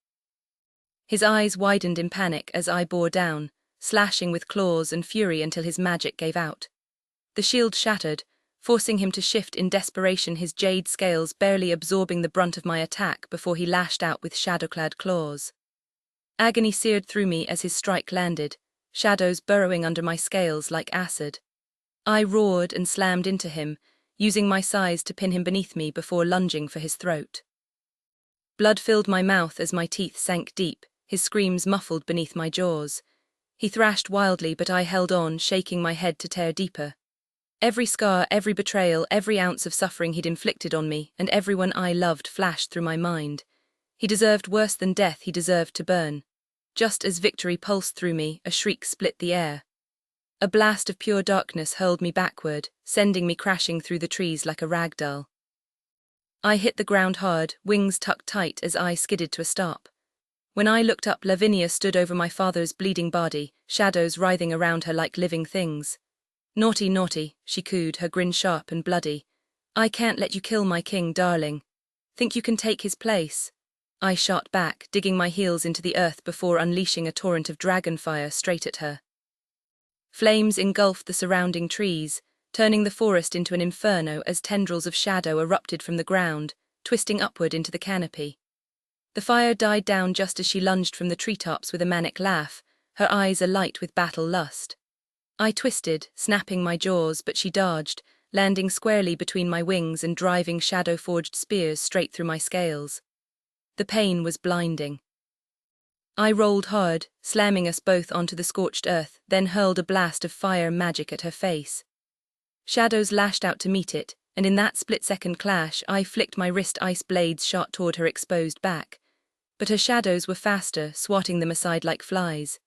His eyes widened in panic as I bore down, slashing with claws and fury until his magic gave out. The shield shattered, forcing him to shift in desperation, his jade scales barely absorbing the brunt of my attack before he lashed out with shadow-clad claws. Agony seared through me as his strike landed, shadows burrowing under my scales like acid. I roared and slammed into him, using my size to pin him beneath me before lunging for his throat. Blood filled my mouth as my teeth sank deep, his screams muffled beneath my jaws. He thrashed wildly, but I held on, shaking my head to tear deeper. Every scar, every betrayal, every ounce of suffering he'd inflicted on me and everyone I loved flashed through my mind. He deserved worse than death, he deserved to burn. Just as victory pulsed through me, a shriek split the air. A blast of pure darkness hurled me backward, sending me crashing through the trees like a rag doll. I hit the ground hard, wings tucked tight as I skidded to a stop. When I looked up, Lavinia stood over my father's bleeding body, shadows writhing around her like living things. "Naughty, naughty," she cooed, her grin sharp and bloody. "I can't let you kill my king, darling. Think you can take his place?" I shot back, digging my heels into the earth before unleashing a torrent of dragonfire straight at her. Flames engulfed the surrounding trees, turning the forest into an inferno as tendrils of shadow erupted from the ground, twisting upward into the canopy. The fire died down just as she lunged from the treetops with a manic laugh, her eyes alight with battle lust. I twisted, snapping my jaws, but she dodged, landing squarely between my wings and driving shadow-forged spears straight through my scales. The pain was blinding. I rolled hard, slamming us both onto the scorched earth, then hurled a blast of fire magic at her face. Shadows lashed out to meet it, and in that split-second clash, I flicked my wrist ice blades shot toward her exposed back. But her shadows were faster, swatting them aside like flies.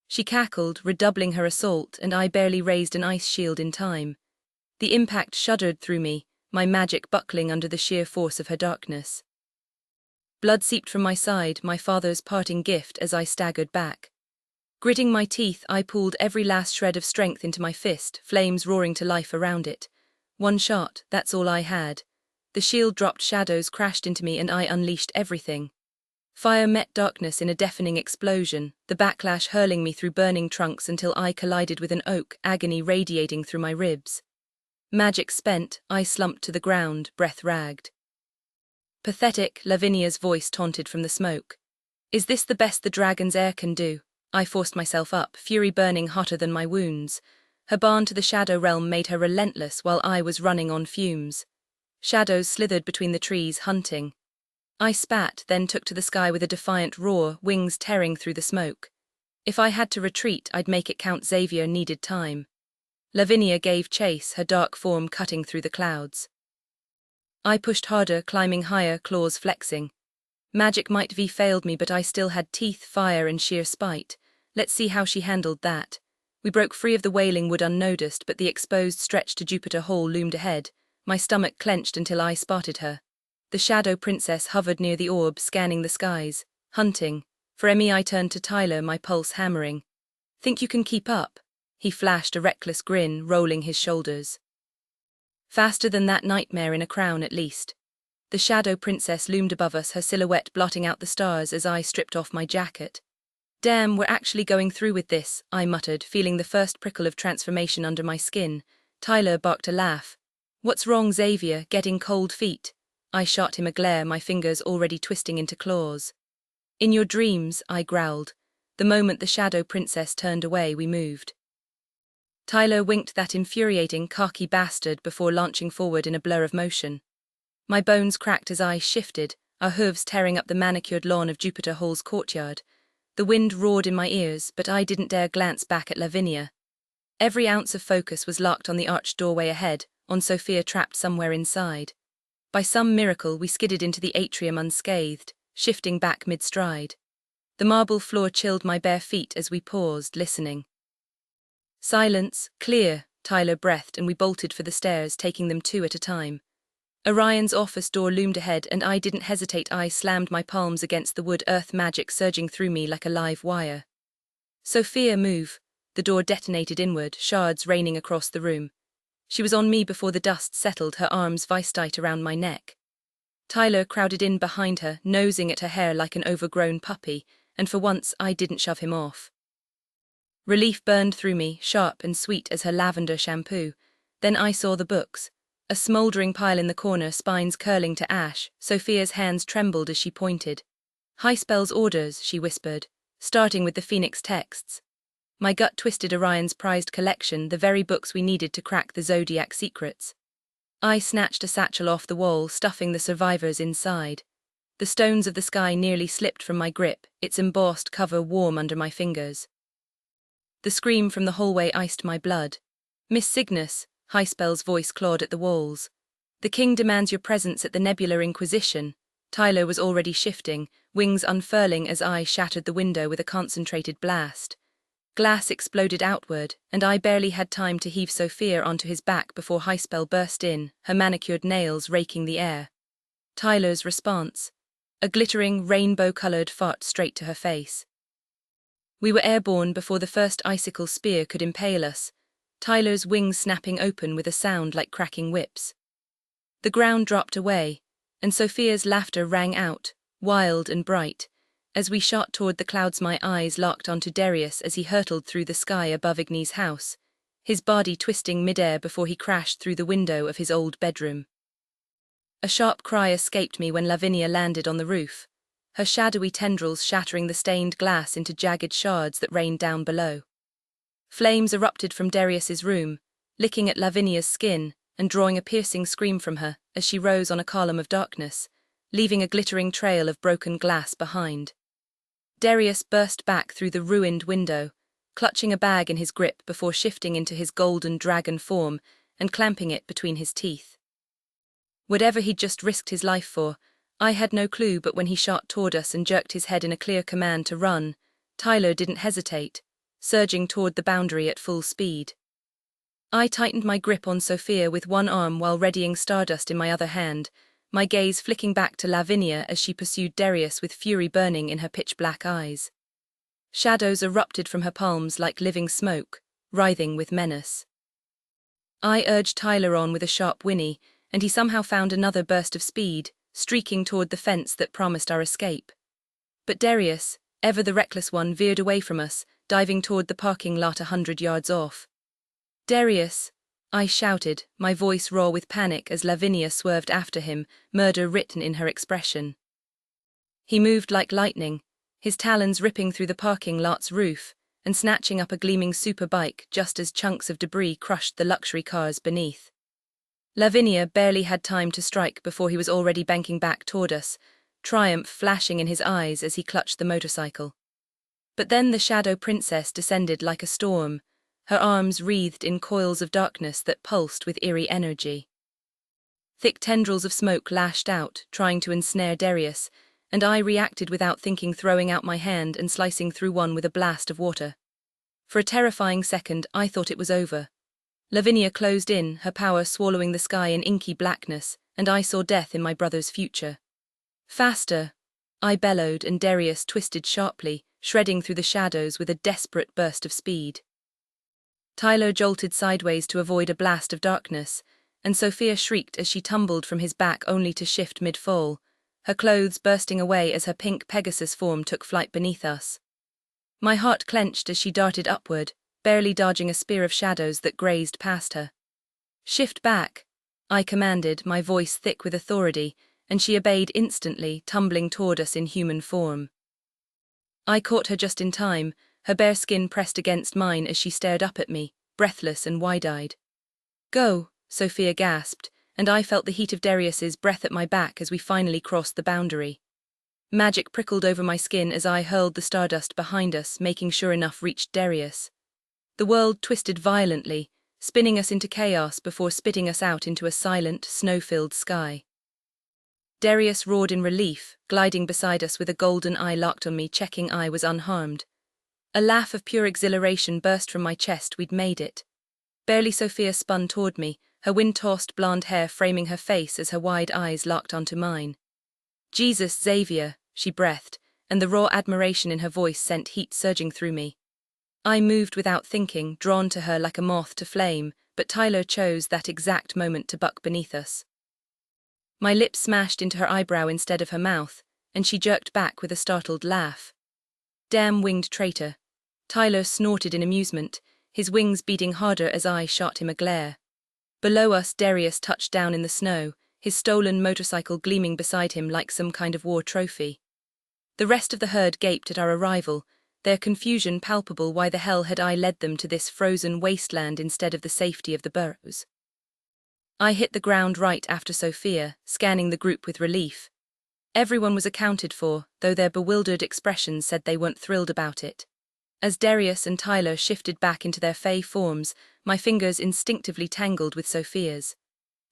She cackled, redoubling her assault, and I barely raised an ice shield in time. The impact shuddered through me, my magic buckling under the sheer force of her darkness. Blood seeped from my side, my father's parting gift, as I staggered back. Gritting my teeth, I pulled every last shred of strength into my fist, flames roaring to life around it. One shot, that's all I had. The shield dropped, shadows crashed into me, and I unleashed everything. Fire met darkness in a deafening explosion, the backlash hurling me through burning trunks until I collided with an oak, agony radiating through my ribs. Magic spent, I slumped to the ground, breath ragged. "Pathetic," Lavinia's voice taunted from the smoke. "Is this the best the dragon's heir can do?" I forced myself up, fury burning hotter than my wounds. Her bond to the shadow realm made her relentless while I was running on fumes. Shadows slithered between the trees, hunting. I spat, then took to the sky with a defiant roar, wings tearing through the smoke. If I had to retreat, I'd make it count. Xavier needed time. Lavinia gave chase, her dark form cutting through the clouds. I pushed harder, climbing higher, claws flexing. Magic might have failed me, but I still had teeth, fire, and sheer spite. Let's see how she handled that. We broke free of the wailing wood unnoticed, but the exposed stretch to Jupiter Hall loomed ahead. My stomach clenched until I spotted her. The shadow princess hovered near the orb, scanning the skies, hunting. For me, I turned to Tyler, my pulse hammering. "Think you can keep up?" He flashed a reckless grin, rolling his shoulders. "Faster than that nightmare in a crown, at least." The shadow princess loomed above us, her silhouette blotting out the stars as I stripped off my jacket. "Damn, we're actually going through with this," I muttered, feeling the first prickle of transformation under my skin. Tyler barked a laugh. "What's wrong, Xavier? Getting cold feet?" I shot him a glare, my fingers already twisting into claws. "In your dreams," I growled. The moment the shadow princess turned away, we moved. Tyler winked, that infuriating, cocky bastard, before launching forward in a blur of motion. My bones cracked as I shifted, our hooves tearing up the manicured lawn of Jupiter Hall's courtyard. The wind roared in my ears, but I didn't dare glance back at Lavinia. Every ounce of focus was locked on the arched doorway ahead, on Sophia trapped somewhere inside. By some miracle, we skidded into the atrium unscathed, shifting back mid-stride. The marble floor chilled my bare feet as we paused, listening. "Silence, clear," Tyler breathed, and we bolted for the stairs, taking them two at a time. Orion's office door loomed ahead, and I didn't hesitate. I slammed my palms against the wood, earth magic surging through me like a live wire. "Sophia, move." The door detonated inward, shards raining across the room. She was on me before the dust settled, her arms vice-tight around my neck. Tyler crowded in behind her, nosing at her hair like an overgrown puppy, and for once I didn't shove him off. Relief burned through me, sharp and sweet as her lavender shampoo. Then I saw the books. A smouldering pile in the corner, spines curling to ash. Sophia's hands trembled as she pointed. "High spells orders," she whispered, starting with the Phoenix texts. My gut twisted. Orion's prized collection, the very books we needed to crack the Zodiac secrets. I snatched a satchel off the wall, stuffing the survivors inside. The stones of the sky nearly slipped from my grip, its embossed cover warm under my fingers. The scream from the hallway iced my blood. "Miss Cygnus," Highspell's voice clawed at the walls. "The king demands your presence at the Nebular Inquisition." Tyler was already shifting, wings unfurling as I shattered the window with a concentrated blast. Glass exploded outward, and I barely had time to heave Sophia onto his back before Highspell burst in, her manicured nails raking the air. Tyler's response. a glittering, rainbow-colored fart straight to her face. We were airborne before the first icicle spear could impale us, Tyler's wings snapping open with a sound like cracking whips. The ground dropped away, and Sophia's laughter rang out, wild and bright, as we shot toward the clouds. My eyes locked onto Darius as he hurtled through the sky above Igni's house, his body twisting midair before he crashed through the window of his old bedroom. A sharp cry escaped me when Lavinia landed on the roof, her shadowy tendrils shattering the stained glass into jagged shards that rained down below. Flames erupted from Darius's room, licking at Lavinia's skin and drawing a piercing scream from her as she rose on a column of darkness, leaving a glittering trail of broken glass behind. Darius burst back through the ruined window, clutching a bag in his grip before shifting into his golden dragon form and clamping it between his teeth. Whatever he'd just risked his life for, I had no clue, but when he shot toward us and jerked his head in a clear command to run, Tyler didn't hesitate, surging toward the boundary at full speed. I tightened my grip on Sophia with one arm while readying Stardust in my other hand, my gaze flicking back to Lavinia as she pursued Darius with fury burning in her pitch-black eyes. Shadows erupted from her palms like living smoke, writhing with menace. I urged Tyler on with a sharp whinny, and he somehow found another burst of speed, streaking toward the fence that promised our escape. But Darius, ever the reckless one, veered away from us, diving toward the parking lot 100 yards off. "Darius!" I shouted, my voice raw with panic as Lavinia swerved after him, murder written in her expression. He moved like lightning, his talons ripping through the parking lot's roof and snatching up a gleaming superbike just as chunks of debris crushed the luxury cars beneath. Lavinia barely had time to strike before he was already banking back toward us, triumph flashing in his eyes as he clutched the motorcycle. But then the Shadow Princess descended like a storm, her arms wreathed in coils of darkness that pulsed with eerie energy. Thick tendrils of smoke lashed out, trying to ensnare Darius, and I reacted without thinking, throwing out my hand and slicing through one with a blast of water. For a terrifying second, I thought it was over. Lavinia closed in, her power swallowing the sky in inky blackness, and I saw death in my brother's future. "Faster!" I bellowed, and Darius twisted sharply, shredding through the shadows with a desperate burst of speed. Tyler jolted sideways to avoid a blast of darkness, and Sophia shrieked as she tumbled from his back only to shift mid-fall, her clothes bursting away as her pink Pegasus form took flight beneath us. My heart clenched as she darted upward, barely dodging a spear of shadows that grazed past her. "Shift back," I commanded, my voice thick with authority, and she obeyed instantly, tumbling toward us in human form. I caught her just in time, her bare skin pressed against mine as she stared up at me, breathless and wide-eyed. "Go," Sophia gasped, and I felt the heat of Darius's breath at my back as we finally crossed the boundary. Magic prickled over my skin as I hurled the stardust behind us, making sure enough reached Darius. The world twisted violently, spinning us into chaos before spitting us out into a silent, snow-filled sky. Darius roared in relief, gliding beside us with a golden eye locked on me, checking I was unharmed. A laugh of pure exhilaration burst from my chest. We'd made it. Barely Sophia spun toward me, her wind-tossed blonde hair framing her face as her wide eyes locked onto mine. "Jesus, Xavier," she breathed, and the raw admiration in her voice sent heat surging through me. I moved without thinking, drawn to her like a moth to flame, but Tyler chose that exact moment to buck beneath us. My lips smashed into her eyebrow instead of her mouth, and she jerked back with a startled laugh. "Damn winged traitor." Tyler snorted in amusement, his wings beating harder as I shot him a glare. Below us, Darius touched down in the snow, his stolen motorcycle gleaming beside him like some kind of war trophy. The rest of the herd gaped at our arrival, their confusion palpable. Why the hell had I led them to this frozen wasteland instead of the safety of the burrows? I hit the ground right after Sophia, scanning the group with relief. Everyone was accounted for, though their bewildered expressions said they weren't thrilled about it. As Darius and Tyler shifted back into their fey forms, my fingers instinctively tangled with Sophia's.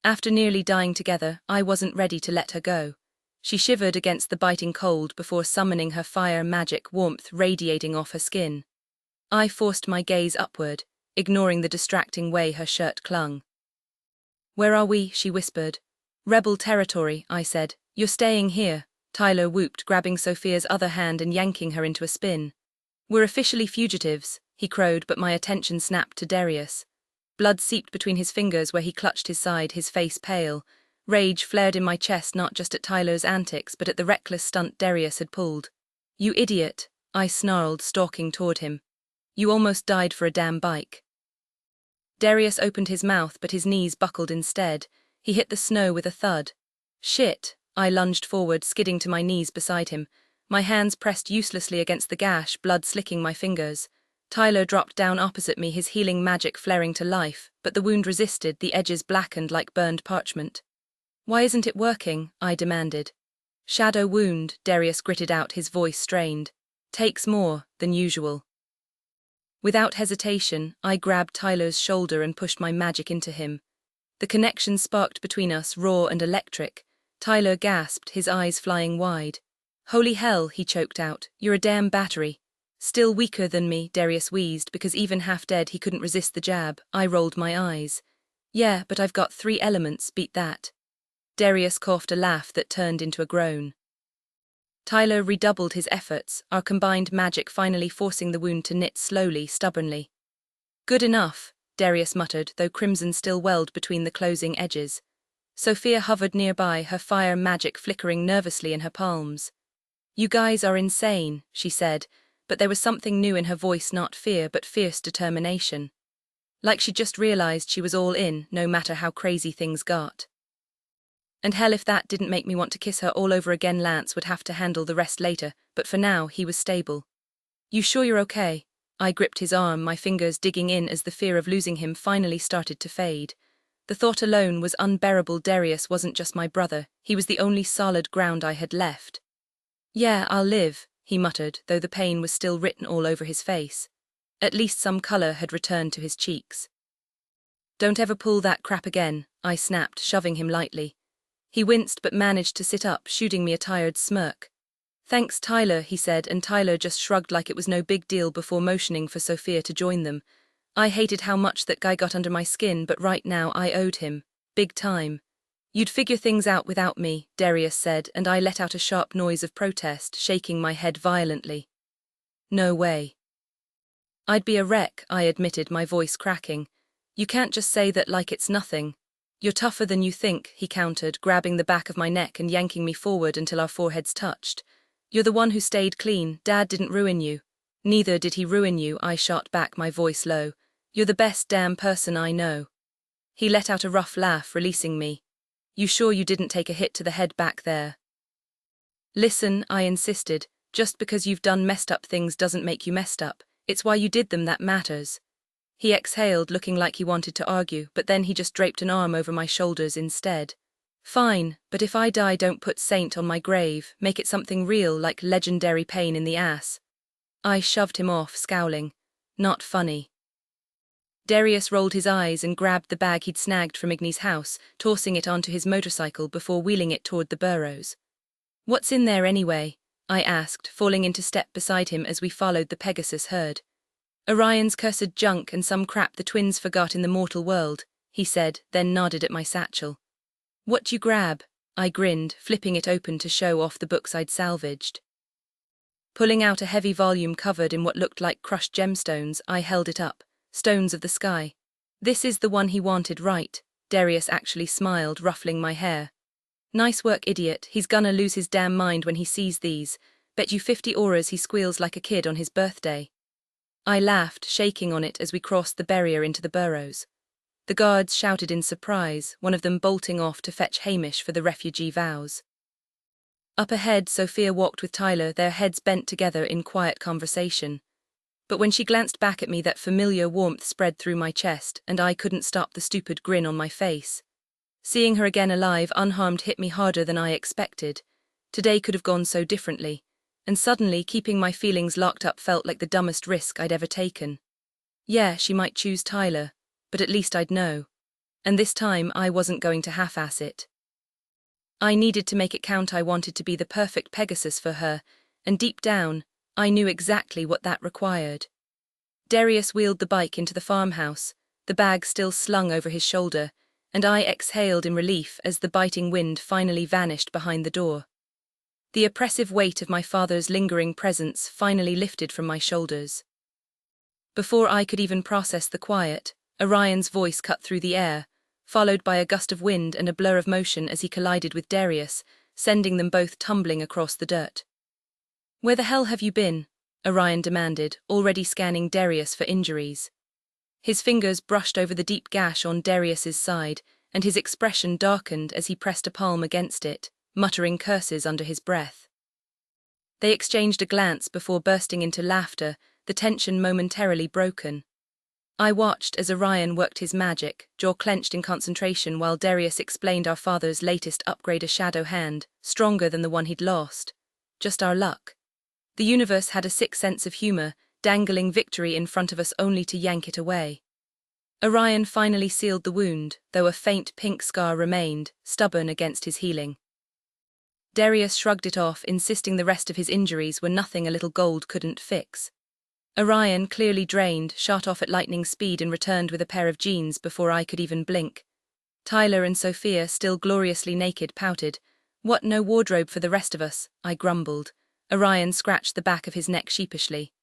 After nearly dying together, I wasn't ready to let her go. She shivered against the biting cold before summoning her fire magic, warmth radiating off her skin. I forced my gaze upward, ignoring the distracting way her shirt clung. "Where are we?" she whispered. "Rebel territory," I said. "You're staying here," Tyler whooped, grabbing Sophia's other hand and yanking her into a spin. "We're officially fugitives," he crowed, but my attention snapped to Darius. Blood seeped between his fingers where he clutched his side, his face pale. Rage flared in my chest, not just at Tyler's antics, but at the reckless stunt Darius had pulled. "You idiot," I snarled, stalking toward him. "You almost died for a damn bike." Darius opened his mouth, but his knees buckled instead. He hit the snow with a thud. "Shit," I lunged forward, skidding to my knees beside him. My hands pressed uselessly against the gash, blood slicking my fingers. Tyler dropped down opposite me, his healing magic flaring to life, but the wound resisted, the edges blackened like burned parchment. "Why isn't it working?" I demanded. "Shadow wound," Darius gritted out, his voice strained. "Takes more than usual." Without hesitation, I grabbed Tyler's shoulder and pushed my magic into him. The connection sparked between us, raw and electric. Tyler gasped, his eyes flying wide. "Holy hell," he choked out. "You're a damn battery." "Still weaker than me," Darius wheezed, because even half dead he couldn't resist the jab. I rolled my eyes. "Yeah, but I've got 3 elements, beat that." Darius coughed a laugh that turned into a groan. Tyler redoubled his efforts, our combined magic finally forcing the wound to knit slowly, stubbornly. "Good enough," Darius muttered, though crimson still welled between the closing edges. Sophia hovered nearby, her fire magic flickering nervously in her palms. "You guys are insane," she said, but there was something new in her voice, not fear but fierce determination. Like she just realized she was all in, no matter how crazy things got. And hell, if that didn't make me want to kiss her all over again. Lance would have to handle the rest later, but for now he was stable. "You sure you're okay?" I gripped his arm, my fingers digging in as the fear of losing him finally started to fade. The thought alone was unbearable. Darius wasn't just my brother, he was the only solid ground I had left. "Yeah, I'll live," he muttered, though the pain was still written all over his face. At least some color had returned to his cheeks. "Don't ever pull that crap again," I snapped, shoving him lightly. He winced but managed to sit up, shooting me a tired smirk. "Thanks, Tyler," he said, and Tyler just shrugged like it was no big deal before motioning for Sophia to join them. I hated how much that guy got under my skin, but right now I owed him. Big time. "You'd figure things out without me," Darius said, and I let out a sharp noise of protest, shaking my head violently. "No way." "I'd be a wreck," I admitted, my voice cracking. "You can't just say that like it's nothing." "You're tougher than you think," he countered, grabbing the back of my neck and yanking me forward until our foreheads touched. "You're the one who stayed clean. Dad didn't ruin you." "Neither did he ruin you," I shot back, my voice low. "You're the best damn person I know." He let out a rough laugh, releasing me. "You sure you didn't take a hit to the head back there?" "Listen," I insisted, "just because you've done messed up things doesn't make you messed up. It's why you did them that matters." He exhaled, looking like he wanted to argue, but then he just draped an arm over my shoulders instead. "Fine, but if I die, don't put saint on my grave, make it something real like legendary pain in the ass." I shoved him off, scowling. "Not funny." Darius rolled his eyes and grabbed the bag he'd snagged from Igny's house, tossing it onto his motorcycle before wheeling it toward the burrows. "What's in there anyway?" I asked, falling into step beside him as we followed the Pegasus herd. "Orion's cursed junk and some crap the twins forgot in the mortal world," he said, then nodded at my satchel. "What you grab?" I grinned, flipping it open to show off the books I'd salvaged. Pulling out a heavy volume covered in what looked like crushed gemstones, I held it up. "Stones of the Sky." "This is the one he wanted, right?" Darius actually smiled, ruffling my hair. "Nice work, idiot. He's gonna lose his damn mind when he sees these. Bet you 50 auras he squeals like a kid on his birthday." I laughed, shaking on it as we crossed the barrier into the burrows. The guards shouted in surprise, one of them bolting off to fetch Hamish for the refugee vows. Up ahead, Sophia walked with Tyler, their heads bent together in quiet conversation. But when she glanced back at me, that familiar warmth spread through my chest, and I couldn't stop the stupid grin on my face. Seeing her again alive, unharmed, hit me harder than I expected. Today could have gone so differently. And suddenly, keeping my feelings locked up felt like the dumbest risk I'd ever taken. Yeah, she might choose Tyler, but at least I'd know. And this time, I wasn't going to half-ass it. I needed to make it count. I wanted to be the perfect Pegasus for her, and deep down, I knew exactly what that required. Darius wheeled the bike into the farmhouse, the bag still slung over his shoulder, and I exhaled in relief as the biting wind finally vanished behind the door. The oppressive weight of my father's lingering presence finally lifted from my shoulders. Before I could even process the quiet, Orion's voice cut through the air, followed by a gust of wind and a blur of motion as he collided with Darius, sending them both tumbling across the dirt. "Where the hell have you been?" Orion demanded, already scanning Darius for injuries. His fingers brushed over the deep gash on Darius's side, and his expression darkened as he pressed a palm against it, muttering curses under his breath. They exchanged a glance before bursting into laughter, the tension momentarily broken. I watched as Orion worked his magic, jaw clenched in concentration, while Darius explained our father's latest upgrade, a shadow hand, stronger than the one he'd lost. Just our luck. The universe had a sick sense of humor, dangling victory in front of us only to yank it away. Orion finally sealed the wound, though a faint pink scar remained, stubborn against his healing. Darius shrugged it off, insisting the rest of his injuries were nothing a little gold couldn't fix. Orion, clearly drained, shot off at lightning speed and returned with a pair of jeans before I could even blink. Tyler and Sophia, still gloriously naked, pouted. "What, no wardrobe for the rest of us?" I grumbled. Orion scratched the back of his neck sheepishly.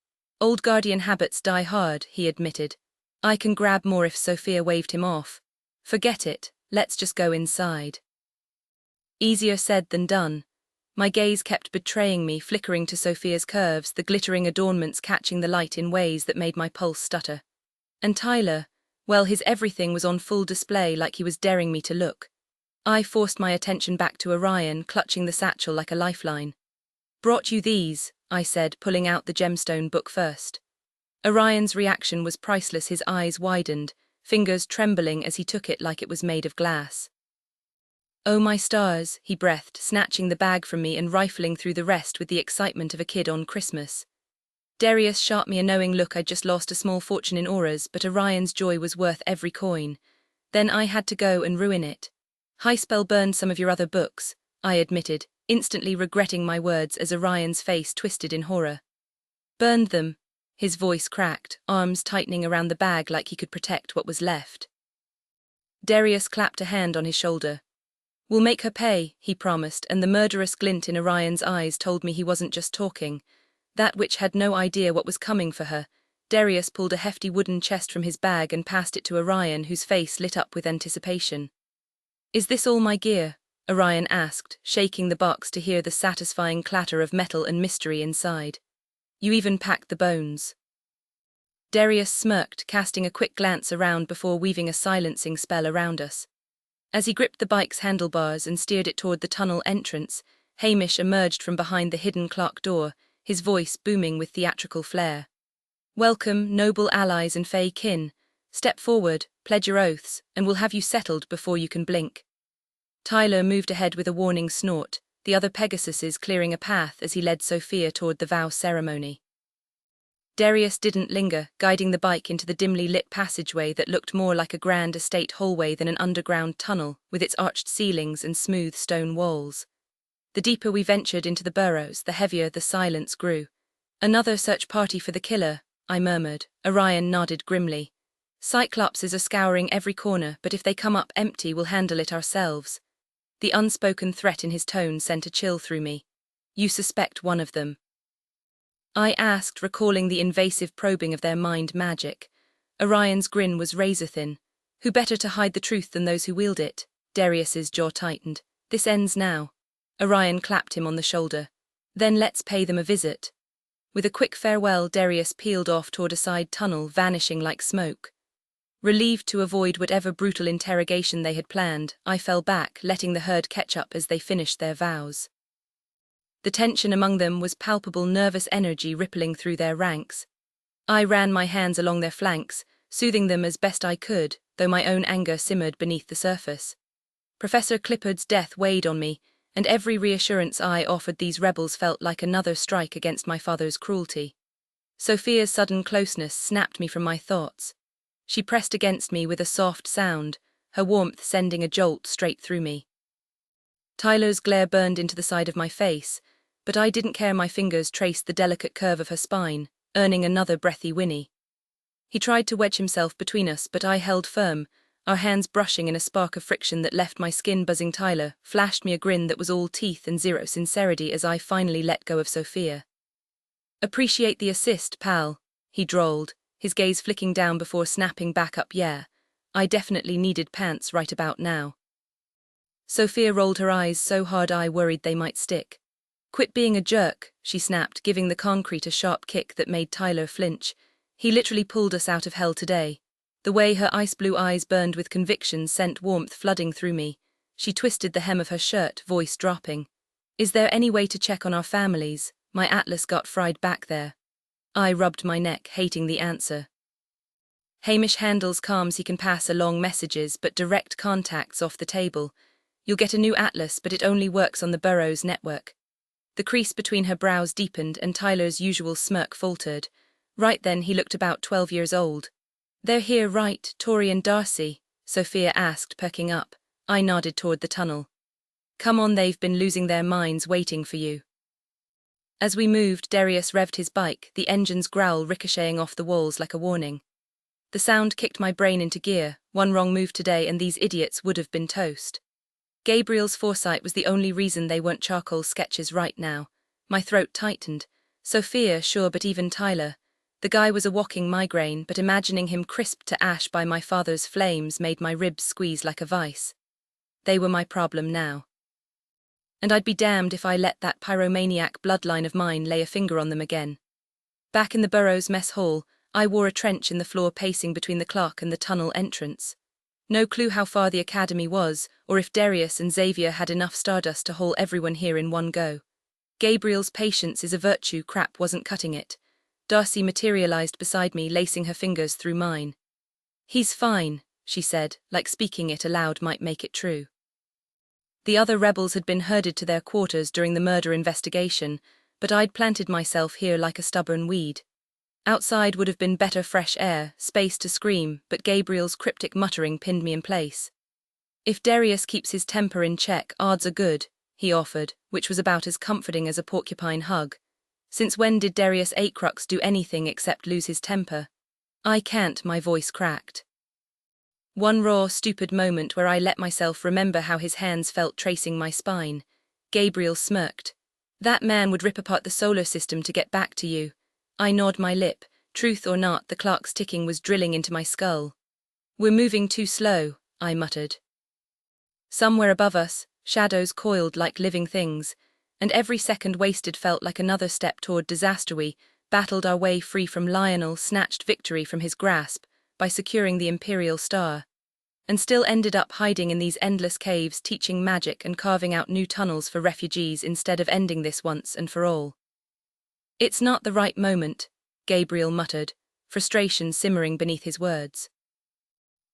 "Old guardian habits die hard," he admitted. "I can grab more if Sophia waved him off. Forget it, let's just go inside." Easier said than done. My gaze kept betraying me, flickering to Sophia's curves, the glittering adornments catching the light in ways that made my pulse stutter. And Tyler, well, his everything was on full display, like he was daring me to look. I forced my attention back to Orion, clutching the satchel like a lifeline. "Brought you these," I said, pulling out the gemstone book first. Orion's reaction was priceless, his eyes widened, fingers trembling as he took it like it was made of glass. "Oh my stars," he breathed, snatching the bag from me and rifling through the rest with the excitement of a kid on Christmas. Darius shot me a knowing look. I'd just lost a small fortune in auras, but Orion's joy was worth every coin. Then I had to go and ruin it. "High spell burned some of your other books," I admitted, instantly regretting my words as Orion's face twisted in horror. "Burned them?" His voice cracked, arms tightening around the bag like he could protect what was left. Darius clapped a hand on his shoulder. "We'll make her pay," he promised, and the murderous glint in Orion's eyes told me he wasn't just talking. That witch had no idea what was coming for her. Darius pulled a hefty wooden chest from his bag and passed it to Orion, whose face lit up with anticipation. "Is this all my gear?" Orion asked, shaking the box to hear the satisfying clatter of metal and mystery inside. "You even packed the bones." Darius smirked, casting a quick glance around before weaving a silencing spell around us. As he gripped the bike's handlebars and steered it toward the tunnel entrance, Hamish emerged from behind the hidden clock door, his voice booming with theatrical flair. "Welcome, noble allies and fey kin. Step forward, pledge your oaths, and we'll have you settled before you can blink." Tyler moved ahead with a warning snort, the other Pegasuses clearing a path as he led Sophia toward the vow ceremony. Darius didn't linger, guiding the bike into the dimly lit passageway that looked more like a grand estate hallway than an underground tunnel, with its arched ceilings and smooth stone walls. The deeper we ventured into the burrows, the heavier the silence grew. "Another search party for the killer," I murmured. Orion nodded grimly. "Cyclopses are scouring every corner, but if they come up empty, we'll handle it ourselves." The unspoken threat in his tone sent a chill through me. "You suspect one of them?" I asked, recalling the invasive probing of their mind magic. Orion's grin was razor-thin. "Who better to hide the truth than those who wield it?" Darius's jaw tightened. "This ends now." Orion clapped him on the shoulder. "Then let's pay them a visit." With a quick farewell, Darius peeled off toward a side tunnel, vanishing like smoke. Relieved to avoid whatever brutal interrogation they had planned, I fell back, letting the herd catch up as they finished their vows. The tension among them was palpable, nervous energy rippling through their ranks. I ran my hands along their flanks, soothing them as best I could, though my own anger simmered beneath the surface. Professor Clifford's death weighed on me, and every reassurance I offered these rebels felt like another strike against my father's cruelty. Sophia's sudden closeness snapped me from my thoughts. She pressed against me with a soft sound, her warmth sending a jolt straight through me. Tyler's glare burned into the side of my face, but I didn't care. My fingers traced the delicate curve of her spine, earning another breathy whinny. He tried to wedge himself between us, but I held firm, our hands brushing in a spark of friction that left my skin buzzing. Tyler flashed me a grin that was all teeth and zero sincerity as I finally let go of Sophia. "Appreciate the assist, pal," he drawled, his gaze flicking down before snapping back up. "Yeah, I definitely needed pants right about now." Sophia rolled her eyes so hard I worried they might stick. "Quit being a jerk," she snapped, giving the concrete a sharp kick that made Tyler flinch. "He literally pulled us out of hell today." The way her ice-blue eyes burned with conviction sent warmth flooding through me. She twisted the hem of her shirt, voice dropping. "Is there any way to check on our families? My Atlas got fried back there." I rubbed my neck, hating the answer. "Hamish handles comms. He can pass along messages, but direct contact's off the table. You'll get a new Atlas, but it only works on the Burrows network." The crease between her brows deepened and Tyler's usual smirk faltered. Right then he looked about 12 years old. "They're here, right, Tori and Darcy?" Sophia asked, perking up. I nodded toward the tunnel. "Come on, they've been losing their minds waiting for you." As we moved, Darius revved his bike, the engine's growl ricocheting off the walls like a warning. The sound kicked my brain into gear. One wrong move today and these idiots would have been toast. Gabriel's foresight was the only reason they weren't charcoal sketches right now. My throat tightened. Sophia, sure, but even Tyler. The guy was a walking migraine, but imagining him crisped to ash by my father's flames made my ribs squeeze like a vice. They were my problem now. And I'd be damned if I let that pyromaniac bloodline of mine lay a finger on them again. Back in the Burrows mess hall, I wore a trench in the floor, pacing between the clock and the tunnel entrance. No clue how far the academy was, or if Darius and Xavier had enough stardust to haul everyone here in one go. Gabriel's patience is a virtue. Crap wasn't cutting it. Darcy materialized beside me, lacing her fingers through mine. "He's fine," she said, like speaking it aloud might make it true. The other rebels had been herded to their quarters during the murder investigation, but I'd planted myself here like a stubborn weed. Outside would have been better fresh air, space to scream, but Gabriel's cryptic muttering pinned me in place. "If Darius keeps his temper in check, odds are good," he offered, which was about as comforting as a porcupine hug. Since when did Darius Acrux do anything except lose his temper? "I can't," my voice cracked. One raw, stupid moment where I let myself remember how his hands felt tracing my spine. Gabriel smirked. "That man would rip apart the solar system to get back to you." I gnawed my lip. Truth or not, the clock's ticking was drilling into my skull. "We're moving too slow," I muttered. Somewhere above us, shadows coiled like living things, and every second wasted felt like another step toward disaster. We battled our way free from Lionel, snatched victory from his grasp by securing the Imperial Star, and still ended up hiding in these endless caves, teaching magic and carving out new tunnels for refugees instead of ending this once and for all. "It's not the right moment," Gabriel muttered, frustration simmering beneath his words.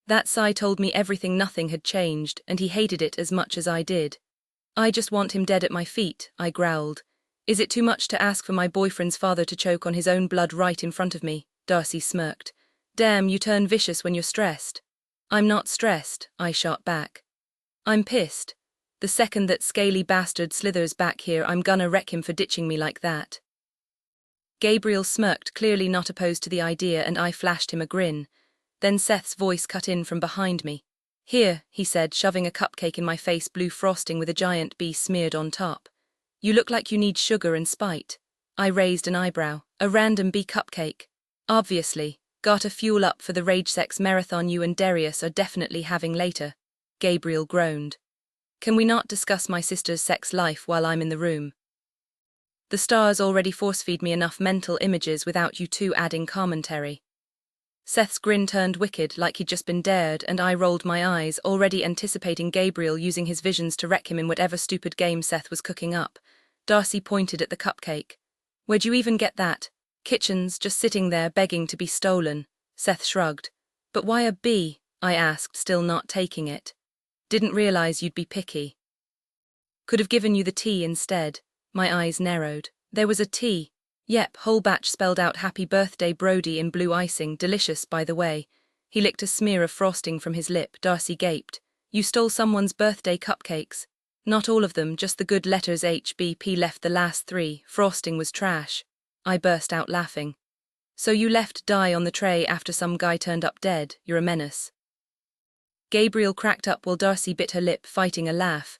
That sigh told me everything. Nothing had changed, and he hated it as much as I did. "I just want him dead at my feet," I growled. "Is it too much to ask for my boyfriend's father to choke on his own blood right in front of me?" Darcy smirked. "Damn, you turn vicious when you're stressed." "I'm not stressed," I shot back. "I'm pissed. The second that scaly bastard slithers back here, I'm gonna wreck him for ditching me like that." Gabriel smirked, clearly not opposed to the idea, and I flashed him a grin. Then Seth's voice cut in from behind me. "Here," he said, shoving a cupcake in my face, blue frosting with a giant bee smeared on top. "You look like you need sugar and spite." I raised an eyebrow. "A random bee cupcake?" "Obviously. Gotta fuel up for the rage sex marathon you and Darius are definitely having later." Gabriel groaned. "Can we not discuss my sister's sex life while I'm in the room? The stars already force-feed me enough mental images without you two adding commentary." Seth's grin turned wicked, like he'd just been dared, and I rolled my eyes, already anticipating Gabriel using his visions to wreck him in whatever stupid game Seth was cooking up. Darcy pointed at the cupcake. "Where'd you even get that?" "Kitchen's, just sitting there begging to be stolen." Seth shrugged. "But why a bee?" I asked, still not taking it. "Didn't realize you'd be picky." "Could have given you the tea instead." My eyes narrowed. "There was a tea." "Yep, whole batch spelled out happy birthday Brody in blue icing, delicious by the way." He licked a smear of frosting from his lip. Darcy gaped. "You stole someone's birthday cupcakes?" "Not all of them, just the good letters HBP, left the last 3, frosting was trash." I burst out laughing. "So you left dye on the tray after some guy turned up dead? You're a menace." Gabriel cracked up while Darcy bit her lip, fighting a laugh.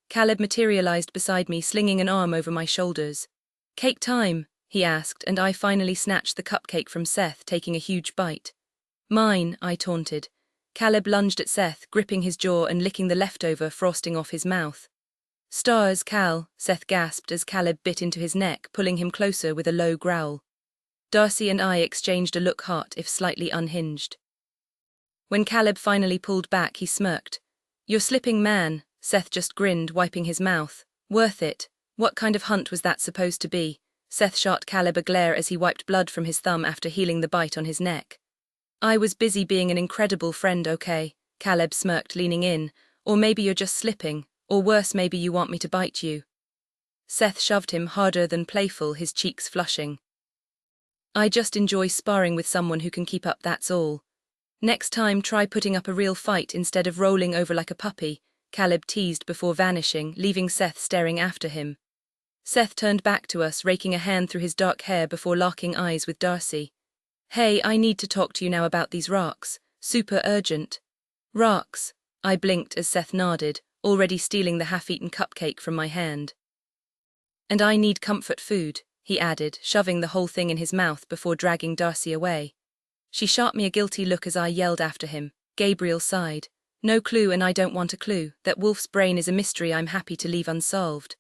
Caleb materialized beside me, slinging an arm over my shoulders. "Cake time?" he asked, and I finally snatched the cupcake from Seth, taking a huge bite. "Mine," I taunted. Caleb lunged at Seth, gripping his jaw and licking the leftover frosting off his mouth. "Stars, Cal," Seth gasped as Caleb bit into his neck, pulling him closer with a low growl. Darcy and I exchanged a look, hot if slightly unhinged. When Caleb finally pulled back, he smirked. "You're slipping, man." Seth just grinned, wiping his mouth. "Worth it. What kind of hunt was that supposed to be?" Seth shot Caleb a glare as he wiped blood from his thumb after healing the bite on his neck. "I was busy being an incredible friend, okay?" Caleb smirked, leaning in. "Or maybe you're just slipping. Or worse, maybe you want me to bite you." Seth shoved him harder than playful, his cheeks flushing. "I just enjoy sparring with someone who can keep up, that's all. Next time try putting up a real fight instead of rolling over like a puppy," Caleb teased before vanishing, leaving Seth staring after him. Seth turned back to us, raking a hand through his dark hair before locking eyes with Darcy. "Hey, I need to talk to you now about these rocks. Super urgent." "Rocks?" I blinked as Seth nodded, already stealing the half-eaten cupcake from my hand. "And I need comfort food," he added, shoving the whole thing in his mouth before dragging Darcy away. She shot me a guilty look as I yelled after him. Gabriel sighed. "No clue, and I don't want a clue. That wolf's brain is a mystery I'm happy to leave unsolved."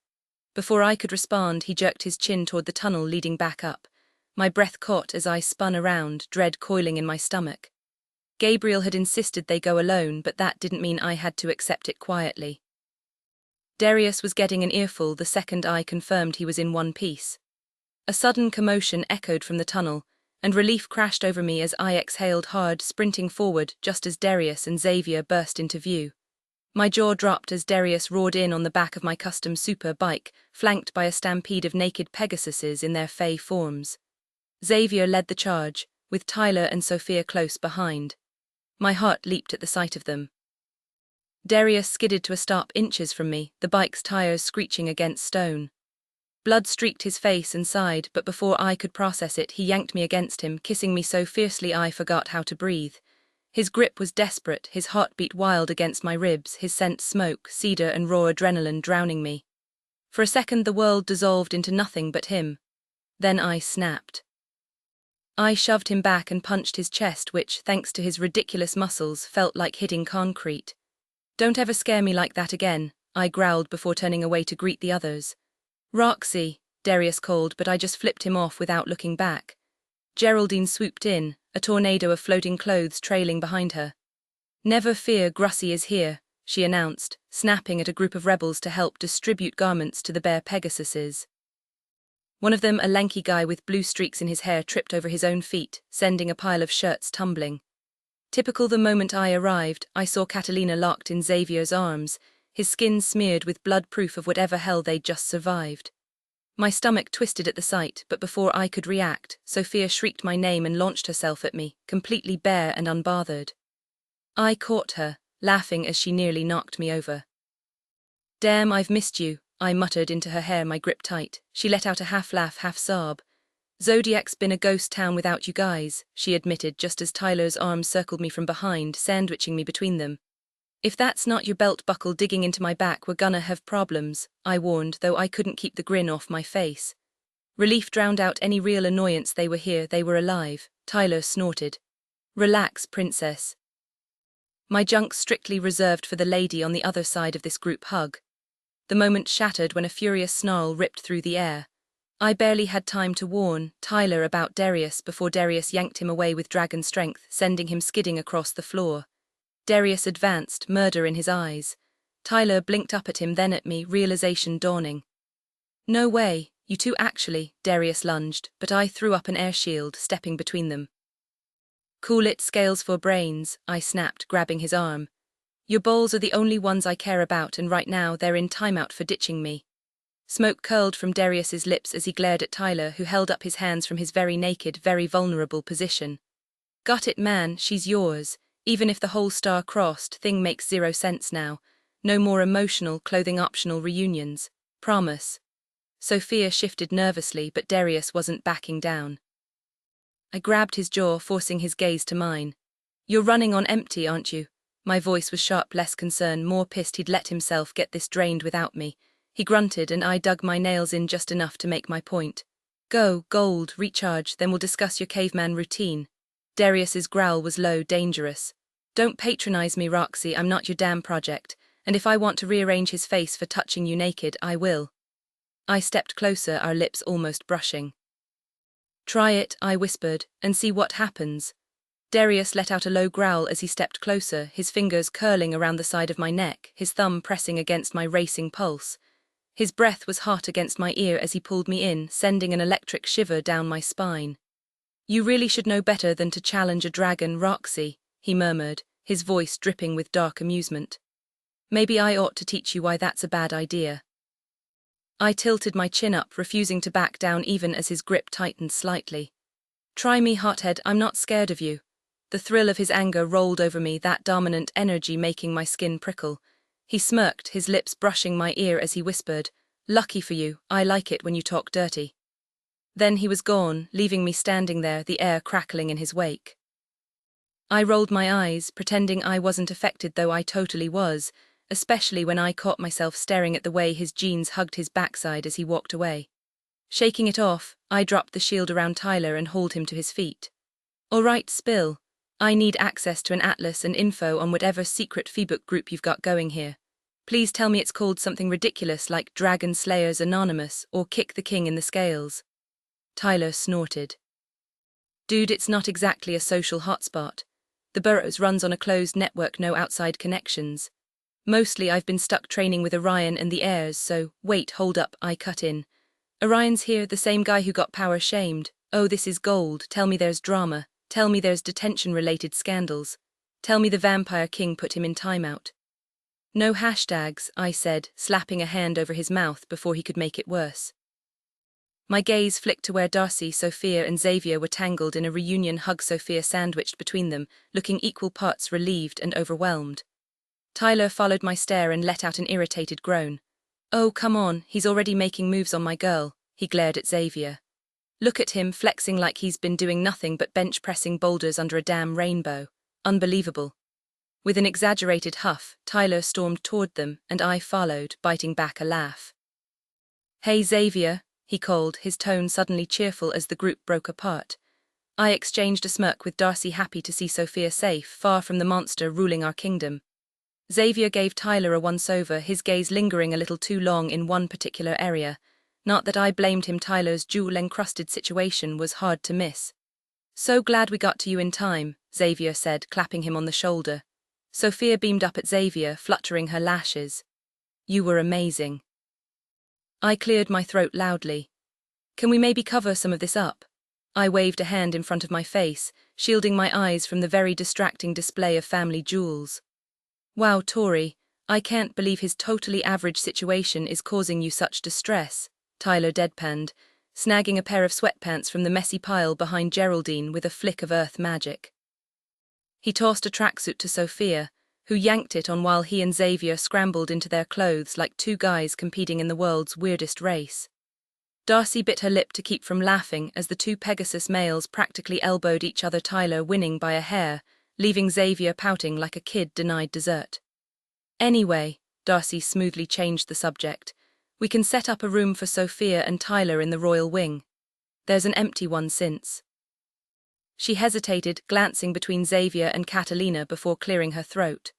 Before I could respond, he jerked his chin toward the tunnel leading back up. My breath caught as I spun around, dread coiling in my stomach. Gabriel had insisted they go alone, but that didn't mean I had to accept it quietly. Darius was getting an earful the second I confirmed he was in one piece. A sudden commotion echoed from the tunnel, and relief crashed over me as I exhaled hard, sprinting forward just as Darius and Xavier burst into view. My jaw dropped as Darius roared in on the back of my custom super bike, flanked by a stampede of naked Pegasuses in their fey forms. Xavier led the charge, with Tyler and Sophia close behind. My heart leaped at the sight of them. Darius skidded to a stop inches from me, the bike's tires screeching against stone. Blood streaked his face and side, but before I could process it, he yanked me against him, kissing me so fiercely I forgot how to breathe. His grip was desperate, his heartbeat wild against my ribs, his scent smoke, cedar and raw adrenaline drowning me. For a second the world dissolved into nothing but him. Then I snapped. I shoved him back and punched his chest, which, thanks to his ridiculous muscles, felt like hitting concrete. "Don't ever scare me like that again," I growled before turning away to greet the others. "Roxy," Darius called, but I just flipped him off without looking back. Geraldine swooped in, a tornado of floating clothes trailing behind her. "Never fear, Grussie is here," she announced, snapping at a group of rebels to help distribute garments to the bare Pegasuses. One of them, a lanky guy with blue streaks in his hair, tripped over his own feet, sending a pile of shirts tumbling. Typical. The moment I arrived, I saw Catalina locked in Xavier's arms, his skin smeared with blood, proof of whatever hell they'd just survived. My stomach twisted at the sight, but before I could react, Sophia shrieked my name and launched herself at me, completely bare and unbothered. I caught her, laughing as she nearly knocked me over. "Damn, I've missed you," I muttered into her hair, my grip tight. She let out a half-laugh, half-sob. "Zodiac's been a ghost town without you guys," she admitted just as Tyler's arms circled me from behind, sandwiching me between them. "If that's not your belt buckle digging into my back, we're gonna have problems," I warned, though I couldn't keep the grin off my face. Relief drowned out any real annoyance. They were here, they were alive. Tyler snorted. "Relax, princess. My junk's strictly reserved for the lady on the other side of this group hug." The moment shattered when a furious snarl ripped through the air. I barely had time to warn Tyler about Darius before Darius yanked him away with dragon strength, sending him skidding across the floor. Darius advanced, murder in his eyes. Tyler blinked up at him, then at me, realization dawning. "No way, you two actually," Darius lunged, but I threw up an air shield, stepping between them. "Cool it, scales for brains," I snapped, grabbing his arm. "Your balls are the only ones I care about, and right now they're in timeout for ditching me." Smoke curled from Darius's lips as he glared at Tyler, who held up his hands from his very naked, very vulnerable position. "Got it, man, she's yours. Even if the whole star-crossed thing makes zero sense now. No more emotional, clothing-optional reunions. Promise." Sophia shifted nervously, but Darius wasn't backing down. I grabbed his jaw, forcing his gaze to mine. "You're running on empty, aren't you?" My voice was sharp, less concern, more pissed he'd let himself get this drained without me. He grunted and I dug my nails in just enough to make my point. Go, gold, recharge, then we'll discuss your caveman routine. Darius's growl was low, dangerous. Don't patronize me, Roxy, I'm not your damn project, and if I want to rearrange his face for touching you naked, I will. I stepped closer, our lips almost brushing. Try it, I whispered, and see what happens. Darius let out a low growl as he stepped closer, his fingers curling around the side of my neck, his thumb pressing against my racing pulse. His breath was hot against my ear as he pulled me in, sending an electric shiver down my spine. You really should know better than to challenge a dragon, Roxy, he murmured, his voice dripping with dark amusement. Maybe I ought to teach you why that's a bad idea. I tilted my chin up, refusing to back down even as his grip tightened slightly. Try me, hothead, I'm not scared of you. The thrill of his anger rolled over me, that dominant energy making my skin prickle. He smirked, his lips brushing my ear as he whispered, Lucky for you, I like it when you talk dirty. Then he was gone, leaving me standing there, the air crackling in his wake. I rolled my eyes, pretending I wasn't affected, though I totally was, especially when I caught myself staring at the way his jeans hugged his backside as he walked away. Shaking it off, I dropped the shield around Tyler and hauled him to his feet. All right, spill. I need access to an atlas and info on whatever secret Feebook group you've got going here. Please tell me it's called something ridiculous like Dragon Slayers Anonymous or Kick the King in the Scales. Tyler snorted. Dude, it's not exactly a social hotspot. The Burrows runs on a closed network, no outside connections. Mostly I've been stuck training with Orion and the heirs, so wait, hold up, I cut in. Orion's here, the same guy who got power shamed. Oh, this is gold. Tell me there's drama. Tell me there's detention-related scandals. Tell me the Vampire King put him in timeout. No hashtags, I said, slapping a hand over his mouth before he could make it worse. My gaze flicked to where Darcy, Sophia and Xavier were tangled in a reunion hug, Sophia sandwiched between them, looking equal parts relieved and overwhelmed. Tyler followed my stare and let out an irritated groan. Oh, come on, he's already making moves on my girl, he glared at Xavier. Look at him, flexing like he's been doing nothing but bench-pressing boulders under a damn rainbow. Unbelievable. With an exaggerated huff, Tyler stormed toward them, and I followed, biting back a laugh. Hey Xavier, he called, his tone suddenly cheerful as the group broke apart. I exchanged a smirk with Darcy, happy to see Sophia safe, far from the monster ruling our kingdom. Xavier gave Tyler a once-over, his gaze lingering a little too long in one particular area. Not that I blamed him, Tyler's jewel-encrusted situation was hard to miss. So glad we got to you in time, Xavier said, clapping him on the shoulder. Sophia beamed up at Xavier, fluttering her lashes. You were amazing. I cleared my throat loudly. Can we maybe cover some of this up? I waved a hand in front of my face, shielding my eyes from the very distracting display of family jewels. Wow, Tori, I can't believe his totally average situation is causing you such distress, Tyler deadpanned, snagging a pair of sweatpants from the messy pile behind Geraldine with a flick of earth magic. He tossed a tracksuit to Sophia, who yanked it on while he and Xavier scrambled into their clothes like two guys competing in the world's weirdest race. Darcy bit her lip to keep from laughing as the two Pegasus males practically elbowed each other, Tyler winning by a hair, leaving Xavier pouting like a kid denied dessert. Anyway, Darcy smoothly changed the subject. We can set up a room for Sophia and Tyler in the royal wing. There's an empty one since. She hesitated, glancing between Xavier and Catalina before clearing her throat.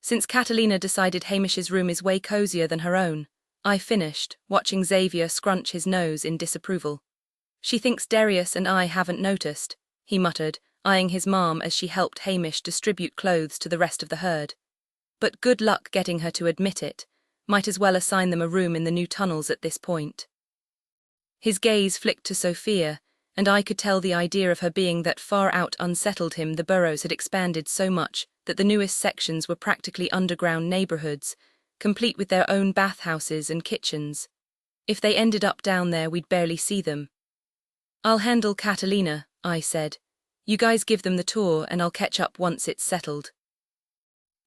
Since Catalina decided Hamish's room is way cozier than her own, I finished, watching Xavier scrunch his nose in disapproval. She thinks Darius and I haven't noticed, he muttered, eyeing his mom as she helped Hamish distribute clothes to the rest of the herd. But good luck getting her to admit it. Might as well assign them a room in the new tunnels at this point. His gaze flicked to Sophia, and I could tell the idea of her being that far out unsettled him. The burrows had expanded so much that the newest sections were practically underground neighborhoods, complete with their own bathhouses and kitchens. If they ended up down there, we'd barely see them. I'll handle Catalina, I said. You guys give them the tour and I'll catch up once it's settled.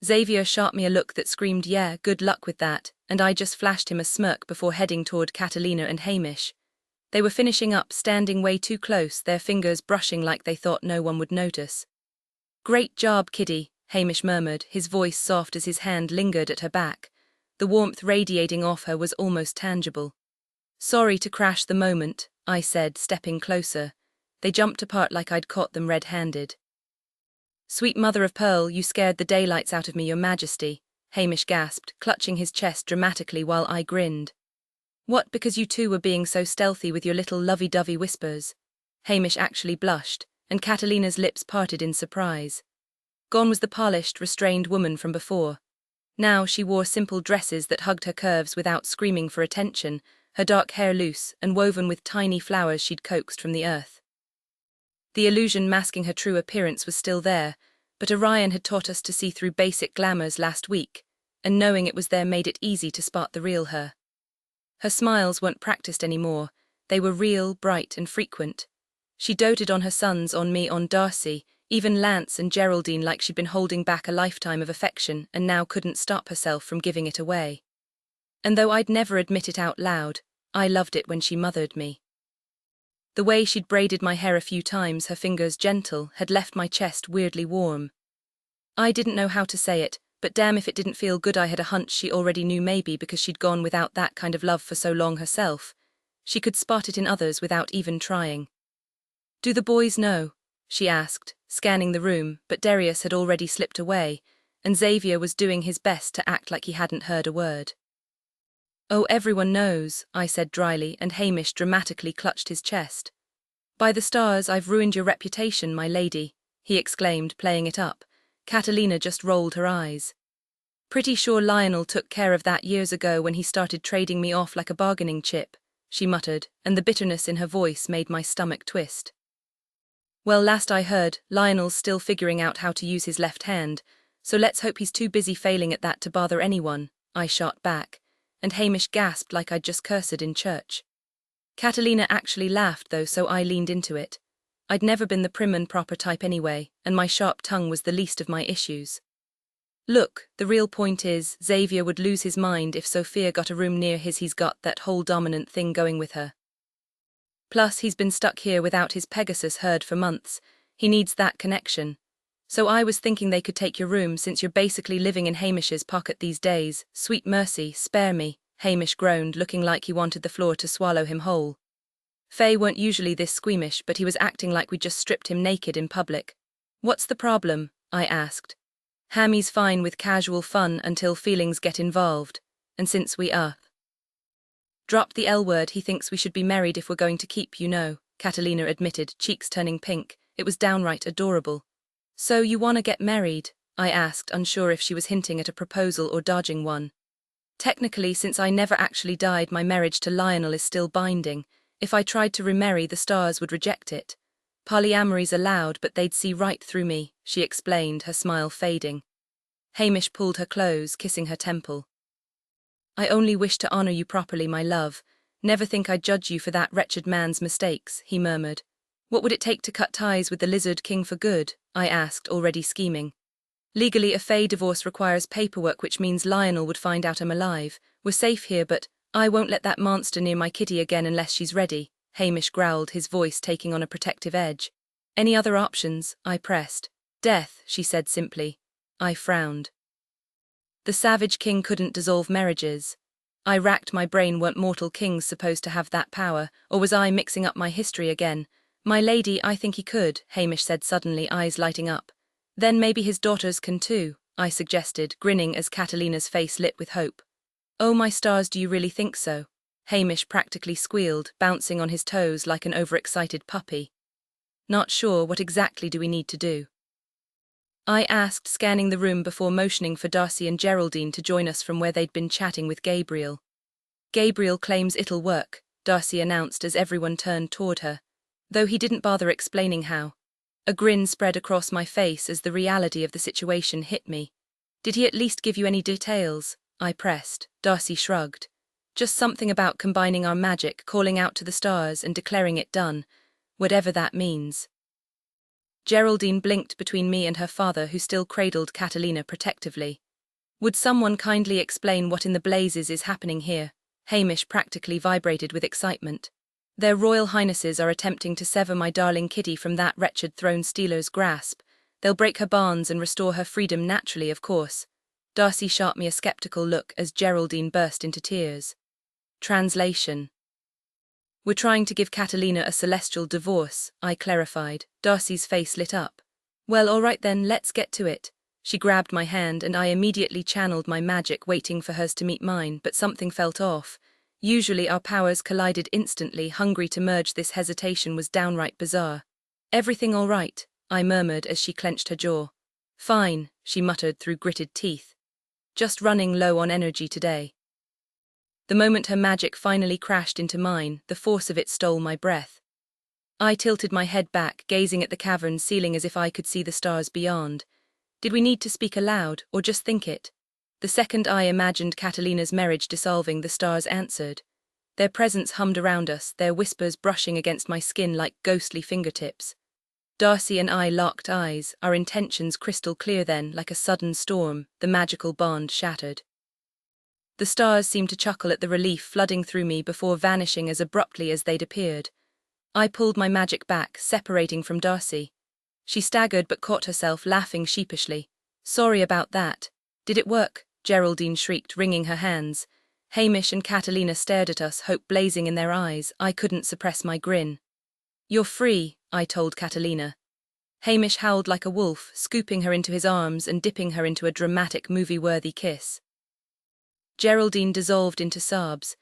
Xavier shot me a look that screamed, yeah, good luck with that, and I just flashed him a smirk before heading toward Catalina and Hamish. They were finishing up, standing way too close, their fingers brushing like they thought no one would notice. Great job, kiddie, Hamish murmured, his voice soft as his hand lingered at her back. The warmth radiating off her was almost tangible. Sorry to crash the moment, I said, stepping closer. They jumped apart like I'd caught them red-handed. Sweet mother of pearl, you scared the daylights out of me, your majesty, Hamish gasped, clutching his chest dramatically while I grinned. What, because you two were being so stealthy with your little lovey-dovey whispers? Hamish actually blushed, and Catalina's lips parted in surprise. Gone was the polished, restrained woman from before. Now she wore simple dresses that hugged her curves without screaming for attention, her dark hair loose and woven with tiny flowers she'd coaxed from the earth. The illusion masking her true appearance was still there, but Orion had taught us to see through basic glamours last week, and knowing it was there made it easy to spot the real her. Her smiles weren't practiced anymore, they were real, bright and frequent. She doted on her sons, on me, on Darcy, even Lance and Geraldine, like she'd been holding back a lifetime of affection and now couldn't stop herself from giving it away. And though I'd never admit it out loud, I loved it when she mothered me. The way she'd braided my hair a few times, her fingers gentle, had left my chest weirdly warm. I didn't know how to say it, but damn if it didn't feel good. I had a hunch she already knew, maybe because she'd gone without that kind of love for so long herself. She could spot it in others without even trying. Do the boys know? She asked, scanning the room, but Darius had already slipped away, and Xavier was doing his best to act like he hadn't heard a word. Oh, everyone knows, I said dryly, and Hamish dramatically clutched his chest. By the stars, I've ruined your reputation, my lady, he exclaimed, playing it up. Catalina just rolled her eyes. Pretty sure Lionel took care of that years ago when he started trading me off like a bargaining chip, she muttered, and the bitterness in her voice made my stomach twist. Well, last I heard, Lionel's still figuring out how to use his left hand, so let's hope he's too busy failing at that to bother anyone, I shot back, and Hamish gasped like I'd just cursed in church. Catalina actually laughed though, so I leaned into it. I'd never been the prim and proper type anyway, and my sharp tongue was the least of my issues. Look, the real point is, Xavier would lose his mind if Sophia got a room near his. He's got that whole dominant thing going with her. Plus, he's been stuck here without his Pegasus herd for months. He needs that connection. So I was thinking they could take your room since you're basically living in Hamish's pocket these days. Sweet mercy, spare me, Hamish groaned, looking like he wanted the floor to swallow him whole. Faye weren't usually this squeamish, but he was acting like we'd just stripped him naked in public. What's the problem? I asked. Hammy's fine with casual fun until feelings get involved, and since we dropped the L word, he thinks we should be married if we're going to keep, you know, Catalina admitted, cheeks turning pink. It was downright adorable. So you wanna get married? I asked, unsure if she was hinting at a proposal or dodging one. Technically, since I never actually died, my marriage to Lionel is still binding. If I tried to remarry, the stars would reject it. Polyamory's allowed, but they'd see right through me, she explained, her smile fading. Hamish pulled her close, kissing her temple. I only wish to honor you properly, my love. Never think I'd judge you for that wretched man's mistakes, he murmured. What would it take to cut ties with the Lizard King for good? I asked, already scheming. Legally, a Fae divorce requires paperwork, which means Lionel would find out I'm alive. We're safe here, but I won't let that monster near my kitty again unless she's ready, Hamish growled, his voice taking on a protective edge. Any other options? I pressed. Death, she said simply. I frowned. The Savage King couldn't dissolve marriages. I racked my brain. Weren't mortal kings supposed to have that power, or was I mixing up my history again? My lady, I think he could, Hamish said suddenly, eyes lighting up. Then maybe his daughters can too, I suggested, grinning as Catalina's face lit with hope. Oh my stars, do you really think so? Hamish practically squealed, bouncing on his toes like an overexcited puppy. Not sure. What exactly do we need to do? I asked, scanning the room before motioning for Darcy and Geraldine to join us from where they'd been chatting with Gabriel. Gabriel claims it'll work, Darcy announced as everyone turned toward her, though he didn't bother explaining how. A grin spread across my face as the reality of the situation hit me. Did he at least give you any details? I pressed. Darcy shrugged. Just something about combining our magic, calling out to the stars and declaring it done, whatever that means. Geraldine blinked between me and her father, who still cradled Catalina protectively. Would someone kindly explain what in the blazes is happening here? Hamish practically vibrated with excitement. Their royal highnesses are attempting to sever my darling kitty from that wretched throne stealer's grasp, They'll break her bonds and restore her freedom naturally, of course. Darcy shot me a skeptical look as Geraldine burst into tears. Translation. We're trying to give Catalina a celestial divorce, I clarified. Darcy's face lit up. Well, all right then, let's get to it. She grabbed my hand and I immediately channeled my magic, waiting for hers to meet mine, but something felt off. Usually our powers collided instantly, hungry to merge. This hesitation was downright bizarre. Everything all right? I murmured as she clenched her jaw. Fine, she muttered through gritted teeth. Just running low on energy today. The moment her magic finally crashed into mine, the force of it stole my breath. I tilted my head back, gazing at the cavern ceiling as if I could see the stars beyond. Did we need to speak aloud, or just think it? The second I imagined Catalina's marriage dissolving, the stars answered. Their presence hummed around us, their whispers brushing against my skin like ghostly fingertips. Darcy and I locked eyes, our intentions crystal clear. Then, like a sudden storm, the magical bond shattered. The stars seemed to chuckle at the relief flooding through me before vanishing as abruptly as they'd appeared. I pulled my magic back, separating from Darcy. She staggered but caught herself, laughing sheepishly. Sorry about that. Did it work? Geraldine shrieked, wringing her hands. Hamish and Catalina stared at us, hope blazing in their eyes. I couldn't suppress my grin. You're free, I told Catalina. Hamish howled like a wolf, scooping her into his arms and dipping her into a dramatic, movie-worthy kiss. Geraldine dissolved into sobs.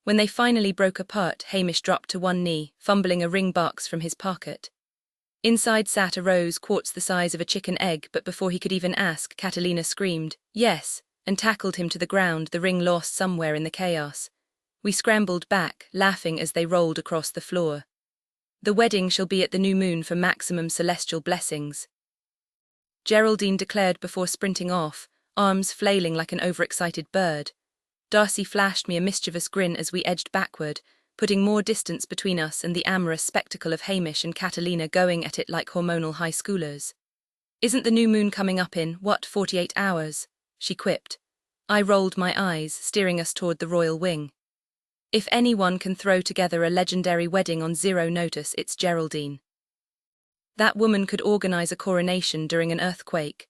When they finally broke apart, Hamish dropped to one knee, fumbling a ring box from his pocket. Inside sat a rose quartz the size of a chicken egg, but before he could even ask, Catalina screamed, "Yes," and tackled him to the ground, the ring lost somewhere in the chaos. We scrambled back, laughing as they rolled across the floor. The wedding shall be at the new moon for maximum celestial blessings, Geraldine declared before sprinting off, arms flailing like an overexcited bird. Darcy flashed me a mischievous grin as we edged backward, putting more distance between us and the amorous spectacle of Hamish and Catalina going at it like hormonal high schoolers. Isn't the new moon coming up in, 48 hours? She quipped. I rolled my eyes, steering us toward the royal wing. If anyone can throw together a legendary wedding on zero notice, it's Geraldine. That woman could organize a coronation during an earthquake.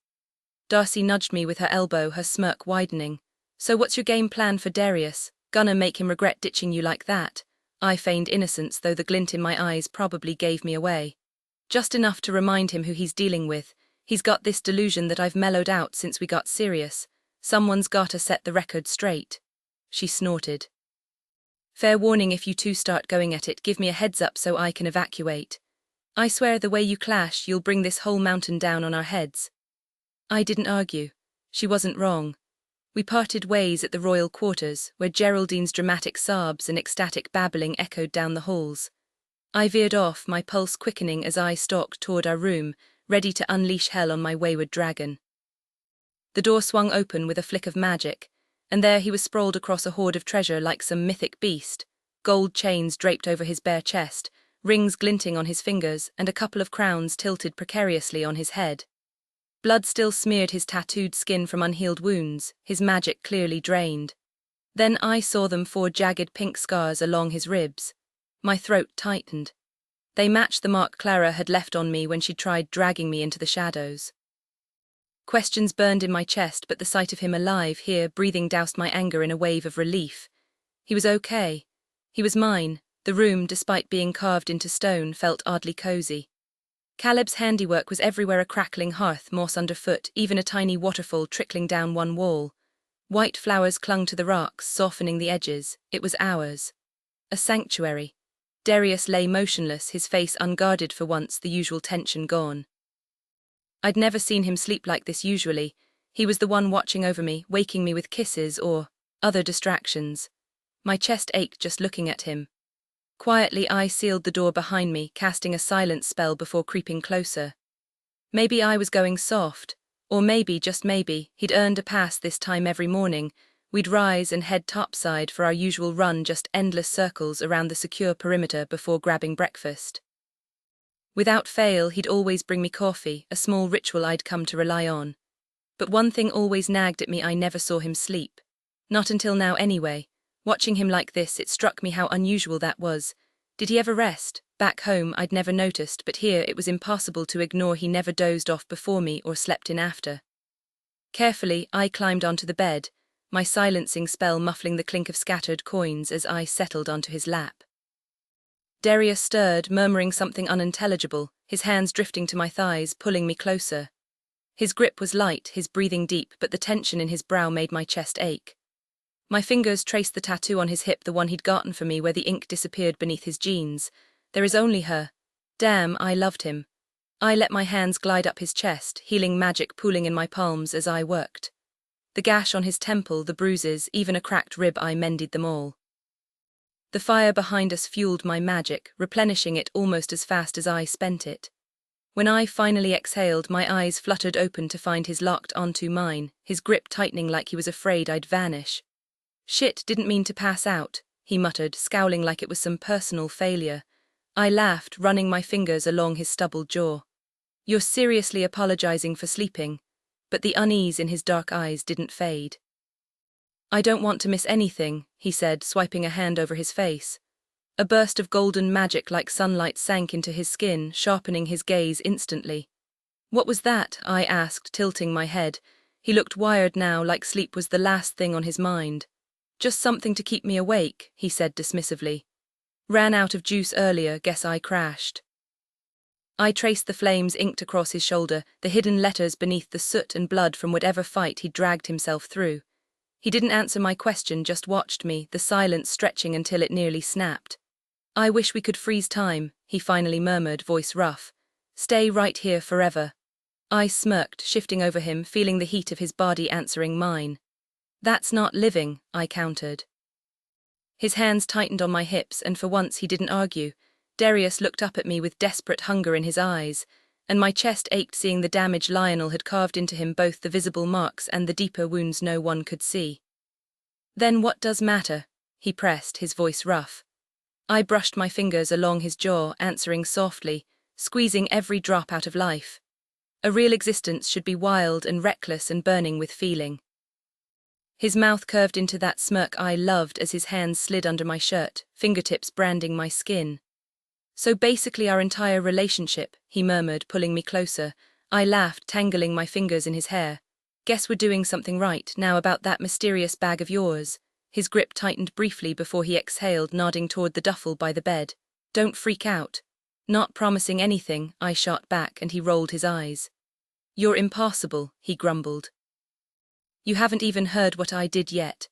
Darcy nudged me with her elbow, her smirk widening. So what's your game plan for Darius? Gonna make him regret ditching you like that? I feigned innocence, though the glint in my eyes probably gave me away. Just enough to remind him who he's dealing with. He's got this delusion that I've mellowed out since we got serious. Someone's gotta set the record straight. She snorted. Fair warning, if you two start going at it, give me a heads up so I can evacuate. I swear the way you clash, you'll bring this whole mountain down on our heads. I didn't argue. She wasn't wrong. We parted ways at the royal quarters, where Geraldine's dramatic sobs and ecstatic babbling echoed down the halls. I veered off, my pulse quickening as I stalked toward our room, ready to unleash hell on my wayward dragon. The door swung open with a flick of magic, and there he was sprawled across a hoard of treasure like some mythic beast, gold chains draped over his bare chest, rings glinting on his fingers, and a couple of crowns tilted precariously on his head. Blood still smeared his tattooed skin from unhealed wounds, his magic clearly drained. Then I saw them, 4 jagged pink scars along his ribs. My throat tightened. They matched the mark Clara had left on me when she tried dragging me into the shadows. Questions burned in my chest, but the sight of him alive here, breathing, doused my anger in a wave of relief. He was okay. He was mine. The room, despite being carved into stone, felt oddly cozy. Caleb's handiwork was everywhere, a crackling hearth, moss underfoot, even a tiny waterfall trickling down one wall. White flowers clung to the rocks, softening the edges. It was ours. A sanctuary. Darius lay motionless, his face unguarded for once, the usual tension gone. I'd never seen him sleep like this usually. He was the one watching over me, waking me with kisses or other distractions. My chest ached just looking at him. Quietly I sealed the door behind me, casting a silence spell before creeping closer. Maybe I was going soft, or maybe, just maybe, he'd earned a pass this time every morning. We'd rise and head topside for our usual run, just endless circles around the secure perimeter before grabbing breakfast. Without fail, he'd always bring me coffee, a small ritual I'd come to rely on. But one thing always nagged at me: I never saw him sleep. Not until now anyway. Watching him like this, it struck me how unusual that was. Did he ever rest? Back home, I'd never noticed, but here it was impossible to ignore. He never dozed off before me or slept in after. Carefully, I climbed onto the bed, my silencing spell muffling the clink of scattered coins as I settled onto his lap. Darius stirred, murmuring something unintelligible, his hands drifting to my thighs, pulling me closer. His grip was light, his breathing deep, but the tension in his brow made my chest ache. My fingers traced the tattoo on his hip, the one he'd gotten for me, where the ink disappeared beneath his jeans. There is only her. Damn, I loved him. I let my hands glide up his chest, healing magic pooling in my palms as I worked. The gash on his temple, the bruises, even a cracked rib, I mended them all. The fire behind us fueled my magic, replenishing it almost as fast as I spent it. When I finally exhaled, my eyes fluttered open to find his locked onto mine, his grip tightening like he was afraid I'd vanish. Shit, didn't mean to pass out, he muttered, scowling like it was some personal failure. I laughed, running my fingers along his stubbled jaw. You're seriously apologizing for sleeping? But the unease in his dark eyes didn't fade. I don't want to miss anything, he said, swiping a hand over his face. A burst of golden magic like sunlight sank into his skin, sharpening his gaze instantly. What was that? I asked, tilting my head. He looked wired now, like sleep was the last thing on his mind. Just something to keep me awake, he said dismissively. Ran out of juice earlier, guess I crashed. I traced the flames inked across his shoulder, the hidden letters beneath the soot and blood from whatever fight he'd dragged himself through. He didn't answer my question, just watched me, the silence stretching until it nearly snapped. I wish we could freeze time, he finally murmured, voice rough. Stay right here forever. I smirked, shifting over him, feeling the heat of his body answering mine. That's not living, I countered. His hands tightened on my hips, and for once he didn't argue. Darius looked up at me with desperate hunger in his eyes, and my chest ached seeing the damage Lionel had carved into him, both the visible marks and the deeper wounds no one could see. Then what does matter? He pressed, his voice rough. I brushed my fingers along his jaw, answering softly, squeezing every drop out of life. A real existence should be wild and reckless and burning with feeling. His mouth curved into that smirk I loved as his hands slid under my shirt, fingertips branding my skin. So basically our entire relationship, he murmured, pulling me closer. I laughed, tangling my fingers in his hair. Guess we're doing something right. Now about that mysterious bag of yours. His grip tightened briefly before he exhaled, nodding toward the duffel by the bed. Don't freak out. Not promising anything, I shot back, and he rolled his eyes. You're impossible, he grumbled. You haven't even heard what I did yet.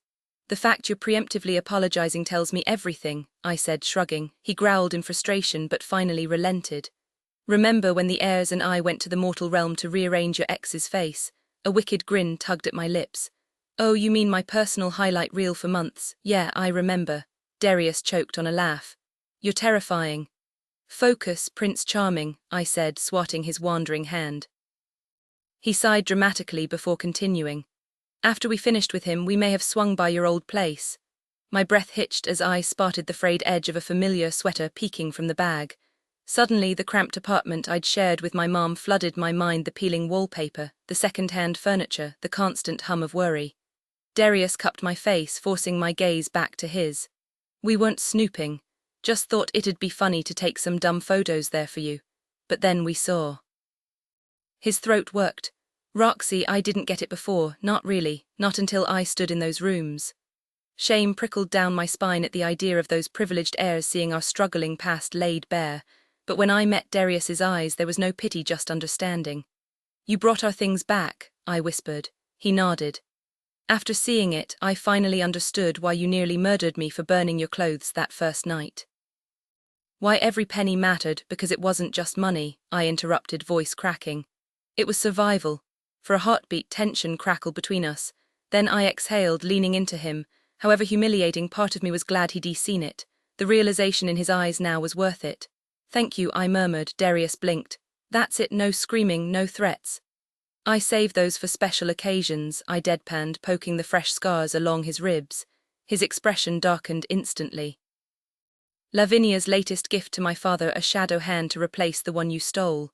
The fact you're preemptively apologizing tells me everything, I said, shrugging. He growled in frustration but finally relented. Remember when the heirs and I went to the mortal realm to rearrange your ex's face? A wicked grin tugged at my lips. Oh, you mean my personal highlight reel for months? Yeah, I remember. Darius choked on a laugh. You're terrifying. Focus, Prince Charming, I said, swatting his wandering hand. He sighed dramatically before continuing. After we finished with him, we may have swung by your old place. My breath hitched as I spotted the frayed edge of a familiar sweater peeking from the bag. Suddenly, the cramped apartment I'd shared with my mom flooded my mind, the peeling wallpaper, the second-hand furniture, the constant hum of worry. Darius cupped my face, forcing my gaze back to his. We weren't snooping. Just thought it'd be funny to take some dumb photos there for you. But then we saw. His throat worked. Roxy, I didn't get it before, not really, not until I stood in those rooms. Shame prickled down my spine at the idea of those privileged heirs seeing our struggling past laid bare, but when I met Darius's eyes there was no pity, just understanding. You brought our things back, I whispered. He nodded. After seeing it, I finally understood why you nearly murdered me for burning your clothes that first night. Why every penny mattered, because it wasn't just money, I interrupted, voice cracking. It was survival. For a heartbeat, tension crackled between us. Then I exhaled, leaning into him. However humiliating, part of me was glad he'd seen it. The realization in his eyes now was worth it. Thank you, I murmured. Darius blinked. That's it, no screaming, no threats. I save those for special occasions, I deadpanned, poking the fresh scars along his ribs. His expression darkened instantly. Lavinia's latest gift to my father, a shadow hand to replace the one you stole.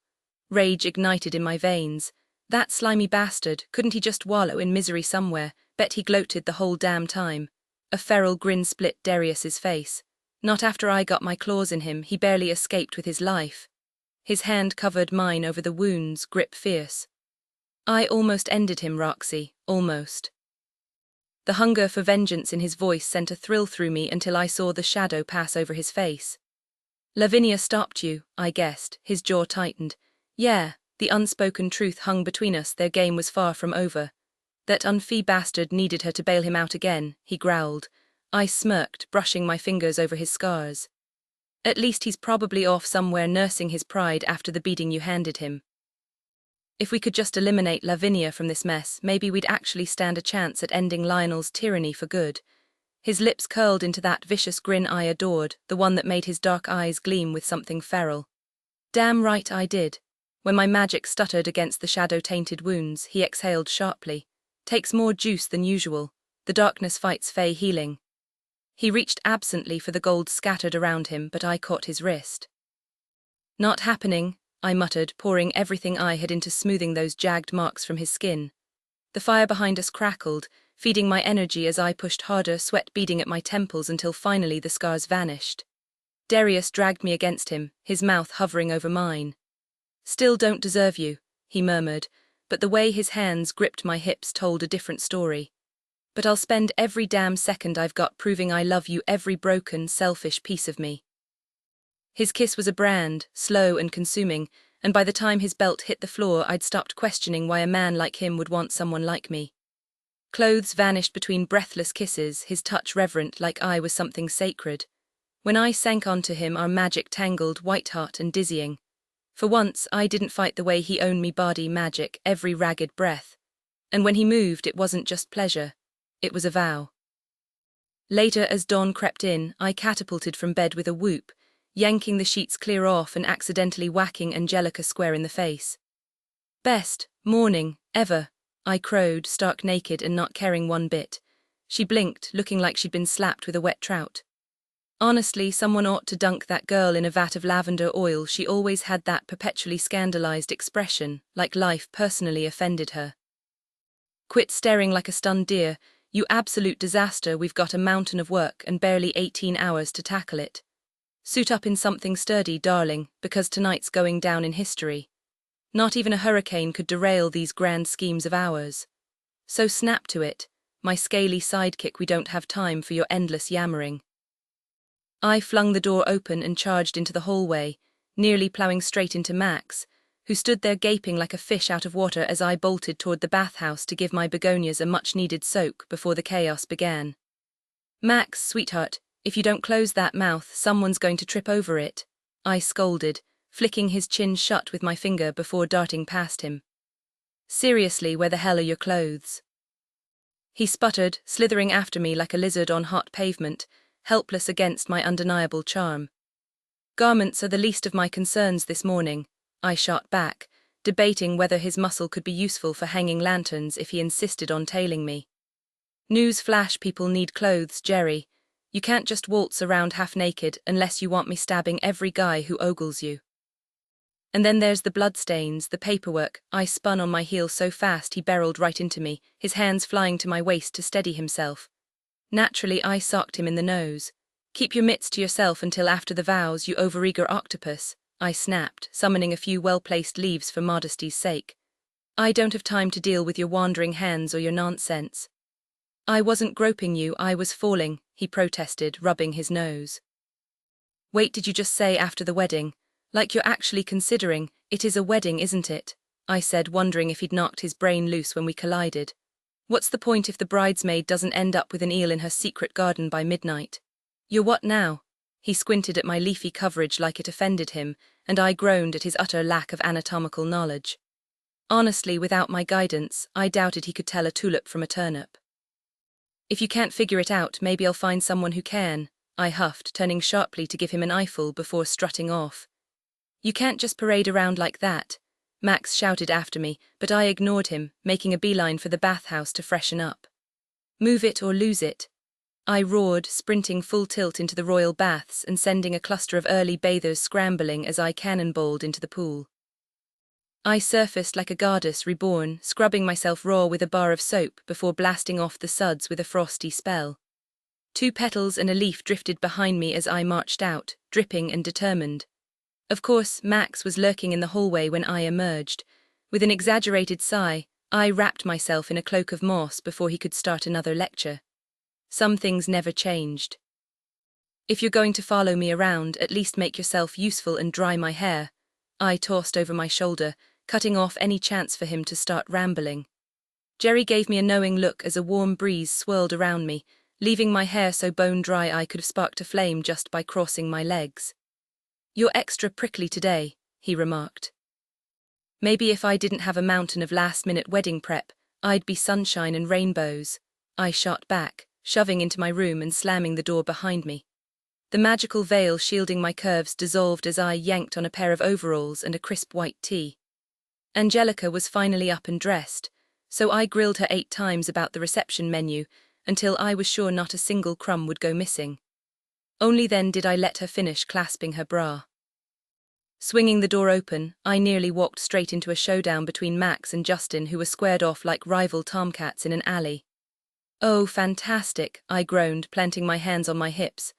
Rage ignited in my veins. That slimy bastard, couldn't he just wallow in misery somewhere? Bet he gloated the whole damn time. A feral grin split Darius's face. Not after I got my claws in him, he barely escaped with his life. His hand covered mine over the wounds, grip fierce. I almost ended him, Roxy, almost. The hunger for vengeance in his voice sent a thrill through me until I saw the shadow pass over his face. Lavinia stopped you, I guessed, his jaw tightened. Yeah, the unspoken truth hung between us, their game was far from over. That unfee bastard needed her to bail him out again, he growled. I smirked, brushing my fingers over his scars. At least he's probably off somewhere nursing his pride after the beating you handed him. If we could just eliminate Lavinia from this mess, maybe we'd actually stand a chance at ending Lionel's tyranny for good. His lips curled into that vicious grin I adored, the one that made his dark eyes gleam with something feral. Damn right I did. When my magic stuttered against the shadow-tainted wounds, he exhaled sharply. Takes more juice than usual. The darkness fights fey healing. He reached absently for the gold scattered around him, but I caught his wrist. Not happening, I muttered, pouring everything I had into smoothing those jagged marks from his skin. The fire behind us crackled, feeding my energy as I pushed harder, sweat beading at my temples until finally the scars vanished. Darius dragged me against him, his mouth hovering over mine. Still don't deserve you, he murmured, but the way his hands gripped my hips told a different story. But I'll spend every damn second I've got proving I love you, every broken, selfish piece of me. His kiss was a brand, slow and consuming, and by the time his belt hit the floor I'd stopped questioning why a man like him would want someone like me. Clothes vanished between breathless kisses, his touch reverent like I was something sacred. When I sank onto him, our magic tangled, white-hot and dizzying. For once, I didn't fight the way he owned me, body magic, every ragged breath. And when he moved, it wasn't just pleasure. It was a vow. Later, as dawn crept in, I catapulted from bed with a whoop, yanking the sheets clear off and accidentally whacking Angelica square in the face. Best morning ever, I crowed, stark naked and not caring one bit. She blinked, looking like she'd been slapped with a wet trout. Honestly, someone ought to dunk that girl in a vat of lavender oil. She always had that perpetually scandalized expression, like life personally offended her. Quit staring like a stunned deer, you absolute disaster. We've got a mountain of work and barely 18 hours to tackle it. Suit up in something sturdy, darling, because tonight's going down in history. Not even a hurricane could derail these grand schemes of ours. So snap to it, my scaly sidekick. We don't have time for your endless yammering. I flung the door open and charged into the hallway, nearly ploughing straight into Max, who stood there gaping like a fish out of water as I bolted toward the bathhouse to give my begonias a much-needed soak before the chaos began. Max, sweetheart, if you don't close that mouth, someone's going to trip over it, I scolded, flicking his chin shut with my finger before darting past him. Seriously, where the hell are your clothes? He sputtered, slithering after me like a lizard on hot pavement, helpless against my undeniable charm. Garments are the least of my concerns this morning, I shot back, debating whether his muscle could be useful for hanging lanterns if he insisted on tailing me. News flash, people need clothes, Jerry. You can't just waltz around half naked unless you want me stabbing every guy who ogles you. And then there's the bloodstains, the paperwork. I spun on my heel so fast he barreled right into me, his hands flying to my waist to steady himself. Naturally, I socked him in the nose. Keep your mitts to yourself until after the vows, you overeager octopus, I snapped, summoning a few well-placed leaves for modesty's sake. I don't have time to deal with your wandering hands or your nonsense. I wasn't groping you, I was falling, he protested, rubbing his nose. Wait, did you just say after the wedding? Like you're actually considering, it is a wedding, isn't it? I said, wondering if he'd knocked his brain loose when we collided. What's the point if the bridesmaid doesn't end up with an eel in her secret garden by midnight? You're what now? He squinted at my leafy coverage like it offended him, and I groaned at his utter lack of anatomical knowledge. Honestly, without my guidance, I doubted he could tell a tulip from a turnip. If you can't figure it out, maybe I'll find someone who can, I huffed, turning sharply to give him an eyeful before strutting off. You can't just parade around like that, Max shouted after me, but I ignored him, making a beeline for the bathhouse to freshen up. Move it or lose it, I roared, sprinting full tilt into the royal baths and sending a cluster of early bathers scrambling as I cannonballed into the pool. I surfaced like a goddess reborn, scrubbing myself raw with a bar of soap before blasting off the suds with a frosty spell. 2 petals and a leaf drifted behind me as I marched out, dripping and determined. Of course, Max was lurking in the hallway when I emerged. With an exaggerated sigh, I wrapped myself in a cloak of moss before he could start another lecture. Some things never changed. If you're going to follow me around, at least make yourself useful and dry my hair. I tossed over my shoulder, cutting off any chance for him to start rambling. Jerry gave me a knowing look as a warm breeze swirled around me, leaving my hair so bone-dry I could have sparked a flame just by crossing my legs. "You're extra prickly today," he remarked. Maybe if I didn't have a mountain of last-minute wedding prep, I'd be sunshine and rainbows. I shot back, shoving into my room and slamming the door behind me. The magical veil shielding my curves dissolved as I yanked on a pair of overalls and a crisp white tee. Angelica was finally up and dressed, so I grilled her 8 times about the reception menu until I was sure not a single crumb would go missing. Only then did I let her finish clasping her bra. Swinging the door open, I nearly walked straight into a showdown between Max and Justin, who were squared off like rival tomcats in an alley. "Oh, fantastic," I groaned, planting my hands on my hips.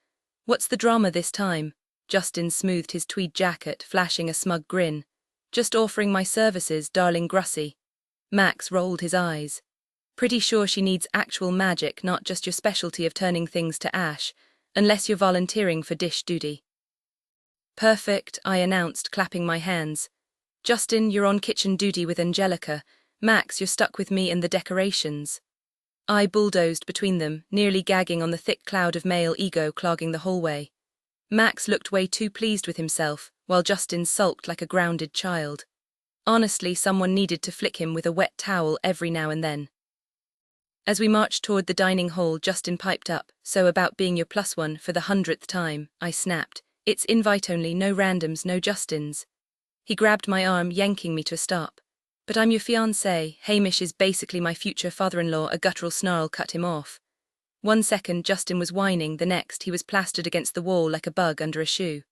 "What's the drama this time?" Justin smoothed his tweed jacket, flashing a smug grin. "Just offering my services, darling Grussy." Max rolled his eyes. "Pretty sure she needs actual magic, not just your specialty of turning things to ash, unless you're volunteering for dish duty." "Perfect," I announced, clapping my hands. "Justin, you're on kitchen duty with Angelica. Max, you're stuck with me and the decorations." I bulldozed between them, nearly gagging on the thick cloud of male ego clogging the hallway. Max looked way too pleased with himself, while Justin sulked like a grounded child. Honestly, someone needed to flick him with a wet towel every now and then. As we marched toward the dining hall, Justin piped up, "So about being your +1 for the 100th time," I snapped. "It's invite only, no randoms, no Justins." He grabbed my arm, yanking me to a stop. "But I'm your fiancé. Hamish is basically my future father-in-law." A guttural snarl cut him off. 1 second, Justin was whining, the next, he was plastered against the wall like a bug under a shoe.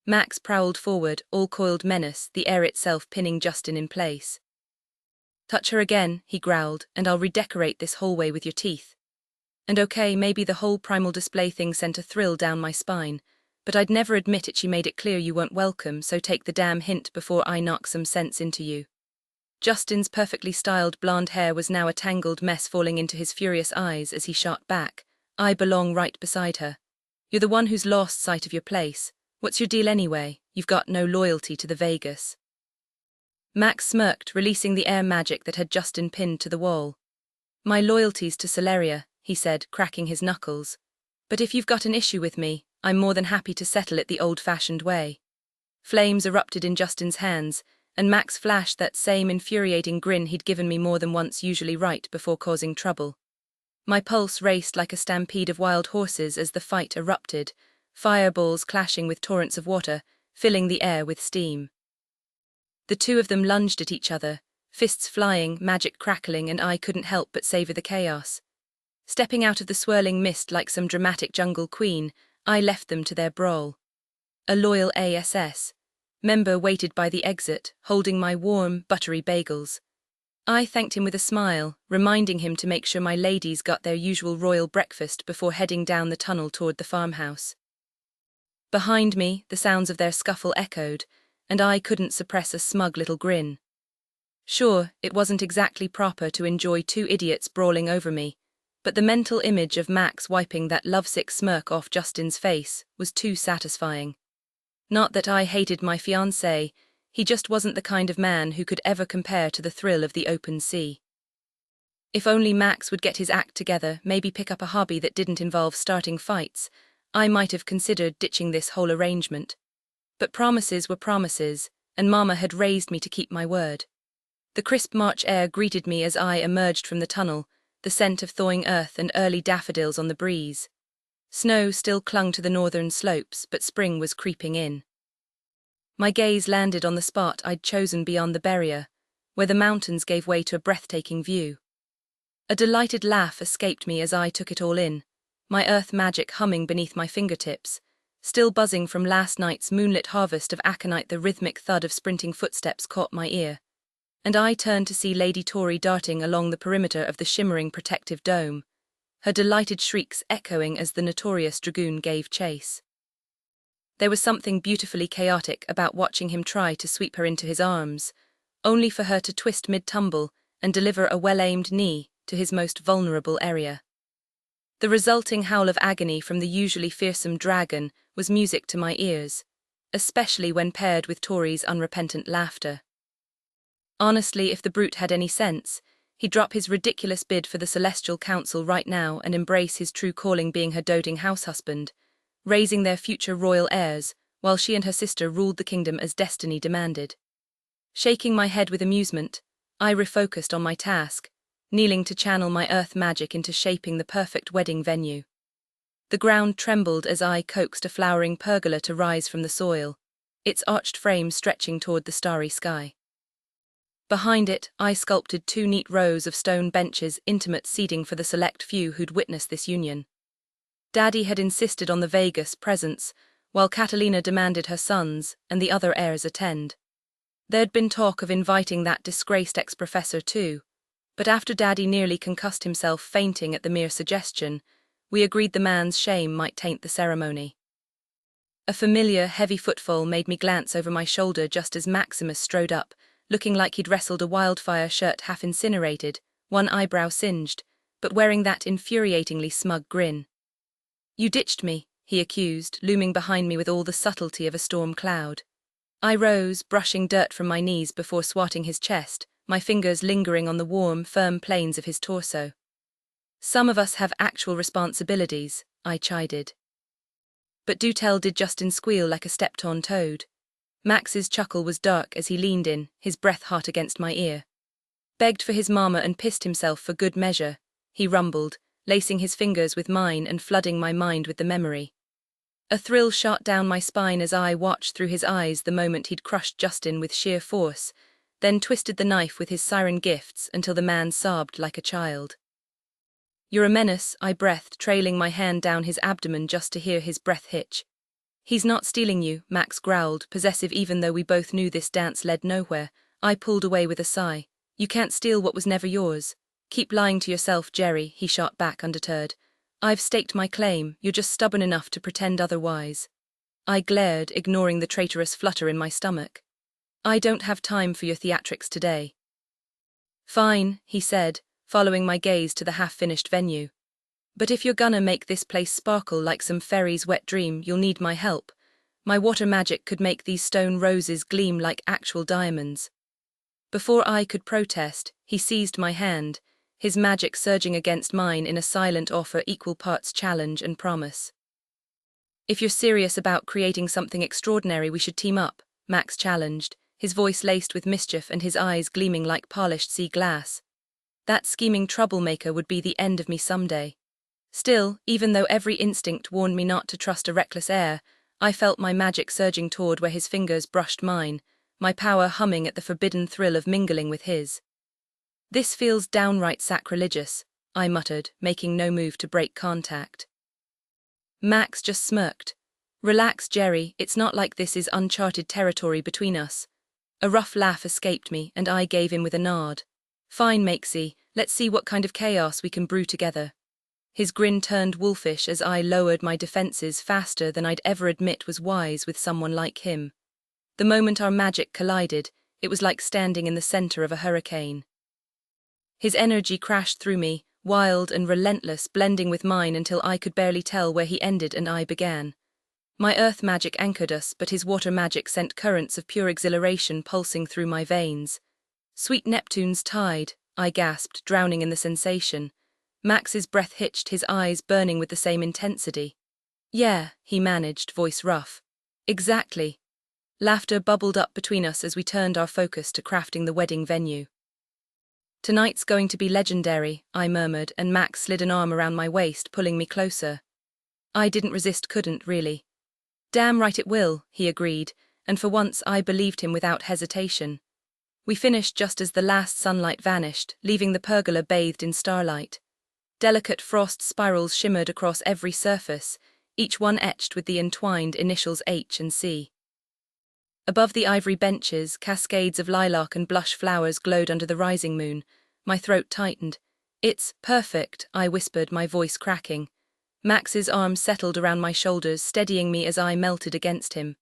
Max prowled forward, all coiled menace, the air itself pinning Justin in place. "Touch her again," he growled, "and I'll redecorate this hallway with your teeth." And okay, maybe the whole primal display thing sent a thrill down my spine, but I'd never admit it. She made it clear you weren't welcome, so take the damn hint before I knock some sense into you. Justin's perfectly styled blonde hair was now a tangled mess, falling into his furious eyes as he shot back. "I belong right beside her. You're the one who's lost sight of your place. What's your deal anyway? You've got no loyalty to the Vegas." Max smirked, releasing the air magic that had Justin pinned to the wall. "My loyalty's to Celeria," he said, cracking his knuckles. "But if you've got an issue with me, I'm more than happy to settle it the old-fashioned way." Flames erupted in Justin's hands, and Max flashed that same infuriating grin he'd given me more than once, usually right before causing trouble. My pulse raced like a stampede of wild horses as the fight erupted, fireballs clashing with torrents of water, filling the air with steam. The two of them lunged at each other, fists flying, magic crackling, and I couldn't help but savor the chaos. Stepping out of the swirling mist like some dramatic jungle queen, I left them to their brawl. A loyal ASS member waited by the exit, holding my warm, buttery bagels. I thanked him with a smile, reminding him to make sure my ladies got their usual royal breakfast before heading down the tunnel toward the farmhouse. Behind me, the sounds of their scuffle echoed, and I couldn't suppress a smug little grin. Sure, it wasn't exactly proper to enjoy 2 idiots brawling over me, but the mental image of Max wiping that lovesick smirk off Justin's face was too satisfying. Not that I hated my fiancé, he just wasn't the kind of man who could ever compare to the thrill of the open sea. If only Max would get his act together, maybe pick up a hobby that didn't involve starting fights, I might have considered ditching this whole arrangement. But promises were promises, and Mama had raised me to keep my word. The crisp March air greeted me as I emerged from the tunnel, the scent of thawing earth and early daffodils on the breeze. Snow still clung to the northern slopes, but spring was creeping in. My gaze landed on the spot I'd chosen beyond the barrier, where the mountains gave way to a breathtaking view. A delighted laugh escaped me as I took it all in, my earth magic humming beneath my fingertips, still buzzing from last night's moonlit harvest of aconite. The rhythmic thud of sprinting footsteps caught my ear, and I turned to see Lady Tori darting along the perimeter of the shimmering protective dome. her delighted shrieks echoing as the notorious dragoon gave chase. There was something beautifully chaotic about watching him try to sweep her into his arms, only for her to twist mid-tumble and deliver a well-aimed knee to his most vulnerable area. The resulting howl of agony from the usually fearsome dragon was music to my ears, especially when paired with Tori's unrepentant laughter. Honestly, if the brute had any sense, he'd drop his ridiculous bid for the Celestial Council right now and embrace his true calling, being her doting house-husband, raising their future royal heirs, while she and her sister ruled the kingdom as destiny demanded. Shaking my head with amusement, I refocused on my task, kneeling to channel my earth magic into shaping the perfect wedding venue. The ground trembled as I coaxed a flowering pergola to rise from the soil, its arched frame stretching toward the starry sky. Behind it, I sculpted 2 neat rows of stone benches, intimate seating for the select few who'd witnessed this union. Daddy had insisted on the Vegas presence, while Catalina demanded her sons and the other heirs attend. There'd been talk of inviting that disgraced ex-professor too, but after Daddy nearly concussed himself fainting at the mere suggestion, we agreed the man's shame might taint the ceremony. A familiar, heavy footfall made me glance over my shoulder just as Maximus strode up, looking like he'd wrestled a wildfire shirt half incinerated, one eyebrow singed, but wearing that infuriatingly smug grin. "You ditched me," he accused, looming behind me with all the subtlety of a storm cloud. I rose, brushing dirt from my knees before swatting his chest, my fingers lingering on the warm, firm planes of his torso. "Some of us have actual responsibilities," I chided. But do tell, did Justin squeal like a stepped-on toad? Max's chuckle was dark as he leaned in, his breath hot against my ear. "Begged for his mama and pissed himself for good measure," he rumbled, lacing his fingers with mine and flooding my mind with the memory. A thrill shot down my spine as I watched through his eyes the moment he'd crushed Justin with sheer force, then twisted the knife with his siren gifts until the man sobbed like a child. "You're a menace," I breathed, trailing my hand down his abdomen just to hear his breath hitch. "He's not stealing you," Max growled, possessive even though we both knew this dance led nowhere. I pulled away with a sigh. "You can't steal what was never yours." "Keep lying to yourself, Jerry," he shot back undeterred. "I've staked my claim, you're just stubborn enough to pretend otherwise." I glared, ignoring the traitorous flutter in my stomach. "I don't have time for your theatrics today." "Fine," he said, following my gaze to the half-finished venue. "But if you're gonna make this place sparkle like some fairy's wet dream, you'll need my help. My water magic could make these stone roses gleam like actual diamonds." Before I could protest, he seized my hand, his magic surging against mine in a silent offer equal parts challenge and promise. "If you're serious about creating something extraordinary, we should team up," Max challenged, his voice laced with mischief and his eyes gleaming like polished sea glass. That scheming troublemaker would be the end of me someday. Still, even though every instinct warned me not to trust a reckless heir, I felt my magic surging toward where his fingers brushed mine, my power humming at the forbidden thrill of mingling with his. "This feels downright sacrilegious," I muttered, making no move to break contact. Max just smirked. "Relax, Jerry, it's not like this is uncharted territory between us." A rough laugh escaped me, and I gave in with a nod. "Fine, Makesy, let's see what kind of chaos we can brew together." His grin turned wolfish as I lowered my defenses faster than I'd ever admit was wise with someone like him. The moment our magic collided, it was like standing in the center of a hurricane. His energy crashed through me, wild and relentless, blending with mine until I could barely tell where he ended and I began. My earth magic anchored us, but his water magic sent currents of pure exhilaration pulsing through my veins. "Sweet Neptune's tide," I gasped, drowning in the sensation. Max's breath hitched, his eyes burning with the same intensity. "Yeah," he managed, voice rough. "Exactly." Laughter bubbled up between us as we turned our focus to crafting the wedding venue. "Tonight's going to be legendary," I murmured, and Max slid an arm around my waist, pulling me closer. I didn't resist, couldn't really. "Damn right it will," he agreed, and for once I believed him without hesitation. We finished just as the last sunlight vanished, leaving the pergola bathed in starlight. Delicate frost spirals shimmered across every surface, each one etched with the entwined initials H and C. Above the ivory benches, cascades of lilac and blush flowers glowed under the rising moon. My throat tightened. It's perfect, I whispered, my voice cracking. Max's arms settled around my shoulders, steadying me as I melted against him.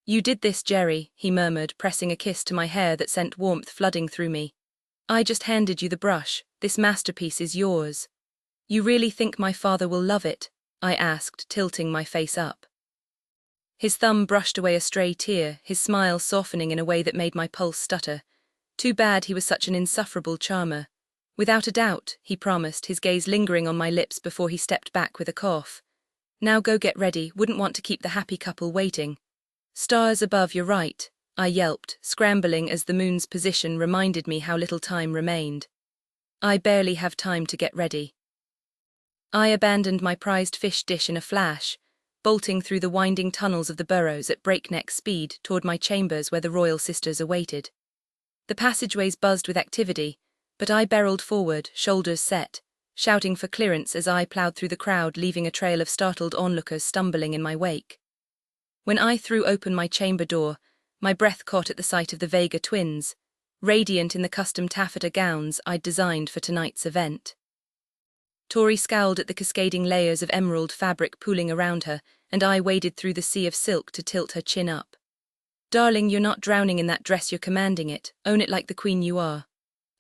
You did this, Jerry, he murmured, pressing a kiss to my hair that sent warmth flooding through me. I just handed you the brush. This masterpiece is yours. You really think my father will love it? I asked, tilting my face up. His thumb brushed away a stray tear, his smile softening in a way that made my pulse stutter. Too bad he was such an insufferable charmer. Without a doubt, he promised, his gaze lingering on my lips before he stepped back with a cough. Now go get ready, wouldn't want to keep the happy couple waiting. Stars above, you're right, I yelped, scrambling as the moon's position reminded me how little time remained. I barely have time to get ready. I abandoned my prized fish dish in a flash, bolting through the winding tunnels of the burrows at breakneck speed toward my chambers where the royal sisters awaited. The passageways buzzed with activity, but I barreled forward, shoulders set, shouting for clearance as I plowed through the crowd, leaving a trail of startled onlookers stumbling in my wake. When I threw open my chamber door, my breath caught at the sight of the Vega twins, radiant in the custom taffeta gowns I'd designed for tonight's event. Tori scowled at the cascading layers of emerald fabric pooling around her, and I waded through the sea of silk to tilt her chin up. Darling, you're not drowning in that dress, you're commanding it. Own it like the queen you are.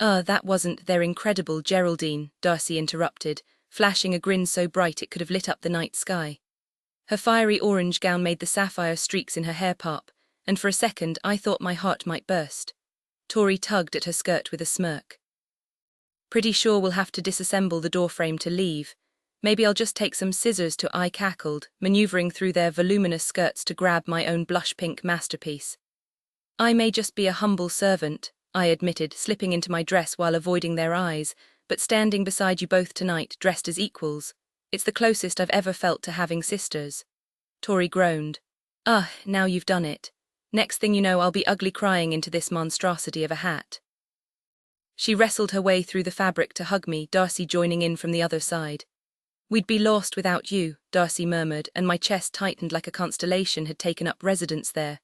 That wasn't their incredible Geraldine, Darcy interrupted, flashing a grin so bright it could have lit up the night sky. Her fiery orange gown made the sapphire streaks in her hair pop, and for a second I thought my heart might burst. Tori tugged at her skirt with a smirk. Pretty sure we'll have to disassemble the doorframe to leave. Maybe I'll just take some scissors to, I cackled, maneuvering through their voluminous skirts to grab my own blush-pink masterpiece. I may just be a humble servant, I admitted, slipping into my dress while avoiding their eyes, but standing beside you both tonight, dressed as equals. It's the closest I've ever felt to having sisters. Tori groaned. Now you've done it. Next thing you know, I'll be ugly crying into this monstrosity of a hat. She wrestled her way through the fabric to hug me, Darcy joining in from the other side. We'd be lost without you, Darcy murmured, and my chest tightened like a constellation had taken up residence there.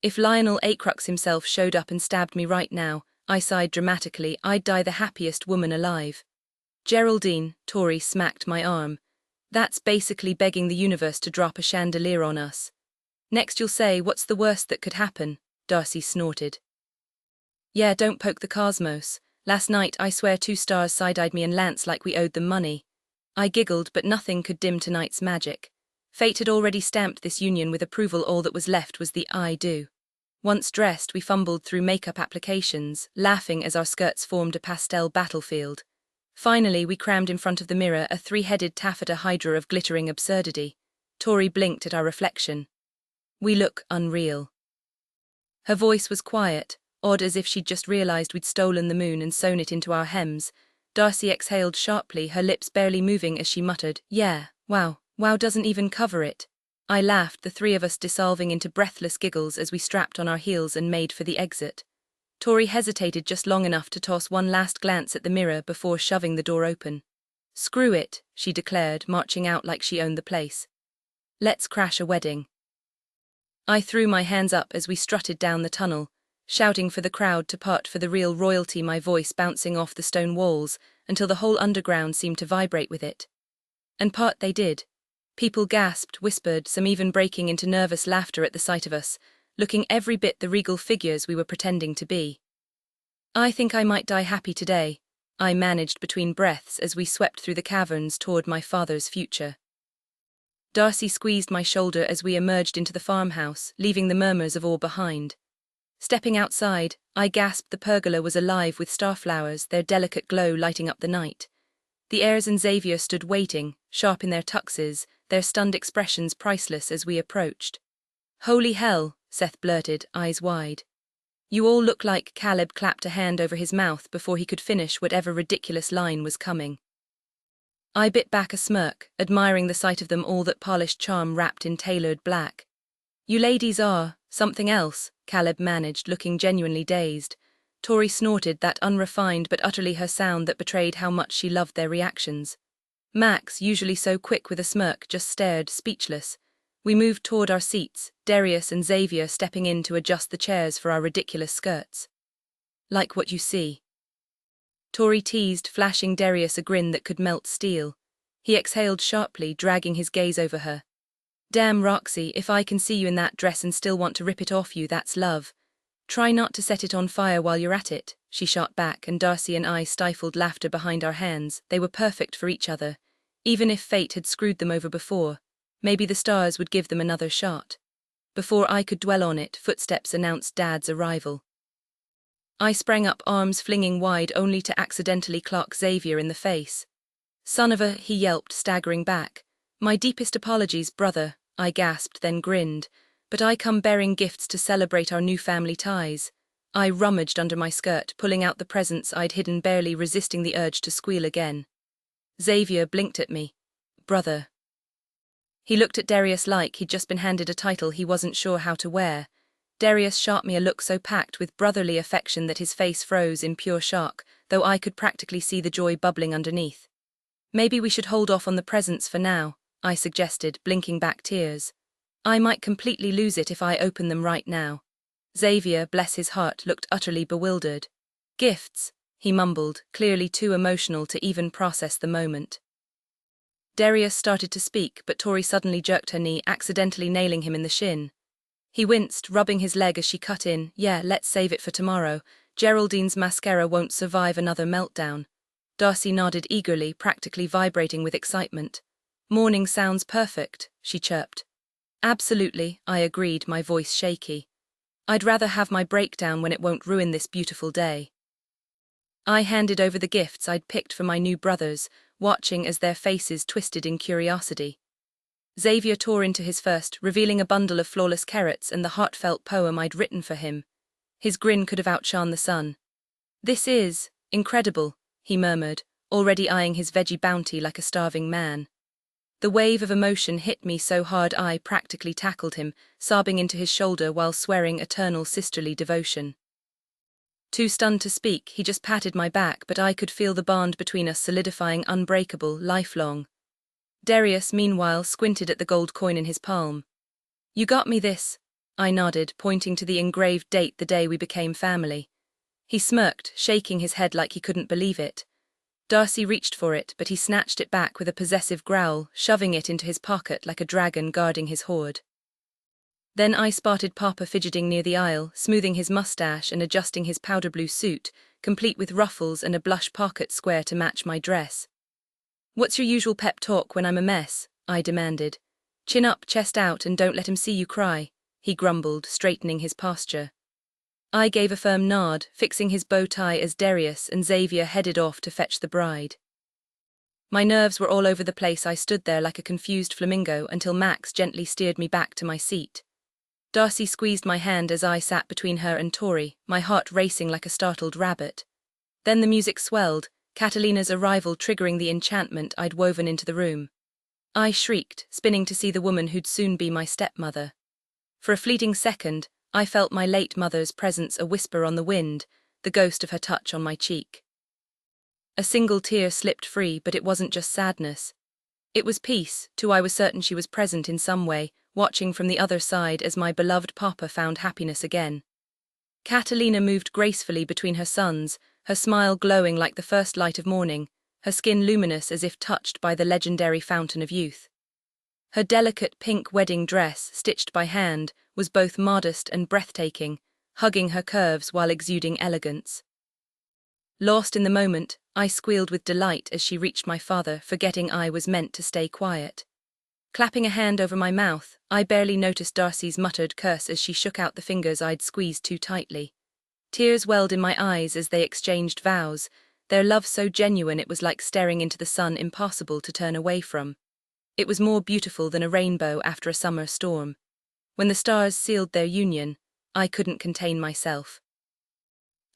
If Lionel Acrux himself showed up and stabbed me right now, I sighed dramatically, I'd die the happiest woman alive. Geraldine, Tori smacked my arm. That's basically begging the universe to drop a chandelier on us. Next you'll say, what's the worst that could happen? Darcy snorted. Yeah, don't poke the cosmos. Last night, I swear 2 stars side-eyed me and Lance like we owed them money. I giggled, but nothing could dim tonight's magic. Fate had already stamped this union with approval. All that was left was the I do. Once dressed, we fumbled through makeup applications, laughing as our skirts formed a pastel battlefield. Finally, we crammed in front of the mirror, a 3-headed taffeta hydra of glittering absurdity. Tori blinked at our reflection. We look unreal. Her voice was quiet, odd, as if she'd just realized we'd stolen the moon and sewn it into our hems. Darcy exhaled sharply, her lips barely moving as she muttered, yeah, wow doesn't even cover it. I laughed, the 3 of us dissolving into breathless giggles as we strapped on our heels and made for the exit. Tori hesitated just long enough to toss one last glance at the mirror before shoving the door open. Screw it, she declared, marching out like she owned the place. Let's crash a wedding. I threw my hands up as we strutted down the tunnel, shouting for the crowd to part for the real royalty, my voice bouncing off the stone walls until the whole underground seemed to vibrate with it. And part they did. People gasped, whispered, some even breaking into nervous laughter at the sight of us, looking every bit the regal figures we were pretending to be. I think I might die happy today, I managed between breaths as we swept through the caverns toward my father's future. Darcy squeezed my shoulder as we emerged into the farmhouse, leaving the murmurs of awe behind. Stepping outside, I gasped. The pergola was alive with starflowers, their delicate glow lighting up the night. The heirs and Xavier stood waiting, sharp in their tuxes, their stunned expressions priceless as we approached. Holy hell, Seth blurted, eyes wide. You all look like— Caleb clapped a hand over his mouth before he could finish whatever ridiculous line was coming. I bit back a smirk, admiring the sight of them all, that polished charm wrapped in tailored black. You ladies are something else, Caleb managed, looking genuinely dazed. Tori snorted, that unrefined but utterly her sound that betrayed how much she loved their reactions. Max, usually so quick with a smirk, just stared, speechless. We moved toward our seats, Darius and Xavier stepping in to adjust the chairs for our ridiculous skirts. Like what you see. Tori teased, flashing Darius a grin that could melt steel. He exhaled sharply, dragging his gaze over her. Damn, Roxy, if I can see you in that dress and still want to rip it off you, that's love. Try not to set it on fire while you're at it, she shot back, and Darcy and I stifled laughter behind our hands. They were perfect for each other. Even if fate had screwed them over before, maybe the stars would give them another shot. Before I could dwell on it, footsteps announced Dad's arrival. I sprang up, arms flinging wide, only to accidentally clock Xavier in the face. Son of a, he yelped, staggering back. My deepest apologies, brother, I gasped, then grinned. But I come bearing gifts to celebrate our new family ties. I rummaged under my skirt, pulling out the presents I'd hidden, barely resisting the urge to squeal again. Xavier blinked at me. Brother. He looked at Darius like he'd just been handed a title he wasn't sure how to wear. Darius shot me a look so packed with brotherly affection that his face froze in pure shock, though I could practically see the joy bubbling underneath. Maybe we should hold off on the presents for now, I suggested, blinking back tears. I might completely lose it if I open them right now. Xavier, bless his heart, looked utterly bewildered. Gifts, he mumbled, clearly too emotional to even process the moment. Darius started to speak, but Tori suddenly jerked her knee, accidentally nailing him in the shin. He winced, rubbing his leg as she cut in. Yeah, let's save it for tomorrow. Geraldine's mascara won't survive another meltdown. Darcy nodded eagerly, practically vibrating with excitement. Morning sounds perfect, she chirped. Absolutely, I agreed, my voice shaky. I'd rather have my breakdown when it won't ruin this beautiful day. I handed over the gifts I'd picked for my new brothers, watching as their faces twisted in curiosity. Xavier tore into his first, revealing a bundle of flawless carrots and the heartfelt poem I'd written for him. His grin could have outshone the sun. This is incredible, he murmured, already eyeing his veggie bounty like a starving man. The wave of emotion hit me so hard I practically tackled him, sobbing into his shoulder while swearing eternal sisterly devotion. Too stunned to speak, he just patted my back, but I could feel the bond between us solidifying, unbreakable, lifelong. Darius, meanwhile, squinted at the gold coin in his palm. You got me this, I nodded, pointing to the engraved date, the day we became family. He smirked, shaking his head like he couldn't believe it. Darcy reached for it, but he snatched it back with a possessive growl, shoving it into his pocket like a dragon guarding his hoard. Then I spotted Papa fidgeting near the aisle, smoothing his mustache and adjusting his powder blue suit, complete with ruffles and a blush pocket square to match my dress. What's your usual pep talk when I'm a mess? I demanded. Chin up, chest out, and don't let him see you cry, he grumbled, straightening his posture. I gave a firm nod, fixing his bow tie as Darius and Xavier headed off to fetch the bride. My nerves were all over the place. I stood there like a confused flamingo until Max gently steered me back to my seat. Darcy squeezed my hand as I sat between her and Tori, my heart racing like a startled rabbit. Then the music swelled, Catalina's arrival triggering the enchantment I'd woven into the room. I shrieked, spinning to see the woman who'd soon be my stepmother. For a fleeting second, I felt my late mother's presence a whisper on the wind, the ghost of her touch on my cheek. A single tear slipped free, but it wasn't just sadness. It was peace, too. I was certain she was present in some way, watching from the other side as my beloved Papa found happiness again. Catalina moved gracefully between her sons, her smile glowing like the first light of morning, her skin luminous as if touched by the legendary fountain of youth. Her delicate pink wedding dress, stitched by hand, was both modest and breathtaking, hugging her curves while exuding elegance. Lost in the moment, I squealed with delight as she reached my father, forgetting I was meant to stay quiet. Clapping a hand over my mouth, I barely noticed Darcy's muttered curse as she shook out the fingers I'd squeezed too tightly. Tears welled in my eyes as they exchanged vows, their love so genuine it was like staring into the sun, impossible to turn away from. It was more beautiful than a rainbow after a summer storm. When the stars sealed their union, I couldn't contain myself.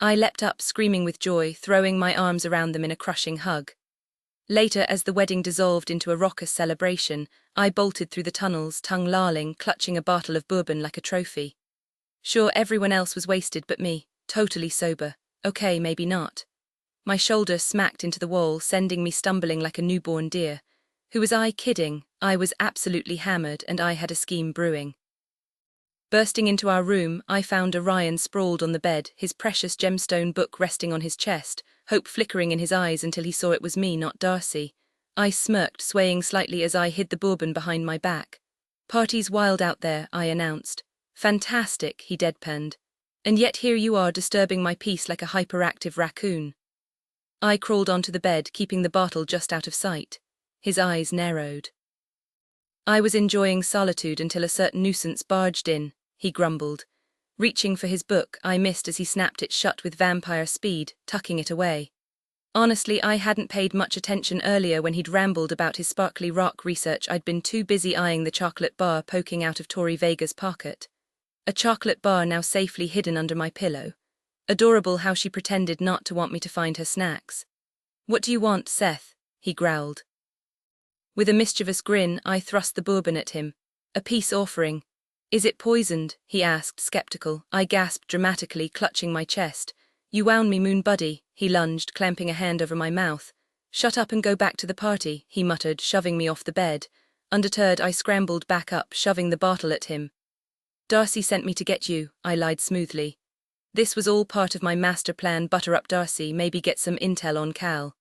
I leapt up, screaming with joy, throwing my arms around them in a crushing hug. Later, as the wedding dissolved into a raucous celebration, I bolted through the tunnels, tongue lolling, clutching a bottle of bourbon like a trophy. Sure, everyone else was wasted but me, totally sober. Okay, maybe not. My shoulder smacked into the wall, sending me stumbling like a newborn deer. Who was I kidding? I was absolutely hammered, and I had a scheme brewing. Bursting into our room, I found Orion sprawled on the bed, his precious gemstone book resting on his chest, hope flickering in his eyes until he saw it was me, not Darcy. I smirked, swaying slightly as I hid the bourbon behind my back. "Party's wild out there," I announced. "Fantastic," he deadpanned. "And yet here you are disturbing my peace like a hyperactive raccoon." I crawled onto the bed, keeping the bottle just out of sight. His eyes narrowed. "I was enjoying solitude until a certain nuisance barged in," he grumbled. Reaching for his book, I missed as he snapped it shut with vampire speed, tucking it away. Honestly, I hadn't paid much attention earlier when he'd rambled about his sparkly rock research. I'd been too busy eyeing the chocolate bar poking out of Tori Vega's pocket. A chocolate bar now safely hidden under my pillow. Adorable how she pretended not to want me to find her snacks. "What do you want, Seth?" he growled. With a mischievous grin, I thrust the bourbon at him. "A peace offering." "Is it poisoned?" he asked, skeptical. I gasped dramatically, clutching my chest. "You wound me, moon buddy," he lunged, clamping a hand over my mouth. "Shut up and go back to the party," he muttered, shoving me off the bed. Undeterred, I scrambled back up, shoving the bottle at him. "Darcy sent me to get you," I lied smoothly. This was all part of my master plan: butter up Darcy, maybe get some intel on Cal.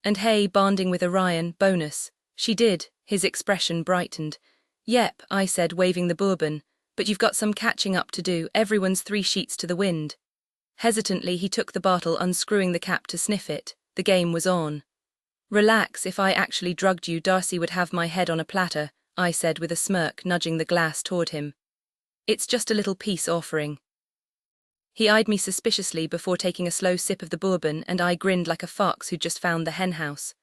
"And hey, bonding with Orion, bonus." "She did," his expression brightened. "Yep," I said, waving the bourbon, "but you've got some catching up to do. Everyone's 3 sheets to the wind." Hesitantly, he took the bottle, unscrewing the cap to sniff it. The game was on. "Relax, if I actually drugged you, Darcy would have my head on a platter," I said with a smirk, nudging the glass toward him. "It's just a little peace offering." He eyed me suspiciously before taking a slow sip of the bourbon, and I grinned like a fox who'd just found the henhouse.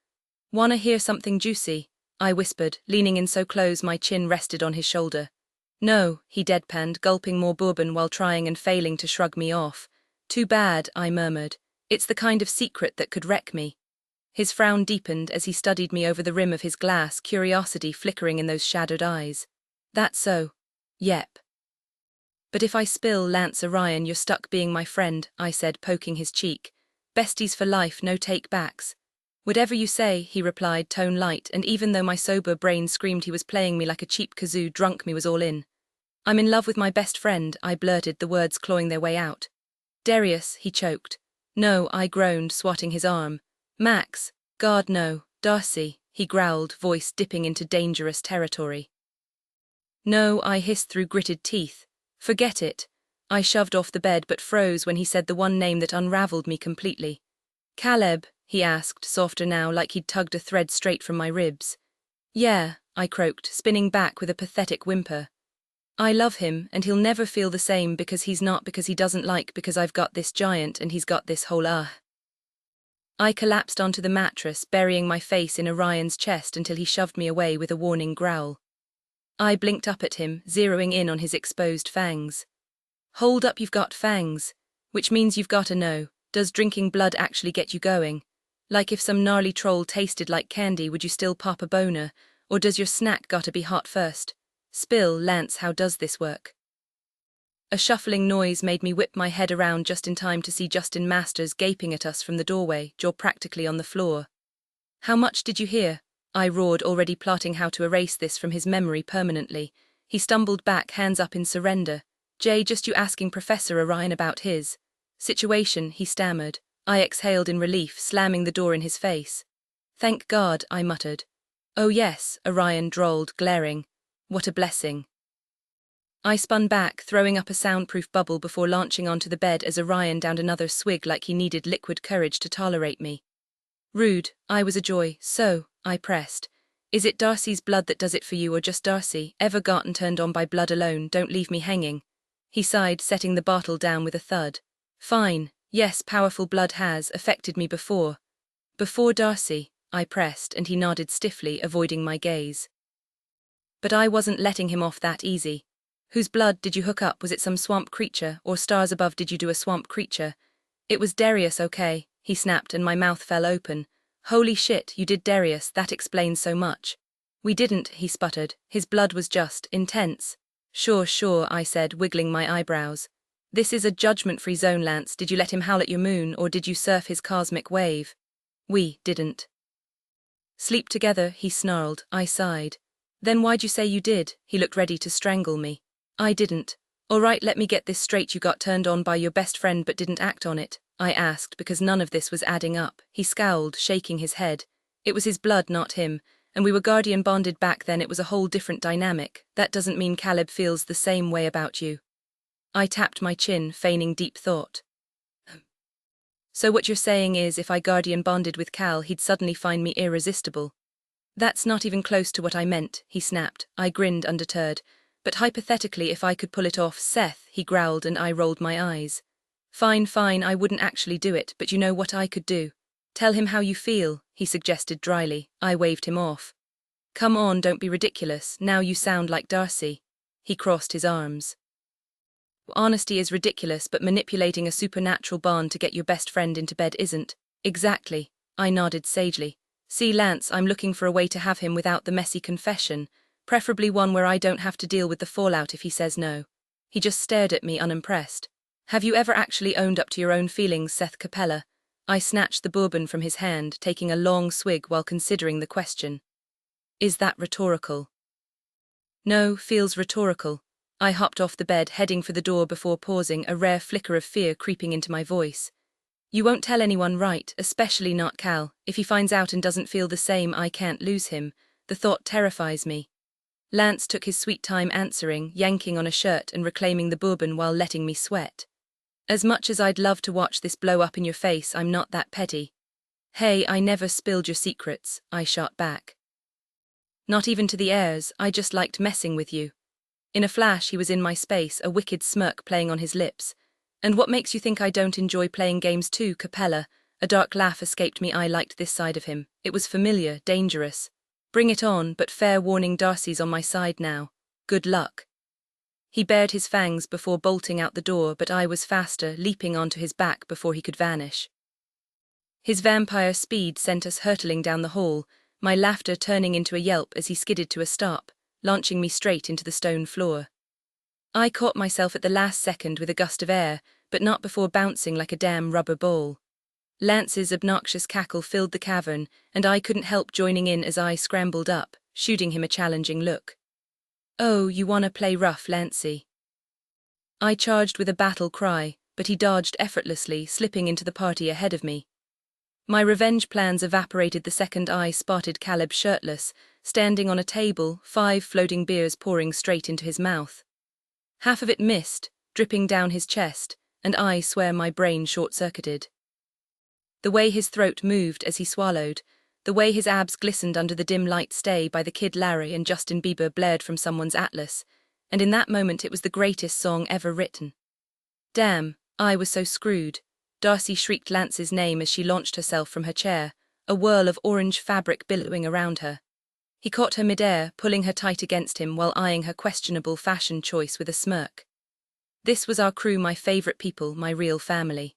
"Wanna hear something juicy?" I whispered, leaning in so close my chin rested on his shoulder. "No," he deadpanned, gulping more bourbon while trying and failing to shrug me off. "Too bad," I murmured. "It's the kind of secret that could wreck me." His frown deepened as he studied me over the rim of his glass, curiosity flickering in those shadowed eyes. "That's so." "Yep." "But if I spill, Lance Orion, you're stuck being my friend," I said, poking his cheek. "Besties for life, no take-backs." "Whatever you say," he replied, tone light, and even though my sober brain screamed he was playing me like a cheap kazoo, drunk me was all in. "I'm in love with my best friend," I blurted, the words clawing their way out. "Darius," he choked. "No," I groaned, swatting his arm. "Max." "God, no." "Darcy," he growled, voice dipping into dangerous territory. "No," I hissed through gritted teeth. "Forget it." I shoved off the bed but froze when he said the one name that unraveled me completely. "Caleb?" he asked, softer now, like he'd tugged a thread straight from my ribs. "Yeah," I croaked, spinning back with a pathetic whimper. "I love him, and he'll never feel the same because he's not, because he doesn't like, because I've got this giant and he's got this whole I collapsed onto the mattress, burying my face in Orion's chest until he shoved me away with a warning growl. I blinked up at him, zeroing in on his exposed fangs. "Hold up, you've got fangs. Which means you've gotta know, does drinking blood actually get you going? Like if some gnarly troll tasted like candy, would you still pop a boner? Or does your snack gotta be hot first? Spill, Lance, how does this work?" A shuffling noise made me whip my head around just in time to see Justin Masters gaping at us from the doorway, jaw practically on the floor. "How much did you hear?" I roared, already plotting how to erase this from his memory permanently. He stumbled back, hands up in surrender. "Jay, just you asking Professor Orion about his situation," he stammered. I exhaled in relief, slamming the door in his face. "Thank God," I muttered. "Oh yes," Orion drawled, glaring. "What a blessing." I spun back, throwing up a soundproof bubble before launching onto the bed as Orion downed another swig like he needed liquid courage to tolerate me. "Rude," I was a joy. "So," I pressed, "is it Darcy's blood that does it for you, or just Darcy? Ever gotten turned on by blood alone? Don't leave me hanging." He sighed, setting the bottle down with a thud. "Fine. Yes, powerful blood has affected me before." "Before Darcy," I pressed, and he nodded stiffly, avoiding my gaze. But I wasn't letting him off that easy. "Whose blood did you hook up? Was it some swamp creature, or stars above did you do a swamp creature?" "It was Darius, okay," he snapped, and my mouth fell open. "Holy shit, you did Darius, that explains so much." "We didn't," he sputtered. "His blood was just intense." Sure, I said, wiggling my eyebrows. "This is a judgment-free zone, Lance. Did you let him howl at your moon, or did you surf his cosmic wave?" "We didn't." "Sleep together," he snarled. I sighed. "Then why'd you say you did?" He looked ready to strangle me. "I didn't." "All right, let me get this straight. You got turned on by your best friend but didn't act on it." I asked, because none of this was adding up. He scowled, shaking his head. It was his blood, not him, and we were guardian bonded back then. It was a whole different dynamic. That doesn't mean Caleb feels the same way about you. I tapped my chin, feigning deep thought. So what you're saying is if I guardian bonded with Cal, he'd suddenly find me irresistible. That's not even close to what I meant, he snapped. I grinned, undeterred. But hypothetically, if I could pull it off, Seth, he growled, and I rolled my eyes. Fine, I wouldn't actually do it, but you know what I could do? Tell him how you feel, he suggested dryly. I waved him off. Come on, don't be ridiculous, now you sound like Darcy. He crossed his arms. Honesty is ridiculous, but manipulating a supernatural bond to get your best friend into bed isn't. Exactly, I nodded sagely. See, Lance, I'm looking for a way to have him without the messy confession, preferably one where I don't have to deal with the fallout if he says no. He just stared at me, unimpressed. Have you ever actually owned up to your own feelings, Seth Capella? I snatched the bourbon from his hand, taking a long swig while considering the question. Is that rhetorical? No, feels rhetorical. I hopped off the bed, heading for the door before pausing, a rare flicker of fear creeping into my voice. You won't tell anyone, right? Especially not Cal. If he finds out and doesn't feel the same, I can't lose him. The thought terrifies me. Lance took his sweet time answering, yanking on a shirt and reclaiming the bourbon while letting me sweat. As much as I'd love to watch this blow up in your face, I'm not that petty. Hey, I never spilled your secrets, I shot back. Not even to the heirs, I just liked messing with you. In a flash, he was in my space, a wicked smirk playing on his lips. And what makes you think I don't enjoy playing games too, Capella? A dark laugh escaped me. I liked this side of him. It was familiar, dangerous. Bring it on, but fair warning, Darcy's on my side now. Good luck. He bared his fangs before bolting out the door, but I was faster, leaping onto his back before he could vanish. His vampire speed sent us hurtling down the hall, my laughter turning into a yelp as he skidded to a stop, launching me straight into the stone floor. I caught myself at the last second with a gust of air, but not before bouncing like a damn rubber ball. Lance's obnoxious cackle filled the cavern, and I couldn't help joining in as I scrambled up, shooting him a challenging look. Oh, you wanna play rough, Lancey? I charged with a battle cry, but he dodged effortlessly, slipping into the party ahead of me. My revenge plans evaporated the second I spotted Caleb shirtless, standing on a table, 5 floating beers pouring straight into his mouth. Half of it missed, dripping down his chest, and I swear my brain short-circuited. The way his throat moved as he swallowed, the way his abs glistened under the dim light Stay by the Kid Laroi and Justin Bieber blared from someone's atlas, and in that moment it was the greatest song ever written. Damn, I was so screwed. Darcy shrieked Lance's name as she launched herself from her chair, a whirl of orange fabric billowing around her. He caught her midair, pulling her tight against him while eyeing her questionable fashion choice with a smirk. This was our crew, my favorite people, my real family.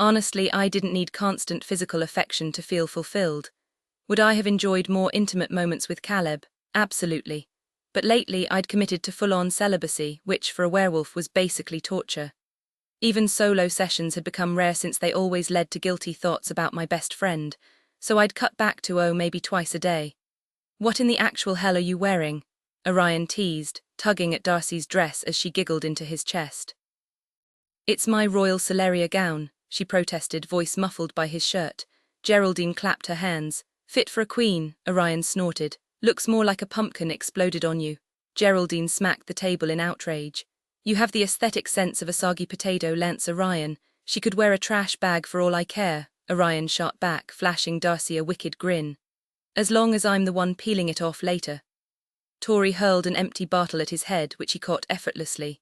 Honestly, I didn't need constant physical affection to feel fulfilled. Would I have enjoyed more intimate moments with Caleb? Absolutely. But lately I'd committed to full-on celibacy, which for a werewolf was basically torture. Even solo sessions had become rare since they always led to guilty thoughts about my best friend, so I'd cut back to maybe twice a day. What in the actual hell are you wearing? Orion teased, tugging at Darcy's dress as she giggled into his chest. It's my Royal Celeria gown, she protested, voice muffled by his shirt. Geraldine clapped her hands. Fit for a queen, Orion snorted. Looks more like a pumpkin exploded on you. Geraldine smacked the table in outrage. You have the aesthetic sense of a soggy potato, Lance. Orion. She could wear a trash bag for all I care, Orion shot back, flashing Darcy a wicked grin. As long as I'm the one peeling it off later. Tori hurled an empty bottle at his head, which he caught effortlessly.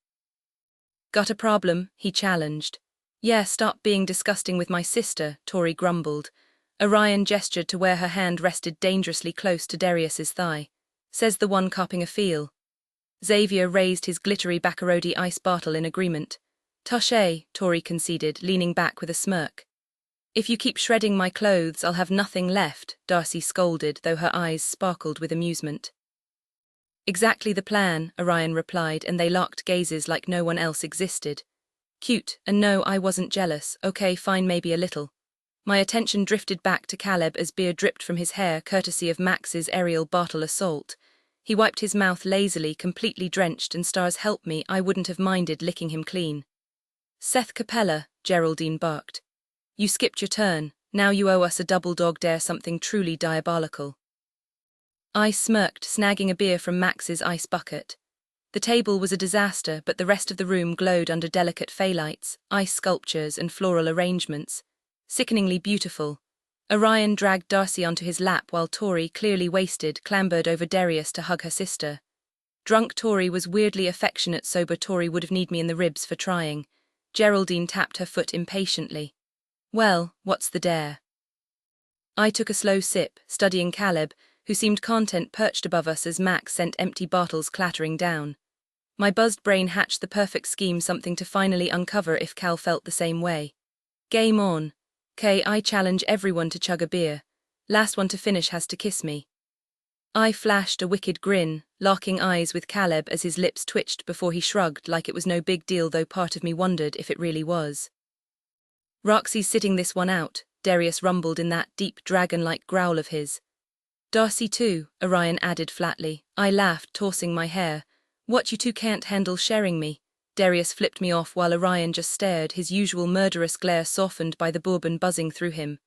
Got a problem? He challenged. Yeah, stop being disgusting with my sister, Tori grumbled. Orion gestured to where her hand rested dangerously close to Darius's thigh. Says the one copping a feel. Xavier raised his glittery Bacarodi ice bottle in agreement. Touché, Tori conceded, leaning back with a smirk. If you keep shredding my clothes, I'll have nothing left, Darcy scolded, though her eyes sparkled with amusement. Exactly the plan, Orion replied, and they locked gazes like no one else existed. Cute, and no, I wasn't jealous. Okay, fine, maybe a little. My attention drifted back to Caleb as beer dripped from his hair, courtesy of Max's aerial bottle assault. He wiped his mouth lazily, completely drenched, and stars help me, I wouldn't have minded licking him clean. Seth Capella, Geraldine barked. You skipped your turn, now you owe us a double dog dare, something truly diabolical. I smirked, snagging a beer from Max's ice bucket. The table was a disaster, but the rest of the room glowed under delicate phthalites, ice sculptures and floral arrangements. Sickeningly beautiful. Orion dragged Darcy onto his lap while Tori, clearly wasted, clambered over Darius to hug her sister. Drunk Tori was weirdly affectionate, sober Tori would have kneed me in the ribs for trying. Geraldine tapped her foot impatiently. Well, what's the dare? I took a slow sip, studying Caleb, who seemed content perched above us as Max sent empty bottles clattering down. My buzzed brain hatched the perfect scheme, something to finally uncover if Cal felt the same way. Game on. I challenge everyone to chug a beer. Last one to finish has to kiss me. I flashed a wicked grin, locking eyes with Caleb as his lips twitched before he shrugged like it was no big deal, though part of me wondered if it really was. Roxy's sitting this one out, Darius rumbled in that deep dragon-like growl of his. Darcy too, Orion added flatly. I laughed, tossing my hair. What, you two can't handle sharing me? Darius flipped me off while Orion just stared, his usual murderous glare softened by the bourbon buzzing through him.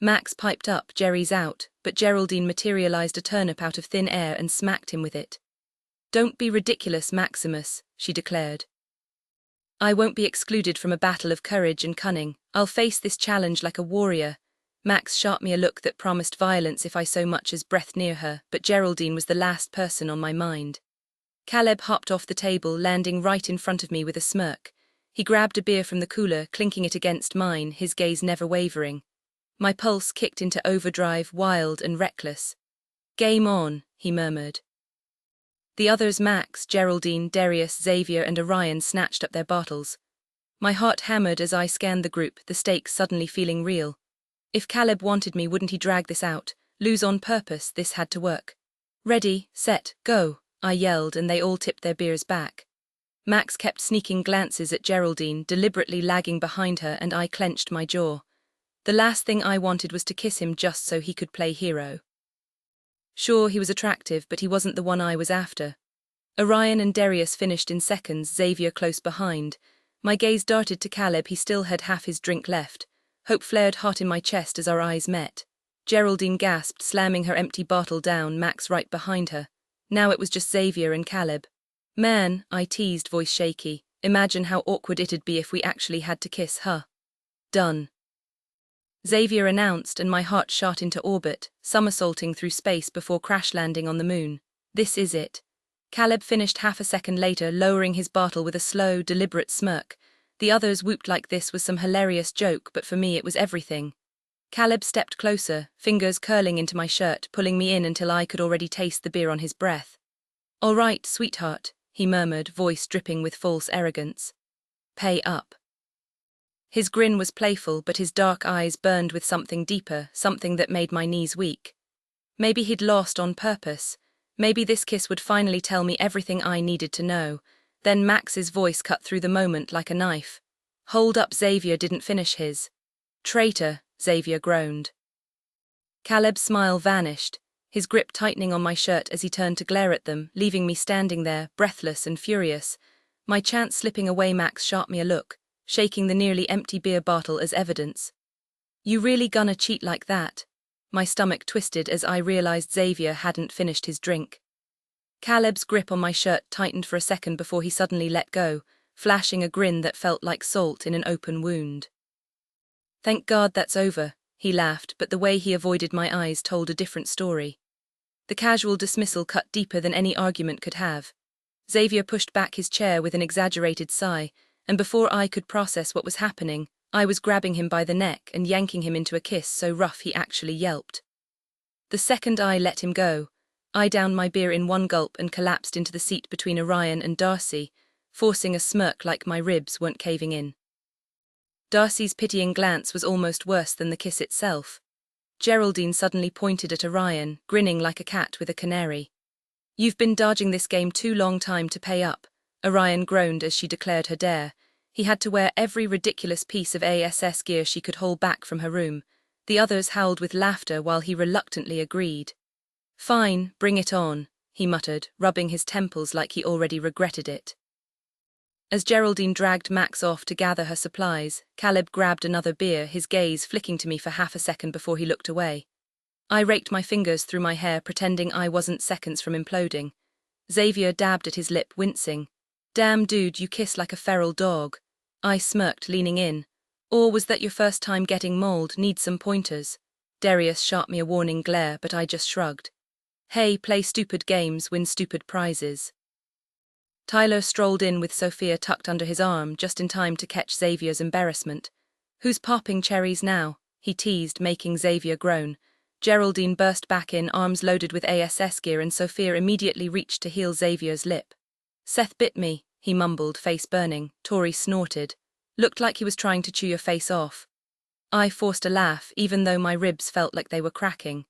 Max piped up, Jerry's out, but Geraldine materialized a turnip out of thin air and smacked him with it. Don't be ridiculous, Maximus, she declared. I won't be excluded from a battle of courage and cunning. I'll face this challenge like a warrior. Max shot me a look that promised violence if I so much as breathed near her, but Geraldine was the last person on my mind. Caleb hopped off the table, landing right in front of me with a smirk. He grabbed a beer from the cooler, clinking it against mine, his gaze never wavering. My pulse kicked into overdrive, wild and reckless. Game on, he murmured. The others, Max, Geraldine, Darius, Xavier and Orion, snatched up their bottles. My heart hammered as I scanned the group, the stakes suddenly feeling real. If Caleb wanted me, wouldn't he drag this out? Lose on purpose, this had to work. Ready, set, go, I yelled, and they all tipped their beers back. Max kept sneaking glances at Geraldine, deliberately lagging behind her, and I clenched my jaw. The last thing I wanted was to kiss him just so he could play hero. Sure, he was attractive, but he wasn't the one I was after. Orion and Darius finished in seconds, Xavier close behind. My gaze darted to Caleb, he still had half his drink left. Hope flared hot in my chest as our eyes met. Geraldine gasped, slamming her empty bottle down, Max right behind her. Now it was just Xavier and Caleb. Man, I teased, voice shaky, imagine how awkward it'd be if we actually had to kiss, huh? Done. Xavier announced, and my heart shot into orbit, somersaulting through space before crash landing on the moon. This is it. Caleb finished half a second later, lowering his bottle with a slow, deliberate smirk. The others whooped like this was some hilarious joke, but for me it was everything. Caleb stepped closer, fingers curling into my shirt, pulling me in until I could already taste the beer on his breath. All right, sweetheart, he murmured, voice dripping with false arrogance. Pay up. His grin was playful, but his dark eyes burned with something deeper, something that made my knees weak. Maybe he'd lost on purpose. Maybe this kiss would finally tell me everything I needed to know. Then Max's voice cut through the moment like a knife. Hold up, Xavier didn't finish his. Traitor, Xavier groaned. Caleb's smile vanished, his grip tightening on my shirt as he turned to glare at them, leaving me standing there, breathless and furious. My chance slipping away, Max shot me a look, shaking the nearly empty beer bottle as evidence. You really gonna cheat like that? My stomach twisted as I realized Xavier hadn't finished his drink. Caleb's grip on my shirt tightened for a second before he suddenly let go, flashing a grin that felt like salt in an open wound. Thank God that's over, he laughed, but the way he avoided my eyes told a different story. The casual dismissal cut deeper than any argument could have. Xavier pushed back his chair with an exaggerated sigh, and before I could process what was happening, I was grabbing him by the neck and yanking him into a kiss so rough he actually yelped. The second I let him go, I downed my beer in one gulp and collapsed into the seat between Orion and Darcy, forcing a smirk like my ribs weren't caving in. Darcy's pitying glance was almost worse than the kiss itself. Geraldine suddenly pointed at Orion, grinning like a cat with a canary. You've been dodging this game too long time to pay up, Orion groaned as she declared her dare. He had to wear every ridiculous piece of ASS gear she could haul back from her room. The others howled with laughter while he reluctantly agreed. Fine, bring it on, he muttered, rubbing his temples like he already regretted it. As Geraldine dragged Max off to gather her supplies, Caleb grabbed another beer, his gaze flicking to me for half a second before he looked away. I raked my fingers through my hair, pretending I wasn't seconds from imploding. Xavier dabbed at his lip, wincing. "Damn dude, you kiss like a feral dog." I smirked, leaning in. "Or was that your first time getting mauled? Need some pointers?" Darius shot me a warning glare, but I just shrugged. "Hey, play stupid games, win stupid prizes." Tyler strolled in with Sophia tucked under his arm, just in time to catch Xavier's embarrassment. "Who's popping cherries now?" he teased, making Xavier groan. Geraldine burst back in, arms loaded with ASS gear, and Sophia immediately reached to heal Xavier's lip. "Seth bit me," he mumbled, face burning. Tori snorted. "Looked like he was trying to chew your face off." I forced a laugh, even though my ribs felt like they were cracking.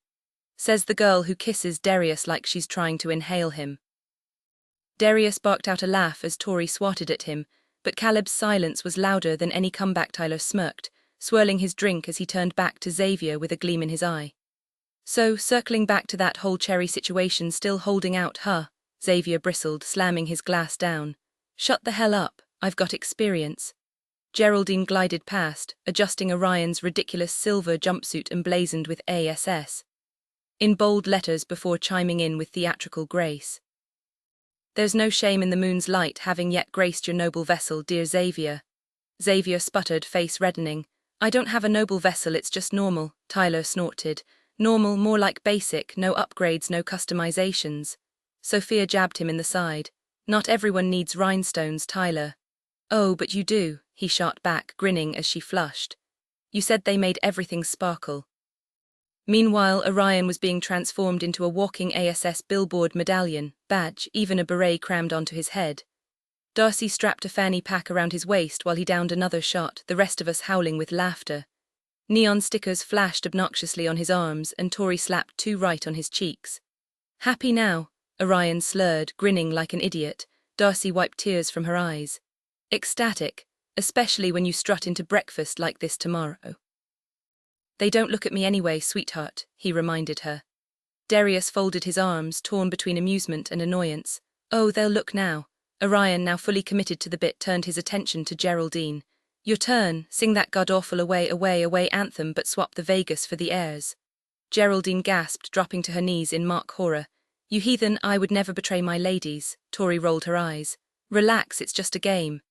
Says the girl who kisses Darius like she's trying to inhale him. Darius barked out a laugh as Tori swatted at him, but Caleb's silence was louder than any comeback. Tyler smirked, swirling his drink as he turned back to Xavier with a gleam in his eye. "So, circling back to that whole cherry situation, still holding out, huh?" Xavier bristled, slamming his glass down. "Shut the hell up, I've got experience." Geraldine glided past, adjusting Orion's ridiculous silver jumpsuit emblazoned with ASS in bold letters before chiming in with theatrical grace. "There's no shame in the moon's light having yet graced your noble vessel, dear Xavier." Xavier sputtered, face reddening. "I don't have a noble vessel, it's just normal," Tyler snorted. "Normal, more like basic, no upgrades, no customizations." Sophia jabbed him in the side. "Not everyone needs rhinestones, Tyler." "Oh, but you do," he shot back, grinning as she flushed. "You said they made everything sparkle." Meanwhile, Orion was being transformed into a walking ASS billboard medallion, badge, even a beret crammed onto his head. Darcy strapped a fanny pack around his waist while he downed another shot, the rest of us howling with laughter. Neon stickers flashed obnoxiously on his arms, and Tori slapped 2 right on his cheeks. "Happy now?" Orion slurred, grinning like an idiot. Darcy wiped tears from her eyes. "Ecstatic, especially when you strut into breakfast like this tomorrow." "They don't look at me anyway, sweetheart," he reminded her. Darius folded his arms, torn between amusement and annoyance. "Oh, they'll look now." Orion, now fully committed to the bit, turned his attention to Geraldine. "Your turn, sing that god-awful away, away, away anthem, but swap the Vegas for the airs." Geraldine gasped, dropping to her knees in mock horror. "You heathen, I would never betray my ladies." Tori rolled her eyes. "Relax, it's just a game."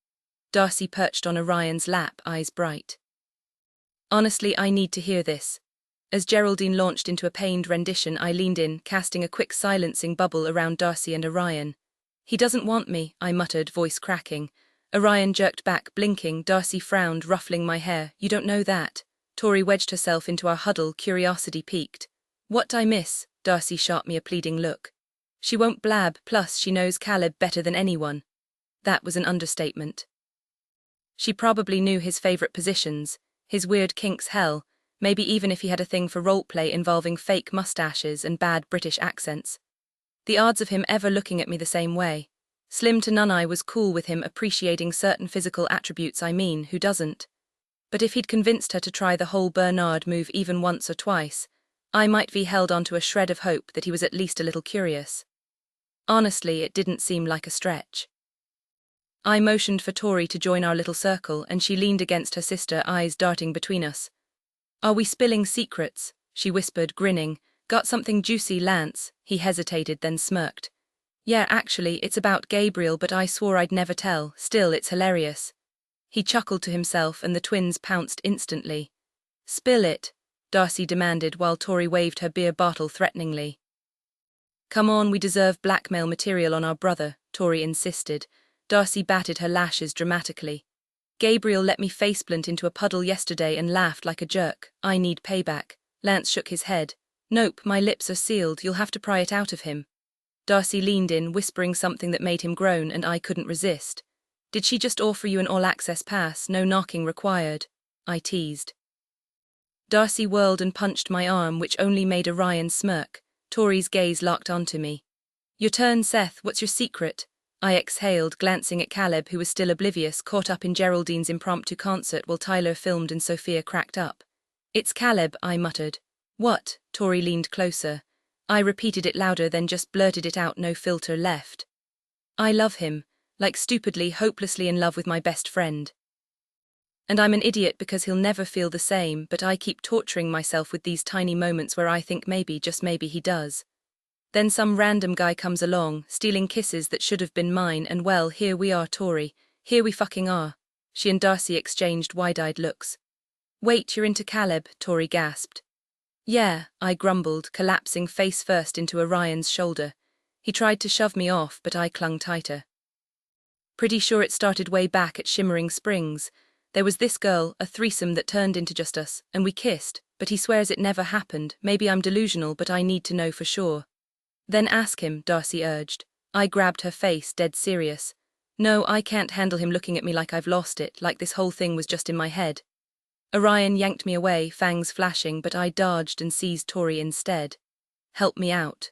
Darcy perched on Orion's lap, eyes bright. "Honestly, I need to hear this." As Geraldine launched into a pained rendition, I leaned in, casting a quick silencing bubble around Darcy and Orion. "He doesn't want me," I muttered, voice cracking. Orion jerked back, blinking. Darcy frowned, ruffling my hair. "You don't know that." Tori wedged herself into our huddle, curiosity piqued. "What'd I miss?" Darcy shot me a pleading look. "She won't blab, plus she knows Caleb better than anyone." That was an understatement. She probably knew his favorite positions, his weird kinks, hell, maybe even if he had a thing for roleplay involving fake mustaches and bad British accents. The odds of him ever looking at me the same way. Slim to none. I was cool with him appreciating certain physical attributes, who doesn't? But if he'd convinced her to try the whole Bernard move even once or twice, I might be held onto a shred of hope that he was at least a little curious. Honestly, it didn't seem like a stretch. I motioned for Tori to join our little circle, and she leaned against her sister, eyes darting between us. "Are we spilling secrets?" she whispered, grinning. "Got something juicy, Lance?" He hesitated, then smirked. "Yeah, actually, it's about Gabriel, but I swore I'd never tell. Still, it's hilarious." He chuckled to himself, and the twins pounced instantly. "Spill it," Darcy demanded while Tori waved her beer bottle threateningly. "Come on, we deserve blackmail material on our brother," Tori insisted. Darcy batted her lashes dramatically. "Gabriel let me faceplant into a puddle yesterday and laughed like a jerk. I need payback." Lance shook his head. "Nope, my lips are sealed, you'll have to pry it out of him." Darcy leaned in, whispering something that made him groan, and I couldn't resist. "Did she just offer you an all-access pass, no knocking required?" I teased. Darcy whirled and punched my arm, which only made Orion smirk. Tori's gaze locked onto me. "Your turn, Seth, what's your secret?" I exhaled, glancing at Caleb, who was still oblivious, caught up in Geraldine's impromptu concert while Tyler filmed and Sophia cracked up. "It's Caleb," I muttered. "What?" Tori leaned closer. I repeated it louder, then just blurted it out, no filter left. "I love him. like stupidly, hopelessly in love with my best friend. And I'm an idiot because he'll never feel the same, but I keep torturing myself with these tiny moments where I think maybe, just maybe he does. Then some random guy comes along, stealing kisses that should have been mine, and well, here we are, Tori. Here we fucking are. She and Darcy exchanged wide-eyed looks. Wait, you're into Caleb, Tori gasped. Yeah, I grumbled, collapsing face first into Orion's shoulder. He tried to shove me off, but I clung tighter. Pretty sure it started way back at Shimmering Springs. There was this girl, a threesome that turned into just us, and we kissed, but he swears it never happened. Maybe I'm delusional, but I need to know for sure. Then ask him, Darcy urged. I grabbed her face, dead serious. No, I can't handle him looking at me like I've lost it, like this whole thing was just in my head. Orion yanked me away, fangs flashing, but I dodged and seized Tori instead. Help me out.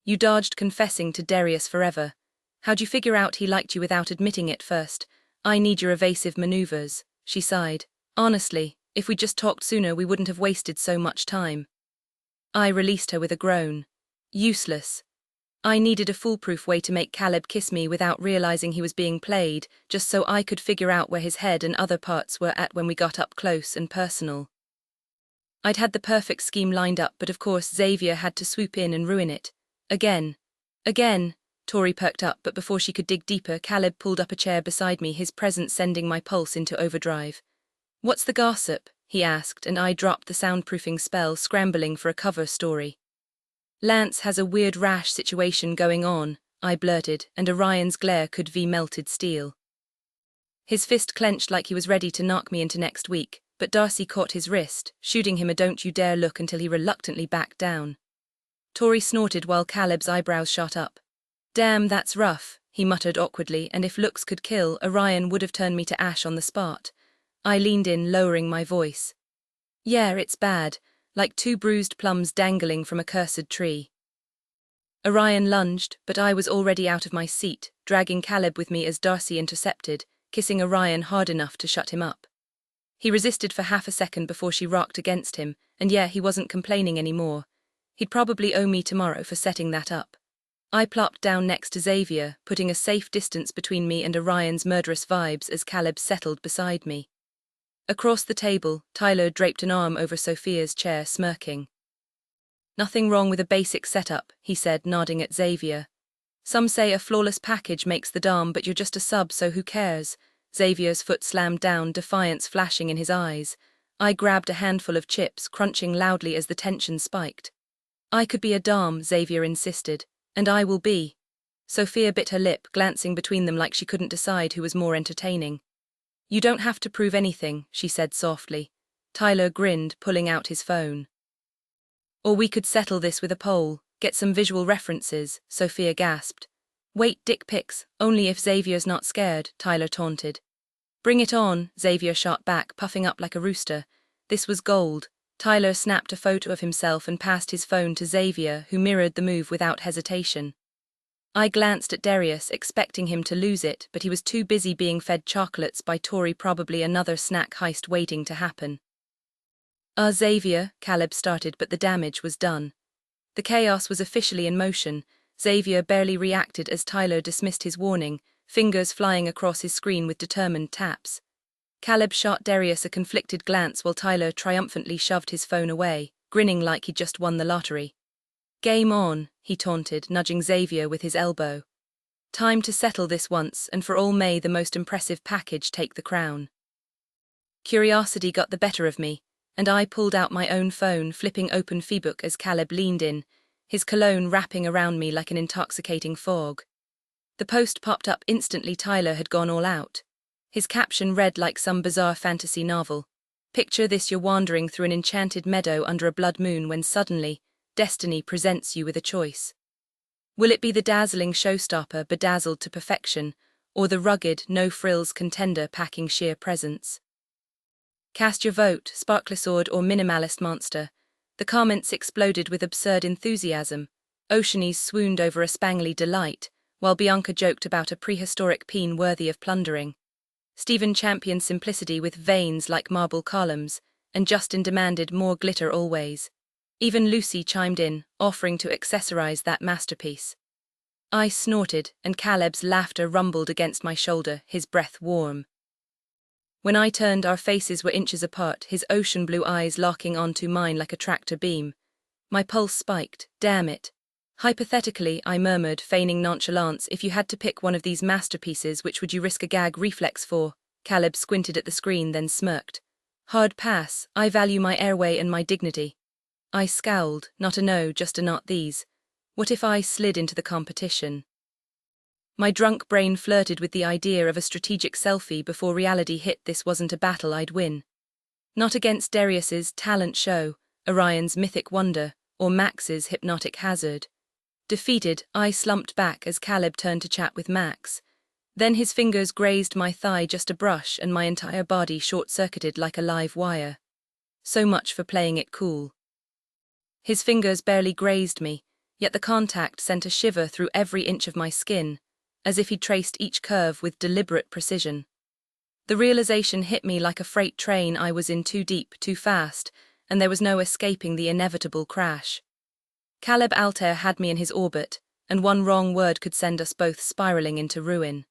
You dodged confessing to Darius forever. How'd you figure out he liked you without admitting it first? I need your evasive maneuvers, she sighed. Honestly, if we'd just talked sooner we wouldn't have wasted so much time. I released her with a groan. Useless. I needed a foolproof way to make Caleb kiss me without realizing he was being played, just so I could figure out where his head and other parts were at when we got up close and personal. I'd had the perfect scheme lined up, but of course Xavier had to swoop in and ruin it. Again. Tori perked up, but before she could dig deeper, Caleb pulled up a chair beside me, his presence sending my pulse into overdrive. What's the gossip? He asked, and I dropped the soundproofing spell, scrambling for a cover story. Lance has a weird rash situation going on, I blurted, and Orion's glare could be melted steel. His fist clenched like he was ready to knock me into next week, but Darcy caught his wrist, shooting him a don't you dare look until he reluctantly backed down. Tori snorted while Caleb's eyebrows shot up. Damn, that's rough, he muttered awkwardly, and if looks could kill, Orion would have turned me to ash on the spot. I leaned in, lowering my voice. Yeah, it's bad. Like two bruised plums dangling from a cursed tree. Orion lunged, but I was already out of my seat, dragging Caleb with me as Darcy intercepted, kissing Orion hard enough to shut him up. He resisted for half a second before she rocked against him, and yeah, he wasn't complaining anymore. He'd probably owe me tomorrow for setting that up. I plopped down next to Xavier, putting a safe distance between me and Orion's murderous vibes as Caleb settled beside me. Across the table, Tyler draped an arm over Sophia's chair, smirking. Nothing wrong with a basic setup, he said, nodding at Xavier. Some say a flawless package makes the dom, but you're just a sub, so who cares? Xavier's foot slammed down, defiance flashing in his eyes. I grabbed a handful of chips, crunching loudly as the tension spiked. I could be a dom, Xavier insisted, and I will be. Sophia bit her lip, glancing between them like she couldn't decide who was more entertaining. You don't have to prove anything, she said softly. Tyler grinned, pulling out his phone. Or we could settle this with a poll, get some visual references, Sophia gasped. Wait, dick pics, only if Xavier's not scared, Tyler taunted. Bring it on, Xavier shot back, puffing up like a rooster. This was gold. Tyler snapped a photo of himself and passed his phone to Xavier, who mirrored the move without hesitation. I glanced at Darius, expecting him to lose it, but he was too busy being fed chocolates by Tori, probably another snack heist waiting to happen. Xavier, Caleb started, but the damage was done. The chaos was officially in motion. Xavier barely reacted as Tyler dismissed his warning, fingers flying across his screen with determined taps. Caleb shot Darius a conflicted glance while Tyler triumphantly shoved his phone away, grinning like he'd just won the lottery. Game on, he taunted, nudging Xavier with his elbow. Time to settle this once, and for all may the most impressive package take the crown. Curiosity got the better of me, and I pulled out my own phone, flipping open Facebook as Caleb leaned in, his cologne wrapping around me like an intoxicating fog. The post popped up instantly. Tyler had gone all out. His caption read like some bizarre fantasy novel. Picture this: you're wandering through an enchanted meadow under a blood moon when suddenly, destiny presents you with a choice. Will it be the dazzling showstopper bedazzled to perfection, or the rugged, no-frills contender packing sheer presence? Cast your vote, Sparklisword or Minimalist Monster. The comments exploded with absurd enthusiasm. Oceanese swooned over a spangly delight, while Bianca joked about a prehistoric peen worthy of plundering. Stephen championed simplicity with veins like marble columns, and Justin demanded more glitter always. Even Lucy chimed in, offering to accessorize that masterpiece. I snorted, and Caleb's laughter rumbled against my shoulder, his breath warm. When I turned, our faces were inches apart, his ocean blue eyes locking onto mine like a tractor beam. My pulse spiked. Damn it. Hypothetically, I murmured, feigning nonchalance, if you had to pick one of these masterpieces, which would you risk a gag reflex for? Caleb squinted at the screen, then smirked. Hard pass. I value my airway and my dignity. I scowled. Not a no, just a not these. What if I slid into the competition? My drunk brain flirted with the idea of a strategic selfie before reality hit. This wasn't a battle I'd win. Not against Darius's talent show, Orion's mythic wonder, or Max's hypnotic hazard. Defeated, I slumped back as Caleb turned to chat with Max. Then his fingers grazed my thigh just a brush and my entire body short-circuited like a live wire. So much for playing it cool. His fingers barely grazed me, yet the contact sent a shiver through every inch of my skin, as if he'd traced each curve with deliberate precision. The realization hit me like a freight train. I was in too deep, too fast, and there was no escaping the inevitable crash. Caleb Altair had me in his orbit, and one wrong word could send us both spiraling into ruin.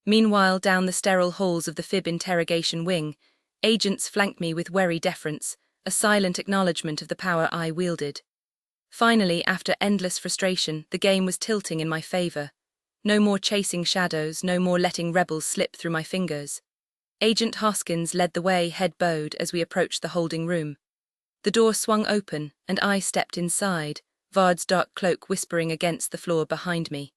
Meanwhile, down the sterile halls of the Fib interrogation wing, agents flanked me with wary deference, a silent acknowledgement of the power I wielded. Finally, after endless frustration, the game was tilting in my favor. No more chasing shadows, no more letting rebels slip through my fingers. Agent Hoskins led the way, head bowed, as we approached the holding room. The door swung open, and I stepped inside, Vard's dark cloak whispering against the floor behind me.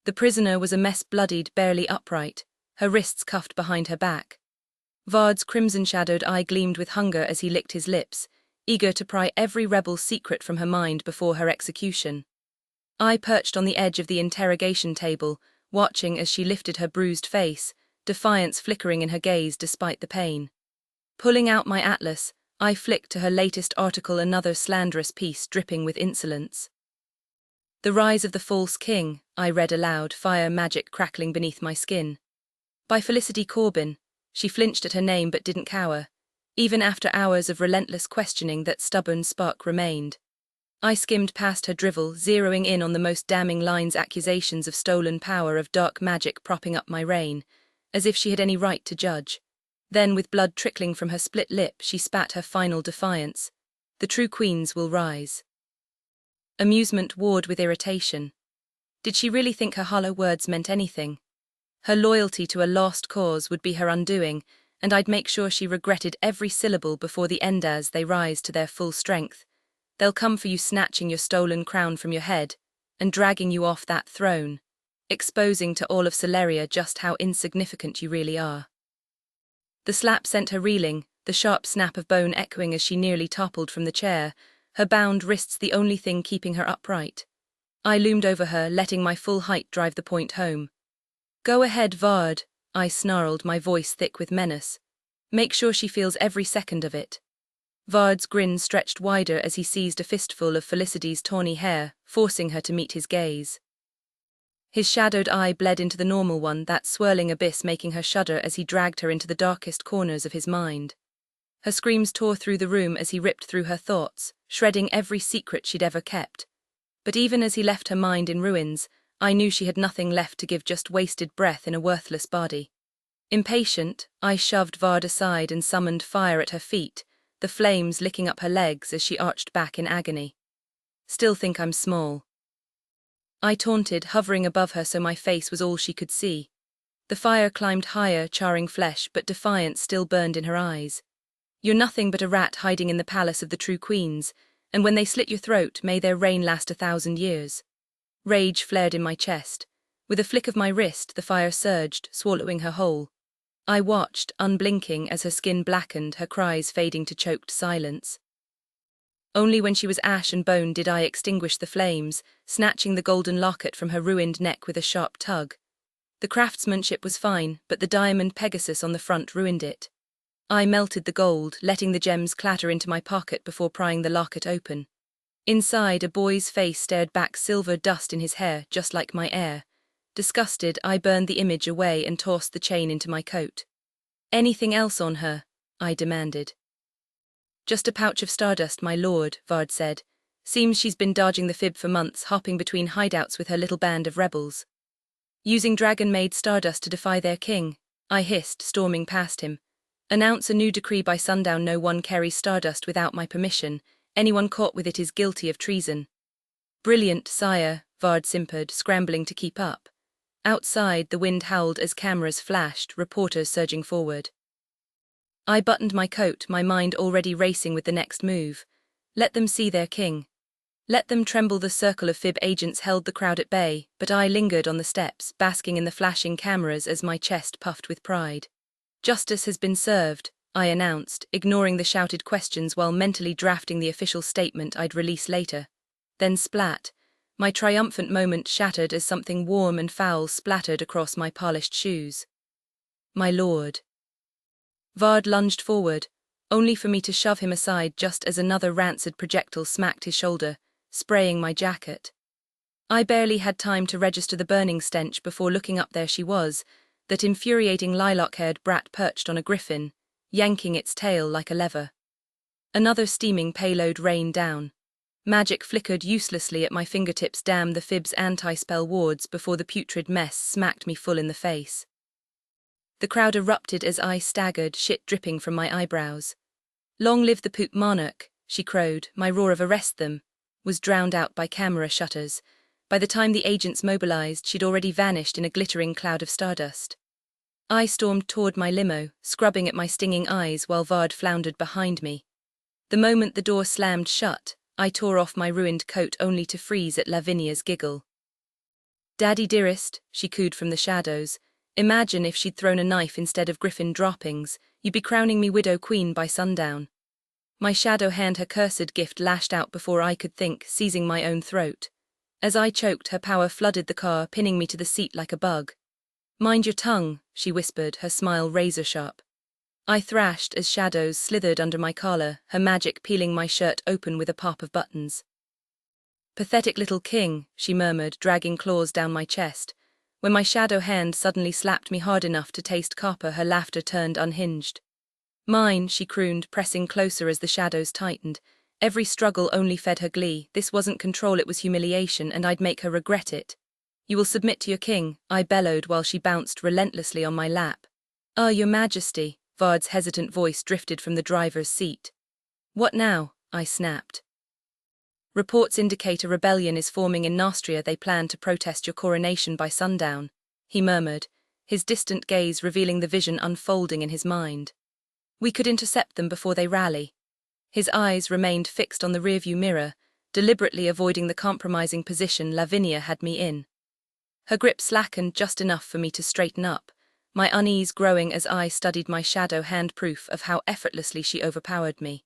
The prisoner was a mess, bloodied, barely upright, her wrists cuffed behind her back. Vard's crimson-shadowed eye gleamed with hunger as he licked his lips, eager to pry every rebel's secret from her mind before her execution. I perched on the edge of the interrogation table, watching as she lifted her bruised face, defiance flickering in her gaze despite the pain. Pulling out my atlas, I flicked to her latest article, another slanderous piece dripping with insolence. The Rise of the False King, I read aloud, fire magic crackling beneath my skin. By Felicity Corbin. She flinched at her name but didn't cower. Even after hours of relentless questioning, that stubborn spark remained. I skimmed past her drivel, zeroing in on the most damning lines, accusations of stolen power, of dark magic propping up my reign, as if she had any right to judge. Then, with blood trickling from her split lip, she spat her final defiance. The true queens will rise. Amusement warred with irritation. Did she really think her hollow words meant anything? Her loyalty to a lost cause would be her undoing, and I'd make sure she regretted every syllable before the end. As they rise to their full strength, they'll come for you, snatching your stolen crown from your head and dragging you off that throne, exposing to all of Celeria just how insignificant you really are. The slap sent her reeling, the sharp snap of bone echoing as she nearly toppled from the chair, her bound wrists the only thing keeping her upright. I loomed over her, letting my full height drive the point home. Go ahead, Vard, I snarled, my voice thick with menace. Make sure she feels every second of it. Vard's grin stretched wider as he seized a fistful of Felicity's tawny hair, forcing her to meet his gaze. His shadowed eye bled into the normal one, that swirling abyss making her shudder as he dragged her into the darkest corners of his mind. Her screams tore through the room as he ripped through her thoughts, shredding every secret she'd ever kept. But even as he left her mind in ruins, I knew she had nothing left to give, just wasted breath in a worthless body. Impatient, I shoved Vard aside and summoned fire at her feet, the flames licking up her legs as she arched back in agony. Still think I'm small? I taunted, hovering above her so my face was all she could see. The fire climbed higher, charring flesh, but defiance still burned in her eyes. You're nothing but a rat hiding in the palace of the true queens, and when they slit your throat, may their reign last 1,000 years. Rage flared in my chest. With a flick of my wrist, the fire surged, swallowing her whole. I watched, unblinking, as her skin blackened, her cries fading to choked silence. Only when she was ash and bone did I extinguish the flames, snatching the golden locket from her ruined neck with a sharp tug. The craftsmanship was fine, but the diamond Pegasus on the front ruined it. I melted the gold, letting the gems clatter into my pocket before prying the locket open. Inside, a boy's face stared back, silver dust in his hair, just like my heir. Disgusted, I burned the image away and tossed the chain into my coat. Anything else on her? I demanded. Just a pouch of stardust, my lord, Vard said, Seems she's been dodging the fib for months, hopping between hideouts with her little band of rebels. Using dragon-made stardust to defy their king, I hissed, storming past him. Announce a new decree by sundown: no one carries stardust without my permission. Anyone caught with it is guilty of treason. Brilliant, sire, Vard simpered, scrambling to keep up. Outside, the wind howled as cameras flashed, reporters surging forward. I buttoned my coat, my mind already racing with the next move. Let them see their king. Let them tremble. The circle of fib agents held the crowd at bay, but I lingered on the steps, basking in the flashing cameras as my chest puffed with pride. Justice has been served, I announced, ignoring the shouted questions while mentally drafting the official statement I'd release later. Then splat. My triumphant moment shattered as something warm and foul splattered across my polished shoes. My lord. Vard lunged forward, only for me to shove him aside just as another rancid projectile smacked his shoulder, spraying my jacket. I barely had time to register the burning stench before looking up. There she was, that infuriating lilac-haired brat perched on a griffin, yanking its tail like a lever. Another steaming payload rained down. Magic flickered uselessly at my fingertips. Damn the fib's anti-spell wards before the putrid mess smacked me full in the face. The crowd erupted as I staggered, shit dripping from my eyebrows. Long live the poop monarch, she crowed. My roar of arrest them was drowned out by camera shutters. By the time the agents mobilized, she'd already vanished in a glittering cloud of stardust. I stormed toward my limo, scrubbing at my stinging eyes while Vard floundered behind me. The moment the door slammed shut, I tore off my ruined coat only to freeze at Lavinia's giggle. Daddy dearest, she cooed from the shadows. Imagine if she'd thrown a knife instead of griffin droppings. You'd be crowning me widow queen by sundown. My shadow hand, her cursed gift, lashed out before I could think, seizing my own throat. As I choked, her power flooded the car, pinning me to the seat like a bug. Mind your tongue, she whispered, her smile razor-sharp. I thrashed as shadows slithered under my collar, her magic peeling my shirt open with a pop of buttons. Pathetic little king, she murmured, dragging claws down my chest. When my shadow hand suddenly slapped me hard enough to taste copper, her laughter turned unhinged. Mine, she crooned, pressing closer as the shadows tightened. Every struggle only fed her glee. This wasn't control, it was humiliation, and I'd make her regret it. You will submit to your king, I bellowed while she bounced relentlessly on my lap. Ah, your majesty, Vard's hesitant voice drifted from the driver's seat. What now? I snapped. Reports indicate a rebellion is forming in Nostria. They plan to protest your coronation by sundown, he murmured, his distant gaze revealing the vision unfolding in his mind. We could intercept them before they rally. His eyes remained fixed on the rearview mirror, deliberately avoiding the compromising position Lavinia had me in. Her grip slackened just enough for me to straighten up, my unease growing as I studied my shadow hand, proof of how effortlessly she overpowered me.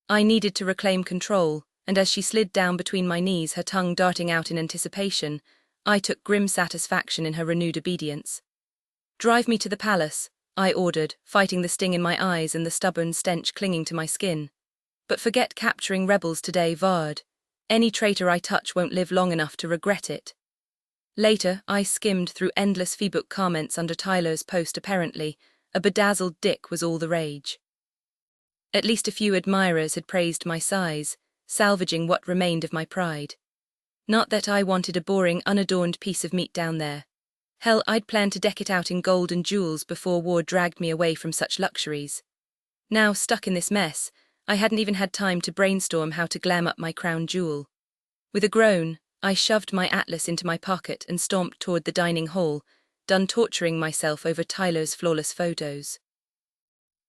I needed to reclaim control, and as she slid down between my knees, her tongue darting out in anticipation, I took grim satisfaction in her renewed obedience. Drive me to the palace, I ordered, fighting the sting in my eyes and the stubborn stench clinging to my skin. But forget capturing rebels today, Vard. Any traitor I touch won't live long enough to regret it. Later, I skimmed through endless Facebook comments under Tyler's post. Apparently, a bedazzled dick was all the rage. At least a few admirers had praised my size, salvaging what remained of my pride. Not that I wanted a boring, unadorned piece of meat down there. Hell, I'd planned to deck it out in gold and jewels before war dragged me away from such luxuries. Now, stuck in this mess, I hadn't even had time to brainstorm how to glam up my crown jewel. With a groan, I shoved my atlas into my pocket and stomped toward the dining hall, done torturing myself over Tyler's flawless photos.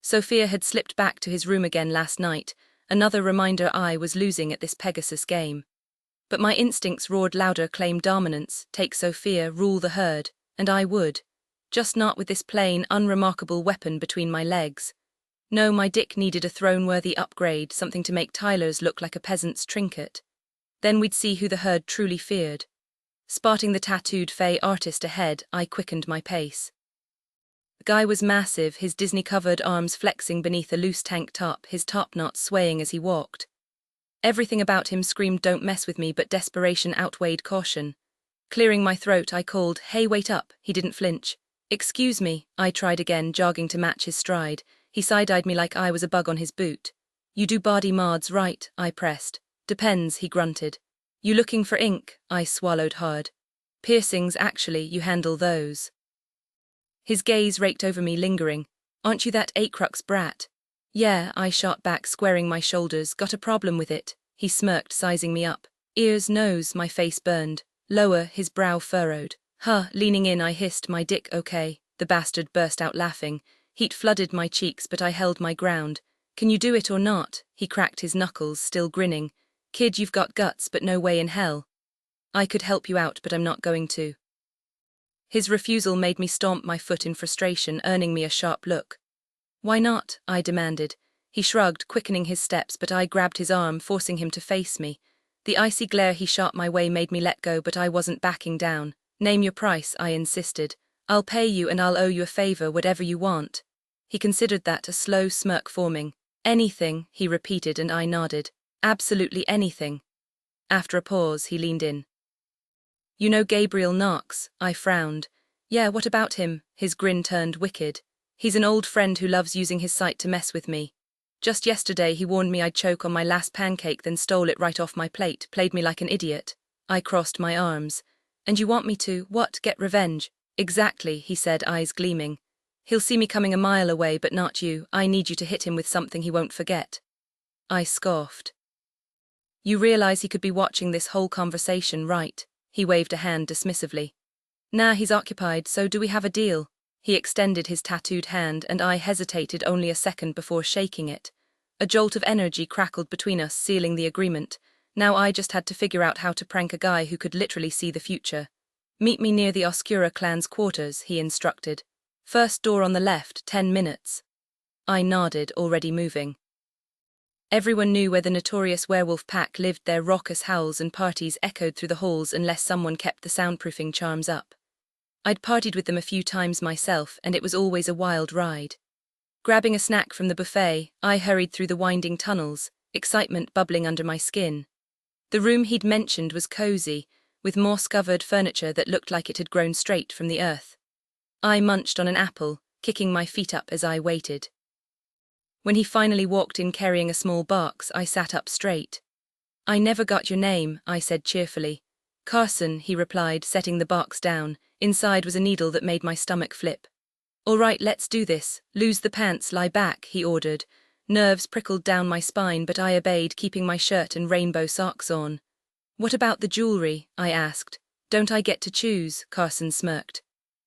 Sophia had slipped back to his room again last night, another reminder I was losing at this Pegasus game. But my instincts roared louder, claim dominance, take Sophia, rule the herd, and I would. Just not with this plain, unremarkable weapon between my legs. No, my dick needed a throne-worthy upgrade, something to make Tyler's look like a peasant's trinket. Then we'd see who the herd truly feared. Spotting the tattooed Fey artist ahead, I quickened my pace. The guy was massive, his Disney-covered arms flexing beneath a loose tank top, his top knot swaying as he walked. Everything about him screamed don't mess with me, but desperation outweighed caution. Clearing my throat, I called, hey, wait up. He didn't flinch. Excuse me, I tried again, jogging to match his stride. He side-eyed me like I was a bug on his boot. You do body mods right, I pressed. Depends, he grunted. You looking for ink? I swallowed hard. Piercings, actually, you handle those. His gaze raked over me, lingering. Aren't you that eight-crux brat? Yeah, I shot back, squaring my shoulders. Got a problem with it? He smirked, sizing me up. Ears, nose, my face burned. Lower, his brow furrowed. Huh, leaning in, I hissed, my dick okay? The bastard burst out laughing. Heat flooded my cheeks, but I held my ground. Can you do it or not? He cracked his knuckles, still grinning. Kid, you've got guts, but no way in hell. I could help you out, but I'm not going to. His refusal made me stomp my foot in frustration, earning me a sharp look. Why not? I demanded. He shrugged, quickening his steps, but I grabbed his arm, forcing him to face me. The icy glare he shot my way made me let go, but I wasn't backing down. Name your price, I insisted. I'll pay you and I'll owe you a favor, whatever you want. He considered that, a slow smirk forming. Anything, he repeated, and I nodded. Absolutely anything. After a pause, he leaned in. You know Gabriel Knox? I frowned. Yeah, what about him? His grin turned wicked. He's an old friend who loves using his sight to mess with me. Just yesterday he warned me I'd choke on my last pancake, then stole it right off my plate, played me like an idiot. I crossed my arms. And you want me to, what, get revenge? Exactly, he said, eyes gleaming. He'll see me coming a mile away, but not you. I need you to hit him with something he won't forget. I scoffed. You realize he could be watching this whole conversation, right? He waved a hand dismissively. Nah, he's occupied, so do we have a deal? He extended his tattooed hand, and I hesitated only a second before shaking it. A jolt of energy crackled between us, sealing the agreement. Now I just had to figure out how to prank a guy who could literally see the future. Meet me near the Oscura clan's quarters, he instructed. First door on the left, 10 minutes. I nodded, already moving. Everyone knew where the notorious werewolf pack lived. Their raucous howls and parties echoed through the halls unless someone kept the soundproofing charms up. I'd partied with them a few times myself, and it was always a wild ride. Grabbing a snack from the buffet, I hurried through the winding tunnels, excitement bubbling under my skin. The room he'd mentioned was cozy, with moss-covered furniture that looked like it had grown straight from the earth. I munched on an apple, kicking my feet up as I waited. When he finally walked in carrying a small box, I sat up straight. I never got your name, I said cheerfully. Carson, he replied, setting the box down. Inside was a needle that made my stomach flip. All right, let's do this. Lose the pants, lie back, he ordered. Nerves prickled down my spine, but I obeyed, keeping my shirt and rainbow socks on. What about the jewelry? I asked. Don't I get to choose? Carson smirked.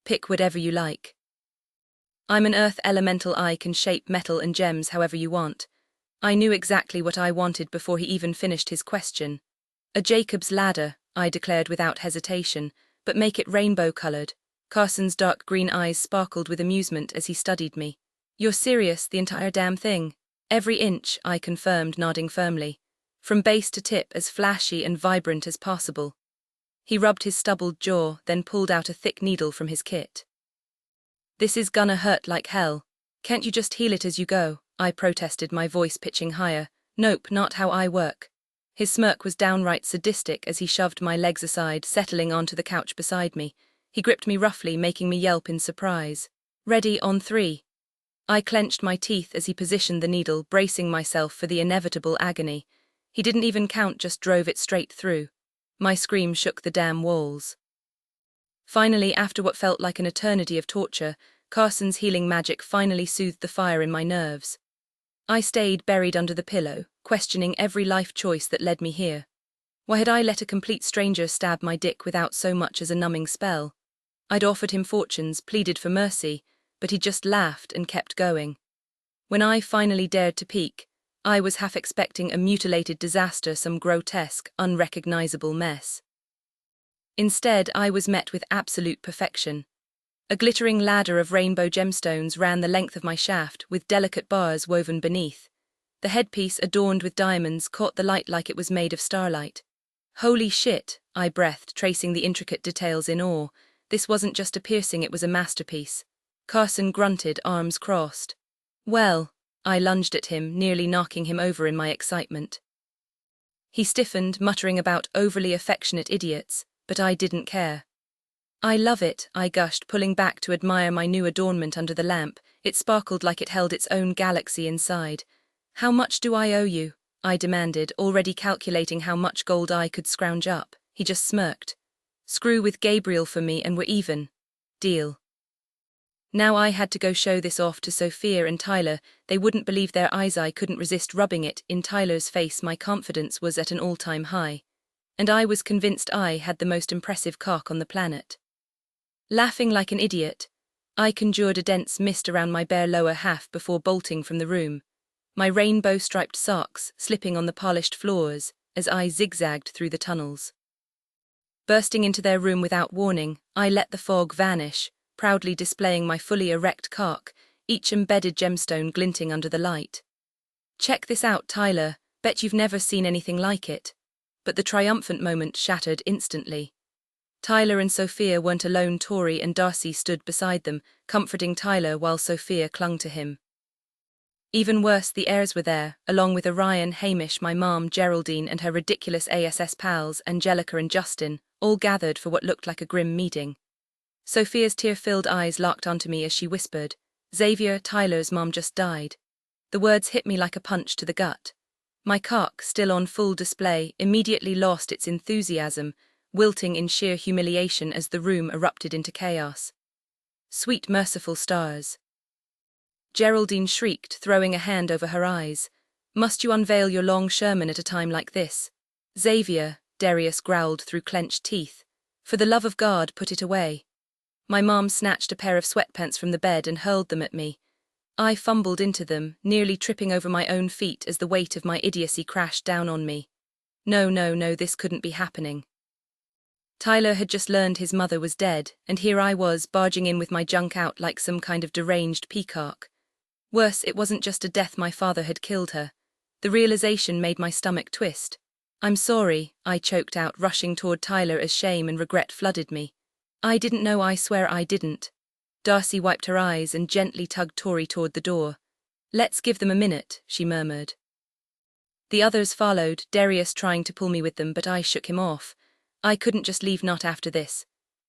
Pick whatever you like. I'm an earth elemental. I can shape metal and gems however you want. I knew exactly what I wanted before he even finished his question. A Jacob's ladder, I declared without hesitation, but make it rainbow-colored. Carson's dark green eyes sparkled with amusement as he studied me. You're serious, the entire damn thing? Every inch, I confirmed, nodding firmly. From base to tip, as flashy and vibrant as possible. He rubbed his stubbled jaw, then pulled out a thick needle from his kit. This is gonna hurt like hell. Can't you just heal it as you go? I protested, my voice pitching higher. Nope, not how I work. His smirk was downright sadistic as he shoved my legs aside, settling onto the couch beside me. He gripped me roughly, making me yelp in surprise. Ready, on 3. I clenched my teeth as he positioned the needle, bracing myself for the inevitable agony. He didn't even count, just drove it straight through. My scream shook the damn walls. Finally, after what felt like an eternity of torture, Carson's healing magic finally soothed the fire in my nerves. I stayed buried under the pillow, questioning every life choice that led me here. Why had I let a complete stranger stab my dick without so much as a numbing spell? I'd offered him fortunes, pleaded for mercy, but he just laughed and kept going. When I finally dared to peek, I was half expecting a mutilated disaster, some grotesque, unrecognizable mess. Instead, I was met with absolute perfection. A glittering ladder of rainbow gemstones ran the length of my shaft, with delicate bars woven beneath. The headpiece, adorned with diamonds, caught the light like it was made of starlight. Holy shit, I breathed, tracing the intricate details in awe. This wasn't just a piercing, it was a masterpiece. Carson grunted, arms crossed. Well, I lunged at him, nearly knocking him over in my excitement. He stiffened, muttering about overly affectionate idiots, but I didn't care. I love it, I gushed, pulling back to admire my new adornment under the lamp. It sparkled like it held its own galaxy inside. How much do I owe you? I demanded, already calculating how much gold I could scrounge up. He just smirked. Screw with Gabriel for me and we're even. Deal. Now I had to go show this off to Sophia and Tyler. They wouldn't believe their eyes. I couldn't resist rubbing it in Tyler's face. My confidence was at an all-time high. And I was convinced I had the most impressive cock on the planet. Laughing like an idiot, I conjured a dense mist around my bare lower half before bolting from the room, my rainbow-striped socks slipping on the polished floors as I zigzagged through the tunnels. Bursting into their room without warning, I let the fog vanish, proudly displaying my fully erect cock, each embedded gemstone glinting under the light. Check this out, Tyler, bet you've never seen anything like it. But the triumphant moment shattered instantly. Tyler and Sophia weren't alone. Tori and Darcy stood beside them, comforting Tyler while Sophia clung to him. Even worse, the heirs were there, along with Orion, Hamish, my mom, Geraldine, and her ridiculous ASS pals, Angelica and Justin, all gathered for what looked like a grim meeting. Sophia's tear-filled eyes locked onto me as she whispered, "Xavier, Tyler's mom just died." The words hit me like a punch to the gut. My cock, still on full display, immediately lost its enthusiasm, wilting in sheer humiliation as the room erupted into chaos. Sweet merciful stars. Geraldine shrieked, throwing a hand over her eyes. "Must you unveil your long Sherman at a time like this?" "Xavier," Darius growled through clenched teeth. "For the love of God, put it away." My mom snatched a pair of sweatpants from the bed and hurled them at me. I fumbled into them, nearly tripping over my own feet as the weight of my idiocy crashed down on me. No, this couldn't be happening. Tyler had just learned his mother was dead, and here I was, barging in with my junk out like some kind of deranged peacock. Worse, it wasn't just a death. My father had killed her. The realization made my stomach twist. "I'm sorry," I choked out, rushing toward Tyler as shame and regret flooded me. "I didn't know, I swear I didn't." Darcy wiped her eyes and gently tugged Tori toward the door. "Let's give them a minute," she murmured. The others followed, Darius trying to pull me with them, but I shook him off. I couldn't just leave, not after this.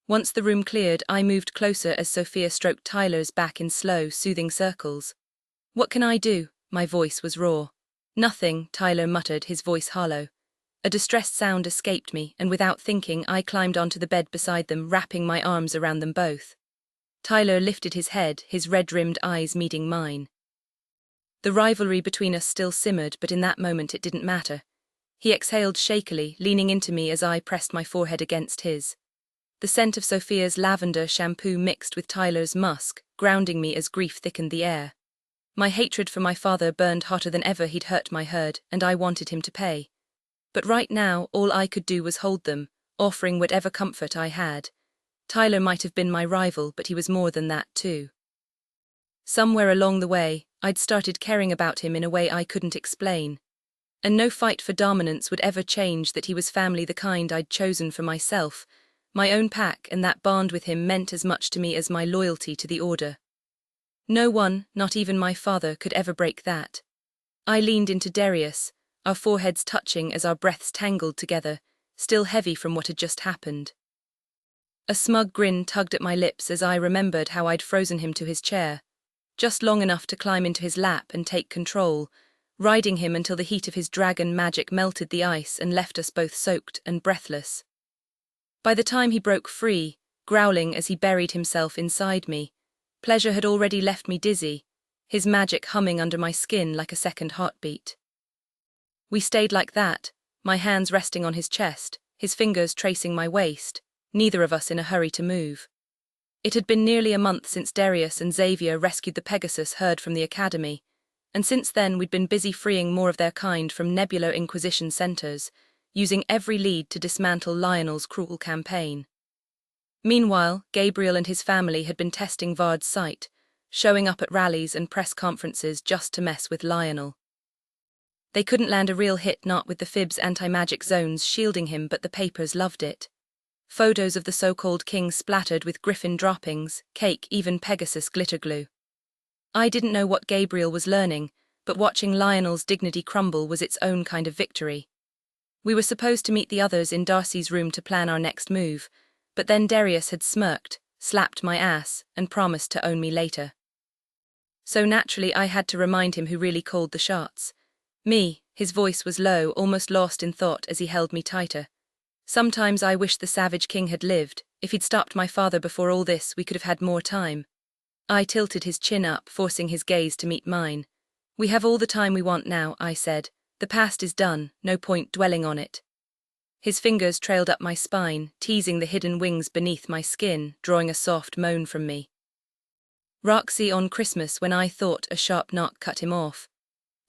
Once the room cleared, I moved closer as Sophia stroked Tyler's back in slow, soothing circles. "What can I do?" My voice was raw. "Nothing," Tyler muttered, his voice hollow. A distressed sound escaped me, and without thinking, I climbed onto the bed beside them, wrapping my arms around them both. Tyler lifted his head, his red-rimmed eyes meeting mine. The rivalry between us still simmered, but in that moment it didn't matter. He exhaled shakily, leaning into me as I pressed my forehead against his. The scent of Sophia's lavender shampoo mixed with Tyler's musk, grounding me as grief thickened the air. My hatred for my father burned hotter than ever. He'd hurt my herd, and I wanted him to pay. But right now, all I could do was hold them, offering whatever comfort I had. Tyler might have been my rival, but he was more than that too. Somewhere along the way, I'd started caring about him in a way I couldn't explain. And no fight for dominance would ever change that he was family, the kind I'd chosen for myself. My own pack, and that bond with him meant as much to me as my loyalty to the Order. No one, not even my father, could ever break that. I leaned into Darius, our foreheads touching as our breaths tangled together, still heavy from what had just happened. A smug grin tugged at my lips as I remembered how I'd frozen him to his chair, just long enough to climb into his lap and take control, riding him until the heat of his dragon magic melted the ice and left us both soaked and breathless. By the time he broke free, growling as he buried himself inside me, pleasure had already left me dizzy, his magic humming under my skin like a second heartbeat. We stayed like that, my hands resting on his chest, his fingers tracing my waist, neither of us in a hurry to move. It had been nearly a month since Darius and Xavier rescued the Pegasus herd from the academy, and since then we'd been busy freeing more of their kind from nebular Inquisition centers, using every lead to dismantle Lionel's cruel campaign. Meanwhile, Gabriel and his family had been testing Vard's site, showing up at rallies and press conferences just to mess with Lionel. They couldn't land a real hit, not with the Fib's anti-magic zones shielding him, but the papers loved it. Photos of the so-called king splattered with griffin droppings, cake, even Pegasus glitter glue. I didn't know what Gabriel was learning, but watching Lionel's dignity crumble was its own kind of victory. We were supposed to meet the others in Darcy's room to plan our next move, but then Darius had smirked, slapped my ass, and promised to own me later. So naturally I had to remind him who really called the shots. Me, His voice was low, almost lost in thought as he held me tighter. Sometimes I wish the Savage King had lived. If he'd stopped my father before all this, we could have had more time. I tilted his chin up, forcing his gaze to meet mine. We have all the time we want now, I said. The past is done, no point dwelling on it. His fingers trailed up my spine, teasing the hidden wings beneath my skin, drawing a soft moan from me. Roxy on Christmas, when I thought a sharp knock cut him off.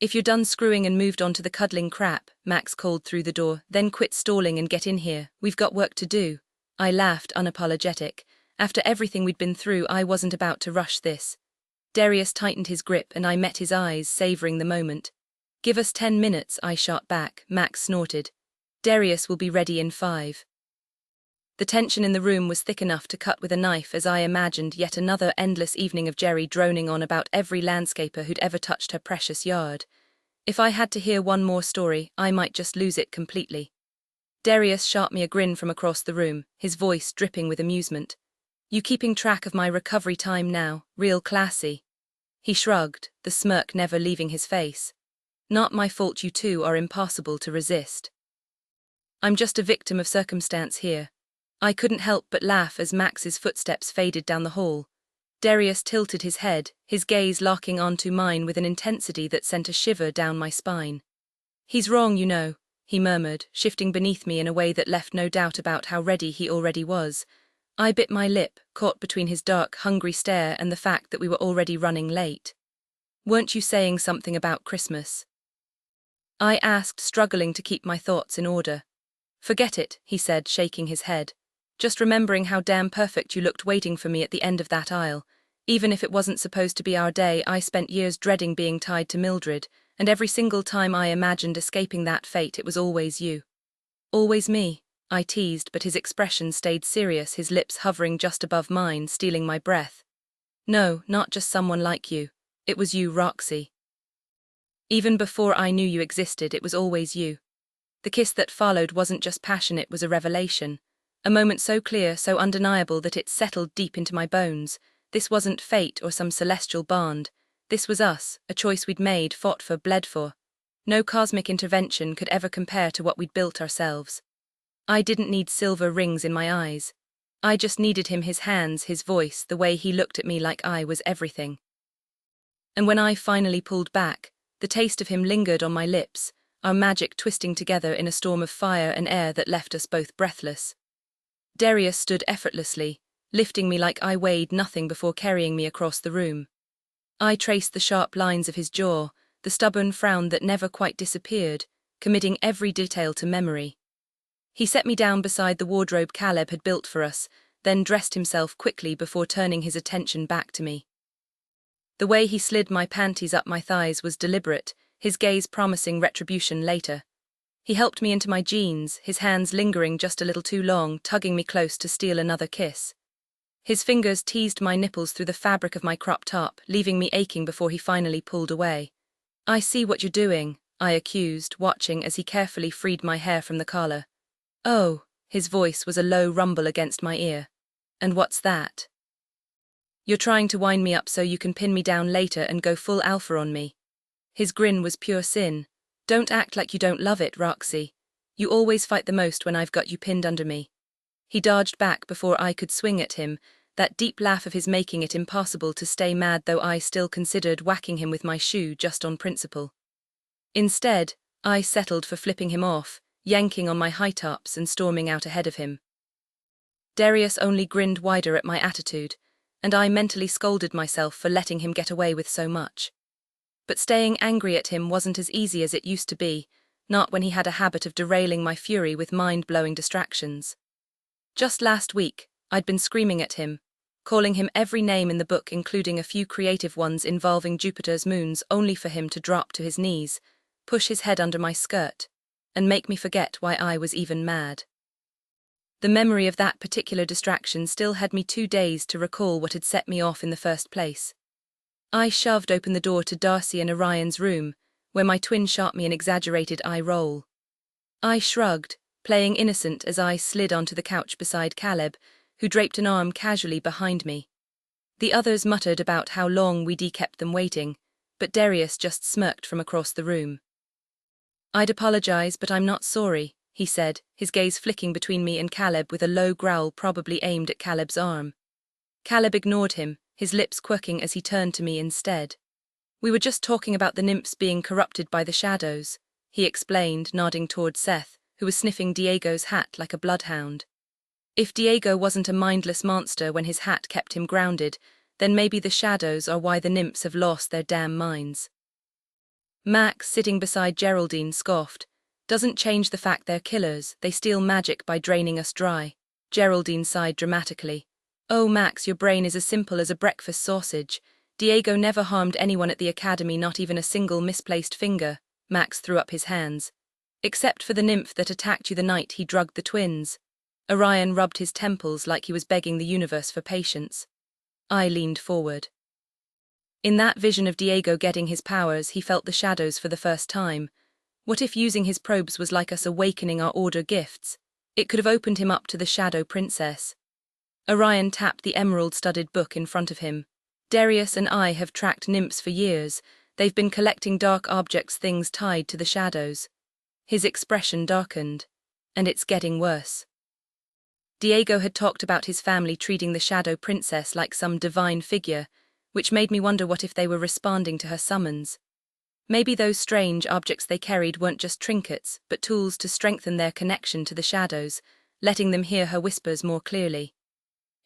If you're done screwing and moved on to the cuddling crap, Max called through the door, then quit stalling and get in here. We've got work to do. I laughed, unapologetic. After everything we'd been through, I wasn't about to rush this. Darius tightened his grip and I met his eyes, savoring the moment. Give us 10 minutes, I shot back. Max snorted. Darius will be ready in 5. The tension in the room was thick enough to cut with a knife as I imagined yet another endless evening of Jerry droning on about every landscaper who'd ever touched her precious yard. If I had to hear one more story, I might just lose it completely. Darius shot me a grin from across the room, his voice dripping with amusement. You keeping track of my recovery time now, real classy. He shrugged, the smirk never leaving his face. Not my fault, you two are impossible to resist. I'm just a victim of circumstance here. I couldn't help but laugh as Max's footsteps faded down the hall. Darius tilted his head, his gaze locking onto mine with an intensity that sent a shiver down my spine. He's wrong, you know, he murmured, shifting beneath me in a way that left no doubt about how ready he already was. I bit my lip, caught between his dark, hungry stare and the fact that we were already running late. Weren't you saying something about Christmas? I asked, struggling to keep my thoughts in order. Forget it, he said, shaking his head. Just remembering how damn perfect you looked waiting for me at the end of that aisle. Even if it wasn't supposed to be our day, I spent years dreading being tied to Mildred, and every single time I imagined escaping that fate, it was always you. Always me, I teased, but his expression stayed serious, his lips hovering just above mine, stealing my breath. No, not just someone like you. It was you, Roxy. Even before I knew you existed, it was always you. The kiss that followed wasn't just passion, it was a revelation. A moment so clear, so undeniable that it settled deep into my bones. This wasn't fate or some celestial bond. This was us, a choice we'd made, fought for, bled for. No cosmic intervention could ever compare to what we'd built ourselves. I didn't need silver rings in my eyes. I just needed him, his hands, his voice, the way he looked at me like I was everything. And when I finally pulled back, the taste of him lingered on my lips, our magic twisting together in a storm of fire and air that left us both breathless. Darius stood effortlessly, lifting me like I weighed nothing before carrying me across the room. I traced the sharp lines of his jaw, the stubborn frown that never quite disappeared, committing every detail to memory. He set me down beside the wardrobe Caleb had built for us, then dressed himself quickly before turning his attention back to me. The way he slid my panties up my thighs was deliberate, his gaze promising retribution later. He helped me into my jeans, his hands lingering just a little too long, tugging me close to steal another kiss. His fingers teased my nipples through the fabric of my crop top, leaving me aching before he finally pulled away. I see what you're doing, I accused, watching as he carefully freed my hair from the collar. Oh, his voice was a low rumble against my ear. And what's that? You're trying to wind me up so you can pin me down later and go full alpha on me. His grin was pure sin. Don't act like you don't love it, Roxy. You always fight the most when I've got you pinned under me. He dodged back before I could swing at him, that deep laugh of his making it impossible to stay mad, though I still considered whacking him with my shoe just on principle. Instead, I settled for flipping him off, yanking on my high tops and storming out ahead of him. Darius only grinned wider at my attitude, and I mentally scolded myself for letting him get away with so much. But staying angry at him wasn't as easy as it used to be, not when he had a habit of derailing my fury with mind-blowing distractions. Just last week, I'd been screaming at him, calling him every name in the book, including a few creative ones involving Jupiter's moons, only for him to drop to his knees, push his head under my skirt, and make me forget why I was even mad. The memory of that particular distraction still had me too dazed to recall what had set me off in the first place. I shoved open the door to Darcy and Orion's room, where my twin shot me an exaggerated eye roll. I shrugged, playing innocent as I slid onto the couch beside Caleb, who draped an arm casually behind me. The others muttered about how long we'd kept them waiting, but Darius just smirked from across the room. I'd apologize, but I'm not sorry, he said, his gaze flicking between me and Caleb with a low growl probably aimed at Caleb's arm. Caleb ignored him, his lips quirking as he turned to me instead. We were just talking about the nymphs being corrupted by the shadows, he explained, nodding toward Seth, who was sniffing Diego's hat like a bloodhound. If Diego wasn't a mindless monster when his hat kept him grounded, then maybe the shadows are why the nymphs have lost their damn minds. Max, sitting beside Geraldine, scoffed. Doesn't change the fact they're killers, they steal magic by draining us dry. Geraldine sighed dramatically. Oh Max, your brain is as simple as a breakfast sausage. Diego never harmed anyone at the academy, not even a single misplaced finger. Max threw up his hands. Except for the nymph that attacked you the night he drugged the twins. Orion rubbed his temples like he was begging the universe for patience. I leaned forward. In that vision of Diego getting his powers, he felt the shadows for the first time. What if using his probes was like us awakening our order gifts? It could have opened him up to the Shadow Princess. Orion tapped the emerald-studded book in front of him. Darius and I have tracked nymphs for years. They've been collecting dark objects, things tied to the shadows. His expression darkened. And it's getting worse. Diego had talked about his family treating the Shadow Princess like some divine figure, which made me wonder what if they were responding to her summons. Maybe those strange objects they carried weren't just trinkets, but tools to strengthen their connection to the shadows, letting them hear her whispers more clearly.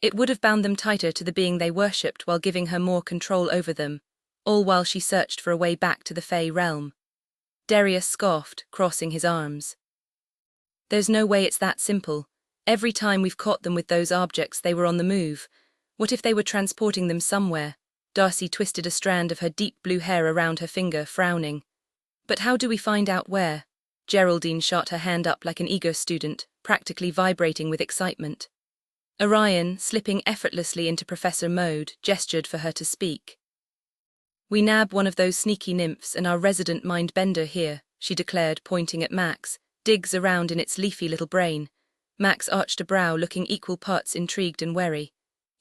It would have bound them tighter to the being they worshipped while giving her more control over them, all while she searched for a way back to the Fey realm. Darius scoffed, crossing his arms. There's no way it's that simple. Every time we've caught them with those objects, they were on the move. What if they were transporting them somewhere? Darcy twisted a strand of her deep blue hair around her finger, frowning. But how do we find out where? Geraldine shot her hand up like an eager student, practically vibrating with excitement. Orion, slipping effortlessly into professor mode, gestured for her to speak. We nab one of those sneaky nymphs and our resident mind-bender here, she declared, pointing at Max, digs around in its leafy little brain. Max arched a brow, looking equal parts intrigued and wary.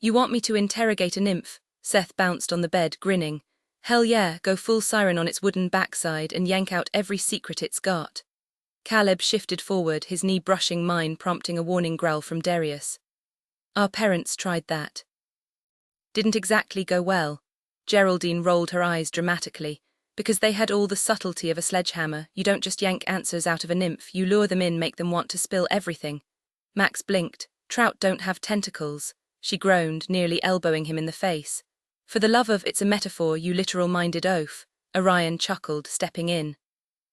You want me to interrogate a nymph? Seth bounced on the bed, grinning. Hell yeah, go full siren on its wooden backside and yank out every secret it's got. Caleb shifted forward, his knee brushing mine, prompting a warning growl from Darius. Our parents tried that. Didn't exactly go well. Geraldine rolled her eyes dramatically. Because they had all the subtlety of a sledgehammer, you don't just yank answers out of a nymph, you lure them in, make them want to spill everything. Max blinked. Trout don't have tentacles, she groaned, nearly elbowing him in the face. For the love of, it's a metaphor, you literal-minded oaf. Orion chuckled, stepping in.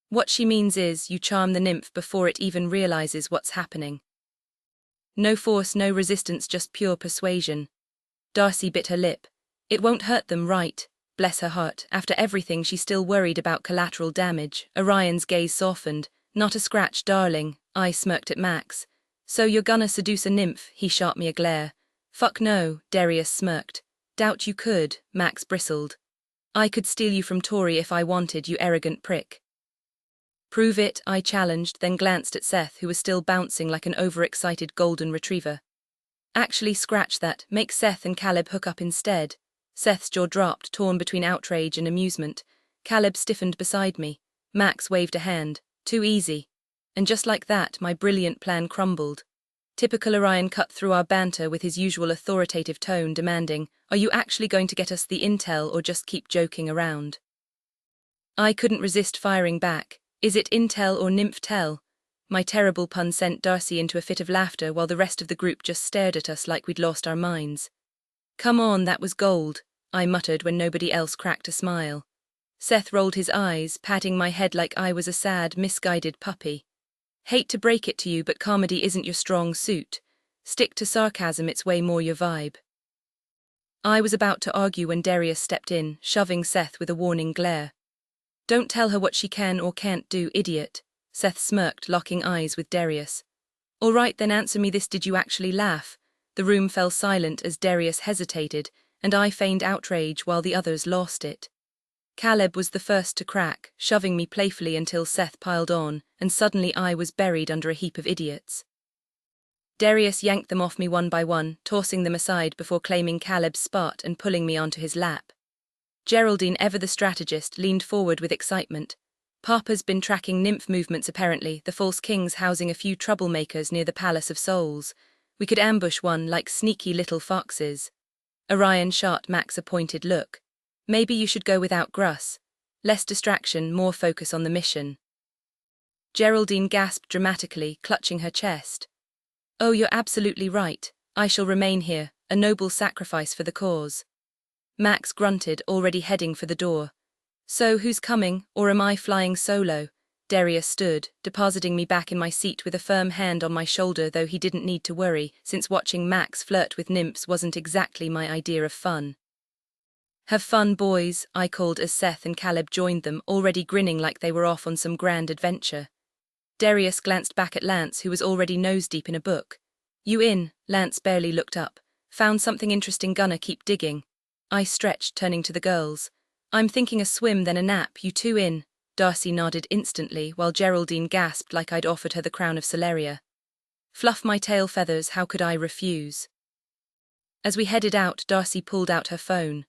What she means is, you charm the nymph before it even realizes what's happening. No force, no resistance, just pure persuasion. Darcy bit her lip. It won't hurt them, right? Bless her heart, after everything she's still worried about collateral damage. Orion's gaze softened. Not a scratch, darling. I smirked at Max. So you're gonna seduce a nymph? He shot me a glare. Fuck no, Darius smirked. Doubt you could, Max bristled. I could steal you from Tori if I wanted, you arrogant prick. Prove it, I challenged, then glanced at Seth, who was still bouncing like an overexcited golden retriever. Actually, scratch that, make Seth and Caleb hook up instead. Seth's jaw dropped, torn between outrage and amusement. Caleb stiffened beside me. Max waved a hand. Too easy. And just like that, my brilliant plan crumbled. Typical Orion cut through our banter with his usual authoritative tone, demanding, are you actually going to get us the intel or just keep joking around? I couldn't resist firing back. Is it intel or nymph tell? My terrible pun sent Darcy into a fit of laughter while the rest of the group just stared at us like we'd lost our minds. Come on, that was gold, I muttered when nobody else cracked a smile. Seth rolled his eyes, patting my head like I was a sad, misguided puppy. Hate to break it to you, but comedy isn't your strong suit. Stick to sarcasm, it's way more your vibe. I was about to argue when Darius stepped in, shoving Seth with a warning glare. Don't tell her what she can or can't do, idiot. Seth smirked, locking eyes with Darius. All right, then answer me this, did you actually laugh? The room fell silent as Darius hesitated, and I feigned outrage while the others lost it. Caleb was the first to crack, shoving me playfully until Seth piled on, and suddenly I was buried under a heap of idiots. Darius yanked them off me one by one, tossing them aside before claiming Caleb's spot and pulling me onto his lap. Geraldine, ever the strategist, leaned forward with excitement. Papa's been tracking nymph movements apparently, the false kings housing a few troublemakers near the Palace of Souls. We could ambush one like sneaky little foxes. Orion shot Max a pointed look. Maybe you should go without Gruss. Less distraction, more focus on the mission. Geraldine gasped dramatically, clutching her chest. Oh, you're absolutely right. I shall remain here, a noble sacrifice for the cause. Max grunted, already heading for the door. So, who's coming, or am I flying solo? Darius stood, depositing me back in my seat with a firm hand on my shoulder, though he didn't need to worry, since watching Max flirt with nymphs wasn't exactly my idea of fun. Have fun, boys, I called as Seth and Caleb joined them, already grinning like they were off on some grand adventure. Darius glanced back at Lance, who was already nose-deep in a book. You in? Lance barely looked up. Found something interesting, gonna keep digging. I stretched, turning to the girls. I'm thinking a swim then a nap, you two in? Darcy nodded instantly, while Geraldine gasped like I'd offered her the crown of Celeria. Fluff my tail feathers, how could I refuse? As we headed out, Darcy pulled out her phone.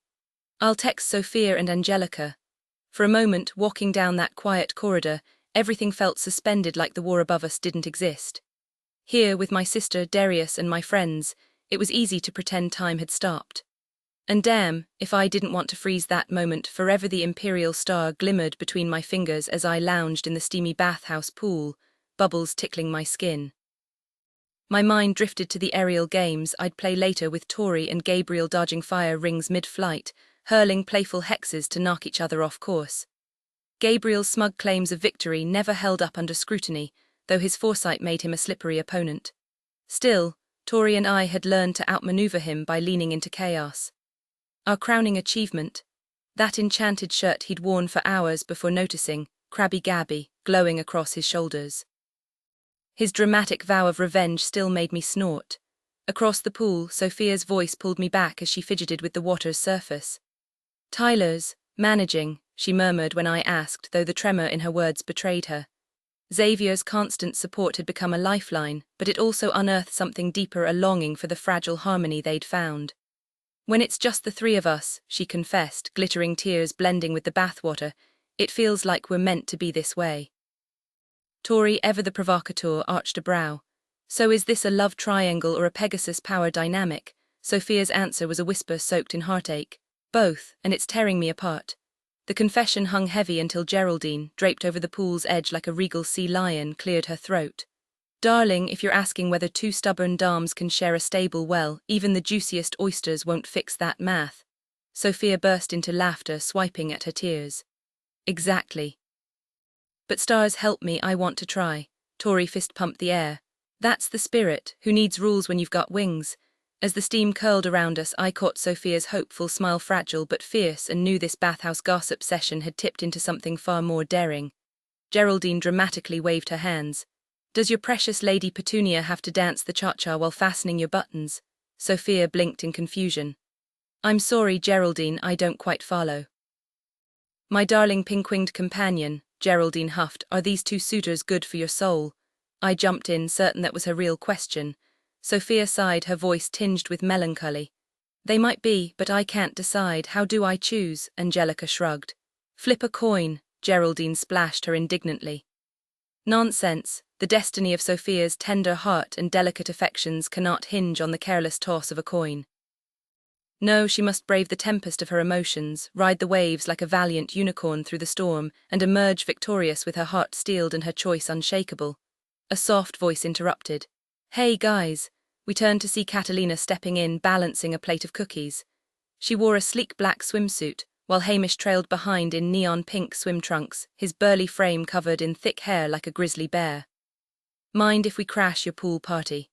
I'll text Sophia and Angelica. For a moment, walking down that quiet corridor, everything felt suspended like the war above us didn't exist. Here, with my sister, Darius, and my friends, it was easy to pretend time had stopped. And damn, if I didn't want to freeze that moment forever. The imperial star glimmered between my fingers as I lounged in the steamy bathhouse pool, bubbles tickling my skin. My mind drifted to the aerial games I'd play later with Tori and Gabriel, dodging fire rings mid-flight, hurling playful hexes to knock each other off course. Gabriel's smug claims of victory never held up under scrutiny, though his foresight made him a slippery opponent. Still, Tori and I had learned to outmaneuver him by leaning into chaos. Our crowning achievement, that enchanted shirt he'd worn for hours before noticing, Crabby Gabby, glowing across his shoulders. His dramatic vow of revenge still made me snort. Across the pool, Sophia's voice pulled me back as she fidgeted with the water's surface. Tyler's managing, she murmured when I asked, though the tremor in her words betrayed her. Xavier's constant support had become a lifeline, but it also unearthed something deeper, a longing for the fragile harmony they'd found. When it's just the three of us, she confessed, glittering tears blending with the bathwater, it feels like we're meant to be this way. Tori, ever the provocateur, arched a brow. So is this a love triangle or a Pegasus power dynamic? Sophia's answer was a whisper soaked in heartache. Both, and it's tearing me apart. The confession hung heavy until Geraldine, draped over the pool's edge like a regal sea lion, cleared her throat. Darling, if you're asking whether two stubborn dames can share a stable well, even the juiciest oysters won't fix that math. Sophia burst into laughter, swiping at her tears. Exactly. But stars help me, I want to try. Tori fist-pumped the air. That's the spirit, who needs rules when you've got wings? As the steam curled around us, I caught Sophia's hopeful smile, fragile but fierce, and knew this bathhouse gossip session had tipped into something far more daring. Geraldine dramatically waved her hands. Does your precious Lady Petunia have to dance the cha-cha while fastening your buttons? Sophia blinked in confusion. I'm sorry, Geraldine, I don't quite follow. My darling pink-winged companion, Geraldine huffed, are these two suitors good for your soul? I jumped in, certain that was her real question. Sophia sighed, her voice tinged with melancholy. They might be, but I can't decide. How do I choose? Angelica shrugged. Flip a coin, Geraldine splashed her indignantly. Nonsense. The destiny of Sophia's tender heart and delicate affections cannot hinge on the careless toss of a coin. No, she must brave the tempest of her emotions, ride the waves like a valiant unicorn through the storm, and emerge victorious with her heart steeled and her choice unshakable. A soft voice interrupted. Hey guys. We turned to see Catalina stepping in, balancing a plate of cookies. She wore a sleek black swimsuit, while Hamish trailed behind in neon pink swim trunks, his burly frame covered in thick hair like a grizzly bear. Mind if we crash your pool party?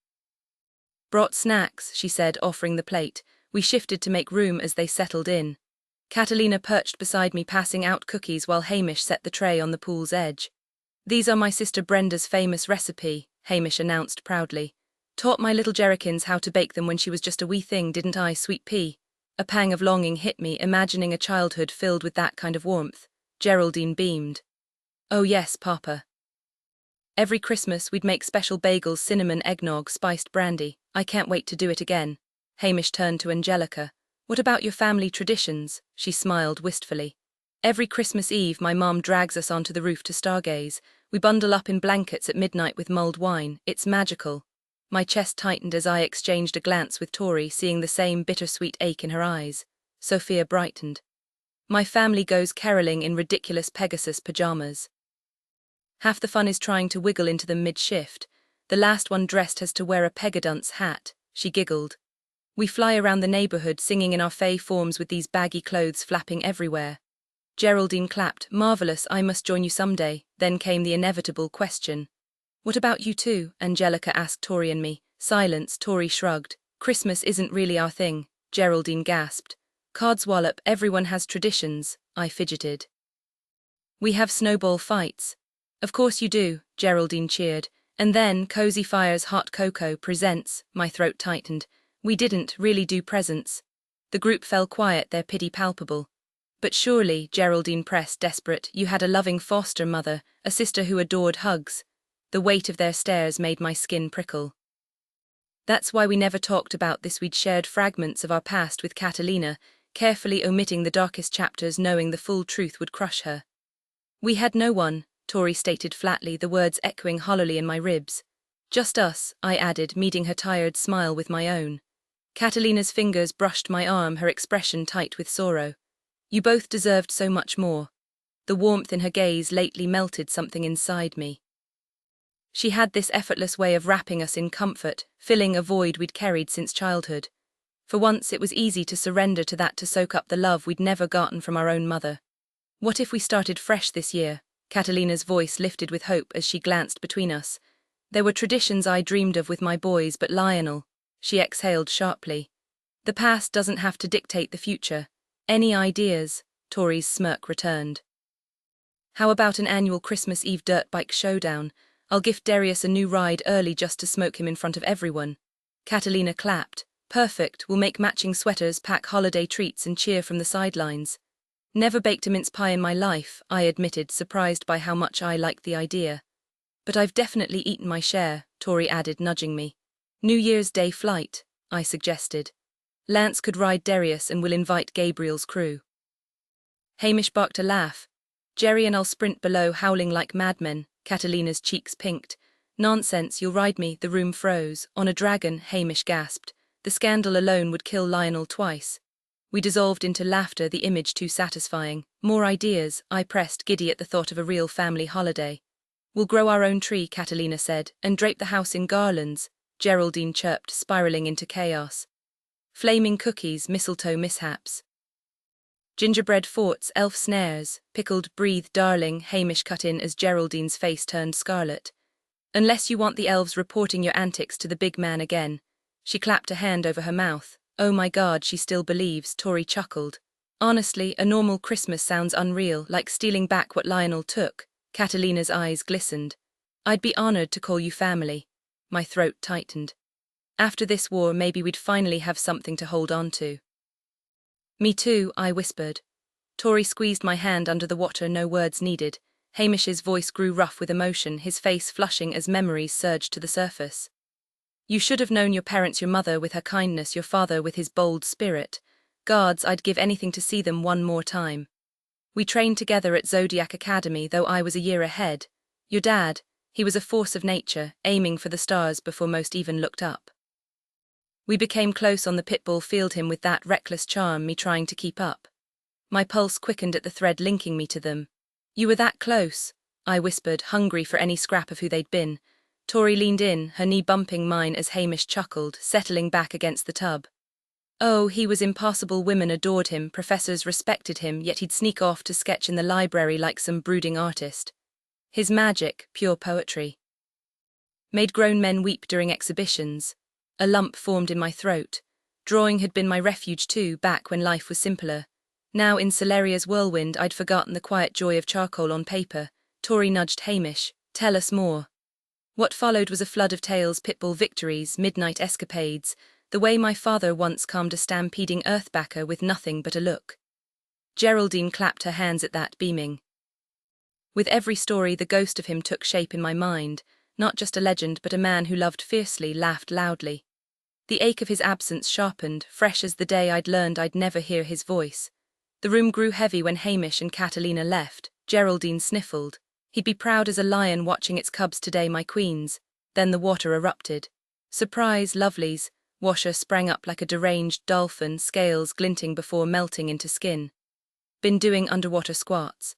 Brought snacks, she said, offering the plate. We shifted to make room as they settled in. Catalina perched beside me, passing out cookies while Hamish set the tray on the pool's edge. These are my sister Brenda's famous recipe, Hamish announced proudly. Taught my little Jerrikins how to bake them when she was just a wee thing, didn't I, sweet pea? A pang of longing hit me, imagining a childhood filled with that kind of warmth. Geraldine beamed. Oh yes, Papa. Every Christmas we'd make special bagels, cinnamon eggnog, spiced brandy. I can't wait to do it again. Hamish turned to Angelica. What about your family traditions? She smiled wistfully. Every Christmas Eve, my mom drags us onto the roof to stargaze. We bundle up in blankets at midnight with mulled wine. It's magical. My chest tightened as I exchanged a glance with Tori, seeing the same bittersweet ache in her eyes. Sophia brightened. My family goes caroling in ridiculous Pegasus pajamas. Half the fun is trying to wiggle into them mid-shift. The last one dressed has to wear a pegadunce hat, she giggled. We fly around the neighborhood singing in our fey forms with these baggy clothes flapping everywhere. Geraldine clapped. Marvelous, I must join you someday. Then came the inevitable question. What about you two? Angelica asked Tori and me. Silence, Tori shrugged. Christmas isn't really our thing, Geraldine gasped. Codswallop, everyone has traditions, I fidgeted. We have snowball fights. Of course you do, Geraldine cheered. And then Cozy Fire's Hot Cocoa presents, my throat tightened. We didn't really do presents. The group fell quiet, their pity palpable. But surely, Geraldine pressed, desperate, you had a loving foster mother, a sister who adored hugs. The weight of their stares made my skin prickle. That's why we never talked about this. We'd shared fragments of our past with Catalina, carefully omitting the darkest chapters, knowing the full truth would crush her. We had no one, Tori stated flatly, the words echoing hollowly in my ribs. Just us, I added, meeting her tired smile with my own. Catalina's fingers brushed my arm, her expression tight with sorrow. You both deserved so much more. The warmth in her gaze lately melted something inside me. She had this effortless way of wrapping us in comfort, filling a void we'd carried since childhood. For once it was easy to surrender to that, to soak up the love we'd never gotten from our own mother. What if we started fresh this year? Catalina's voice lifted with hope as she glanced between us. There were traditions I dreamed of with my boys, but Lionel, she exhaled sharply. The past doesn't have to dictate the future. Any ideas? Tori's smirk returned. How about an annual Christmas Eve dirt bike showdown? I'll gift Darius a new ride early just to smoke him in front of everyone. Catalina clapped. Perfect, we'll make matching sweaters, pack holiday treats and cheer from the sidelines. Never baked a mince pie in my life, I admitted, surprised by how much I liked the idea. But I've definitely eaten my share, Tori added, nudging me. New Year's Day flight, I suggested. Lance could ride Darius and we'll invite Gabriel's crew. Hamish barked a laugh. Jerry and I'll sprint below, howling like madmen. Catalina's cheeks pinked. Nonsense, you'll ride me, the room froze. On a dragon, Hamish gasped. The scandal alone would kill Lionel twice. We dissolved into laughter, the image too satisfying. More ideas, I pressed, giddy at the thought of a real family holiday. We'll grow our own tree, Catalina said, and drape the house in garlands, Geraldine chirped, spiraling into chaos. Flaming cookies, mistletoe mishaps. Gingerbread forts, elf snares, pickled, breathe, darling, Hamish cut in as Geraldine's face turned scarlet. Unless you want the elves reporting your antics to the big man again. She clapped a hand over her mouth. Oh my God, she still believes, Tori chuckled. Honestly, a normal Christmas sounds unreal, like stealing back what Lionel took. Catalina's eyes glistened. I'd be honored to call you family. My throat tightened. After this war, maybe we'd finally have something to hold on to. Me too, I whispered. Tori squeezed my hand under the water, no words needed. Hamish's voice grew rough with emotion, his face flushing as memories surged to the surface. You should have known your parents, your mother with her kindness, your father with his bold spirit. Guards, I'd give anything to see them one more time. We trained together at Zodiac Academy, though I was a year ahead. Your dad, he was a force of nature, aiming for the stars before most even looked up. We became close on the pitbull field, him with that reckless charm, me trying to keep up. My pulse quickened at the thread linking me to them. You were that close, I whispered, hungry for any scrap of who they'd been. Tori leaned in, her knee bumping mine as Hamish chuckled, settling back against the tub. Oh, he was impossible. Women adored him, professors respected him, yet he'd sneak off to sketch in the library like some brooding artist. His magic, pure poetry, made grown men weep during exhibitions. A lump formed in my throat. Drawing had been my refuge too, back when life was simpler. Now in Solaria's whirlwind, I'd forgotten the quiet joy of charcoal on paper. Tori nudged Hamish. Tell us more. What followed was a flood of tales, pitbull victories, midnight escapades, the way my father once calmed a stampeding earthbacker with nothing but a look. Geraldine clapped her hands at that, beaming. With every story, the ghost of him took shape in my mind, not just a legend but a man who loved fiercely, laughed loudly. The ache of his absence sharpened, fresh as the day I'd learned I'd never hear his voice. The room grew heavy when Hamish and Catalina left. Geraldine sniffled. He'd be proud as a lion watching its cubs today, my queens. Then the water erupted. Surprise, lovelies. Washer sprang up like a deranged dolphin, scales glinting before melting into skin. Been doing underwater squats.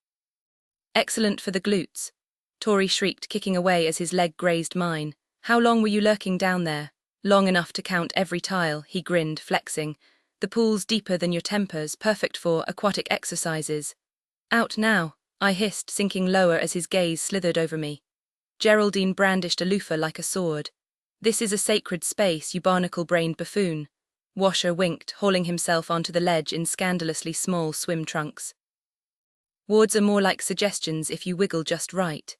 Excellent for the glutes. Tori shrieked, kicking away as his leg grazed mine. How long were you lurking down there? Long enough to count every tile, he grinned, flexing. The pool's deeper than your tempers, perfect for aquatic exercises. Out now, I hissed, sinking lower as his gaze slithered over me. Geraldine brandished a loofah like a sword. This is a sacred space, you barnacle-brained buffoon. Washer winked, hauling himself onto the ledge in scandalously small swim trunks. Wards are more like suggestions if you wiggle just right.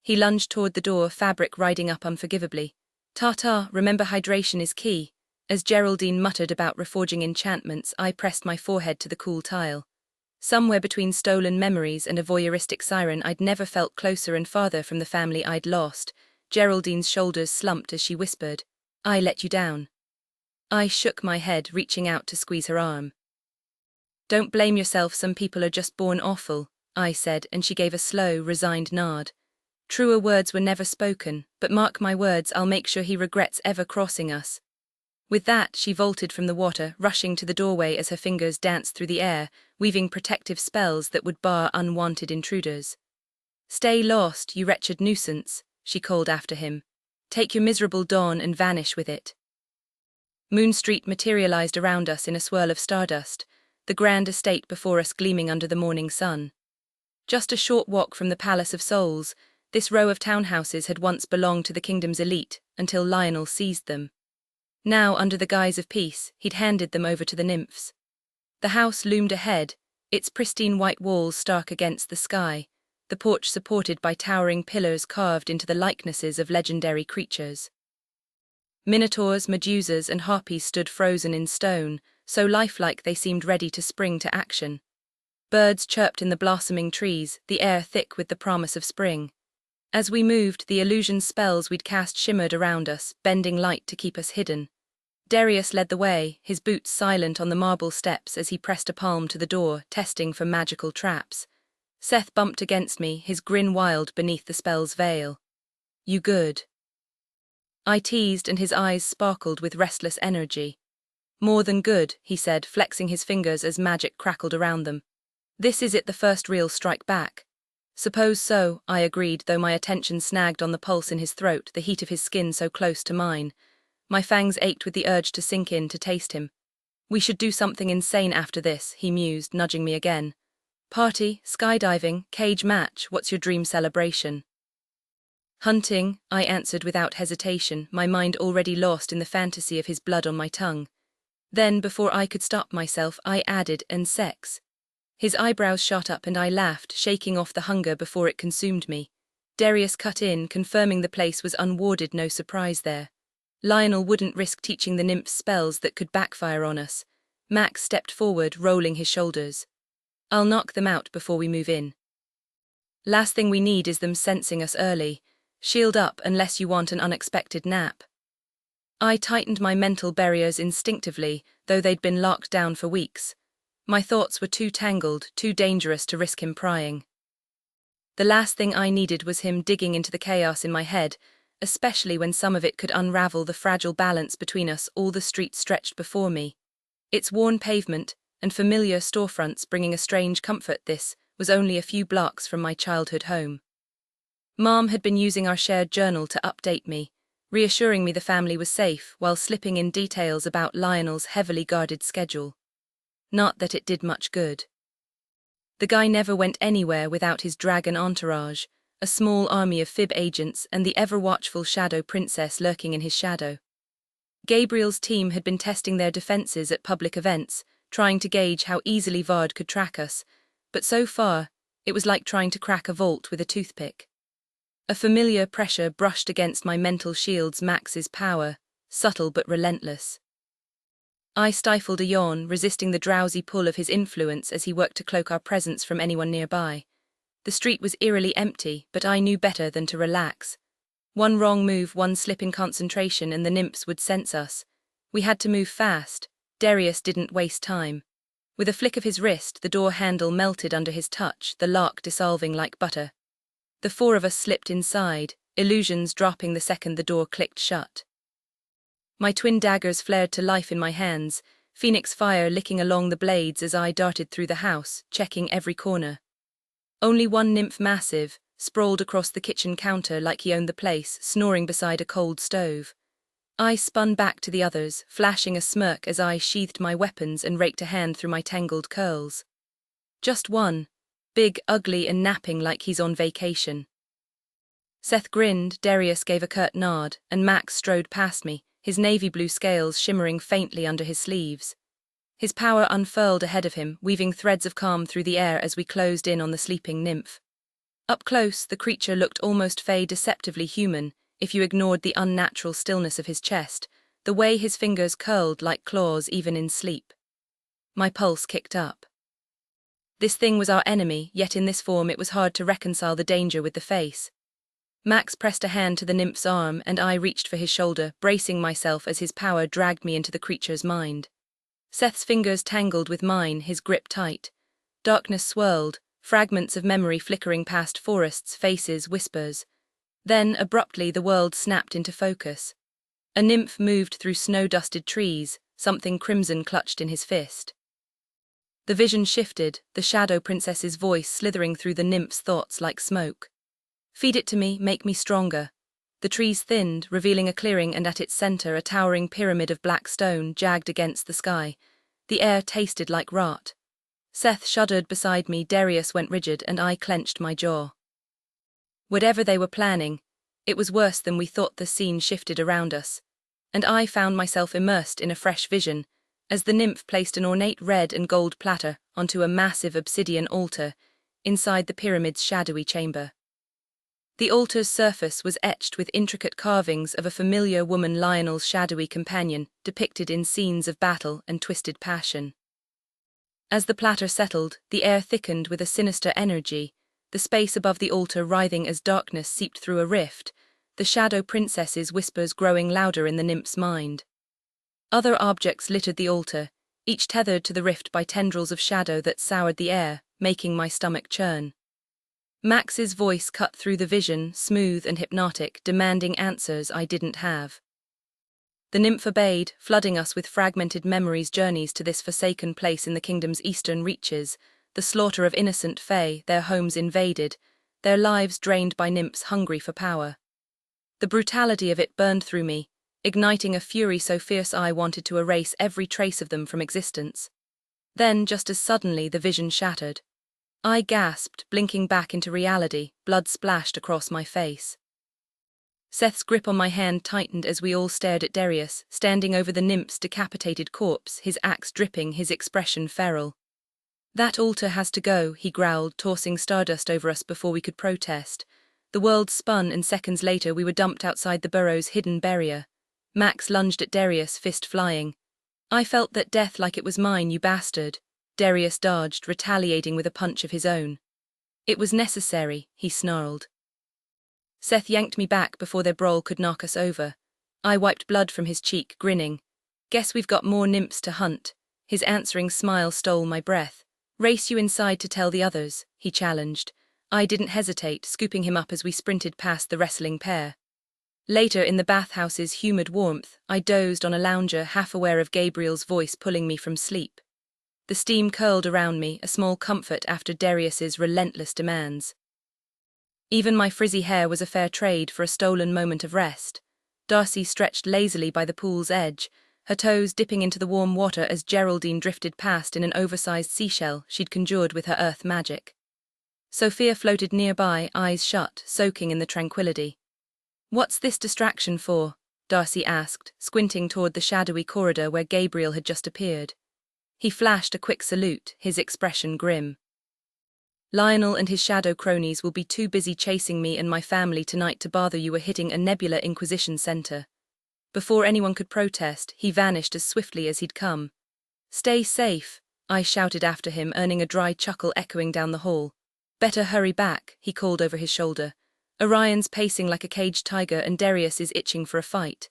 He lunged toward the door, fabric riding up unforgivably. Ta-ta, remember hydration is key. As Geraldine muttered about reforging enchantments, I pressed my forehead to the cool tile. Somewhere between stolen memories and a voyeuristic siren, I'd never felt closer and farther from the family I'd lost. Geraldine's shoulders slumped as she whispered, I let you down. I shook my head, reaching out to squeeze her arm. Don't blame yourself, some people are just born awful, I said, and she gave a slow, resigned nod. Truer words were never spoken, but mark my words, I'll make sure he regrets ever crossing us. With that, she vaulted from the water, rushing to the doorway as her fingers danced through the air, weaving protective spells that would bar unwanted intruders. Stay lost, you wretched nuisance, she called after him. Take your miserable dawn and vanish with it. Moon Street materialized around us in a swirl of stardust, the grand estate before us gleaming under the morning sun. Just a short walk from the Palace of Souls, this row of townhouses had once belonged to the kingdom's elite until Lionel seized them. Now, under the guise of peace, he'd handed them over to the nymphs. The house loomed ahead, its pristine white walls stark against the sky, the porch supported by towering pillars carved into the likenesses of legendary creatures. Minotaurs, Medusas, and harpies stood frozen in stone, so lifelike they seemed ready to spring to action. Birds chirped in the blossoming trees, the air thick with the promise of spring. As we moved, the illusion spells we'd cast shimmered around us, bending light to keep us hidden. Darius led the way, his boots silent on the marble steps as he pressed a palm to the door, testing for magical traps. Seth bumped against me, his grin wild beneath the spell's veil. You good? I teased, and his eyes sparkled with restless energy. More than good, he said, flexing his fingers as magic crackled around them. This is it, the first real strike back. Suppose so, I agreed, though my attention snagged on the pulse in his throat, the heat of his skin so close to mine. My fangs ached with the urge to sink in, to taste him. We should do something insane after this, he mused, nudging me again. Party, skydiving, cage match, what's your dream celebration? Hunting, I answered without hesitation, my mind already lost in the fantasy of his blood on my tongue. Then, before I could stop myself, I added, and sex. His eyebrows shot up and I laughed, shaking off the hunger before it consumed me. Darius cut in, confirming the place was unwarded, no surprise there. Lionel wouldn't risk teaching the nymphs spells that could backfire on us. Max stepped forward, rolling his shoulders. I'll knock them out before we move in. Last thing we need is them sensing us early. Shield up unless you want an unexpected nap. I tightened my mental barriers instinctively, though they'd been locked down for weeks. My thoughts were too tangled, too dangerous to risk him prying. The last thing I needed was him digging into the chaos in my head, especially when some of it could unravel the fragile balance between us. All the street stretched before me. Its worn pavement and familiar storefronts bringing a strange comfort. This was only a few blocks from my childhood home. Mom had been using our shared journal to update me, reassuring me the family was safe while slipping in details about Lionel's heavily guarded schedule. Not that it did much good. The guy never went anywhere without his dragon entourage, a small army of fib agents and the ever-watchful shadow princess lurking in his shadow. Gabriel's team had been testing their defenses at public events, trying to gauge how easily Vard could track us, but so far, it was like trying to crack a vault with a toothpick. A familiar pressure brushed against my mental shields, Max's power, subtle but relentless. I stifled a yawn, resisting the drowsy pull of his influence as he worked to cloak our presence from anyone nearby. The street was eerily empty, but I knew better than to relax. One wrong move, one slip in concentration, and the nymphs would sense us. We had to move fast. Darius didn't waste time. With a flick of his wrist, the door handle melted under his touch, the lock dissolving like butter. The four of us slipped inside, illusions dropping the second the door clicked shut. My twin daggers flared to life in my hands, phoenix fire licking along the blades as I darted through the house, checking every corner. Only one nymph massive, sprawled across the kitchen counter like he owned the place, snoring beside a cold stove. I spun back to the others, flashing a smirk as I sheathed my weapons and raked a hand through my tangled curls. Just one, big, ugly and napping like he's on vacation. Seth grinned, Darius gave a curt nod, and Max strode past me, his navy blue scales shimmering faintly under his sleeves. His power unfurled ahead of him, weaving threads of calm through the air as we closed in on the sleeping nymph. Up close, the creature looked almost deceptively human, if you ignored the unnatural stillness of his chest, the way his fingers curled like claws even in sleep. My pulse kicked up. This thing was our enemy, yet in this form it was hard to reconcile the danger with the face. Max pressed a hand to the nymph's arm, and I reached for his shoulder, bracing myself as his power dragged me into the creature's mind. Seth's fingers tangled with mine, his grip tight. Darkness swirled, fragments of memory flickering past forests, faces, whispers. Then, abruptly, the world snapped into focus. A nymph moved through snow-dusted trees, something crimson clutched in his fist. The vision shifted, the shadow princess's voice slithering through the nymph's thoughts like smoke. Feed it to me, make me stronger. The trees thinned, revealing a clearing, and at its center a towering pyramid of black stone jagged against the sky. The air tasted like rot. Seth shuddered beside me, Darius went rigid, and I clenched my jaw. Whatever they were planning, it was worse than we thought. The scene shifted around us, and I found myself immersed in a fresh vision, as the nymph placed an ornate red and gold platter onto a massive obsidian altar inside the pyramid's shadowy chamber. The altar's surface was etched with intricate carvings of a familiar woman, Lionel's shadowy companion, depicted in scenes of battle and twisted passion. As the platter settled, the air thickened with a sinister energy, the space above the altar writhing as darkness seeped through a rift, the shadow princess's whispers growing louder in the nymph's mind. Other objects littered the altar, each tethered to the rift by tendrils of shadow that soured the air, making my stomach churn. Max's voice cut through the vision, smooth and hypnotic, demanding answers I didn't have. The nymph obeyed, flooding us with fragmented memories, journeys to this forsaken place in the kingdom's eastern reaches, the slaughter of innocent fae, their homes invaded, their lives drained by nymphs hungry for power. The brutality of it burned through me, igniting a fury so fierce I wanted to erase every trace of them from existence. Then, just as suddenly, the vision shattered. I gasped, blinking back into reality, blood splashed across my face. Seth's grip on my hand tightened as we all stared at Darius, standing over the nymph's decapitated corpse, his axe dripping, his expression feral. "That altar has to go," he growled, tossing stardust over us before we could protest. The world spun, and seconds later we were dumped outside the burrow's hidden barrier. Max lunged at Darius, fist flying. "I felt that death like it was mine, you bastard." Darius dodged, retaliating with a punch of his own. "It was necessary," he snarled. Seth yanked me back before their brawl could knock us over. I wiped blood from his cheek, grinning. "Guess we've got more nymphs to hunt." His answering smile stole my breath. "Race you inside to tell the others," he challenged. I didn't hesitate, scooping him up as we sprinted past the wrestling pair. Later, in the bathhouse's humid warmth, I dozed on a lounger, half aware of Gabriel's voice pulling me from sleep. The steam curled around me, a small comfort after Darius's relentless demands. Even my frizzy hair was a fair trade for a stolen moment of rest. Darcy stretched lazily by the pool's edge, her toes dipping into the warm water as Geraldine drifted past in an oversized seashell she'd conjured with her earth magic. Sophia floated nearby, eyes shut, soaking in the tranquility. "What's this distraction for?" Darcy asked, squinting toward the shadowy corridor where Gabriel had just appeared. He flashed a quick salute, his expression grim. "Lionel and his shadow cronies will be too busy chasing me and my family tonight to bother you. Are hitting a Nebula Inquisition Center." Before anyone could protest, he vanished as swiftly as he'd come. "Stay safe," I shouted after him, earning a dry chuckle echoing down the hall. "Better hurry back," he called over his shoulder. "Orion's pacing like a caged tiger and Darius is itching for a fight."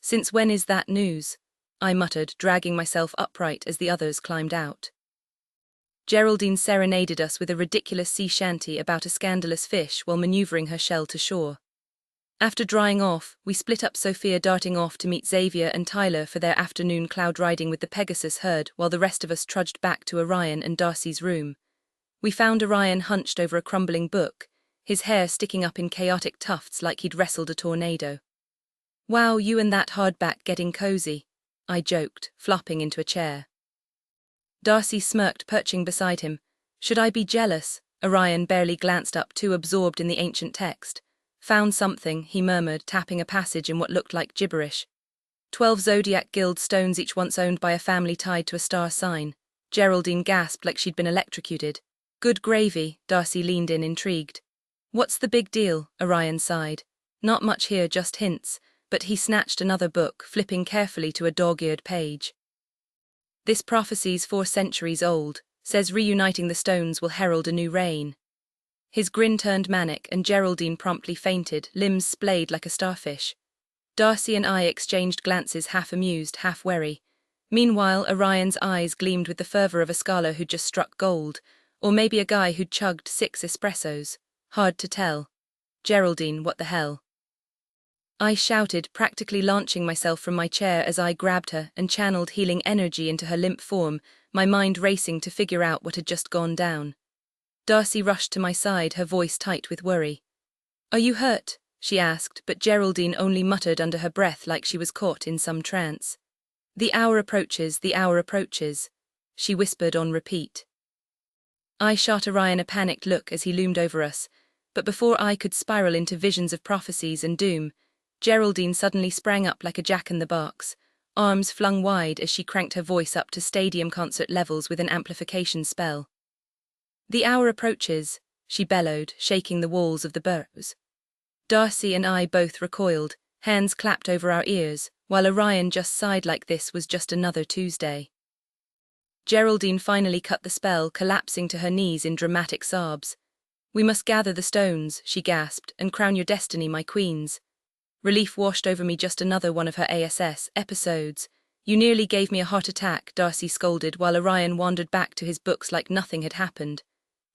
"Since when is that news?" I muttered, dragging myself upright as the others climbed out. Geraldine serenaded us with a ridiculous sea shanty about a scandalous fish while maneuvering her shell to shore. After drying off, we split up, Sophia darting off to meet Xavier and Tyler for their afternoon cloud riding with the Pegasus herd, while the rest of us trudged back to Orion and Darcy's room. We found Orion hunched over a crumbling book, his hair sticking up in chaotic tufts like he'd wrestled a tornado. "Wow, you and that hardback getting cozy," I joked, flopping into a chair. Darcy smirked, perching beside him. "Should I be jealous?" Orion barely glanced up, too absorbed in the ancient text. "Found something," he murmured, tapping a passage in what looked like gibberish. 12 Zodiac guild stones, each once owned by a family tied to a star sign. Geraldine gasped like she'd been electrocuted. "Good gravy," Darcy leaned in, intrigued. "What's the big deal?" Orion sighed. "Not much here, just hints," but he snatched another book, flipping carefully to a dog-eared page. "This prophecy's 4 centuries old, says reuniting the stones will herald a new reign." His grin turned manic, and Geraldine promptly fainted, limbs splayed like a starfish. Darcy and I exchanged glances, half amused, half wary. Meanwhile, Orion's eyes gleamed with the fervor of a scholar who'd just struck gold, or maybe a guy who'd chugged 6 espressos. Hard to tell. "Geraldine, what the hell?" I shouted, practically launching myself from my chair as I grabbed her and channeled healing energy into her limp form, my mind racing to figure out what had just gone down. Darcy rushed to my side, her voice tight with worry. "Are you hurt?" she asked, but Geraldine only muttered under her breath like she was caught in some trance. The hour approaches," she whispered on repeat. I shot Orion a panicked look as he loomed over us, but before I could spiral into visions of prophecies and doom, Geraldine suddenly sprang up like a jack-in-the-box, arms flung wide as she cranked her voice up to stadium concert levels with an amplification spell. "The hour approaches," she bellowed, shaking the walls of the burrows. Darcy and I both recoiled, hands clapped over our ears, while Orion just sighed like this was just another Tuesday. Geraldine finally cut the spell, collapsing to her knees in dramatic sobs. "We must gather the stones," she gasped, "and crown your destiny, my queens." Relief washed over me, just another one of her ASS episodes. "You nearly gave me a heart attack," Darcy scolded, while Orion wandered back to his books like nothing had happened.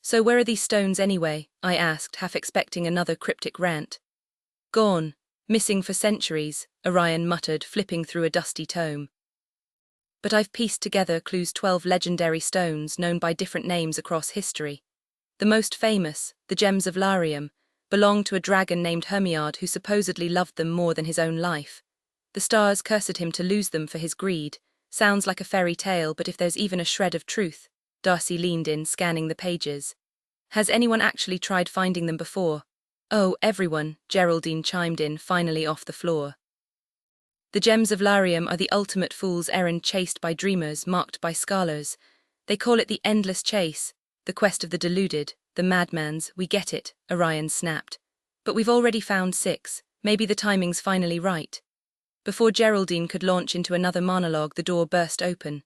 "So where are these stones anyway?" I asked, half expecting another cryptic rant. "Gone. Missing for centuries," Orion muttered, flipping through a dusty tome. "But I've pieced together clues. 12 legendary stones known by different names across history. The most famous, the Gems of Larium, belonged to a dragon named Hermiad who supposedly loved them more than his own life. The stars cursed him to lose them for his greed. Sounds like a fairy tale, but if there's even a shred of truth..." Darcy leaned in, scanning the pages. "Has anyone actually tried finding them before?" "Oh, everyone," Geraldine chimed in, finally off the floor. "The Gems of Larium are the ultimate fool's errand, chased by dreamers, mocked by scholars. They call it the endless chase, the quest of the deluded, the madmans. We get it," Orion snapped. "But we've already found 6, maybe the timing's finally right." Before Geraldine could launch into another monologue, the door burst open.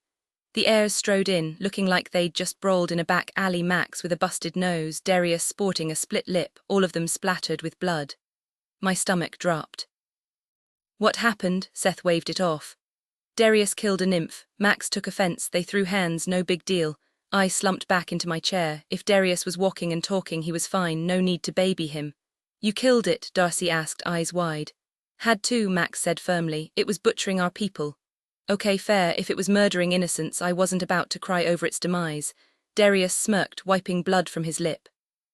The heirs strode in, looking like they'd just brawled in a back alley, Max with a busted nose, Darius sporting a split lip, all of them splattered with blood. My stomach dropped. "What happened?" Seth waved it off. "Darius killed a nymph. Max took offense, they threw hands, no big deal." I slumped back into my chair. If Darius was walking and talking, he was fine, no need to baby him. "You killed it?" Darcy asked, eyes wide. "Had to," Max said firmly. "It was butchering our people." "Okay, fair. If it was murdering innocents, I wasn't about to cry over its demise." Darius smirked, wiping blood from his lip.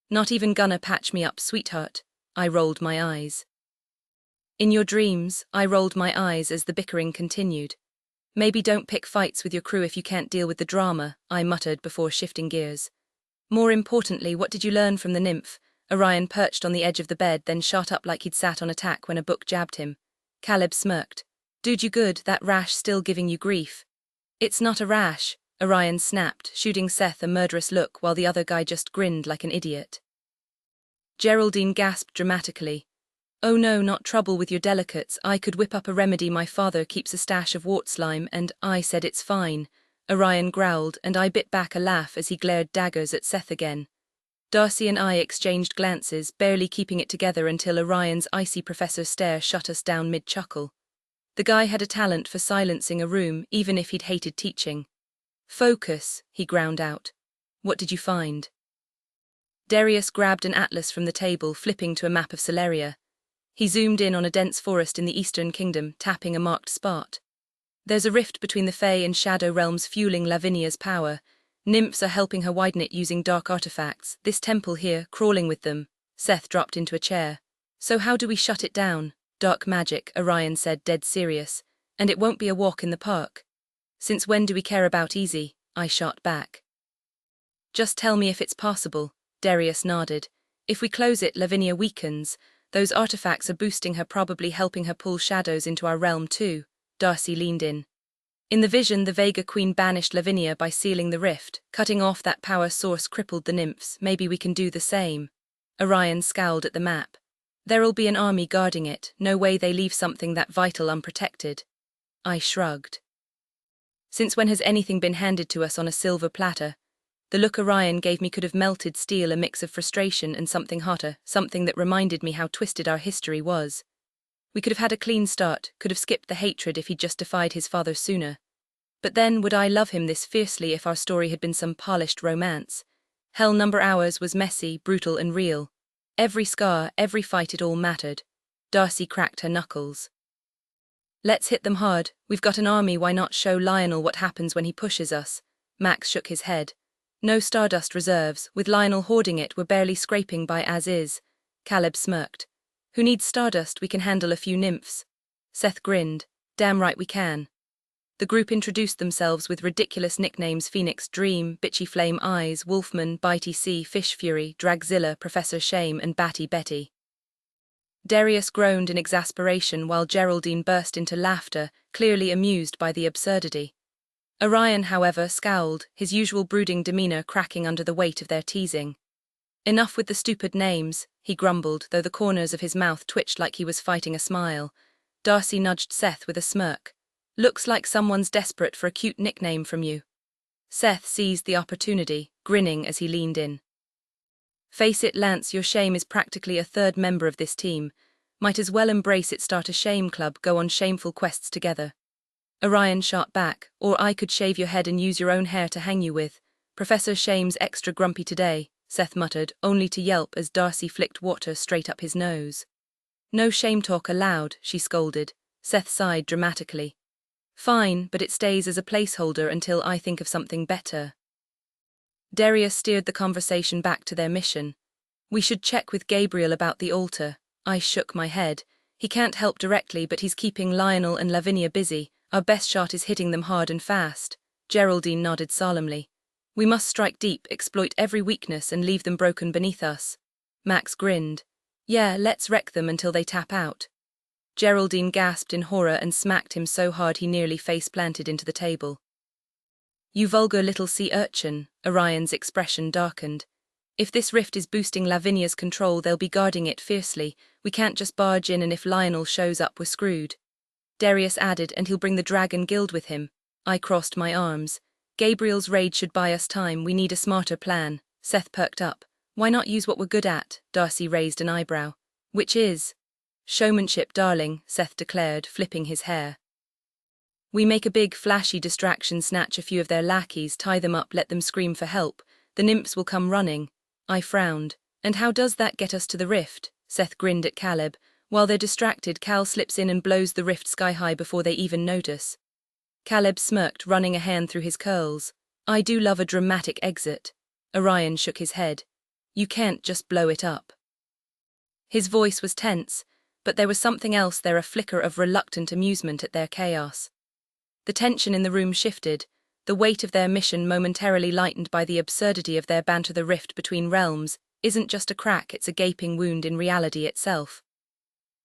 "Not even gonna patch me up, sweetheart?" I rolled my eyes. "In your dreams," I rolled my eyes as the bickering continued. "Maybe don't pick fights with your crew if you can't deal with the drama," I muttered before shifting gears. "More importantly, what did you learn from the nymph?" Orion perched on the edge of the bed, then shot up like he'd sat on a tack when a book jabbed him. Caleb smirked. "Dude, you good? That rash still giving you grief?" "It's not a rash," Orion snapped, shooting Seth a murderous look while the other guy just grinned like an idiot. Geraldine gasped dramatically. "Oh no, not trouble with your delicates. I could whip up a remedy. My father keeps a stash of wart slime," and I said it's fine. Orion growled, and I bit back a laugh as he glared daggers at Seth again. Darcy and I exchanged glances, barely keeping it together until Orion's icy professor stare shut us down mid-chuckle. The guy had a talent for silencing a room, even if he'd hated teaching. "Focus," he ground out. What did you find? Darius grabbed an atlas from the table, flipping to a map of Celeria. He zoomed in on a dense forest in the Eastern Kingdom, tapping a marked spot. There's a rift between the Fae and Shadow realms fueling Lavinia's power. Nymphs are helping her widen it using dark artifacts, this temple here, crawling with them. Seth dropped into a chair. So how do we shut it down? Dark magic, Orion said, dead serious. And it won't be a walk in the park. Since when do we care about easy? I shot back. Just tell me if it's possible, Darius nodded. If we close it, Lavinia weakens. Those artifacts are boosting her, probably helping her pull shadows into our realm too. Darcy leaned in. In the vision, the Vega queen banished Lavinia by sealing the rift. Cutting off that power source crippled the nymphs. Maybe we can do the same. Orion scowled at the map. There'll be an army guarding it. No way they leave something that vital unprotected. I shrugged. Since when has anything been handed to us on a silver platter? The look Orion gave me could have melted steel, a mix of frustration and something hotter, something that reminded me how twisted our history was. We could have had a clean start, could have skipped the hatred if he'd just defied his father sooner. But then, would I love him this fiercely if our story had been some polished romance? Hell number ours was messy, brutal and real. Every scar, every fight, it all mattered. Darcy cracked her knuckles. Let's hit them hard. We've got an army, why not show Lionel what happens when he pushes us? Max shook his head. No Stardust reserves, with Lionel hoarding it, we're barely scraping by as is. Caleb smirked. Who needs Stardust? We can handle a few nymphs. Seth grinned. Damn right we can. The group introduced themselves with ridiculous nicknames: Phoenix Dream, Bitchy Flame Eyes, Wolfman, Bitey Sea, Fish Fury, Dragzilla, Professor Shame and Batty Betty. Darius groaned in exasperation while Geraldine burst into laughter, clearly amused by the absurdity. Orion, however, scowled, his usual brooding demeanor cracking under the weight of their teasing. Enough with the stupid names, he grumbled, though the corners of his mouth twitched like he was fighting a smile. Darcy nudged Seth with a smirk. Looks like someone's desperate for a cute nickname from you. Seth seized the opportunity, grinning as he leaned in. Face it, Lance, your shame is practically a third member of this team. Might as well embrace it, start a shame club, go on shameful quests together. Orion shot back, or I could shave your head and use your own hair to hang you with. Professor Shame's extra grumpy today, Seth muttered, only to yelp as Darcy flicked water straight up his nose. No shame talk allowed, she scolded. Seth sighed dramatically. Fine, but it stays as a placeholder until I think of something better. Darius steered the conversation back to their mission. We should check with Gabriel about the altar. I shook my head. He can't help directly, but he's keeping Lionel and Lavinia busy. Our best shot is hitting them hard and fast. Geraldine nodded solemnly. We must strike deep, exploit every weakness and leave them broken beneath us. Max grinned. Yeah, let's wreck them until they tap out. Geraldine gasped in horror and smacked him so hard he nearly face-planted into the table. You vulgar little sea urchin, Orion's expression darkened. If this rift is boosting Lavinia's control, they'll be guarding it fiercely. We can't just barge in, and if Lionel shows up, we're screwed. Darius added, and he'll bring the Dragon Guild with him. I crossed my arms. Gabriel's raid should buy us time, we need a smarter plan. Seth perked up. Why not use what we're good at? Darcy raised an eyebrow. Which is? Showmanship, darling, Seth declared, flipping his hair. We make a big, flashy distraction, snatch a few of their lackeys, tie them up, let them scream for help. The nymphs will come running. I frowned. And how does that get us to the rift? Seth grinned at Caleb. While they're distracted, Cal slips in and blows the rift sky high before they even notice. Caleb smirked, running a hand through his curls. I do love a dramatic exit. Orion shook his head. You can't just blow it up. His voice was tense, but there was something else there, a flicker of reluctant amusement at their chaos. The tension in the room shifted, the weight of their mission momentarily lightened by the absurdity of their banter. The rift between realms isn't just a crack, it's a gaping wound in reality itself.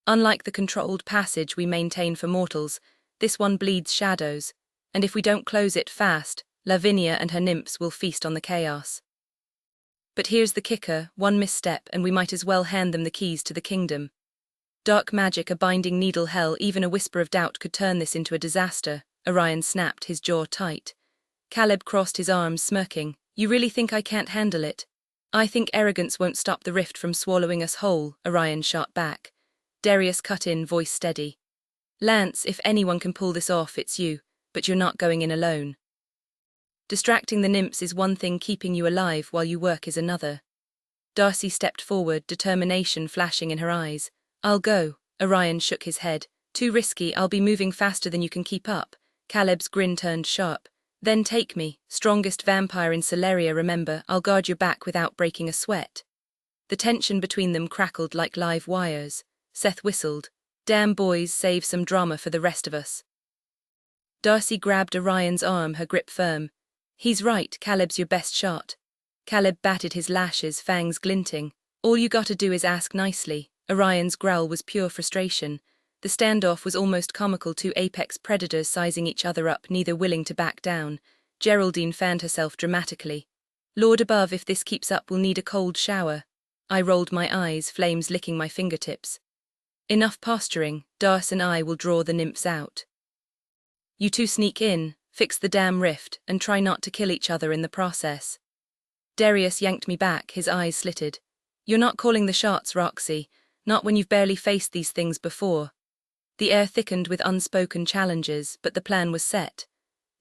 Unlike the controlled passage we maintain for mortals, this one bleeds shadows, and if we don't close it fast, Lavinia and her nymphs will feast on the chaos. But here's the kicker, one misstep and we might as well hand them the keys to the kingdom. Dark magic, a binding needle, hell, even a whisper of doubt could turn this into a disaster. Orion snapped, his jaw tight. Caleb crossed his arms, smirking. You really think I can't handle it? I think arrogance won't stop the rift from swallowing us whole, Orion shot back. Darius cut in, voice steady. Lance, if anyone can pull this off, it's you, but you're not going in alone. Distracting the nymphs is one thing, keeping you alive while you work is another. Darcy stepped forward, determination flashing in her eyes. I'll go. Orion shook his head. Too risky, I'll be moving faster than you can keep up. Caleb's grin turned sharp. Then take me, strongest vampire in Celeria, remember, I'll guard your back without breaking a sweat. The tension between them crackled like live wires. Seth whistled. Damn boys, save some drama for the rest of us. Darcy grabbed Orion's arm, her grip firm. He's right, Caleb's your best shot. Caleb batted his lashes, fangs glinting. All you gotta do is ask nicely. Orion's growl was pure frustration. The standoff was almost comical, two apex predators sizing each other up, neither willing to back down. Geraldine fanned herself dramatically. Lord above, if this keeps up we'll need a cold shower. I rolled my eyes, flames licking my fingertips. Enough posturing, Darcy and I will draw the nymphs out. You two sneak in, fix the damn rift, and try not to kill each other in the process. Darius yanked me back, his eyes slitted. You're not calling the shots, Roxy, not when you've barely faced these things before. The air thickened with unspoken challenges, but the plan was set.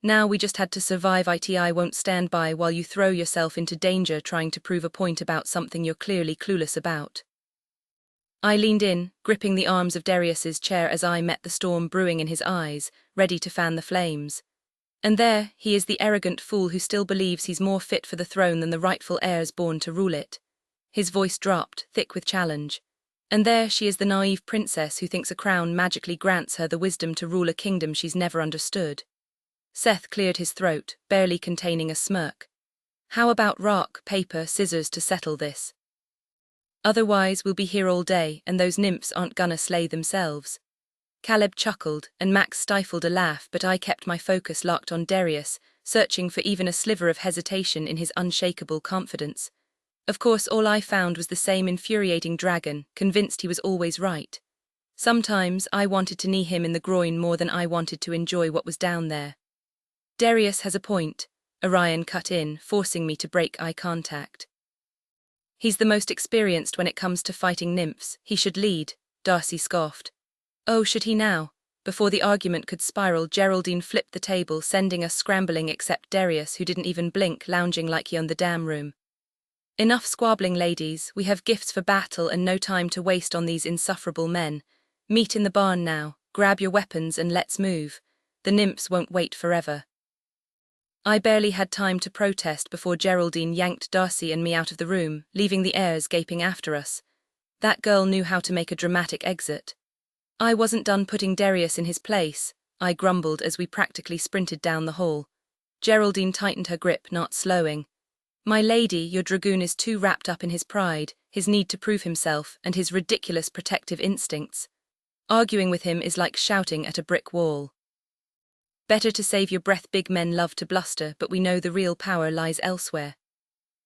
Now we just had to survive. I won't stand by while you throw yourself into danger trying to prove a point about something you're clearly clueless about. I leaned in, gripping the arms of Darius's chair as I met the storm brewing in his eyes, ready to fan the flames. And there, he is, the arrogant fool who still believes he's more fit for the throne than the rightful heirs born to rule it. His voice dropped, thick with challenge. And there she is, the naive princess who thinks a crown magically grants her the wisdom to rule a kingdom she's never understood. Seth cleared his throat, barely containing a smirk. How about rock, paper, scissors to settle this? Otherwise we'll be here all day, and those nymphs aren't gonna slay themselves. Caleb chuckled, and Max stifled a laugh, but I kept my focus locked on Darius, searching for even a sliver of hesitation in his unshakable confidence. Of course, all I found was the same infuriating dragon, convinced he was always right. Sometimes I wanted to knee him in the groin more than I wanted to enjoy what was down there. Darius has a point, Orion cut in, forcing me to break eye contact. He's the most experienced when it comes to fighting nymphs, he should lead, Darcy scoffed. Oh, should he now? Before the argument could spiral, Geraldine flipped the table, sending us scrambling except Darius, who didn't even blink, lounging like he owned the damn room. Enough squabbling, ladies, we have gifts for battle and no time to waste on these insufferable men. Meet in the barn now, grab your weapons and let's move. The nymphs won't wait forever. I barely had time to protest before Geraldine yanked Darcy and me out of the room, leaving the heirs gaping after us. That girl knew how to make a dramatic exit. I wasn't done putting Darius in his place, I grumbled as we practically sprinted down the hall. Geraldine tightened her grip, not slowing. My lady, your dragoon is too wrapped up in his pride, his need to prove himself, and his ridiculous protective instincts. Arguing with him is like shouting at a brick wall. Better to save your breath. Big men love to bluster, but we know the real power lies elsewhere.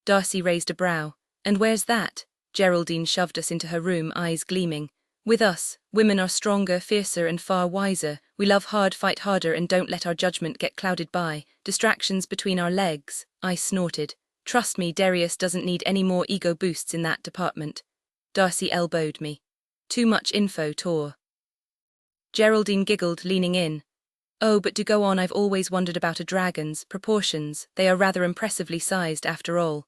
Darcy raised a brow. And where's that? Geraldine shoved us into her room, eyes gleaming. With us, women are stronger, fiercer, and far wiser. We love hard, fight harder, and don't let our judgment get clouded by distractions between our legs, I snorted. Trust me, Darius doesn't need any more ego boosts in that department. Darcy elbowed me. Too much info, Tor. Geraldine giggled, leaning in. Oh, but do go on. I've always wondered about a dragon's proportions. They are rather impressively sized after all.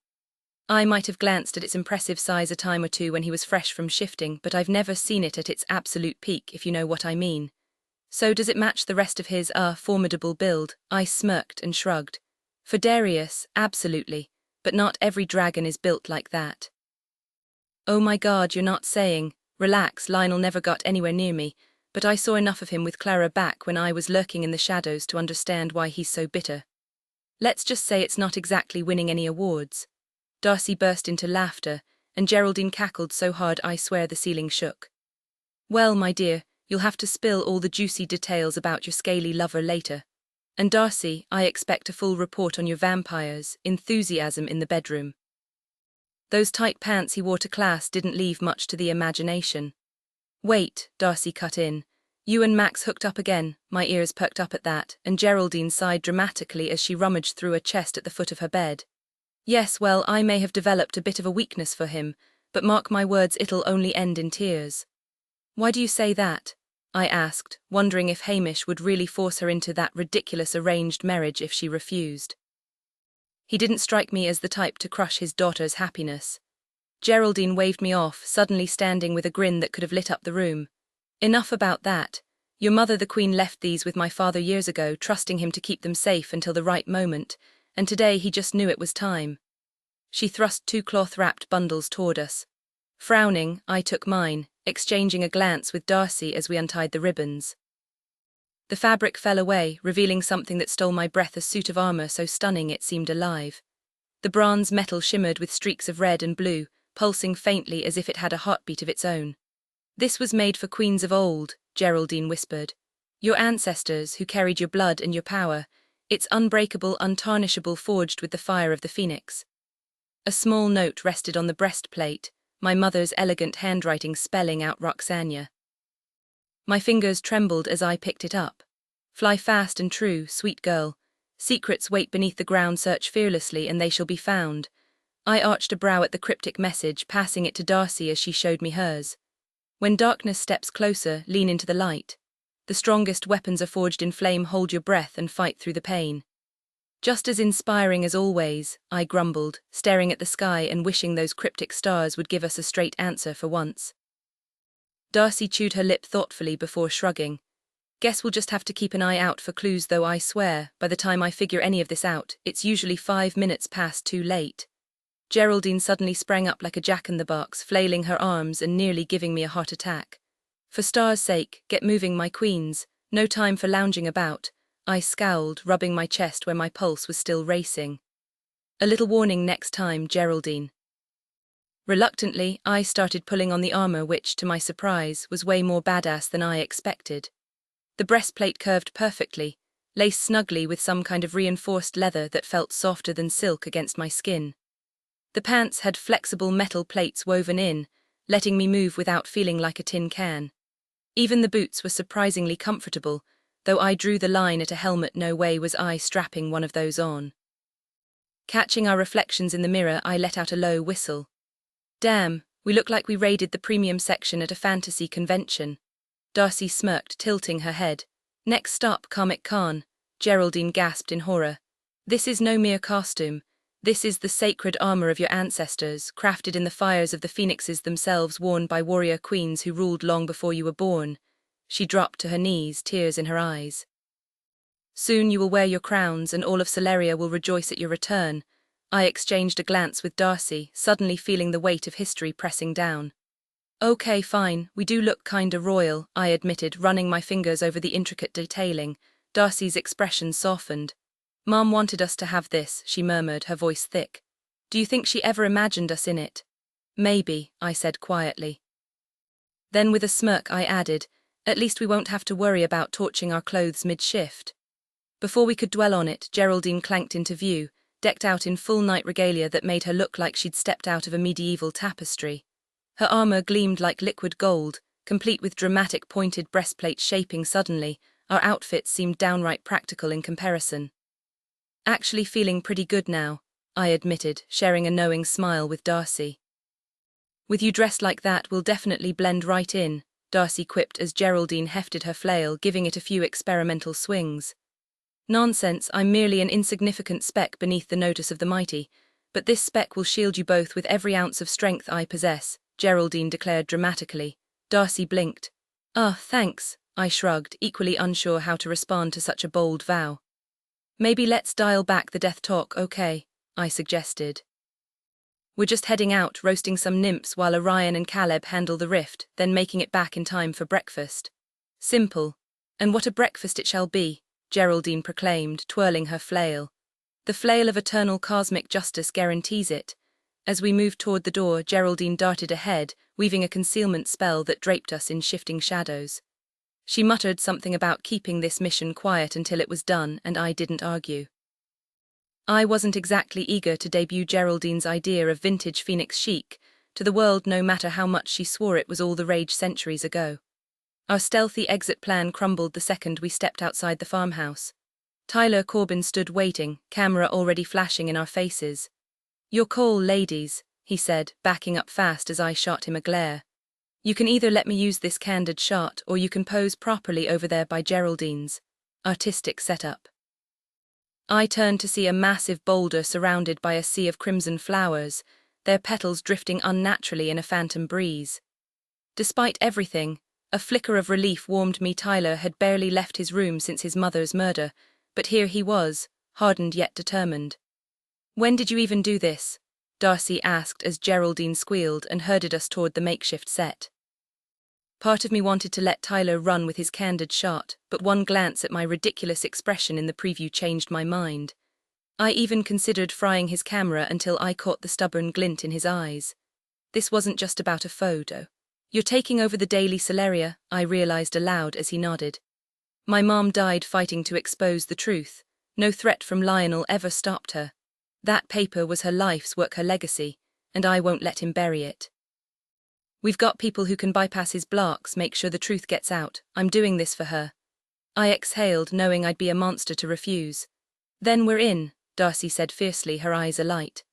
I might have glanced at its impressive size a time or two when he was fresh from shifting, but I've never seen it at its absolute peak, if you know what I mean. So does it match the rest of his, formidable build? I smirked and shrugged. For Darius, absolutely. But not every dragon is built like that. Oh my God, you're not saying. Relax, Lionel never got anywhere near me, but I saw enough of him with Clara back when I was lurking in the shadows to understand why he's so bitter. Let's just say it's not exactly winning any awards. Darcy burst into laughter, and Geraldine cackled so hard I swear the ceiling shook. Well, my dear, you'll have to spill all the juicy details about your scaly lover later. And Darcy, I expect a full report on your vampires' enthusiasm in the bedroom. Those tight pants he wore to class didn't leave much to the imagination. Wait, Darcy cut in. You and Max hooked up again. My ears perked up at that, and Geraldine sighed dramatically as she rummaged through a chest at the foot of her bed. Yes, well, I may have developed a bit of a weakness for him, but mark my words, it'll only end in tears. Why do you say that? I asked, wondering if Hamish would really force her into that ridiculous arranged marriage if she refused. He didn't strike me as the type to crush his daughter's happiness. Geraldine waved me off, suddenly standing with a grin that could have lit up the room. Enough about that. Your mother the Queen left these with my father years ago, trusting him to keep them safe until the right moment, and today he just knew it was time. She thrust 2 cloth-wrapped bundles toward us. Frowning, I took mine, exchanging a glance with Darcy as we untied the ribbons. The fabric fell away, revealing something that stole my breath, a suit of armor so stunning it seemed alive. The bronze metal shimmered with streaks of red and blue, pulsing faintly as if it had a heartbeat of its own. This was made for queens of old, Geraldine whispered. Your ancestors, who carried your blood and your power. It's unbreakable, untarnishable, forged with the fire of the phoenix. A small note rested on the breastplate, my mother's elegant handwriting spelling out Roxania. My fingers trembled as I picked it up. Fly fast and true, sweet girl. Secrets wait beneath the ground, search fearlessly and they shall be found. I arched a brow at the cryptic message, passing it to Darcy as she showed me hers. When darkness steps closer, lean into the light. The strongest weapons are forged in flame, hold your breath and fight through the pain. Just as inspiring as always, I grumbled, staring at the sky and wishing those cryptic stars would give us a straight answer for once. Darcy chewed her lip thoughtfully before shrugging. Guess we'll just have to keep an eye out for clues, though I swear, by the time I figure any of this out, it's usually 5 minutes past too late. Geraldine suddenly sprang up like a jack-in-the-box, flailing her arms and nearly giving me a heart attack. For stars' sake, get moving, my queens, no time for lounging about. I scowled, rubbing my chest where my pulse was still racing. A little warning next time, Geraldine. Reluctantly, I started pulling on the armor which, to my surprise, was way more badass than I expected. The breastplate curved perfectly, laced snugly with some kind of reinforced leather that felt softer than silk against my skin. The pants had flexible metal plates woven in, letting me move without feeling like a tin can. Even the boots were surprisingly comfortable, though I drew the line at a helmet. No way was I strapping one of those on. Catching our reflections in the mirror, I let out a low whistle. Damn, we look like we raided the premium section at a fantasy convention. Darcy smirked, tilting her head. Next stop, Comic Con. Geraldine gasped in horror. This is no mere costume. This is the sacred armor of your ancestors, crafted in the fires of the phoenixes themselves, worn by warrior queens who ruled long before you were born. She dropped to her knees, tears in her eyes. Soon you will wear your crowns and all of Celeria will rejoice at your return. I exchanged a glance with Darcy, suddenly feeling the weight of history pressing down. Okay, fine, we do look kinda royal, I admitted, running my fingers over the intricate detailing. Darcy's expression softened. Mom wanted us to have this, she murmured, her voice thick. Do you think she ever imagined us in it? Maybe, I said quietly. Then with a smirk I added, at least we won't have to worry about torching our clothes mid-shift. Before we could dwell on it, Geraldine clanked into view, decked out in full night regalia that made her look like she'd stepped out of a medieval tapestry. Her armor gleamed like liquid gold, complete with dramatic pointed breastplates shaping suddenly. Our outfits seemed downright practical in comparison. Actually feeling pretty good now, I admitted, sharing a knowing smile with Darcy. With you dressed like that, we'll definitely blend right in, Darcy quipped as Geraldine hefted her flail, giving it a few experimental swings. Nonsense, I'm merely an insignificant speck beneath the notice of the mighty, but this speck will shield you both with every ounce of strength I possess, Geraldine declared dramatically. Darcy blinked. Thanks, I shrugged, equally unsure how to respond to such a bold vow. Maybe let's dial back the death talk, okay, I suggested. We're just heading out, roasting some nymphs while Orion and Caleb handle the rift, then making it back in time for breakfast. Simple. And what a breakfast it shall be, Geraldine proclaimed, twirling her flail. The flail of eternal cosmic justice guarantees it. As we moved toward the door, Geraldine darted ahead, weaving a concealment spell that draped us in shifting shadows. She muttered something about keeping this mission quiet until it was done, and I didn't argue. I wasn't exactly eager to debut Geraldine's idea of vintage Phoenix chic to the world, no matter how much she swore it was all the rage centuries ago. Our stealthy exit plan crumbled the second we stepped outside the farmhouse. Tyler Corbin stood waiting, camera already flashing in our faces. Your call, ladies, he said, backing up fast as I shot him a glare. You can either let me use this candid shot or you can pose properly over there by Geraldine's artistic setup. I turned to see a massive boulder surrounded by a sea of crimson flowers, their petals drifting unnaturally in a phantom breeze. Despite everything, a flicker of relief warmed me. Tyler had barely left his room since his mother's murder, but here he was, hardened yet determined. "When did you even do this?" Darcy asked as Geraldine squealed and herded us toward the makeshift set. Part of me wanted to let Tyler run with his candid shot, but one glance at my ridiculous expression in the preview changed my mind. I even considered frying his camera until I caught the stubborn glint in his eyes. This wasn't just about a photo. "You're taking over the Daily Celeria," I realized aloud as he nodded. My mom died fighting to expose the truth. No threat from Lionel ever stopped her. That paper was her life's work, her legacy, and I won't let him bury it. "We've got people who can bypass his blocks, make sure the truth gets out. I'm doing this for her." I exhaled, knowing I'd be a monster to refuse. "Then we're in," Darcy said fiercely, her eyes alight.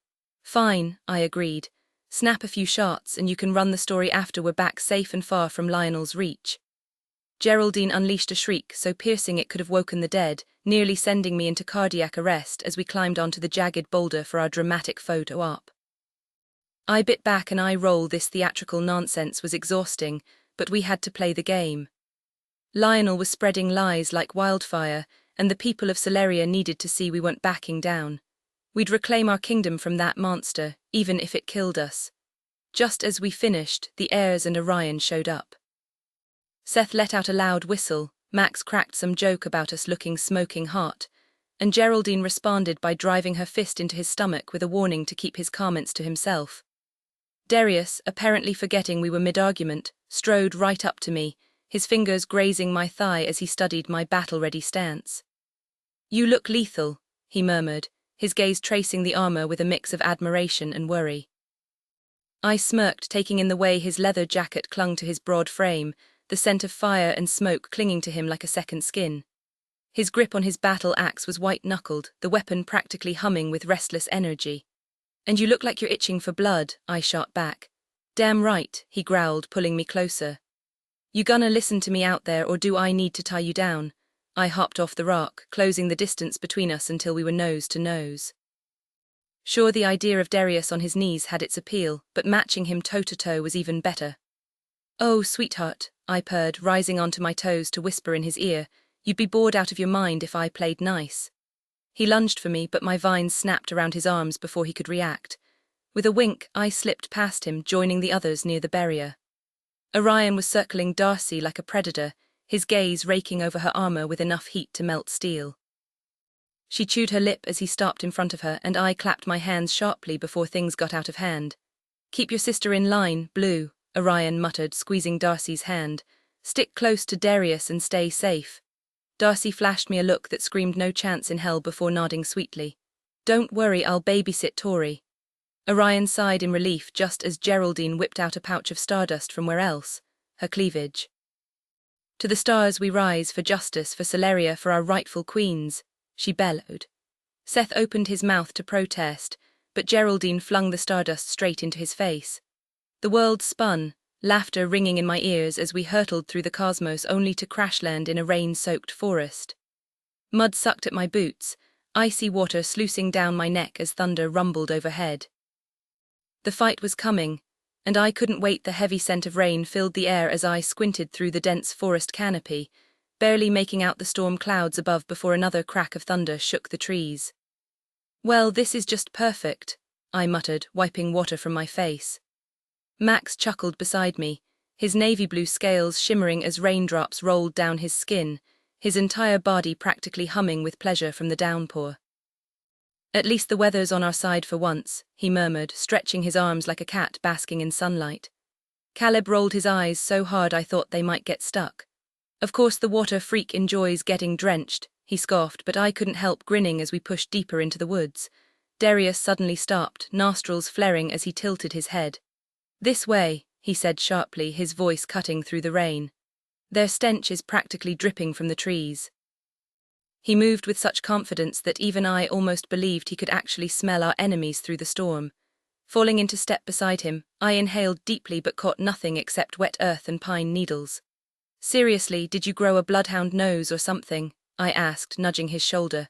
"Fine," I agreed. "Snap a few shots and you can run the story after we're back safe and far from Lionel's reach." Geraldine unleashed a shriek so piercing it could have woken the dead, nearly sending me into cardiac arrest as we climbed onto the jagged boulder for our dramatic photo op. I bit back an eye roll. This theatrical nonsense was exhausting, but we had to play the game. Lionel was spreading lies like wildfire, and the people of Celeria needed to see we weren't backing down. We'd reclaim our kingdom from that monster, even if it killed us. Just as we finished, the heirs and Orion showed up. Seth let out a loud whistle, Max cracked some joke about us looking smoking hot, and Geraldine responded by driving her fist into his stomach with a warning to keep his comments to himself. Darius, apparently forgetting we were mid-argument, strode right up to me, his fingers grazing my thigh as he studied my battle-ready stance. "You look lethal," he murmured, his gaze tracing the armor with a mix of admiration and worry. I smirked, taking in the way his leather jacket clung to his broad frame, the scent of fire and smoke clinging to him like a second skin. His grip on his battle axe was white-knuckled, the weapon practically humming with restless energy. "And you look like you're itching for blood," I shot back. "Damn right," he growled, pulling me closer. "You gonna listen to me out there, or do I need to tie you down?" I hopped off the rock, closing the distance between us until we were nose to nose. Sure, the idea of Darius on his knees had its appeal, but matching him toe-to-toe was even better. "Oh, sweetheart," I purred, rising onto my toes to whisper in his ear, "you'd be bored out of your mind if I played nice." He lunged for me, but my vines snapped around his arms before he could react. With a wink, I slipped past him, joining the others near the barrier. Orion was circling Darcy like a predator, his gaze raking over her armor with enough heat to melt steel. She chewed her lip as he stopped in front of her, and I clapped my hands sharply before things got out of hand. "Keep your sister in line, Blue," Orion muttered, squeezing Darcy's hand. "Stick close to Darius and stay safe." Darcy flashed me a look that screamed no chance in hell before nodding sweetly. "Don't worry, I'll babysit Tori." Orion sighed in relief just as Geraldine whipped out a pouch of stardust from where else? Her cleavage. "To the stars we rise, for justice, for Celeria, for our rightful queens," she bellowed. Seth opened his mouth to protest, but Geraldine flung the stardust straight into his face. The world spun, laughter ringing in my ears as we hurtled through the cosmos only to crash land in a rain-soaked forest. Mud sucked at my boots, icy water sluicing down my neck as thunder rumbled overhead. The fight was coming, and I couldn't wait. The heavy scent of rain filled the air as I squinted through the dense forest canopy, barely making out the storm clouds above before another crack of thunder shook the trees. "Well, this is just perfect," I muttered, wiping water from my face. Max chuckled beside me, his navy blue scales shimmering as raindrops rolled down his skin, his entire body practically humming with pleasure from the downpour. "At least the weather's on our side for once," he murmured, stretching his arms like a cat basking in sunlight. Caleb rolled his eyes so hard I thought they might get stuck. "Of course the water freak enjoys getting drenched," he scoffed, but I couldn't help grinning as we pushed deeper into the woods. Darius suddenly stopped, nostrils flaring as he tilted his head. "This way," he said sharply, his voice cutting through the rain. "Their stench is practically dripping from the trees." He moved with such confidence that even I almost believed he could actually smell our enemies through the storm. Falling into step beside him, I inhaled deeply but caught nothing except wet earth and pine needles. "Seriously, did you grow a bloodhound nose or something?" I asked, nudging his shoulder.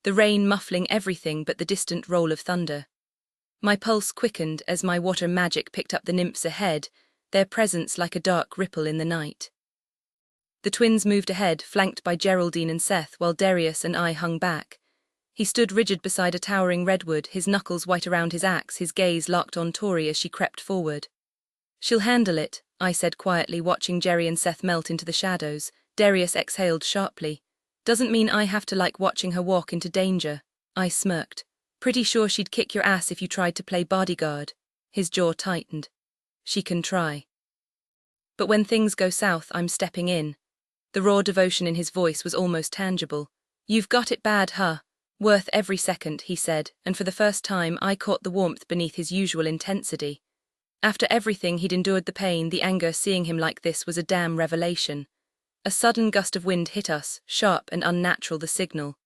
the rain muffling everything but the distant roll of thunder. My pulse quickened as my water magic picked up the nymphs ahead, their presence like a dark ripple in the night. The twins moved ahead, flanked by Geraldine and Seth, while Darius and I hung back. He stood rigid beside a towering redwood, his knuckles white around his axe, his gaze locked on Tori as she crept forward. "She'll handle it," I said quietly, watching Jerry and Seth melt into the shadows. Darius exhaled sharply. "Doesn't mean I have to like watching her walk into danger." I smirked. "Pretty sure she'd kick your ass if you tried to play bodyguard." His jaw tightened. "She can try. But when things go south, I'm stepping in." The raw devotion in his voice was almost tangible. "You've got it bad, huh? Worth every second," he said, and for the first time I caught the warmth beneath his usual intensity. After everything he'd endured, the pain, the anger, seeing him like this was a damn revelation. A sudden gust of wind hit us, sharp and unnatural the signal.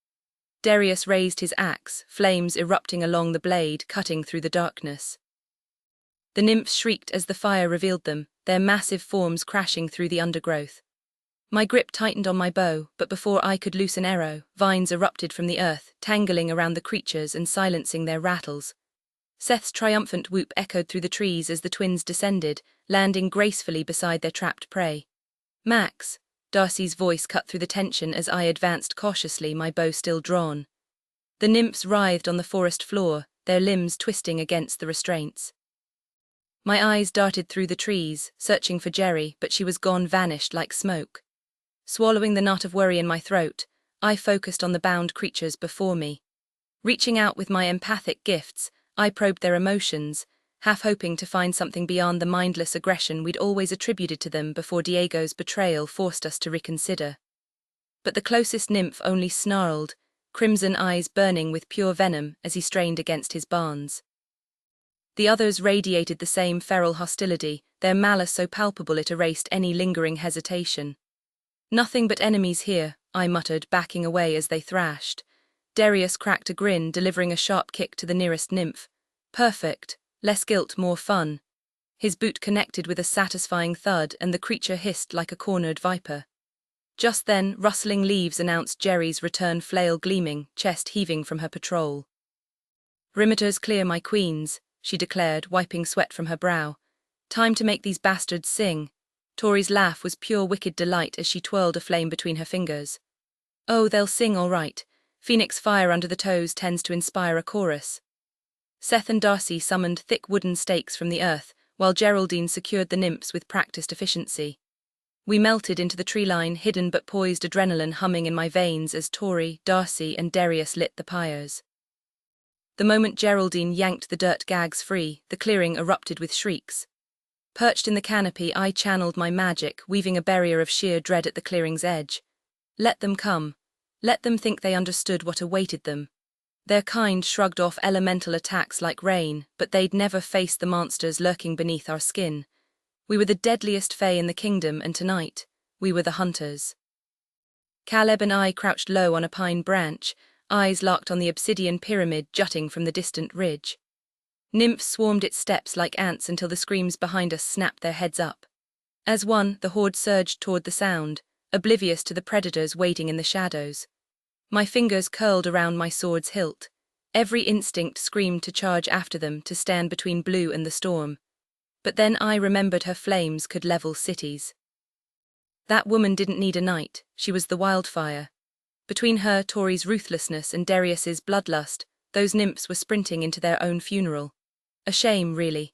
Darius raised his axe, flames erupting along the blade, cutting through the darkness. The nymphs shrieked as the fire revealed them, their massive forms crashing through the undergrowth. My grip tightened on my bow, but before I could loose an arrow, vines erupted from the earth, tangling around the creatures and silencing their rattles. Seth's triumphant whoop echoed through the trees as the twins descended, landing gracefully beside their trapped prey. "Max," Darcy's voice cut through the tension as I advanced cautiously, my bow still drawn. The nymphs writhed on the forest floor, their limbs twisting against the restraints. My eyes darted through the trees, searching for Jerry, but she was gone, vanished like smoke. Swallowing the knot of worry in my throat, I focused on the bound creatures before me. Reaching out with my empathic gifts, I probed their emotions, half hoping to find something beyond the mindless aggression we'd always attributed to them before Diego's betrayal forced us to reconsider. But the closest nymph only snarled, crimson eyes burning with pure venom as he strained against his barns. The others radiated the same feral hostility, their malice so palpable it erased any lingering hesitation. "Nothing but enemies here," I muttered, backing away as they thrashed. Darius cracked a grin, delivering a sharp kick to the nearest nymph. "Perfect. Less guilt, more fun." His boot connected with a satisfying thud, and the creature hissed like a cornered viper. Just then, rustling leaves announced Jerry's return, flail gleaming, chest heaving from her patrol. "Perimeters clear, my queens," she declared, wiping sweat from her brow. "Time to make these bastards sing." Tori's laugh was pure wicked delight as she twirled a flame between her fingers. "Oh, they'll sing all right. Phoenix fire under the toes tends to inspire a chorus." Seth and Darcy summoned thick wooden stakes from the earth, while Geraldine secured the nymphs with practiced efficiency. We melted into the tree line, hidden but poised, adrenaline humming in my veins as Tori, Darcy, and Darius lit the pyres. The moment Geraldine yanked the dirt gags free, the clearing erupted with shrieks. Perched in the canopy, I channeled my magic, weaving a barrier of sheer dread at the clearing's edge. Let them come. Let them think they understood what awaited them. Their kind shrugged off elemental attacks like rain, but they'd never faced the monsters lurking beneath our skin. We were the deadliest fae in the kingdom, and tonight, we were the hunters. Caleb and I crouched low on a pine branch, eyes locked on the obsidian pyramid jutting from the distant ridge. Nymphs swarmed its steps like ants until the screams behind us snapped their heads up. As one, the horde surged toward the sound, oblivious to the predators waiting in the shadows. My fingers curled around my sword's hilt. Every instinct screamed to charge after them, to stand between Blue and the storm. But then I remembered her flames could level cities. That woman didn't need a knight, she was the wildfire. Between her, Tori's ruthlessness, and Darius's bloodlust, those nymphs were sprinting into their own funeral. A shame, really.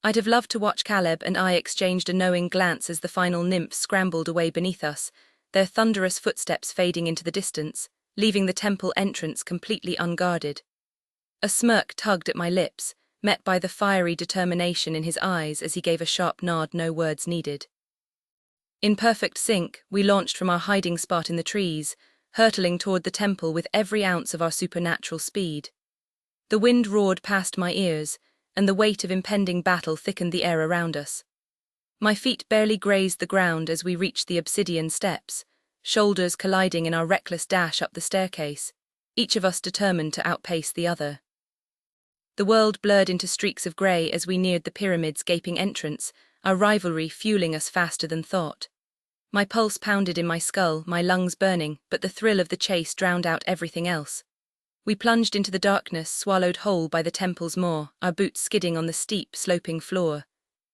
I'd have loved to watch. Caleb and I exchanged a knowing glance as the final nymphs scrambled away beneath us, their thunderous footsteps fading into the distance, leaving the temple entrance completely unguarded. A smirk tugged at my lips, met by the fiery determination in his eyes as he gave a sharp nod, no words needed. In perfect sync, we launched from our hiding spot in the trees, hurtling toward the temple with every ounce of our supernatural speed. The wind roared past my ears, and the weight of impending battle thickened the air around us. My feet barely grazed the ground as we reached the obsidian steps, shoulders colliding in our reckless dash up the staircase, each of us determined to outpace the other. The world blurred into streaks of grey as we neared the pyramid's gaping entrance, our rivalry fueling us faster than thought. My pulse pounded in my skull, my lungs burning, but the thrill of the chase drowned out everything else. We plunged into the darkness, swallowed whole by the temple's maw, our boots skidding on the steep, sloping floor.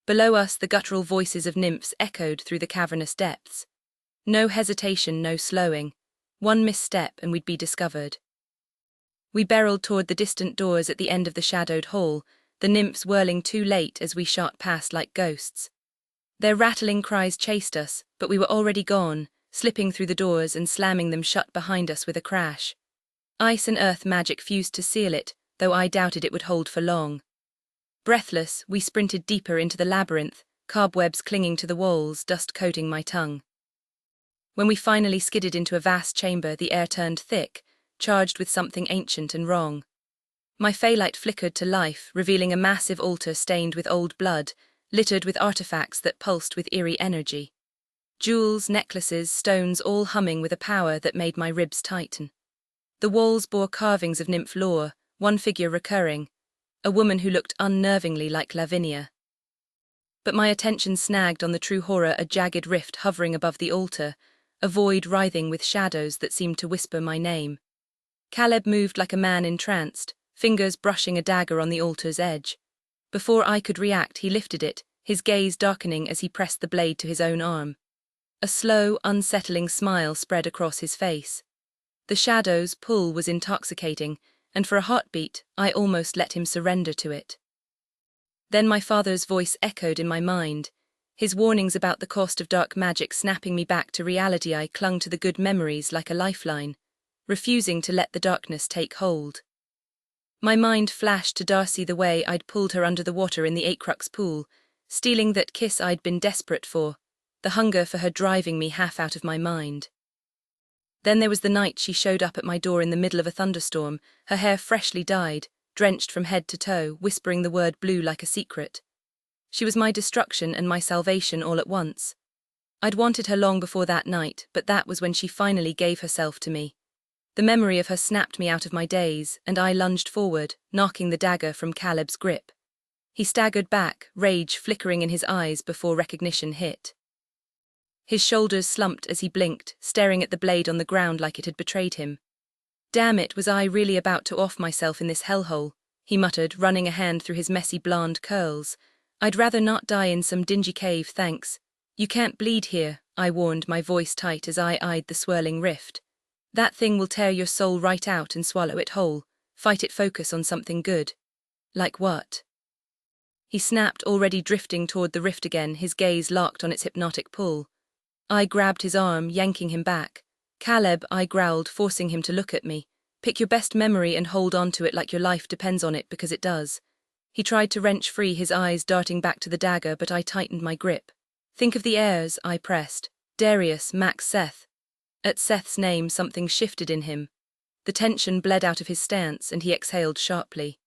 Below us, the guttural voices of nymphs echoed through the cavernous depths. No hesitation, no slowing. One misstep and we'd be discovered. We barreled toward the distant doors at the end of the shadowed hall, the nymphs whirling too late as we shot past like ghosts. Their rattling cries chased us, but we were already gone, slipping through the doors and slamming them shut behind us with a crash. Ice and earth magic fused to seal it, though I doubted it would hold for long. Breathless, we sprinted deeper into the labyrinth, cobwebs clinging to the walls, dust coating my tongue. When we finally skidded into a vast chamber, the air turned thick, charged with something ancient and wrong. My phalite flickered to life, revealing a massive altar stained with old blood, littered with artifacts that pulsed with eerie energy. Jewels, necklaces, stones, all humming with a power that made my ribs tighten. The walls bore carvings of nymph lore, one figure recurring, a woman who looked unnervingly like Lavinia. But my attention snagged on the true horror, a jagged rift hovering above the altar, a void writhing with shadows that seemed to whisper my name. Caleb moved like a man entranced, fingers brushing a dagger on the altar's edge. Before I could react, he lifted it, his gaze darkening as he pressed the blade to his own arm. A slow, unsettling smile spread across his face. The shadow's pull was intoxicating, and for a heartbeat, I almost let him surrender to it. Then my father's voice echoed in my mind, his warnings about the cost of dark magic snapping me back to reality. I clung to the good memories like a lifeline, refusing to let the darkness take hold. My mind flashed to Darcy, the way I'd pulled her under the water in the Acrux pool, stealing that kiss I'd been desperate for, the hunger for her driving me half out of my mind. Then there was the night she showed up at my door in the middle of a thunderstorm, her hair freshly dyed, drenched from head to toe, whispering the word blue like a secret. She was my destruction and my salvation all at once. I'd wanted her long before that night, but that was when she finally gave herself to me. The memory of her snapped me out of my daze, and I lunged forward, knocking the dagger from Caleb's grip. He staggered back, rage flickering in his eyes before recognition hit. His shoulders slumped as he blinked, staring at the blade on the ground like it had betrayed him. Damn it, was I really about to off myself in this hellhole? He muttered, running a hand through his messy blonde curls. I'd rather not die in some dingy cave, thanks. You can't bleed here, I warned, my voice tight as I eyed the swirling rift. That thing will tear your soul right out and swallow it whole. Fight it, focus on something good. Like what? He snapped, already drifting toward the rift again, his gaze locked on its hypnotic pull. I grabbed his arm, yanking him back. Caleb, I growled, forcing him to look at me. Pick your best memory and hold on to it like your life depends on it, because it does. He tried to wrench free, his eyes darting back to the dagger, but I tightened my grip. Think of the heirs, I pressed. Darius, Max, Seth. At Seth's name, something shifted in him. The tension bled out of his stance, and he exhaled sharply.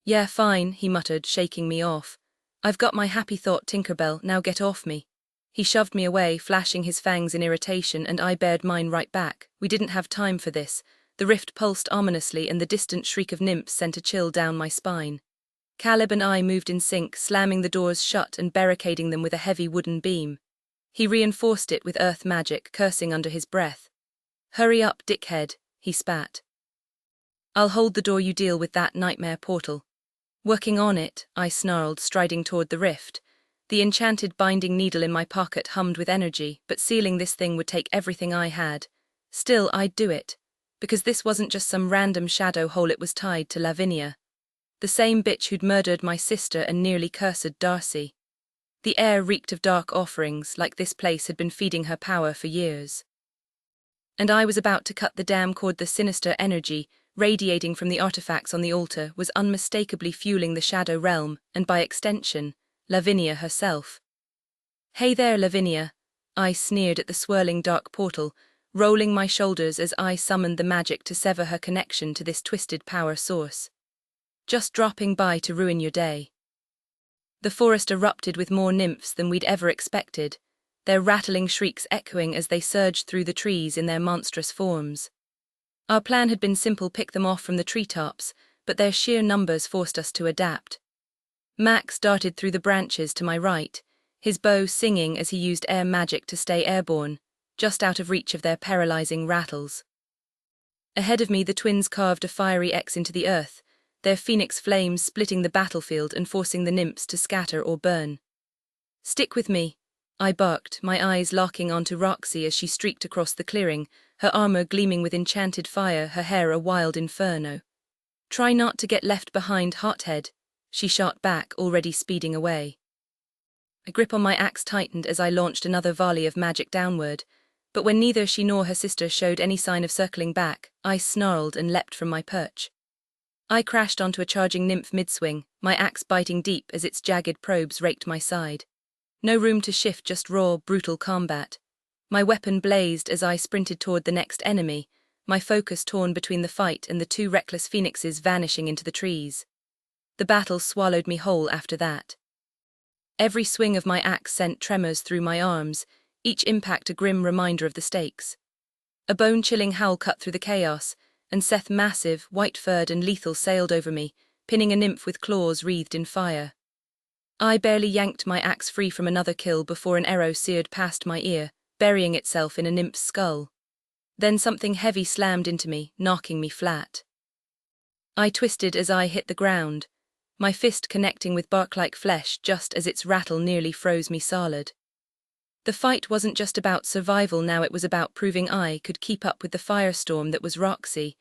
Yeah, fine, he muttered, shaking me off. I've got my happy thought, Tinkerbell, now get off me. He shoved me away, flashing his fangs in irritation, and I bared mine right back. We didn't have time for this. The rift pulsed ominously, and the distant shriek of nymphs sent a chill down my spine. Caleb and I moved in sync, slamming the doors shut and barricading them with a heavy wooden beam. He reinforced it with earth magic, cursing under his breath. Hurry up, dickhead, he spat. I'll hold the door, you deal with that nightmare portal. Working on it, I snarled, striding toward the rift. The enchanted binding needle in my pocket hummed with energy, but sealing this thing would take everything I had. Still, I'd do it. Because this wasn't just some random shadow hole, it was tied to Lavinia. The same bitch who'd murdered my sister and nearly cursed Darcy. The air reeked of dark offerings, like this place had been feeding her power for years. And I was about to cut the damn cord. The sinister energy, radiating from the artifacts on the altar, was unmistakably fueling the shadow realm, and by extension, Lavinia herself. Hey there, Lavinia, I sneered at the swirling dark portal, rolling my shoulders as I summoned the magic to sever her connection to this twisted power source. Just dropping by to ruin your day. The forest erupted with more nymphs than we'd ever expected, their rattling shrieks echoing as they surged through the trees in their monstrous forms. Our plan had been simple: pick them off from the treetops, but their sheer numbers forced us to adapt. Max darted through the branches to my right, his bow singing as he used air magic to stay airborne, just out of reach of their paralyzing rattles. Ahead of me, the twins carved a fiery X into the earth, their phoenix flames splitting the battlefield and forcing the nymphs to scatter or burn. "Stick with me," I barked, my eyes locking onto Roxy as she streaked across the clearing, her armor gleaming with enchanted fire, her hair a wild inferno. "Try not to get left behind, hothead," she shot back, already speeding away. A grip on my axe tightened as I launched another volley of magic downward, but when neither she nor her sister showed any sign of circling back, I snarled and leapt from my perch. I crashed onto a charging nymph mid-swing, my axe biting deep as its jagged probes raked my side. No room to shift, just raw, brutal combat. My weapon blazed as I sprinted toward the next enemy, my focus torn between the fight and the two reckless phoenixes vanishing into the trees. The battle swallowed me whole after that. Every swing of my axe sent tremors through my arms, each impact a grim reminder of the stakes. A bone-chilling howl cut through the chaos, and Seth, massive, white-furred and lethal, sailed over me, pinning a nymph with claws wreathed in fire. I barely yanked my axe free from another kill before an arrow seared past my ear, burying itself in a nymph's skull. Then something heavy slammed into me, knocking me flat. I twisted as I hit the ground, my fist connecting with bark-like flesh just as its rattle nearly froze me solid. The fight wasn't just about survival now, it was about proving I could keep up with the firestorm that was Roxy,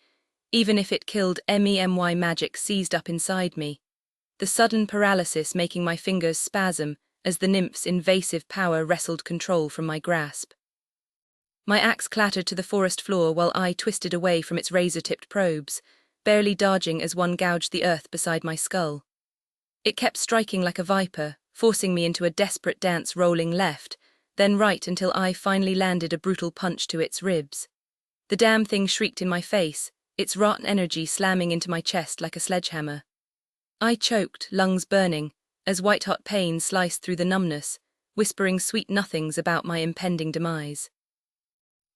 even if it killed my magic seized up inside me, the sudden paralysis making my fingers spasm as the nymph's invasive power wrestled control from my grasp. My axe clattered to the forest floor while I twisted away from its razor-tipped probes, barely dodging as one gouged the earth beside my skull. It kept striking like a viper, forcing me into a desperate dance, rolling left, then right until I finally landed a brutal punch to its ribs. The damn thing shrieked in my face, its rotten energy slamming into my chest like a sledgehammer. I choked, lungs burning, as white-hot pain sliced through the numbness, whispering sweet nothings about my impending demise.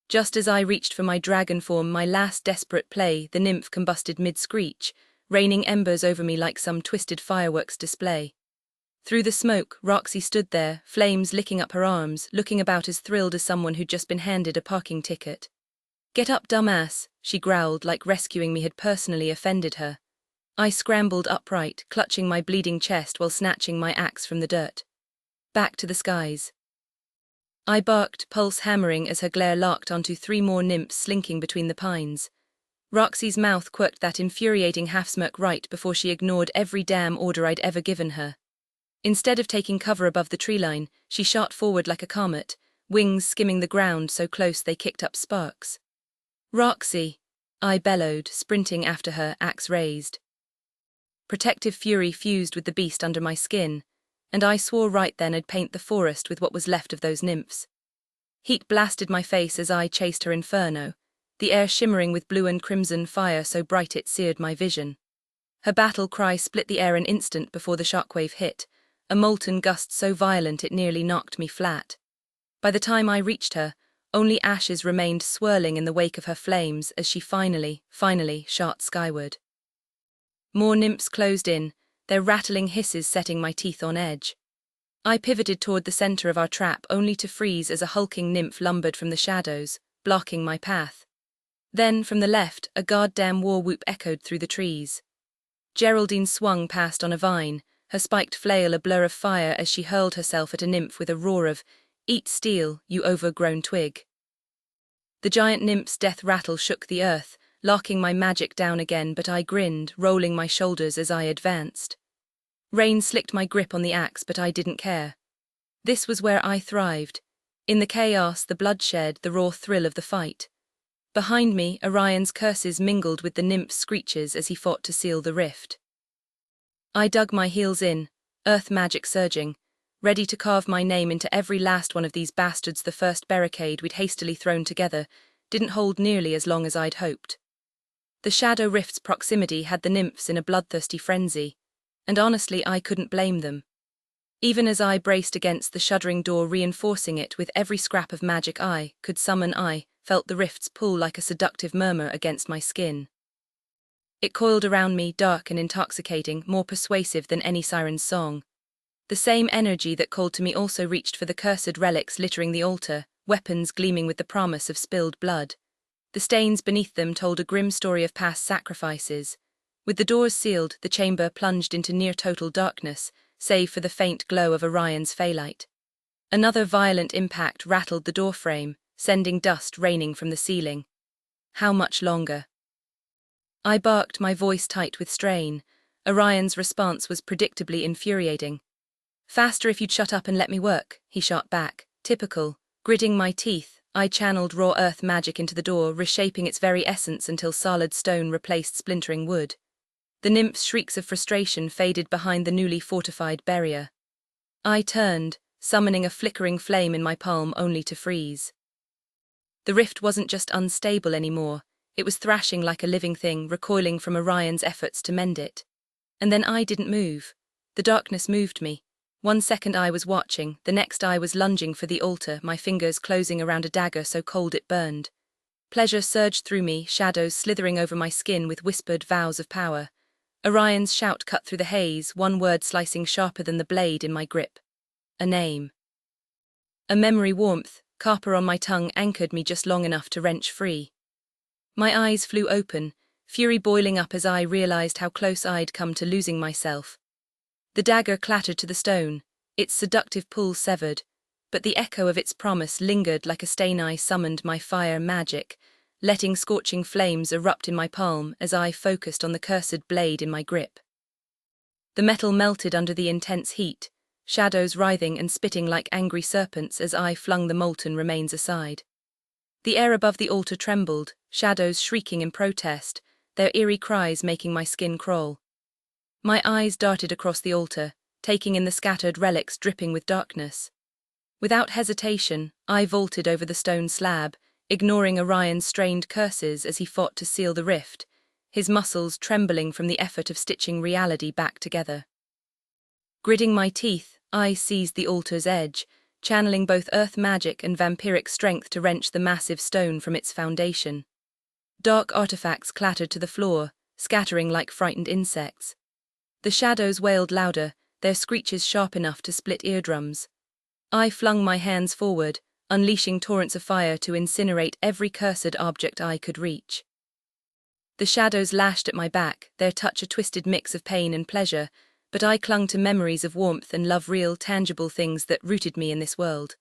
Just as I reached for my dragon form, my last desperate play, the nymph combusted mid-screech, raining embers over me like some twisted fireworks display. Through the smoke, Roxy stood there, flames licking up her arms, looking about as thrilled as someone who'd just been handed a parking ticket. "Get up, dumbass," she growled, like rescuing me had personally offended her. I scrambled upright, clutching my bleeding chest while snatching my axe from the dirt. "Back to the skies." I barked, pulse hammering as her glare locked onto 3 more nymphs slinking between the pines. Roxy's mouth quirked that infuriating half-smirk right before she ignored every damn order I'd ever given her. Instead of taking cover above the tree line, she shot forward like a comet, wings skimming the ground so close they kicked up sparks. "Roxy," I bellowed, sprinting after her, axe raised. Protective fury fused with the beast under my skin, and I swore right then I'd paint the forest with what was left of those nymphs. Heat blasted my face as I chased her inferno, the air shimmering with blue and crimson fire so bright it seared my vision. Her battle cry split the air an instant before the shockwave hit, a molten gust so violent it nearly knocked me flat. By the time I reached her, only ashes remained swirling in the wake of her flames as she finally shot skyward. More nymphs closed in, their rattling hisses setting my teeth on edge. I pivoted toward the center of our trap only to freeze as a hulking nymph lumbered from the shadows, blocking my path. Then, from the left, a goddamn war whoop echoed through the trees. Geraldine swung past on a vine, her spiked flail a blur of fire as she hurled herself at a nymph with a roar of, "Eat steel, you overgrown twig." The giant nymph's death rattle shook the earth, locking my magic down again, but I grinned, rolling my shoulders as I advanced. Rain slicked my grip on the axe, but I didn't care. This was where I thrived. In the chaos, the bloodshed, the raw thrill of the fight. Behind me, Orion's curses mingled with the nymph's screeches as he fought to seal the rift. I dug my heels in, earth magic surging, ready to carve my name into every last one of these bastards. The first barricade we'd hastily thrown together didn't hold nearly as long as I'd hoped. The Shadow Rift's proximity had the nymphs in a bloodthirsty frenzy, and honestly I couldn't blame them. Even as I braced against the shuddering door, reinforcing it with every scrap of magic I could summon, I felt the rifts pull like a seductive murmur against my skin. It coiled around me, dark and intoxicating, more persuasive than any siren's song. The same energy that called to me also reached for the cursed relics littering the altar, weapons gleaming with the promise of spilled blood. The stains beneath them told a grim story of past sacrifices. With the doors sealed, the chamber plunged into near-total darkness, save for the faint glow of Orion's phalite. Another violent impact rattled the doorframe, sending dust raining from the ceiling. How much longer? I barked, my voice tight with strain. Orion's response was predictably infuriating. "Faster if you'd shut up and let me work," he shot back. Typical. Gritting my teeth, I channeled raw earth magic into the door, reshaping its very essence until solid stone replaced splintering wood. The nymph's shrieks of frustration faded behind the newly fortified barrier. I turned, summoning a flickering flame in my palm only to freeze. The rift wasn't just unstable anymore, it was thrashing like a living thing, recoiling from Orion's efforts to mend it. And then I didn't move. The darkness moved me. 1 second I was watching, the next I was lunging for the altar, my fingers closing around a dagger so cold it burned. Pleasure surged through me, shadows slithering over my skin with whispered vows of power. Orion's shout cut through the haze, one word slicing sharper than the blade in my grip. A name. A memory warmth, carper on my tongue, anchored me just long enough to wrench free. My eyes flew open, fury boiling up as I realized how close I'd come to losing myself. The dagger clattered to the stone, its seductive pull severed, but the echo of its promise lingered like a stain. I summoned my fire magic, letting scorching flames erupt in my palm as I focused on the cursed blade in my grip. The metal melted under the intense heat, shadows writhing and spitting like angry serpents as I flung the molten remains aside. The air above the altar trembled, shadows shrieking in protest, their eerie cries making my skin crawl. My eyes darted across the altar, taking in the scattered relics dripping with darkness. Without hesitation, I vaulted over the stone slab, ignoring Orion's strained curses as he fought to seal the rift, his muscles trembling from the effort of stitching reality back together. Gritting my teeth, I seized the altar's edge, channeling both earth magic and vampiric strength to wrench the massive stone from its foundation. Dark artifacts clattered to the floor, scattering like frightened insects. The shadows wailed louder, their screeches sharp enough to split eardrums. I flung my hands forward, unleashing torrents of fire to incinerate every cursed object I could reach. The shadows lashed at my back, their touch a twisted mix of pain and pleasure, but I clung to memories of warmth and love, real, tangible things that rooted me in this world.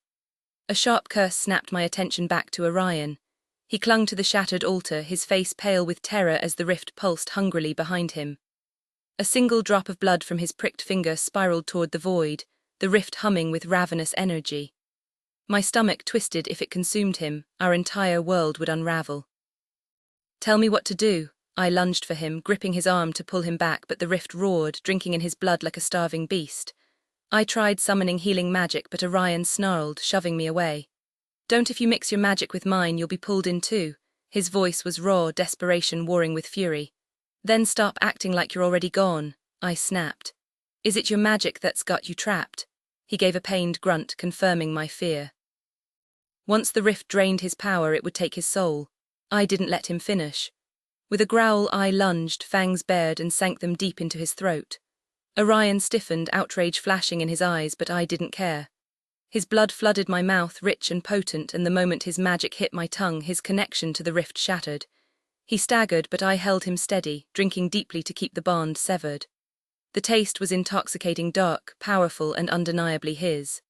A sharp curse snapped my attention back to Orion. He clung to the shattered altar, his face pale with terror as the rift pulsed hungrily behind him. A single drop of blood from his pricked finger spiraled toward the void, the rift humming with ravenous energy. My stomach twisted. If it consumed him, our entire world would unravel. "Tell me what to do." I lunged for him, gripping his arm to pull him back, but the rift roared, drinking in his blood like a starving beast. I tried summoning healing magic, but Orion snarled, shoving me away. "Don't. If you mix your magic with mine, you'll be pulled in too." His voice was raw, desperation warring with fury. "Then stop acting like you're already gone," I snapped. "Is it your magic that's got you trapped?" He gave a pained grunt, confirming my fear. Once the rift drained his power, it would take his soul. I didn't let him finish. With a growl, I lunged, fangs bared, and sank them deep into his throat. Orion stiffened, outrage flashing in his eyes, but I didn't care. His blood flooded my mouth, rich and potent, and the moment his magic hit my tongue, his connection to the rift shattered. He staggered, but I held him steady, drinking deeply to keep the bond severed. The taste was intoxicating, dark, powerful, and undeniably his.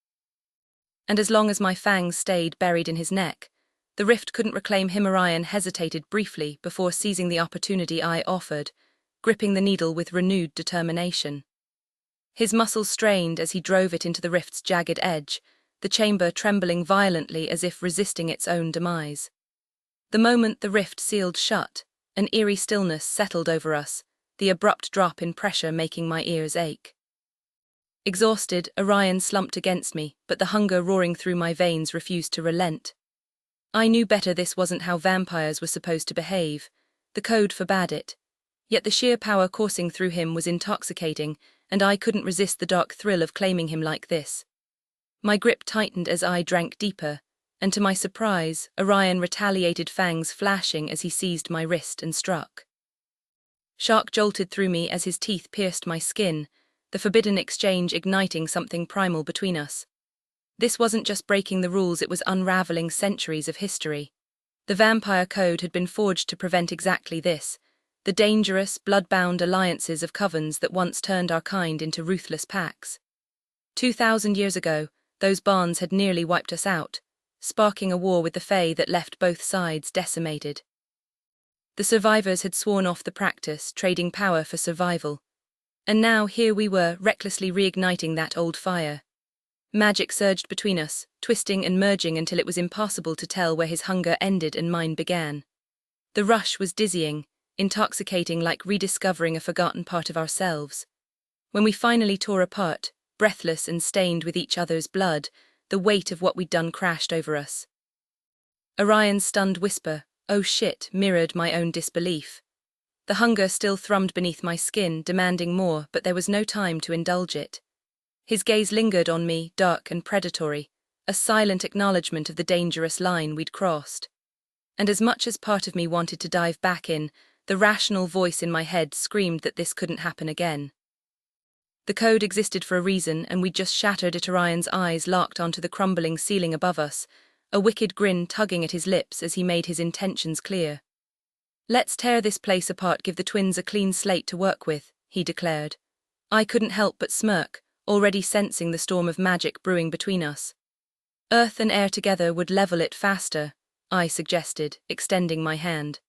And as long as my fangs stayed buried in his neck, the rift couldn't reclaim him. Orion hesitated briefly before seizing the opportunity I offered, gripping the needle with renewed determination. His muscles strained as he drove it into the rift's jagged edge, the chamber trembling violently as if resisting its own demise. The moment the rift sealed shut, an eerie stillness settled over us, the abrupt drop in pressure making my ears ache. Exhausted, Orion slumped against me, but the hunger roaring through my veins refused to relent. I knew better. This wasn't how vampires were supposed to behave. The code forbade it. Yet the sheer power coursing through him was intoxicating, and I couldn't resist the dark thrill of claiming him like this. My grip tightened as I drank deeper, and to my surprise, Orion retaliated, fangs flashing as he seized my wrist and struck. Shock jolted through me as his teeth pierced my skin, the forbidden exchange igniting something primal between us. This wasn't just breaking the rules, it was unraveling centuries of history. The vampire code had been forged to prevent exactly this, the dangerous, blood-bound alliances of covens that once turned our kind into ruthless packs. 2,000 years ago, those bonds had nearly wiped us out, sparking a war with the Fae that left both sides decimated. The survivors had sworn off the practice, trading power for survival. And now here we were, recklessly reigniting that old fire. Magic surged between us, twisting and merging until it was impossible to tell where his hunger ended and mine began. The rush was dizzying, intoxicating, like rediscovering a forgotten part of ourselves. When we finally tore apart, breathless and stained with each other's blood, the weight of what we'd done crashed over us. Orion's stunned whisper, "Oh shit," mirrored my own disbelief. The hunger still thrummed beneath my skin, demanding more, but there was no time to indulge it. His gaze lingered on me, dark and predatory, a silent acknowledgement of the dangerous line we'd crossed. And as much as part of me wanted to dive back in, the rational voice in my head screamed that this couldn't happen again. The code existed for a reason, and we'd just shattered it. Orion's eyes locked onto the crumbling ceiling above us, a wicked grin tugging at his lips as he made his intentions clear. "Let's tear this place apart, give the twins a clean slate to work with," he declared. I couldn't help but smirk, already sensing the storm of magic brewing between us. "Earth and air together would level it faster," I suggested, extending my hand.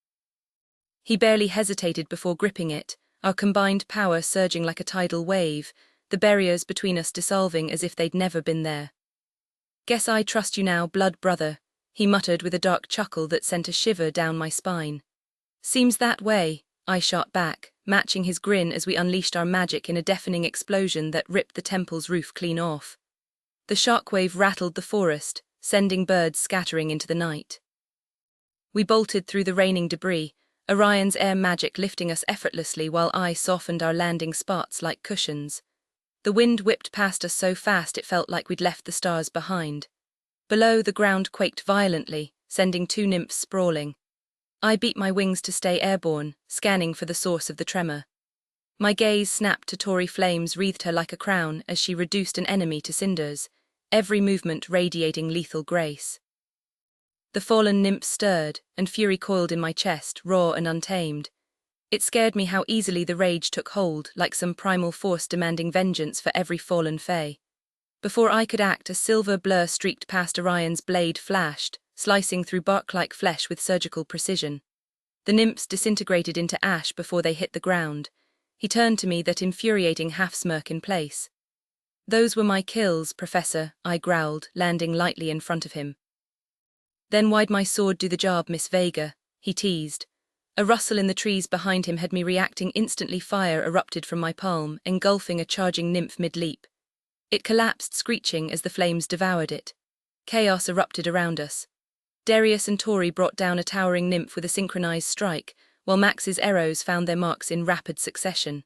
He barely hesitated before gripping it, our combined power surging like a tidal wave, the barriers between us dissolving as if they'd never been there. "Guess I trust you now, blood brother," he muttered with a dark chuckle that sent a shiver down my spine. "Seems that way," I shot back, matching his grin as we unleashed our magic in a deafening explosion that ripped the temple's roof clean off. The shockwave rattled the forest, sending birds scattering into the night. We bolted through the raining debris, Orion's air magic lifting us effortlessly while I softened our landing spots like cushions. The wind whipped past us so fast it felt like we'd left the stars behind. Below, the ground quaked violently, sending two nymphs sprawling. I beat my wings to stay airborne, scanning for the source of the tremor. My gaze snapped to Tori flames wreathed her like a crown as she reduced an enemy to cinders, every movement radiating lethal grace. The fallen nymph stirred, and fury coiled in my chest, raw and untamed. It scared me how easily the rage took hold, like some primal force demanding vengeance for every fallen fae. Before I could act, a silver blur streaked past. Orion's blade flashed, slicing through bark-like flesh with surgical precision. The nymphs disintegrated into ash before they hit the ground. He turned to me, that infuriating half-smirk in place. "Those were my kills, Professor," I growled, landing lightly in front of him. "Then why'd my sword do the job, Miss Vega?" he teased. A rustle in the trees behind him had me reacting instantly. Fire erupted from my palm, engulfing a charging nymph mid-leap. It collapsed, screeching as the flames devoured it. Chaos erupted around us. Darius and Tori brought down a towering nymph with a synchronized strike, while Max's arrows found their marks in rapid succession.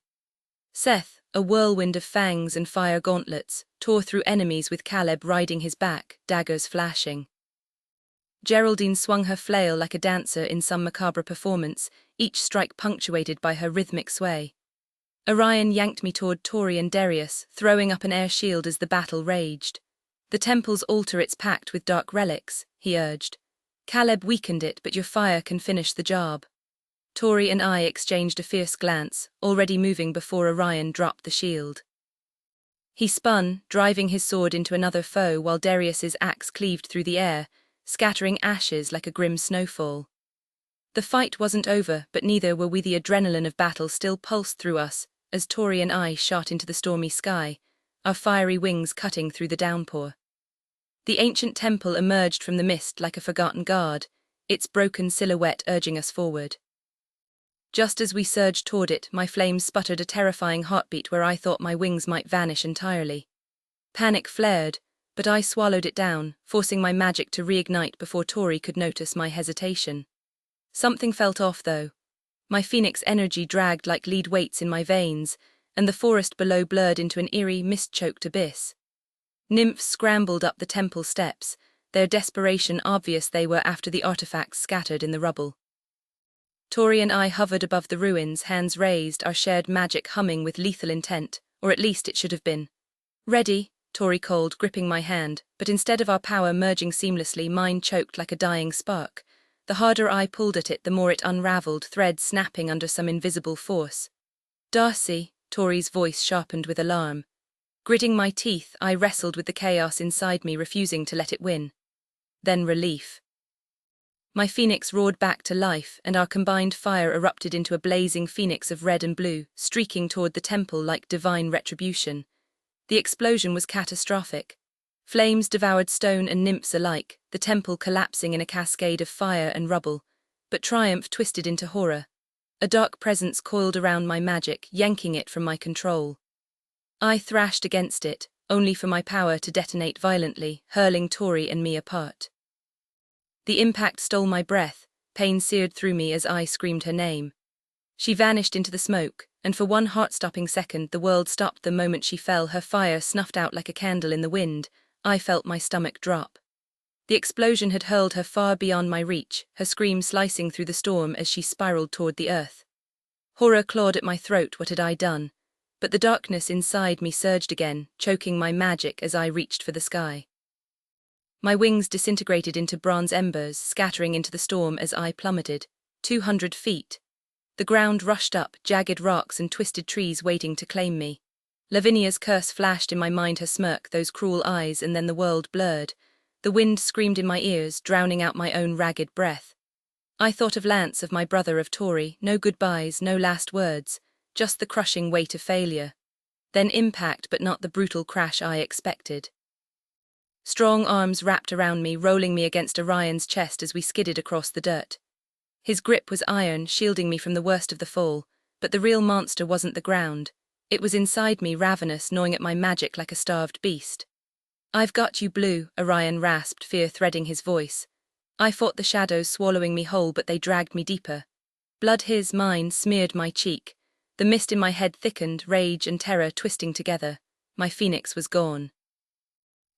Seth, a whirlwind of fangs and fire gauntlets, tore through enemies with Caleb riding his back, daggers flashing. Geraldine swung her flail like a dancer in some macabre performance, each strike punctuated by her rhythmic sway. Orion yanked me toward Tori and Darius, throwing up an air shield as the battle raged. "The temple's altar, it's packed with dark relics," he urged. "Caleb weakened it, but your fire can finish the job." Tori and I exchanged a fierce glance, already moving before Orion dropped the shield. He spun, driving his sword into another foe while Darius's axe cleaved through the air, scattering ashes like a grim snowfall. The fight wasn't over, but neither were we. The adrenaline of battle still pulsed through us as Tori and I shot into the stormy sky, our fiery wings cutting through the downpour. The ancient temple emerged from the mist like a forgotten guard, its broken silhouette urging us forward. Just as we surged toward it, my flames sputtered a terrifying heartbeat where I thought my wings might vanish entirely. Panic flared, but I swallowed it down, forcing my magic to reignite before Tori could notice my hesitation. Something felt off, though. My phoenix energy dragged like lead weights in my veins, and the forest below blurred into an eerie, mist-choked abyss. Nymphs scrambled up the temple steps, their desperation obvious. They were after the artifacts scattered in the rubble. Tori and I hovered above the ruins, hands raised, our shared magic humming with lethal intent, or at least it should have been. "Ready?" Tori called, gripping my hand, but instead of our power merging seamlessly, mine choked like a dying spark. The harder I pulled at it, the more it unraveled, threads snapping under some invisible force. "Darcy," Tori's voice sharpened with alarm. Gritting my teeth, I wrestled with the chaos inside me, refusing to let it win. Then relief. My phoenix roared back to life, and our combined fire erupted into a blazing phoenix of red and blue, streaking toward the temple like divine retribution. The explosion was catastrophic. Flames devoured stone and nymphs alike, the temple collapsing in a cascade of fire and rubble. But triumph twisted into horror. A dark presence coiled around my magic, yanking it from my control. I thrashed against it, only for my power to detonate violently, hurling Tori and me apart. The impact stole my breath, pain seared through me as I screamed her name. She vanished into the smoke, and for one heart-stopping second the world stopped the moment she fell, her fire snuffed out like a candle in the wind. I felt my stomach drop. The explosion had hurled her far beyond my reach, her scream slicing through the storm as she spiraled toward the earth. Horror clawed at my throat. What had I done? But the darkness inside me surged again, choking my magic as I reached for the sky. My wings disintegrated into bronze embers, scattering into the storm as I plummeted. 200 feet. The ground rushed up, jagged rocks and twisted trees waiting to claim me. Lavinia's curse flashed in my mind, her smirk, those cruel eyes, and then the world blurred. The wind screamed in my ears, drowning out my own ragged breath. I thought of Lance, of my brother, of Tori. No goodbyes, no last words, just the crushing weight of failure. Then impact, but not the brutal crash I expected. Strong arms wrapped around me, rolling me against Orion's chest as we skidded across the dirt. His grip was iron, shielding me from the worst of the fall, but the real monster wasn't the ground. It was inside me, ravenous, gnawing at my magic like a starved beast. "I've got you, Blue," Orion rasped, fear threading his voice. I fought the shadows, swallowing me whole, but they dragged me deeper. Blood, mine, smeared my cheek. The mist in my head thickened, rage and terror twisting together. My phoenix was gone.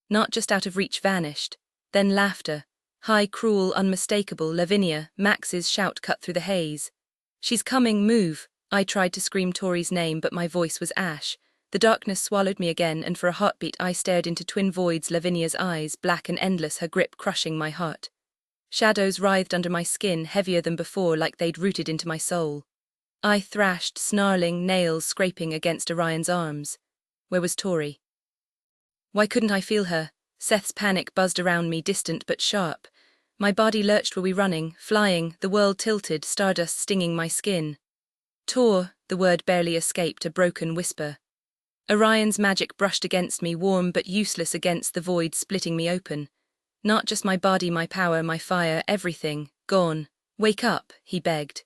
Not just out of reach, vanished. Then laughter. High, cruel, unmistakable. Lavinia, Max's shout cut through the haze. "She's coming, move." I tried to scream Tori's name, but my voice was ash. The darkness swallowed me again, and for a heartbeat I stared into twin voids, Lavinia's eyes, black and endless, her grip crushing my heart. Shadows writhed under my skin, heavier than before, like they'd rooted into my soul. I thrashed, snarling, nails scraping against Orion's arms. Where was Tori? Why couldn't I feel her? Seth's panic buzzed around me, distant but sharp. My body lurched. Were we running, flying? The world tilted, stardust stinging my skin. "Tor," the word barely escaped, a broken whisper. Orion's magic brushed against me, warm but useless against the void, splitting me open. Not just my body, my power, my fire, everything, gone. "Wake up," he begged.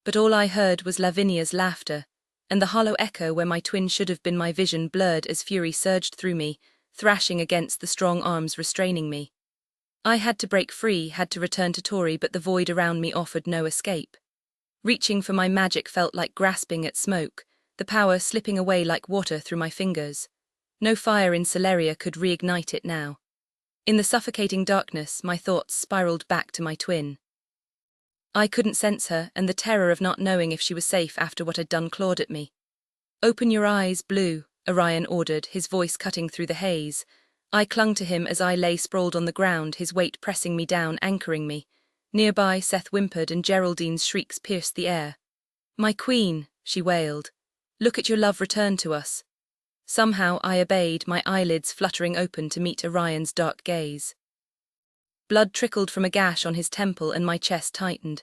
But all I heard was Lavinia's laughter, and the hollow echo where my twin should have been. My vision blurred as fury surged through me, thrashing against the strong arms restraining me. I had to break free, had to return to Tori, but the void around me offered no escape. Reaching for my magic felt like grasping at smoke, the power slipping away like water through my fingers. No fire in Celeria could reignite it now. In the suffocating darkness, my thoughts spiraled back to my twin. I couldn't sense her, and the terror of not knowing if she was safe after what had done clawed at me. "Open your eyes, Blue," Orion ordered, his voice cutting through the haze. I clung to him as I lay sprawled on the ground, his weight pressing me down, anchoring me. Nearby, Seth whimpered and Geraldine's shrieks pierced the air. "My queen," she wailed. "Look at your love return to us." Somehow I obeyed, my eyelids fluttering open to meet Orion's dark gaze. Blood trickled from a gash on his temple and my chest tightened.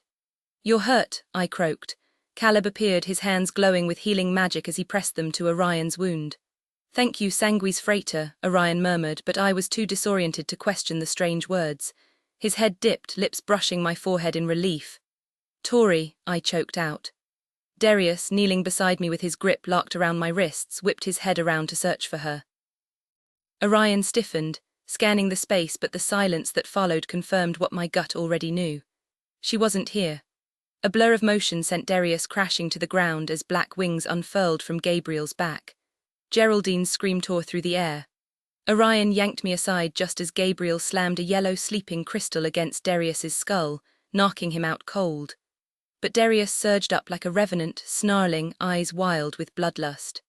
"You're hurt," I croaked. Caleb appeared, his hands glowing with healing magic as he pressed them to Orion's wound. "Thank you, Sanguis Frater," Orion murmured, but I was too disoriented to question the strange words. His head dipped, lips brushing my forehead in relief. "Tori," I choked out. Darius, kneeling beside me with his grip locked around my wrists, whipped his head around to search for her. Orion stiffened, scanning the space, but the silence that followed confirmed what my gut already knew. She wasn't here. A blur of motion sent Darius crashing to the ground as black wings unfurled from Gabriel's back. Geraldine's scream tore through the air. Orion yanked me aside just as Gabriel slammed a yellow sleeping crystal against Darius's skull, knocking him out cold. But Darius surged up like a revenant, snarling, eyes wild with bloodlust.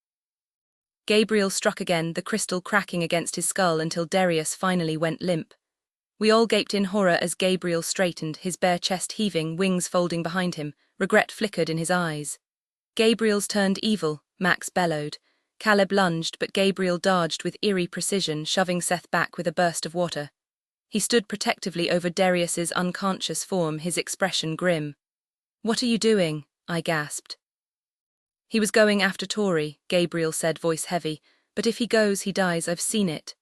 Gabriel struck again, the crystal cracking against his skull until Darius finally went limp. We all gaped in horror as Gabriel straightened, his bare chest heaving, wings folding behind him. Regret flickered in his eyes. Gabriel's turned evil, Max bellowed. Caleb lunged, but Gabriel dodged with eerie precision, shoving Seth back with a burst of water. He stood protectively over Darius's unconscious form, his expression grim. "What are you doing?" I gasped. "He was going after Tori," Gabriel said, voice heavy. "But if he goes, he dies, I've seen it."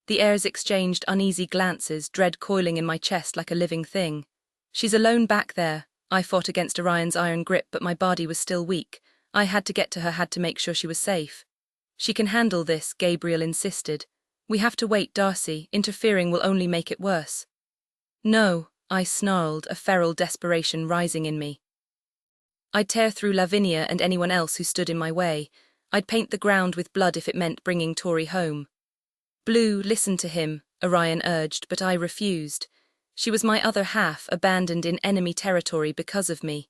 The heirs exchanged uneasy glances, dread coiling in my chest like a living thing. "She's alone back there." I fought against Orion's iron grip, but my body was still weak. I had to get to her, had to make sure she was safe. "She can handle this," Gabriel insisted. "We have to wait, Darcy. Interfering will only make it worse." "No," I snarled, a feral desperation rising in me. I'd tear through Lavinia and anyone else who stood in my way. I'd paint the ground with blood if it meant bringing Tori home. "Blue, listen to him," Orion urged, but I refused. She was my other half, abandoned in enemy territory because of me.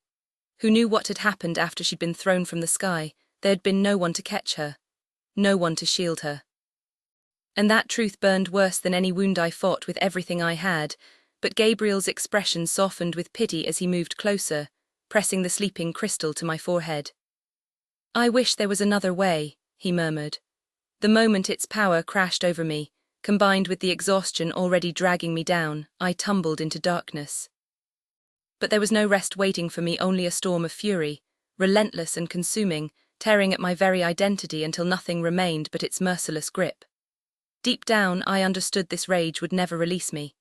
Who knew what had happened after she'd been thrown from the sky? There had been no one to catch her. No one to shield her. And that truth burned worse than any wound. I fought with everything I had, but Gabriel's expression softened with pity as he moved closer, pressing the sleeping crystal to my forehead. "I wish there was another way," he murmured. The moment its power crashed over me, combined with the exhaustion already dragging me down, I tumbled into darkness. But there was no rest waiting for me, only a storm of fury, relentless and consuming, tearing at my very identity until nothing remained but its merciless grip. Deep down, I understood this rage would never release me.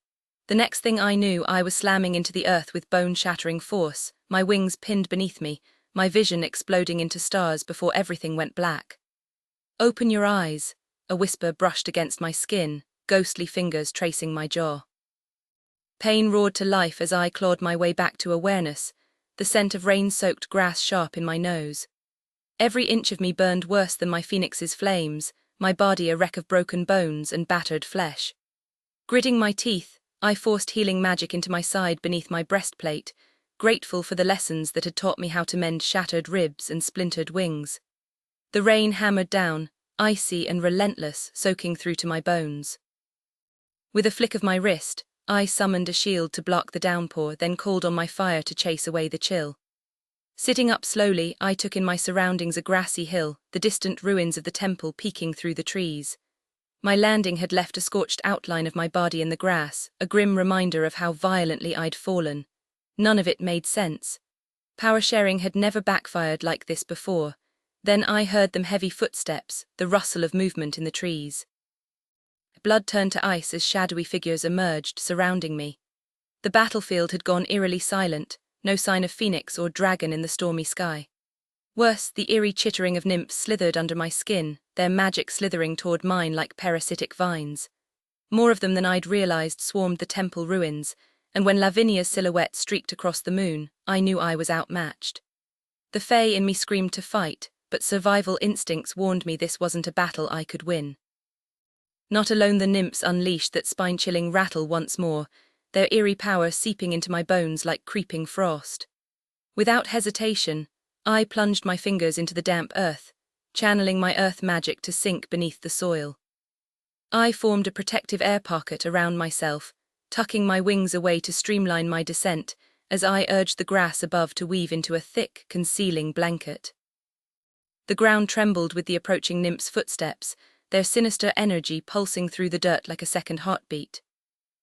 The next thing I knew, I was slamming into the earth with bone-shattering force, my wings pinned beneath me, my vision exploding into stars before everything went black. "Open your eyes," a whisper brushed against my skin, ghostly fingers tracing my jaw. Pain roared to life as I clawed my way back to awareness, the scent of rain-soaked grass sharp in my nose. Every inch of me burned worse than my phoenix's flames, my body a wreck of broken bones and battered flesh. Gritting my teeth, I forced healing magic into my side beneath my breastplate, grateful for the lessons that had taught me how to mend shattered ribs and splintered wings. The rain hammered down, icy and relentless, soaking through to my bones. With a flick of my wrist, I summoned a shield to block the downpour, then called on my fire to chase away the chill. Sitting up slowly, I took in my surroundings: a grassy hill, the distant ruins of the temple peeking through the trees. My landing had left a scorched outline of my body in the grass, a grim reminder of how violently I'd fallen. None of it made sense. Power sharing had never backfired like this before. Then I heard them heavy footsteps, the rustle of movement in the trees. Blood turned to ice as shadowy figures emerged, surrounding me. The battlefield had gone eerily silent, no sign of phoenix or dragon in the stormy sky. Worse, the eerie chittering of nymphs slithered under my skin, their magic slithering toward mine like parasitic vines. More of them than I'd realized swarmed the temple ruins, and when Lavinia's silhouette streaked across the moon, I knew I was outmatched. The fae in me screamed to fight, but survival instincts warned me this wasn't a battle I could win. Not alone the nymphs unleashed that spine-chilling rattle once more, their eerie power seeping into my bones like creeping frost. Without hesitation, I plunged my fingers into the damp earth, channeling my earth magic to sink beneath the soil. I formed a protective air pocket around myself, tucking my wings away to streamline my descent as I urged the grass above to weave into a thick, concealing blanket. The ground trembled with the approaching nymphs' footsteps, their sinister energy pulsing through the dirt like a second heartbeat.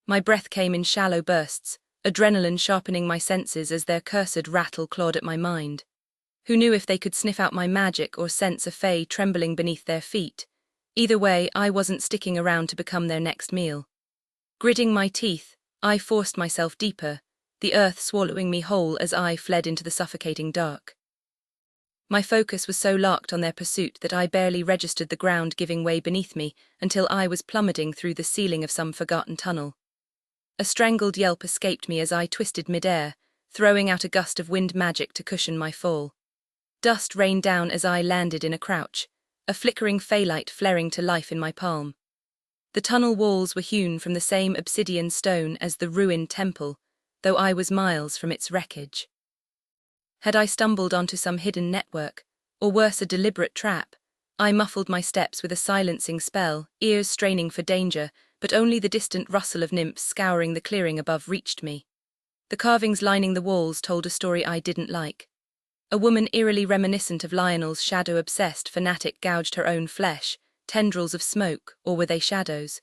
My breath came in shallow bursts, adrenaline sharpening my senses as their cursed rattle clawed at my mind. Who knew if they could sniff out my magic or sense a fae trembling beneath their feet? Either way, I wasn't sticking around to become their next meal. Gritting my teeth, I forced myself deeper, the earth swallowing me whole as I fled into the suffocating dark. My focus was so locked on their pursuit that I barely registered the ground giving way beneath me until I was plummeting through the ceiling of some forgotten tunnel. A strangled yelp escaped me as I twisted midair, throwing out a gust of wind magic to cushion my fall. Dust rained down as I landed in a crouch, a flickering faelight flaring to life in my palm. The tunnel walls were hewn from the same obsidian stone as the ruined temple, though I was miles from its wreckage. Had I stumbled onto some hidden network, or worse, a deliberate trap, I muffled my steps with a silencing spell, ears straining for danger, but only the distant rustle of nymphs scouring the clearing above reached me. The carvings lining the walls told a story I didn't like. A woman eerily reminiscent of Lionel's shadow-obsessed fanatic gouged her own flesh, tendrils of smoke, or were they shadows,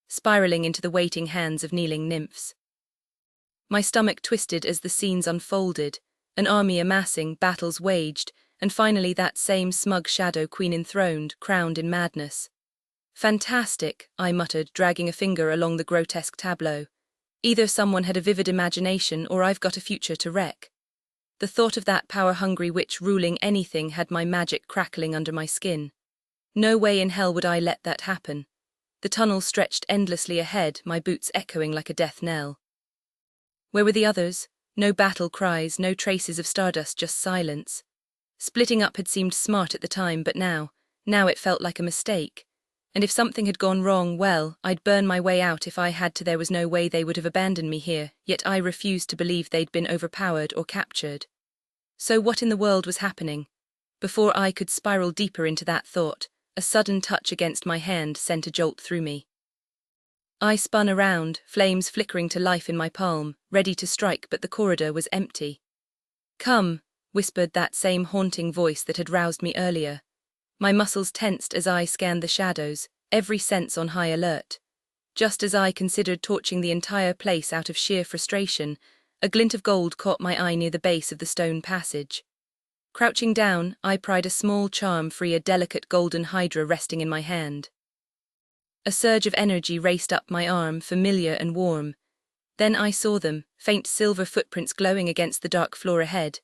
spiraling into the waiting hands of kneeling nymphs. My stomach twisted as the scenes unfolded, an army amassing, battles waged, and finally that same smug shadow queen enthroned, crowned in madness. Fantastic, I muttered, dragging a finger along the grotesque tableau. Either someone had a vivid imagination or I've got a future to wreck. The thought of that power-hungry witch ruling anything had my magic crackling under my skin. No way in hell would I let that happen. The tunnel stretched endlessly ahead, my boots echoing like a death knell. Where were the others? No battle cries, no traces of stardust, just silence. Splitting up had seemed smart at the time, but now it felt like a mistake. And if something had gone wrong, well, I'd burn my way out if I had to. There was no way they would have abandoned me here, yet I refused to believe they'd been overpowered or captured. So what in the world was happening? Before I could spiral deeper into that thought, a sudden touch against my hand sent a jolt through me. I spun around, flames flickering to life in my palm, ready to strike, but the corridor was empty. "Come," whispered that same haunting voice that had roused me earlier. My muscles tensed as I scanned the shadows, every sense on high alert. Just as I considered torching the entire place out of sheer frustration, a glint of gold caught my eye near the base of the stone passage. Crouching down, I pried a small charm free, a delicate golden hydra resting in my hand. A surge of energy raced up my arm, familiar and warm. Then I saw them, faint silver footprints glowing against the dark floor ahead.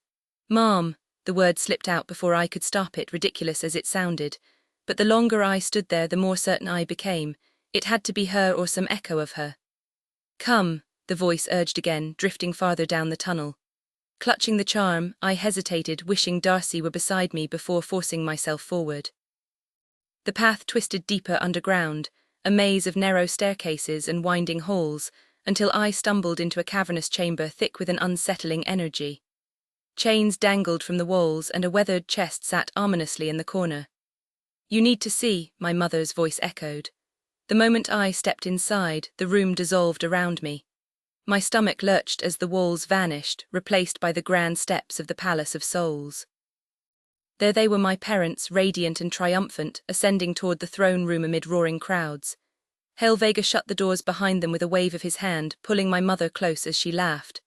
"Mom," the word slipped out before I could stop it, ridiculous as it sounded. But the longer I stood there, the more certain I became. It had to be her or some echo of her. "Come," the voice urged again, drifting farther down the tunnel. Clutching the charm, I hesitated, wishing Darcy were beside me before forcing myself forward. The path twisted deeper underground, a maze of narrow staircases and winding halls, until I stumbled into a cavernous chamber thick with an unsettling energy. Chains dangled from the walls and a weathered chest sat ominously in the corner. "You need to see," my mother's voice echoed. The moment I stepped inside, the room dissolved around me. My stomach lurched as the walls vanished, replaced by the grand steps of the Palace of Souls. There they were, my parents, radiant and triumphant, ascending toward the throne room amid roaring crowds. Vega shut the doors behind them with a wave of his hand, pulling my mother close as she laughed.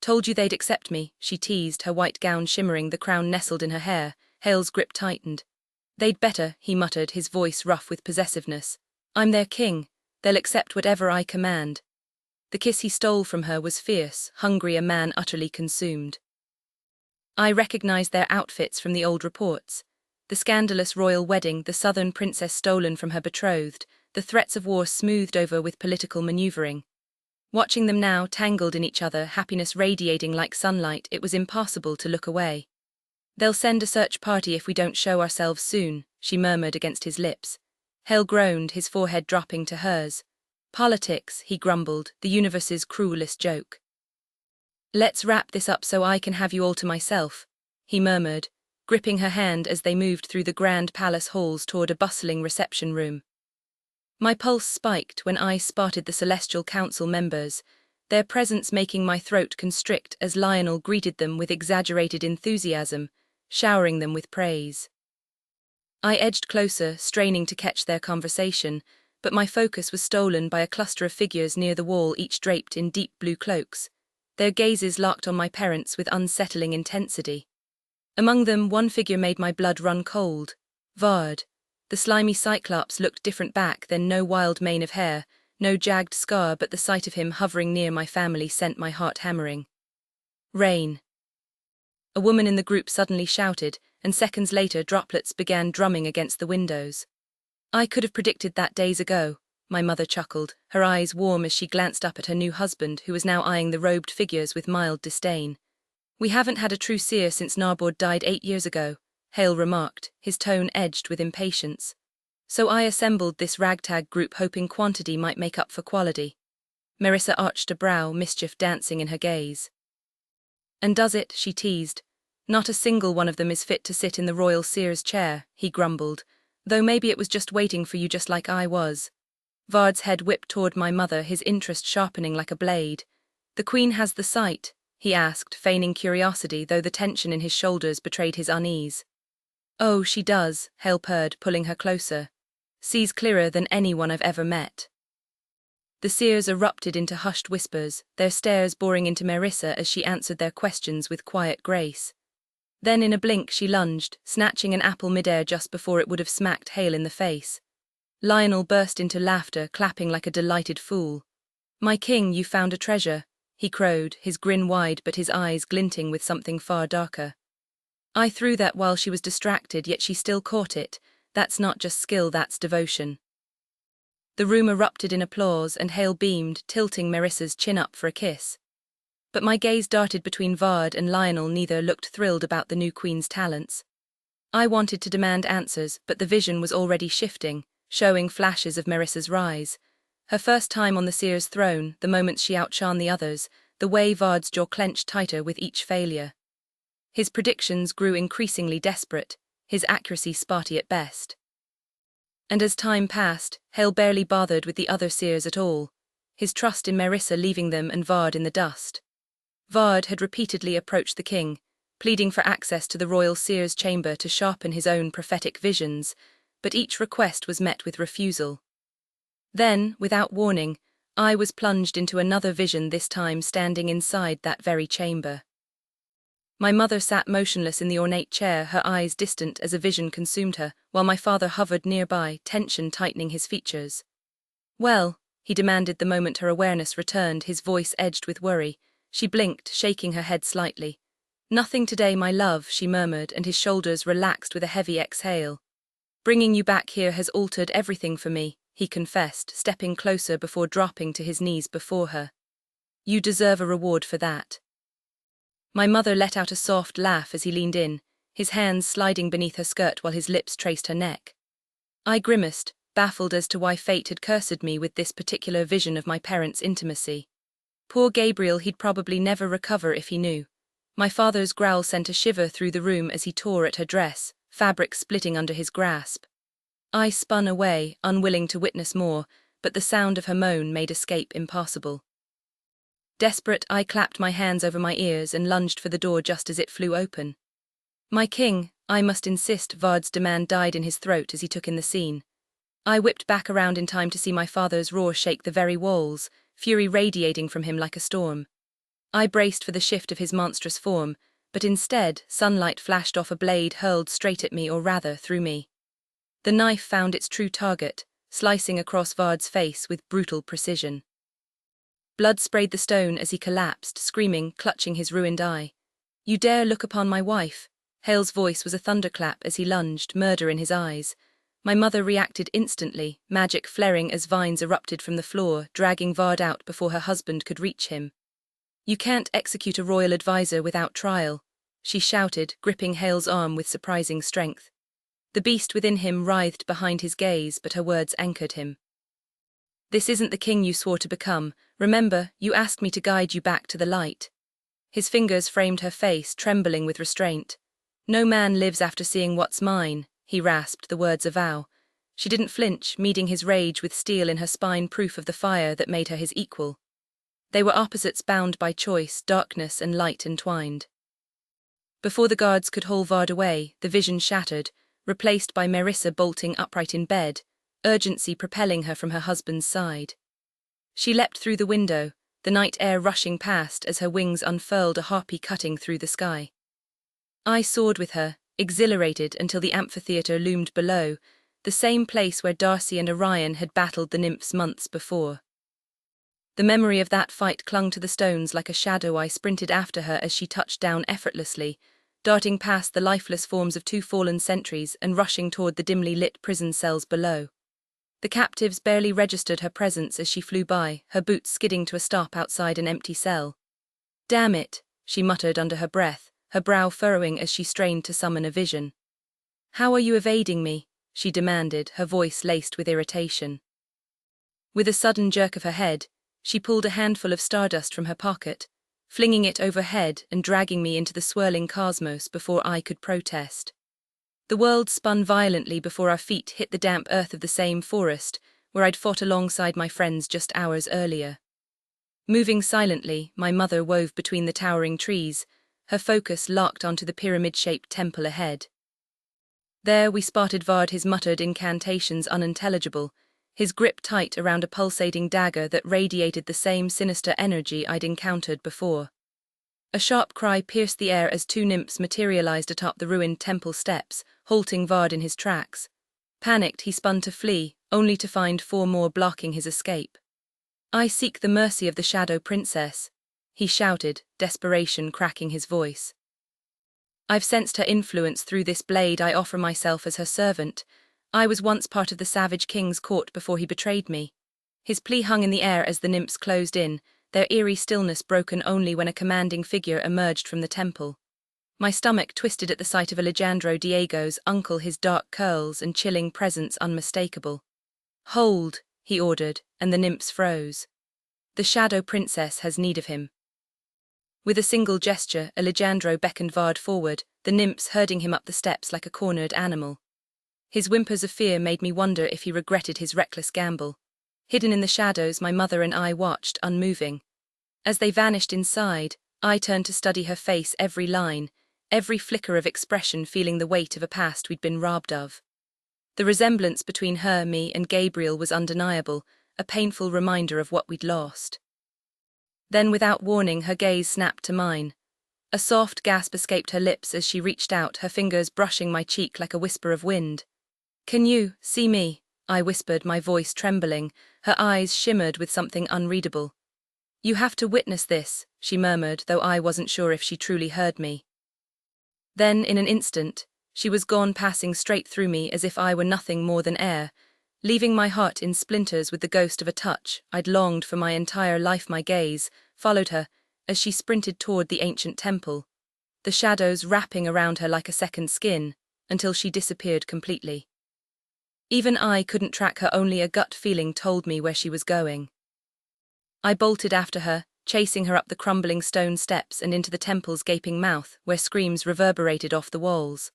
"Told you they'd accept me," she teased, her white gown shimmering, the crown nestled in her hair. Hale's grip tightened. "They'd better," he muttered, his voice rough with possessiveness. "I'm their king. They'll accept whatever I command." The kiss he stole from her was fierce, hungry, a man utterly consumed. I recognized their outfits from the old reports. The scandalous royal wedding, the southern princess stolen from her betrothed, the threats of war smoothed over with political maneuvering. Watching them now, tangled in each other, happiness radiating like sunlight, it was impossible to look away. "They'll send a search party if we don't show ourselves soon," she murmured against his lips. Hale groaned, his forehead dropping to hers. "Politics," he grumbled, "the universe's cruelest joke." "Let's wrap this up so I can have you all to myself," he murmured, gripping her hand as they moved through the grand palace halls toward a bustling reception room. My pulse spiked when I spotted the Celestial Council members, their presence making my throat constrict as Lionel greeted them with exaggerated enthusiasm, showering them with praise. I edged closer, straining to catch their conversation, but my focus was stolen by a cluster of figures near the wall, each draped in deep blue cloaks. Their gazes locked on my parents with unsettling intensity. Among them, one figure made my blood run cold. Vard. The slimy cyclops looked different back then, no wild mane of hair, no jagged scar, but the sight of him hovering near my family sent my heart hammering. "Rain." A woman in the group suddenly shouted, and seconds later droplets began drumming against the windows. "I could have predicted that days ago," my mother chuckled, her eyes warm as she glanced up at her new husband, who was now eyeing the robed figures with mild disdain. "We haven't had a true seer since Narbord died 8 years ago," Hale remarked, his tone edged with impatience. "So I assembled this ragtag group hoping quantity might make up for quality." Marissa arched a brow, mischief dancing in her gaze. "And does it?" she teased. "Not a single one of them is fit to sit in the royal seer's chair," he grumbled, Though maybe it was just waiting for you just like I was. Vard's head whipped toward my mother, his interest sharpening like a blade. The Queen has the sight, he asked, feigning curiosity, though the tension in his shoulders betrayed his unease. Oh, she does, Hale purred, pulling her closer. Sees clearer than anyone I've ever met. The seers erupted into hushed whispers, their stares boring into Marissa as she answered their questions with quiet grace. Then in a blink she lunged, snatching an apple midair just before it would have smacked Hale in the face. Lionel burst into laughter, clapping like a delighted fool. My king, you found a treasure, he crowed, his grin wide but his eyes glinting with something far darker. I threw that while she was distracted, yet she still caught it. That's not just skill, that's devotion. The room erupted in applause and Hale beamed, tilting Marissa's chin up for a kiss. But my gaze darted between Vard and Lionel, neither looked thrilled about the new queen's talents. I wanted to demand answers, but the vision was already shifting, showing flashes of Marissa's rise. Her first time on the seer's throne, the moments she outshone the others, the way Vard's jaw clenched tighter with each failure. His predictions grew increasingly desperate, his accuracy spotty at best. And as time passed, Hale barely bothered with the other seers at all, his trust in Marissa leaving them and Vard in the dust. Vard had repeatedly approached the king, pleading for access to the royal seer's chamber to sharpen his own prophetic visions, but each request was met with refusal. Then, without warning, I was plunged into another vision, this time standing inside that very chamber. My mother sat motionless in the ornate chair, her eyes distant as a vision consumed her, while my father hovered nearby, tension tightening his features. Well, he demanded the moment her awareness returned, his voice edged with worry. She blinked, shaking her head slightly. Nothing today, my love, she murmured, and his shoulders relaxed with a heavy exhale. Bringing you back here has altered everything for me, he confessed, stepping closer before dropping to his knees before her. You deserve a reward for that. My mother let out a soft laugh as he leaned in, his hands sliding beneath her skirt while his lips traced her neck. I grimaced, baffled as to why fate had cursed me with this particular vision of my parents' intimacy. Poor Gabriel, he'd probably never recover if he knew. My father's growl sent a shiver through the room as he tore at her dress, fabric splitting under his grasp. I spun away, unwilling to witness more, but the sound of her moan made escape impossible. Desperate, I clapped my hands over my ears and lunged for the door just as it flew open. My king, I must insist, Vard's demand died in his throat as he took in the scene. I whipped back around in time to see my father's roar shake the very walls, fury radiating from him like a storm. I braced for the shift of his monstrous form, but instead, sunlight flashed off a blade hurled straight at me, or rather, through me. The knife found its true target, slicing across Vard's face with brutal precision. Blood sprayed the stone as he collapsed, screaming, clutching his ruined eye. You dare look upon my wife? Hale's voice was a thunderclap as he lunged, murder in his eyes. My mother reacted instantly, magic flaring as vines erupted from the floor, dragging Vard out before her husband could reach him. You can't execute a royal advisor without trial, she shouted, gripping Hale's arm with surprising strength. The beast within him writhed behind his gaze, but her words anchored him. This isn't the king you swore to become. Remember, you asked me to guide you back to the light. His fingers framed her face, trembling with restraint. No man lives after seeing what's mine, he rasped, the words a vow. She didn't flinch, meeting his rage with steel in her spine, proof of the fire that made her his equal. They were opposites bound by choice, darkness and light entwined. Before the guards could haul Vard away, the vision shattered, replaced by Marissa bolting upright in bed, urgency propelling her from her husband's side. She leapt through the window, the night air rushing past as her wings unfurled, a harpy cutting through the sky. I soared with her, exhilarated until the amphitheatre loomed below, the same place where Darcy and Orion had battled the nymphs months before. The memory of that fight clung to the stones like a shadow. I sprinted after her as she touched down effortlessly, darting past the lifeless forms of two fallen sentries and rushing toward the dimly lit prison cells below. The captives barely registered her presence as she flew by, her boots skidding to a stop outside an empty cell. Damn it, she muttered under her breath, her brow furrowing as she strained to summon a vision. How are you evading me? She demanded, her voice laced with irritation. With a sudden jerk of her head, she pulled a handful of stardust from her pocket, flinging it overhead and dragging me into the swirling cosmos before I could protest. The world spun violently before our feet hit the damp earth of the same forest where I'd fought alongside my friends just hours earlier. Moving silently, my mother wove between the towering trees, her focus locked onto the pyramid-shaped temple ahead. There we spotted Vard, his muttered incantations unintelligible, his grip tight around a pulsating dagger that radiated the same sinister energy I'd encountered before. A sharp cry pierced the air as two nymphs materialized atop the ruined temple steps, halting Vard in his tracks. Panicked, he spun to flee, only to find four more blocking his escape. "I seek the mercy of the Shadow Princess," he shouted, desperation cracking his voice. "I've sensed her influence through this blade. I offer myself as her servant. I was once part of the Savage King's court before he betrayed me." His plea hung in the air as the nymphs closed in, their eerie stillness broken only when a commanding figure emerged from the temple. My stomach twisted at the sight of Alejandro Diego's uncle, his dark curls and chilling presence unmistakable. "Hold," he ordered, and the nymphs froze. "The Shadow Princess has need of him." With a single gesture, Alejandro beckoned Vard forward, the nymphs herding him up the steps like a cornered animal. His whimpers of fear made me wonder if he regretted his reckless gamble. Hidden in the shadows, my mother and I watched, unmoving. As they vanished inside, I turned to study her face, every line, every flicker of expression feeling the weight of a past we'd been robbed of. The resemblance between her, me, and Gabriel was undeniable, a painful reminder of what we'd lost. Then, without warning, her gaze snapped to mine. A soft gasp escaped her lips as she reached out, her fingers brushing my cheek like a whisper of wind. "Can you see me?" I whispered, my voice trembling. Her eyes shimmered with something unreadable. "You have to witness this," she murmured, though I wasn't sure if she truly heard me. Then, in an instant, she was gone, passing straight through me as if I were nothing more than air, leaving my heart in splinters with the ghost of a touch I'd longed for my entire life. My gaze followed her as she sprinted toward the ancient temple, the shadows wrapping around her like a second skin, until she disappeared completely. Even I couldn't track her, only a gut feeling told me where she was going. I bolted after her, chasing her up the crumbling stone steps and into the temple's gaping mouth, where screams reverberated off the walls.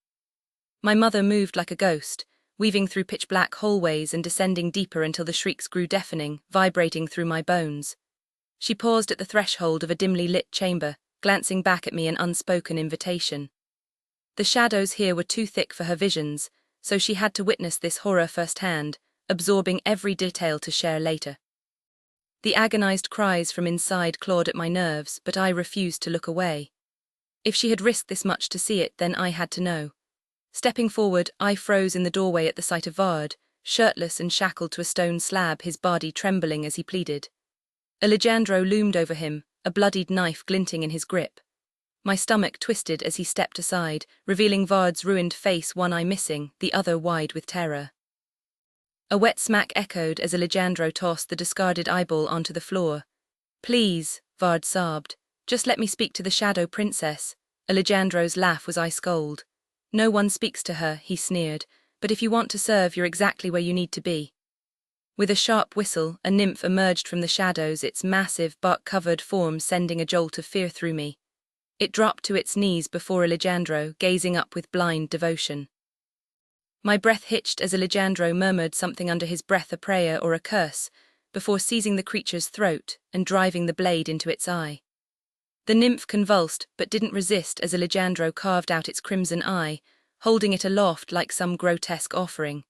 My mother moved like a ghost, weaving through pitch-black hallways and descending deeper until the shrieks grew deafening, vibrating through my bones. She paused at the threshold of a dimly lit chamber, glancing back at me, an unspoken invitation. The shadows here were too thick for her visions, so she had to witness this horror firsthand, absorbing every detail to share later. The agonized cries from inside clawed at my nerves, but I refused to look away. If she had risked this much to see it, then I had to know. Stepping forward, I froze in the doorway at the sight of Vard, shirtless and shackled to a stone slab, his body trembling as he pleaded. Alejandro loomed over him, a bloodied knife glinting in his grip. My stomach twisted as he stepped aside, revealing Vard's ruined face, one eye missing, the other wide with terror. A wet smack echoed as Alejandro tossed the discarded eyeball onto the floor. "Please," Vard sobbed, "just let me speak to the Shadow Princess." Alejandro's laugh was ice cold. "No one speaks to her," he sneered, "but if you want to serve, you're exactly where you need to be." With a sharp whistle, a nymph emerged from the shadows, its massive, bark-covered form sending a jolt of fear through me. It dropped to its knees before Alejandro, gazing up with blind devotion. My breath hitched as Alejandro murmured something under his breath, a prayer or a curse, before seizing the creature's throat and driving the blade into its eye. The nymph convulsed but didn't resist as Alejandro carved out its crimson eye, holding it aloft like some grotesque offering.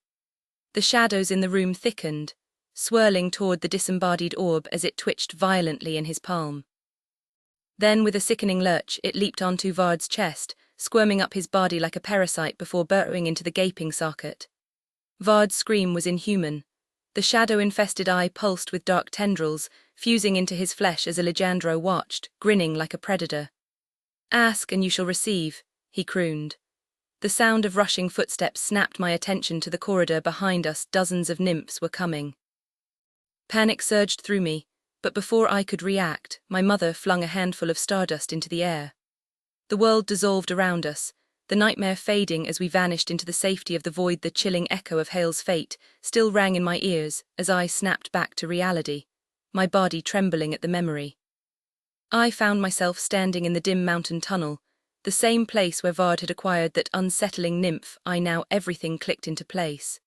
The shadows in the room thickened, swirling toward the disembodied orb as it twitched violently in his palm. Then, with a sickening lurch, it leaped onto Vard's chest, squirming up his body like a parasite before burrowing into the gaping socket. Vard's scream was inhuman. The shadow-infested eye pulsed with dark tendrils, fusing into his flesh as Alejandro watched, grinning like a predator. "Ask and you shall receive," he crooned. The sound of rushing footsteps snapped my attention to the corridor behind us. Dozens of nymphs were coming. Panic surged through me, but before I could react, my mother flung a handful of stardust into the air. The world dissolved around us, the nightmare fading as we vanished into the safety of the void. The chilling echo of Hale's fate still rang in my ears as I snapped back to reality, my body trembling at the memory. I found myself standing in the dim mountain tunnel, The same place where Vard had acquired that unsettling nymph. Now everything clicked into place.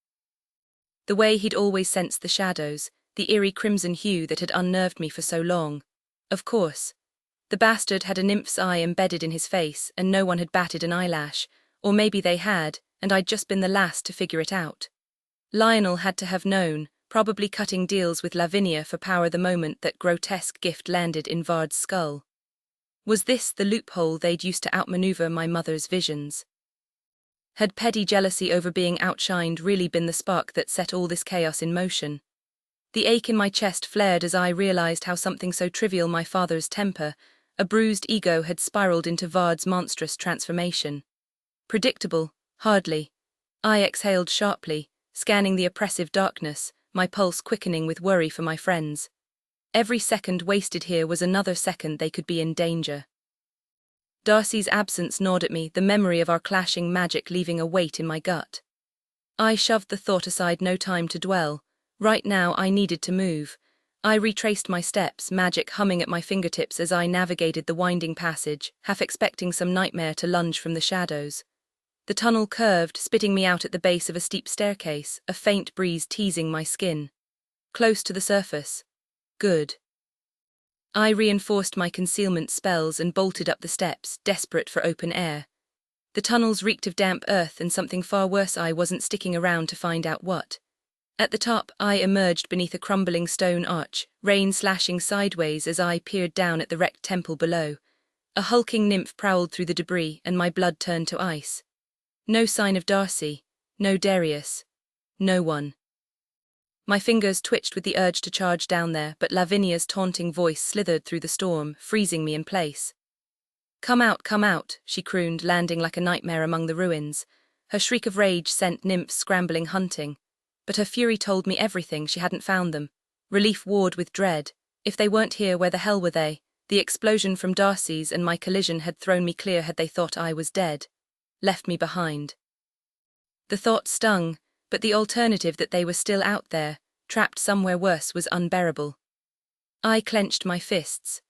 The way he'd always sensed the shadows, the eerie crimson hue that had unnerved me for so long. Of course. The bastard had a nymph's eye embedded in his face, and no one had batted an eyelash, or maybe they had, and I'd just been the last to figure it out. Lionel had to have known, probably cutting deals with Lavinia for power the moment that grotesque gift landed in Vard's skull. Was this the loophole they'd used to outmaneuver my mother's visions? Had petty jealousy over being outshined really been the spark that set all this chaos in motion? The ache in my chest flared as I realized how something so trivial, my father's temper, a bruised ego, had spiraled into Vard's monstrous transformation. Predictable, hardly. I exhaled sharply, scanning the oppressive darkness, my pulse quickening with worry for my friends. Every second wasted here was another second they could be in danger. Darcy's absence gnawed at me, the memory of our clashing magic leaving a weight in my gut. I shoved the thought aside, no time to dwell. Right now I needed to move. I retraced my steps, magic humming at my fingertips as I navigated the winding passage, half expecting some nightmare to lunge from the shadows. The tunnel curved, spitting me out at the base of a steep staircase, a faint breeze teasing my skin. Close to the surface. Good. I reinforced my concealment spells and bolted up the steps, desperate for open air. The tunnels reeked of damp earth and something far worse. I wasn't sticking around to find out what. At the top, I emerged beneath a crumbling stone arch, rain slashing sideways as I peered down at the wrecked temple below. A hulking nymph prowled through the debris, and my blood turned to ice. No sign of Darcy, no Darius, no one. My fingers twitched with the urge to charge down there, but Lavinia's taunting voice slithered through the storm, freezing me in place. Come out, she crooned, landing like a nightmare among the ruins. Her shriek of rage sent nymphs scrambling, hunting. But her fury told me everything. She hadn't found them. Relief warred with dread. If they weren't here, where the hell were they? The explosion from Darcy's and my collision had thrown me clear. Had they thought I was dead? Left me behind. The thought stung, but the alternative, that they were still out there, trapped somewhere worse, was unbearable. I clenched my fists.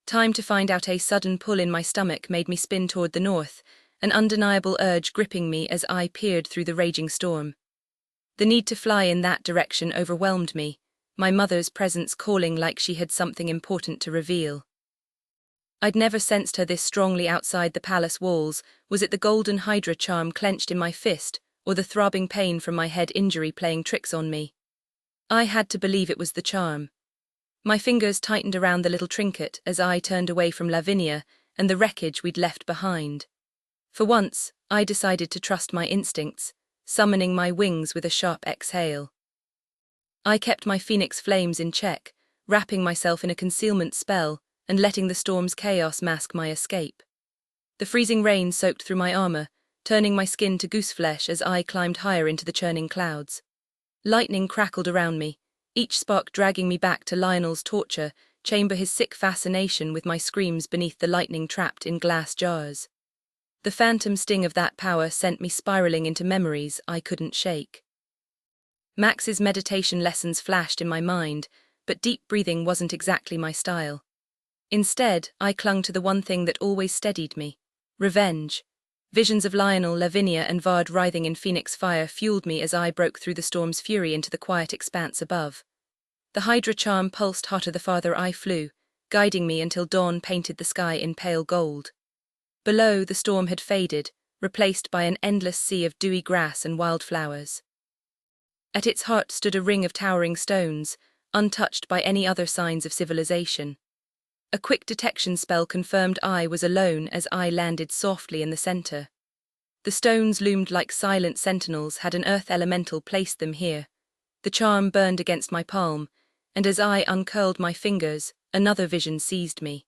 Time to find out. A sudden pull in my stomach made me spin toward the north, an undeniable urge gripping me as I peered through the raging storm. The need to fly in that direction overwhelmed me, my mother's presence calling like she had something important to reveal. I'd never sensed her this strongly outside the palace walls. Was it the golden hydra charm clenched in my fist, or the throbbing pain from my head injury playing tricks on me? I had to believe it was the charm. My fingers tightened around the little trinket as I turned away from Lavinia and the wreckage we'd left behind. For once, I decided to trust my instincts, summoning my wings with a sharp exhale. I kept my phoenix flames in check, wrapping myself in a concealment spell and letting the storm's chaos mask my escape. The freezing rain soaked through my armor, turning my skin to gooseflesh as I climbed higher into the churning clouds. Lightning crackled around me, each spark dragging me back to Lionel's torture chamber, his sick fascination with my screams beneath the lightning trapped in glass jars. The phantom sting of that power sent me spiraling into memories I couldn't shake. Max's meditation lessons flashed in my mind, but deep breathing wasn't exactly my style. Instead, I clung to the one thing that always steadied me: revenge. Visions of Lionel, Lavinia, and Vard writhing in phoenix fire fueled me as I broke through the storm's fury into the quiet expanse above. The hydra charm pulsed hotter the farther I flew, guiding me until dawn painted the sky in pale gold. Below, the storm had faded, replaced by an endless sea of dewy grass and wildflowers. At its heart stood a ring of towering stones, untouched by any other signs of civilization. A quick detection spell confirmed I was alone as I landed softly in the center. The stones loomed like silent sentinels had an earth elemental placed them here. The charm burned against my palm, and as I uncurled my fingers, another vision seized me.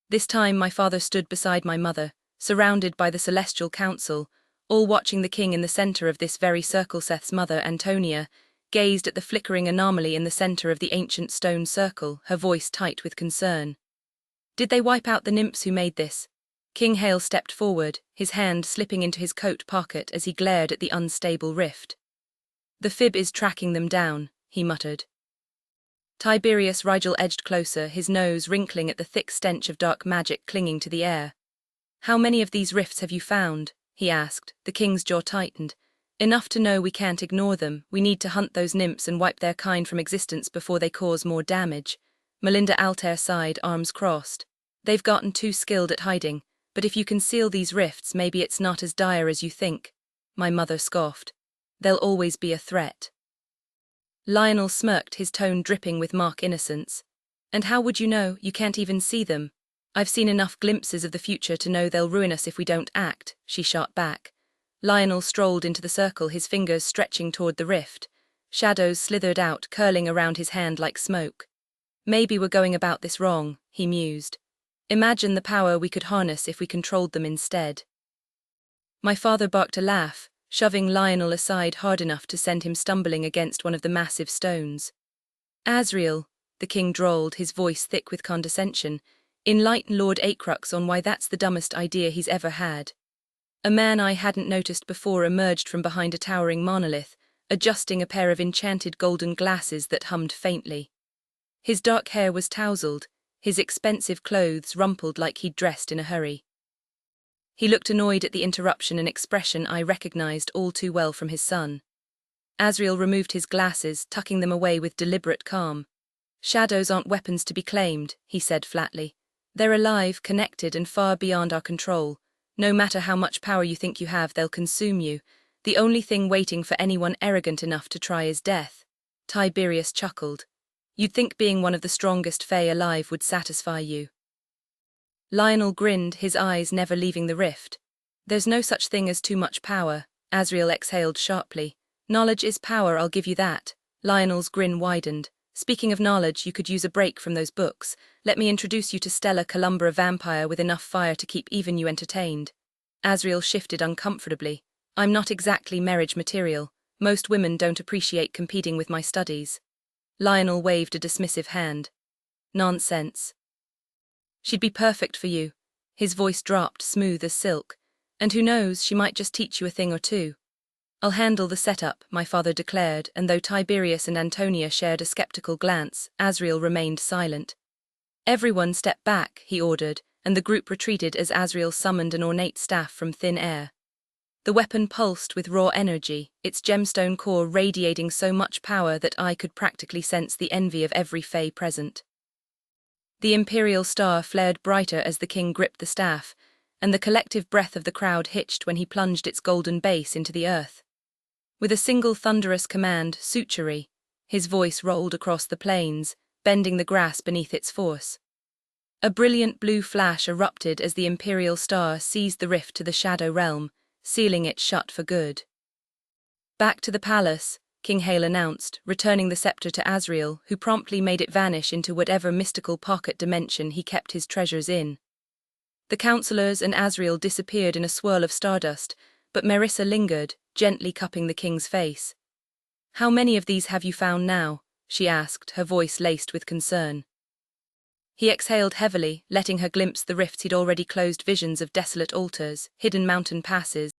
This time my father stood beside my mother, surrounded by the celestial council, all watching the king in the center of this very circle. Seth's mother, Antonia, gazed at the flickering anomaly in the center of the ancient stone circle, her voice tight with concern. Did they wipe out the nymphs who made this? King Hale stepped forward, his hand slipping into his coat pocket as he glared at the unstable rift. The fib is tracking them down, he muttered. Tiberius Rigel edged closer, his nose wrinkling at the thick stench of dark magic clinging to the air. How many of these rifts have you found? He asked, the king's jaw tightened. Enough to know we can't ignore them. We need to hunt those nymphs and wipe their kind from existence before they cause more damage. Melinda Altair sighed, arms crossed. They've gotten too skilled at hiding, but if you can seal these rifts, maybe it's not as dire as you think. My mother scoffed. They'll always be a threat. Lionel smirked, his tone dripping with mock innocence. And how would you know? You can't even see them. I've seen enough glimpses of the future to know they'll ruin us if we don't act, she shot back. Lionel strolled into the circle, his fingers stretching toward the rift. Shadows slithered out, curling around his hand like smoke. Maybe we're going about this wrong, he mused. Imagine the power we could harness if we controlled them instead. My father barked a laugh, shoving Lionel aside hard enough to send him stumbling against one of the massive stones. Asriel, the king drawled, his voice thick with condescension, enlighten Lord Acrux on why that's the dumbest idea he's ever had. A man I hadn't noticed before emerged from behind a towering monolith, adjusting a pair of enchanted golden glasses that hummed faintly. His dark hair was tousled, his expensive clothes rumpled like he'd dressed in a hurry. He looked annoyed at the interruption, an expression I recognized all too well from his son. Asriel removed his glasses, tucking them away with deliberate calm. Shadows aren't weapons to be claimed, he said flatly. They're alive, connected, and far beyond our control. No matter how much power you think you have, they'll consume you. The only thing waiting for anyone arrogant enough to try is death. Tiberius chuckled. You'd think being one of the strongest Fae alive would satisfy you. Lionel grinned, his eyes never leaving the rift. There's no such thing as too much power, Asriel exhaled sharply. Knowledge is power, I'll give you that. Lionel's grin widened. Speaking of knowledge, you could use a break from those books. Let me introduce you to Stella Columba, a vampire with enough fire to keep even you entertained. Asriel shifted uncomfortably. I'm not exactly marriage material. Most women don't appreciate competing with my studies. Lionel waved a dismissive hand. Nonsense. She'd be perfect for you. His voice dropped, smooth as silk. And who knows, she might just teach you a thing or two. I'll handle the setup, my father declared, and though Tiberius and Antonia shared a skeptical glance, Asriel remained silent. Everyone step back, he ordered, and the group retreated as Asriel summoned an ornate staff from thin air. The weapon pulsed with raw energy, its gemstone core radiating so much power that I could practically sense the envy of every Fae present. The imperial star flared brighter as the king gripped the staff, and the collective breath of the crowd hitched when he plunged its golden base into the earth. With a single thunderous command, Sutury, his voice rolled across the plains, bending the grass beneath its force. A brilliant blue flash erupted as the imperial star seized the rift to the shadow realm, sealing it shut for good. Back to the palace, King Hale announced, returning the scepter to Asriel, who promptly made it vanish into whatever mystical pocket dimension he kept his treasures in. The councillors and Asriel disappeared in a swirl of stardust, but Marissa lingered, gently cupping the king's face. How many of these have you found now? She asked, her voice laced with concern. He exhaled heavily, letting her glimpse the rifts he'd already closed, visions of desolate altars, hidden mountain passes,